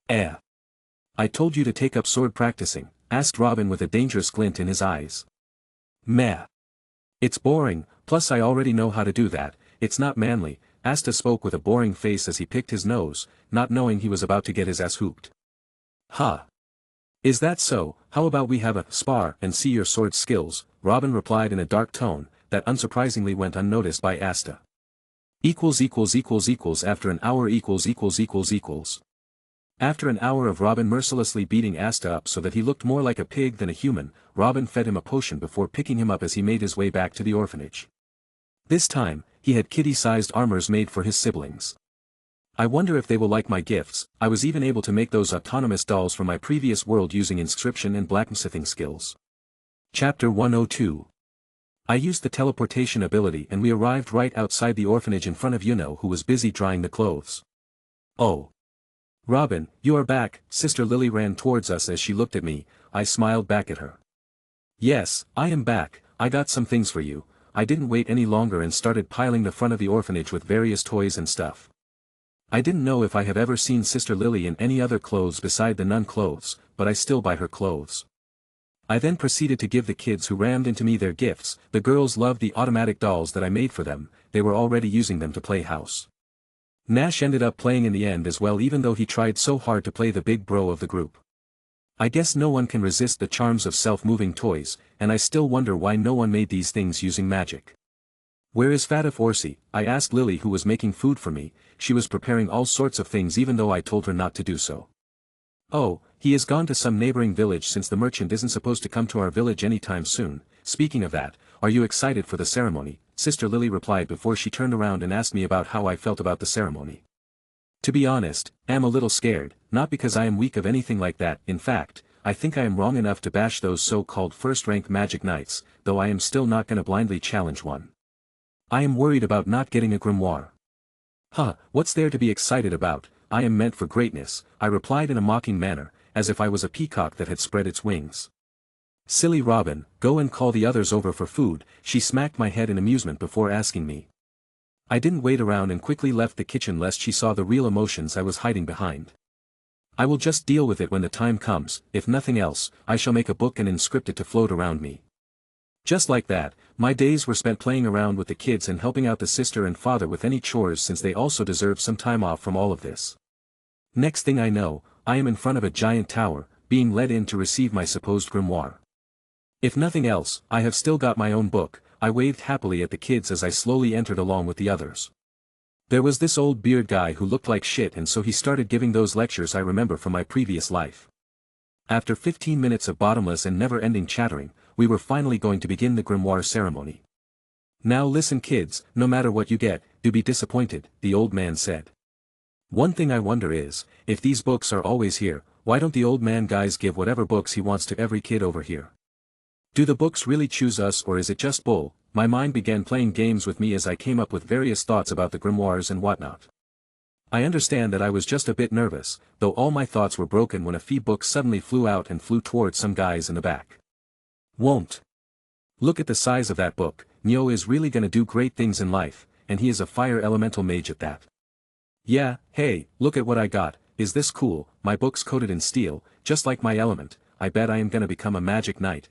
I told you to take up sword practicing, asked Robin with a dangerous glint in his eyes. Meh. It's boring, plus I already know how to do that, it's not manly, Asta spoke with a boring face as he picked his nose, not knowing he was about to get his ass hooped. Huh. Is that so? How about we have a spar and see your sword skills, Robin replied in a dark tone, that unsurprisingly went unnoticed by Asta. After an hour After an hour of Robin mercilessly beating Asta up so that he looked more like a pig than a human, Robin fed him a potion before picking him up as he made his way back to the orphanage. This time, he had kitty-sized armors made for his siblings. I wonder if they will like my gifts. I was even able to make those autonomous dolls from my previous world using inscription and blacksmithing skills. Chapter 102. I used the teleportation ability and we arrived right outside the orphanage in front of Yuno, who was busy drying the clothes. Oh. Robin, you are back, Sister Lily ran towards us as she looked at me. I smiled back at her. Yes, I am back, I got some things for you. I didn't wait any longer and started piling the front of the orphanage with various toys and stuff. I didn't know if I have ever seen Sister Lily in any other clothes beside the nun clothes, but I still buy her clothes. I then proceeded to give the kids who rammed into me their gifts. The girls loved the automatic dolls that I made for them, they were already using them to play house. Nash ended up playing in the end as well, even though he tried so hard to play the big bro of the group. I guess no one can resist the charms of self-moving toys, and I still wonder why no one made these things using magic. Where is Fatif Orsi? I asked Lily, who was making food for me. She was preparing all sorts of things even though I told her not to do so. Oh, he has gone to some neighboring village since the merchant isn't supposed to come to our village anytime soon. Speaking of that, are you excited for the ceremony? Sister Lily replied before she turned around and asked me about how I felt about the ceremony. To be honest, I'm a little scared, not because I am weak of anything like that. In fact, I think I am wrong enough to bash those so-called first-rank magic knights, though I am still not gonna blindly challenge one. I am worried about not getting a grimoire. What's there to be excited about? I am meant for greatness, I replied in a mocking manner, as if I was a peacock that had spread its wings. Silly Robin, go and call the others over for food, she smacked my head in amusement before asking me. I didn't wait around and quickly left the kitchen lest she saw the real emotions I was hiding behind. I will just deal with it when the time comes. If nothing else, I shall make a book and inscript it to float around me. Just like that, my days were spent playing around with the kids and helping out the sister and father with any chores, since they also deserve some time off from all of this. Next thing I know, I am in front of a giant tower. being led in to receive my supposed grimoire. If nothing else, I have still got my own book, I waved happily at the kids as I slowly entered along with the others. There was this old beard guy who looked like shit, and so he started giving those lectures I remember from my previous life. After 15 minutes of bottomless and never-ending chattering, we were finally going to begin the grimoire ceremony. Now listen kids, no matter what you get, do be disappointed, the old man said. One thing I wonder is, if these books are always here, why don't the old man guys give whatever books he wants to every kid over here? Do the books really choose us, or is it just bull? My mind began playing games with me as I came up with various thoughts about the grimoires and whatnot. I understand that I was just a bit nervous, though all my thoughts were broken when a fee book suddenly flew out and flew towards some guys in the back. Won't. Look at the size of that book, Nyo is really gonna do great things in life, and he is a fire elemental mage at that. Yeah, hey, look at what I got, is this cool? My book's coated in steel, just like my element, I bet I am gonna become a magic knight,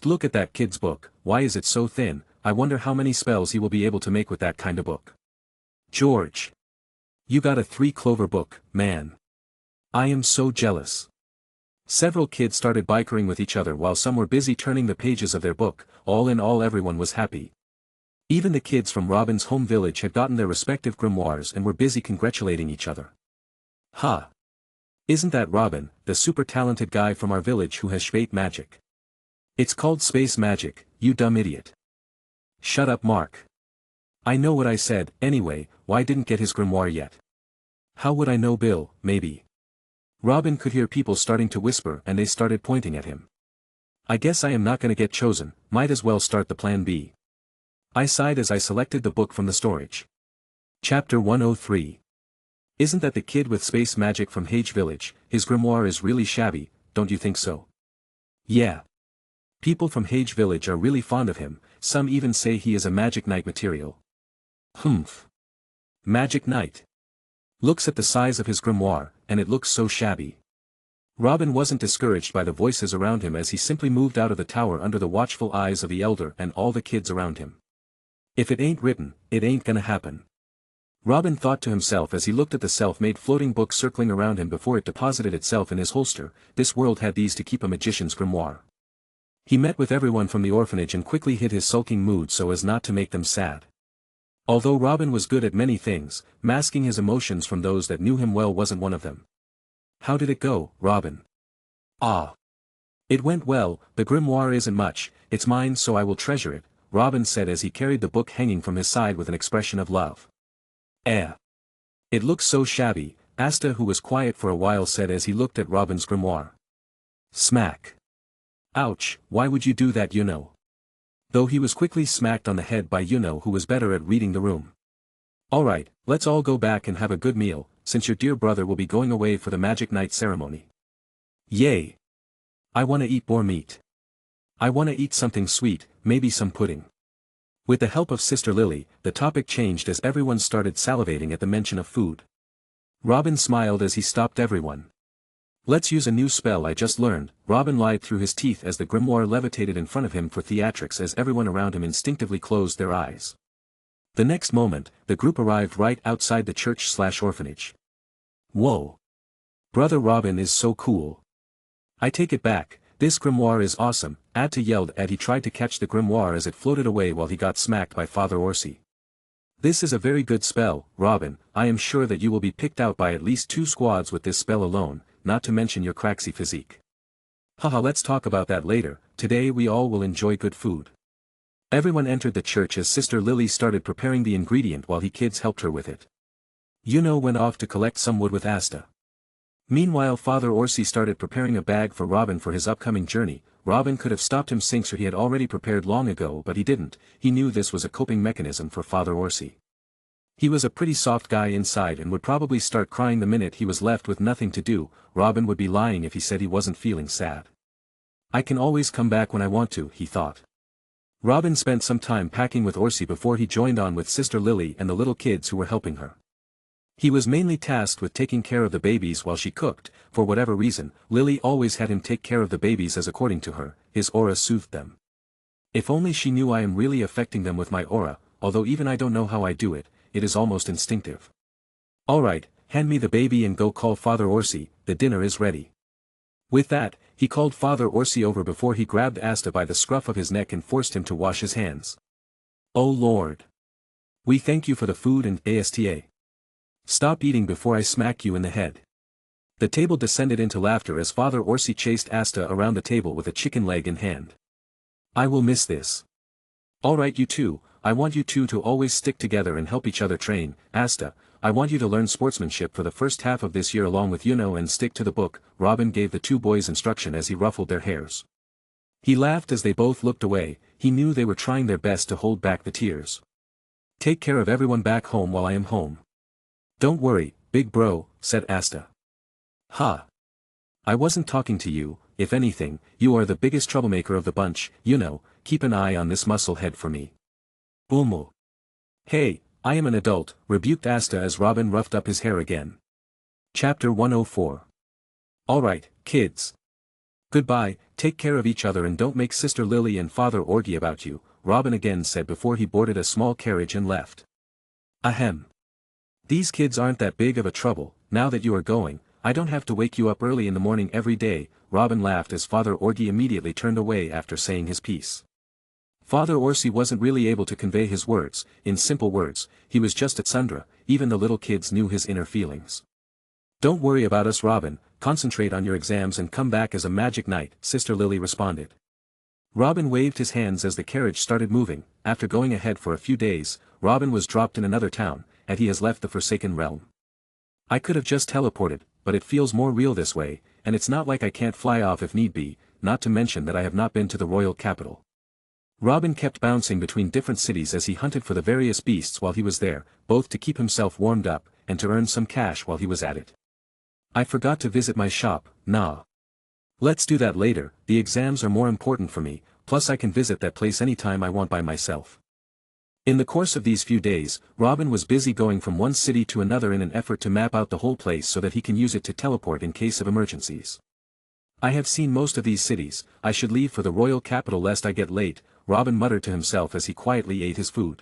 Look at that kid's book, why is it so thin? I wonder how many spells he will be able to make with that kind of book. George. You got a 3-clover book, man. I am so jealous. Several kids started bickering with each other while some were busy turning the pages of their book, all in all everyone was happy. Even the kids from Robin's home village had gotten their respective grimoires and were busy congratulating each other. Ha! Isn't that Robin, the super talented guy from our village who has space magic? It's called space magic, you dumb idiot. Shut up Mark. I know what I said, anyway, why didn't get his grimoire yet? How would I know Bill, maybe? Robin could hear people starting to whisper and they started pointing at him. I guess I am not gonna get chosen, might as well start the plan B. I sighed as I selected the book from the storage. Chapter 103. Isn't that the kid with space magic from Hage Village? His grimoire is really shabby, don't you think so? Yeah. People from Hage Village are really fond of him, some even say he is a magic knight material. Humph. Magic knight. Looks at the size of his grimoire, and it looks so shabby. Robin wasn't discouraged by the voices around him as he simply moved out of the tower under the watchful eyes of the elder and all the kids around him. If it ain't written, it ain't gonna happen. Robin thought to himself as he looked at the self-made floating book circling around him before it deposited itself in his holster. This world had these to keep a magician's grimoire. He met with everyone from the orphanage and quickly hid his sulking mood so as not to make them sad. Although Robin was good at many things, masking his emotions from those that knew him well wasn't one of them. How did it go, Robin? Ah. It went well, the grimoire isn't much, it's mine so I will treasure it, Robin said as he carried the book hanging from his side with an expression of love. Eh. It looks so shabby, Asta who was quiet for a while said as he looked at Robin's grimoire. Smack. Ouch, why would you do that Yuno? Though he was quickly smacked on the head by Yuno who was better at reading the room. Alright, let's all go back and have a good meal, since your dear brother will be going away for the magic night ceremony. Yay! I wanna eat more meat. I wanna eat something sweet, maybe some pudding. With the help of Sister Lily, the topic changed as everyone started salivating at the mention of food. Robin smiled as he stopped everyone. Let's use a new spell I just learned, Robin lied through his teeth as the grimoire levitated in front of him for theatrics as everyone around him instinctively closed their eyes. The next moment, the group arrived right outside the church/orphanage. Whoa! Brother Robin is so cool. I take it back, this grimoire is awesome, Atta yelled as he tried to catch the grimoire as it floated away while he got smacked by Father Orsi. This is a very good spell, Robin, I am sure that you will be picked out by at least 2 squads with this spell alone, not to mention your craxy physique. Haha, let's talk about that later, today we all will enjoy good food. Everyone entered the church as Sister Lily started preparing the ingredient while he kids helped her with it. Yuno went off to collect some wood with Asta. Meanwhile Father Orsi started preparing a bag for Robin for his upcoming journey. Robin could have stopped him since he had already prepared long ago but he didn't, he knew this was a coping mechanism for Father Orsi. He was a pretty soft guy inside and would probably start crying the minute he was left with nothing to do. Robin would be lying if he said he wasn't feeling sad. I can always come back when I want to, he thought. Robin spent some time packing with Orsi before he joined on with Sister Lily and the little kids who were helping her. He was mainly tasked with taking care of the babies while she cooked. For whatever reason, Lily always had him take care of the babies as according to her, his aura soothed them. If only she knew I am really affecting them with my aura, although even I don't know how I do it, it is almost instinctive. Alright, hand me the baby and go call Father Orsi, the dinner is ready. With that, he called Father Orsi over before he grabbed Asta by the scruff of his neck and forced him to wash his hands. "Oh Lord! We thank you for the food and Asta. Stop eating before I smack you in the head." The table descended into laughter as Father Orsi chased Asta around the table with a chicken leg in hand. "I will miss this. Alright you two, I want you two to always stick together and help each other train. Asta, I want you to learn sportsmanship for the first half of this year along with and stick to the book," Robin gave the two boys instruction as he ruffled their hairs. He laughed as they both looked away, he knew they were trying their best to hold back the tears. "Take care of everyone back home while I am home." "Don't worry, big bro," said Asta. "Ha! I wasn't talking to you, if anything, you are the biggest troublemaker of the bunch, keep an eye on this muscle head for me." "Umu. Hey, I am an adult," rebuked Asta as Robin roughed up his hair again. Chapter 104. "Alright, kids. Goodbye, take care of each other and don't make Sister Lily and Father Orgy about you," Robin again said before he boarded a small carriage and left. "Ahem. These kids aren't that big of a trouble, now that you are going, I don't have to wake you up early in the morning every day," Robin laughed as Father Orgy immediately turned away after saying his piece. Father Orsi wasn't really able to convey his words, in simple words, he was just at Sundra, even the little kids knew his inner feelings. "Don't worry about us Robin, concentrate on your exams and come back as a magic knight," Sister Lily responded. Robin waved his hands as the carriage started moving. After going ahead for a few days, Robin was dropped in another town, and he has left the Forsaken Realm. "I could have just teleported, but it feels more real this way, and it's not like I can't fly off if need be, not to mention that I have not been to the royal capital." Robin kept bouncing between different cities as he hunted for the various beasts while he was there, both to keep himself warmed up, and to earn some cash while he was at it. "I forgot to visit my shop, nah. Let's do that later, the exams are more important for me, plus I can visit that place anytime I want by myself." In the course of these few days, Robin was busy going from one city to another in an effort to map out the whole place so that he can use it to teleport in case of emergencies. "I have seen most of these cities, I should leave for the royal capital lest I get late," Robin muttered to himself as he quietly ate his food.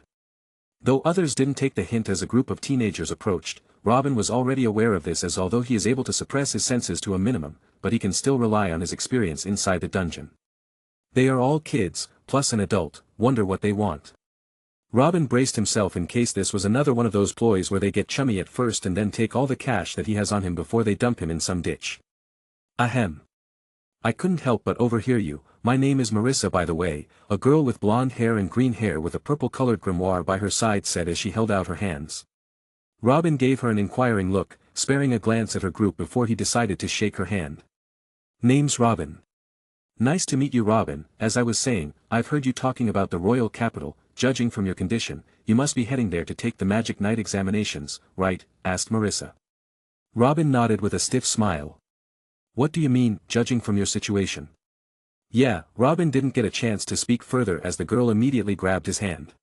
Though others didn't take the hint as a group of teenagers approached, Robin was already aware of this as although he is able to suppress his senses to a minimum, but he can still rely on his experience inside the dungeon. They are all kids, plus an adult, wonder what they want. Robin braced himself in case this was another one of those ploys where they get chummy at first and then take all the cash that he has on him before they dump him in some ditch. "Ahem. I couldn't help but overhear you, my name is Marissa by the way," a girl with blonde hair and green hair with a purple-colored grimoire by her side said as she held out her hands. Robin gave her an inquiring look, sparing a glance at her group before he decided to shake her hand. "Name's Robin. Nice to meet you Robin, as I was saying, I've heard you talking about the royal capital, judging from your condition, you must be heading there to take the Magic Knight examinations, right?" asked Marissa. Robin nodded with a stiff smile. "What do you mean, judging from your situation?" "Yeah," Robin didn't get a chance to speak further as the girl immediately grabbed his hand.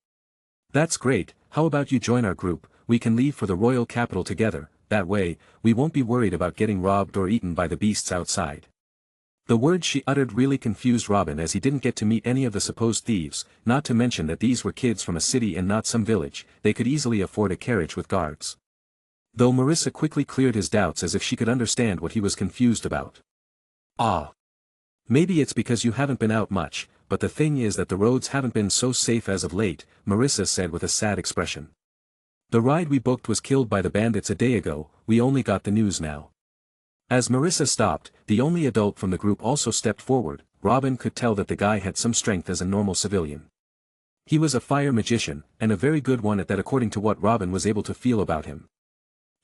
"That's great, how about you join our group, we can leave for the royal capital together, that way, we won't be worried about getting robbed or eaten by the beasts outside." The words she uttered really confused Robin as he didn't get to meet any of the supposed thieves, not to mention that these were kids from a city and not some village, they could easily afford a carriage with guards. Though Marissa quickly cleared his doubts as if she could understand what he was confused about. "Ah. Maybe it's because you haven't been out much, but the thing is that the roads haven't been so safe as of late," Marissa said with a sad expression. "The ride we booked was killed by the bandits a day ago, we only got the news now." As Marissa stopped, the only adult from the group also stepped forward. Robin could tell that the guy had some strength as a normal civilian. He was a fire magician, and a very good one at that according to what Robin was able to feel about him.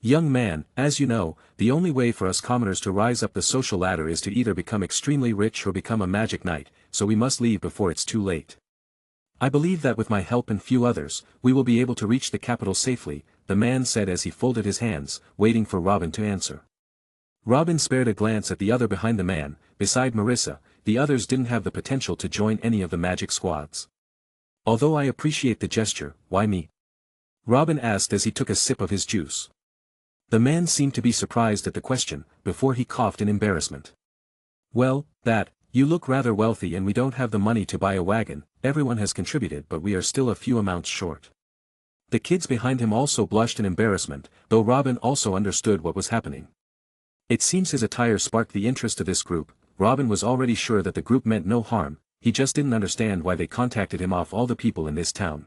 "Young man, as you know, the only way for us commoners to rise up the social ladder is to either become extremely rich or become a magic knight, so we must leave before it's too late. I believe that with my help and few others, we will be able to reach the capital safely," the man said as he folded his hands, waiting for Robin to answer. Robin spared a glance at the other behind the man. Beside Marissa, the others didn't have the potential to join any of the magic squads. "Although I appreciate the gesture, why me?" Robin asked as he took a sip of his juice. The man seemed to be surprised at the question, before he coughed in embarrassment. "Well, you look rather wealthy and we don't have the money to buy a wagon, everyone has contributed but we are still a few amounts short." The kids behind him also blushed in embarrassment, though Robin also understood what was happening. It seems his attire sparked the interest of this group. Robin was already sure that the group meant no harm, he just didn't understand why they contacted him off all the people in this town.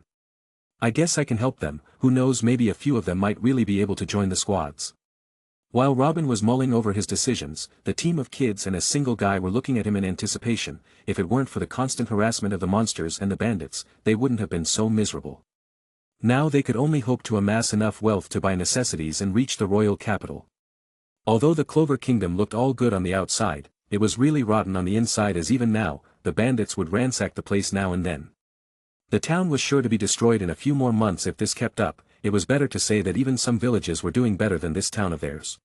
I guess I can help them, who knows, maybe a few of them might really be able to join the squads. While Robin was mulling over his decisions, the team of kids and a single guy were looking at him in anticipation. If it weren't for the constant harassment of the monsters and the bandits, they wouldn't have been so miserable. Now they could only hope to amass enough wealth to buy necessities and reach the royal capital. Although the Clover Kingdom looked all good on the outside, it was really rotten on the inside, as even now, the bandits would ransack the place now and then. The town was sure to be destroyed in a few more months if this kept up. It was better to say that even some villages were doing better than this town of theirs.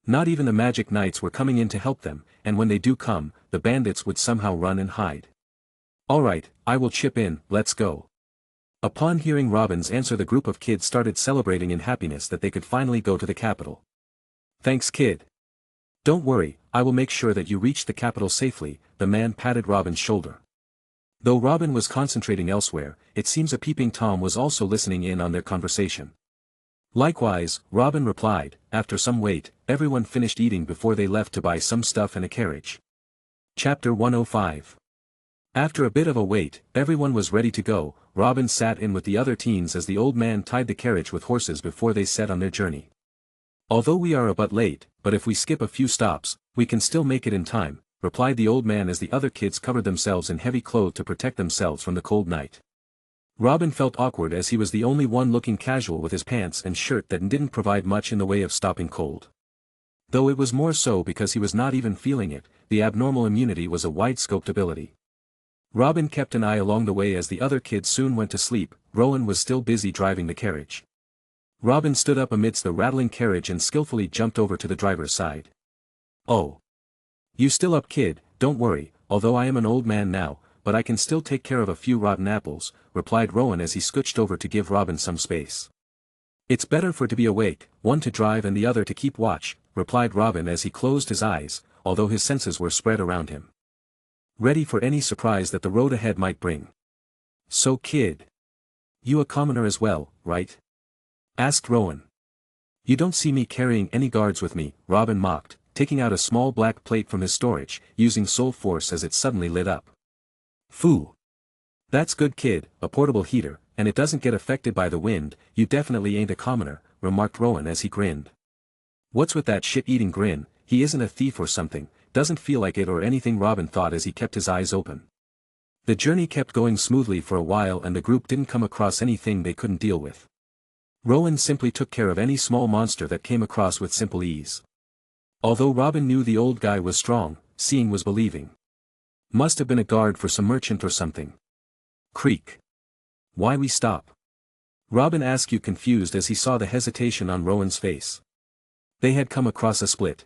Not even the magic knights were coming in to help them, and when they do come, the bandits would somehow run and hide. Alright, I will chip in, let's go. Upon hearing Robin's answer, the group of kids started celebrating in happiness that they could finally go to the capital. Thanks, kid. Don't worry, I will make sure that you reach the capital safely, the man patted Robin's shoulder. Though Robin was concentrating elsewhere, it seems a peeping Tom was also listening in on their conversation. Likewise, Robin replied. After some wait, everyone finished eating before they left to buy some stuff and a carriage. Chapter 105. After a bit of a wait, everyone was ready to go. Robin sat in with the other teens as the old man tied the carriage with horses before they set on their journey. Although we are a bit late, but if we skip a few stops, we can still make it in time, replied the old man as the other kids covered themselves in heavy clothes to protect themselves from the cold night. Robin felt awkward as he was the only one looking casual with his pants and shirt that didn't provide much in the way of stopping cold. Though it was more so because he was not even feeling it, the abnormal immunity was a wide-scoped ability. Robin kept an eye along the way as the other kids soon went to sleep. Rowan was still busy driving the carriage. Robin stood up amidst the rattling carriage and skillfully jumped over to the driver's side. Oh. You still up, kid? Don't worry, although I am an old man now, but I can still take care of a few rotten apples, replied Rowan as he scooched over to give Robin some space. It's better for to be awake, one to drive and the other to keep watch, replied Robin as he closed his eyes, although his senses were spread around him, ready for any surprise that the road ahead might bring. So kid. You a commoner as well, right? Asked Rowan. You don't see me carrying any guards with me, Robin mocked, taking out a small black plate from his storage, using soul force as it suddenly lit up. Phoo. That's good, kid, a portable heater, and it doesn't get affected by the wind. You definitely ain't a commoner, remarked Rowan as he grinned. What's with that shit-eating grin? He isn't a thief or something, doesn't feel like it or anything, Robin thought as he kept his eyes open. The journey kept going smoothly for a while and the group didn't come across anything they couldn't deal with. Rowan simply took care of any small monster that came across with simple ease. Although Robin knew the old guy was strong, seeing was believing. Must have been a guard for some merchant or something. Creak. Why we stop? Robin asked, you confused as he saw the hesitation on Rowan's face. They had come across a split.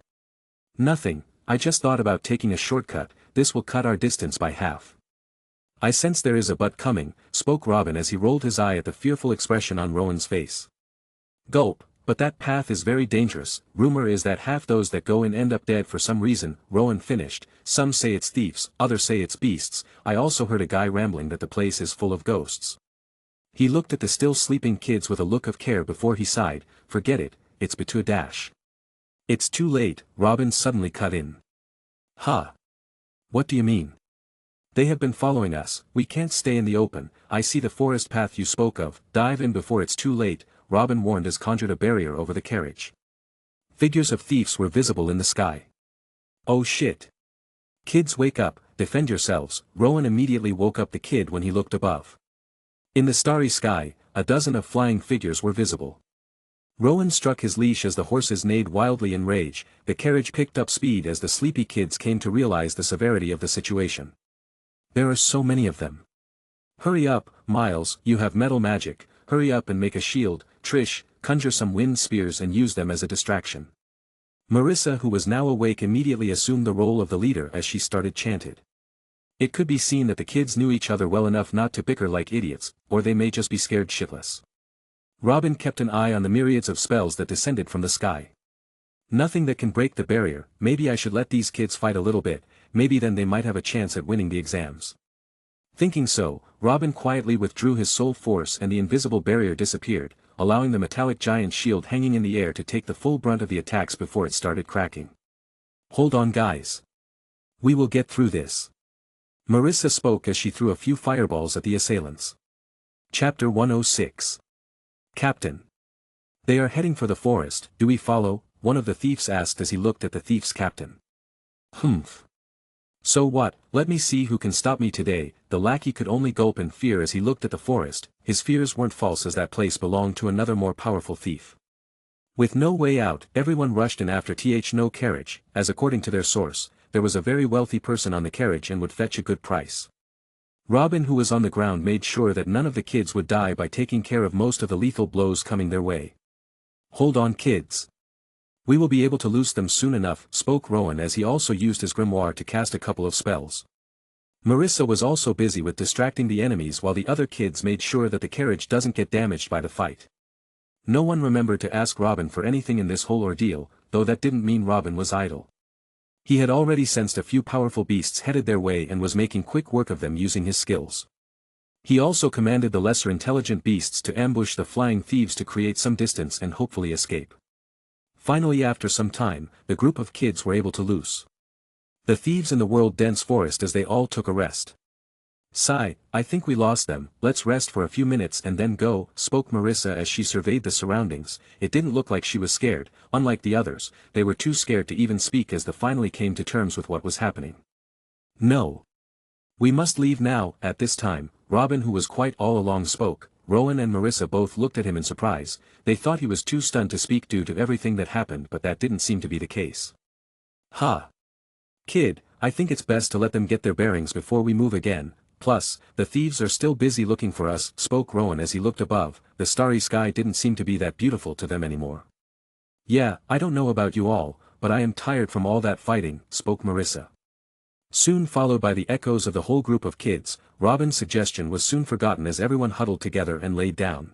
Nothing, I just thought about taking a shortcut, this will cut our distance by half. I sense there is a but coming, spoke Robin as he rolled his eye at the fearful expression on Rowan's face. Gulp, but that path is very dangerous, rumor is that half those that go in end up dead for some reason, Rowan finished, some say it's thieves, others say it's beasts, I also heard a guy rambling that the place is full of ghosts. He looked at the still sleeping kids with a look of care before he sighed, forget it, it's to a dash. It's too late, Robin suddenly cut in. Huh? What do you mean? They have been following us, we can't stay in the open, I see the forest path you spoke of, dive in before it's too late, Robin warned as conjured a barrier over the carriage. Figures of thieves were visible in the sky. Oh shit. Kids, wake up, defend yourselves, Rowan immediately woke up the kid when he looked above. In the starry sky, a dozen of flying figures were visible. Rowan struck his leash as the horses neighed wildly in rage, the carriage picked up speed as the sleepy kids came to realize the severity of the situation. There are so many of them. Hurry up, Miles, you have metal magic, hurry up and make a shield, Trish, conjure some wind spears and use them as a distraction. Marissa, who was now awake, immediately assumed the role of the leader as she started chanted. It could be seen that the kids knew each other well enough not to bicker like idiots, or they may just be scared shitless. Robin kept an eye on the myriads of spells that descended from the sky. Nothing that can break the barrier, maybe I should let these kids fight a little bit, maybe then they might have a chance at winning the exams. Thinking so, Robin quietly withdrew his soul force and the invisible barrier disappeared, allowing the metallic giant shield hanging in the air to take the full brunt of the attacks before it started cracking. "Hold on, guys. We will get through this." Marissa spoke as she threw a few fireballs at the assailants. Chapter 106. Captain. "They are heading for the forest, do we follow?" one of the thieves asked as he looked at the thief's captain. "Humph. So what, let me see who can stop me today." The lackey could only gulp in fear as he looked at the forest. His fears weren't false, as that place belonged to another more powerful thief. With no way out, everyone rushed in after no carriage, as according to their source, there was a very wealthy person on the carriage and would fetch a good price. Robin, who was on the ground, made sure that none of the kids would die by taking care of most of the lethal blows coming their way. "Hold on, kids. We will be able to loose them soon enough," spoke Rowan as he also used his grimoire to cast a couple of spells. Marissa was also busy with distracting the enemies while the other kids made sure that the carriage doesn't get damaged by the fight. No one remembered to ask Robin for anything in this whole ordeal, though that didn't mean Robin was idle. He had already sensed a few powerful beasts headed their way and was making quick work of them using his skills. He also commanded the lesser intelligent beasts to ambush the flying thieves to create some distance and hopefully escape. Finally, after some time, the group of kids were able to loose the thieves in the world-dense forest as they all took a rest. "Sigh, I think we lost them. Let's rest for a few minutes and then go," spoke Marissa as she surveyed the surroundings. It didn't look like she was scared. Unlike the others, they were too scared to even speak as they finally came to terms with what was happening. "No. We must leave now." At this time, Robin, who was quite all along, spoke. Rowan and Marissa both looked at him in surprise. They thought he was too stunned to speak due to everything that happened, but that didn't seem to be the case. "Ha! Kid, I think it's best to let them get their bearings before we move again. Plus, the thieves are still busy looking for us," spoke Rowan as he looked above. The starry sky didn't seem to be that beautiful to them anymore. "Yeah, I don't know about you all, but I am tired from all that fighting," spoke Marissa. Soon followed by the echoes of the whole group of kids, Robin's suggestion was soon forgotten as everyone huddled together and laid down.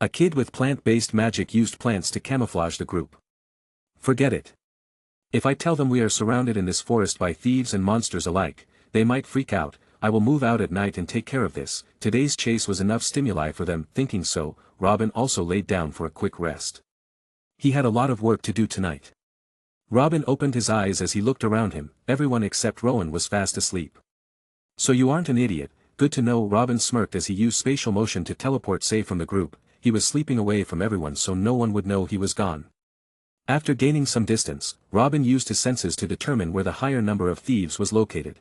A kid with plant-based magic used plants to camouflage the group. "Forget it. If I tell them we are surrounded in this forest by thieves and monsters alike, they might freak out. I will move out at night and take care of this." Today's chase was enough stimuli for them. Thinking so, Robin also laid down for a quick rest. He had a lot of work to do tonight. Robin opened his eyes as he looked around him. Everyone except Rowan was fast asleep. "So you aren't an idiot, good to know." Robin smirked as he used spatial motion to teleport safe from the group. He was sleeping away from everyone so no one would know he was gone. After gaining some distance, Robin used his senses to determine where the higher number of thieves was located.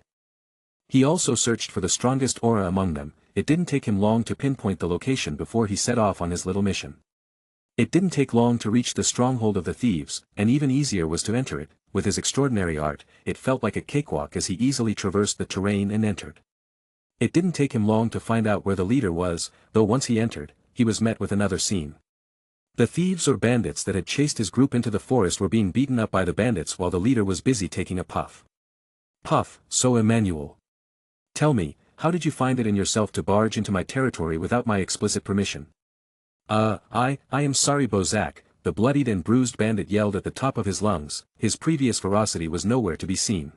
He also searched for the strongest aura among them. It didn't take him long to pinpoint the location before he set off on his little mission. It didn't take long to reach the stronghold of the thieves, and even easier was to enter it. With his extraordinary art, it felt like a cakewalk as he easily traversed the terrain and entered. It didn't take him long to find out where the leader was, though once he entered, he was met with another scene. The thieves or bandits that had chased his group into the forest were being beaten up by the bandits while the leader was busy taking a puff. "Puff, so Emmanuel. Tell me, how did you find it in yourself to barge into my territory without my explicit permission?" I am sorry, Bozak," the bloodied and bruised bandit yelled at the top of his lungs. His previous ferocity was nowhere to be seen.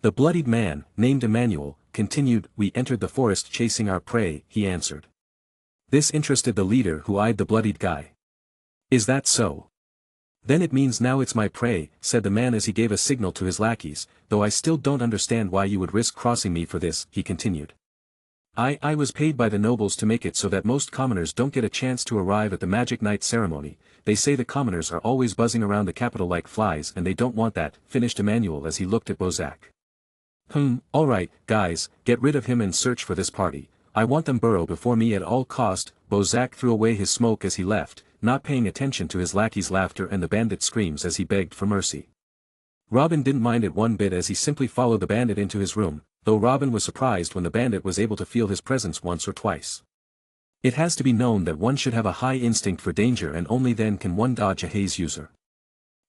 The bloodied man, named Emmanuel, continued. "We entered the forest chasing our prey," he answered. This interested the leader, who eyed the bloodied guy. "Is that so? Then it means now it's my prey," said the man as he gave a signal to his lackeys. "Though I still don't understand why you would risk crossing me for this," he continued. I was paid by the nobles to make it so that most commoners don't get a chance to arrive at the Magic Night ceremony. They say the commoners are always buzzing around the capital like flies and they don't want that," finished Emmanuel as he looked at Bozak. Alright, guys, get rid of him and search for this party. I want them burrow before me at all cost." Bozak threw away his smoke as he left, not paying attention to his lackey's laughter and the bandit's screams as he begged for mercy. Robin didn't mind it one bit as he simply followed the bandit into his room, though Robin was surprised when the bandit was able to feel his presence once or twice. It has to be known that one should have a high instinct for danger, and only then can one dodge a haze user.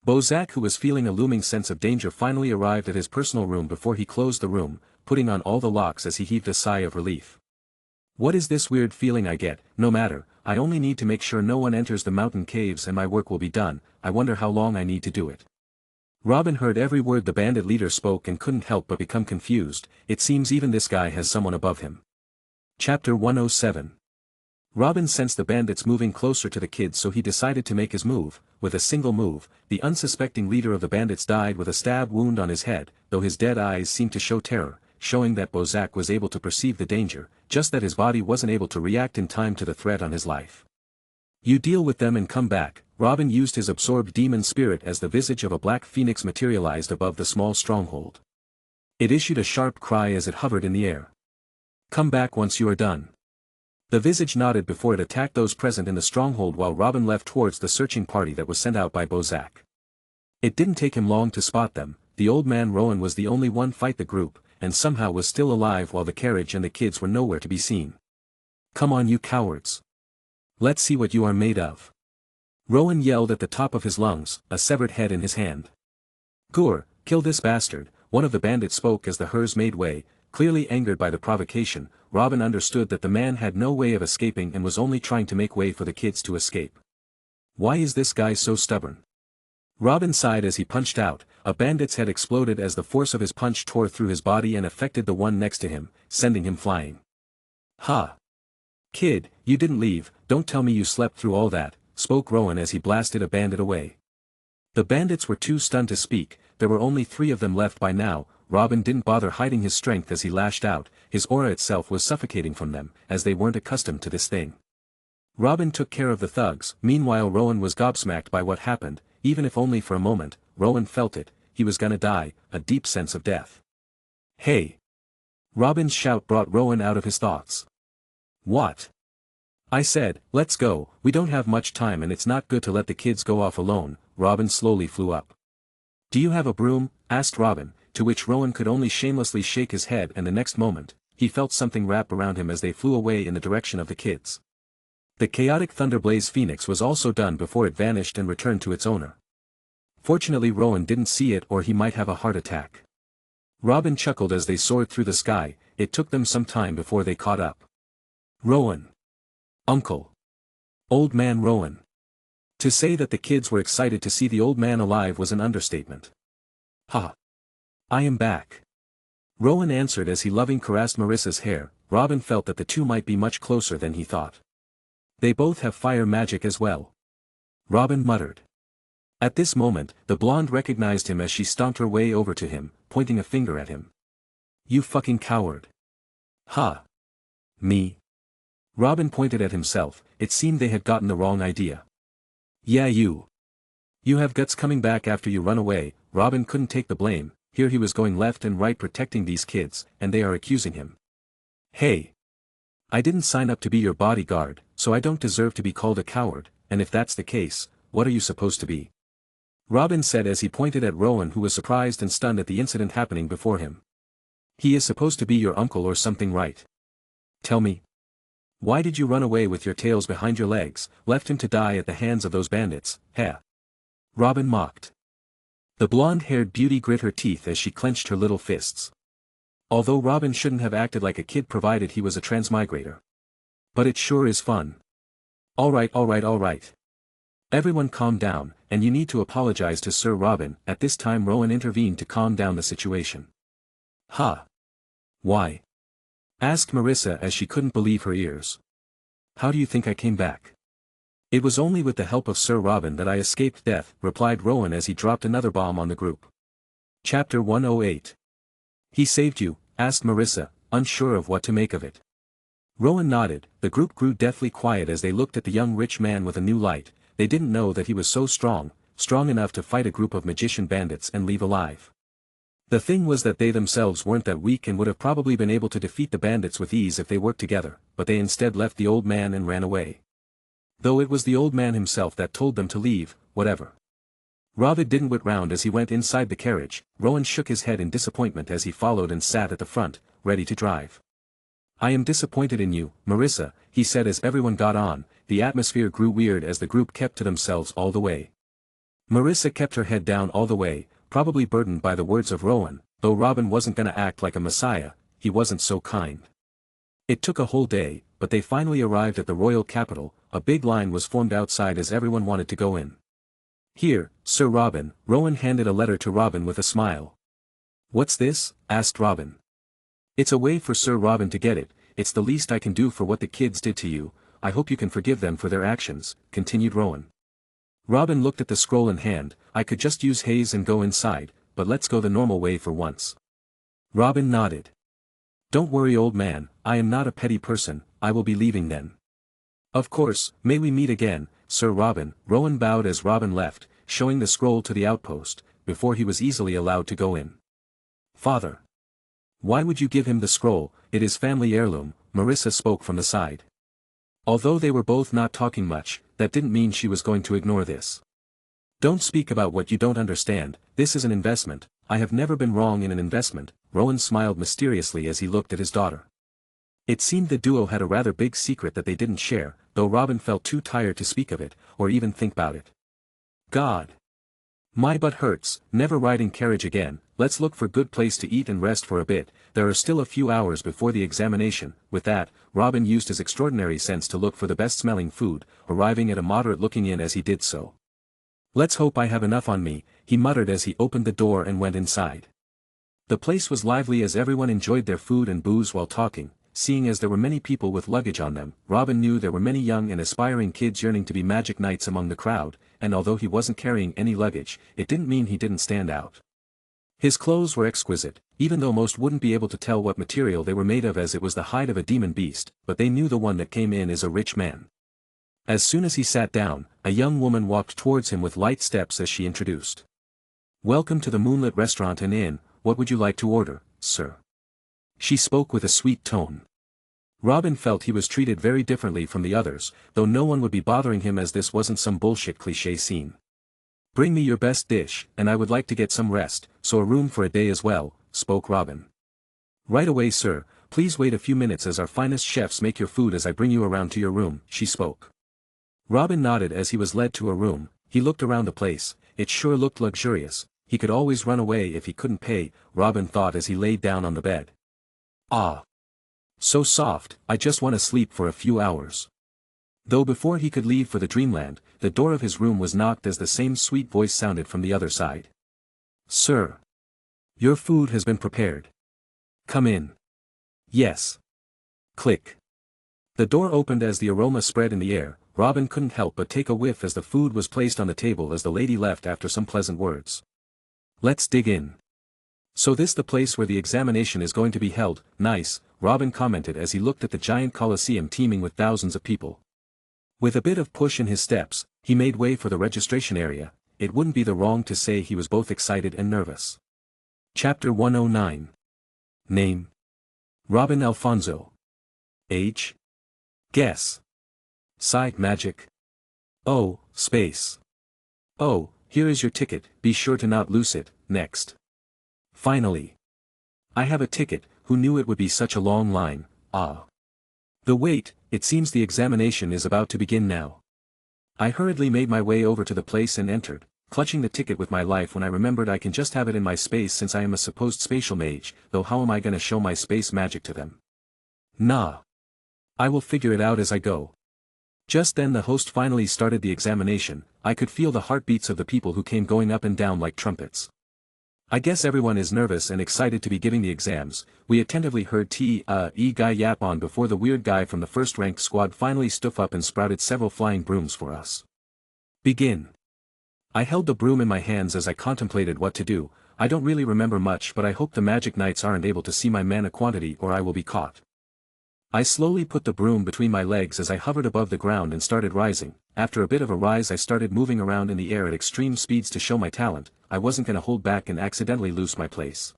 Bozak, who was feeling a looming sense of danger, finally arrived at his personal room before he closed the room, putting on all the locks as he heaved a sigh of relief. "What is this weird feeling I get? No matter, I only need to make sure no one enters the mountain caves and my work will be done. I wonder how long I need to do it." Robin heard every word the bandit leader spoke and couldn't help but become confused. It seems even this guy has someone above him. Chapter 107. Robin sensed the bandits moving closer to the kids, so he decided to make his move. With a single move, the unsuspecting leader of the bandits died with a stab wound on his head, though his dead eyes seemed to show terror, showing that Bozak was able to perceive the danger, just that his body wasn't able to react in time to the threat on his life. You deal with them and come back. Robin used his absorbed demon spirit as the visage of a black phoenix materialized above the small stronghold. It issued a sharp cry as it hovered in the air. Come back once you are done. The visage nodded before it attacked those present in the stronghold, while Robin left towards the searching party that was sent out by Bozak. It didn't take him long to spot them. The old man Rowan was the only one fight the group, and somehow was still alive, while the carriage and the kids were nowhere to be seen. Come on, you cowards. Let's see what you are made of. Rowan yelled at the top of his lungs, a severed head in his hand. Gur, kill this bastard, one of the bandits spoke as the hers made way. Clearly angered by the provocation, Robin understood that the man had no way of escaping and was only trying to make way for the kids to escape. Why is this guy so stubborn? Robin sighed as he punched out. A bandit's head exploded as the force of his punch tore through his body and affected the one next to him, sending him flying. Ha! Kid, you didn't leave, don't tell me you slept through all that, spoke Rowan as he blasted a bandit away. The bandits were too stunned to speak. There were only 3 of them left by now. Robin didn't bother hiding his strength as he lashed out. His aura itself was suffocating from them, as they weren't accustomed to this thing. Robin took care of the thugs. Meanwhile, Rowan was gobsmacked by what happened. Even if only for a moment, Rowan felt it. He was gonna die, a deep sense of death. Hey! Robin's shout brought Rowan out of his thoughts. What? I said, let's go, we don't have much time and it's not good to let the kids go off alone. Robin slowly flew up. Do you have a broom? Asked Robin, to which Rowan could only shamelessly shake his head, and the next moment, he felt something wrap around him as they flew away in the direction of the kids. The chaotic Thunderblaze Phoenix was also done before it vanished and returned to its owner. Fortunately, Rowan didn't see it, or he might have a heart attack. Robin chuckled as they soared through the sky. It took them some time before they caught up. Rowan. Uncle. Old man Rowan. To say that the kids were excited to see the old man alive was an understatement. Ha! I am back. Rowan answered as he lovingly caressed Marissa's hair. Robin felt that the two might be much closer than he thought. They both have fire magic as well. Robin muttered. At this moment, the blonde recognized him as she stomped her way over to him, pointing a finger at him. You fucking coward. Ha! Me? Robin pointed at himself. It seemed they had gotten the wrong idea. Yeah, you. You have guts coming back after you run away. Robin couldn't take the blame. Here he was going left and right protecting these kids, and they are accusing him. Hey! I didn't sign up to be your bodyguard, so I don't deserve to be called a coward, and if that's the case, what are you supposed to be? Robin said as he pointed at Rowan, who was surprised and stunned at the incident happening before him. He is supposed to be your uncle or something, right? Tell me. Why did you run away with your tails behind your legs, left him to die at the hands of those bandits, heh? Robin mocked. The blonde-haired beauty grit her teeth as she clenched her little fists. Although Robin shouldn't have acted like a kid provided he was a transmigrator. But it sure is fun. Alright. Everyone calm down, and you need to apologize to Sir Robin. At this time Rowan intervened to calm down the situation. Ha! Why? Asked Marissa as she couldn't believe her ears. How do you think I came back? It was only with the help of Sir Robin that I escaped death, replied Rowan as he dropped another bomb on the group. Chapter 108. He saved you? Asked Marissa, unsure of what to make of it. Rowan nodded. The group grew deathly quiet as they looked at the young rich man with a new light. They didn't know that he was so strong enough to fight a group of magician bandits and leave alive. The thing was that they themselves weren't that weak and would have probably been able to defeat the bandits with ease if they worked together, but they instead left the old man and ran away. Though it was the old man himself that told them to leave, whatever. Robin didn't wait round as he went inside the carriage. Rowan shook his head in disappointment as he followed and sat at the front, ready to drive. I am disappointed in you, Marissa, he said as everyone got on. The atmosphere grew weird as the group kept to themselves all the way. Marissa kept her head down all the way, probably burdened by the words of Rowan. Though Robin wasn't gonna act like a messiah, he wasn't so kind. It took a whole day, but they finally arrived at the royal capital. A big line was formed outside as everyone wanted to go in. Here, Sir Robin. Rowan handed a letter to Robin with a smile. What's this? Asked Robin. It's a way for Sir Robin to get it. It's the least I can do for what the kids did to you. I hope you can forgive them for their actions, continued Rowan. Robin looked at the scroll in hand. I could just use haze and go inside, but let's go the normal way for once. Robin nodded. Don't worry, old man, I am not a petty person, I will be leaving then. Of course, may we meet again, Sir Robin. Rowan bowed as Robin left, showing the scroll to the outpost, before he was easily allowed to go in. Father. Why would you give him the scroll? It is family heirloom, Marissa spoke from the side. Although they were both not talking much, that didn't mean she was going to ignore this. Don't speak about what you don't understand, this is an investment. I have never been wrong in an investment. Rowan smiled mysteriously as he looked at his daughter. It seemed the duo had a rather big secret that they didn't share, though Robin felt too tired to speak of it, or even think about it. God. My butt hurts, never riding carriage again. Let's look for good place to eat and rest for a bit. There are still a few hours before the examination. With that, Robin used his extraordinary sense to look for the best smelling food, arriving at a moderate looking inn as he did so. Let's hope I have enough on me, he muttered as he opened the door and went inside. The place was lively as everyone enjoyed their food and booze while talking. Seeing as there were many people with luggage on them, Robin knew there were many young and aspiring kids yearning to be magic knights among the crowd, and although he wasn't carrying any luggage, it didn't mean he didn't stand out. His clothes were exquisite, even though most wouldn't be able to tell what material they were made of as it was the hide of a demon beast, but they knew the one that came in is a rich man. As soon as he sat down, a young woman walked towards him with light steps as she introduced. Welcome to the Moonlit Restaurant and Inn, what would you like to order, sir? She spoke with a sweet tone. Robin felt he was treated very differently from the others, though no one would be bothering him as this wasn't some bullshit cliché scene. Bring me your best dish, and I would like to get some rest, so a room for a day as well, spoke Robin. Right away, sir, please wait a few minutes as our finest chefs make your food as I bring you around to your room, she spoke. Robin nodded as he was led to a room. He looked around the place. It sure looked luxurious. He could always run away if he couldn't pay, Robin thought as he laid down on the bed. Ah. So soft, I just want to sleep for a few hours. Though before he could leave for the dreamland, the door of his room was knocked as the same sweet voice sounded from the other side. Sir. Your food has been prepared. Come in. Yes. Click. The door opened as the aroma spread in the air. Robin couldn't help but take a whiff as the food was placed on the table as the lady left after some pleasant words. Let's dig in. So this the place where the examination is going to be held, nice, Robin commented as he looked at the giant coliseum teeming with thousands of people. With a bit of push in his steps, he made way for the registration area. It wouldn't be the wrong to say he was both excited and nervous. Chapter 109. Name. Robin Alfonso. Age. Guess. Side magic. Oh, space. Oh, here is your ticket, be sure to not lose it, next. Finally. I have a ticket, who knew it would be such a long line, ah. The wait, it seems the examination is about to begin now. I hurriedly made my way over to the place and entered, clutching the ticket with my life when I remembered I can just have it in my space since I am a supposed spatial mage, though how am I gonna show my space magic to them? Nah. I will figure it out as I go. Just then the host finally started the examination. I could feel the heartbeats of the people who came going up and down like trumpets. I guess everyone is nervous and excited to be giving the exams. We attentively heard guy yap on before the weird guy from the first ranked squad finally stood up and sprouted several flying brooms for us. Begin. I held the broom in my hands as I contemplated what to do. I don't really remember much, but I hope the magic knights aren't able to see my mana quantity or I will be caught. I slowly put the broom between my legs as I hovered above the ground and started rising. After a bit of a rise I started moving around in the air at extreme speeds to show my talent. I wasn't gonna hold back and accidentally lose my place.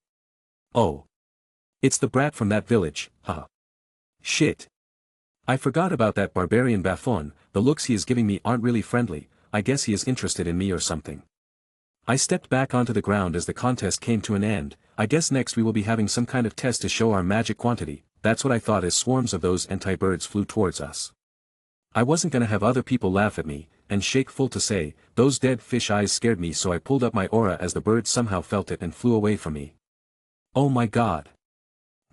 Oh. It's the brat from that village, huh? Shit. I forgot about that barbarian Bafon, the looks he is giving me aren't really friendly, I guess he is interested in me or something. I stepped back onto the ground as the contest came to an end. I guess next we will be having some kind of test to show our magic quantity. That's what I thought as swarms of those anti-birds flew towards us. I wasn't gonna have other people laugh at me, and shake full to say, those dead fish eyes scared me, so I pulled up my aura as the bird somehow felt it and flew away from me. Oh my god.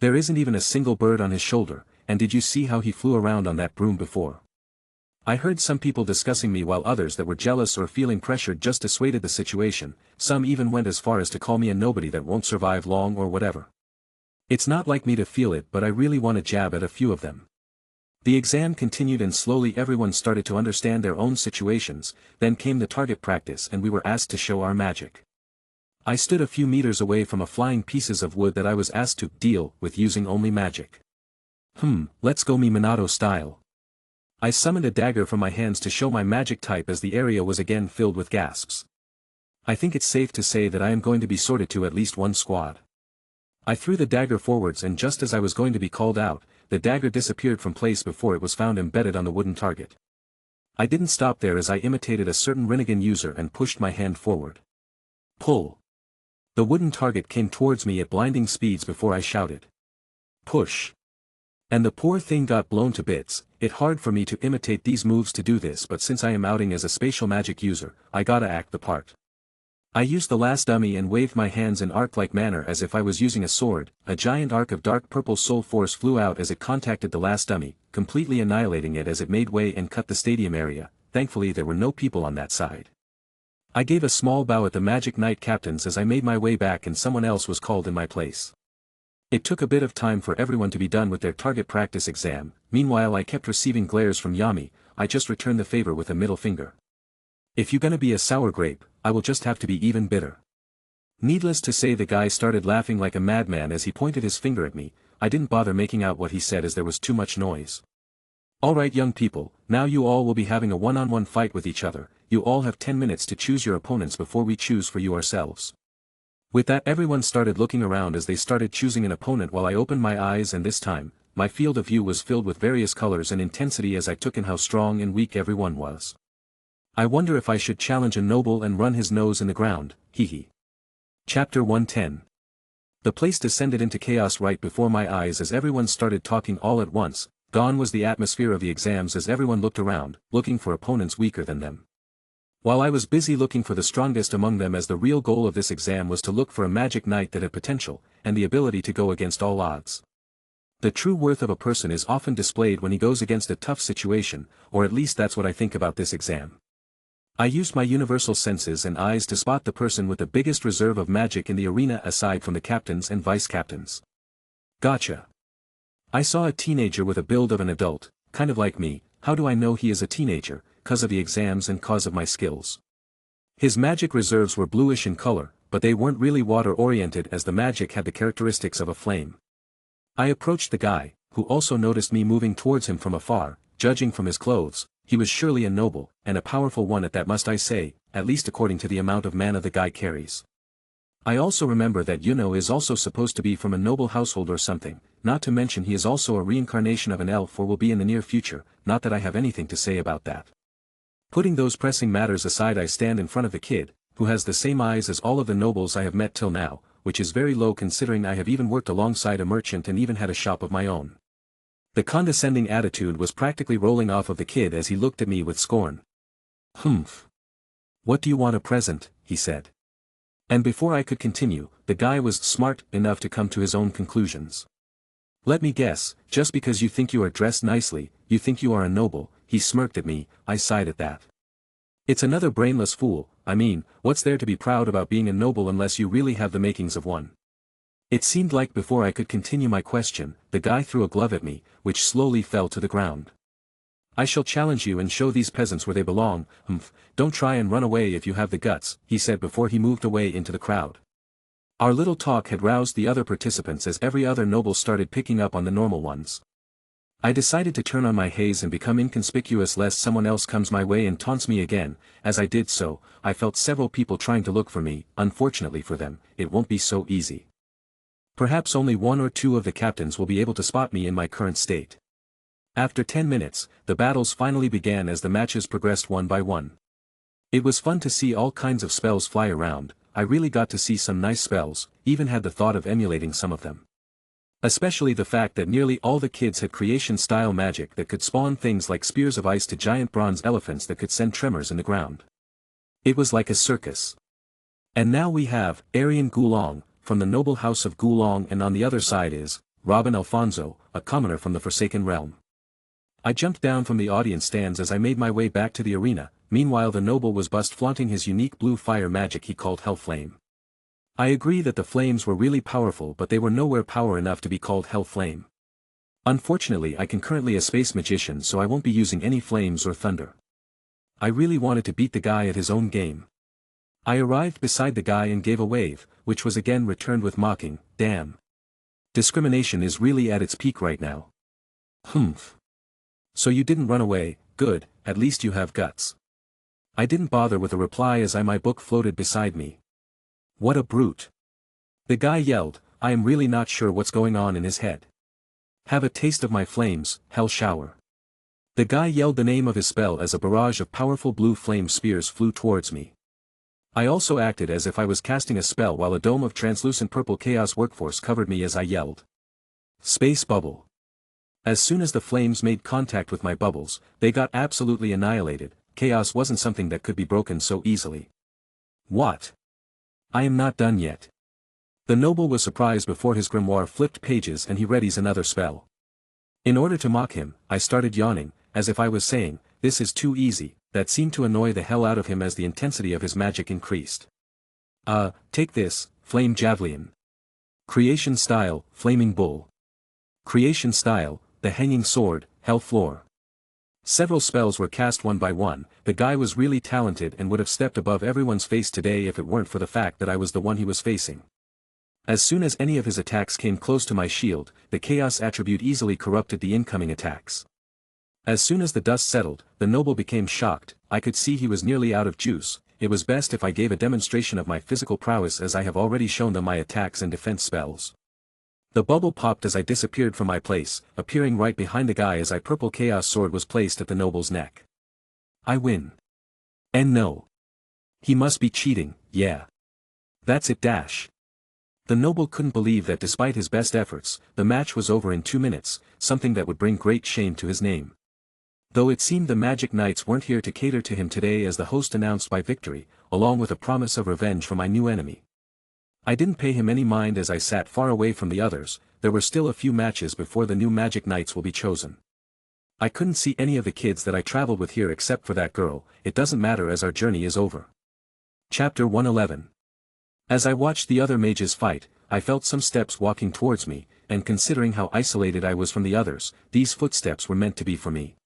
There isn't even a single bird on his shoulder, and did you see how he flew around on that broom before? I heard some people discussing me while others that were jealous or feeling pressured just dissuaded the situation. Some even went as far as to call me a nobody that won't survive long or whatever. It's not like me to feel it, but I really want to jab at a few of them. The exam continued and slowly everyone started to understand their own situations, then came the target practice and we were asked to show our magic. I stood a few meters away from a flying pieces of wood that I was asked to deal with using only magic. Let's go me Minato style. I summoned a dagger from my hands to show my magic type as the area was again filled with gasps. I think it's safe to say that I am going to be sorted to at least one squad. I threw the dagger forwards and just as I was going to be called out, the dagger disappeared from place before it was found embedded on the wooden target. I didn't stop there as I imitated a certain Rinnegan user and pushed my hand forward. Pull. The wooden target came towards me at blinding speeds before I shouted. Push. And the poor thing got blown to bits. It's hard for me to imitate these moves to do this, but since I am outing as a spatial magic user, I gotta act the part. I used the last dummy and waved my hands in arc-like manner as if I was using a sword. A giant arc of dark purple soul force flew out as it contacted the last dummy, completely annihilating it as it made way and cut the stadium area. Thankfully there were no people on that side. I gave a small bow at the Magic Knight captains as I made my way back and someone else was called in my place. It took a bit of time for everyone to be done with their target practice exam. Meanwhile I kept receiving glares from Yami. I just returned the favor with a middle finger. If you gonna be a sour grape, I will just have to be even bitter. Needless to say the guy started laughing like a madman as he pointed his finger at me. I didn't bother making out what he said as there was too much noise. Alright young people, now you all will be having a one-on-one fight with each other. You all have 10 minutes to choose your opponents before we choose for you ourselves. With that everyone started looking around as they started choosing an opponent while I opened my eyes and this time, my field of view was filled with various colors and intensity as I took in how strong and weak everyone was. I wonder if I should challenge a noble and run his nose in the ground, hehe. Chapter 110. The place descended into chaos right before my eyes as everyone started talking all at once. Gone was the atmosphere of the exams as everyone looked around, looking for opponents weaker than them. While I was busy looking for the strongest among them as the real goal of this exam was to look for a magic knight that had potential, and the ability to go against all odds. The true worth of a person is often displayed when he goes against a tough situation, or at least that's what I think about this exam. I used my universal senses and eyes to spot the person with the biggest reserve of magic in the arena aside from the captains and vice-captains. Gotcha. I saw a teenager with a build of an adult, kind of like me. How do I know he is a teenager? 'Cause of the exams and 'cause of my skills. His magic reserves were bluish in color, but they weren't really water-oriented as the magic had the characteristics of a flame. I approached the guy, who also noticed me moving towards him from afar. Judging from his clothes, he was surely a noble, and a powerful one at that must I say, at least according to the amount of mana the guy carries. I also remember that Yuno is also supposed to be from a noble household or something, not to mention he is also a reincarnation of an elf or will be in the near future, not that I have anything to say about that. Putting those pressing matters aside I stand in front of the kid, who has the same eyes as all of the nobles I have met till now, which is very low considering I have even worked alongside a merchant and even had a shop of my own. The condescending attitude was practically rolling off of the kid as he looked at me with scorn. Humph. What do you want a present, he said. And before I could continue, the guy was smart enough to come to his own conclusions. Let me guess, just because you think you are dressed nicely, you think you are a noble. He smirked at me. I sighed at that. It's another brainless fool. I mean, what's there to be proud about being a noble unless you really have the makings of one? It seemed like before I could continue my question, the guy threw a glove at me, which slowly fell to the ground. I shall challenge you and show these peasants where they belong. Don't try and run away if you have the guts, he said before he moved away into the crowd. Our little talk had roused the other participants as every other noble started picking up on the normal ones. I decided to turn on my haze and become inconspicuous lest someone else comes my way and taunts me again. As I did so, I felt several people trying to look for me. Unfortunately for them, it won't be so easy. Perhaps only one or two of the captains will be able to spot me in my current state. After 10 minutes, the battles finally began as the matches progressed one by one. It was fun to see all kinds of spells fly around. I really got to see some nice spells, even had the thought of emulating some of them. Especially the fact that nearly all the kids had creation-style magic that could spawn things like spears of ice to giant bronze elephants that could send tremors in the ground. It was like a circus. And now we have Arian Gulong, from the noble house of Gulong, and on the other side is Robin Alfonso, a commoner from the Forsaken Realm. I jumped down from the audience stands as I made my way back to the arena. Meanwhile the noble was flaunting his unique blue fire magic he called Hellflame. I agree that the flames were really powerful, but they were nowhere power enough to be called Hellflame. Unfortunately I can currently a space magician so I won't be using any flames or thunder. I really wanted to beat the guy at his own game. I arrived beside the guy and gave a wave, which was again returned with mocking, damn. Discrimination is really at its peak right now. Humph. So you didn't run away, good, at least you have guts. I didn't bother with a reply as my book floated beside me. What a brute. The guy yelled, I am really not sure what's going on in his head. Have a taste of my flames, hell shower. The guy yelled the name of his spell as a barrage of powerful blue flame spears flew towards me. I also acted as if I was casting a spell while a dome of translucent purple chaos workforce covered me as I yelled. Space bubble. As soon as the flames made contact with my bubbles, they got absolutely annihilated. Chaos wasn't something that could be broken so easily. What? I am not done yet. The noble was surprised before his grimoire flipped pages and he readies another spell. In order to mock him, I started yawning, as if I was saying, this is too easy. That seemed to annoy the hell out of him as the intensity of his magic increased. Take this, Flame Javelin. Creation Style, Flaming Bull. Creation Style, the Hanging Sword, Hell Floor. Several spells were cast one by one. The guy was really talented and would have stepped above everyone's face today if it weren't for the fact that I was the one he was facing. As soon as any of his attacks came close to my shield, the Chaos attribute easily corrupted the incoming attacks. As soon as the dust settled, the noble became shocked. I could see he was nearly out of juice. It was best if I gave a demonstration of my physical prowess as I have already shown them my attacks and defense spells. The bubble popped as I disappeared from my place, appearing right behind the guy as my purple chaos sword was placed at the noble's neck. I win. And no. He must be cheating, yeah. That's it dash. The noble couldn't believe that despite his best efforts, the match was over in 2 minutes, something that would bring great shame to his name. Though it seemed the Magic Knights weren't here to cater to him today as the host announced my victory, along with a promise of revenge for my new enemy. I didn't pay him any mind as I sat far away from the others. There were still a few matches before the new Magic Knights will be chosen. I couldn't see any of the kids that I traveled with here except for that girl. It doesn't matter as our journey is over. Chapter 111. As I watched the other mages fight, I felt some steps walking towards me, and considering how isolated I was from the others, these footsteps were meant to be for me.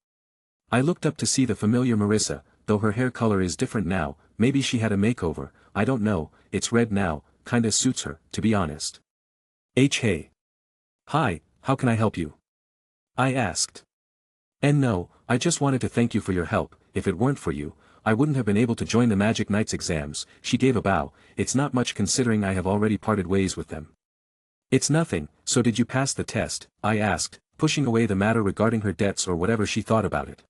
I looked up to see the familiar Marissa, though her hair color is different now. Maybe she had a makeover, I don't know. It's red now, kinda suits her, to be honest. Hey. Hi, how can I help you? I asked. And no, I just wanted to thank you for your help. If it weren't for you, I wouldn't have been able to join the Magic Knights exams. She gave a bow. It's not much considering I have already parted ways with them. It's nothing. So did you pass the test? I asked, pushing away the matter regarding her debts or whatever she thought about it.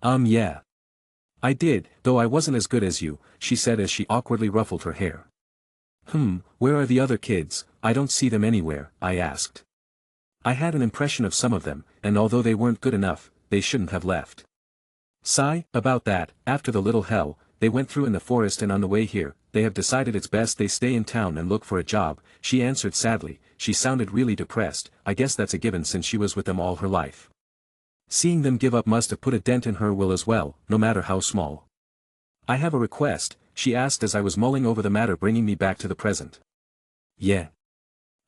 Yeah. I did, though I wasn't as good as you, she said as she awkwardly ruffled her hair. Where are the other kids? I don't see them anywhere, I asked. I had an impression of some of them, and although they weren't good enough, they shouldn't have left. Sigh, about that, after the little hell they went through in the forest and on the way here, they have decided it's best they stay in town and look for a job, she answered sadly. She sounded really depressed. I guess that's a given since she was with them all her life. Seeing them give up must have put a dent in her will as well, no matter how small. I have a request, she asked as I was mulling over the matter, bringing me back to the present. Yeah.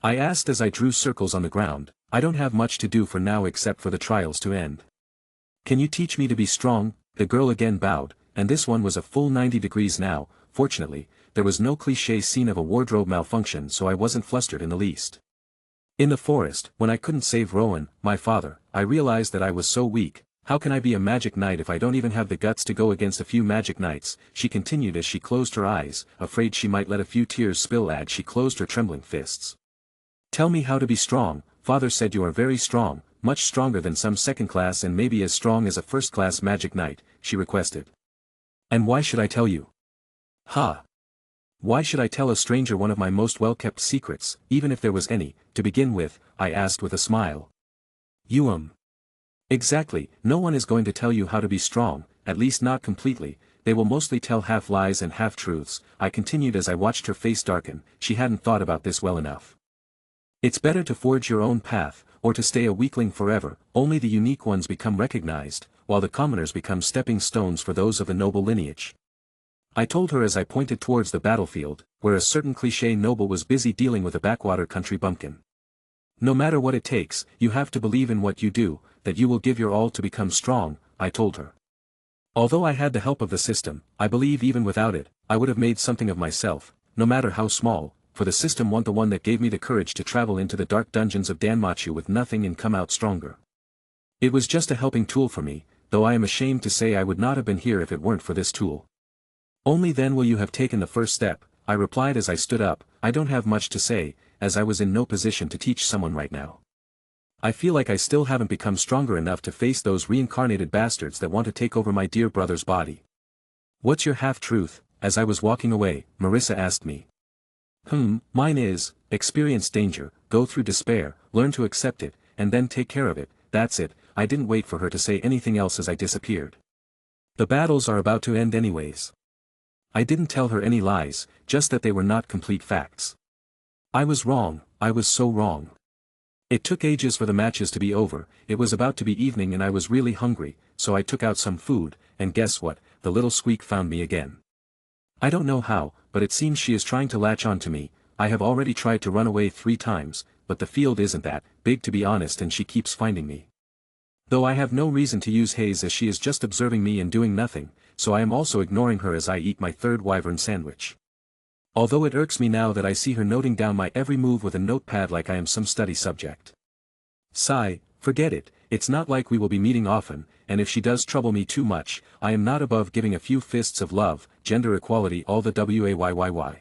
I asked as I drew circles on the ground. I don't have much to do for now except for the trials to end. Can you teach me to be strong? The girl again bowed, and this one was a full 90 degrees now. Fortunately, there was no cliché scene of a wardrobe malfunction, so I wasn't flustered in the least. In the forest, when I couldn't save Rowan, my father, I realized that I was so weak. How can I be a magic knight if I don't even have the guts to go against a few magic knights? She continued as she closed her eyes, afraid she might let a few tears spill as she closed her trembling fists. Tell me how to be strong. Father said you are very strong, much stronger than some second-class and maybe as strong as a first-class magic knight, she requested. And why should I tell you? Why should I tell a stranger one of my most well-kept secrets, even if there was any, to begin with? I asked with a smile. Exactly, no one is going to tell you how to be strong, at least not completely. They will mostly tell half-lies and half-truths, I continued as I watched her face darken. She hadn't thought about this well enough. It's better to forge your own path, or to stay a weakling forever. Only the unique ones become recognized, while the commoners become stepping stones for those of a noble lineage. I told her as I pointed towards the battlefield, where a certain cliché noble was busy dealing with a backwater country bumpkin. No matter what it takes, you have to believe in what you do, that you will give your all to become strong, I told her. Although I had the help of the system, I believe even without it, I would have made something of myself, no matter how small, for the system wasn't the one that gave me the courage to travel into the dark dungeons of DANMACHI with nothing and come out stronger. It was just a helping tool for me, though I am ashamed to say I would not have been here if it weren't for this tool. Only then will you have taken the first step, I replied as I stood up. I don't have much to say, as I was in no position to teach someone right now. I feel like I still haven't become stronger enough to face those reincarnated bastards that want to take over my dear brother's body. What's your half-truth? As I was walking away, Marissa asked me. Mine is, experience danger, go through despair, learn to accept it, and then take care of it. That's it. I didn't wait for her to say anything else as I disappeared. The battles are about to end anyways. I didn't tell her any lies, just that they were not complete facts. I was wrong, I was so wrong. It took ages for the matches to be over, it was about to be evening and I was really hungry, so I took out some food, and guess what, the little squeak found me again. I don't know how, but it seems she is trying to latch on to me. I have already tried to run away 3 times, but the field isn't that big to be honest and she keeps finding me. Though I have no reason to use haze as she is just observing me and doing nothing, so I am also ignoring her as I eat my 3rd wyvern sandwich. Although it irks me now that I see her noting down my every move with a notepad like I am some study subject. Sigh, forget it, it's not like we will be meeting often, and if she does trouble me too much, I am not above giving a few fists of love, gender equality all the wayyyy.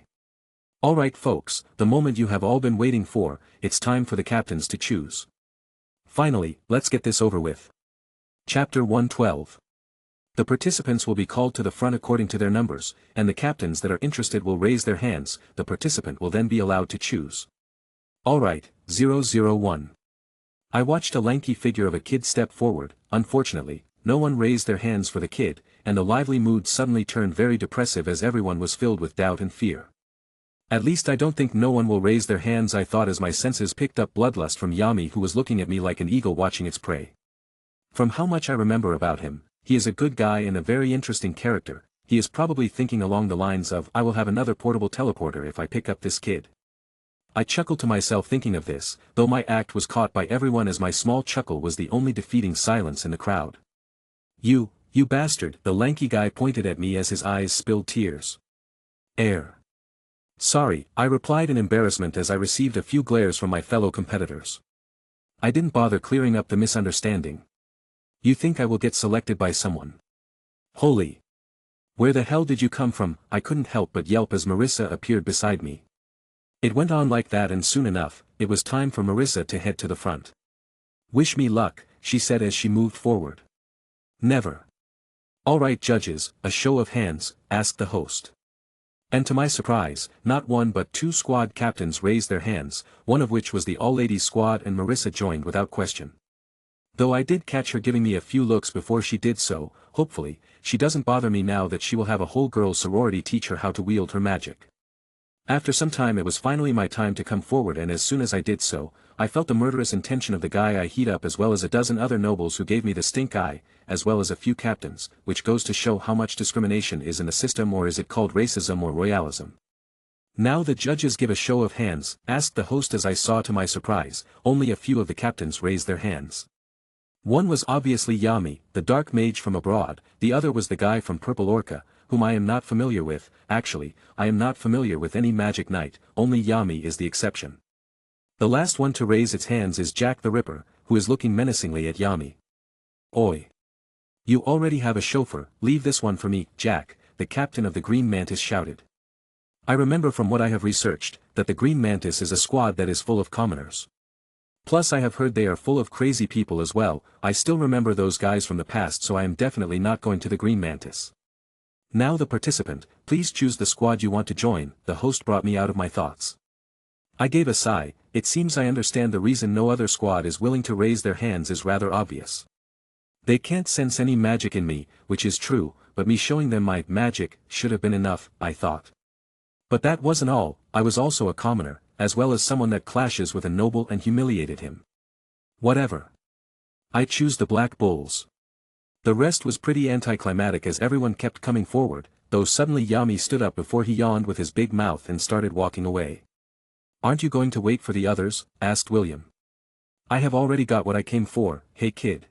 Alright folks, the moment you have all been waiting for, it's time for the captains to choose. Finally, let's get this over with. Chapter 112. The participants will be called to the front according to their numbers, and the captains that are interested will raise their hands. The participant will then be allowed to choose. Alright, 001. I watched a lanky figure of a kid step forward. Unfortunately, no one raised their hands for the kid, and the lively mood suddenly turned very depressive as everyone was filled with doubt and fear. At least I don't think no one will raise their hands, I thought as my senses picked up bloodlust from Yami, who was looking at me like an eagle watching its prey. From how much I remember about him, he is a good guy and a very interesting character. He is probably thinking along the lines of, I will have another portable teleporter if I pick up this kid. I chuckled to myself thinking of this, though my act was caught by everyone as my small chuckle was the only defeating silence in the crowd. You bastard, the lanky guy pointed at me as his eyes spilled tears. Sorry, I replied in embarrassment as I received a few glares from my fellow competitors. I didn't bother clearing up the misunderstanding. You think I will get selected by someone? Holy! Where the hell did you come from? I couldn't help but yelp as Marissa appeared beside me. It went on like that and soon enough, it was time for Marissa to head to the front. Wish me luck, she said as she moved forward. Never. Alright judges, a show of hands, asked the host. And to my surprise, not one but 2 squad captains raised their hands, one of which was the all-ladies squad, and Marissa joined without question. Though I did catch her giving me a few looks before she did so. Hopefully, she doesn't bother me now that she will have a whole girls' sorority teach her how to wield her magic. After some time it was finally my time to come forward, and as soon as I did so, I felt the murderous intention of the guy I heat up, as well as a dozen other nobles who gave me the stink eye, as well as a few captains, which goes to show how much discrimination is in the system, or is it called racism or royalism? Now the judges give a show of hands, asked the host as I saw to my surprise, only a few of the captains raised their hands. One was obviously Yami, the dark mage from abroad, the other was the guy from Purple Orca, whom I am not familiar with. Actually, I am not familiar with any magic knight, only Yami is the exception. The last one to raise its hands is Jack the Ripper, who is looking menacingly at Yami. Oi! You already have a chauffeur, leave this one for me, Jack, the captain of the Green Mantis shouted. I remember from what I have researched, that the Green Mantis is a squad that is full of commoners. Plus I have heard they are full of crazy people as well. I still remember those guys from the past, so I am definitely not going to the Green Mantis. Now the participant, please choose the squad you want to join. The host brought me out of my thoughts. I gave a sigh. It seems I understand the reason no other squad is willing to raise their hands is rather obvious. They can't sense any magic in me, which is true, but me showing them my magic should have been enough, I thought. But that wasn't all. I was also a commoner, as well as someone that clashes with a noble and humiliated him. Whatever. I choose the Black Bulls. The rest was pretty anticlimactic as everyone kept coming forward, though suddenly Yami stood up before he yawned with his big mouth and started walking away. Aren't you going to wait for the others? Asked William. I have already got what I came for, hey kid.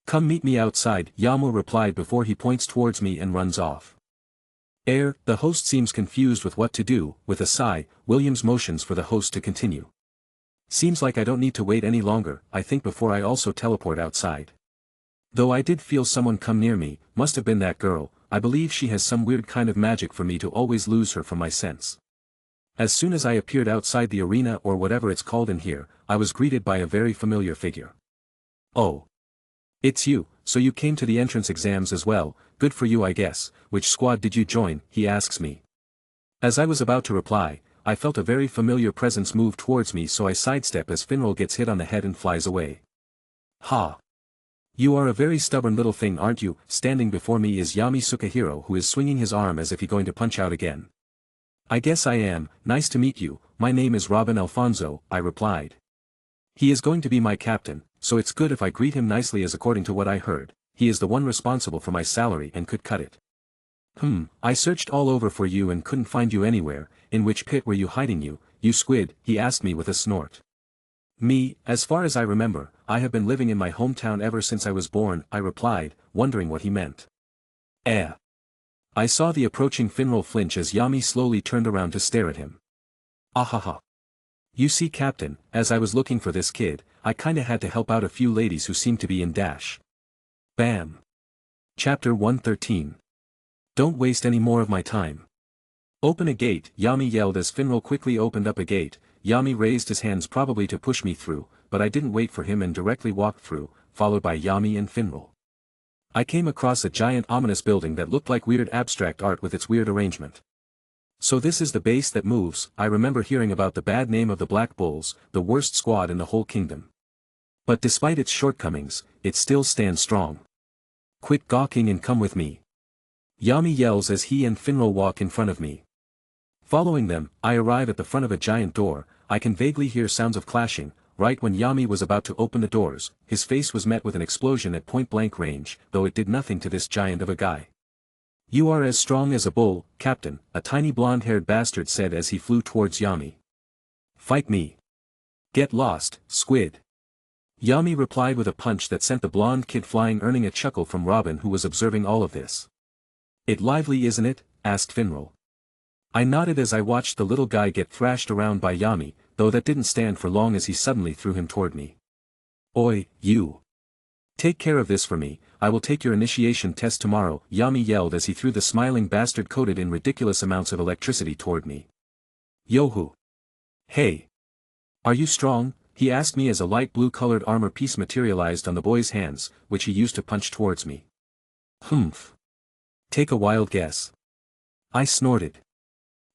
Come meet me outside, Yamo replied before he points towards me and runs off. The host seems confused with what to do. With a sigh, Williams motions for the host to continue. Seems like I don't need to wait any longer, I think, before I also teleport outside. Though I did feel someone come near me, must have been that girl. I believe she has some weird kind of magic for me to always lose her from my sense. As soon as I appeared outside the arena or whatever it's called in here, I was greeted by a very familiar figure. Oh. It's you, so you came to the entrance exams as well, good for you I guess. Which squad did you join, he asks me. As I was about to reply, I felt a very familiar presence move towards me, so I sidestep as Finral gets hit on the head and flies away. Ha! You are a very stubborn little thing, aren't you? Standing before me is Yami Sukahiro, who is swinging his arm as if he's going to punch out again. I guess I am. Nice to meet you, my name is Robin Alfonso, I replied. He is going to be my captain, so it's good if I greet him nicely, as according to what I heard, he is the one responsible for my salary and could cut it. I searched all over for you and couldn't find you anywhere. In which pit were you hiding, you squid? He asked me with a snort. Me, as far as I remember, I have been living in my hometown ever since I was born, I replied, wondering what he meant. I saw the approaching Finral flinch as Yami slowly turned around to stare at him. Ahaha. You see, Captain, as I was looking for this kid, I kinda had to help out a few ladies who seemed to be in dash. Bam. Chapter 113. Don't waste any more of my time. Open a gate, Yami yelled as Finral quickly opened up a gate. Yami raised his hands probably to push me through, but I didn't wait for him and directly walked through, followed by Yami and Finral. I came across a giant ominous building that looked like weird abstract art with its weird arrangement. So this is the base that moves. I remember hearing about the bad name of the Black Bulls, the worst squad in the whole kingdom. But despite its shortcomings, it still stands strong. Quit gawking and come with me. Yami yells as he and Finral walk in front of me. Following them, I arrive at the front of a giant door. I can vaguely hear sounds of clashing. Right when Yami was about to open the doors, his face was met with an explosion at point-blank range, though it did nothing to this giant of a guy. You are as strong as a bull, Captain, a tiny blonde-haired bastard said as he flew towards Yami. Fight me. Get lost, squid. Yami replied with a punch that sent the blonde kid flying, earning a chuckle from Robin, who was observing all of this. It lively, isn't it? Asked Finral. I nodded as I watched the little guy get thrashed around by Yami, though that didn't stand for long as he suddenly threw him toward me. Oi, you. Take care of this for me, I will take your initiation test tomorrow, Yami yelled as he threw the smiling bastard coated in ridiculous amounts of electricity toward me. Yohu. Hey. Are you strong? He asked me as a light blue-colored armor piece materialized on the boy's hands, which he used to punch towards me. Humph. Take a wild guess. I snorted.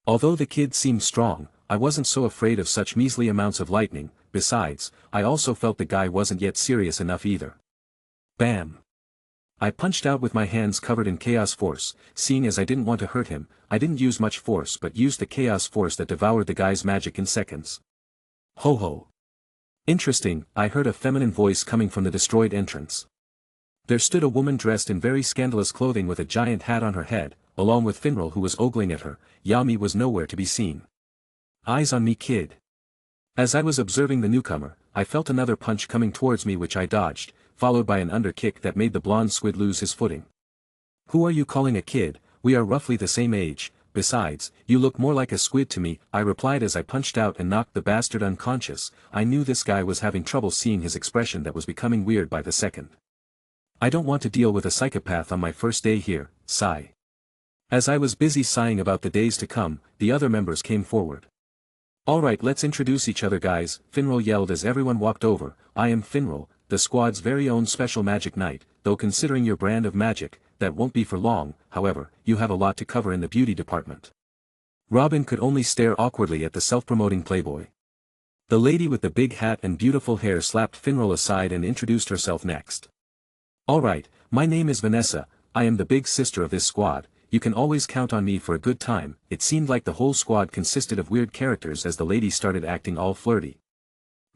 Although the kid seemed strong, I wasn't so afraid of such measly amounts of lightning. Besides, I also felt the guy wasn't yet serious enough either. Bam. I punched out with my hands covered in chaos force. Seeing as I didn't want to hurt him, I didn't use much force but used the chaos force that devoured the guy's magic in seconds. Ho ho. Interesting, I heard a feminine voice coming from the destroyed entrance. There stood a woman dressed in very scandalous clothing with a giant hat on her head, along with Finral, who was ogling at her. Yami was nowhere to be seen. Eyes on me, kid. As I was observing the newcomer, I felt another punch coming towards me which I dodged, followed by an underkick that made the blonde squid lose his footing. Who are you calling a kid? We are roughly the same age. Besides, you look more like a squid to me, I replied as I punched out and knocked the bastard unconscious. I knew this guy was having trouble seeing his expression that was becoming weird by the second. I don't want to deal with a psychopath on my first day here, sigh. As I was busy sighing about the days to come, the other members came forward. Alright, let's introduce each other, guys, Finral yelled as everyone walked over. I am Finral, the squad's very own special magic knight, though considering your brand of magic, that won't be for long. However, you have a lot to cover in the beauty department. Robin could only stare awkwardly at the self-promoting playboy. The lady with the big hat and beautiful hair slapped Finral aside and introduced herself next. Alright, my name is Vanessa, I am the big sister of this squad. You can always count on me for a good time. It seemed like the whole squad consisted of weird characters as the lady started acting all flirty.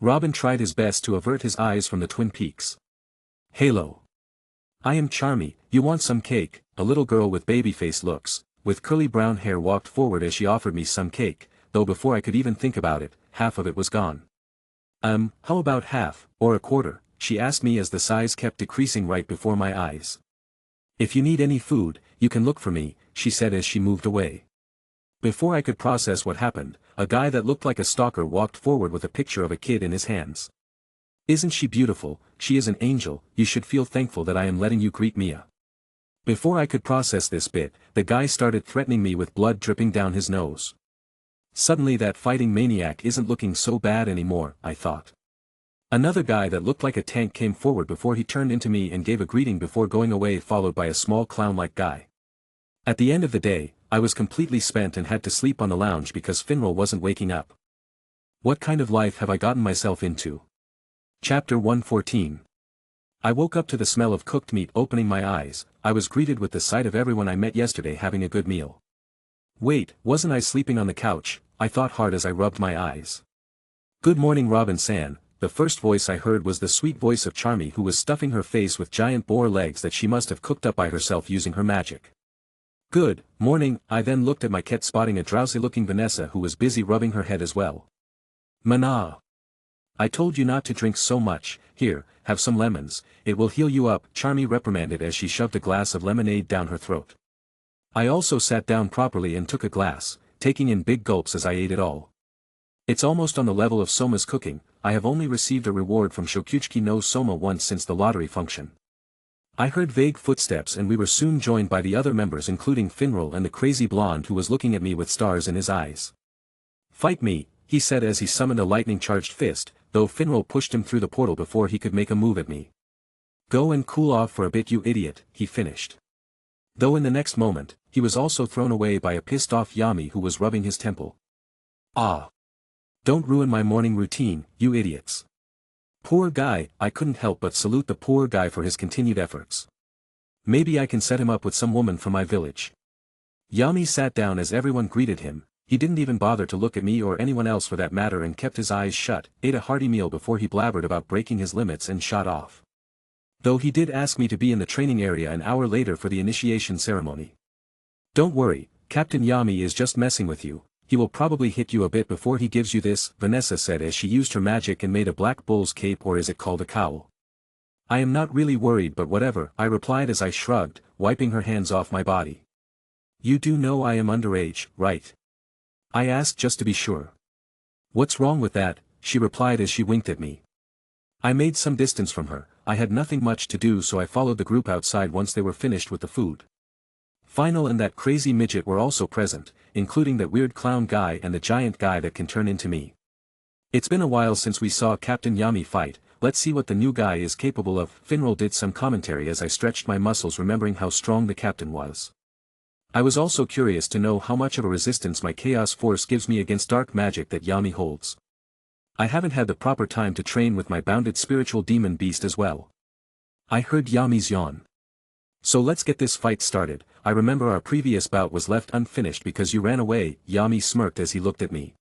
Robin tried his best to avert his eyes from the Twin Peaks. Halo. I am Charmy, you want some cake? A little girl with baby-face looks, with curly brown hair walked forward as she offered me some cake, though before I could even think about it, half of it was gone. How about half, or a quarter, she asked me as the size kept decreasing right before my eyes. If you need any food, you can look for me, she said as she moved away. Before I could process what happened, a guy that looked like a stalker walked forward with a picture of a kid in his hands. Isn't she beautiful? She is an angel, you should feel thankful that I am letting you greet Mia. Before I could process this bit, the guy started threatening me with blood dripping down his nose. Suddenly that fighting maniac isn't looking so bad anymore, I thought. Another guy that looked like a tank came forward before he turned into me and gave a greeting before going away, followed by a small clown-like guy. At the end of the day, I was completely spent and had to sleep on the lounge because Finral wasn't waking up. What kind of life have I gotten myself into? Chapter 114. I woke up to the smell of cooked meat. Opening my eyes, I was greeted with the sight of everyone I met yesterday having a good meal. Wait, wasn't I sleeping on the couch? I thought hard as I rubbed my eyes. Good morning, Robin-san. The first voice I heard was the sweet voice of Charmy, who was stuffing her face with giant boar legs that she must have cooked up by herself using her magic. Good morning. I then looked at my cat, spotting a drowsy-looking Vanessa who was busy rubbing her head as well. Mana! I told you not to drink so much. Here, have some lemons, it will heal you up, Charmy reprimanded as she shoved a glass of lemonade down her throat. I also sat down properly and took a glass, taking in big gulps as I ate it all. It's almost on the level of Soma's cooking. I have only received a reward from Shokuchiki no Soma once since the lottery function. I heard vague footsteps and we were soon joined by the other members, including Finral and the crazy blonde who was looking at me with stars in his eyes. Fight me, he said as he summoned a lightning-charged fist, though Finral pushed him through the portal before he could make a move at me. Go and cool off for a bit, you idiot, he finished. Though in the next moment, he was also thrown away by a pissed-off Yami who was rubbing his temple. Ah! Don't ruin my morning routine, you idiots. Poor guy. I couldn't help but salute the poor guy for his continued efforts. Maybe I can set him up with some woman from my village. Yami sat down as everyone greeted him. He didn't even bother to look at me or anyone else for that matter and kept his eyes shut, ate a hearty meal before he blabbered about breaking his limits and shot off. Though he did ask me to be in the training area an hour later for the initiation ceremony. Don't worry, Captain Yami is just messing with you. He will probably hit you a bit before he gives you this, Vanessa said as she used her magic and made a black bull's cape, or is it called a cowl? I am not really worried, but whatever, I replied as I shrugged, wiping her hands off my body. You do know I am underage, right? I asked just to be sure. What's wrong with that? She replied as she winked at me. I made some distance from her. I had nothing much to do, so I followed the group outside once they were finished with the food. Final and that crazy midget were also present, including that weird clown guy and the giant guy that can turn into me. It's been a while since we saw Captain Yami fight. Let's see what the new guy is capable of. Finral did some commentary as I stretched my muscles, remembering how strong the captain was. I was also curious to know how much of a resistance my chaos force gives me against dark magic that Yami holds. I haven't had the proper time to train with my bounded spiritual demon beast as well. I heard Yami's yawn. So let's get this fight started. I remember our previous bout was left unfinished because you ran away, Yami smirked as he looked at me.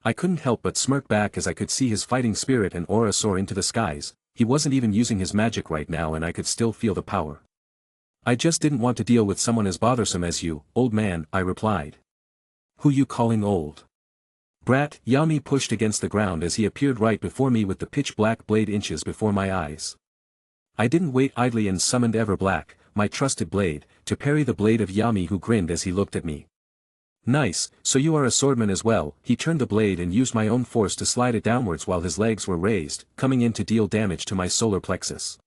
I couldn't help but smirk back as I could see his fighting spirit and aura soar into the skies. He wasn't even using his magic right now and I could still feel the power. I just didn't want to deal with someone as bothersome as you, old man, I replied. Who you calling old? Brat, Yami pushed against the ground as he appeared right before me with the pitch-black blade inches before my eyes. I didn't wait idly and summoned Everblack, my trusted blade, to parry the blade of Yami, who grinned as he looked at me. Nice, so you are a swordman as well. He turned the blade and used my own force to slide it downwards while his legs were raised, coming in to deal damage to my solar plexus.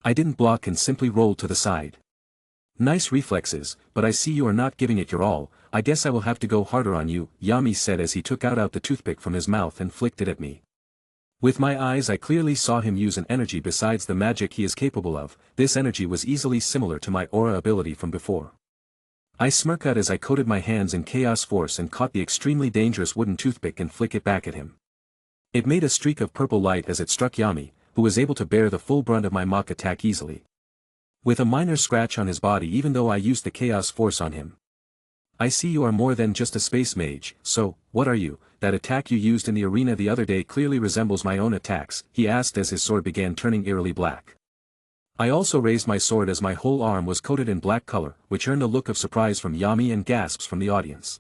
I didn't block and simply rolled to the side. Nice reflexes, but I see you are not giving it your all. I guess I will have to go harder on you, Yami said as he took out the toothpick from his mouth and flicked it at me. With my eyes I clearly saw him use an energy besides the magic he is capable of. This energy was easily similar to my aura ability from before. I smirked out as I coated my hands in chaos force and caught the extremely dangerous wooden toothpick and flick it back at him. It made a streak of purple light as it struck Yami, who was able to bear the full brunt of my mock attack easily. With a minor scratch on his body even though I used the chaos force on him. I see you are more than just a space mage, so, what are you? That attack you used in the arena the other day clearly resembles my own attacks, he asked as his sword began turning eerily black. I also raised my sword as my whole arm was coated in black color, which earned a look of surprise from Yami and gasps from the audience.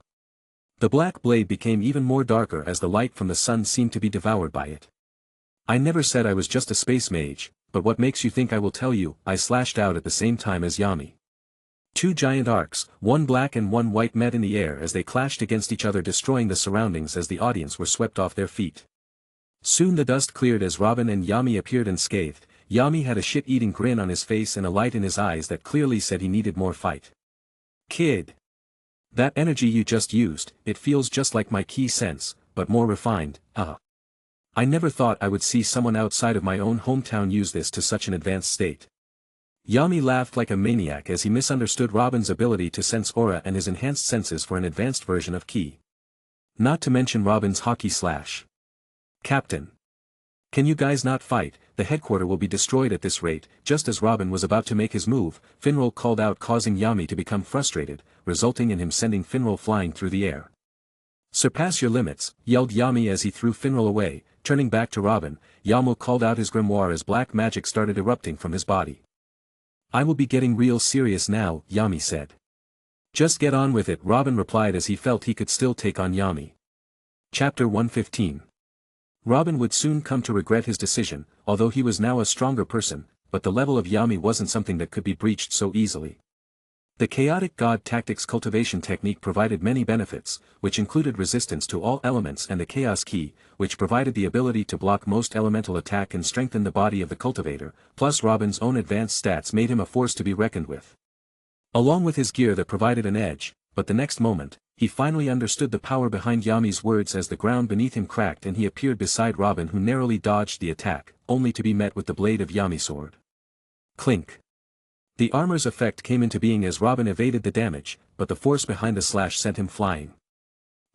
The black blade became even more darker as the light from the sun seemed to be devoured by it. I never said I was just a space mage, but what makes you think I will tell you? I slashed out at the same time as Yami. Two giant arcs, one black and one white, met in the air as they clashed against each other, destroying the surroundings as the audience were swept off their feet. Soon the dust cleared as Robin and Yami appeared unscathed. Yami had a shit-eating grin on his face and a light in his eyes that clearly said he needed more fight. Kid. That energy you just used, it feels just like my key sense, but more refined. I never thought I would see someone outside of my own hometown use this to such an advanced state. Yami laughed like a maniac as he misunderstood Robin's ability to sense aura and his enhanced senses for an advanced version of ki. Not to mention Robin's hockey slash. Captain. Can you guys not fight? The headquarter will be destroyed at this rate. Just as Robin was about to make his move, Finral called out, causing Yami to become frustrated, resulting in him sending Finral flying through the air. Surpass your limits, yelled Yami as he threw Finral away. Turning back to Robin, Yamo called out his grimoire as black magic started erupting from his body. I will be getting real serious now, Yami said. Just get on with it, Robin replied as he felt he could still take on Yami. Chapter 115. Robin would soon come to regret his decision, although he was now a stronger person, but the level of Yami wasn't something that could be breached so easily. The chaotic god tactics cultivation technique provided many benefits, which included resistance to all elements and the chaos key, which provided the ability to block most elemental attack and strengthen the body of the cultivator, plus Robin's own advanced stats made him a force to be reckoned with. Along with his gear that provided an edge, but the next moment, he finally understood the power behind Yami's words as the ground beneath him cracked and he appeared beside Robin, who narrowly dodged the attack, only to be met with the blade of Yami's sword. Clink. The armor's effect came into being as Robin evaded the damage, but the force behind the slash sent him flying.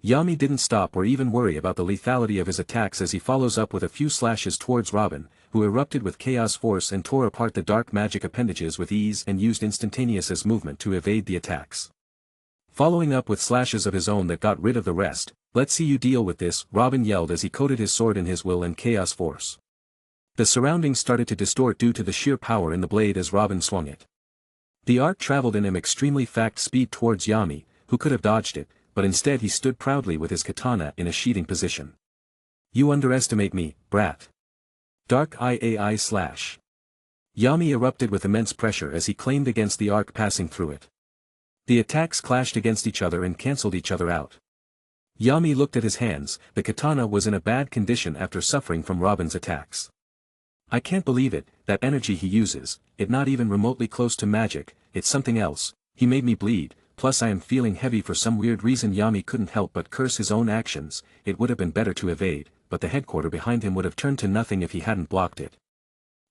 Yami didn't stop or even worry about the lethality of his attacks as he follows up with a few slashes towards Robin, who erupted with chaos force and tore apart the dark magic appendages with ease and used instantaneous as movement to evade the attacks. Following up with slashes of his own that got rid of the rest. Let's see you deal with this, Robin yelled as he coated his sword in his will and chaos force. The surroundings started to distort due to the sheer power in the blade as Robin swung it. The arc traveled in an extremely fast speed towards Yami, who could have dodged it, but instead he stood proudly with his katana in a sheathing position. You underestimate me, brat. Dark IAI slash. Yami erupted with immense pressure as he claimed against the arc passing through it. The attacks clashed against each other and cancelled each other out. Yami looked at his hands. The katana was in a bad condition after suffering from Robin's attacks. I can't believe it, that energy he uses, it not even remotely close to magic, it's something else, he made me bleed, plus I am feeling heavy for some weird reason. Yami couldn't help but curse his own actions. It would have been better to evade, but the headquarter behind him would have turned to nothing if he hadn't blocked it.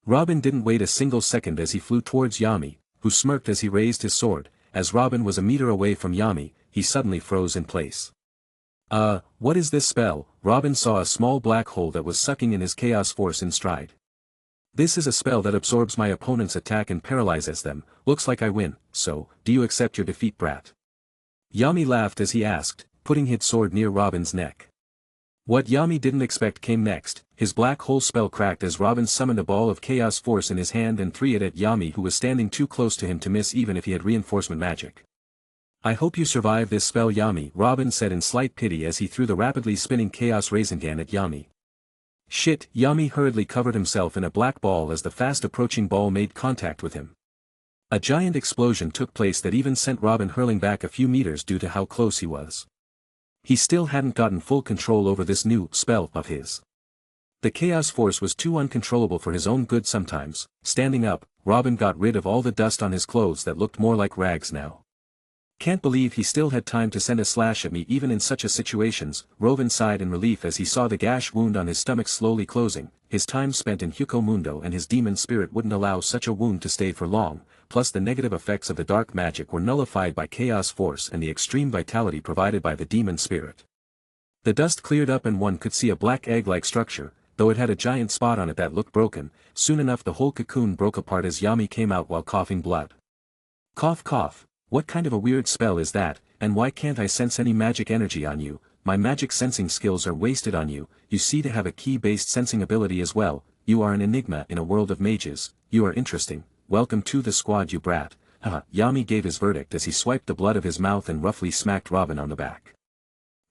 Robin didn't wait a single second as he flew towards Yami, who smirked as he raised his sword. As Robin was a meter away from Yami, he suddenly froze in place. What is this spell? Robin saw a small black hole that was sucking in his chaos force in stride. This is a spell that absorbs my opponent's attack and paralyzes them. Looks like I win, so, do you accept your defeat, brat? Yami laughed as he asked, putting his sword near Robin's neck. What Yami didn't expect came next. His black hole spell cracked as Robin summoned a ball of chaos force in his hand and threw it at Yami, who was standing too close to him to miss even if he had reinforcement magic. I hope you survive this spell, Yami, Robin said in slight pity as he threw the rapidly spinning chaos Rasengan at Yami. Shit, Yami hurriedly covered himself in a black ball as the fast approaching ball made contact with him. A giant explosion took place that even sent Robin hurling back a few meters due to how close he was. He still hadn't gotten full control over this new spell of his. The chaos force was too uncontrollable for his own good sometimes. Standing up, Robin got rid of all the dust on his clothes that looked more like rags now. Can't believe he still had time to send a slash at me even in such a situations, Robin sighed in relief as he saw the gash wound on his stomach slowly closing. His time spent in Huko Mundo and his demon spirit wouldn't allow such a wound to stay for long, plus the negative effects of the dark magic were nullified by chaos force and the extreme vitality provided by the demon spirit. The dust cleared up and one could see a black egg-like structure, though it had a giant spot on it that looked broken. Soon enough the whole cocoon broke apart as Yami came out while coughing blood. Cough cough. What kind of a weird spell is that, and why can't I sense any magic energy on you? My magic sensing skills are wasted on you. You see to have a key-based sensing ability as well. You are an enigma in a world of mages. You are interesting. Welcome to the squad, you brat. Haha. Yami gave his verdict as he swiped the blood of his mouth and roughly smacked Robin on the back.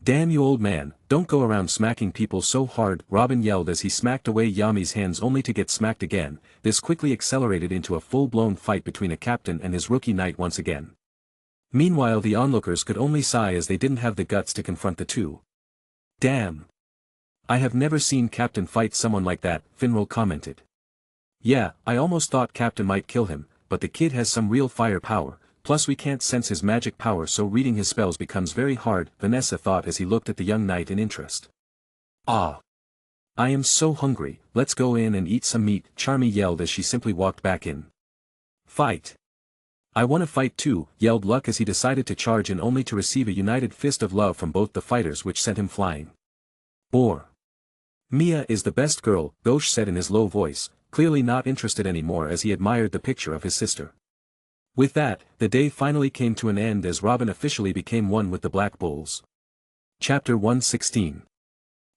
Damn you old man, don't go around smacking people so hard, Robin yelled as he smacked away Yami's hands only to get smacked again. This quickly accelerated into a full-blown fight between a captain and his rookie knight once again. Meanwhile the onlookers could only sigh as they didn't have the guts to confront the two. Damn. I have never seen Captain fight someone like that, Finral commented. Yeah, I almost thought Captain might kill him, but the kid has some real firepower. Plus we can't sense his magic power, so reading his spells becomes very hard, Vanessa thought as he looked at the young knight in interest. Ah! I am so hungry, let's go in and eat some meat, Charmy yelled as she simply walked back in. Fight! I wanna fight too, yelled Luck as he decided to charge in only to receive a united fist of love from both the fighters which sent him flying. Or. Mia is the best girl, Ghosh said in his low voice, clearly not interested anymore as he admired the picture of his sister. With that, the day finally came to an end as Robin officially became one with the Black Bulls. Chapter 116.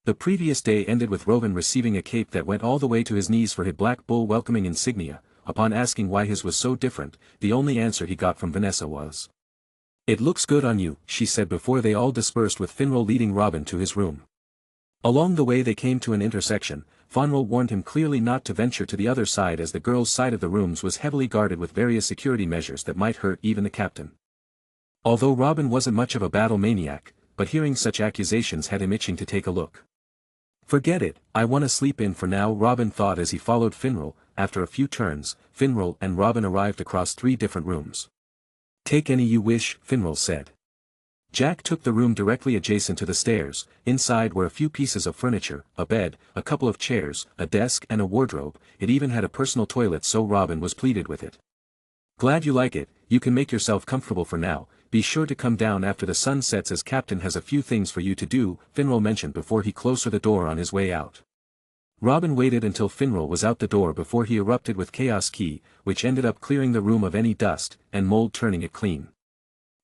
The previous day ended with Robin receiving a cape that went all the way to his knees for his Black Bull welcoming insignia. Upon asking why his was so different, the only answer he got from Vanessa was, "It looks good on you," she said before they all dispersed with Finral leading Robin to his room. Along the way they came to an intersection. Finral warned him clearly not to venture to the other side as the girls' side of the rooms was heavily guarded with various security measures that might hurt even the captain. Although Robin wasn't much of a battle maniac, but hearing such accusations had him itching to take a look. Forget it, I wanna sleep in for now, Robin thought as he followed Finral. After a few turns, Finral and Robin arrived across 3 different rooms. Take any you wish, Finral said. Jack took the room directly adjacent to the stairs. Inside were a few pieces of furniture, a bed, a couple of chairs, a desk and a wardrobe. It even had a personal toilet, so Robin was pleased with it. Glad you like it, you can make yourself comfortable for now. Be sure to come down after the sun sets as Captain has a few things for you to do, Finral mentioned before he closed the door on his way out. Robin waited until Finral was out the door before he erupted with Chaos Key, which ended up clearing the room of any dust and mold, turning it clean.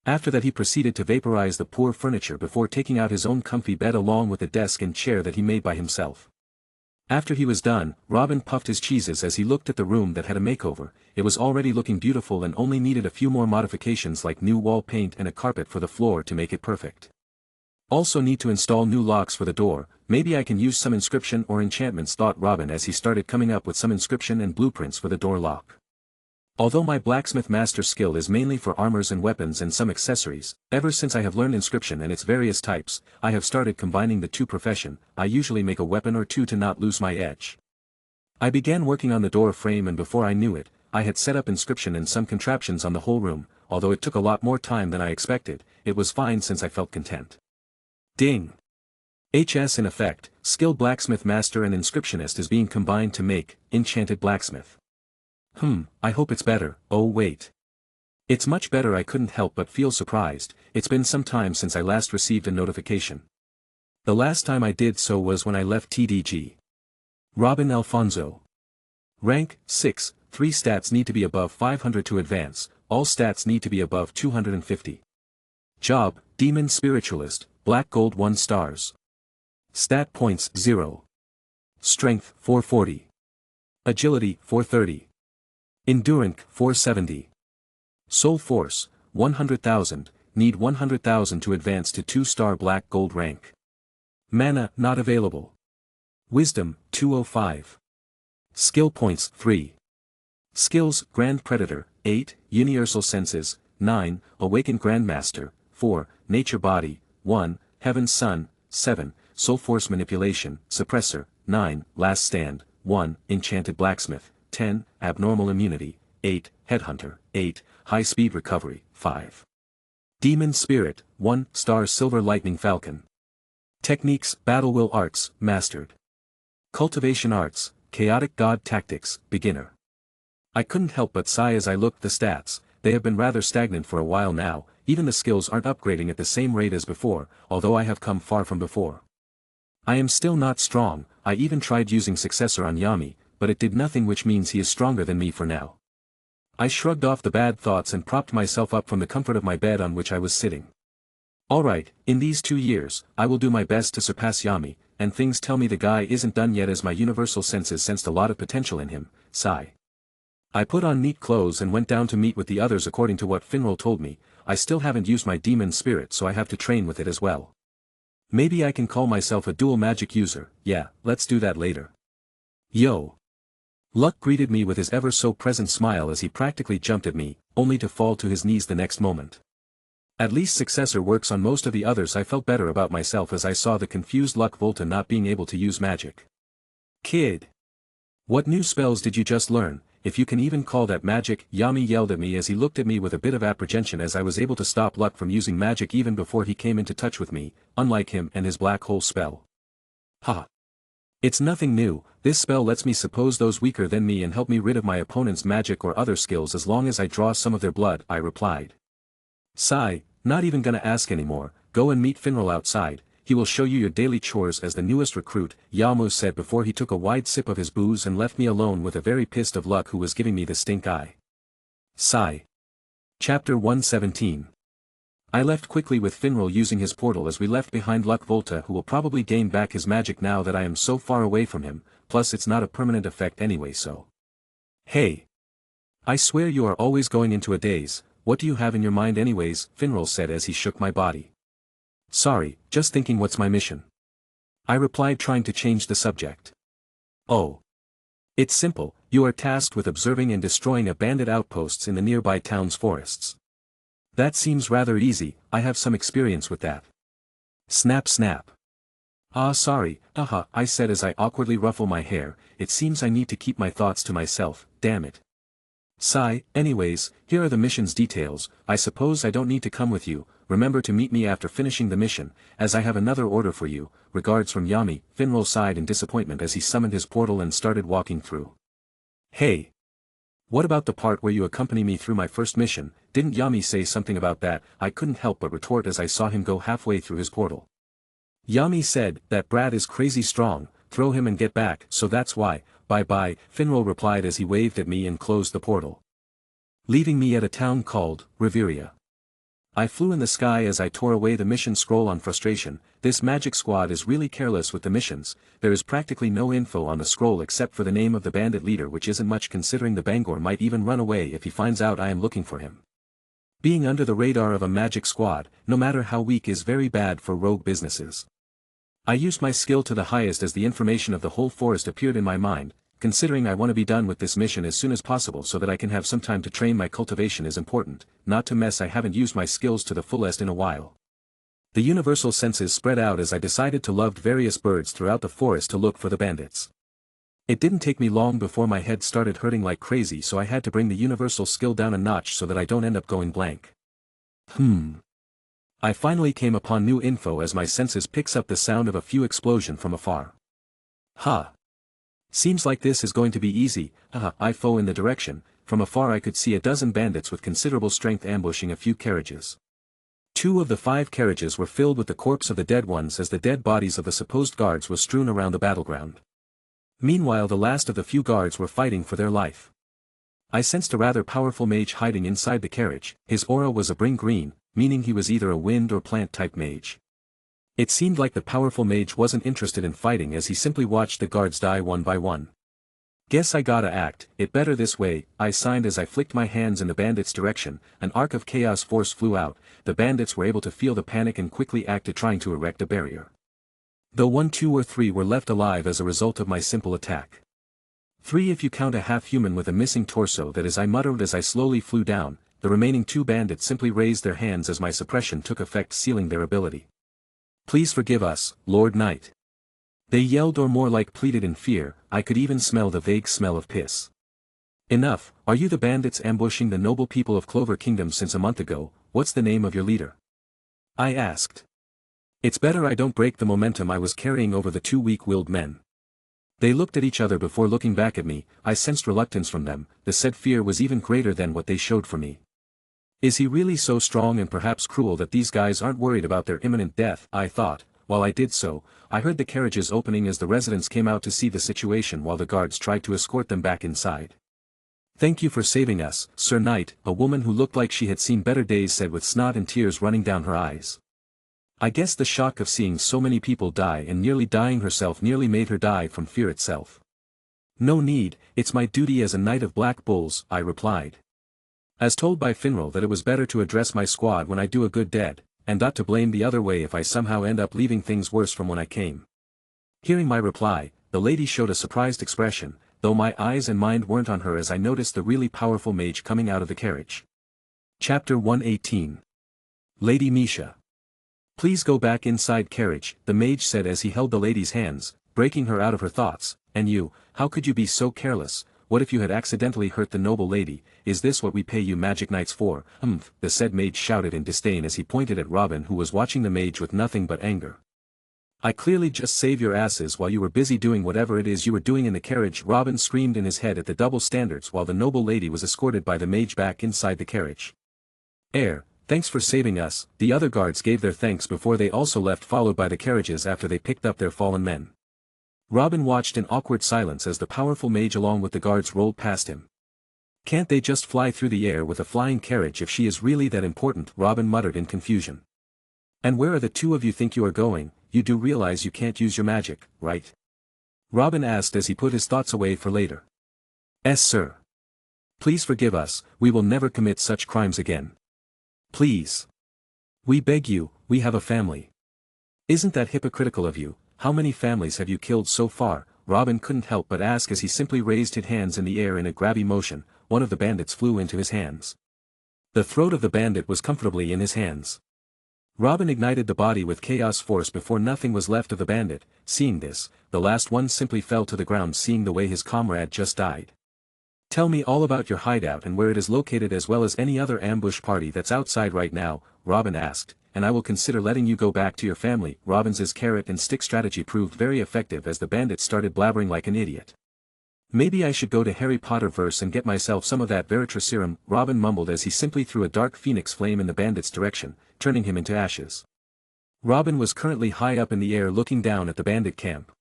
After that he proceeded to vaporize the poor furniture before taking out his own comfy bed along with a desk and chair that he made by himself. After he was done, Robin puffed his cheeses as he looked at the room that had a makeover. It was already looking beautiful and only needed a few more modifications like new wall paint and a carpet for the floor to make it perfect. Also need to install new locks for the door. Maybe I can use some inscription or enchantments, thought Robin as he started coming up with some inscription and blueprints for the door lock. Although my blacksmith master skill is mainly for armors and weapons and some accessories, ever since I have learned inscription and its various types, I have started combining the two profession. I usually make a weapon or two to not lose my edge. I began working on the door frame and before I knew it, I had set up inscription and some contraptions on the whole room. Although it took a lot more time than I expected, it was fine since I felt content. Ding! HS in effect, skilled blacksmith master and inscriptionist is being combined to make enchanted blacksmith. I hope it's better. Oh wait. It's much better. I couldn't help but feel surprised. It's been some time since I last received a notification. The last time I did so was when I left TDG. Robin Alfonso. Rank, 6, 3 stats need to be above 500 to advance, all stats need to be above 250. Job, Demon Spiritualist, Black Gold 1 stars. Stat points 0. Strength, 440. Agility, 430. Endurance, 470. Soul Force, 100,000, need 100,000 to advance to 2-star Black Gold rank. Mana, not available. Wisdom, 205. Skill points, 3. Skills, Grand Predator, 8, Universal Senses, 9, Awakened Grandmaster, 4, Nature Body, 1, Heaven's Sun, 7, Soul Force Manipulation, Suppressor, 9, Last Stand, 1, Enchanted Blacksmith, 10, Abnormal Immunity, 8, Headhunter, 8, High Speed Recovery, 5. Demon Spirit, 1 star Silver Lightning Falcon. Techniques, Battle Will Arts, Mastered. Cultivation Arts, Chaotic God Tactics, Beginner. I couldn't help but sigh as I looked the stats. They have been rather stagnant for a while now. Even the skills aren't upgrading at the same rate as before, although I have come far from before. I am still not strong. I even tried using Successor on Yami, but it did nothing, which means he is stronger than me for now. I shrugged off the bad thoughts and propped myself up from the comfort of my bed on which I was sitting. Alright, in these 2 years, I will do my best to surpass Yami, and things tell me the guy isn't done yet as my universal senses sensed a lot of potential in him. Sigh. I put on neat clothes and went down to meet with the others according to what Finral told me. I still haven't used my demon spirit, so I have to train with it as well. Maybe I can call myself a dual magic user. Yeah, let's do that later. Yo. Luck greeted me with his ever-so-present smile as he practically jumped at me, only to fall to his knees the next moment. At least Successor works on most of the others. I felt better about myself as I saw the confused Luck Volta not being able to use magic. Kid. What new spells did you just learn, if you can even call that magic? Yami yelled at me as he looked at me with a bit of apprehension as I was able to stop Luck from using magic even before he came into touch with me, unlike him and his black hole spell. Ha. It's nothing new. This spell lets me suppose those weaker than me and help me rid of my opponent's magic or other skills as long as I draw some of their blood, I replied. Sigh, not even gonna ask anymore. Go and meet Finral outside, he will show you your daily chores as the newest recruit, Yamu said before he took a wide sip of his booze and left me alone with a very pissed of Luck who was giving me the stink eye. Sigh. Chapter 117. I left quickly with Finral using his portal as we left behind Luck Volta, who will probably gain back his magic now that I am so far away from him, plus it's not a permanent effect anyway so. Hey. I swear you are always going into a daze, what do you have in your mind anyways? Finral said as he shook my body. Sorry, just thinking what's my mission? I replied trying to change the subject. Oh. It's simple, you are tasked with observing and destroying a bandit outposts in the nearby town's forests. That seems rather easy, I have some experience with that. Snap snap. Ah sorry, I said as I awkwardly ruffle my hair, it seems I need to keep my thoughts to myself, damn it. Sigh, anyways, here are the mission's details. I suppose I don't need to come with you, remember to meet me after finishing the mission, as I have another order for you, regards from Yami. Finral sighed in disappointment as he summoned his portal and started walking through. Hey. What about the part where you accompany me through my first mission? Didn't Yami say something about that? I couldn't help but retort as I saw him go halfway through his portal. Yami said, that brat is crazy strong, throw him and get back, so that's why. Bye-bye, Finral replied as he waved at me and closed the portal, leaving me at a town called Reveria. I flew in the sky as I tore away the mission scroll on frustration. This magic squad is really careless with the missions. There is practically no info on the scroll except for the name of the bandit leader, which isn't much considering the Bangor might even run away if he finds out I am looking for him. Being under the radar of a magic squad, no matter how weak, is very bad for rogue businesses. I used my skill to the highest as the information of the whole forest appeared in my mind. Considering I want to be done with this mission as soon as possible so that I can have some time to train my cultivation is important, not to mess. I haven't used my skills to the fullest in a while. The universal senses spread out as I decided to love various birds throughout the forest to look for the bandits. It didn't take me long before my head started hurting like crazy, so I had to bring the universal skill down a notch so that I don't end up going blank. I finally came upon new info as my senses picks up the sound of a few explosion from afar. Ha! Seems like this is going to be easy. I flew in the direction. From afar I could see a dozen bandits with considerable strength ambushing a few carriages. 2 of the 5 carriages were filled with the corpse of the dead ones as the dead bodies of the supposed guards were strewn around the battleground. Meanwhile the last of the few guards were fighting for their life. I sensed a rather powerful mage hiding inside the carriage. His aura was a bring green, meaning he was either a wind or plant type mage. It seemed like the powerful mage wasn't interested in fighting as he simply watched the guards die one by one. Guess I gotta act it better this way, I signed as I flicked my hands in the bandits' direction. An arc of chaos force flew out. The bandits were able to feel the panic and quickly acted, trying to erect a barrier. Though 1, 2 or 3 were left alive as a result of my simple attack. 3 if you count a half-human with a missing torso, that is, I muttered as I slowly flew down. The remaining 2 bandits simply raised their hands as my suppression took effect, sealing their ability. Please forgive us, Lord Knight. They yelled, or more like pleaded in fear. I could even smell the vague smell of piss. Enough. Are you the bandits ambushing the noble people of Clover Kingdom since a month ago? What's the name of your leader? I asked. It's better I don't break the momentum I was carrying over the 2 weak-willed men. They looked at each other before looking back at me. I sensed reluctance from them. The said fear was even greater than what they showed for me. Is he really so strong and perhaps cruel that these guys aren't worried about their imminent death? I thought. While I did so, I heard the carriages opening as the residents came out to see the situation while the guards tried to escort them back inside. Thank you for saving us, Sir Knight, a woman who looked like she had seen better days said with snot and tears running down her eyes. I guess the shock of seeing so many people die and nearly dying herself nearly made her die from fear itself. No need, it's my duty as a Knight of Black Bulls, I replied. As told by Finral that it was better to address my squad when I do a good deed, and ought to blame the other way if I somehow end up leaving things worse from when I came. Hearing my reply, the lady showed a surprised expression, though my eyes and mind weren't on her as I noticed the really powerful mage coming out of the carriage. Chapter 118. Lady Misha. Please go back inside carriage, the mage said as he held the lady's hands, breaking her out of her thoughts. And you, how could you be so careless? What if you had accidentally hurt the noble lady? Is this what we pay you magic knights for? The said mage shouted in disdain as he pointed at Robin, who was watching the mage with nothing but anger. I clearly just saved your asses while you were busy doing whatever it is you were doing in the carriage. Robin screamed in his head at the double standards while the noble lady was escorted by the mage back inside the carriage. Thanks for saving us. The other guards gave their thanks before they also left, followed by the carriages after they picked up their fallen men. Robin watched in awkward silence as the powerful mage along with the guards rolled past him. Can't they just fly through the air with a flying carriage if she is really that important? Robin muttered in confusion. And where are the two of you think you are going? You do realize you can't use your magic, right? Robin asked as he put his thoughts away for later. Yes, sir. Please forgive us, we will never commit such crimes again. Please. We beg you, we have a family. Isn't that hypocritical of you? How many families have you killed so far? Robin couldn't help but ask as he simply raised his hands in the air in a grabby motion. One of the bandits flew into his hands. The throat of the bandit was comfortably in his hands. Robin ignited the body with chaos force before nothing was left of the bandit. Seeing this, the last one simply fell to the ground, seeing the way his comrade just died. Tell me all about your hideout and where it is located, as well as any other ambush party that's outside right now, Robin asked, and I will consider letting you go back to your family. Robin's carrot and stick strategy proved very effective as the bandit started blabbering like an idiot. Maybe I should go to Harry Potterverse and get myself some of that Veritraserum, Robin mumbled as he simply threw a dark phoenix flame in the bandit's direction, turning him into ashes. Robin was currently high up in the air looking down at the bandit camp.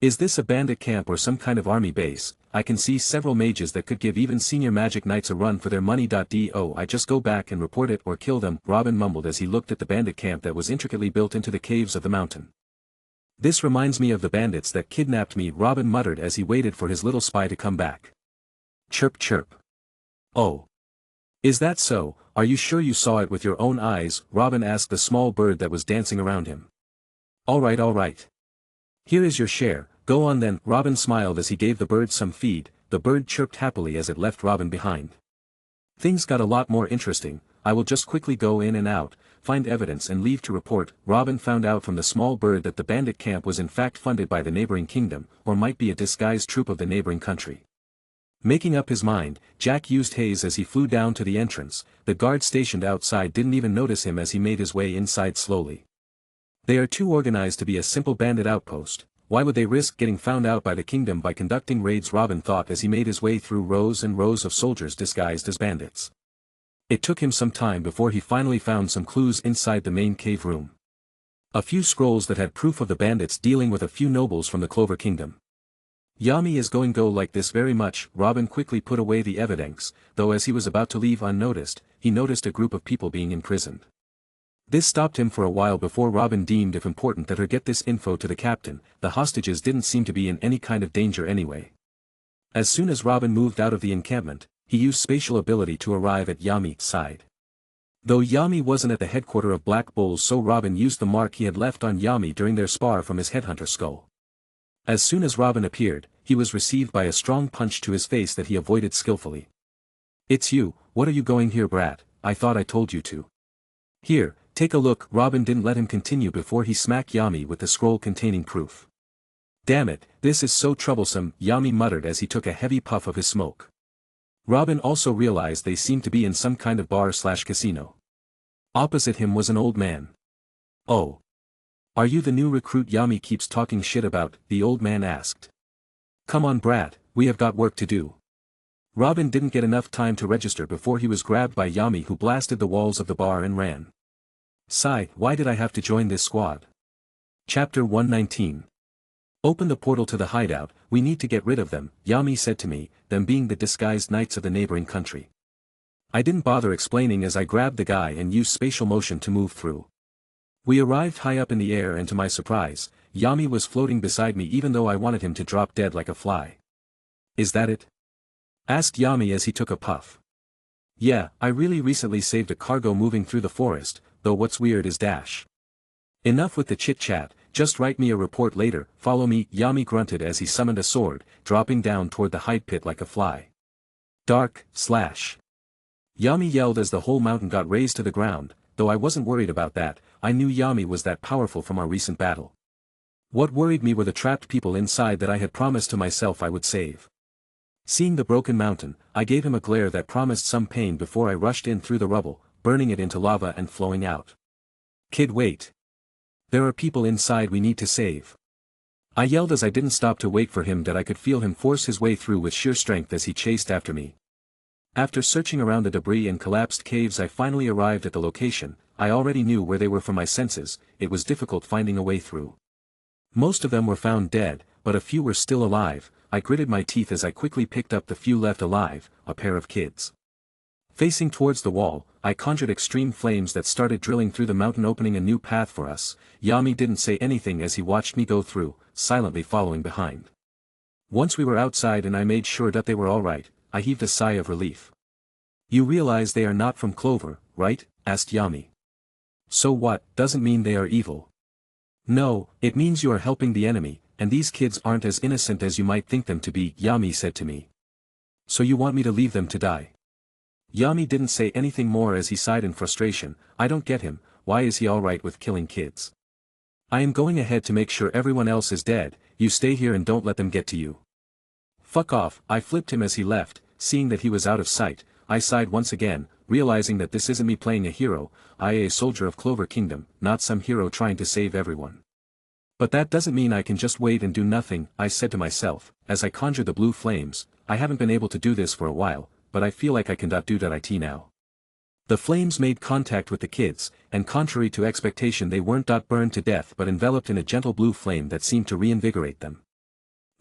Is this a bandit camp or some kind of army base? I can see several mages that could give even senior magic knights a run for their money. Do I just go back and report it or kill them? Robin mumbled as he looked at the bandit camp that was intricately built into the caves of the mountain. This reminds me of the bandits that kidnapped me, Robin muttered as he waited for his little spy to come back. Chirp chirp. Oh. Is that so? Are you sure you saw it with your own eyes? Robin asked the small bird that was dancing around him. All right. Here is your share, go on then. Robin smiled as he gave the bird some feed. The bird chirped happily as it left Robin behind. Things got a lot more interesting. I will just quickly go in and out, find evidence and leave to report. Robin found out from the small bird that the bandit camp was in fact funded by the neighboring kingdom, or might be a disguised troop of the neighboring country. Making up his mind, Jack used haze as he flew down to the entrance. The guard stationed outside didn't even notice him as he made his way inside slowly. They are too organized to be a simple bandit outpost. Why would they risk getting found out by the kingdom by conducting raids? Robin thought as he made his way through rows and rows of soldiers disguised as bandits. It took him some time before he finally found some clues inside the main cave room. A few scrolls that had proof of the bandits dealing with a few nobles from the Clover kingdom. Yummy is going go like this very much. Robin quickly put away the evidence, though as he was about to leave unnoticed, he noticed a group of people being imprisoned. This stopped him for a while before Robin deemed it important that her get this info to the captain. The hostages didn't seem to be in any kind of danger anyway. As soon as Robin moved out of the encampment, he used spatial ability to arrive at Yami's side. Though Yami wasn't at the headquarters of Black Bulls, so Robin used the mark he had left on Yami during their spar from his headhunter skull. As soon as Robin appeared, he was received by a strong punch to his face that he avoided skillfully. It's you, what are you going here, brat? I thought I told you to. Here, take a look. Robin didn't let him continue before he smacked Yami with the scroll containing proof. Damn it, this is so troublesome, Yami muttered as he took a heavy puff of his smoke. Robin also realized they seemed to be in some kind of bar/casino. Opposite him was an old man. Oh. Are you the new recruit Yami keeps talking shit about? The old man asked. Come on brat, we have got work to do. Robin didn't get enough time to register before he was grabbed by Yami, who blasted the walls of the bar and ran. Sigh, why did I have to join this squad? Chapter 119. Open the portal to the hideout, we need to get rid of them, Yami said to me, them being the disguised knights of the neighboring country. I didn't bother explaining as I grabbed the guy and used spatial motion to move through. We arrived high up in the air and to my surprise, Yami was floating beside me even though I wanted him to drop dead like a fly. Is that it? Asked Yami as he took a puff. Yeah, I really recently saved a cargo moving through the forest, though what's weird is dash. Enough with the chit-chat, just write me a report later, follow me, Yami grunted as he summoned a sword, dropping down toward the hide pit like a fly. Dark, slash. Yami yelled as the whole mountain got razed to the ground, though I wasn't worried about that, I knew Yami was that powerful from our recent battle. What worried me were the trapped people inside that I had promised to myself I would save. Seeing the broken mountain, I gave him a glare that promised some pain before I rushed in through the rubble, burning it into lava and flowing out. Kid, wait. There are people inside we need to save. I yelled as I didn't stop to wait for him, that I could feel him force his way through with sheer strength as he chased after me. After searching around the debris and collapsed caves, I finally arrived at the location. I already knew where they were from my senses, it was difficult finding a way through. Most of them were found dead, but a few were still alive. I gritted my teeth as I quickly picked up the few left alive, a pair of kids. Facing towards the wall, I conjured extreme flames that started drilling through the mountain, opening a new path for us. Yami didn't say anything as he watched me go through, silently following behind. Once we were outside and I made sure that they were all right, I heaved a sigh of relief. You realize they are not from Clover, right? Asked Yami. So what, doesn't mean they are evil. No, it means you are helping the enemy, and these kids aren't as innocent as you might think them to be, Yami said to me. So you want me to leave them to die? Yami didn't say anything more as he sighed in frustration. I don't get him, why is he alright with killing kids? I am going ahead to make sure everyone else is dead, you stay here and don't let them get to you. Fuck off, I flipped him as he left. Seeing that he was out of sight, I sighed once again, realizing that this isn't me playing a hero, I am a soldier of Clover Kingdom, not some hero trying to save everyone. But that doesn't mean I can just wait and do nothing, I said to myself, as I conjured the blue flames. I haven't been able to do this for a while, but I feel like I can do that now. The flames made contact with the kids, and contrary to expectation they weren't burned to death but enveloped in a gentle blue flame that seemed to reinvigorate them.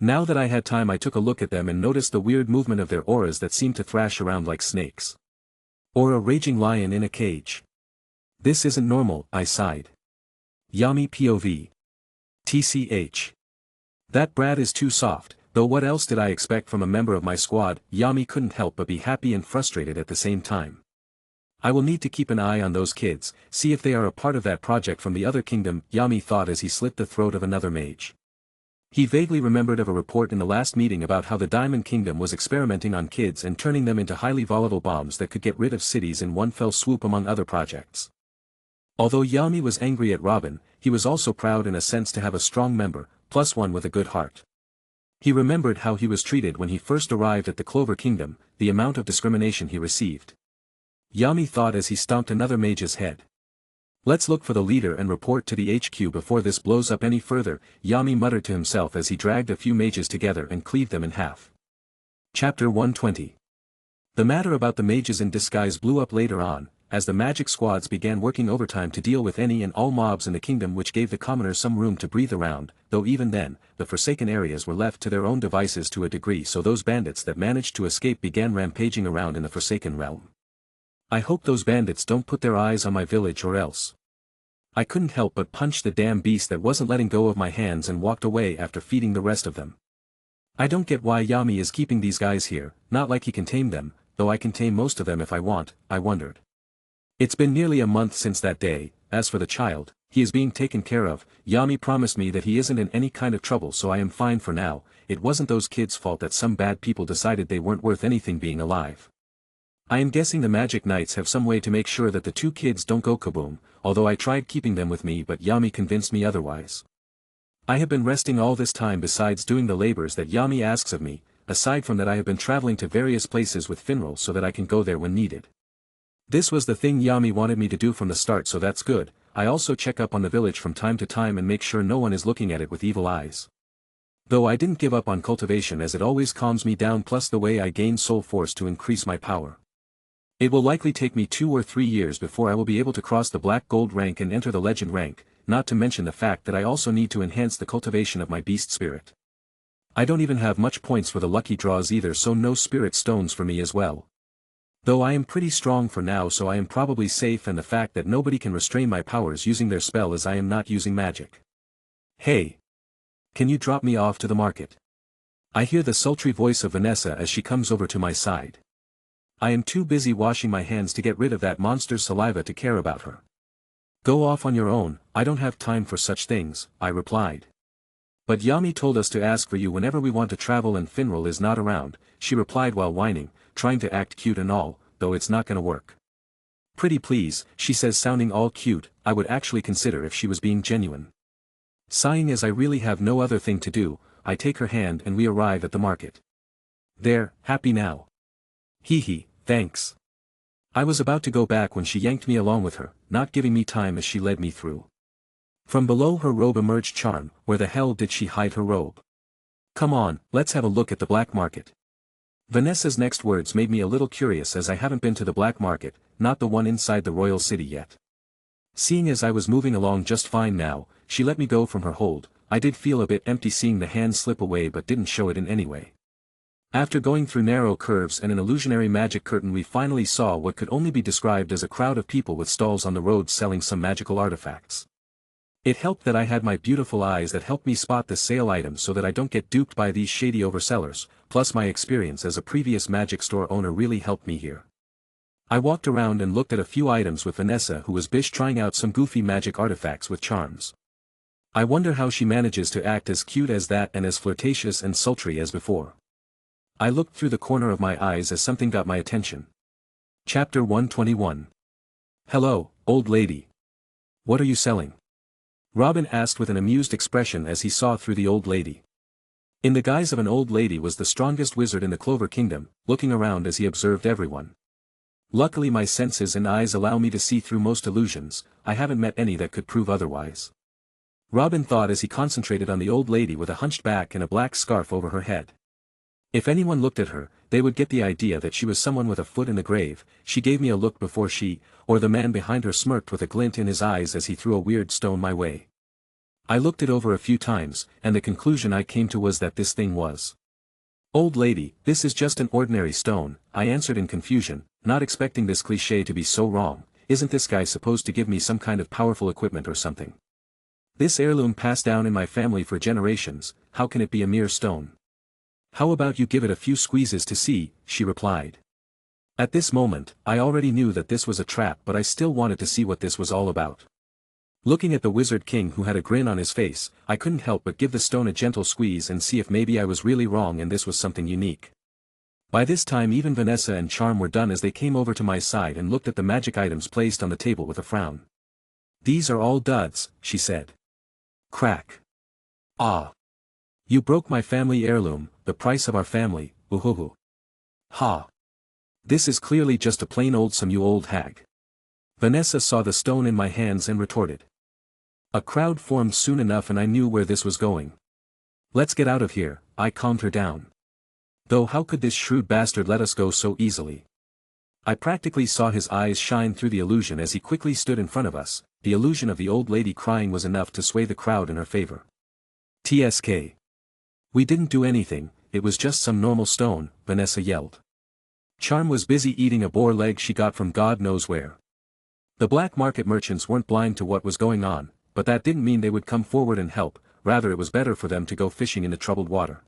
Now that I had time, I took a look at them and noticed the weird movement of their auras that seemed to thrash around like snakes. Or a raging lion in a cage. This isn't normal, I sighed. Yami POV. TCH. That brat is too soft, though what else did I expect from a member of my squad? Yami couldn't help but be happy and frustrated at the same time. I will need to keep an eye on those kids, see if they are a part of that project from the other kingdom, Yami thought as he slit the throat of another mage. He vaguely remembered of a report in the last meeting about how the Diamond Kingdom was experimenting on kids and turning them into highly volatile bombs that could get rid of cities in one fell swoop among other projects. Although Yami was angry at Robin, he was also proud in a sense to have a strong member, plus one with a good heart. He remembered how he was treated when he first arrived at the Clover Kingdom, the amount of discrimination he received. Yami thought as he stomped another mage's head. Let's look for the leader and report to the HQ before this blows up any further, Yami muttered to himself as he dragged a few mages together and cleaved them in half. Chapter 120. The matter about the mages in disguise blew up later on, as the magic squads began working overtime to deal with any and all mobs in the kingdom, which gave the commoners some room to breathe around, though even then, the forsaken areas were left to their own devices to a degree, so those bandits that managed to escape began rampaging around in the Forsaken Realm. I hope those bandits don't put their eyes on my village or else. I couldn't help but punch the damn beast that wasn't letting go of my hands and walked away after feeding the rest of them. I don't get why Yami is keeping these guys here, not like he can tame them, though I can tame most of them if I want, I wondered. It's been nearly a month since that day. As for the child, he is being taken care of. Yami promised me that he isn't in any kind of trouble, so I am fine for now. It wasn't those kids' fault that some bad people decided they weren't worth anything being alive. I am guessing the Magic Knights have some way to make sure that the two kids don't go kaboom, although I tried keeping them with me but Yami convinced me otherwise. I have been resting all this time besides doing the labors that Yami asks of me. Aside from that, I have been traveling to various places with Finral so that I can go there when needed. This was the thing Yami wanted me to do from the start, so that's good. I also check up on the village from time to time and make sure no one is looking at it with evil eyes. Though I didn't give up on cultivation as it always calms me down, plus the way I gain soul force to increase my power. It will likely take me 2 or 3 years before I will be able to cross the Black Gold rank and enter the Legend rank, not to mention the fact that I also need to enhance the cultivation of my beast spirit. I don't even have much points for the lucky draws either, so no spirit stones for me as well. Though I am pretty strong for now, so I am probably safe, and the fact that nobody can restrain my powers using their spell as I am not using magic. Hey! Can you drop me off to the market? I hear the sultry voice of Vanessa as she comes over to my side. I am too busy washing my hands to get rid of that monster's saliva to care about her. Go off on your own, I don't have time for such things, I replied. But Yami told us to ask for you whenever we want to travel and Finral is not around, she replied while whining, trying to act cute and all, though it's not gonna work. Pretty please, she says sounding all cute, I would actually consider if she was being genuine. Sighing as I really have no other thing to do, I take her hand and we arrive at the market. There, happy now? Hee hee, thanks. I was about to go back when she yanked me along with her, not giving me time as she led me through. From below her robe emerged Charm, where the hell did she hide her robe? Come on, let's have a look at the black market. Vanessa's next words made me a little curious as I haven't been to the black market, not the one inside the royal city yet. Seeing as I was moving along just fine now, she let me go from her hold. I did feel a bit empty seeing the hand slip away but didn't show it in any way. After going through narrow curves and an illusionary magic curtain we finally saw what could only be described as a crowd of people with stalls on the road selling some magical artifacts. It helped that I had my beautiful eyes that helped me spot the sale items so that I don't get duped by these shady oversellers, plus my experience as a previous magic store owner really helped me here. I walked around and looked at a few items with Vanessa who was bish trying out some goofy magic artifacts with charms. I wonder how she manages to act as cute as that and as flirtatious and sultry as before. I looked through the corner of my eyes as something got my attention. Chapter 121. Hello, old lady. What are you selling? Robin asked with an amused expression as he saw through the old lady. In the guise of an old lady was the strongest wizard in the Clover Kingdom, looking around as he observed everyone. Luckily my senses and eyes allow me to see through most illusions, I haven't met any that could prove otherwise. Robin thought as he concentrated on the old lady with a hunched back and a black scarf over her head. If anyone looked at her, they would get the idea that she was someone with a foot in the grave. She gave me a look before she, or the man behind her smirked with a glint in his eyes as he threw a weird stone my way. I looked it over a few times, and the conclusion I came to was that this thing was. Old lady, this is just an ordinary stone, I answered in confusion, not expecting this cliché to be so wrong. Isn't this guy supposed to give me some kind of powerful equipment or something? This heirloom passed down in my family for generations, how can it be a mere stone? How about you give it a few squeezes to see, she replied. At this moment, I already knew that this was a trap but I still wanted to see what this was all about. Looking at the Wizard King who had a grin on his face, I couldn't help but give the stone a gentle squeeze and see if maybe I was really wrong and this was something unique. By this time even Vanessa and Charm were done as they came over to my side and looked at the magic items placed on the table with a frown. These are all duds, she said. Crack. Ah. You broke my family heirloom, the price of our family, woohoo. Ha. This is clearly just a plain old some you old hag. Vanessa saw the stone in my hands and retorted. A crowd formed soon enough and I knew where this was going. Let's get out of here, I calmed her down. Though how could this shrewd bastard let us go so easily? I practically saw his eyes shine through the illusion as he quickly stood in front of us. The illusion of the old lady crying was enough to sway the crowd in her favor. TSK. We didn't do anything, it was just some normal stone, Vanessa yelled. Charm was busy eating a boar leg she got from God knows where. The black market merchants weren't blind to what was going on, but that didn't mean they would come forward and help, rather it was better for them to go fishing in the troubled water.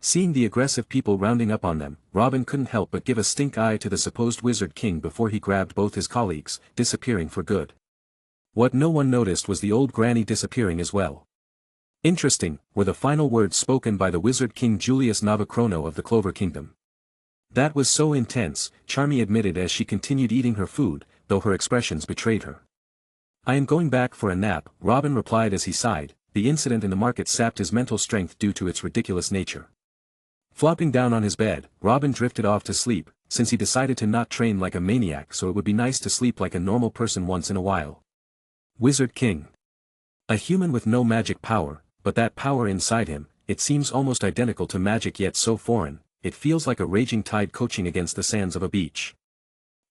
Seeing the aggressive people rounding up on them, Robin couldn't help but give a stink eye to the supposed Wizard King before he grabbed both his colleagues, disappearing for good. What no one noticed was the old granny disappearing as well. Interesting, were the final words spoken by the Wizard King Julius Navacrono of the Clover Kingdom. That was so intense, Charmy admitted as she continued eating her food, though her expressions betrayed her. I am going back for a nap, Robin replied as he sighed. The incident in the market sapped his mental strength due to its ridiculous nature. Flopping down on his bed, Robin drifted off to sleep, since he decided to not train like a maniac so it would be nice to sleep like a normal person once in a while. Wizard King. A human with no magic power, but that power inside him, it seems almost identical to magic yet so foreign, it feels like a raging tide coaching against the sands of a beach.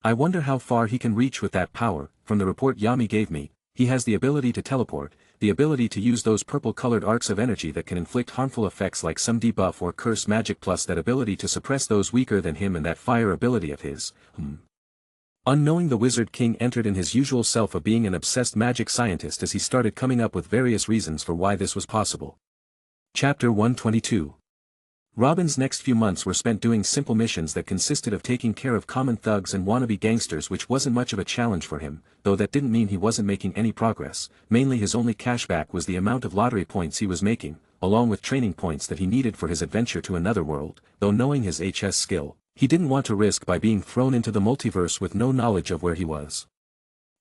I wonder how far he can reach with that power. From the report Yami gave me, he has the ability to teleport, the ability to use those purple-colored arcs of energy that can inflict harmful effects like some debuff or curse magic plus that ability to suppress those weaker than him and that fire ability of his. Unknowing the Wizard King entered in his usual self of being an obsessed magic scientist as he started coming up with various reasons for why this was possible. Chapter 122. Robin's next few months were spent doing simple missions that consisted of taking care of common thugs and wannabe gangsters, which wasn't much of a challenge for him, though that didn't mean he wasn't making any progress. Mainly his only cashback was the amount of lottery points he was making, along with training points that he needed for his adventure to another world, though knowing his HS skill, he didn't want to risk by being thrown into the multiverse with no knowledge of where he was.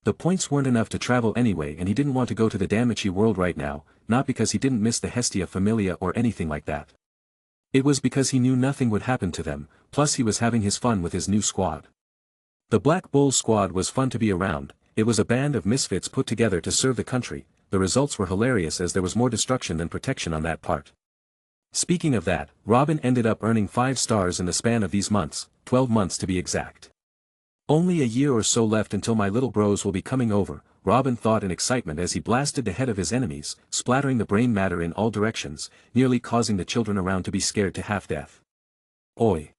The points weren't enough to travel anyway, and he didn't want to go to the DANMACHI world right now, not because he didn't miss the Hestia Familia or anything like that. It was because he knew nothing would happen to them, plus he was having his fun with his new squad. The Black Bull squad was fun to be around. It was a band of misfits put together to serve the country. The results were hilarious as there was more destruction than protection on that part. Speaking of that, Robin ended up earning 5 stars in the span of these months, 12 months to be exact. Only a year or so left until my little bros will be coming over, Robin thought in excitement as he blasted the head of his enemies, splattering the brain matter in all directions, nearly causing the children around to be scared to half-death. Oi!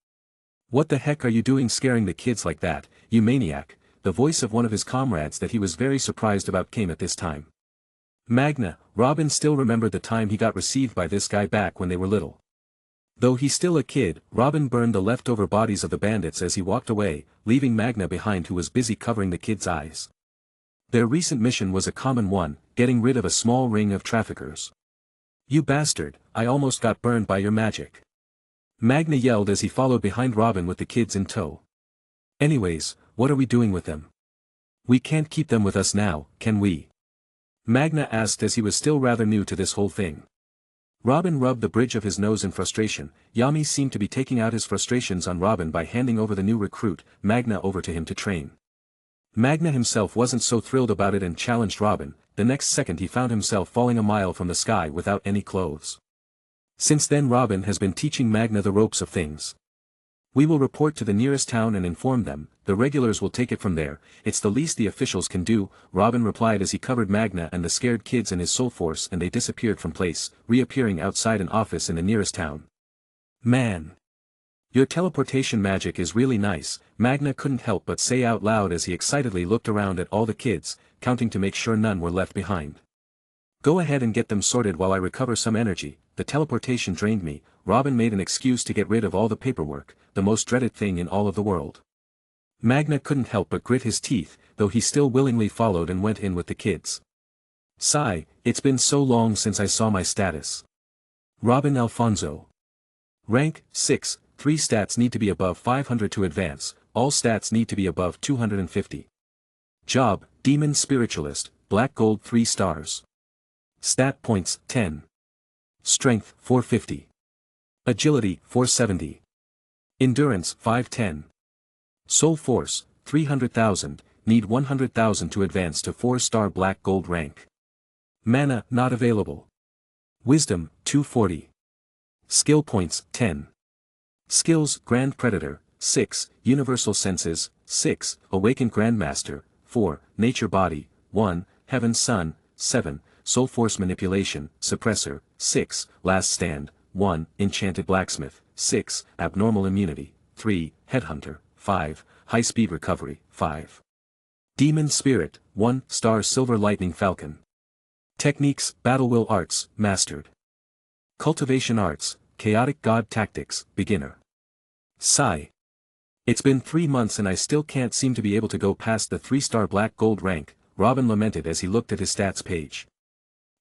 What the heck are you doing scaring the kids like that, you maniac? The voice of one of his comrades that he was very surprised about came at this time. Magna, Robin still remembered the time he got received by this guy back when they were little. Though he's still a kid, Robin burned the leftover bodies of the bandits as he walked away, leaving Magna behind, who was busy covering the kid's eyes. Their recent mission was a common one, getting rid of a small ring of traffickers. You bastard, I almost got burned by your magic. Magna yelled as he followed behind Robin with the kids in tow. Anyways, what are we doing with them? We can't keep them with us now, can we? Magna asked as he was still rather new to this whole thing. Robin rubbed the bridge of his nose in frustration. Yami seemed to be taking out his frustrations on Robin by handing over the new recruit, Magna, over to him to train. Magna himself wasn't so thrilled about it and challenged Robin. The next second he found himself falling a mile from the sky without any clothes. Since then Robin has been teaching Magna the ropes of things. We will report to the nearest town and inform them, the regulars will take it from there, it's the least the officials can do, Robin replied as he covered Magna and the scared kids in his soul force, and they disappeared from place, reappearing outside an office in the nearest town. Man! Your teleportation magic is really nice, Magna couldn't help but say out loud as he excitedly looked around at all the kids, counting to make sure none were left behind. Go ahead and get them sorted while I recover some energy. The teleportation drained me. Robin made an excuse to get rid of all the paperwork, the most dreaded thing in all of the world. Magna couldn't help but grit his teeth, though he still willingly followed and went in with the kids. Sigh, it's been so long since I saw my status. Robin Alfonso. Rank, 6, 3 stats need to be above 500 to advance, all stats need to be above 250. Job, Demon Spiritualist, Black Gold 3 stars. Stat points, 10. Strength, 450. Agility, 470. Endurance, 510. Soul Force, 300,000, need 100,000 to advance to 4-star Black Gold rank. Mana, not available. Wisdom, 240. Skill points, 10. Skills, Grand Predator, 6, Universal Senses, 6, Awakened Grandmaster, 4, Nature Body, 1, Heaven Sun, 7, Soul Force Manipulation, Suppressor, 6, Last Stand, 1, Enchanted Blacksmith, 6, Abnormal Immunity, 3, Headhunter, 5, High Speed Recovery, 5. Demon Spirit, 1 star Silver Lightning Falcon. Techniques, Battle Will Arts, Mastered. Cultivation Arts, Chaotic God Tactics, Beginner. Sigh. It's been 3 months and I still can't seem to be able to go past the 3-star Black Gold rank, Robin lamented as he looked at his stats page.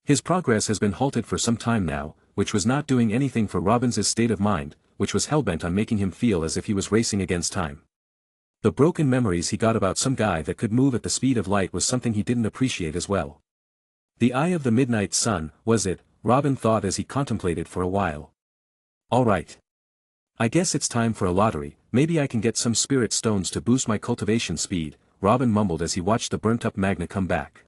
His progress has been halted for some time now, which was not doing anything for Robin's state of mind, which was hellbent on making him feel as if he was racing against time. The broken memories he got about some guy that could move at the speed of light was something he didn't appreciate as well. The Eye of the Midnight Sun, was it? Robin thought as he contemplated for a while. Alright. I guess it's time for a lottery, maybe I can get some spirit stones to boost my cultivation speed, Robin mumbled as he watched the burnt-up Magna come back.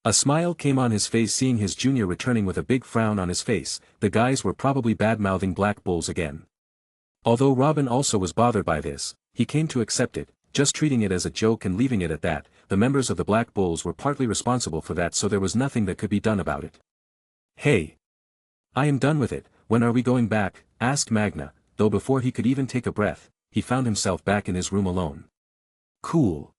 A smile came on his face seeing his junior returning with a big frown on his face. The guys were probably bad-mouthing Black Bulls again. Although Robin also was bothered by this, he came to accept it, just treating it as a joke and leaving it at that. The members of the Black Bulls were partly responsible for that, so there was nothing that could be done about it. Hey! I am done with it, when are we going back? Asked Magna, though before he could even take a breath, he found himself back in his room alone. Cool.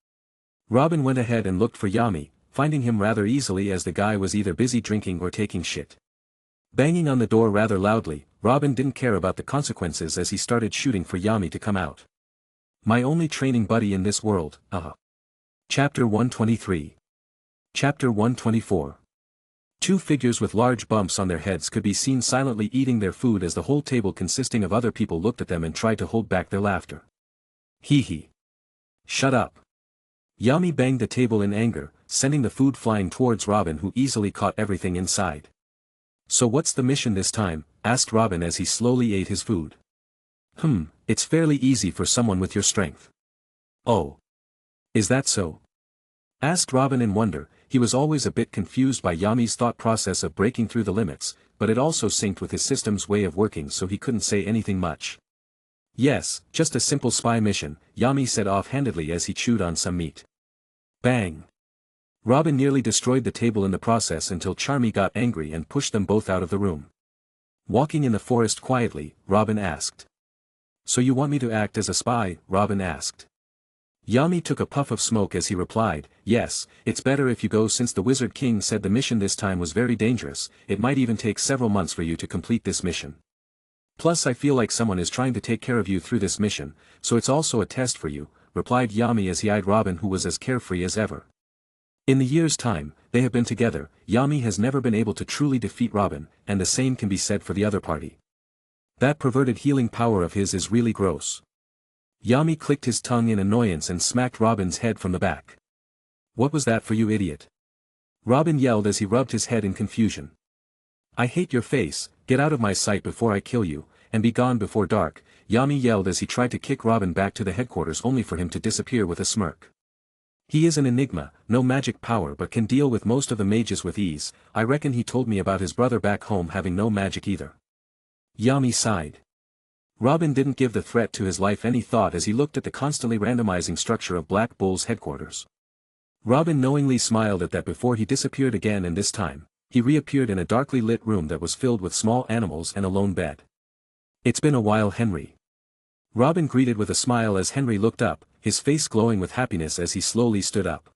Robin went ahead and looked for Yami, finding him rather easily as the guy was either busy drinking or taking shit. Banging on the door rather loudly, Robin didn't care about the consequences as he started shooting for Yami to come out. My only training buddy in this world, Chapter 123. Chapter 124. Two figures with large bumps on their heads could be seen silently eating their food as the whole table consisting of other people looked at them and tried to hold back their laughter. Hee hee. Shut up. Yami banged the table in anger, sending the food flying towards Robin, who easily caught everything inside. So what's the mission this time? Asked Robin as he slowly ate his food. It's fairly easy for someone with your strength. Oh. Is that so? Asked Robin in wonder. He was always a bit confused by Yami's thought process of breaking through the limits, but it also synced with his system's way of working, so he couldn't say anything much. Yes, just a simple spy mission, Yami said offhandedly as he chewed on some meat. Bang! Robin nearly destroyed the table in the process until Charmy got angry and pushed them both out of the room. Walking in the forest quietly, Robin asked. So you want me to act as a spy? Robin asked. Yami took a puff of smoke as he replied, yes, it's better if you go, since the Wizard King said the mission this time was very dangerous. It might even take several months for you to complete this mission. Plus I feel like someone is trying to take care of you through this mission, so it's also a test for you, replied Yami as he eyed Robin, who was as carefree as ever. In the year's time they have been together, Yami has never been able to truly defeat Robin, and the same can be said for the other party. That perverted healing power of his is really gross. Yami clicked his tongue in annoyance and smacked Robin's head from the back. What was that for, you idiot? Robin yelled as he rubbed his head in confusion. I hate your face, get out of my sight before I kill you, and be gone before dark, Yami yelled as he tried to kick Robin back to the headquarters, only for him to disappear with a smirk. He is an enigma, no magic power, but can deal with most of the mages with ease. I reckon he told me about his brother back home having no magic either. Yami sighed. Robin didn't give the threat to his life any thought as he looked at the constantly randomizing structure of Black Bull's headquarters. Robin knowingly smiled at that before he disappeared again, and this time, he reappeared in a darkly lit room that was filled with small animals and a lone bed. It's been a while, Henry. Robin greeted with a smile as Henry looked up, his face glowing with happiness as he slowly stood up.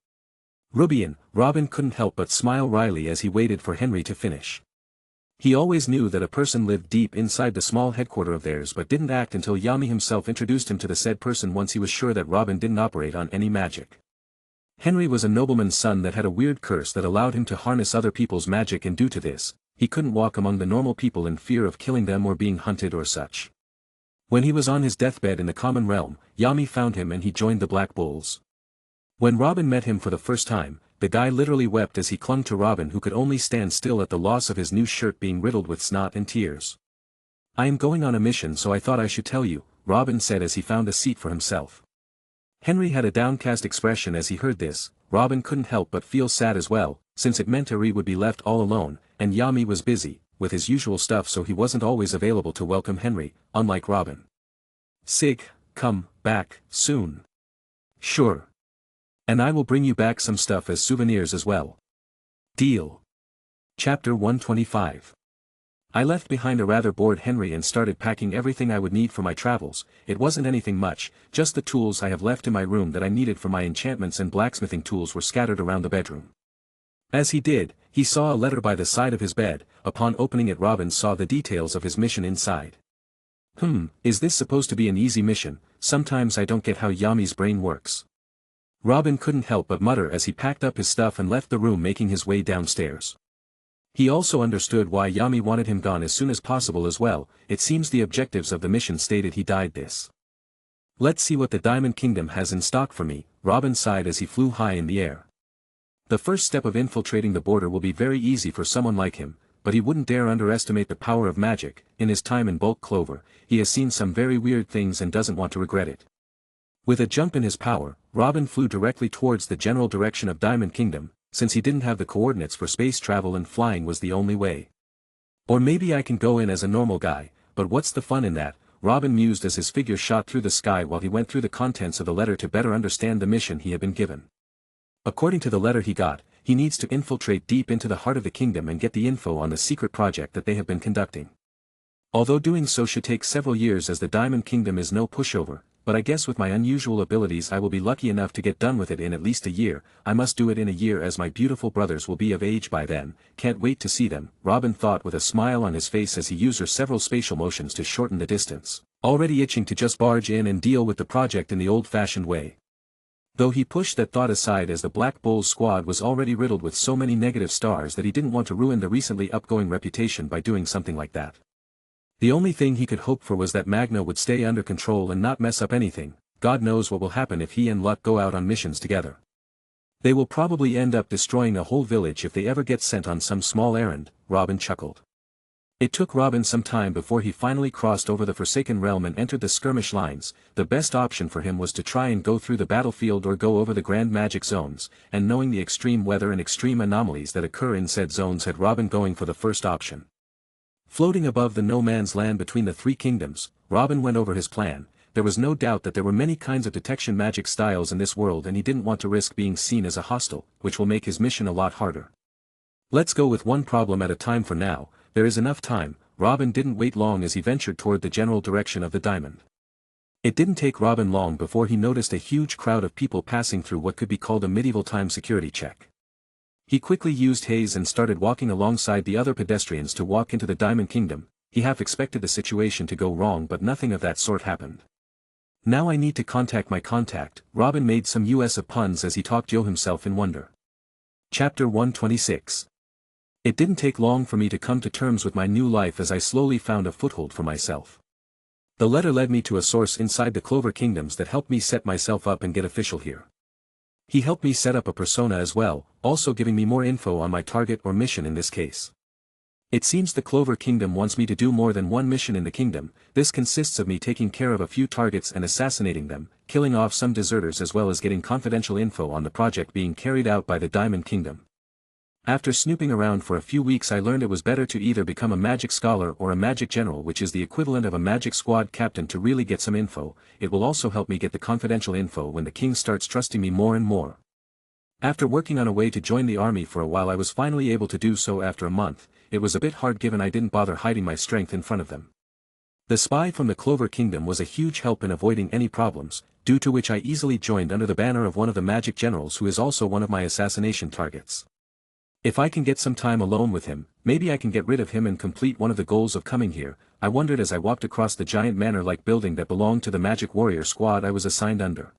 Rubian, Robin couldn't help but smile wryly as he waited for Henry to finish. He always knew that a person lived deep inside the small headquarters of theirs, but didn't act until Yami himself introduced him to the said person once he was sure that Robin didn't operate on any magic. Henry was a nobleman's son that had a weird curse that allowed him to harness other people's magic, and due to this, he couldn't walk among the normal people in fear of killing them or being hunted or such. When he was on his deathbed in the common realm, Yami found him and he joined the Black Bulls. When Robin met him for the first time, the guy literally wept as he clung to Robin, who could only stand still at the loss of his new shirt being riddled with snot and tears. I am going on a mission, so I thought I should tell you, Robin said as he found a seat for himself. Henry had a downcast expression as he heard this. Robin couldn't help but feel sad as well, since it meant Henry would be left all alone, and Yami was busy with his usual stuff, so he wasn't always available to welcome Henry, unlike Robin. Sig, come back soon. Sure. And I will bring you back some stuff as souvenirs as well. Deal. Chapter 125. I left behind a rather bored Henry and started packing everything I would need for my travels. It wasn't anything much, just the tools I have left in my room that I needed for my enchantments, and blacksmithing tools were scattered around the bedroom. As he did, he saw a letter by the side of his bed. Upon opening it, Robin saw the details of his mission inside. Is this supposed to be an easy mission? Sometimes I don't get how Yami's brain works. Robin couldn't help but mutter as he packed up his stuff and left the room, making his way downstairs. He also understood why Yami wanted him gone as soon as possible as well. It seems the objectives of the mission stated he died this. Let's see what the Diamond Kingdom has in stock for me, Robin sighed as he flew high in the air. The first step of infiltrating the border will be very easy for someone like him, but he wouldn't dare underestimate the power of magic. In his time in Bulk Clover, he has seen some very weird things and doesn't want to regret it. With a jump in his power, Robin flew directly towards the general direction of Diamond Kingdom, since he didn't have the coordinates for space travel and flying was the only way. Or maybe I can go in as a normal guy, but what's the fun in that? Robin mused as his figure shot through the sky while he went through the contents of the letter to better understand the mission he had been given. According to the letter he got, he needs to infiltrate deep into the heart of the kingdom and get the info on the secret project that they have been conducting. Although doing so should take several years as the Diamond Kingdom is no pushover, but I guess with my unusual abilities I will be lucky enough to get done with it in at least a year. I must do it in a year as my beautiful brothers will be of age by then. Can't wait to see them, Robin thought with a smile on his face as he used her several spatial motions to shorten the distance, already itching to just barge in and deal with the project in the old-fashioned way. Though he pushed that thought aside as the Black Bull's squad was already riddled with so many negative stars that he didn't want to ruin the recently upgoing reputation by doing something like that. The only thing he could hope for was that Magna would stay under control and not mess up anything. God knows what will happen if he and Luck go out on missions together. They will probably end up destroying a whole village if they ever get sent on some small errand, Robin chuckled. It took Robin some time before he finally crossed over the Forsaken Realm and entered the skirmish lines. The best option for him was to try and go through the battlefield or go over the Grand Magic Zones, and knowing the extreme weather and extreme anomalies that occur in said zones had Robin going for the first option. Floating above the no man's land between the three kingdoms, Robin went over his plan. There was no doubt that there were many kinds of detection magic styles in this world and he didn't want to risk being seen as a hostile, which will make his mission a lot harder. Let's go with one problem at a time for now. There is enough time. Robin didn't wait long as he ventured toward the general direction of the diamond. It didn't take Robin long before he noticed a huge crowd of people passing through what could be called a medieval time security check. He quickly used haze and started walking alongside the other pedestrians to walk into the Diamond Kingdom. He half expected the situation to go wrong but nothing of that sort happened. Now I need to contact my contact. Robin made some use of puns as he talked to himself in wonder. Chapter 126. It didn't take long for me to come to terms with my new life as I slowly found a foothold for myself. The letter led me to a source inside the Clover Kingdoms that helped me set myself up and get official here. He helped me set up a persona as well, also giving me more info on my target or mission in this case. It seems the Clover Kingdom wants me to do more than one mission in the kingdom. This consists of me taking care of a few targets and assassinating them, killing off some deserters as well as getting confidential info on the project being carried out by the Diamond Kingdom. After snooping around for a few weeks I learned it was better to either become a magic scholar or a magic general, which is the equivalent of a magic squad captain, to really get some info. It will also help me get the confidential info when the king starts trusting me more and more. After working on a way to join the army for a while I was finally able to do so after a month. It was a bit hard given I didn't bother hiding my strength in front of them. The spy from the Clover Kingdom was a huge help in avoiding any problems, due to which I easily joined under the banner of one of the magic generals who is also one of my assassination targets. If I can get some time alone with him, maybe I can get rid of him and complete one of the goals of coming here, I wondered as I walked across the giant manor-like building that belonged to the magic warrior squad I was assigned under.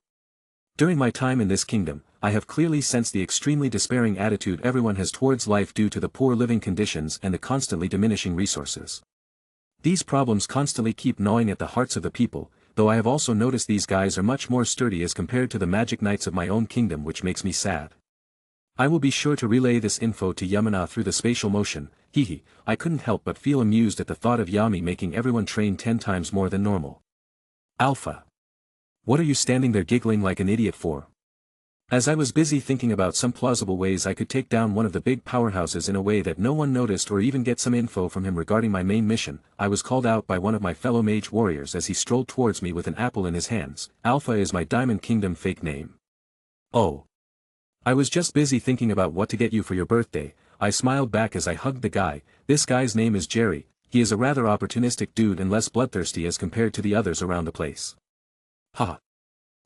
During my time in this kingdom, I have clearly sensed the extremely despairing attitude everyone has towards life due to the poor living conditions and the constantly diminishing resources. These problems constantly keep gnawing at the hearts of the people, though I have also noticed these guys are much more sturdy as compared to the magic knights of my own kingdom, which makes me sad. I will be sure to relay this info to Yamina through the spatial motion. I couldn't help but feel amused at the thought of Yami making everyone train 10 times more than normal. Alpha. What are you standing there giggling like an idiot for? As I was busy thinking about some plausible ways I could take down one of the big powerhouses in a way that no one noticed or even get some info from him regarding my main mission, I was called out by one of my fellow mage warriors as he strolled towards me with an apple in his hands. Alpha is my Diamond Kingdom fake name. Oh. I was just busy thinking about what to get you for your birthday. I smiled back as I hugged the guy. This guy's name is Jerry. He is a rather opportunistic dude and less bloodthirsty as compared to the others around the place. Haha.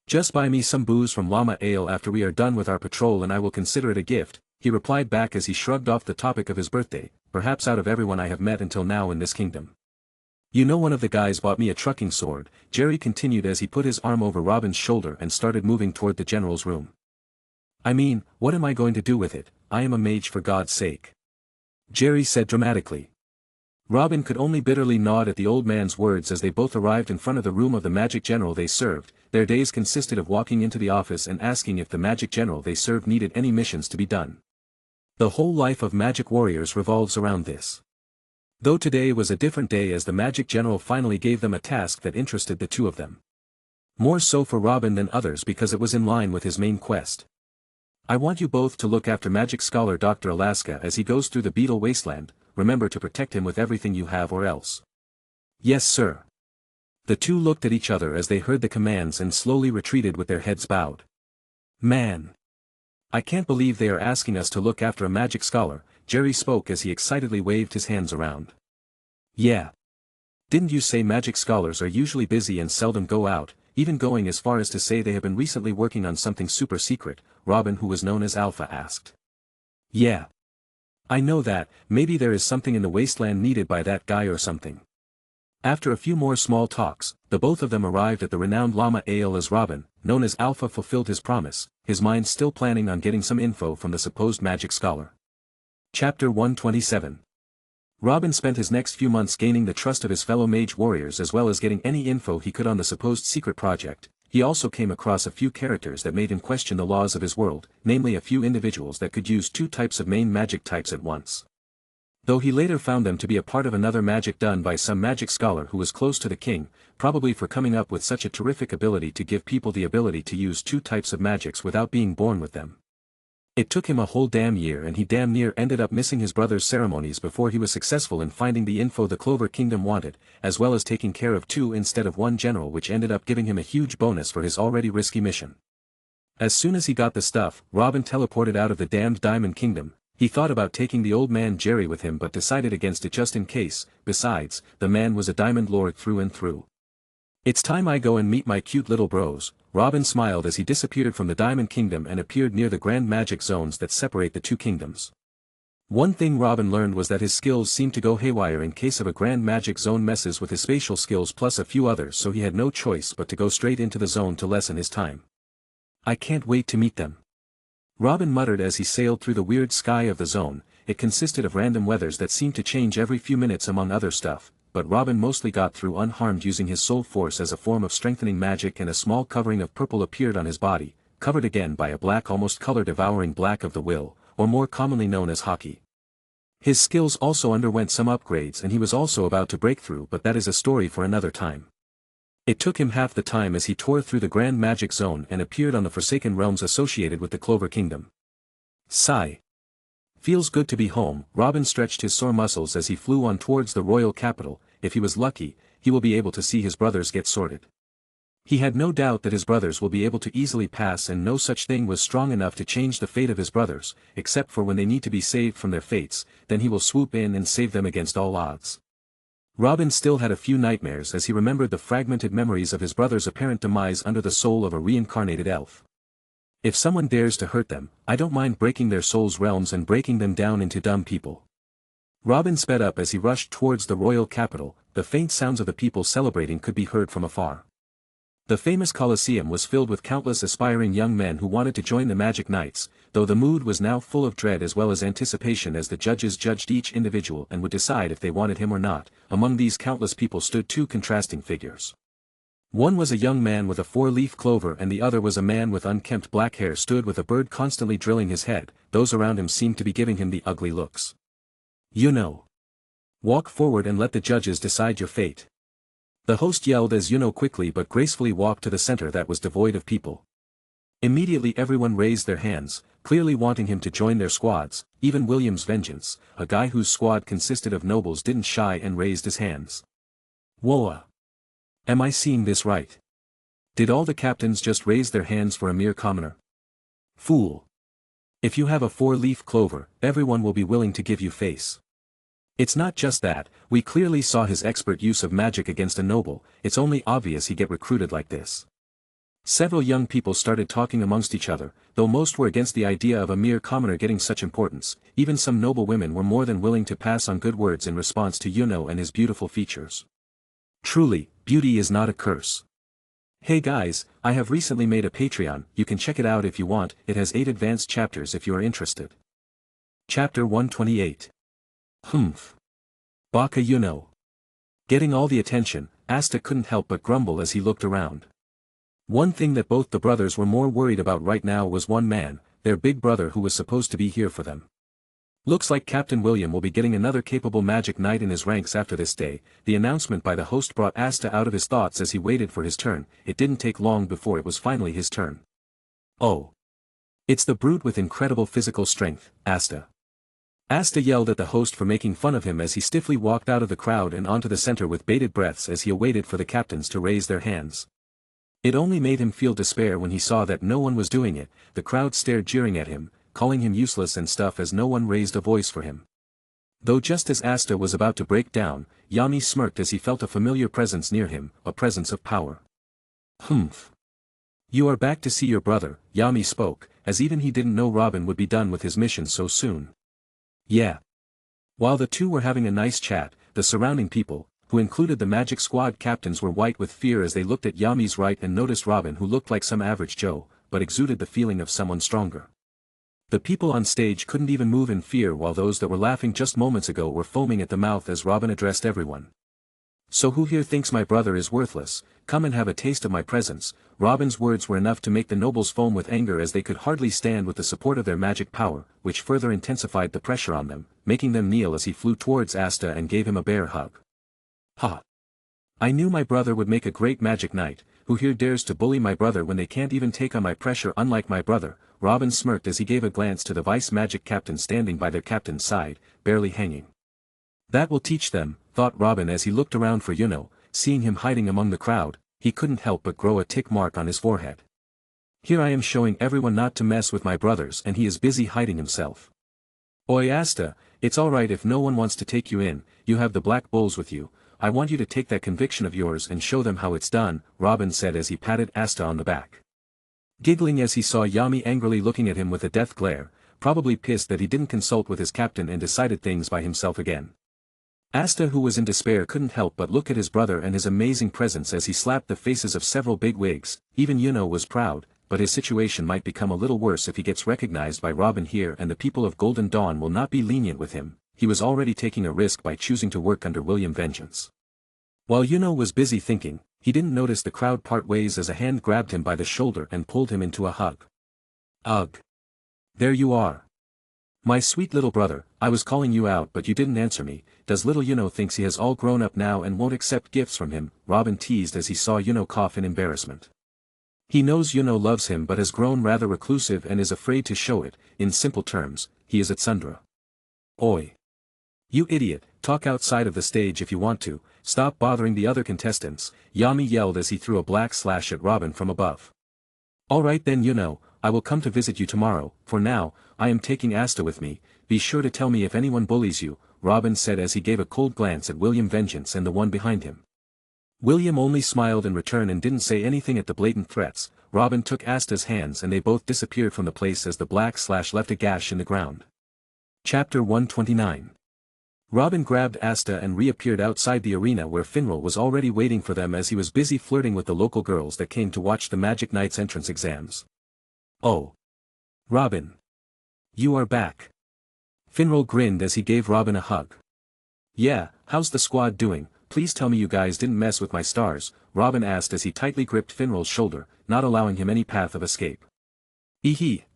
Just buy me some booze from Llama Ale after we are done with our patrol and I will consider it a gift, he replied back as he shrugged off the topic of his birthday, perhaps out of everyone I have met until now in this kingdom. You know, one of the guys bought me a trucking sword, Jerry continued as he put his arm over Robin's shoulder and started moving toward the general's room. I mean, what am I going to do with it? I am a mage, for God's sake. Jerry said dramatically. Robin could only bitterly nod at the old man's words as they both arrived in front of the room of the magic general they served. Their days consisted of walking into the office and asking if the magic general they served needed any missions to be done. The whole life of magic warriors revolves around this. Though today was a different day as the magic general finally gave them a task that interested the two of them. More so for Robin than others because it was in line with his main quest. I want you both to look after magic scholar Dr. Alaska as he goes through the beetle wasteland. Remember to protect him with everything you have or else. Yes, sir. The two looked at each other as they heard the commands and slowly retreated with their heads bowed. Man. I can't believe they are asking us to look after a magic scholar, Jerry spoke as he excitedly waved his hands around. Yeah. Didn't you say magic scholars are usually busy and seldom go out? even going as far as to say they have been recently working on something super secret, Robin, who was known as Alpha, asked. Yeah. I know that, maybe there is something in the wasteland needed by that guy or something. After a few more small talks, the both of them arrived at the renowned llama ale as Robin, known as Alpha, fulfilled his promise, his mind still planning on getting some info from the supposed magic scholar. Chapter 127. Robin spent his next few months gaining the trust of his fellow mage warriors as well as getting any info he could on the supposed secret project. He also came across a few characters that made him question the laws of his world, namely a few individuals that could use two types of main magic types at once. Though he later found them to be a part of another magic done by some magic scholar who was close to the king, probably for coming up with such a terrific ability to give people the ability to use two types of magics without being born with them. It took him a whole damn year and he damn near ended up missing his brother's ceremonies before he was successful in finding the info the Clover Kingdom wanted, as well as taking care of two instead of one general, which ended up giving him a huge bonus for his already risky mission. As soon as he got the stuff, Robin teleported out of the damned Diamond Kingdom. He thought about taking the old man Jerry with him but decided against it just in case. Besides, the man was a Diamond Lord through and through. It's time I go and meet my cute little bros. Robin smiled as he disappeared from the Diamond Kingdom and appeared near the grand magic zones that separate the two kingdoms. One thing Robin learned was that his skills seemed to go haywire in case of a grand magic zone messes with his spatial skills plus a few others, so he had no choice but to go straight into the zone to lessen his time. I can't wait to meet them. Robin muttered as he sailed through the weird sky of the zone. It consisted of random weathers that seemed to change every few minutes among other stuff, but Robin mostly got through unharmed using his soul force as a form of strengthening magic, and a small covering of purple appeared on his body, covered again by a black, almost color-devouring black of the will, or more commonly known as hockey. His skills also underwent some upgrades and he was also about to break through, but that is a story for another time. It took him half the time as he tore through the grand magic zone and appeared on the forsaken realms associated with the Clover Kingdom. Sigh. Feels good to be home. Robin stretched his sore muscles as he flew on towards the royal capital. If he was lucky, he will be able to see his brothers get sorted. He had no doubt that his brothers will be able to easily pass, and no such thing was strong enough to change the fate of his brothers, except for when they need to be saved from their fates, then he will swoop in and save them against all odds. Robin still had a few nightmares as he remembered the fragmented memories of his brother's apparent demise under the soul of a reincarnated elf. If someone dares to hurt them, I don't mind breaking their souls' realms and breaking them down into dumb people. Robin sped up as he rushed towards the royal capital. The faint sounds of the people celebrating could be heard from afar. The famous Colosseum was filled with countless aspiring young men who wanted to join the Magic Knights, though the mood was now full of dread as well as anticipation as the judges judged each individual and would decide if they wanted him or not. Among these countless people stood two contrasting figures. One was a young man with a four-leaf clover and the other was a man with unkempt black hair stood with a bird constantly drilling his head. Those around him seemed to be giving him the ugly looks. You know. Walk forward and let the judges decide your fate. The host yelled as Yuno quickly but gracefully walked to the center that was devoid of people. Immediately everyone raised their hands, clearly wanting him to join their squads. Even William's Vengeance, a guy whose squad consisted of nobles, didn't shy and raised his hands. Whoa! Am I seeing this right? Did all the captains just raise their hands for a mere commoner? Fool! If you have a four-leaf clover, everyone will be willing to give you face. It's not just that, we clearly saw his expert use of magic against a noble. It's only obvious he get recruited like this. Several young people started talking amongst each other, though most were against the idea of a mere commoner getting such importance. Even some noble women were more than willing to pass on good words in response to Yuno and his beautiful features. Truly, beauty is not a curse. Hey guys, I have recently made a Patreon. You can check it out if you want. It has 8 advanced chapters if you are interested. Chapter 128. Humph. Baka Yuno. Getting all the attention, Asta couldn't help but grumble as he looked around. One thing that both the brothers were more worried about right now was one man, their big brother, who was supposed to be here for them. Looks like Captain William will be getting another capable magic knight in his ranks after this day. The announcement by the host brought Asta out of his thoughts as he waited for his turn. It didn't take long before it was finally his turn. Oh. It's the brute with incredible physical strength, Asta. Asta yelled at the host for making fun of him as he stiffly walked out of the crowd and onto the center with bated breaths as he awaited for the captains to raise their hands. It only made him feel despair when he saw that no one was doing it. The crowd stared jeering at him, calling him useless and stuff as no one raised a voice for him. Though just as Asta was about to break down, Yami smirked as he felt a familiar presence near him, a presence of power. Humph. You are back to see your brother, Yami spoke, as even he didn't know Robin would be done with his mission so soon. Yeah. While the two were having a nice chat, the surrounding people, who included the magic squad captains, were white with fear as they looked at Yami's right and noticed Robin, who looked like some average Joe, but exuded the feeling of someone stronger. The people on stage couldn't even move in fear, while those that were laughing just moments ago were foaming at the mouth as Robin addressed everyone. So who here thinks my brother is worthless? Come and have a taste of my presence. Robin's words were enough to make the nobles foam with anger, as they could hardly stand with the support of their magic power, which further intensified the pressure on them, making them kneel as he flew towards Asta and gave him a bear hug. Ha! I knew my brother would make a great magic knight. Who here dares to bully my brother when they can't even take on my pressure? Unlike my brother, Robin smirked as he gave a glance to the vice magic captain standing by their captain's side, barely hanging. That will teach them, thought Robin as he looked around for Yuno. Seeing him hiding among the crowd, he couldn't help but grow a tick mark on his forehead. Here I am showing everyone not to mess with my brothers, and he is busy hiding himself. Oi Asta, it's alright if no one wants to take you in, you have the black bulls with you. I want you to take that conviction of yours and show them how it's done, Robin said as he patted Asta on the back. Giggling as he saw Yami angrily looking at him with a death glare, probably pissed that he didn't consult with his captain and decided things by himself again. Asta, who was in despair, couldn't help but look at his brother and his amazing presence as he slapped the faces of several big wigs. Even Yuno was proud, but his situation might become a little worse if he gets recognized by Robin here, and the people of Golden Dawn will not be lenient with him. He was already taking a risk by choosing to work under William Vengeance. While Yuno was busy thinking, he didn't notice the crowd part ways as a hand grabbed him by the shoulder and pulled him into a hug. Ugh. There you are. My sweet little brother, I was calling you out but you didn't answer me. Does little Yuno thinks he has all grown up now and won't accept gifts from him? Robin teased as he saw Yuno cough in embarrassment. He knows Yuno loves him but has grown rather reclusive and is afraid to show it. In simple terms, he is at Sundra. Oi. You idiot, talk outside of the stage if you want to, stop bothering the other contestants, Yami yelled as he threw a black slash at Robin from above. Alright then Yuno, I will come to visit you tomorrow. For now, I am taking Asta with me. Be sure to tell me if anyone bullies you, Robin said as he gave a cold glance at William Vengeance and the one behind him. William only smiled in return and didn't say anything at the blatant threats. Robin took Asta's hands and they both disappeared from the place as the black slash left a gash in the ground. Chapter 129. Robin grabbed Asta and reappeared outside the arena where Finral was already waiting for them as he was busy flirting with the local girls that came to watch the Magic Knight's entrance exams. Oh. Robin. You are back. Finral grinned as he gave Robin a hug. Yeah, how's the squad doing? Please tell me you guys didn't mess with my stars, Robin asked as he tightly gripped Finral's shoulder, not allowing him any path of escape.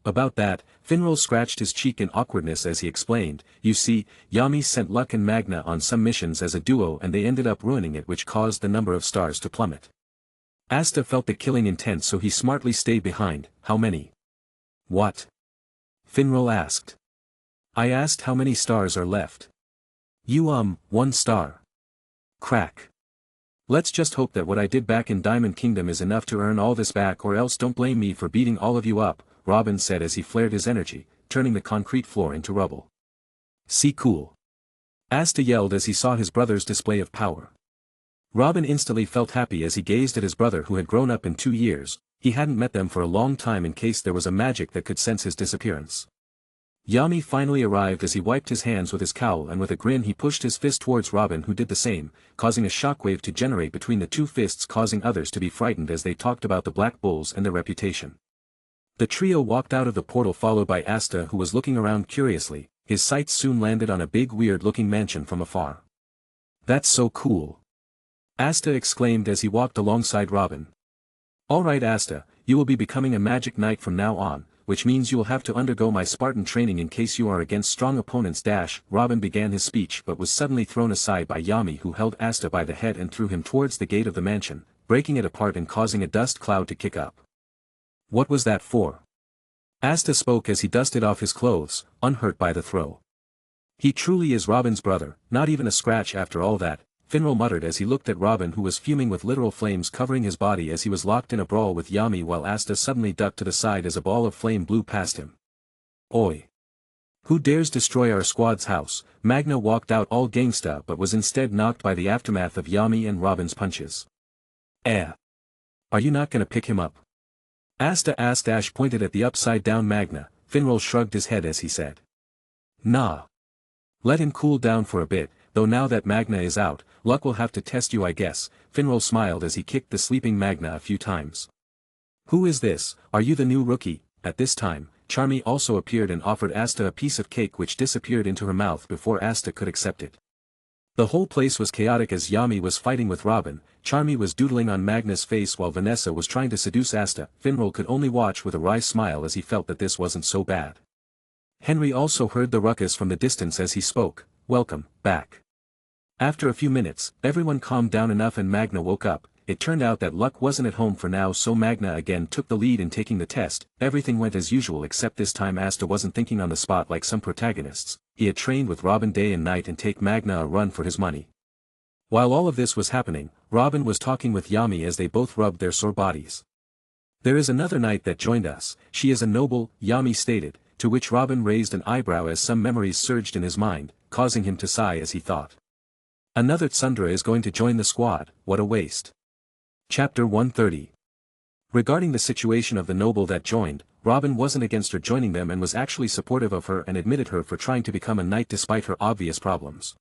About that, Finral scratched his cheek in awkwardness as he explained, you see, Yami sent Luck and Magna on some missions as a duo and they ended up ruining it, which caused the number of stars to plummet. Asta felt the killing intense so he smartly stayed behind. How many? What? Finral asked. I asked how many stars are left. You 1 star. Crack. Let's just hope that what I did back in Diamond Kingdom is enough to earn all this back, or else don't blame me for beating all of you up, Robin said as he flared his energy, turning the concrete floor into rubble. See cool. Asta yelled as he saw his brother's display of power. Robin instantly felt happy as he gazed at his brother who had grown up in 2 years. He hadn't met them for a long time in case there was a magic that could sense his disappearance. Yami finally arrived as he wiped his hands with his cowl and with a grin he pushed his fist towards Robin, who did the same, causing a shockwave to generate between the two fists, causing others to be frightened as they talked about the Black Bulls and their reputation. The trio walked out of the portal followed by Asta, who was looking around curiously. His sights soon landed on a big weird-looking mansion from afar. That's so cool. Asta exclaimed as he walked alongside Robin. Alright Asta, you will be becoming a magic knight from now on, which means you will have to undergo my Spartan training in case you are against strong opponents. Robin began his speech but was suddenly thrown aside by Yami, who held Asta by the head and threw him towards the gate of the mansion, breaking it apart and causing a dust cloud to kick up. What was that for? Asta spoke as he dusted off his clothes, unhurt by the throw. He truly is Robin's brother, not even a scratch after all that, Finral muttered as he looked at Robin, who was fuming with literal flames covering his body as he was locked in a brawl with Yami, while Asta suddenly ducked to the side as a ball of flame blew past him. Oi! Who dares destroy our squad's house? Magna walked out all gangsta but was instead knocked by the aftermath of Yami and Robin's punches. Are you not gonna pick him up? Asta asked. Ash pointed at the upside-down Magna. Finral shrugged his head as he said. Nah. Let him cool down for a bit, though now that Magna is out, luck will have to test you I guess. Finral smiled as he kicked the sleeping Magna a few times. Who is this? Are you the new rookie? At this time, Charmy also appeared and offered Asta a piece of cake which disappeared into her mouth before Asta could accept it. The whole place was chaotic as Yami was fighting with Robin. Charmy was doodling on Magna's face while Vanessa was trying to seduce Asta. Finral could only watch with a wry smile as he felt that this wasn't so bad. Henry also heard the ruckus from the distance as he spoke. Welcome, back. After a few minutes, everyone calmed down enough and Magna woke up. It turned out that Luck wasn't at home for now, so Magna again took the lead in taking the test. Everything went as usual except this time Asta wasn't thinking on the spot like some protagonists. He had trained with Robin day and night and take Magna a run for his money. While all of this was happening, Robin was talking with Yami as they both rubbed their sore bodies. There is another knight that joined us. She is a noble, Yami stated, to which Robin raised an eyebrow as some memories surged in his mind, causing him to sigh as he thought. Another Tsundra is going to join the squad, what a waste. Chapter 130. Regarding the situation of the noble that joined, Robin wasn't against her joining them and was actually supportive of her and admitted her for trying to become a knight despite her obvious problems.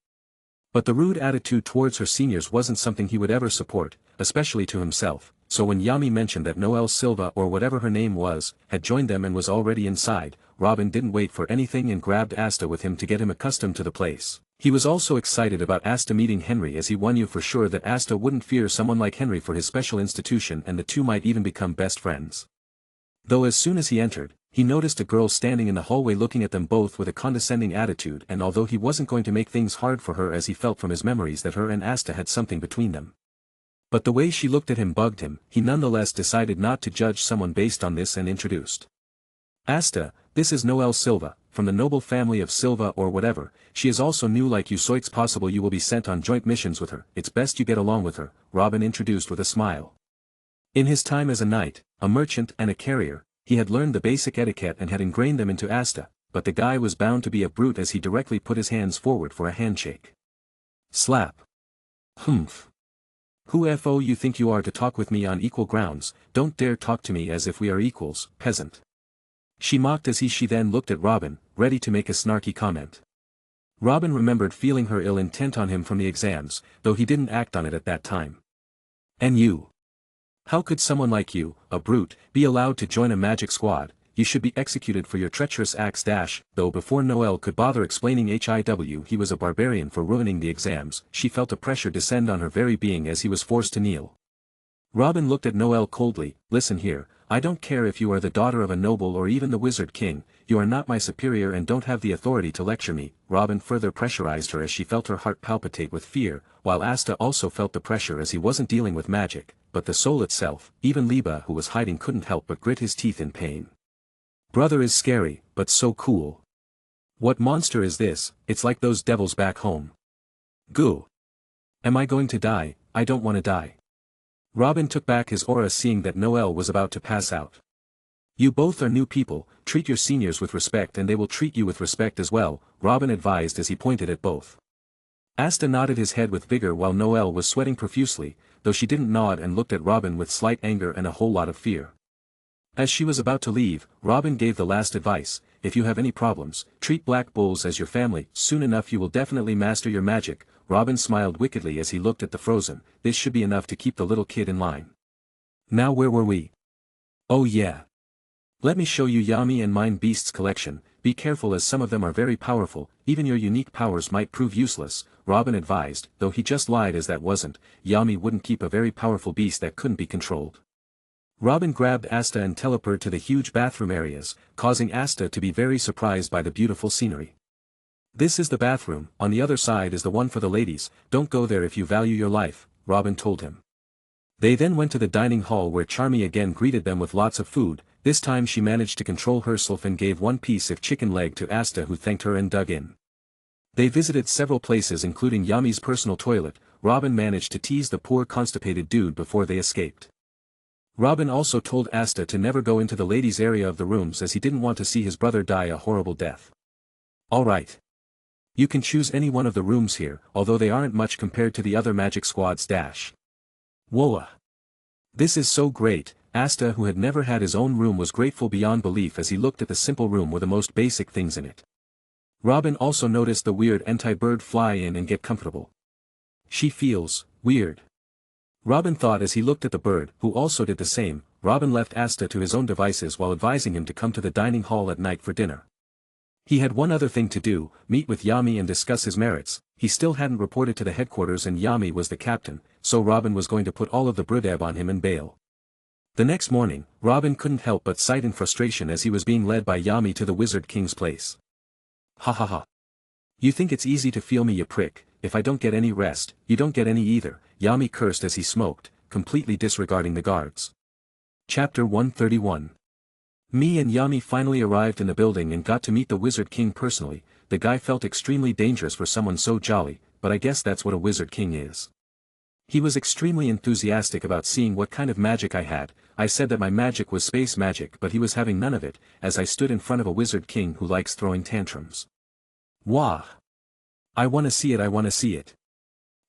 But the rude attitude towards her seniors wasn't something he would ever support, especially to himself, so when Yami mentioned that Noelle Silva or whatever her name was, had joined them and was already inside, Robin didn't wait for anything and grabbed Asta with him to get him accustomed to the place. He was also excited about Asta meeting Henry as he knew for sure that Asta wouldn't fear someone like Henry for his special institution and the two might even become best friends. Though as soon as he entered, he noticed a girl standing in the hallway looking at them both with a condescending attitude, and although he wasn't going to make things hard for her as he felt from his memories that her and Asta had something between them. But the way she looked at him bugged him, he nonetheless decided not to judge someone based on this and introduced. Asta, this is Noelle Silva, from the noble family of Silva or whatever. She is also new like you, so it's possible you will be sent on joint missions with her. It's best you get along with her, Robin introduced with a smile. In his time as a knight, a merchant and a carrier, he had learned the basic etiquette and had ingrained them into Asta, but the guy was bound to be a brute as he directly put his hands forward for a handshake. Slap. Humph. Who FO you think you are to talk with me on equal grounds? Don't dare talk to me as if we are equals, peasant. She mocked as she then looked at Robin, ready to make a snarky comment. Robin remembered feeling her ill intent on him from the exams, though he didn't act on it at that time. And you? How could someone like you, a brute, be allowed to join a magic squad? You should be executed for your treacherous acts. Though before Noelle could bother explaining HIW he was a barbarian for ruining the exams, she felt a pressure descend on her very being as he was forced to kneel. Robin looked at Noelle coldly. Listen here, I don't care if you are the daughter of a noble or even the wizard king, you are not my superior and don't have the authority to lecture me. Robin further pressurized her as she felt her heart palpitate with fear, while Asta also felt the pressure as he wasn't dealing with magic, but the soul itself. Even Liba who was hiding couldn't help but grit his teeth in pain. Brother is scary, but so cool. What monster is this? It's like those devils back home. Goo. Am I going to die? I don't want to die. Robin took back his aura seeing that Noelle was about to pass out. You both are new people, treat your seniors with respect and they will treat you with respect as well, Robin advised as he pointed at both. Asta nodded his head with vigor while Noelle was sweating profusely, though she didn't nod and looked at Robin with slight anger and a whole lot of fear. As she was about to leave, Robin gave the last advice: if you have any problems, treat Black Bulls as your family, soon enough you will definitely master your magic. Robin smiled wickedly as he looked at the frozen. This should be enough to keep the little kid in line. Now where were we? Oh yeah. Let me show you Yami and Mind Beast's collection. Be careful as some of them are very powerful, even your unique powers might prove useless, Robin advised, though he just lied as that wasn't. Yami wouldn't keep a very powerful beast that couldn't be controlled. Robin grabbed Asta and teleported to the huge bathroom areas, causing Asta to be very surprised by the beautiful scenery. This is the bathroom, on the other side is the one for the ladies, don't go there if you value your life, Robin told him. They then went to the dining hall where Charmy again greeted them with lots of food. This time she managed to control herself and gave one piece of chicken leg to Asta who thanked her and dug in. They visited several places including Yami's personal toilet. Robin managed to tease the poor constipated dude before they escaped. Robin also told Asta to never go into the ladies' area of the rooms as he didn't want to see his brother die a horrible death. Alright. You can choose any one of the rooms here, although they aren't much compared to the other magic squads. Whoa. This is so great. Asta, who had never had his own room, was grateful beyond belief as he looked at the simple room with the most basic things in it. Robin also noticed the weird anti-bird fly in and get comfortable. She feels weird. Robin thought as he looked at the bird, who also did the same. Robin left Asta to his own devices while advising him to come to the dining hall at night for dinner. He had one other thing to do, meet with Yami and discuss his merits. He still hadn't reported to the headquarters and Yami was the captain, so Robin was going to put all of the brudeb on him and bail. The next morning, Robin couldn't help but sigh in frustration as he was being led by Yami to the Wizard King's place. Ha ha ha. You think it's easy to feel me, you prick. If I don't get any rest, you don't get any either, Yami cursed as he smoked, completely disregarding the guards. Chapter 131. Me and Yami finally arrived in the building and got to meet the Wizard King personally. The guy felt extremely dangerous for someone so jolly, but I guess that's what a Wizard King is. He was extremely enthusiastic about seeing what kind of magic I had. I said that my magic was space magic, but he was having none of it, as I stood in front of a Wizard King who likes throwing tantrums. Wah! I wanna see it, I wanna see it.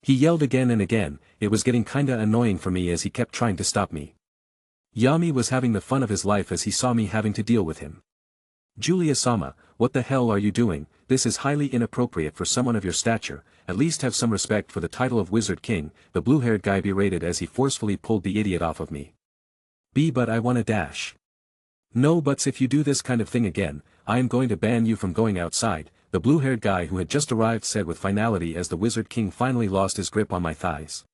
He yelled again and again. It was getting kinda annoying for me as he kept trying to stop me. Yami was having the fun of his life as he saw me having to deal with him. Julia-sama, what the hell are you doing? This is highly inappropriate for someone of your stature. At least have some respect for the title of Wizard King, the blue-haired guy berated as he forcefully pulled the idiot off of me. But I wanna dash. No buts, if you do this kind of thing again, I am going to ban you from going outside, the blue-haired guy who had just arrived said with finality as the Wizard King finally lost his grip on my thighs.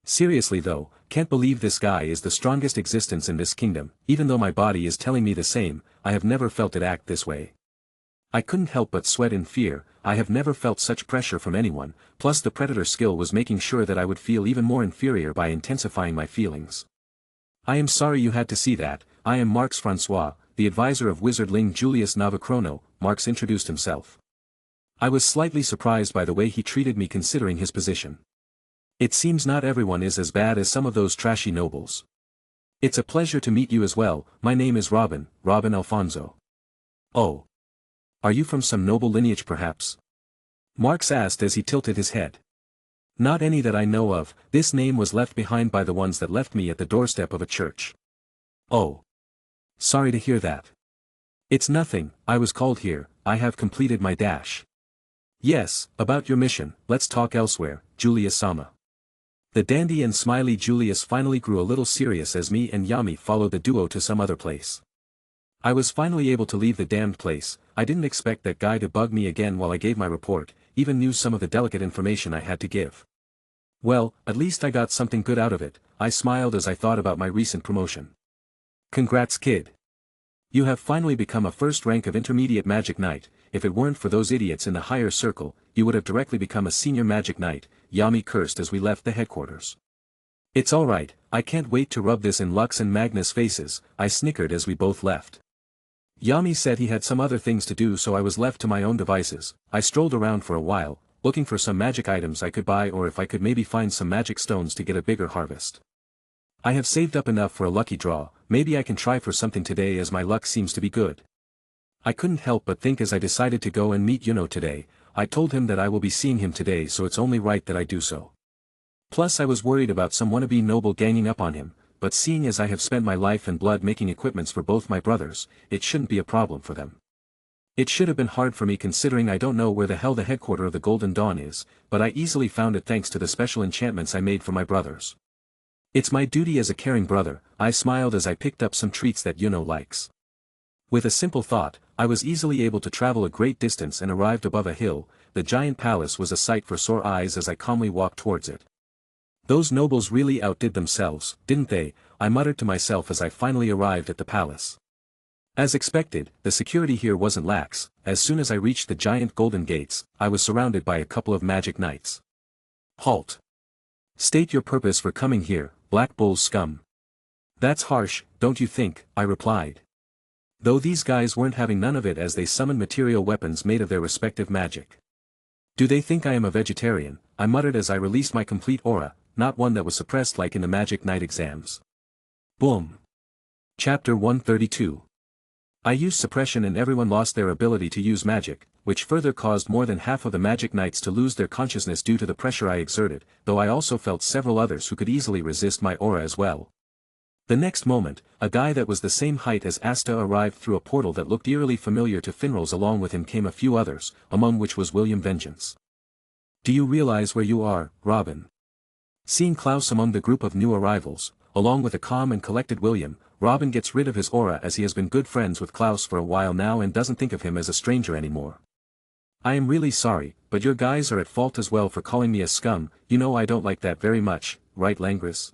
Seriously though, can't believe this guy is the strongest existence in this kingdom. Even though my body is telling me the same, I have never felt it act this way. I couldn't help but sweat in fear. I have never felt such pressure from anyone, plus the predator skill was making sure that I would feel even more inferior by intensifying my feelings. I am sorry you had to see that. I am Marx Francois, the advisor of Wizard Ling Julius Navachrono. Marx introduced himself. I was slightly surprised by the way he treated me considering his position. It seems not everyone is as bad as some of those trashy nobles. It's a pleasure to meet you as well. My name is Robin Alfonso. Oh. Are you from some noble lineage perhaps? Marx asked as he tilted his head. Not any that I know of. This name was left behind by the ones that left me at the doorstep of a church. Oh. Sorry to hear that. It's nothing, I was called here. I have completed my dash. Yes, about your mission, let's talk elsewhere, Julius-sama. The dandy and smiley Julius finally grew a little serious as me and Yami followed the duo to some other place. I was finally able to leave the damned place. I didn't expect that guy to bug me again while I gave my report, even knew some of the delicate information I had to give. Well, at least I got something good out of it. I smiled as I thought about my recent promotion. Congrats, kid. You have finally become a first rank of intermediate magic knight. If it weren't for those idiots in the higher circle, you would have directly become a senior magic knight, Yami cursed as we left the headquarters. It's alright, I can't wait to rub this in Lux and Magnus' faces, I snickered as we both left. Yami said he had some other things to do, so I was left to my own devices. I strolled around for a while, looking for some magic items I could buy or if I could maybe find some magic stones to get a bigger harvest. I have saved up enough for a lucky draw. Maybe I can try for something today as my luck seems to be good. I couldn't help but think as I decided to go and meet Yuno today. I told him that I will be seeing him today, so it's only right that I do so. Plus I was worried about some wannabe noble ganging up on him, but seeing as I have spent my life and blood making equipments for both my brothers, it shouldn't be a problem for them. It should have been hard for me considering I don't know where the hell the headquarter of the Golden Dawn is, but I easily found it thanks to the special enchantments I made for my brothers. It's my duty as a caring brother. I smiled as I picked up some treats that Yuno likes. With a simple thought, I was easily able to travel a great distance and arrived above a hill. The giant palace was a sight for sore eyes as I calmly walked towards it. Those nobles really outdid themselves, didn't they? I muttered to myself as I finally arrived at the palace. As expected, the security here wasn't lax. As soon as I reached the giant golden gates, I was surrounded by a couple of magic knights. Halt! State your purpose for coming here, Black Bull's scum. That's harsh, don't you think? I replied. Though these guys weren't having none of it as they summoned material weapons made of their respective magic. Do they think I am a vegetarian? I muttered as I released my complete aura, not one that was suppressed like in the Magic Knight exams. Boom. Chapter 132. I used suppression and everyone lost their ability to use magic, which further caused more than half of the magic knights to lose their consciousness due to the pressure I exerted, though I also felt several others who could easily resist my aura as well. The next moment, a guy that was the same height as Asta arrived through a portal that looked eerily familiar to Finral's. Along with him came a few others, among which was William Vengeance. "Do you realize where you are, Robin?" Seeing Klaus among the group of new arrivals, along with a calm and collected William, Robin gets rid of his aura as he has been good friends with Klaus for a while now and doesn't think of him as a stranger anymore. "I am really sorry, but your guys are at fault as well for calling me a scum. You know I don't like that very much, right Langris?"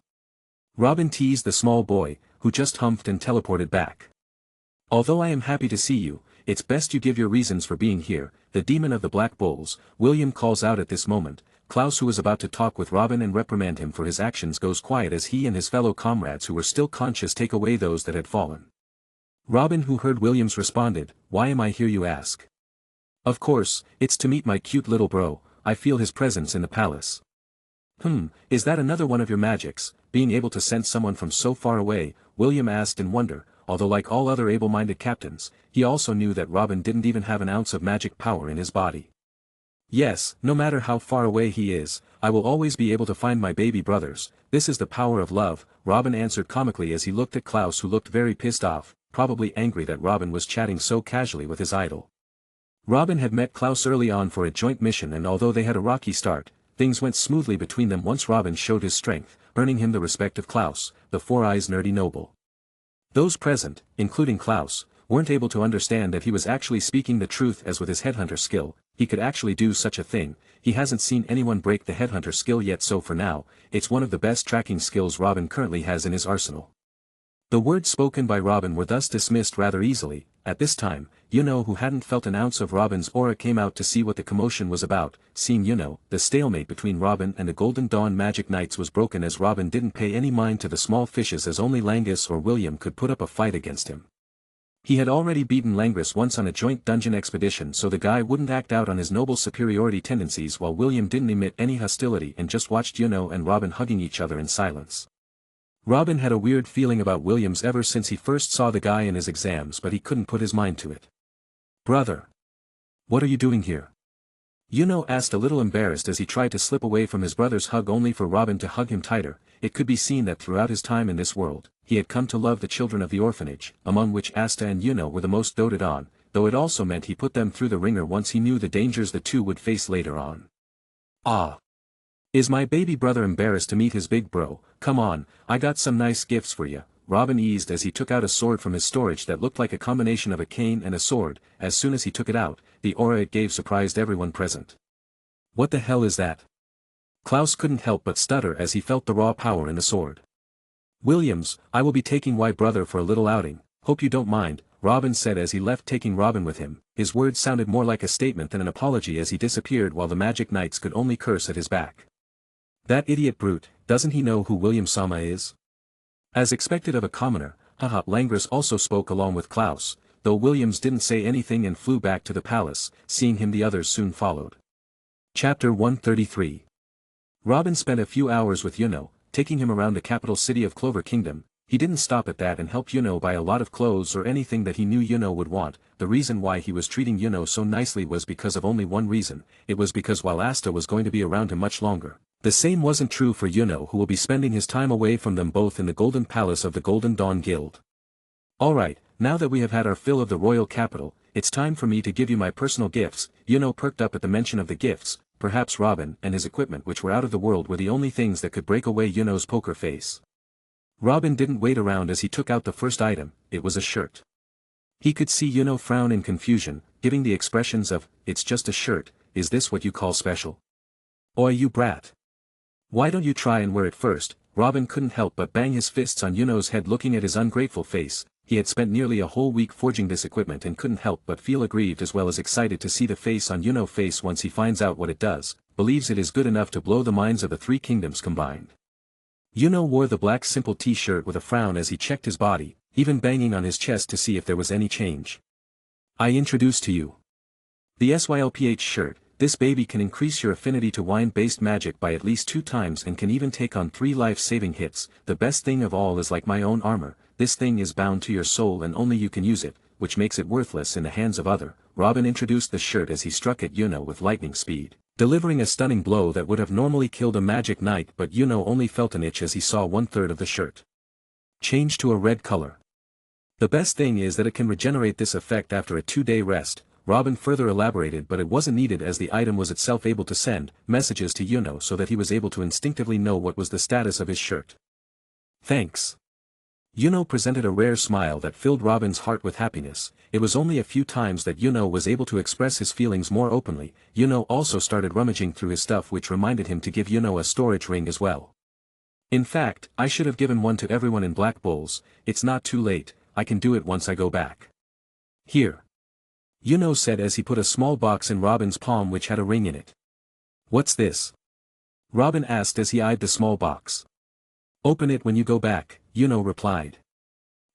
Robin teased the small boy, who just humphed and teleported back. "Although I am happy to see you, it's best you give your reasons for being here." The demon of the Black Bulls, William calls out at this moment. Klaus, who was about to talk with Robin and reprimand him for his actions, goes quiet as he and his fellow comrades who were still conscious take away those that had fallen. Robin, who heard Williams, responded, "Why am I here, you ask?" "Of course, it's to meet my cute little bro. I feel his presence in the palace." Is that another one of your magics, being able to sense someone from so far away?" William asked in wonder, although like all other able-minded captains, he also knew that Robin didn't even have an ounce of magic power in his body. "Yes, no matter how far away he is, I will always be able to find my baby brothers. This is the power of love," Robin answered comically as he looked at Klaus, who looked very pissed off, probably angry that Robin was chatting so casually with his idol. Robin had met Klaus early on for a joint mission, and although they had a rocky start, things went smoothly between them once Robin showed his strength, earning him the respect of Klaus, the Four-Eyes nerdy noble. Those present, including Klaus, weren't able to understand that he was actually speaking the truth, as with his headhunter skill, he could actually do such a thing. He hasn't seen anyone break the headhunter skill yet, so for now, it's one of the best tracking skills Robin currently has in his arsenal. The words spoken by Robin were thus dismissed rather easily. At this time, Yuno, who hadn't felt an ounce of Robin's aura, came out to see what the commotion was about. Seeing Yuno, the stalemate between Robin and the Golden Dawn Magic Knights was broken, as Robin didn't pay any mind to the small fishes, as only Langus or William could put up a fight against him. He had already beaten Langris once on a joint dungeon expedition, so the guy wouldn't act out on his noble superiority tendencies, while William didn't emit any hostility and just watched Yuno and Robin hugging each other in silence. Robin had a weird feeling about Williams ever since he first saw the guy in his exams, but he couldn't put his mind to it. "Brother, what are you doing here?" Yuno asked, a little embarrassed as he tried to slip away from his brother's hug, only for Robin to hug him tighter. It could be seen that throughout his time in this world, he had come to love the children of the orphanage, among which Asta and Yuno were the most doted on, though it also meant he put them through the ringer once he knew the dangers the two would face later on. "Ah. Is my baby brother embarrassed to meet his big bro? Come on, I got some nice gifts for ya." Robin eased as he took out a sword from his storage that looked like a combination of a cane and a sword. As soon as he took it out, the aura it gave surprised everyone present. "What the hell is that?" Klaus couldn't help but stutter as he felt the raw power in the sword. "Williams, I will be taking my brother for a little outing, hope you don't mind," Robin said as he left, taking Robin with him. His words sounded more like a statement than an apology as he disappeared, while the Magic Knights could only curse at his back. "That idiot brute, doesn't he know who William Sama is?" As expected of a commoner, Langris also spoke along with Klaus, though Williams didn't say anything and flew back to the palace. Seeing him, the others soon followed. Chapter 133. Robin spent a few hours with Yuno, taking him around the capital city of Clover Kingdom. He didn't stop at that and helped Yuno buy a lot of clothes or anything that he knew Yuno would want. The reason why he was treating Yuno so nicely was because of only one reason. It was because while Asta was going to be around him much longer, the same wasn't true for Yuno, who will be spending his time away from them both in the Golden Palace of the Golden Dawn Guild. "Alright, now that we have had our fill of the royal capital, it's time for me to give you my personal gifts." Yuno perked up at the mention of the gifts. Perhaps Robin and his equipment, which were out of the world, were the only things that could break away Yuno's poker face. Robin didn't wait around as he took out the first item. It was a shirt. He could see Yuno frown in confusion, giving the expressions of, "It's just a shirt, is this what you call special? Oi, you brat. Why don't you try and wear it first?" Robin couldn't help but bang his fists on Yuno's head, looking at his ungrateful face. He had spent nearly a whole week forging this equipment and couldn't help but feel aggrieved as well as excited to see the face on Yuno's face once he finds out what it does. Believes it is good enough to blow the minds of the three kingdoms combined. Yuno wore the black simple t-shirt with a frown as he checked his body, even banging on his chest to see if there was any change. "I introduce to you the SYLPH shirt. This baby can increase your affinity to wine-based magic by at least 2 times and can even take on 3 life-saving hits. The best thing of all is, like my own armor, this thing is bound to your soul and only you can use it, which makes it worthless in the hands of other." Robin introduced the shirt as he struck at Yuno with lightning speed, delivering a stunning blow that would have normally killed a magic knight, but Yuno only felt an itch as he saw 1/3 of the shirt. Change to a red color. The best thing is that it can regenerate this effect after a 2-day rest. Robin further elaborated, but it wasn't needed as the item was itself able to send messages to Yuno so that he was able to instinctively know what was the status of his shirt. Thanks. Yuno presented a rare smile that filled Robin's heart with happiness. It was only a few times that Yuno was able to express his feelings more openly. Yuno also started rummaging through his stuff, which reminded him to give Yuno a storage ring as well. In fact, I should have given one to everyone in Black Bulls. It's not too late, I can do it once I go back. Here. Yuno said as he put a small box in Robin's palm which had a ring in it. What's this? Robin asked as he eyed the small box. Open it when you go back, Yuno replied.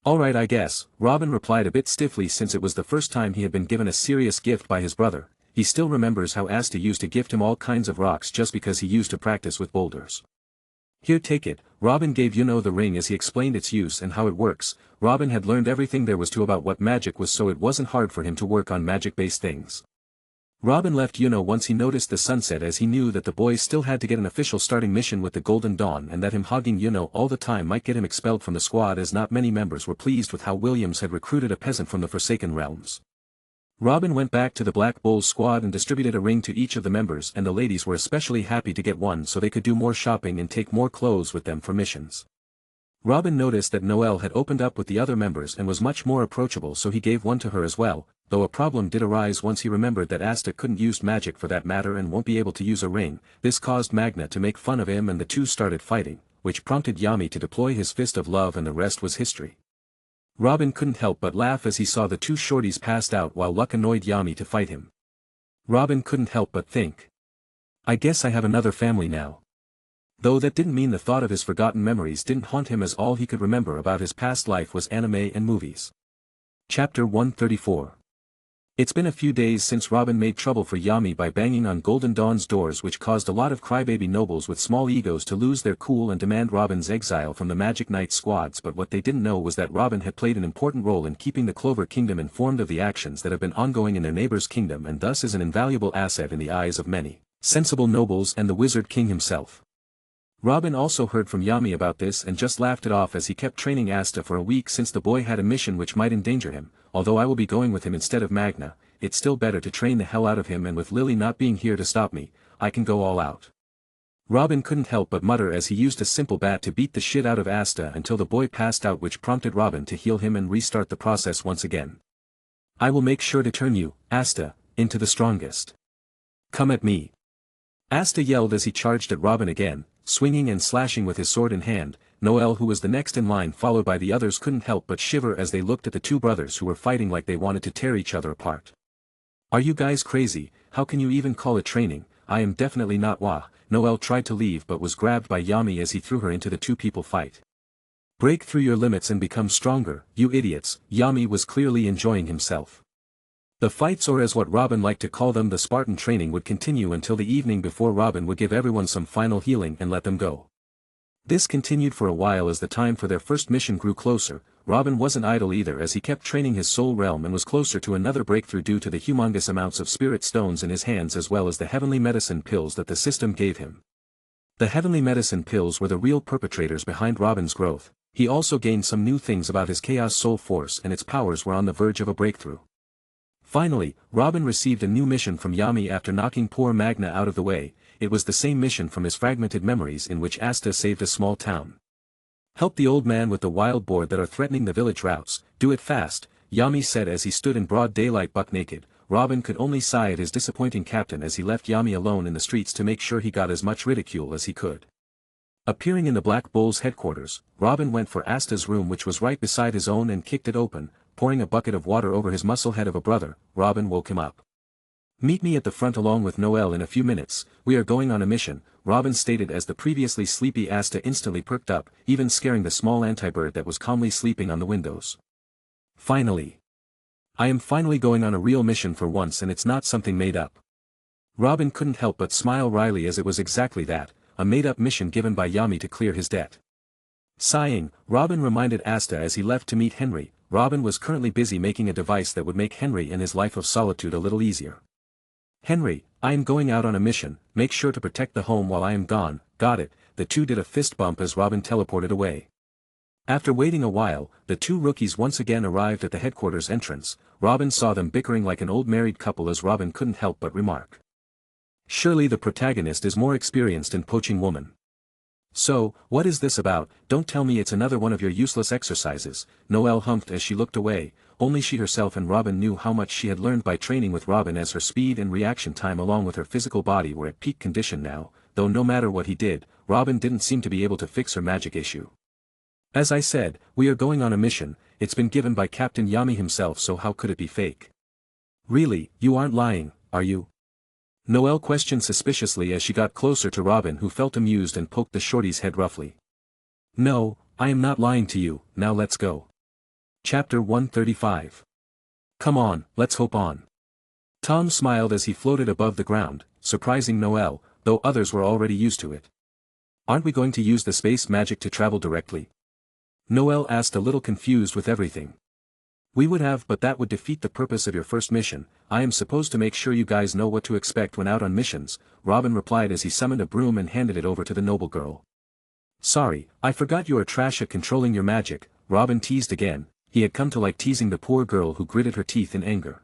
Alright, I guess, Robin replied a bit stiffly since it was the first time he had been given a serious gift by his brother. He still remembers how Asta used to gift him all kinds of rocks just because he used to practice with boulders. Here, take it. Robin gave Yuno the ring as he explained its use and how it works. Robin had learned everything there was to about what magic was, so it wasn't hard for him to work on magic-based things. Robin left Yuno once he noticed the sunset, as he knew that the boy still had to get an official starting mission with the Golden Dawn, and that him hogging Yuno all the time might get him expelled from the squad, as not many members were pleased with how Williams had recruited a peasant from the Forsaken Realms. Robin went back to the Black Bulls squad and distributed a ring to each of the members, and the ladies were especially happy to get one so they could do more shopping and take more clothes with them for missions. Robin noticed that Noelle had opened up with the other members and was much more approachable, so he gave one to her as well, though a problem did arise once he remembered that Asta couldn't use magic for that matter and won't be able to use a ring. This caused Magna to make fun of him and the two started fighting, which prompted Yami to deploy his fist of love, and the rest was history. Robin couldn't help but laugh as he saw the two shorties passed out while Luck annoyed Yami to fight him. Robin couldn't help but think, I guess I have another family now. Though that didn't mean the thought of his forgotten memories didn't haunt him, as all he could remember about his past life was anime and movies. Chapter 134. It's been a few days since Robin made trouble for Yami by banging on Golden Dawn's doors, which caused a lot of crybaby nobles with small egos to lose their cool and demand Robin's exile from the Magic Knight squads, but what they didn't know was that Robin had played an important role in keeping the Clover Kingdom informed of the actions that have been ongoing in their neighbor's kingdom, and thus is an invaluable asset in the eyes of many sensible nobles and the Wizard King himself. Robin also heard from Yami about this and just laughed it off, as he kept training Asta for a week since the boy had a mission which might endanger him. Although I will be going with him instead of Magna, it's still better to train the hell out of him, and with Lily not being here to stop me, I can go all out. Robin couldn't help but mutter as he used a simple bat to beat the shit out of Asta until the boy passed out, which prompted Robin to heal him and restart the process once again. I will make sure to turn you, Asta, into the strongest. Come at me. Asta yelled as he charged at Robin again, swinging and slashing with his sword in hand. Noelle, who was the next in line followed by the others, couldn't help but shiver as they looked at the two brothers who were fighting like they wanted to tear each other apart. Are you guys crazy? How can you even call it training? I am definitely not. Wah. Noelle tried to leave but was grabbed by Yami as he threw her into the two-people fight. Break through your limits and become stronger, you idiots. Yami was clearly enjoying himself. The fights, or as what Robin liked to call them, the Spartan training, would continue until the evening before Robin would give everyone some final healing and let them go. This continued for a while as the time for their first mission grew closer. Robin wasn't idle either, as he kept training his soul realm and was closer to another breakthrough due to the humongous amounts of spirit stones in his hands as well as the heavenly medicine pills that the system gave him. The heavenly medicine pills were the real perpetrators behind Robin's growth. He also gained some new things about his chaos soul force, and its powers were on the verge of a breakthrough. Finally, Robin received a new mission from Yami after knocking poor Magna out of the way. It was the same mission from his fragmented memories in which Asta saved a small town. Help the old man with the wild boar that are threatening the village routes. Do it fast, Yami said as he stood in broad daylight buck naked. Robin could only sigh at his disappointing captain as he left Yami alone in the streets to make sure he got as much ridicule as he could. Appearing in the Black Bull's headquarters, Robin went for Asta's room, which was right beside his own, and kicked it open, pouring a bucket of water over his muscle head of a brother. Robin woke him up. Meet me at the front along with Noelle in a few minutes, we are going on a mission, Robin stated as the previously sleepy Asta instantly perked up, even scaring the small antibird that was calmly sleeping on the windows. Finally. I am finally going on a real mission for once, and it's not something made up. Robin couldn't help but smile wryly as it was exactly that, a made-up mission given by Yami to clear his debt. Sighing, Robin reminded Asta as he left to meet Henry. Robin was currently busy making a device that would make Henry and his life of solitude a little easier. Henry, I am going out on a mission, make sure to protect the home while I am gone. Got it. The two did a fist bump as Robin teleported away. After waiting a while, the two rookies once again arrived at the headquarters entrance. Robin saw them bickering like an old married couple as Robin couldn't help but remark. Surely the protagonist is more experienced in poaching women. So, what is this about? Don't tell me it's another one of your useless exercises, Noelle humped as she looked away. Only she herself and Robin knew how much she had learned by training with Robin, as her speed and reaction time along with her physical body were at peak condition now, though no matter what he did, Robin didn't seem to be able to fix her magic issue. As I said, we are going on a mission. It's been given by Captain Yami himself, so how could it be fake? Really, you aren't lying, are you? Noelle questioned suspiciously as she got closer to Robin, who felt amused and poked the shorty's head roughly. No, I am not lying to you. Now let's go. Chapter 135. Come on, let's hope on. Tom smiled as he floated above the ground, surprising Noelle, though others were already used to it. Aren't we going to use the space magic to travel directly? Noelle asked, a little confused with everything. We would have, but that would defeat the purpose of your first mission. I am supposed to make sure you guys know what to expect when out on missions, Robin replied as he summoned a broom and handed it over to the noble girl. Sorry, I forgot you are trash at controlling your magic, Robin teased again. He had come to like teasing the poor girl who gritted her teeth in anger.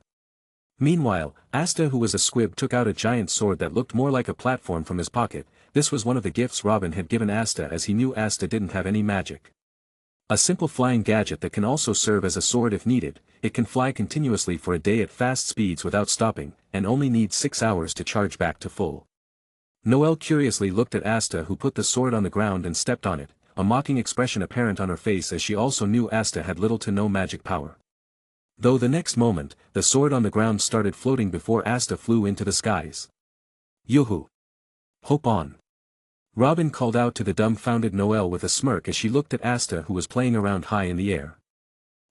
Meanwhile, Asta, who was a squib, took out a giant sword that looked more like a platform from his pocket. This was one of the gifts Robin had given Asta, as he knew Asta didn't have any magic. A simple flying gadget that can also serve as a sword if needed. It can fly continuously for a day at fast speeds without stopping, and only needs 6 hours to charge back to full. Noelle curiously looked at Asta, who put the sword on the ground and stepped on it, a mocking expression apparent on her face, as she also knew Asta had little to no magic power. Though the next moment, the sword on the ground started floating before Asta flew into the skies. Yoo-hoo! Hope on! Robin called out to the dumbfounded Noelle with a smirk as she looked at Asta, who was playing around high in the air.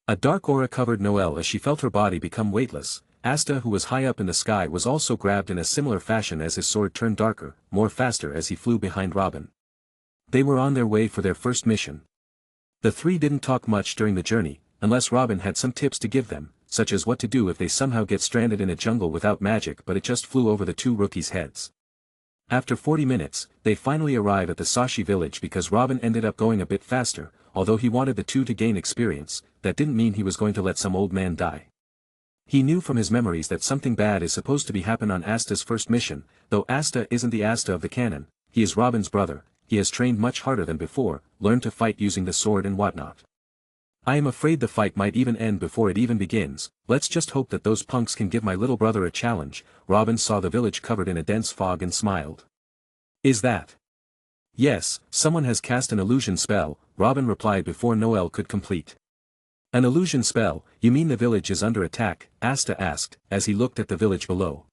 A dark aura covered Noelle as she felt her body become weightless. Asta, who was high up in the sky, was also grabbed in a similar fashion as his sword turned darker, more faster as he flew behind Robin. They were on their way for their first mission. The three didn't talk much during the journey, unless Robin had some tips to give them, such as what to do if they somehow get stranded in a jungle without magic, but it just flew over the two rookies' heads. After 40 minutes, they finally arrive at the Sashi village because Robin ended up going a bit faster. Although he wanted the two to gain experience, that didn't mean he was going to let some old man die. He knew from his memories that something bad is supposed to happen on Asta's first mission, though Asta isn't the Asta of the canon. He is Robin's brother. He has trained much harder than before, learned to fight using the sword and whatnot. I am afraid the fight might even end before it even begins. Let's just hope that those punks can give my little brother a challenge. Robin saw the village covered in a dense fog and smiled. Is that? Yes, someone has cast an illusion spell, Robin replied before Noelle could complete. An illusion spell? You mean the village is under attack? Asta asked, as he looked at the village below.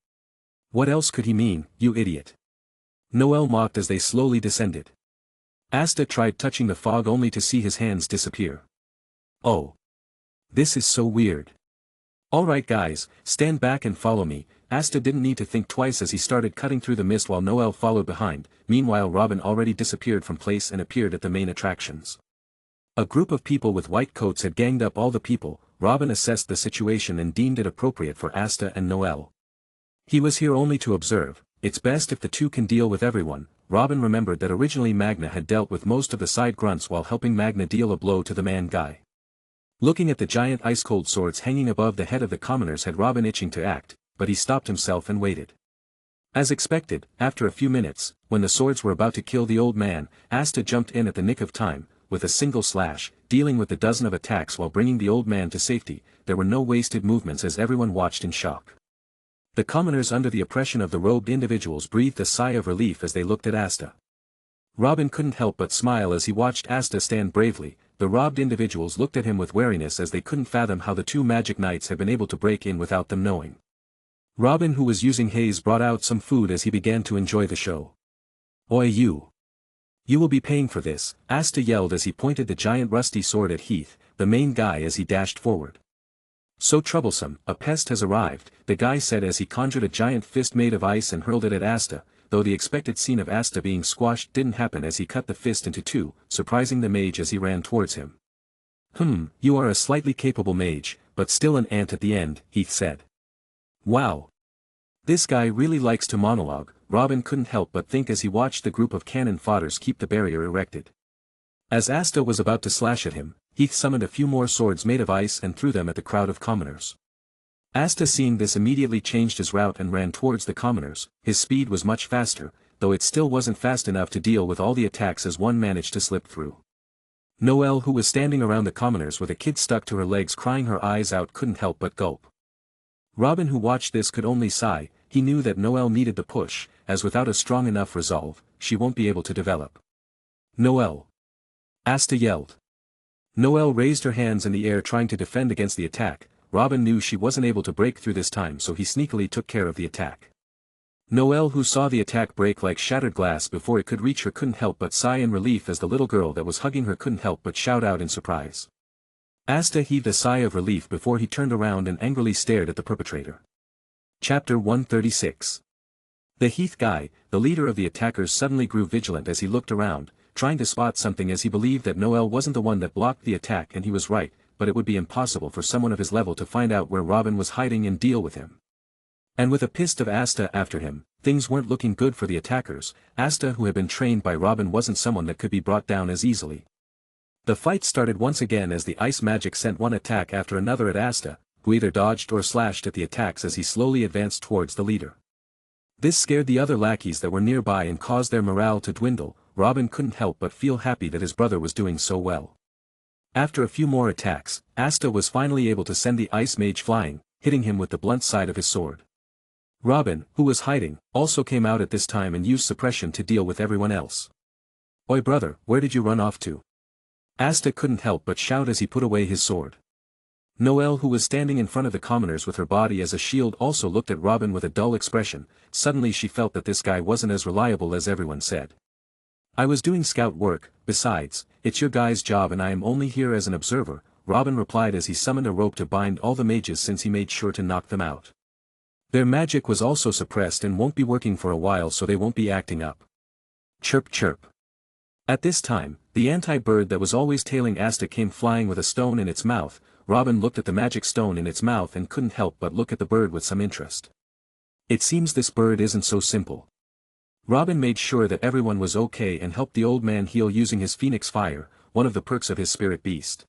What else could he mean, you idiot? Noelle mocked as they slowly descended. Asta tried touching the fog only to see his hands disappear. Oh. This is so weird. Alright guys, stand back and follow me. Asta didn't need to think twice as he started cutting through the mist while Noelle followed behind. Meanwhile, Robin already disappeared from place and appeared at the main attractions. A group of people with white coats had ganged up all the people. Robin assessed the situation and deemed it appropriate for Asta and Noelle. He was here only to observe. It's best if the two can deal with everyone. Robin remembered that originally Magna had dealt with most of the side grunts while helping Magna deal a blow to the man guy. Looking at the giant ice-cold swords hanging above the head of the commoners had Robin itching to act, but he stopped himself and waited. As expected, after a few minutes, when the swords were about to kill the old man, Asta jumped in at the nick of time, with a single slash, dealing with a dozen of attacks while bringing the old man to safety. There were no wasted movements as everyone watched in shock. The commoners under the oppression of the robed individuals breathed a sigh of relief as they looked at Asta. Robin couldn't help but smile as he watched Asta stand bravely. The robbed individuals looked at him with wariness as they couldn't fathom how the two magic knights had been able to break in without them knowing. Robin, who was using haze, brought out some food as he began to enjoy the show. Oi you! You will be paying for this, Asta yelled as he pointed the giant rusty sword at Heath, the main guy, as he dashed forward. So troublesome, a pest has arrived, the guy said as he conjured a giant fist made of ice and hurled it at Asta, though the expected scene of Asta being squashed didn't happen as he cut the fist into two, surprising the mage as he ran towards him. You are a slightly capable mage, but still an ant at the end, Heath said. Wow! This guy really likes to monologue, Robin couldn't help but think as he watched the group of cannon fodders keep the barrier erected. As Asta was about to slash at him, Heath summoned a few more swords made of ice and threw them at the crowd of commoners. Asta seeing this immediately changed his route and ran towards the commoners. His speed was much faster, though it still wasn't fast enough to deal with all the attacks as one managed to slip through. Noelle, who was standing around the commoners with a kid stuck to her legs crying her eyes out, couldn't help but gulp. Robin, who watched this, could only sigh. He knew that Noelle needed the push, as without a strong enough resolve, she won't be able to develop. Noelle! Asta yelled. Noelle raised her hands in the air trying to defend against the attack. Robin knew she wasn't able to break through this time, so he sneakily took care of the attack. Noelle, who saw the attack break like shattered glass before it could reach her, couldn't help but sigh in relief as the little girl that was hugging her couldn't help but shout out in surprise. Asta heaved a sigh of relief before he turned around and angrily stared at the perpetrator. Chapter 136. The Heath guy, the leader of the attackers, suddenly grew vigilant as he looked around, trying to spot something, as he believed that Noelle wasn't the one that blocked the attack, and he was right, but it would be impossible for someone of his level to find out where Robin was hiding and deal with him. And with a pist of Asta after him, things weren't looking good for the attackers. Asta, who had been trained by Robin, wasn't someone that could be brought down as easily. The fight started once again as the ice magic sent one attack after another at Asta, who either dodged or slashed at the attacks as he slowly advanced towards the leader. This scared the other lackeys that were nearby and caused their morale to dwindle. Robin couldn't help but feel happy that his brother was doing so well. After a few more attacks, Asta was finally able to send the ice mage flying, hitting him with the blunt side of his sword. Robin, who was hiding, also came out at this time and used suppression to deal with everyone else. "Oi brother, where did you run off to?" Asta couldn't help but shout as he put away his sword. Noelle, who was standing in front of the commoners with her body as a shield, also looked at Robin with a dull expression. Suddenly she felt that this guy wasn't as reliable as everyone said. "I was doing scout work, besides, it's your guy's job and I am only here as an observer," Robin replied as he summoned a rope to bind all the mages, since he made sure to knock them out. Their magic was also suppressed and won't be working for a while, so they won't be acting up. Chirp chirp. At this time, the anti-bird that was always tailing Asta came flying with a stone in its mouth. Robin looked at the magic stone in its mouth and couldn't help but look at the bird with some interest. It seems this bird isn't so simple. Robin made sure that everyone was okay and helped the old man heal using his phoenix fire, one of the perks of his spirit beast.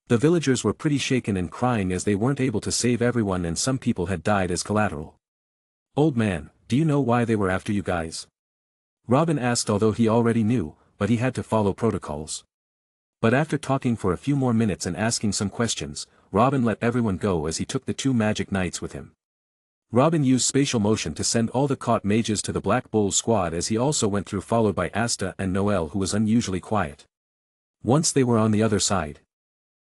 The villagers were pretty shaken and crying as they weren't able to save everyone, and some people had died as collateral. "Old man, do you know why they were after you guys?" Robin asked, although he already knew, but he had to follow protocols. But after talking for a few more minutes and asking some questions, Robin let everyone go as he took the two magic knights with him. Robin used spatial motion to send all the caught mages to the Black Bull squad as he also went through, followed by Asta and Noelle, who was unusually quiet. Once they were on the other side.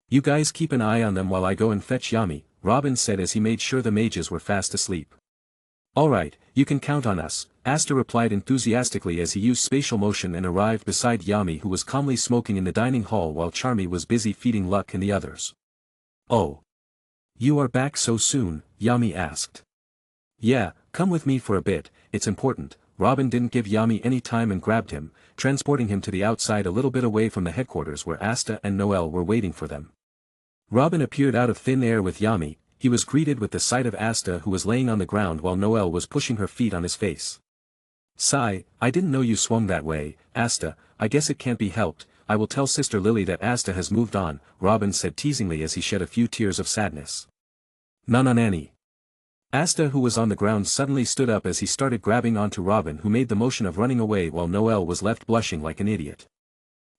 "You guys keep an eye on them while I go and fetch Yami," Robin said as he made sure the mages were fast asleep. "All right, you can count on us," Asta replied enthusiastically as he used spatial motion and arrived beside Yami, who was calmly smoking in the dining hall while Charmy was busy feeding Luck and the others. "Oh. You are back so soon?" Yami asked. "Yeah, come with me for a bit, it's important." Robin didn't give Yami any time and grabbed him, transporting him to the outside a little bit away from the headquarters where Asta and Noelle were waiting for them. Robin appeared out of thin air with Yami. He was greeted with the sight of Asta, who was laying on the ground while Noelle was pushing her feet on his face. "Sigh, I didn't know you swung that way, Asta. I guess it can't be helped. I will tell Sister Lily that Asta has moved on," Robin said teasingly as he shed a few tears of sadness. "Nanny." Asta, who was on the ground, suddenly stood up as he started grabbing onto Robin, who made the motion of running away while Noelle was left blushing like an idiot.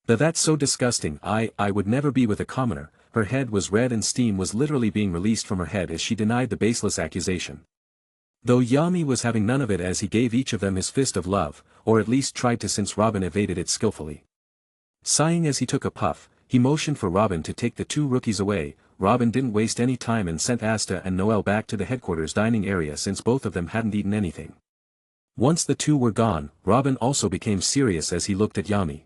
"That's so disgusting. I would never be with a commoner." Her head was red and steam was literally being released from her head as she denied the baseless accusation. Though Yami was having none of it as he gave each of them his fist of love, or at least tried to, since Robin evaded it skillfully. Sighing as he took a puff, he motioned for Robin to take the two rookies away. Robin didn't waste any time and sent Asta and Noelle back to the headquarters dining area since both of them hadn't eaten anything. Once the two were gone, Robin also became serious as he looked at Yami.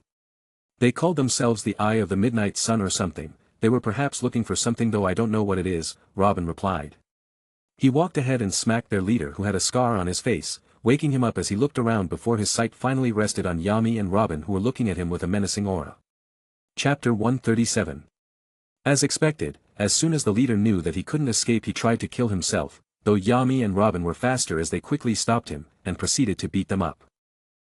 "They called themselves the Eye of the Midnight Sun or something. They were perhaps looking for something, though I don't know what it is," Robin replied. He walked ahead and smacked their leader, who had a scar on his face, waking him up as he looked around before his sight finally rested on Yami and Robin, who were looking at him with a menacing aura. Chapter 137. As expected, as soon as the leader knew that he couldn't escape, he tried to kill himself, though Yami and Robin were faster as they quickly stopped him, and proceeded to beat them up.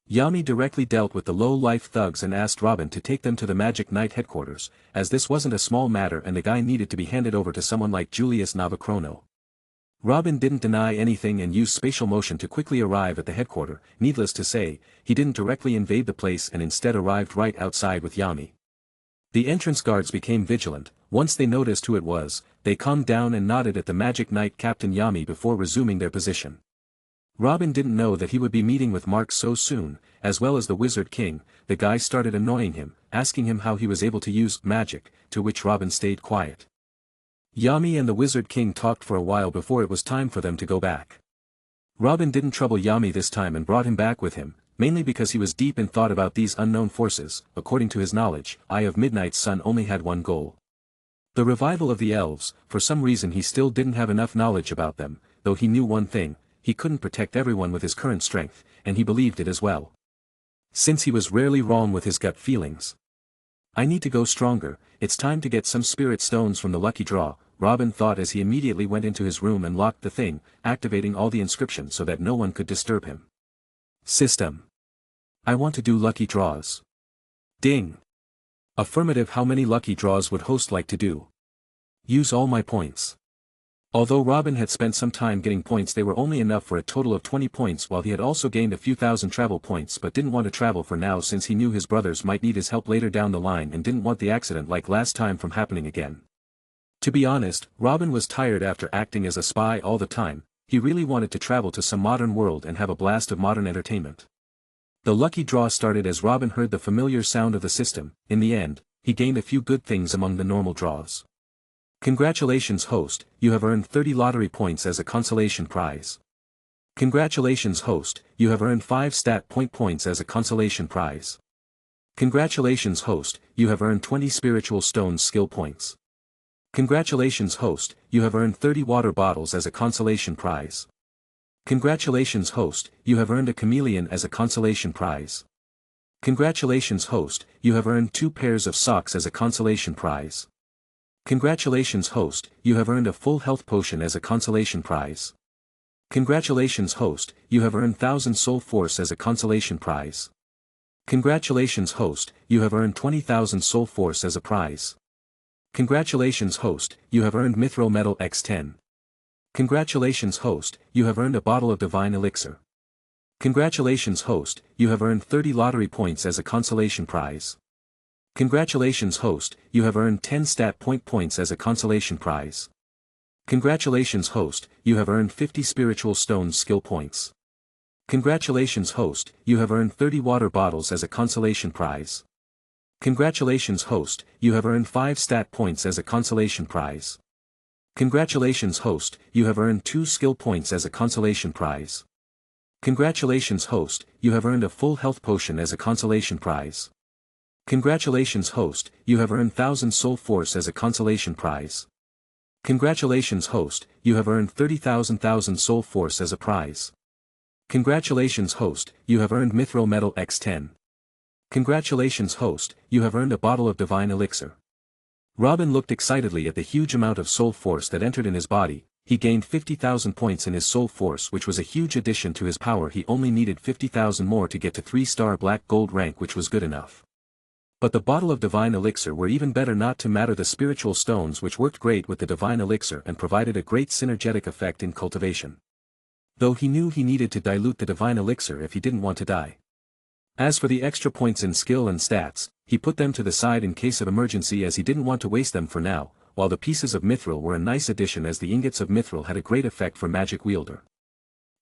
Yami directly dealt with the low-life thugs and asked Robin to take them to the Magic Knight headquarters, as this wasn't a small matter and the guy needed to be handed over to someone like Julius Navachrono. Robin didn't deny anything and used spatial motion to quickly arrive at the headquarters. Needless to say, he didn't directly invade the place and instead arrived right outside with Yami. The entrance guards became vigilant. Once they noticed who it was, they calmed down and nodded at the Magic Knight Captain Yami before resuming their position. Robin didn't know that he would be meeting with Mark so soon, as well as the Wizard King. The guy started annoying him, asking him how he was able to use magic, to which Robin stayed quiet. Yami and the Wizard King talked for a while before it was time for them to go back. Robin didn't trouble Yami this time and brought him back with him, mainly because he was deep in thought about these unknown forces. According to his knowledge, Eye of Midnight's son only had one goal. The revival of the elves. For some reason he still didn't have enough knowledge about them, though he knew one thing: he couldn't protect everyone with his current strength, and he believed it as well. Since he was rarely wrong with his gut feelings. I need to go stronger. It's time to get some spirit stones from the lucky draw, Robin thought as he immediately went into his room and locked the thing, activating all the inscriptions so that no one could disturb him. System. I want to do lucky draws. Ding. Affirmative. How many lucky draws would host like to do? Use all my points. Although Robin had spent some time getting points, they were only enough for a total of 20 points, while he had also gained a few thousand travel points but didn't want to travel for now since he knew his brothers might need his help later down the line and didn't want the accident like last time from happening again. To be honest, Robin was tired after acting as a spy all the time. He really wanted to travel to some modern world and have a blast of modern entertainment. The lucky draw started as Robin heard the familiar sound of the system. In the end, he gained a few good things among the normal draws. Congratulations host, you have earned 30 lottery points as a consolation prize. Congratulations host, you have earned 5 stat points as a consolation prize. Congratulations host, you have earned 20 spiritual stones skill points. Congratulations host, you have earned 30 water bottles as a consolation prize. Congratulations host, you have earned a chameleon as a consolation prize. Congratulations host, you have earned 2 pairs of socks as a consolation prize. Congratulations host, you have earned a full health potion as a consolation prize. Congratulations host, you have earned 1000 soul force as a consolation prize. Congratulations host, you have earned 20,000 soul force as a prize. Congratulations host, you have earned Mithril Metal X10. Congratulations host, you have earned a bottle of divine elixir. Congratulations host, you have earned 30 lottery points as a consolation prize. Congratulations host, you have earned 10 stat points as a consolation prize. Congratulations host, you have earned 50 spiritual stones skill points. Congratulations host, you have earned 30 water bottles as a consolation prize. Congratulations host, you have earned 5 stat points as a consolation prize. Congratulations host, you have earned 2 skill points as a consolation prize. Congratulations host, you have earned a full health potion as a consolation prize. Congratulations host, you have earned 1000 soul force as a consolation prize. Congratulations host, you have earned 30,000 soul force as a prize. Congratulations host, you have earned Mithril Metal X10. Congratulations host, you have earned a bottle of divine elixir. Robin looked excitedly at the huge amount of soul force that entered in his body. He gained 50,000 points in his soul force, which was a huge addition to his power. He only needed 50,000 more to get to 3-star black gold rank, which was good enough. But the bottle of divine elixir were even better, not to matter the spiritual stones, which worked great with the divine elixir and provided a great synergetic effect in cultivation. Though he knew he needed to dilute the divine elixir if he didn't want to die. As for the extra points in skill and stats, he put them to the side in case of emergency, as he didn't want to waste them for now, while the pieces of mithril were a nice addition, as the ingots of mithril had a great effect for magic wielder.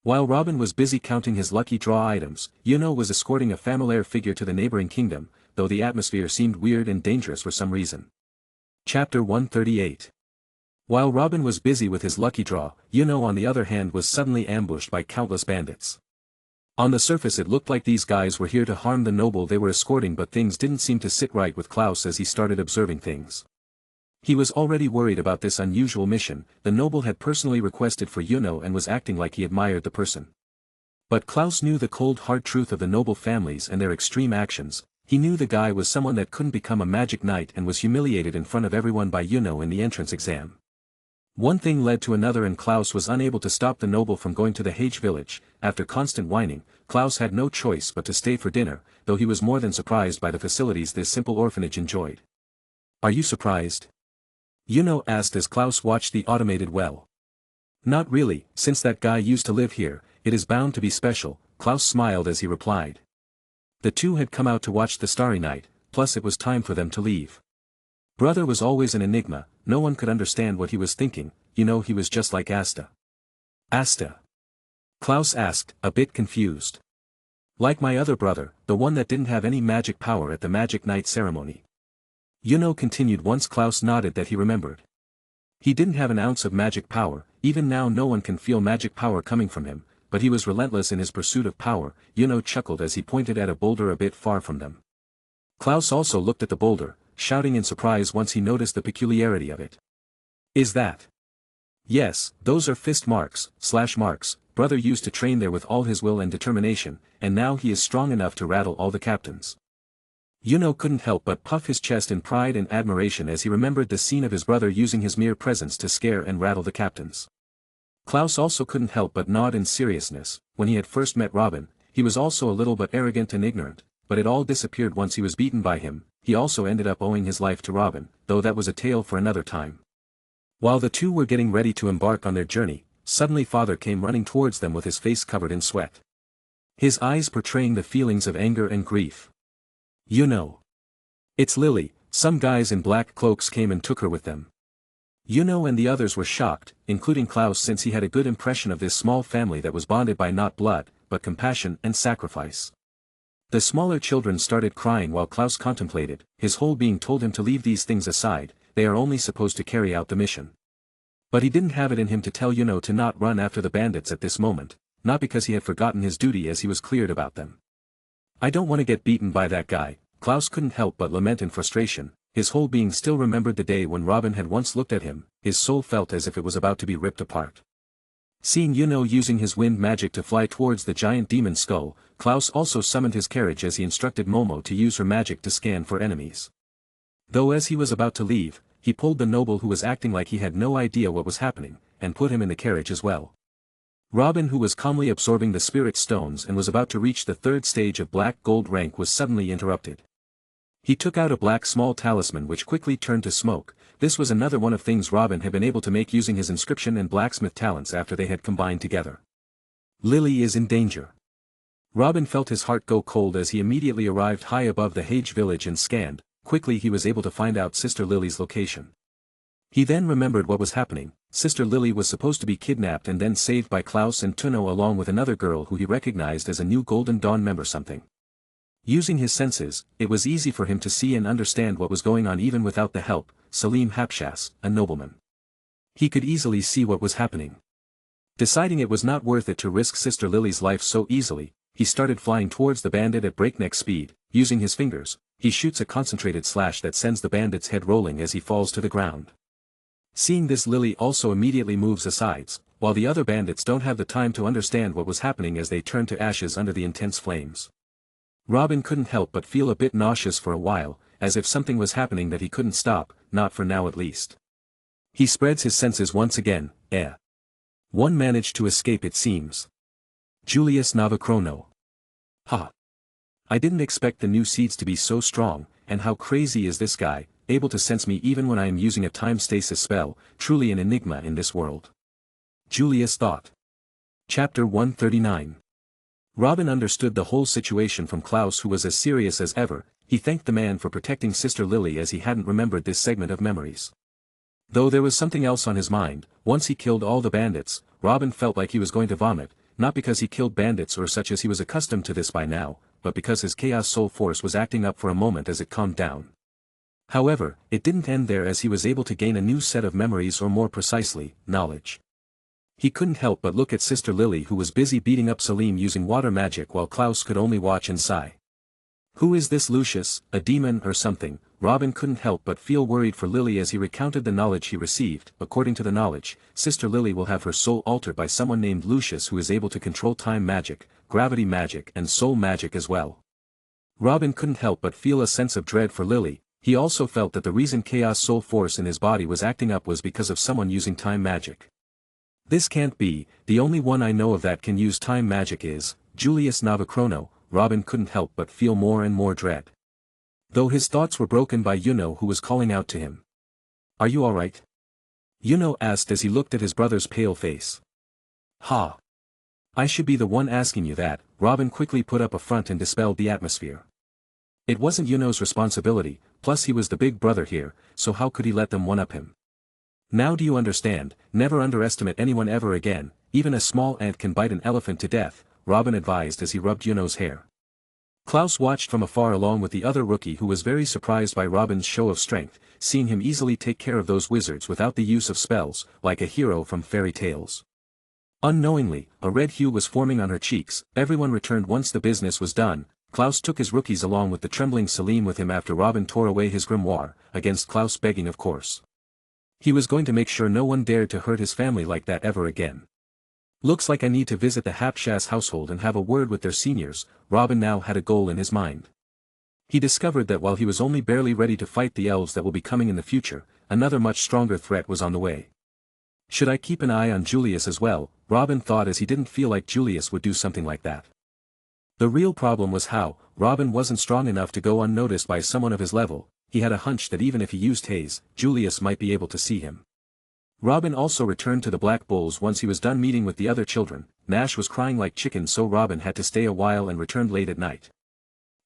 While Robin was busy counting his lucky draw items, Yuno was escorting a familiar figure to the neighboring kingdom, though the atmosphere seemed weird and dangerous for some reason. Chapter 138. While Robin was busy with his lucky draw, Yuno on the other hand was suddenly ambushed by countless bandits. On the surface it looked like these guys were here to harm the noble they were escorting, but things didn't seem to sit right with Klaus as he started observing things. He was already worried about this unusual mission. The noble had personally requested for Yuno and was acting like he admired the person. But Klaus knew the cold hard truth of the noble families and their extreme actions. He knew the guy was someone that couldn't become a magic knight and was humiliated in front of everyone by Yuno in the entrance exam. One thing led to another and Klaus was unable to stop the noble from going to the Hage village. After constant whining, Klaus had no choice but to stay for dinner, though he was more than surprised by the facilities this simple orphanage enjoyed. "Are you surprised?" asked as Klaus watched the automated well. "Not really, since that guy used to live here, it is bound to be special," Klaus smiled as he replied. The two had come out to watch the starry night, plus it was time for them to leave. Brother was always an enigma, no one could understand what he was thinking, he was just like Asta. "Asta?" Klaus asked, a bit confused. "Like my other brother, the one that didn't have any magic power at the magic night ceremony." Continued once Klaus nodded that he remembered. He didn't have an ounce of magic power, even now no one can feel magic power coming from him, but he was relentless in his pursuit of power. Chuckled as he pointed at a boulder a bit far from them. Klaus also looked at the boulder, shouting in surprise once he noticed the peculiarity of it. "Is that?" "Yes, those are fist marks, /marks, brother used to train there with all his will and determination, and now he is strong enough to rattle all the captains." Couldn't help but puff his chest in pride and admiration as he remembered the scene of his brother using his mere presence to scare and rattle the captains. Klaus also couldn't help but nod in seriousness. When he had first met Robin, he was also a little but arrogant and ignorant, but it all disappeared once he was beaten by him. He also ended up owing his life to Robin, though that was a tale for another time. While the two were getting ready to embark on their journey, suddenly father came running towards them with his face covered in sweat. His eyes portraying the feelings of anger and grief. "It's Lily, some guys in black cloaks came and took her with them." And the others were shocked, including Klaus since he had a good impression of this small family that was bonded by not blood, but compassion and sacrifice. The smaller children started crying while Klaus contemplated, his whole being told him to leave these things aside, they are only supposed to carry out the mission. But he didn't have it in him to tell to not run after the bandits at this moment, not because he had forgotten his duty as he was cleared about them. "I don't want to get beaten by that guy," Klaus couldn't help but lament in frustration, his whole being still remembered the day when Robin had once looked at him, his soul felt as if it was about to be ripped apart. Seeing using his wind magic to fly towards the giant demon skull, Klaus also summoned his carriage as he instructed Momo to use her magic to scan for enemies. Though as he was about to leave, he pulled the noble who was acting like he had no idea what was happening, and put him in the carriage as well. Robin, who was calmly absorbing the spirit stones and was about to reach the third stage of black gold rank, was suddenly interrupted. He took out a black small talisman which quickly turned to smoke. This was another one of things Robin had been able to make using his inscription and blacksmith talents after they had combined together. "Lily is in danger." Robin felt his heart go cold as he immediately arrived high above the Hage village and scanned. Quickly he was able to find out Sister Lily's location. He then remembered what was happening. Sister Lily was supposed to be kidnapped and then saved by Klaus and Tunno along with another girl who he recognized as a new Golden Dawn member something. Using his senses, it was easy for him to see and understand what was going on even without the help. Salim Hapshas, a nobleman. He could easily see what was happening. Deciding it was not worth it to risk Sister Lily's life so easily, he started flying towards the bandit at breakneck speed. Using his fingers, he shoots a concentrated slash that sends the bandit's head rolling as he falls to the ground. Seeing this, Lily also immediately moves aside, while the other bandits don't have the time to understand what was happening as they turn to ashes under the intense flames. Robin couldn't help but feel a bit nauseous for a while, as if something was happening that he couldn't stop, not for now at least. He spreads his senses once again. One managed to escape, it seems. Julius Navachrono. Ha! I didn't expect the new seeds to be so strong, and how crazy is this guy, able to sense me even when I am using a time stasis spell, truly an enigma in this world. Julius thought. Chapter 139. Robin understood the whole situation from Klaus, who was as serious as ever. He thanked the man for protecting Sister Lily as he hadn't remembered this segment of memories. Though there was something else on his mind, once he killed all the bandits, Robin felt like he was going to vomit, not because he killed bandits or such as he was accustomed to this by now, but because his chaos soul force was acting up for a moment as it calmed down. However, it didn't end there as he was able to gain a new set of memories, or more precisely, knowledge. He couldn't help but look at Sister Lily, who was busy beating up Salim using water magic while Klaus could only watch and sigh. Who is this Lucius, a demon or something? Robin couldn't help but feel worried for Lily as he recounted the knowledge he received. According to the knowledge, Sister Lily will have her soul altered by someone named Lucius, who is able to control time magic, gravity magic and soul magic as well. Robin couldn't help but feel a sense of dread for Lily. He also felt that the reason Chaos Soul Force in his body was acting up was because of someone using time magic. This can't be, the only one I know of that can use time magic is Julius Navachrono. Robin couldn't help but feel more and more dread. Though his thoughts were broken by Yuno, who was calling out to him. "Are you alright?" Yuno asked as he looked at his brother's pale face. "Ha! I should be the one asking you that." Robin quickly put up a front and dispelled the atmosphere. It wasn't Yuno's responsibility, plus he was the big brother here, so how could he let them one-up him? "Now do you understand? Never underestimate anyone ever again, even a small ant can bite an elephant to death," Robin advised as he rubbed Yuno's hair. Klaus watched from afar along with the other rookie, who was very surprised by Robin's show of strength, seeing him easily take care of those wizards without the use of spells, like a hero from fairy tales. Unknowingly, a red hue was forming on her cheeks. Everyone returned once the business was done. Klaus took his rookies along with the trembling Selim with him after Robin tore away his grimoire, against Klaus' begging of course. He was going to make sure no one dared to hurt his family like that ever again. "Looks like I need to visit the Hapshas household and have a word with their seniors." Robin now had a goal in his mind. He discovered that while he was only barely ready to fight the elves that will be coming in the future, another much stronger threat was on the way. Should I keep an eye on Julius as well? Robin thought, as he didn't feel like Julius would do something like that. The real problem was how. Robin wasn't strong enough to go unnoticed by someone of his level. He had a hunch that even if he used haze, Julius might be able to see him. Robin also returned to the Black Bulls once he was done meeting with the other children. Nash was crying like chicken, so Robin had to stay a while and returned late at night.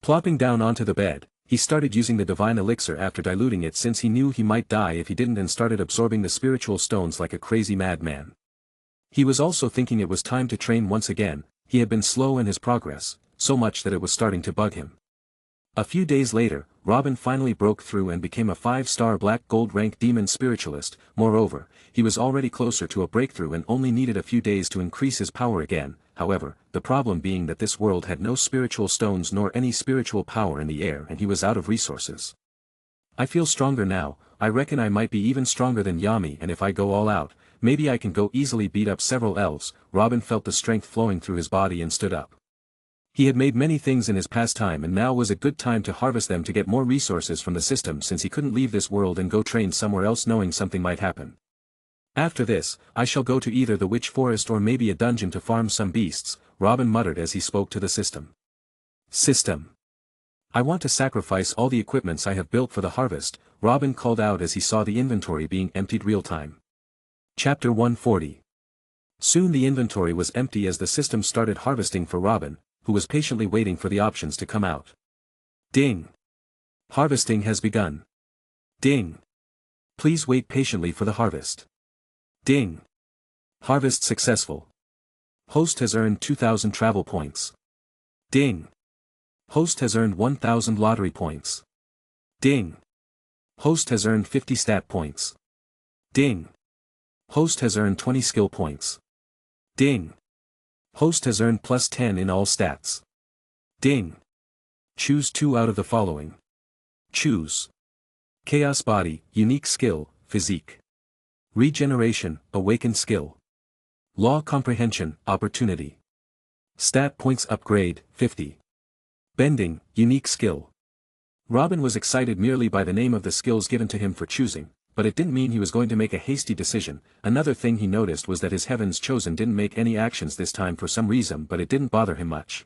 Plopping down onto the bed, he started using the divine elixir after diluting it, since he knew he might die if he didn't, and started absorbing the spiritual stones like a crazy madman. He was also thinking it was time to train once again. He had been slow in his progress, so much that it was starting to bug him. A few days later, Robin finally broke through and became a 5-star black gold rank demon spiritualist. Moreover, he was already closer to a breakthrough and only needed a few days to increase his power again. However, the problem being that this world had no spiritual stones nor any spiritual power in the air, and he was out of resources. "I feel stronger now. I reckon I might be even stronger than Yami, and if I go all out, maybe I can go easily beat up several elves." Robin felt the strength flowing through his body and stood up. He had made many things in his past time, and now was a good time to harvest them to get more resources from the system, since he couldn't leave this world and go train somewhere else knowing something might happen. "After this, I shall go to either the witch forest or maybe a dungeon to farm some beasts," Robin muttered as he spoke to the system. "System. I want to sacrifice all the equipments I have built for the harvest," Robin called out as he saw the inventory being emptied real-time. Chapter 140. Soon the inventory was empty as the system started harvesting for Robin, who was patiently waiting for the options to come out. Ding! Harvesting has begun. Ding! Please wait patiently for the harvest. Ding! Harvest successful. Host has earned 2,000 travel points. Ding! Host has earned 1,000 lottery points. Ding! Host has earned 50 stat points. Ding! Host has earned 20 skill points. Ding! Host has earned plus 10 in all stats. Ding! Choose 2 out of the following. Choose. Chaos Body, Unique Skill, Physique. Regeneration, Awakened Skill. Law Comprehension, Opportunity. Stat Points Upgrade, 50. Bending, Unique Skill. Robin was excited merely by the name of the skills given to him for choosing, but it didn't mean he was going to make a hasty decision. Another thing he noticed was that his Heaven's Chosen didn't make any actions this time for some reason, but it didn't bother him much.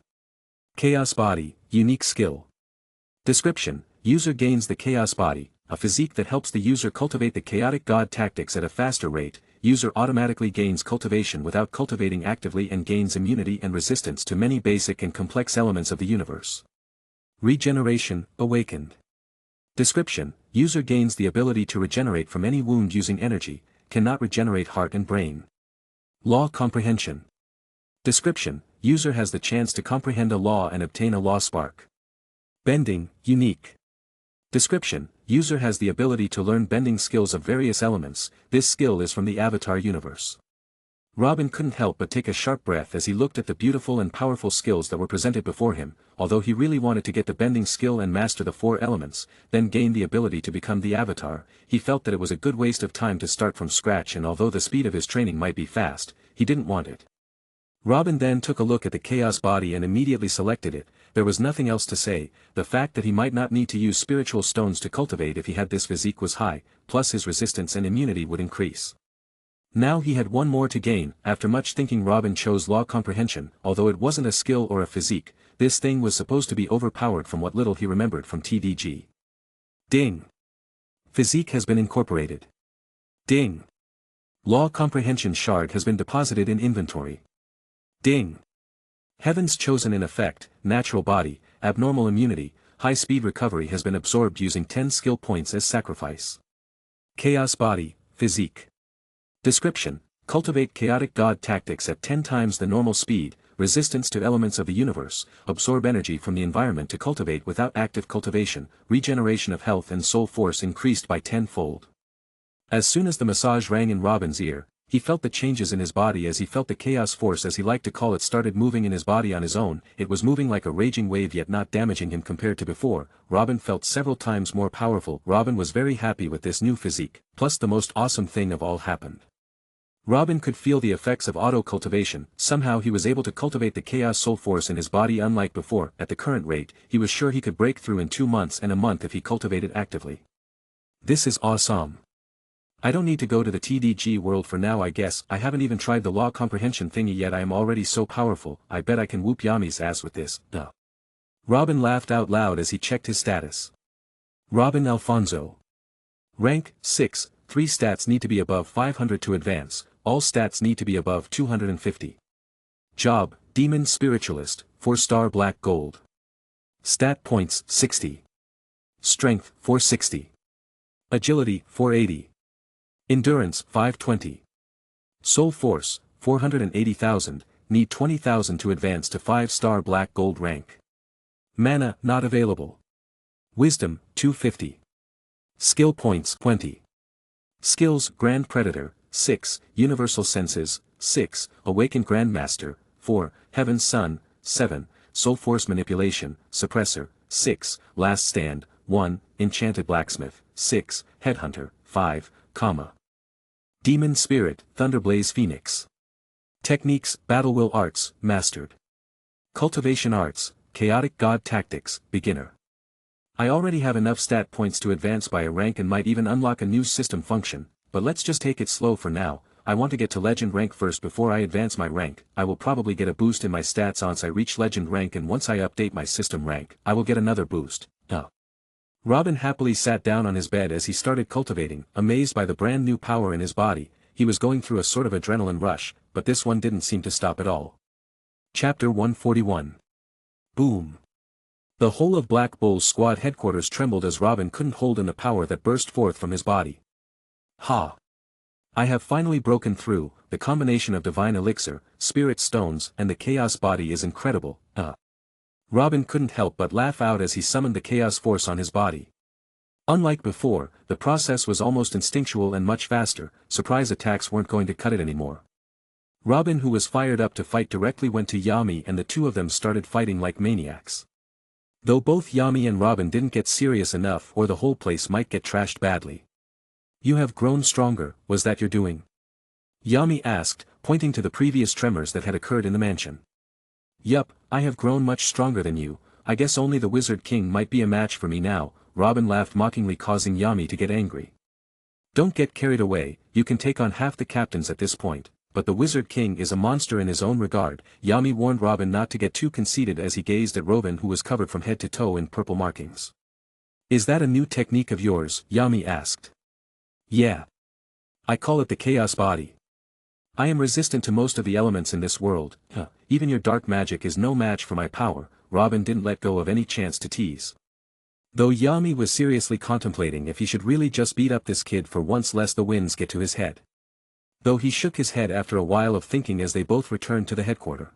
Chaos Body, Unique Skill. Description: User gains the Chaos Body, a physique that helps the user cultivate the chaotic god tactics at a faster rate. User automatically gains cultivation without cultivating actively and gains immunity and resistance to many basic and complex elements of the universe. Regeneration, Awakened. Description: User gains the ability to regenerate from any wound using energy, cannot regenerate heart and brain. Law Comprehension. Description: User has the chance to comprehend a law and obtain a law spark. Bending, Unique. Description: User has the ability to learn bending skills of various elements. This skill is from the Avatar universe. Robin couldn't help but take a sharp breath as he looked at the beautiful and powerful skills that were presented before him. Although he really wanted to get the bending skill and master the 4 elements, then gain the ability to become the Avatar, he felt that it was a good waste of time to start from scratch, and although the speed of his training might be fast, he didn't want it. Robin then took a look at the chaos body and immediately selected it. There was nothing else to say. The fact that he might not need to use spiritual stones to cultivate if he had this physique was high, plus his resistance and immunity would increase. Now he had one more to gain. After much thinking, Robin chose law comprehension. Although it wasn't a skill or a physique, this thing was supposed to be overpowered from what little he remembered from TDG. Ding! Physique has been incorporated. Ding! Law comprehension shard has been deposited in inventory. Ding! Heavens chosen in effect, natural body, abnormal immunity, high speed recovery has been absorbed using 10 skill points as sacrifice. Chaos body, physique. Description: cultivate chaotic god tactics at 10 times the normal speed, resistance to elements of the universe, absorb energy from the environment to cultivate without active cultivation, regeneration of health and soul force increased by 10-fold. As soon as the massage rang in Robin's ear, he felt the changes in his body as he felt the chaos force, as he liked to call it, started moving in his body on his own. It was moving like a raging wave, yet not damaging him compared to before. Robin felt several times more powerful. Robin was very happy with this new physique, plus the most awesome thing of all happened. Robin could feel the effects of auto-cultivation. Somehow he was able to cultivate the chaos soul force in his body unlike before. At the current rate, he was sure he could break through in 2 months and a month if he cultivated actively. This is awesome. I don't need to go to the TDG world for now. I guess I haven't even tried the law comprehension thingy yet. I am already so powerful. I bet I can whoop Yami's ass with this. Duh. Robin laughed out loud as he checked his status. Robin Alfonso. Rank, 6, 3 stats need to be above 500 to advance, all stats need to be above 250. Job, Demon Spiritualist, 4-star black gold. Stat points, 60. Strength, 460. Agility, 480. Endurance, 520. Soul Force, 480,000, need 20,000 to advance to 5-star black gold rank. Mana, not available. Wisdom, 250. Skill points, 20. Skills, Grand Predator, 6, Universal Senses, 6, Awakened Grandmaster, 4, Heaven's Son, 7, Soul Force Manipulation, Suppressor, 6, Last Stand, 1, Enchanted Blacksmith, 6, Headhunter, 5, Demon Spirit, Thunderblaze Phoenix. Techniques, Battle Will Arts, Mastered. Cultivation Arts, Chaotic God Tactics, Beginner. I already have enough stat points to advance by a rank and might even unlock a new system function, but let's just take it slow for now. I want to get to Legend rank first before I advance my rank. I will probably get a boost in my stats once I reach Legend rank, and once I update my system rank, I will get another boost. Robin happily sat down on his bed as he started cultivating. Amazed by the brand new power in his body, he was going through a sort of adrenaline rush, but this one didn't seem to stop at all. Chapter 141. Boom. The whole of Black Bull's squad headquarters trembled as Robin couldn't hold in the power that burst forth from his body. Ha! I have finally broken through. The combination of divine elixir, spirit stones, and the chaos body is incredible. Robin couldn't help but laugh out as he summoned the chaos force on his body. Unlike before, the process was almost instinctual and much faster. Surprise attacks weren't going to cut it anymore. Robin, who was fired up to fight directly, went to Yami and the two of them started fighting like maniacs. Though both Yami and Robin didn't get serious enough, or the whole place might get trashed badly. You have grown stronger, was that your doing? Yami asked, pointing to the previous tremors that had occurred in the mansion. Yup, I have grown much stronger than you. I guess only the Wizard King might be a match for me now. Robin laughed mockingly, causing Yami to get angry. Don't get carried away, you can take on half the captains at this point, but the Wizard King is a monster in his own regard. Yami warned Robin not to get too conceited as he gazed at Robin, who was covered from head to toe in purple markings. Is that a new technique of yours? Yami asked. Yeah. I call it the Chaos Body. I am resistant to most of the elements in this world. Even your dark magic is no match for my power. Robin didn't let go of any chance to tease. Though Yami was seriously contemplating if he should really just beat up this kid for once, lest the winds get to his head. Though he shook his head after a while of thinking as they both returned to the headquarters.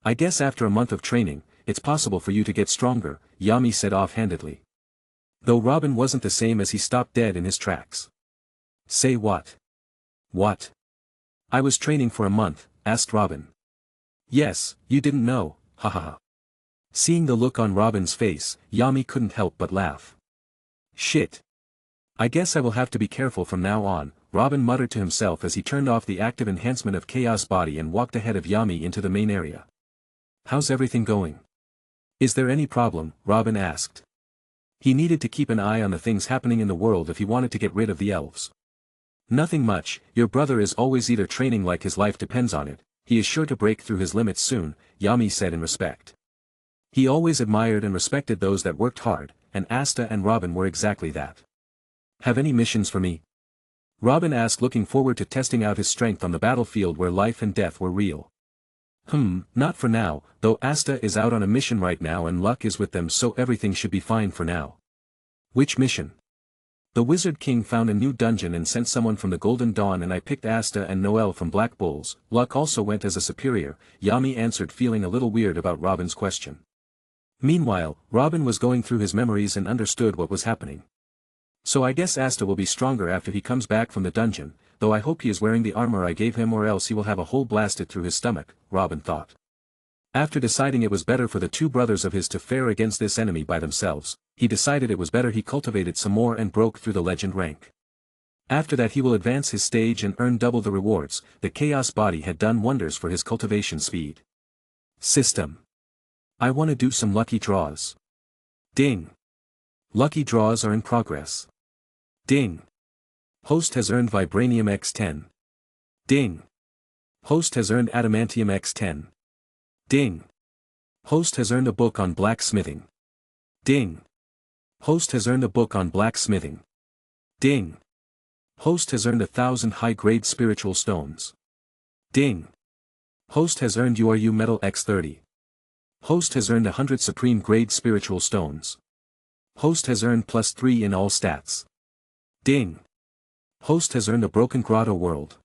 I guess after a month of training, it's possible for you to get stronger, Yami said offhandedly. Though Robin wasn't the same as he stopped dead in his tracks. Say what? What? I was training for a month, asked Robin. Yes, you didn't know, haha. Seeing the look on Robin's face, Yami couldn't help but laugh. Shit. I guess I will have to be careful from now on. Robin muttered to himself as he turned off the active enhancement of Chaos Body and walked ahead of Yami into the main area. "How's everything going? Is there any problem?" Robin asked. He needed to keep an eye on the things happening in the world if he wanted to get rid of the elves. "Nothing much, your brother is always either training like his life depends on it, he is sure to break through his limits soon," Yami said in respect. He always admired and respected those that worked hard, and Asta and Robin were exactly that. "Have any missions for me?" Robin asked, looking forward to testing out his strength on the battlefield where life and death were real. Not for now, though Asta is out on a mission right now and Luck is with them, so everything should be fine for now." "Which mission?" "The Wizard King found a new dungeon and sent someone from the Golden Dawn, and I picked Asta and Noel from Black Bulls. Luck also went as a superior," Yami answered, feeling a little weird about Robin's question. Meanwhile, Robin was going through his memories and understood what was happening. "So I guess Asta will be stronger after he comes back from the dungeon, though I hope he is wearing the armor I gave him, or else he will have a hole blasted through his stomach," Robin thought. After deciding it was better for the two brothers of his to fare against this enemy by themselves, he decided it was better he cultivated some more and broke through the legend rank. After that he will advance his stage and earn double the rewards. The Chaos Body had done wonders for his cultivation speed. System. I want to do some lucky draws. Ding. Lucky draws are in progress. Ding. Host has earned Vibranium X10. Ding. Host has earned Adamantium X10. Ding. Host has earned a book on blacksmithing. Ding. Host has earned a book on blacksmithing. Ding. Host has earned 1,000 high-grade spiritual stones. Ding. Host has earned URU Metal X30. Host has earned 100 supreme grade spiritual stones. Host has earned +3 in all stats. Ding. Host has earned a broken grotto world.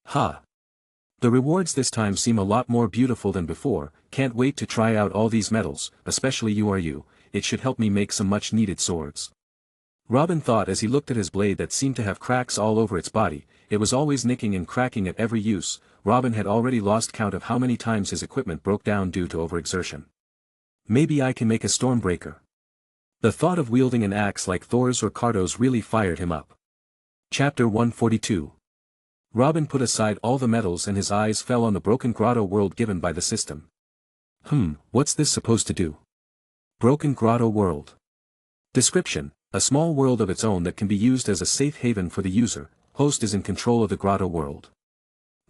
Ha. The rewards this time seem a lot more beautiful than before. Can't wait to try out all these metals, especially URU, it should help me make some much needed swords. Robin thought as he looked at his blade that seemed to have cracks all over its body. It was always nicking and cracking at every use. Robin had already lost count of how many times his equipment broke down due to overexertion. Maybe I can make a stormbreaker. The thought of wielding an axe like Thor's or Cardo's really fired him up. Chapter 142. Robin put aside all the metals and his eyes fell on the broken grotto world given by the system. What's this supposed to do? Broken grotto world. Description: a small world of its own that can be used as a safe haven for the user. Host is in control of the grotto world.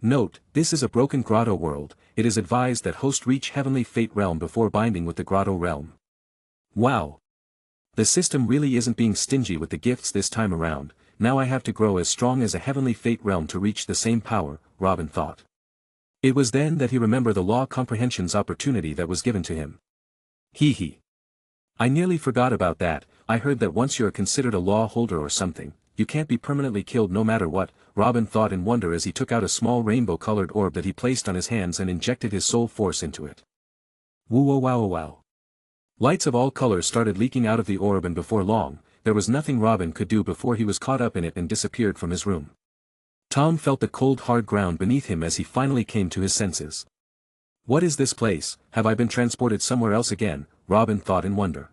Note, this is a broken grotto world. It is advised that host reach Heavenly Fate realm before binding with the grotto realm. Wow. The system really isn't being stingy with the gifts this time around. Now I have to grow as strong as a Heavenly Fate realm to reach the same power, Robin thought. It was then that he remembered the law comprehension's opportunity that was given to him. Hee. I nearly forgot about that. I heard that once you're considered a law holder or something, you can't be permanently killed no matter what, Robin thought in wonder as he took out a small rainbow-colored orb that he placed on his hands and injected his soul force into it. Woo-wow-wow-wow. Lights of all colors started leaking out of the orb, and before long, there was nothing Robin could do before he was caught up in it and disappeared from his room. Tom felt the cold hard ground beneath him as he finally came to his senses. What is this place? Have I been transported somewhere else again? Robin thought in wonder.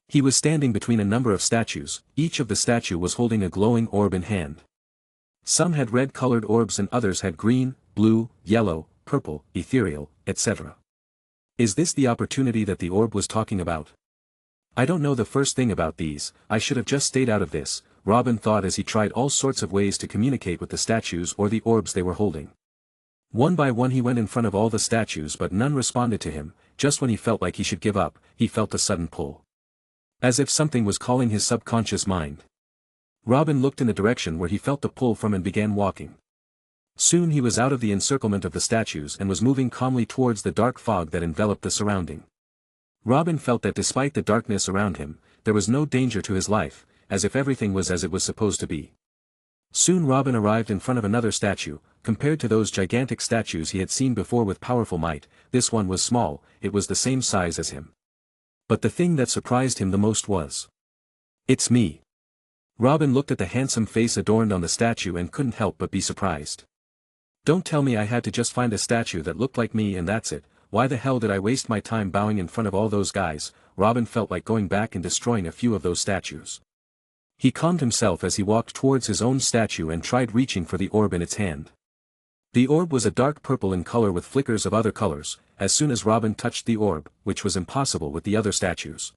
He was standing between a number of statues. Each of the statue was holding a glowing orb in hand. Some had red-colored orbs and others had green, blue, yellow, purple, ethereal, etc. Is this the opportunity that the orb was talking about? I don't know the first thing about these. I should have just stayed out of this, Robin thought as he tried all sorts of ways to communicate with the statues or the orbs they were holding. One by one he went in front of all the statues, but none responded to him. Just when he felt like he should give up, he felt a sudden pull. As if something was calling his subconscious mind. Robin looked in the direction where he felt the pull from and began walking. Soon he was out of the encirclement of the statues and was moving calmly towards the dark fog that enveloped the surrounding. Robin felt that despite the darkness around him, there was no danger to his life, as if everything was as it was supposed to be. Soon Robin arrived in front of another statue. Compared to those gigantic statues he had seen before with powerful might, this one was small. It was the same size as him. But the thing that surprised him the most was, "It's me." Robin looked at the handsome face adorned on the statue and couldn't help but be surprised. Don't tell me I had to just find a statue that looked like me and that's it. Why the hell did I waste my time bowing in front of all those guys? Robin felt like going back and destroying a few of those statues. He calmed himself as he walked towards his own statue and tried reaching for the orb in its hand. The orb was a dark purple in color with flickers of other colors, as soon as Robin touched the orb, which was impossible with the other statues.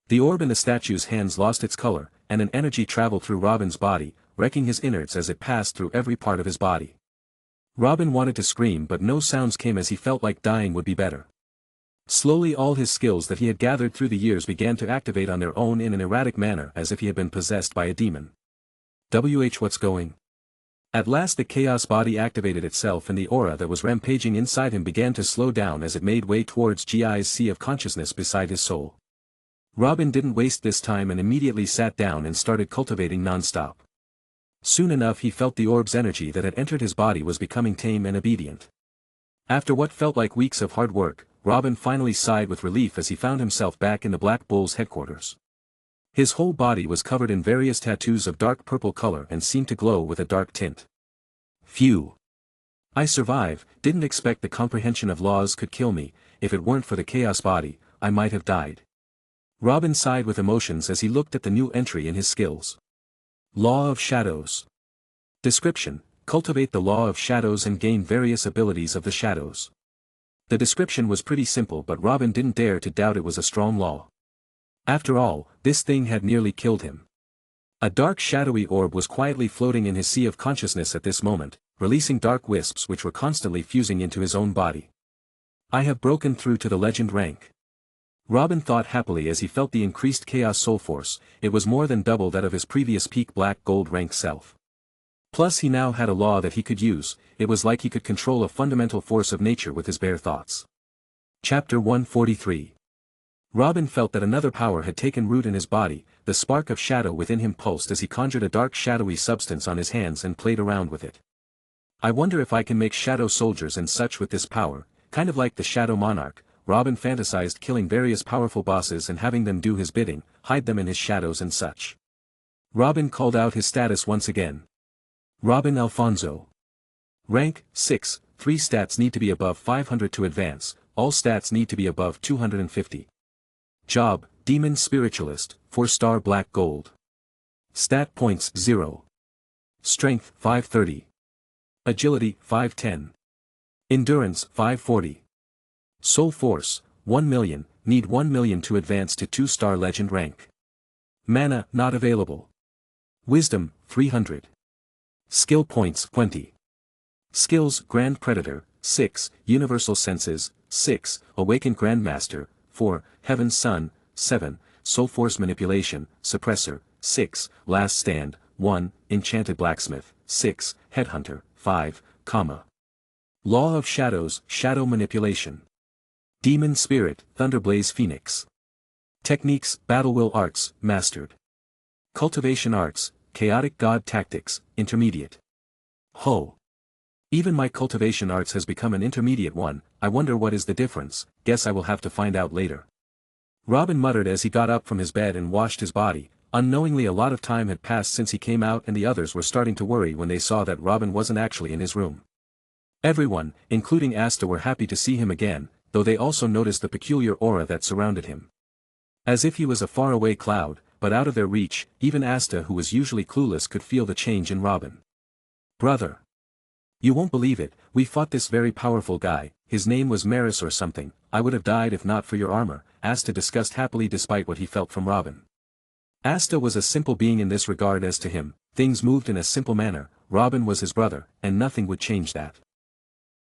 The orb in the statue's hands lost its color, and an energy traveled through Robin's body, wrecking his innards as it passed through every part of his body. Robin wanted to scream but no sounds came as he felt like dying would be better. Slowly all his skills that he had gathered through the years began to activate on their own in an erratic manner as if he had been possessed by a demon. What's going? At last the chaos body activated itself and the aura that was rampaging inside him began to slow down as it made way towards Gi's sea of consciousness beside his soul. Robin didn't waste this time and immediately sat down and started cultivating non-stop. Soon enough he felt the orb's energy that had entered his body was becoming tame and obedient. After what felt like weeks of hard work, Robin finally sighed with relief as he found himself back in the Black Bull's headquarters. His whole body was covered in various tattoos of dark purple color and seemed to glow with a dark tint. Phew! I survive, didn't expect the comprehension of laws could kill me, if it weren't for the chaos body, I might have died. Robin sighed with emotions as he looked at the new entry in his skills. Law of Shadows. Description: cultivate the Law of Shadows and gain various abilities of the shadows. The description was pretty simple but Robin didn't dare to doubt it was a strong law. After all, this thing had nearly killed him. A dark shadowy orb was quietly floating in his sea of consciousness at this moment, releasing dark wisps which were constantly fusing into his own body. I have broken through to the legend rank. Robin thought happily as he felt the increased chaos soul force, it was more than double that of his previous peak black gold rank self. Plus he now had a law that he could use, it was like he could control a fundamental force of nature with his bare thoughts. Chapter 143. Robin felt that another power had taken root in his body, the spark of shadow within him pulsed as he conjured a dark shadowy substance on his hands and played around with it. I wonder if I can make shadow soldiers and such with this power, kind of like the Shadow Monarch. Robin fantasized killing various powerful bosses and having them do his bidding, hide them in his shadows and such. Robin called out his status once again. Robin Alfonso. Rank, 6, 3 stats need to be above 500 to advance, all stats need to be above 250. Job, Demon Spiritualist, 4-star black gold. Stat points 0. Strength, 530. Agility, 510. Endurance, 540. Soul Force, 1 million, need 1 million to advance to 2-star legend rank. Mana, not available. Wisdom, 300. Skill points, 20. Skills, Grand Predator, 6, Universal Senses, 6, Awakened Grandmaster, 4, Heaven's Son, 7, Soul Force Manipulation, Suppressor, 6, Last Stand, 1, Enchanted Blacksmith, 6, Headhunter, 5, Law of Shadows, Shadow Manipulation. Demon Spirit, Thunderblaze Phoenix. Techniques, Battle Will Arts, Mastered. Cultivation Arts, Chaotic God Tactics, Intermediate. Ho! Even my cultivation arts has become an intermediate one, I wonder what is the difference, guess I will have to find out later. Robin muttered as he got up from his bed and washed his body, unknowingly a lot of time had passed since he came out and the others were starting to worry when they saw that Robin wasn't actually in his room. Everyone, including Asta, were happy to see him again, though they also noticed the peculiar aura that surrounded him. As if he was a faraway cloud, but out of their reach, even Asta who was usually clueless could feel the change in Robin. Brother! You won't believe it, we fought this very powerful guy, his name was Maris or something, I would have died if not for your armor, Asta discussed happily despite what he felt from Robin. Asta was a simple being in this regard as to him, things moved in a simple manner, Robin was his brother, and nothing would change that.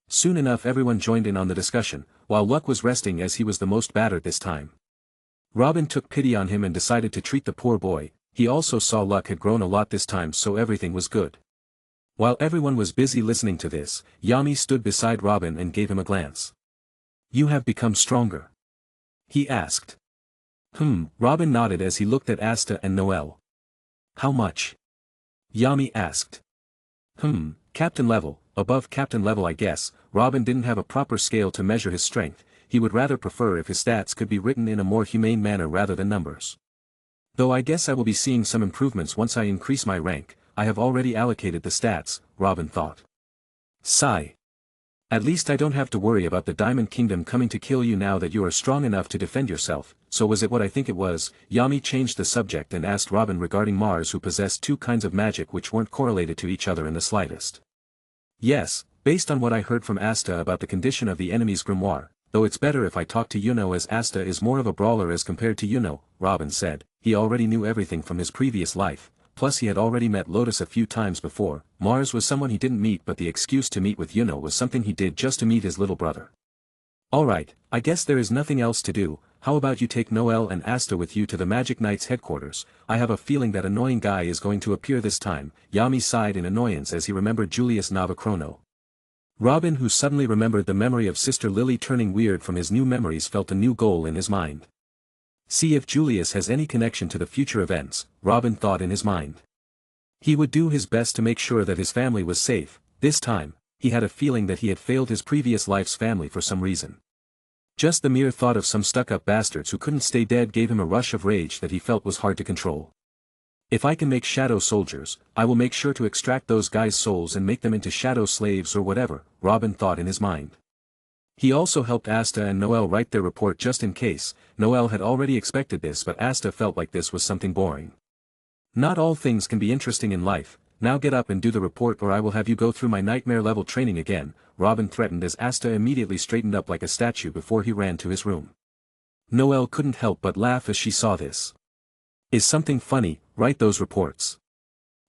Soon enough everyone joined in on the discussion, while Luck was resting as he was the most battered this time. Robin took pity on him and decided to treat the poor boy, he also saw Luck had grown a lot this time so everything was good. While everyone was busy listening to this, Yami stood beside Robin and gave him a glance. You have become stronger? He asked. Robin nodded as he looked at Asta and Noel. How much? Yami asked. Captain level, above captain level I guess. Robin didn't have a proper scale to measure his strength, he would rather prefer if his stats could be written in a more humane manner rather than numbers. Though I guess I will be seeing some improvements once I increase my rank, I have already allocated the stats, Robin thought. Sigh. At least I don't have to worry about the Diamond Kingdom coming to kill you now that you are strong enough to defend yourself. So was it what I think it was? Yami changed the subject and asked Robin regarding Mars, who possessed two kinds of magic which weren't correlated to each other in the slightest. Yes, based on what I heard from Asta about the condition of the enemy's grimoire, though it's better if I talk to Yuno, as Asta is more of a brawler as compared to Yuno, Robin said. He already knew everything from his previous life, plus he had already met Lotus a few times before. Mars was someone he didn't meet, but the excuse to meet with Yuno was something he did just to meet his little brother. Alright, I guess there is nothing else to do. How about you take Noel and Asta with you to the Magic Knight's headquarters? I have a feeling that annoying guy is going to appear this time. Yami sighed in annoyance as he remembered Julius Navachrono. Robin, who suddenly remembered the memory of Sister Lily turning weird from his new memories, felt a new goal in his mind. See if Julius has any connection to the future events, Robin thought in his mind. He would do his best to make sure that his family was safe. This time, he had a feeling that he had failed his previous life's family for some reason. Just the mere thought of some stuck-up bastards who couldn't stay dead gave him a rush of rage that he felt was hard to control. If I can make shadow soldiers, I will make sure to extract those guys' souls and make them into shadow slaves or whatever, Robin thought in his mind. He also helped Asta and Noel write their report just in case. Noel had already expected this, but Asta felt like this was something boring. Not all things can be interesting in life. Now get up and do the report or I will have you go through my nightmare-level training again, Robin threatened as Asta immediately straightened up like a statue before he ran to his room. Noel couldn't help but laugh as she saw this. Is something funny? Write those reports.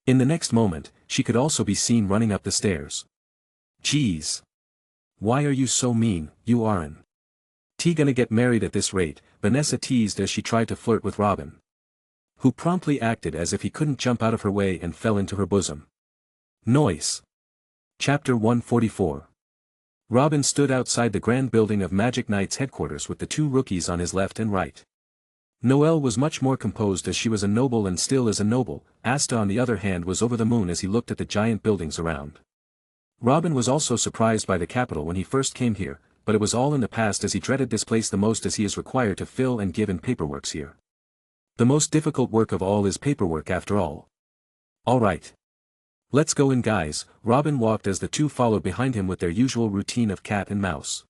In the next moment, she could also be seen running up the stairs. Geez. Why are you so mean, you aren't gonna get married at this rate, Vanessa teased as she tried to flirt with Robin, who promptly acted as if he couldn't jump out of her way and fell into her bosom. Noise. Chapter 144. Robin stood outside the grand building of Magic Knight's headquarters with the two rookies on his left and right. Noelle was much more composed as she was a noble and still is a noble. Asta on the other hand was over the moon as he looked at the giant buildings around. Robin was also surprised by the capital when he first came here, but it was all in the past as he dreaded this place the most as he is required to fill and give in paperworks here. The most difficult work of all is paperwork after all. Alright. Let's go in guys, Robin walked as the two followed behind him with their usual routine of cat and mouse.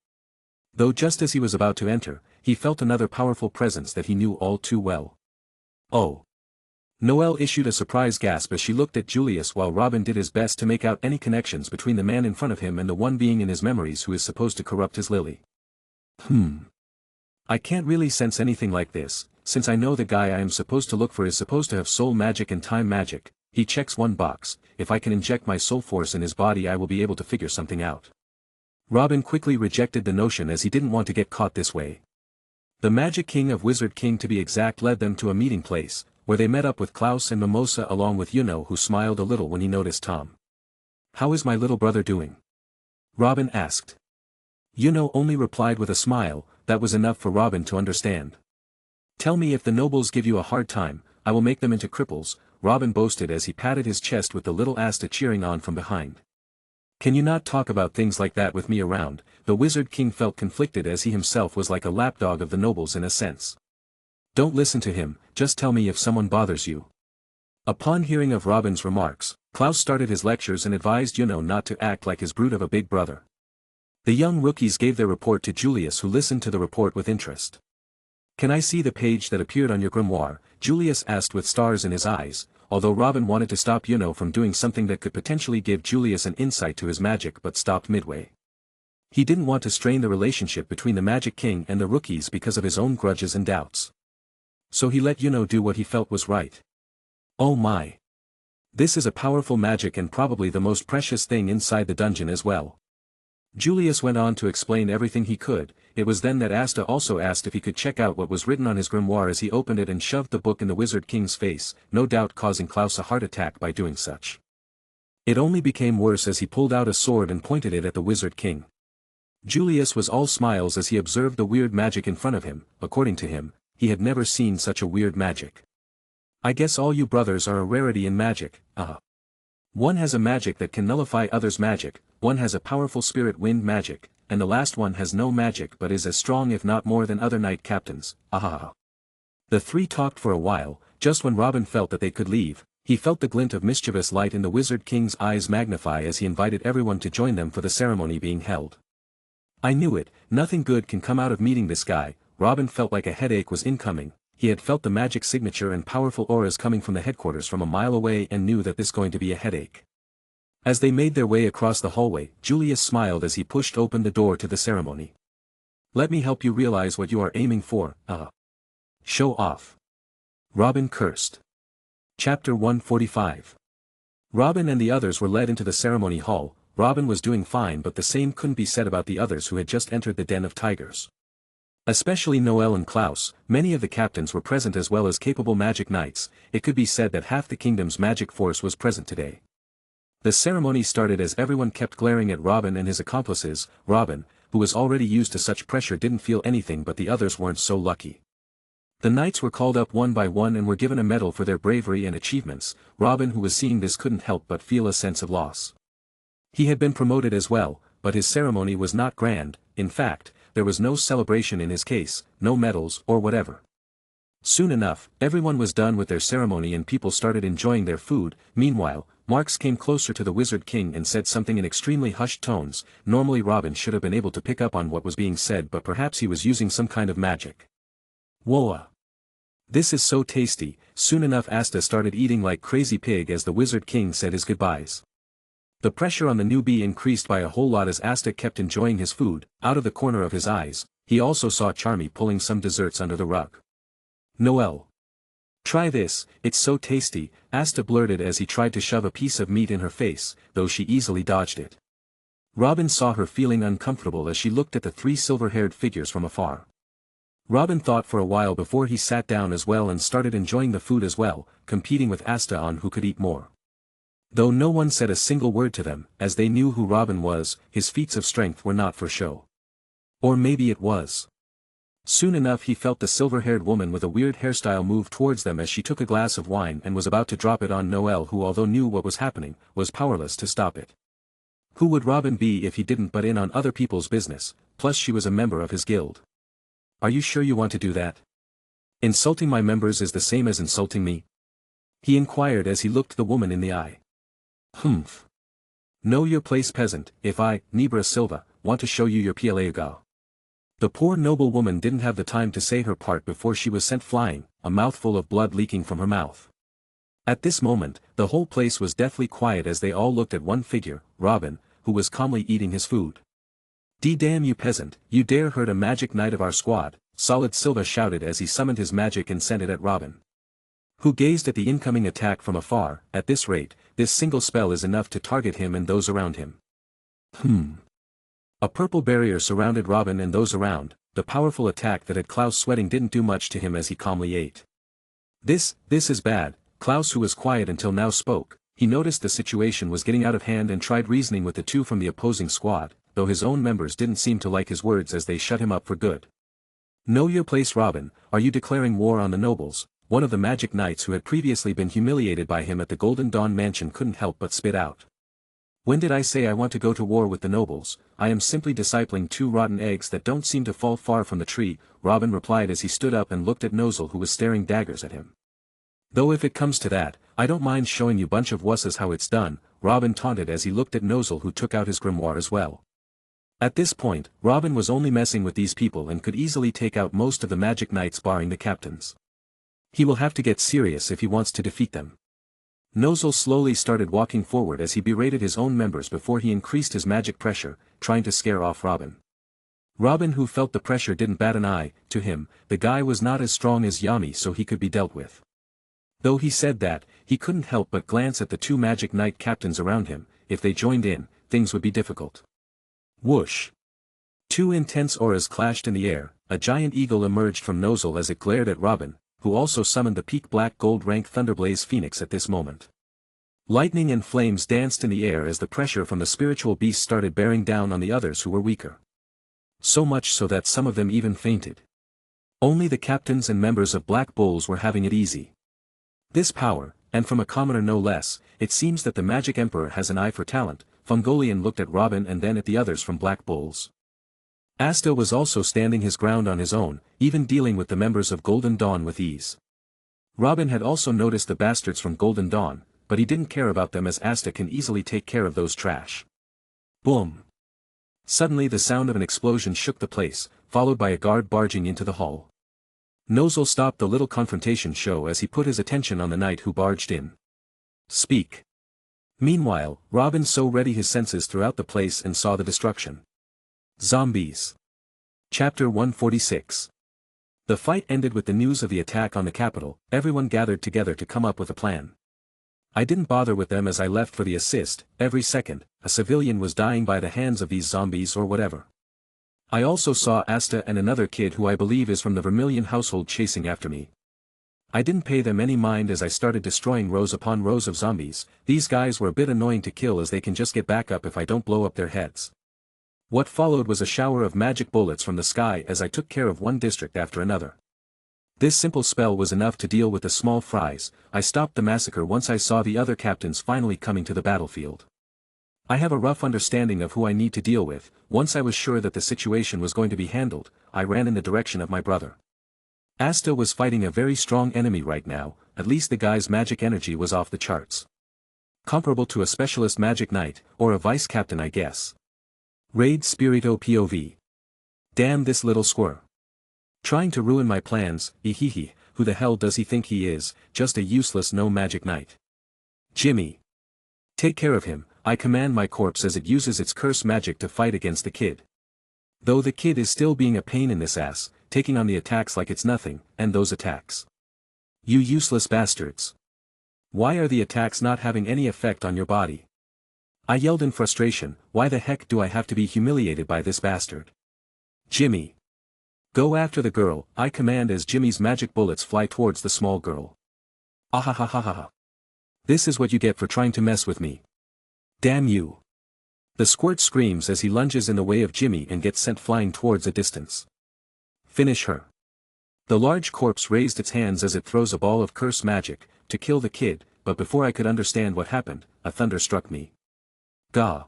Though just as he was about to enter, he felt another powerful presence that he knew all too well. Oh. Noelle issued a surprised gasp as she looked at Julius while Robin did his best to make out any connections between the man in front of him and the one being in his memories who is supposed to corrupt his Lily. I can't really sense anything like this, since I know the guy I am supposed to look for is supposed to have soul magic and time magic. He checks one box. If I can inject my soul force in his body I will be able to figure something out. Robin quickly rejected the notion as he didn't want to get caught this way. The Magic King of Wizard King to be exact led them to a meeting place, where they met up with Klaus and Mimosa along with Yuno, who smiled a little when he noticed Tom. How is my little brother doing? Robin asked. Yuno only replied with a smile. That was enough for Robin to understand. Tell me if the nobles give you a hard time, I will make them into cripples, Robin boasted as he patted his chest with the little Asta cheering on from behind. Can you not talk about things like that with me around? The Wizard King felt conflicted as he himself was like a lapdog of the nobles in a sense. Don't listen to him, just tell me if someone bothers you. Upon hearing of Robin's remarks, Klaus started his lectures and advised Yuno not to act like his brute of a big brother. The young rookies gave their report to Julius, who listened to the report with interest. Can I see the page that appeared on your grimoire? Julius asked with stars in his eyes, although Robin wanted to stop Yuno from doing something that could potentially give Julius an insight to his magic but stopped midway. He didn't want to strain the relationship between the Magic King and the rookies because of his own grudges and doubts. So he let Yuno do what he felt was right. Oh my! This is a powerful magic and probably the most precious thing inside the dungeon as well. Julius went on to explain everything he could. It was then that Asta also asked if he could check out what was written on his grimoire as he opened it and shoved the book in the Wizard King's face, no doubt causing Klaus a heart attack by doing such. It only became worse as he pulled out a sword and pointed it at the Wizard King. Julius was all smiles as he observed the weird magic in front of him. According to him, he had never seen such a weird magic. I guess all you brothers are a rarity in magic, One has a magic that can nullify others' magic, one has a powerful spirit wind magic, and the last one has no magic but is as strong if not more than other knight captains, The three talked for a while. Just when Robin felt that they could leave, He felt the glint of mischievous light in the Wizard King's eyes magnify as he invited everyone to join them for the ceremony being held. I knew it, nothing good can come out of meeting this guy. Robin felt like a headache was incoming. He had felt the magic signature and powerful auras coming from the headquarters from a mile away and knew that this going to be a headache. As they made their way across the hallway, Julius smiled as he pushed open the door to the ceremony. Let me help you realize what you are aiming for, show off. Robin cursed. Chapter 145. Robin and the others were led into the ceremony hall. Robin was doing fine, but the same couldn't be said about the others who had just entered the den of tigers. Especially Noel and Klaus, many of the captains were present as well as capable magic knights. It could be said that half the kingdom's magic force was present today. The ceremony started as everyone kept glaring at Robin and his accomplices. Robin, who was already used to such pressure, didn't feel anything, but the others weren't so lucky. The knights were called up one by one and were given a medal for their bravery and achievements. Robin, who was seeing this, couldn't help but feel a sense of loss. He had been promoted as well, but his ceremony was not grand. In fact, there was no celebration in his case, no medals or whatever. Soon enough, everyone was done with their ceremony and people started enjoying their food. Meanwhile, Marks came closer to the Wizard King and said something in extremely hushed tones. Normally Robin should have been able to pick up on what was being said, but perhaps he was using some kind of magic. Whoa! This is so tasty. Soon enough Asta started eating like crazy pig as the Wizard King said his goodbyes. The pressure on the newbie increased by a whole lot as Asta kept enjoying his food. Out of the corner of his eyes, he also saw Charmy pulling some desserts under the rug. Noel. Try this, it's so tasty, Asta blurted as he tried to shove a piece of meat in her face, though she easily dodged it. Robin saw her feeling uncomfortable as she looked at the three silver-haired figures from afar. Robin thought for a while before he sat down as well and started enjoying the food as well, competing with Asta on who could eat more. Though no one said a single word to them, as they knew who Robin was, his feats of strength were not for show. Or maybe it was. Soon enough he felt the silver-haired woman with a weird hairstyle move towards them as she took a glass of wine and was about to drop it on Noel, who, although knew what was happening, was powerless to stop it. Who would Robin be if he didn't butt in on other people's business? Plus she was a member of his guild. Are you sure you want to do that? Insulting my members is the same as insulting me? He inquired as he looked the woman in the eye. Humph. Know your place, peasant. If I, Nebra Silva, want to show you your Pialeagal. The poor noble woman didn't have the time to say her part before she was sent flying, a mouthful of blood leaking from her mouth. At this moment, the whole place was deathly quiet as they all looked at one figure, Robin, who was calmly eating his food. D-damn you peasant, you dare hurt a magic knight of our squad, Solid Silva shouted as he summoned his magic and sent it at Robin, who gazed at the incoming attack from afar. At this rate, this single spell is enough to target him and those around him. A purple barrier surrounded Robin and those around. The powerful attack that had Klaus sweating didn't do much to him as he calmly ate. This is bad. Klaus, who was quiet until now, spoke. He noticed the situation was getting out of hand and tried reasoning with the two from the opposing squad, though his own members didn't seem to like his words as they shut him up for good. Know your place, Robin. Are you declaring war on the nobles? One of the magic knights who had previously been humiliated by him at the Golden Dawn mansion couldn't help but spit out. When did I say I want to go to war with the nobles? I am simply discipling two rotten eggs that don't seem to fall far from the tree, Robin replied as he stood up and looked at Nozel, who was staring daggers at him. Though if it comes to that, I don't mind showing you bunch of wusses how it's done, Robin taunted as he looked at Nozel, who took out his grimoire as well. At this point, Robin was only messing with these people and could easily take out most of the magic knights barring the captains. He will have to get serious if he wants to defeat them. Nozel slowly started walking forward as he berated his own members before he increased his magic pressure, trying to scare off Robin. Robin, who felt the pressure, didn't bat an eye. To him, the guy was not as strong as Yami, so he could be dealt with. Though he said that, he couldn't help but glance at the two magic knight captains around him. If they joined in, things would be difficult. Whoosh! Two intense auras clashed in the air. A giant eagle emerged from Nozel as it glared at Robin, who also summoned the peak black gold rank Thunderblaze Phoenix at this moment. Lightning and flames danced in the air as the pressure from the spiritual beast started bearing down on the others who were weaker. So much so that some of them even fainted. Only the captains and members of Black Bulls were having it easy. This power, and from a commoner no less, it seems that the Magic Emperor has an eye for talent. Fungolian looked at Robin and then at the others from Black Bulls. Asta was also standing his ground on his own, even dealing with the members of Golden Dawn with ease. Robin had also noticed the bastards from Golden Dawn, but he didn't care about them as Asta can easily take care of those trash. Boom! Suddenly the sound of an explosion shook the place, followed by a guard barging into the hall. Nozzle stopped the little confrontation show as he put his attention on the knight who barged in. Speak. Meanwhile, Robin so ready his senses throughout the place and saw the destruction. Zombies. Chapter 146. The fight ended with the news of the attack on the capital. Everyone gathered together to come up with a plan. I didn't bother with them as I left for the assist. Every second, a civilian was dying by the hands of these zombies or whatever. I also saw Asta and another kid who I believe is from the Vermilion household chasing after me. I didn't pay them any mind as I started destroying rows upon rows of zombies. These guys were a bit annoying to kill as they can just get back up if I don't blow up their heads. What followed was a shower of magic bullets from the sky as I took care of one district after another. This simple spell was enough to deal with the small fries. I stopped the massacre once I saw the other captains finally coming to the battlefield. I have a rough understanding of who I need to deal with. Once I was sure that the situation was going to be handled, I ran in the direction of my brother. Asta was fighting a very strong enemy right now. At least the guy's magic energy was off the charts. Comparable to a specialist magic knight, or a vice captain I guess. Raid Spirito POV. Damn this little squirrel. Trying to ruin my plans, ehehe, who the hell does he think he is, just a useless no magic knight. Jimmy. Take care of him, I command my corpse as it uses its curse magic to fight against the kid. Though the kid is still being a pain in this ass, taking on the attacks like it's nothing, and those attacks. You useless bastards. Why are the attacks not having any effect on your body? I yelled in frustration, why the heck do I have to be humiliated by this bastard? Jimmy. Go after the girl, I command as Jimmy's magic bullets fly towards the small girl. Ahahahaha. This is what you get for trying to mess with me. Damn you. The squirt screams as he lunges in the way of Jimmy and gets sent flying towards a distance. Finish her. The large corpse raised its hands as it throws a ball of curse magic, to kill the kid, but before I could understand what happened, a thunder struck me. Gah.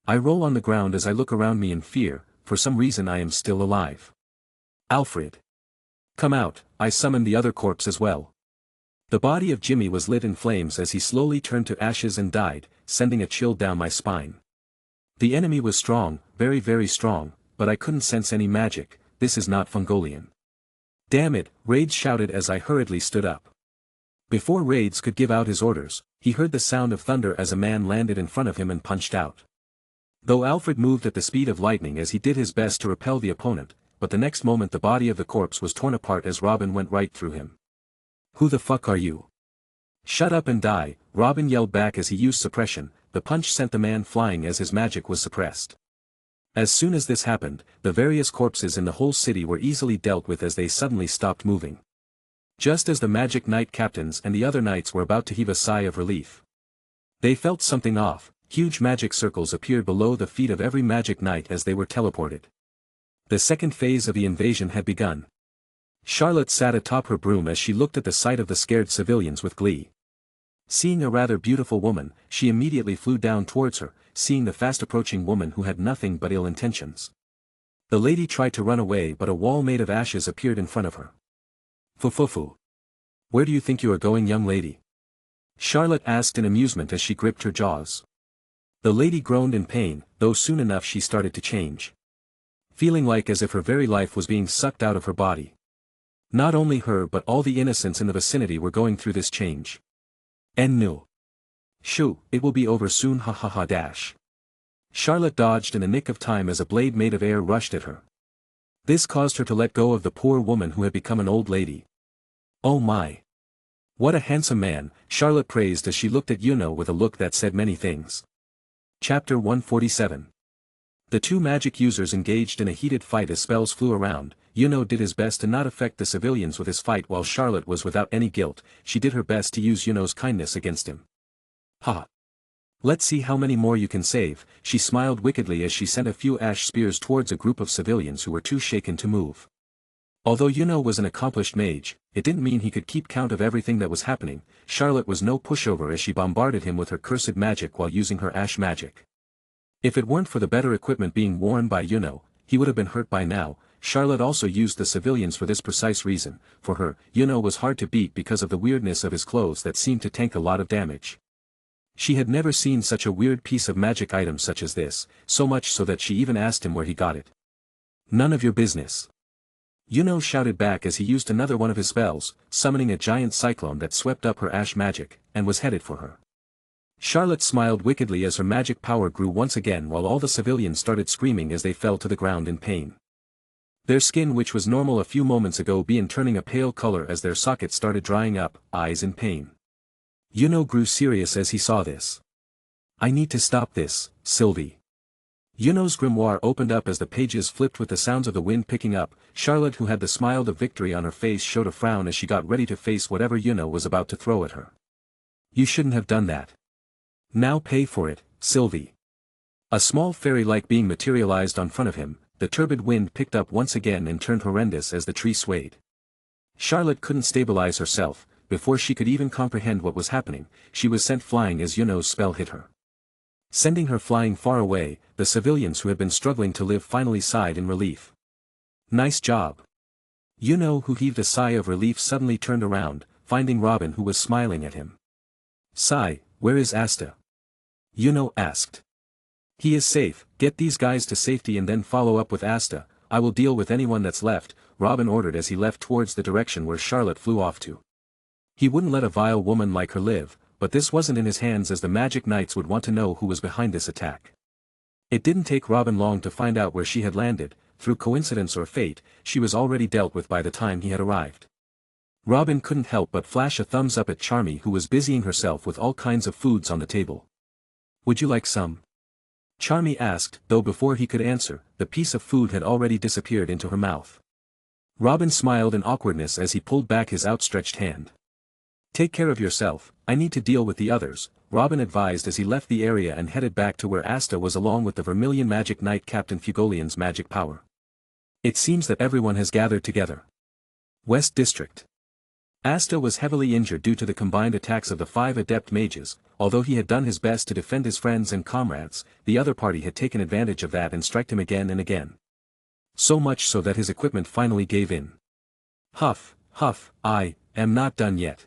I roll on the ground as I look around me in fear, for some reason I am still alive. Alfred. Come out, I summoned the other corpse as well. The body of Jimmy was lit in flames as he slowly turned to ashes and died, sending a chill down my spine. The enemy was strong, very very strong, but I couldn't sense any magic. This is not Fungolian. Damn it, Raids shouted as I hurriedly stood up. Before Raids could give out his orders, he heard the sound of thunder as a man landed in front of him and punched out. Though Alfred moved at the speed of lightning as he did his best to repel the opponent, but the next moment the body of the corpse was torn apart as Robin went right through him. Who the fuck are you? Shut up and die, Robin yelled back as he used suppression. The punch sent the man flying as his magic was suppressed. As soon as this happened, the various corpses in the whole city were easily dealt with as they suddenly stopped moving. Just as the magic knight captains and the other knights were about to heave a sigh of relief. They felt something off. Huge magic circles appeared below the feet of every magic knight as they were teleported. The second phase of the invasion had begun. Charlotte sat atop her broom as she looked at the sight of the scared civilians with glee. Seeing a rather beautiful woman, she immediately flew down towards her, seeing the fast-approaching woman who had nothing but ill intentions. The lady tried to run away but a wall made of ashes appeared in front of her. Fufufu. Where do you think you are going, young lady? Charlotte asked in amusement as she gripped her jaws. The lady groaned in pain, though soon enough she started to change. Feeling like as if her very life was being sucked out of her body. Not only her but all the innocents in the vicinity were going through this change. No. Shoo, it will be over soon, ha ha ha dash. Charlotte dodged in the nick of time as a blade made of air rushed at her. This caused her to let go of the poor woman who had become an old lady. Oh my. What a handsome man, Charlotte praised as she looked at Yuno with a look that said many things. Chapter 147. The two magic users engaged in a heated fight as spells flew around. Yuno did his best to not affect the civilians with his fight while Charlotte was without any guilt. She did her best to use Yuno's kindness against him. Ha! Let's see how many more you can save, she smiled wickedly as she sent a few ash spears towards a group of civilians who were too shaken to move. Although Yuno was an accomplished mage, it didn't mean he could keep count of everything that was happening. Charlotte was no pushover as she bombarded him with her cursed magic while using her ash magic. If it weren't for the better equipment being worn by Yuno, he would have been hurt by now. Charlotte also used the civilians for this precise reason. For her, was hard to beat because of the weirdness of his clothes that seemed to tank a lot of damage. She had never seen such a weird piece of magic item such as this, so much so that she even asked him where he got it. None of your business. Shouted back as he used another one of his spells, summoning a giant cyclone that swept up her ash magic, and was headed for her. Charlotte smiled wickedly as her magic power grew once again while all the civilians started screaming as they fell to the ground in pain. Their skin, which was normal a few moments ago, began turning a pale color as their sockets started drying up, eyes in pain. Grew serious as he saw this. I need to stop this, Sylvie. Grimoire opened up as the pages flipped with the sounds of the wind picking up. Charlotte, who had the smile of victory on her face, showed a frown as she got ready to face whatever was about to throw at her. You shouldn't have done that. Now pay for it, Sylvie. A small fairy-like being materialized on front of him. The turbid wind picked up once again and turned horrendous as the tree swayed. Charlotte couldn't stabilize herself. Before she could even comprehend what was happening, she was sent flying as Yuno's spell hit her. Sending her flying far away, the civilians who had been struggling to live finally sighed in relief. Nice job. Who heaved a sigh of relief, suddenly turned around, finding Robin, who was smiling at him. Sigh, where is Asta? Asked. He is safe. Get these guys to safety and then follow up with Asta. I will deal with anyone that's left, Robin ordered as he left towards the direction where Charlotte flew off to. He wouldn't let a vile woman like her live, but this wasn't in his hands, as the Magic Knights would want to know who was behind this attack. It didn't take Robin long to find out where she had landed. Through coincidence or fate, she was already dealt with by the time he had arrived. Robin couldn't help but flash a thumbs up at Charmy, who was busying herself with all kinds of foods on the table. Would you like some? Charmy asked, though before he could answer, the piece of food had already disappeared into her mouth. Robin smiled in awkwardness as he pulled back his outstretched hand. Take care of yourself, I need to deal with the others, Robin advised as he left the area and headed back to where Asta was along with the Vermilion Magic Knight Captain Fugolian's magic power. It seems that everyone has gathered together. West District. Asta was heavily injured due to the combined attacks of the 5 adept mages. Although he had done his best to defend his friends and comrades, the other party had taken advantage of that and struck him again and again. So much so that his equipment finally gave in. Huff, huff, I am not done yet.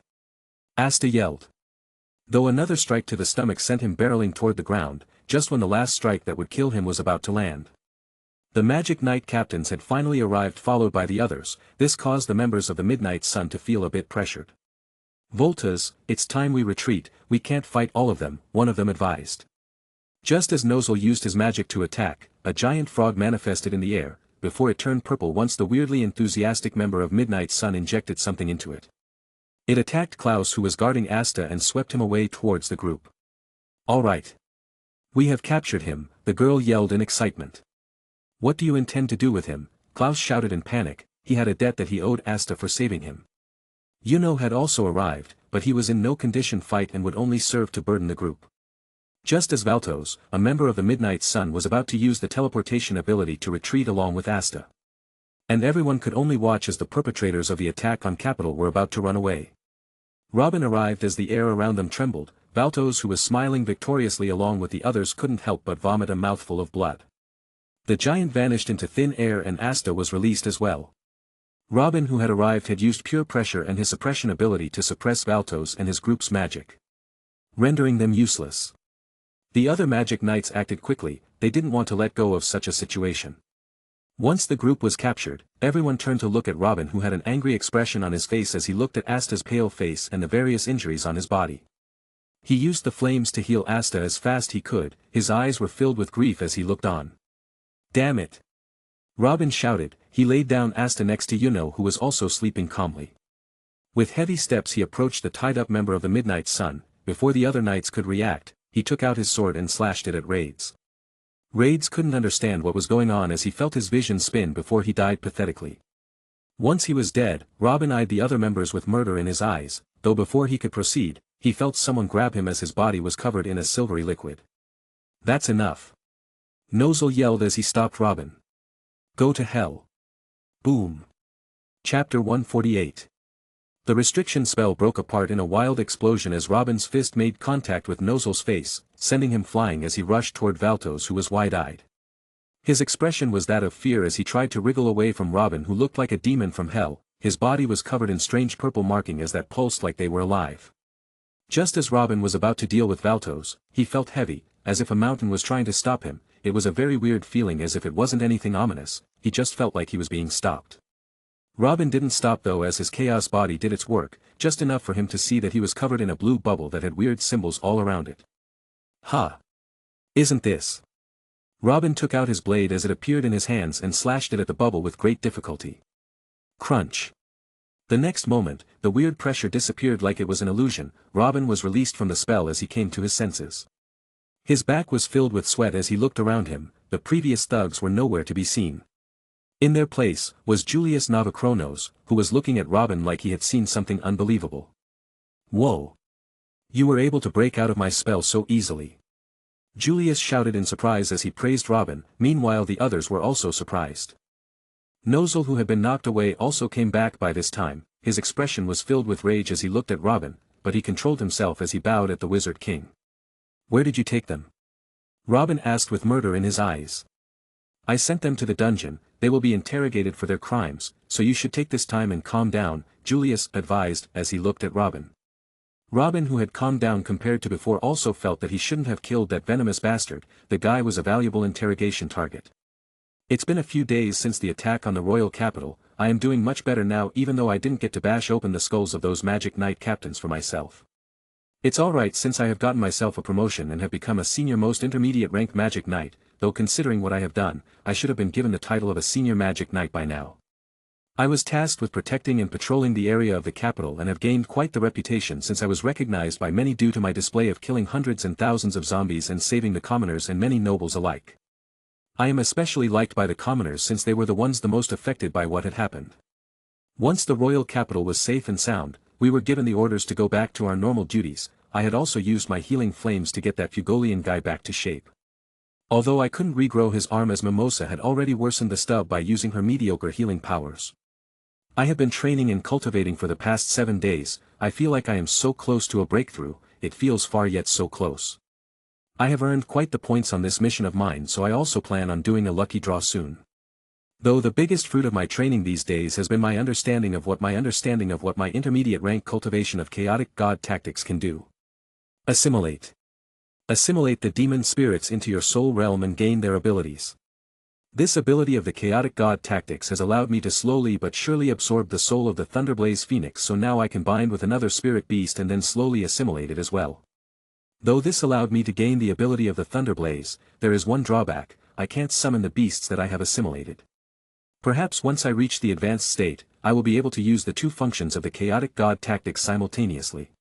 Asta yelled. Though another strike to the stomach sent him barreling toward the ground, just when the last strike that would kill him was about to land. The Magic Knight captains had finally arrived, followed by the others. This caused the members of the Midnight Sun to feel a bit pressured. Voltas, it's time we retreat, we can't fight all of them, one of them advised. Just as Nozzle used his magic to attack, a giant frog manifested in the air, before it turned purple once the weirdly enthusiastic member of Midnight Sun injected something into it. It attacked Klaus, who was guarding Asta, and swept him away towards the group. All right. We have captured him, the girl yelled in excitement. What do you intend to do with him? Klaus shouted in panic. He had a debt that he owed Asta for saving him. Had also arrived, but he was in no condition to fight and would only serve to burden the group. Just as Valtos, a member of the Midnight Sun, was about to use the teleportation ability to retreat along with Asta. And everyone could only watch as the perpetrators of the attack on Capital were about to run away. Robin arrived as the air around them trembled. Valtos, who was smiling victoriously along with the others, couldn't help but vomit a mouthful of blood. The giant vanished into thin air and Asta was released as well. Robin, who had arrived, had used pure pressure and his suppression ability to suppress Valtos and his group's magic, rendering them useless. The other Magic Knights acted quickly. They didn't want to let go of such a situation. Once the group was captured, everyone turned to look at Robin, who had an angry expression on his face as he looked at Asta's pale face and the various injuries on his body. He used the flames to heal Asta as fast he could. His eyes were filled with grief as he looked on. Damn it! Robin shouted. He laid down Asta next to who was also sleeping calmly. With heavy steps he approached the tied-up member of the Midnight Sun. Before the other knights could react, he took out his sword and slashed it at Raids. Raids couldn't understand what was going on as he felt his vision spin before he died pathetically. Once he was dead, Robin eyed the other members with murder in his eyes, though before he could proceed, he felt someone grab him as his body was covered in a silvery liquid. That's enough. Nozzle yelled as he stopped Robin. Go to hell. Boom. Chapter 148. The restriction spell broke apart in a wild explosion as Robin's fist made contact with Nozzle's face, sending him flying as he rushed toward Valtos, who was wide-eyed. His expression was that of fear as he tried to wriggle away from Robin, who looked like a demon from hell. His body was covered in strange purple marking as that pulsed like they were alive. Just as Robin was about to deal with Valtos, he felt heavy, as if a mountain was trying to stop him. It was a very weird feeling, as if it wasn't anything ominous, he just felt like he was being stopped. Robin didn't stop though, as his chaos body did its work, just enough for him to see that he was covered in a blue bubble that had weird symbols all around it. Ha! Isn't this? Robin took out his blade as it appeared in his hands and slashed it at the bubble with great difficulty. Crunch. The next moment, the weird pressure disappeared like it was an illusion. Robin was released from the spell as he came to his senses. His back was filled with sweat as he looked around him. The previous thugs were nowhere to be seen. In their place, was Julius Navakronos, who was looking at Robin like he had seen something unbelievable. Whoa! You were able to break out of my spell so easily. Julius shouted in surprise as he praised Robin. Meanwhile the others were also surprised. Nozel, who had been knocked away, also came back by this time. His expression was filled with rage as he looked at Robin, but he controlled himself as he bowed at the Wizard King. Where did you take them? Robin asked with murder in his eyes. I sent them to the dungeon. They will be interrogated for their crimes, so you should take this time and calm down, Julius advised as he looked at Robin. Robin, who had calmed down compared to before, also felt that he shouldn't have killed that venomous bastard. The guy was a valuable interrogation target. It's been a few days since the attack on the royal capital. I am doing much better now, even though I didn't get to bash open the skulls of those magic knight captains for myself. It's alright since I have gotten myself a promotion and have become a senior most intermediate rank magic knight, though considering what I have done, I should have been given the title of a senior magic knight by now. I was tasked with protecting and patrolling the area of the capital and have gained quite the reputation since I was recognized by many due to my display of killing hundreds and thousands of zombies and saving the commoners and many nobles alike. I am especially liked by the commoners since they were the ones the most affected by what had happened. Once the royal capital was safe and sound, we were given the orders to go back to our normal duties. I had also used my healing flames to get that Fugolian guy back to shape. Although I couldn't regrow his arm as Mimosa had already worsened the stub by using her mediocre healing powers. I have been training and cultivating for the past 7 days. I feel like I am so close to a breakthrough. It feels far yet so close. I have earned quite the points on this mission of mine, so I also plan on doing a lucky draw soon. Though the biggest fruit of my training these days has been my understanding of what my intermediate rank cultivation of chaotic god tactics can do. Assimilate. Assimilate the demon spirits into your soul realm and gain their abilities. This ability of the chaotic god tactics has allowed me to slowly but surely absorb the soul of the Thunderblaze Phoenix, so now I can bind with another spirit beast and then slowly assimilate it as well. Though this allowed me to gain the ability of the Thunderblaze, there is one drawback: I can't summon the beasts that I have assimilated. Perhaps once I reach the advanced state, I will be able to use the two functions of the chaotic god tactics simultaneously.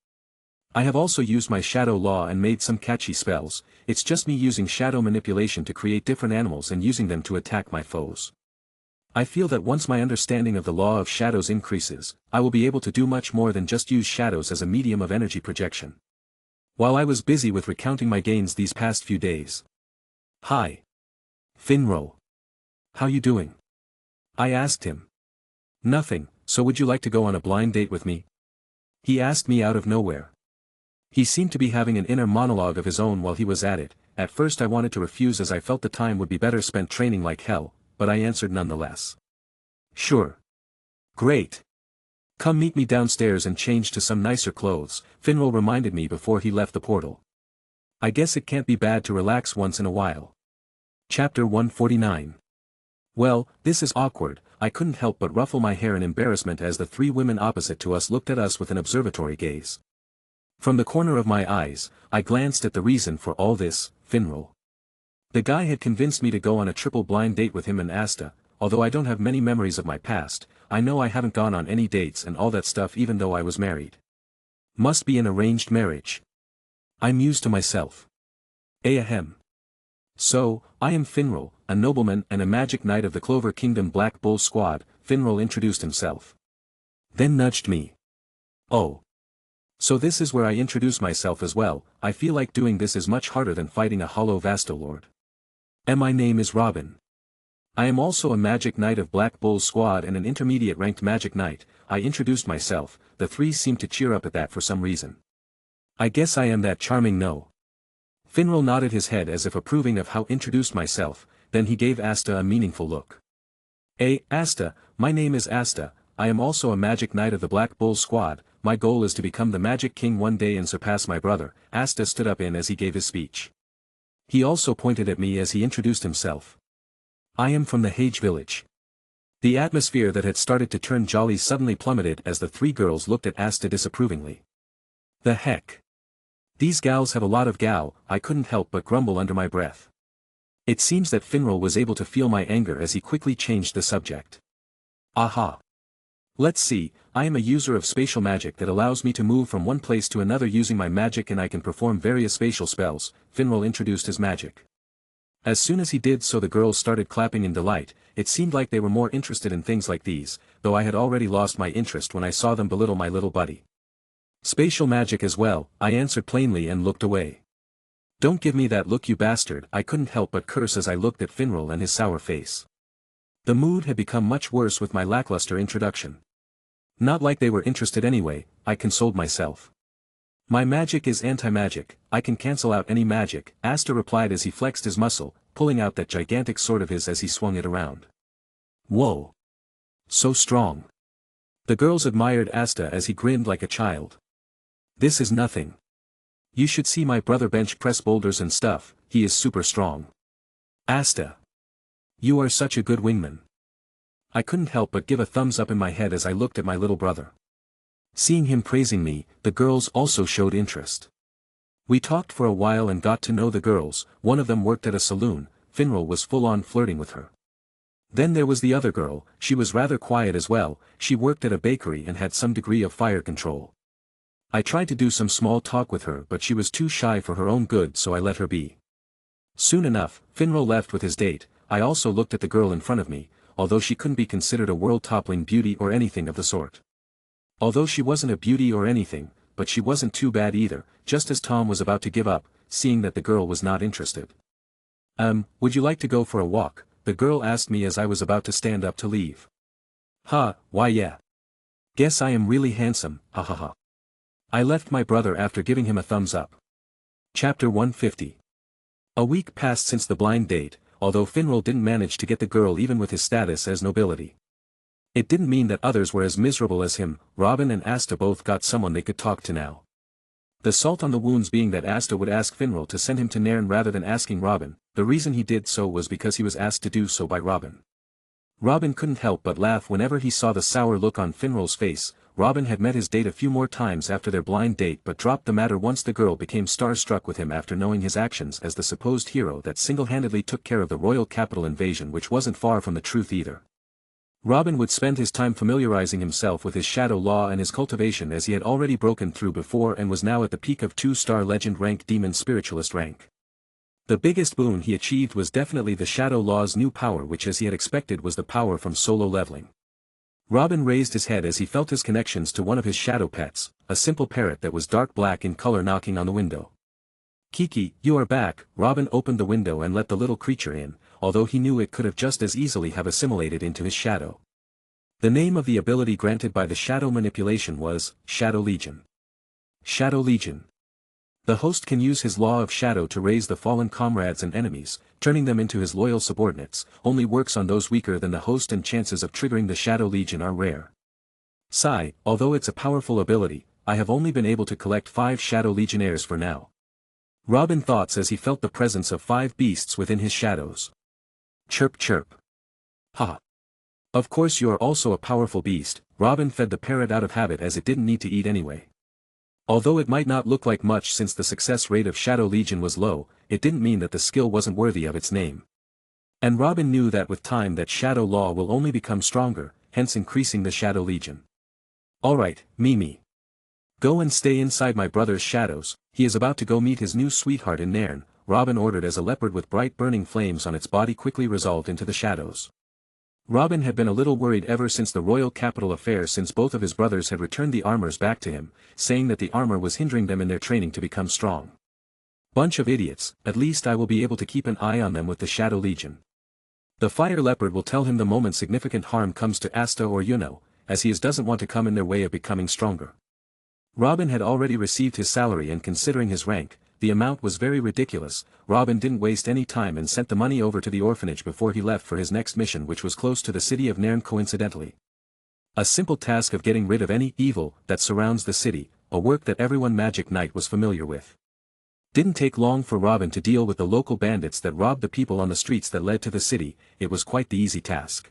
I have also used my shadow law and made some catchy spells. It's just me using shadow manipulation to create different animals and using them to attack my foes. I feel that once my understanding of the law of shadows increases, I will be able to do much more than just use shadows as a medium of energy projection. While I was busy with recounting my gains these past few days. Hi. Finro. How you doing? I asked him. Nothing, so would you like to go on a blind date with me? He asked me out of nowhere. He seemed to be having an inner monologue of his own while he was at it. At first I wanted to refuse as I felt the time would be better spent training like hell, but I answered nonetheless. Sure. Great. Come meet me downstairs and change to some nicer clothes, Finro reminded me before he left the portal. I guess it can't be bad to relax once in a while. Chapter 149. Well, this is awkward. I couldn't help but ruffle my hair in embarrassment as the 3 women opposite to us looked at us with an observatory gaze. From the corner of my eyes, I glanced at the reason for all this, Finro. The guy had convinced me to go on a triple blind date with him and Asta. Although I don't have many memories of my past, I know I haven't gone on any dates and all that stuff even though I was married. Must be an arranged marriage. I mused to myself. Ahem. So, I am Finro, a nobleman and a magic knight of the Clover Kingdom Black Bull Squad, Finro introduced himself. Then nudged me. Oh. So this is where I introduce myself as well. I feel like doing this is much harder than fighting a hollow Vastolord. And my name is Robin. I am also a magic knight of Black Bull's squad and an intermediate ranked magic knight. I introduced myself. The 3 seemed to cheer up at that for some reason. I guess I am that charming, no? Finro nodded his head as if approving of how introduced myself. then he gave Asta a meaningful look. Asta, my name is Asta, I am also a magic knight of the Black Bull Squad, my goal is to become the Magic King one day and surpass my brother. Asta stood up as he gave his speech. He also pointed at me as he introduced himself. I am from the Hage village. The atmosphere that had started to turn jolly suddenly plummeted as the three girls looked at Asta disapprovingly. The heck? These gals have a lot of gal, I couldn't help but grumble under my breath. It seems that Finral was able to feel my anger as he quickly changed the subject. Aha! Let's see, I am a user of spatial magic that allows me to move from one place to another using my magic, and I can perform various spatial spells. Finral introduced his magic. As soon as he did so, the girls started clapping in delight. It seemed like they were more interested in things like these, though I had already lost my interest when I saw them belittle my little buddy. Spatial magic as well, I answered plainly and looked away. Don't give me that look, you bastard, I couldn't help but curse as I looked at Finral and his sour face. The mood had become much worse with my lackluster introduction. Not like they were interested anyway, I consoled myself. My magic is anti-magic, I can cancel out any magic, Asta replied as he flexed his muscle, pulling out that gigantic sword of his as he swung it around. Whoa! So strong! The girls admired Asta as he grinned like a child. This is nothing. You should see my brother bench press boulders and stuff, he is super strong. Asta! You are such a good wingman. I couldn't help but give a thumbs up in my head as I looked at my little brother. Seeing him praising me, the girls also showed interest. We talked for a while and got to know the girls. One of them worked at a saloon. Finral was full-on flirting with her. Then there was the other girl, she was rather quiet as well, she worked at a bakery and had some degree of fire control. I tried to do some small talk with her, but she was too shy for her own good, so I let her be. Soon enough, Finral left with his date. I also looked at the girl in front of me, although she couldn't be considered a world-toppling beauty or anything of the sort. Although she wasn't a beauty or anything, but she wasn't too bad either. Just as Tom was about to give up, seeing that the girl was not interested. Would you like to go for a walk? The girl asked me as I was about to stand up to leave. Why yeah. Guess I am really handsome, ha ha ha. I left my brother after giving him a thumbs up. Chapter 150. A week passed since the blind date, although Finral didn't manage to get the girl even with his status as nobility. It didn't mean that others were as miserable as him. Robin and Asta both got someone they could talk to now. The salt on the wounds being that Asta would ask Finral to send him to Nairn rather than asking Robin. The reason he did so was because he was asked to do so by Robin. Robin couldn't help but laugh whenever he saw the sour look on Finral's face. Robin had met his date a few more times after their blind date, but dropped the matter once the girl became starstruck with him after knowing his actions as the supposed hero that single-handedly took care of the royal capital invasion, which wasn't far from the truth either. Robin would spend his time familiarizing himself with his shadow law and his cultivation, as he had already broken through before and was now at the peak of 2-star legend rank demon spiritualist rank. The biggest boon he achieved was definitely the shadow law's new power, which as he had expected was the power from solo leveling. Robin raised his head as he felt his connections to one of his shadow pets, a simple parrot that was dark black in color, knocking on the window. Kiki, you are back. Robin opened the window and let the little creature in, although he knew it could have just as easily have assimilated into his shadow. The name of the ability granted by the shadow manipulation was Shadow Legion. Shadow Legion. The host can use his law of shadow to raise the fallen comrades and enemies, turning them into his loyal subordinates. Only works on those weaker than the host, and chances of triggering the Shadow Legion are rare. Sigh, although it's a powerful ability, I have only been able to collect 5 Shadow Legionnaires for now. Robin thought as he felt the presence of 5 beasts within his shadows. Chirp chirp. Ha. Of course you are also a powerful beast. Robin fed the parrot out of habit as it didn't need to eat anyway. Although it might not look like much since the success rate of Shadow Legion was low, it didn't mean that the skill wasn't worthy of its name. And Robin knew that with time that Shadow Law will only become stronger, hence increasing the Shadow Legion. Alright, Mimi. Go and stay inside my brother's shadows, he is about to go meet his new sweetheart in Nairn, Robin ordered as a leopard with bright burning flames on its body quickly resolved into the shadows. Robin had been a little worried ever since the royal capital affair, since both of his brothers had returned the armors back to him, saying that the armor was hindering them in their training to become strong. Bunch of idiots, at least I will be able to keep an eye on them with the Shadow Legion. The fire leopard will tell him the moment significant harm comes to Asta or Yuno, as he doesn't want to come in their way of becoming stronger. Robin had already received his salary, and considering his rank, the amount was very ridiculous. Robin didn't waste any time and sent the money over to the orphanage before he left for his next mission, which was close to the city of Nairn coincidentally. A simple task of getting rid of any evil that surrounds the city, a work that everyone Magic Knight was familiar with. Didn't take long for Robin to deal with the local bandits that robbed the people on the streets that led to the city. It was quite the easy task.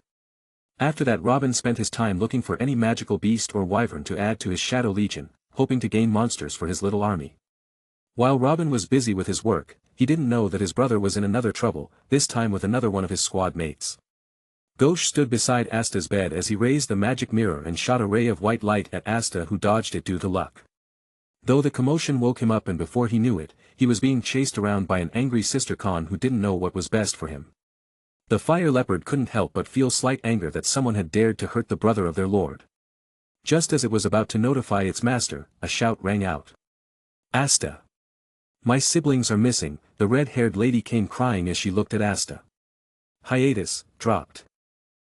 After that, Robin spent his time looking for any magical beast or wyvern to add to his Shadow Legion, hoping to gain monsters for his little army. While Robin was busy with his work, he didn't know that his brother was in another trouble, this time with another one of his squad mates. Ghosh stood beside Asta's bed as he raised the magic mirror and shot a ray of white light at Asta, who dodged it due to luck. Though the commotion woke him up, and before he knew it, he was being chased around by an angry Sister Khan who didn't know what was best for him. The fire leopard couldn't help but feel slight anger that someone had dared to hurt the brother of their lord. Just as it was about to notify its master, a shout rang out. Asta! My siblings are missing, the red-haired lady came crying as she looked at Asta. Hiatus, dropped.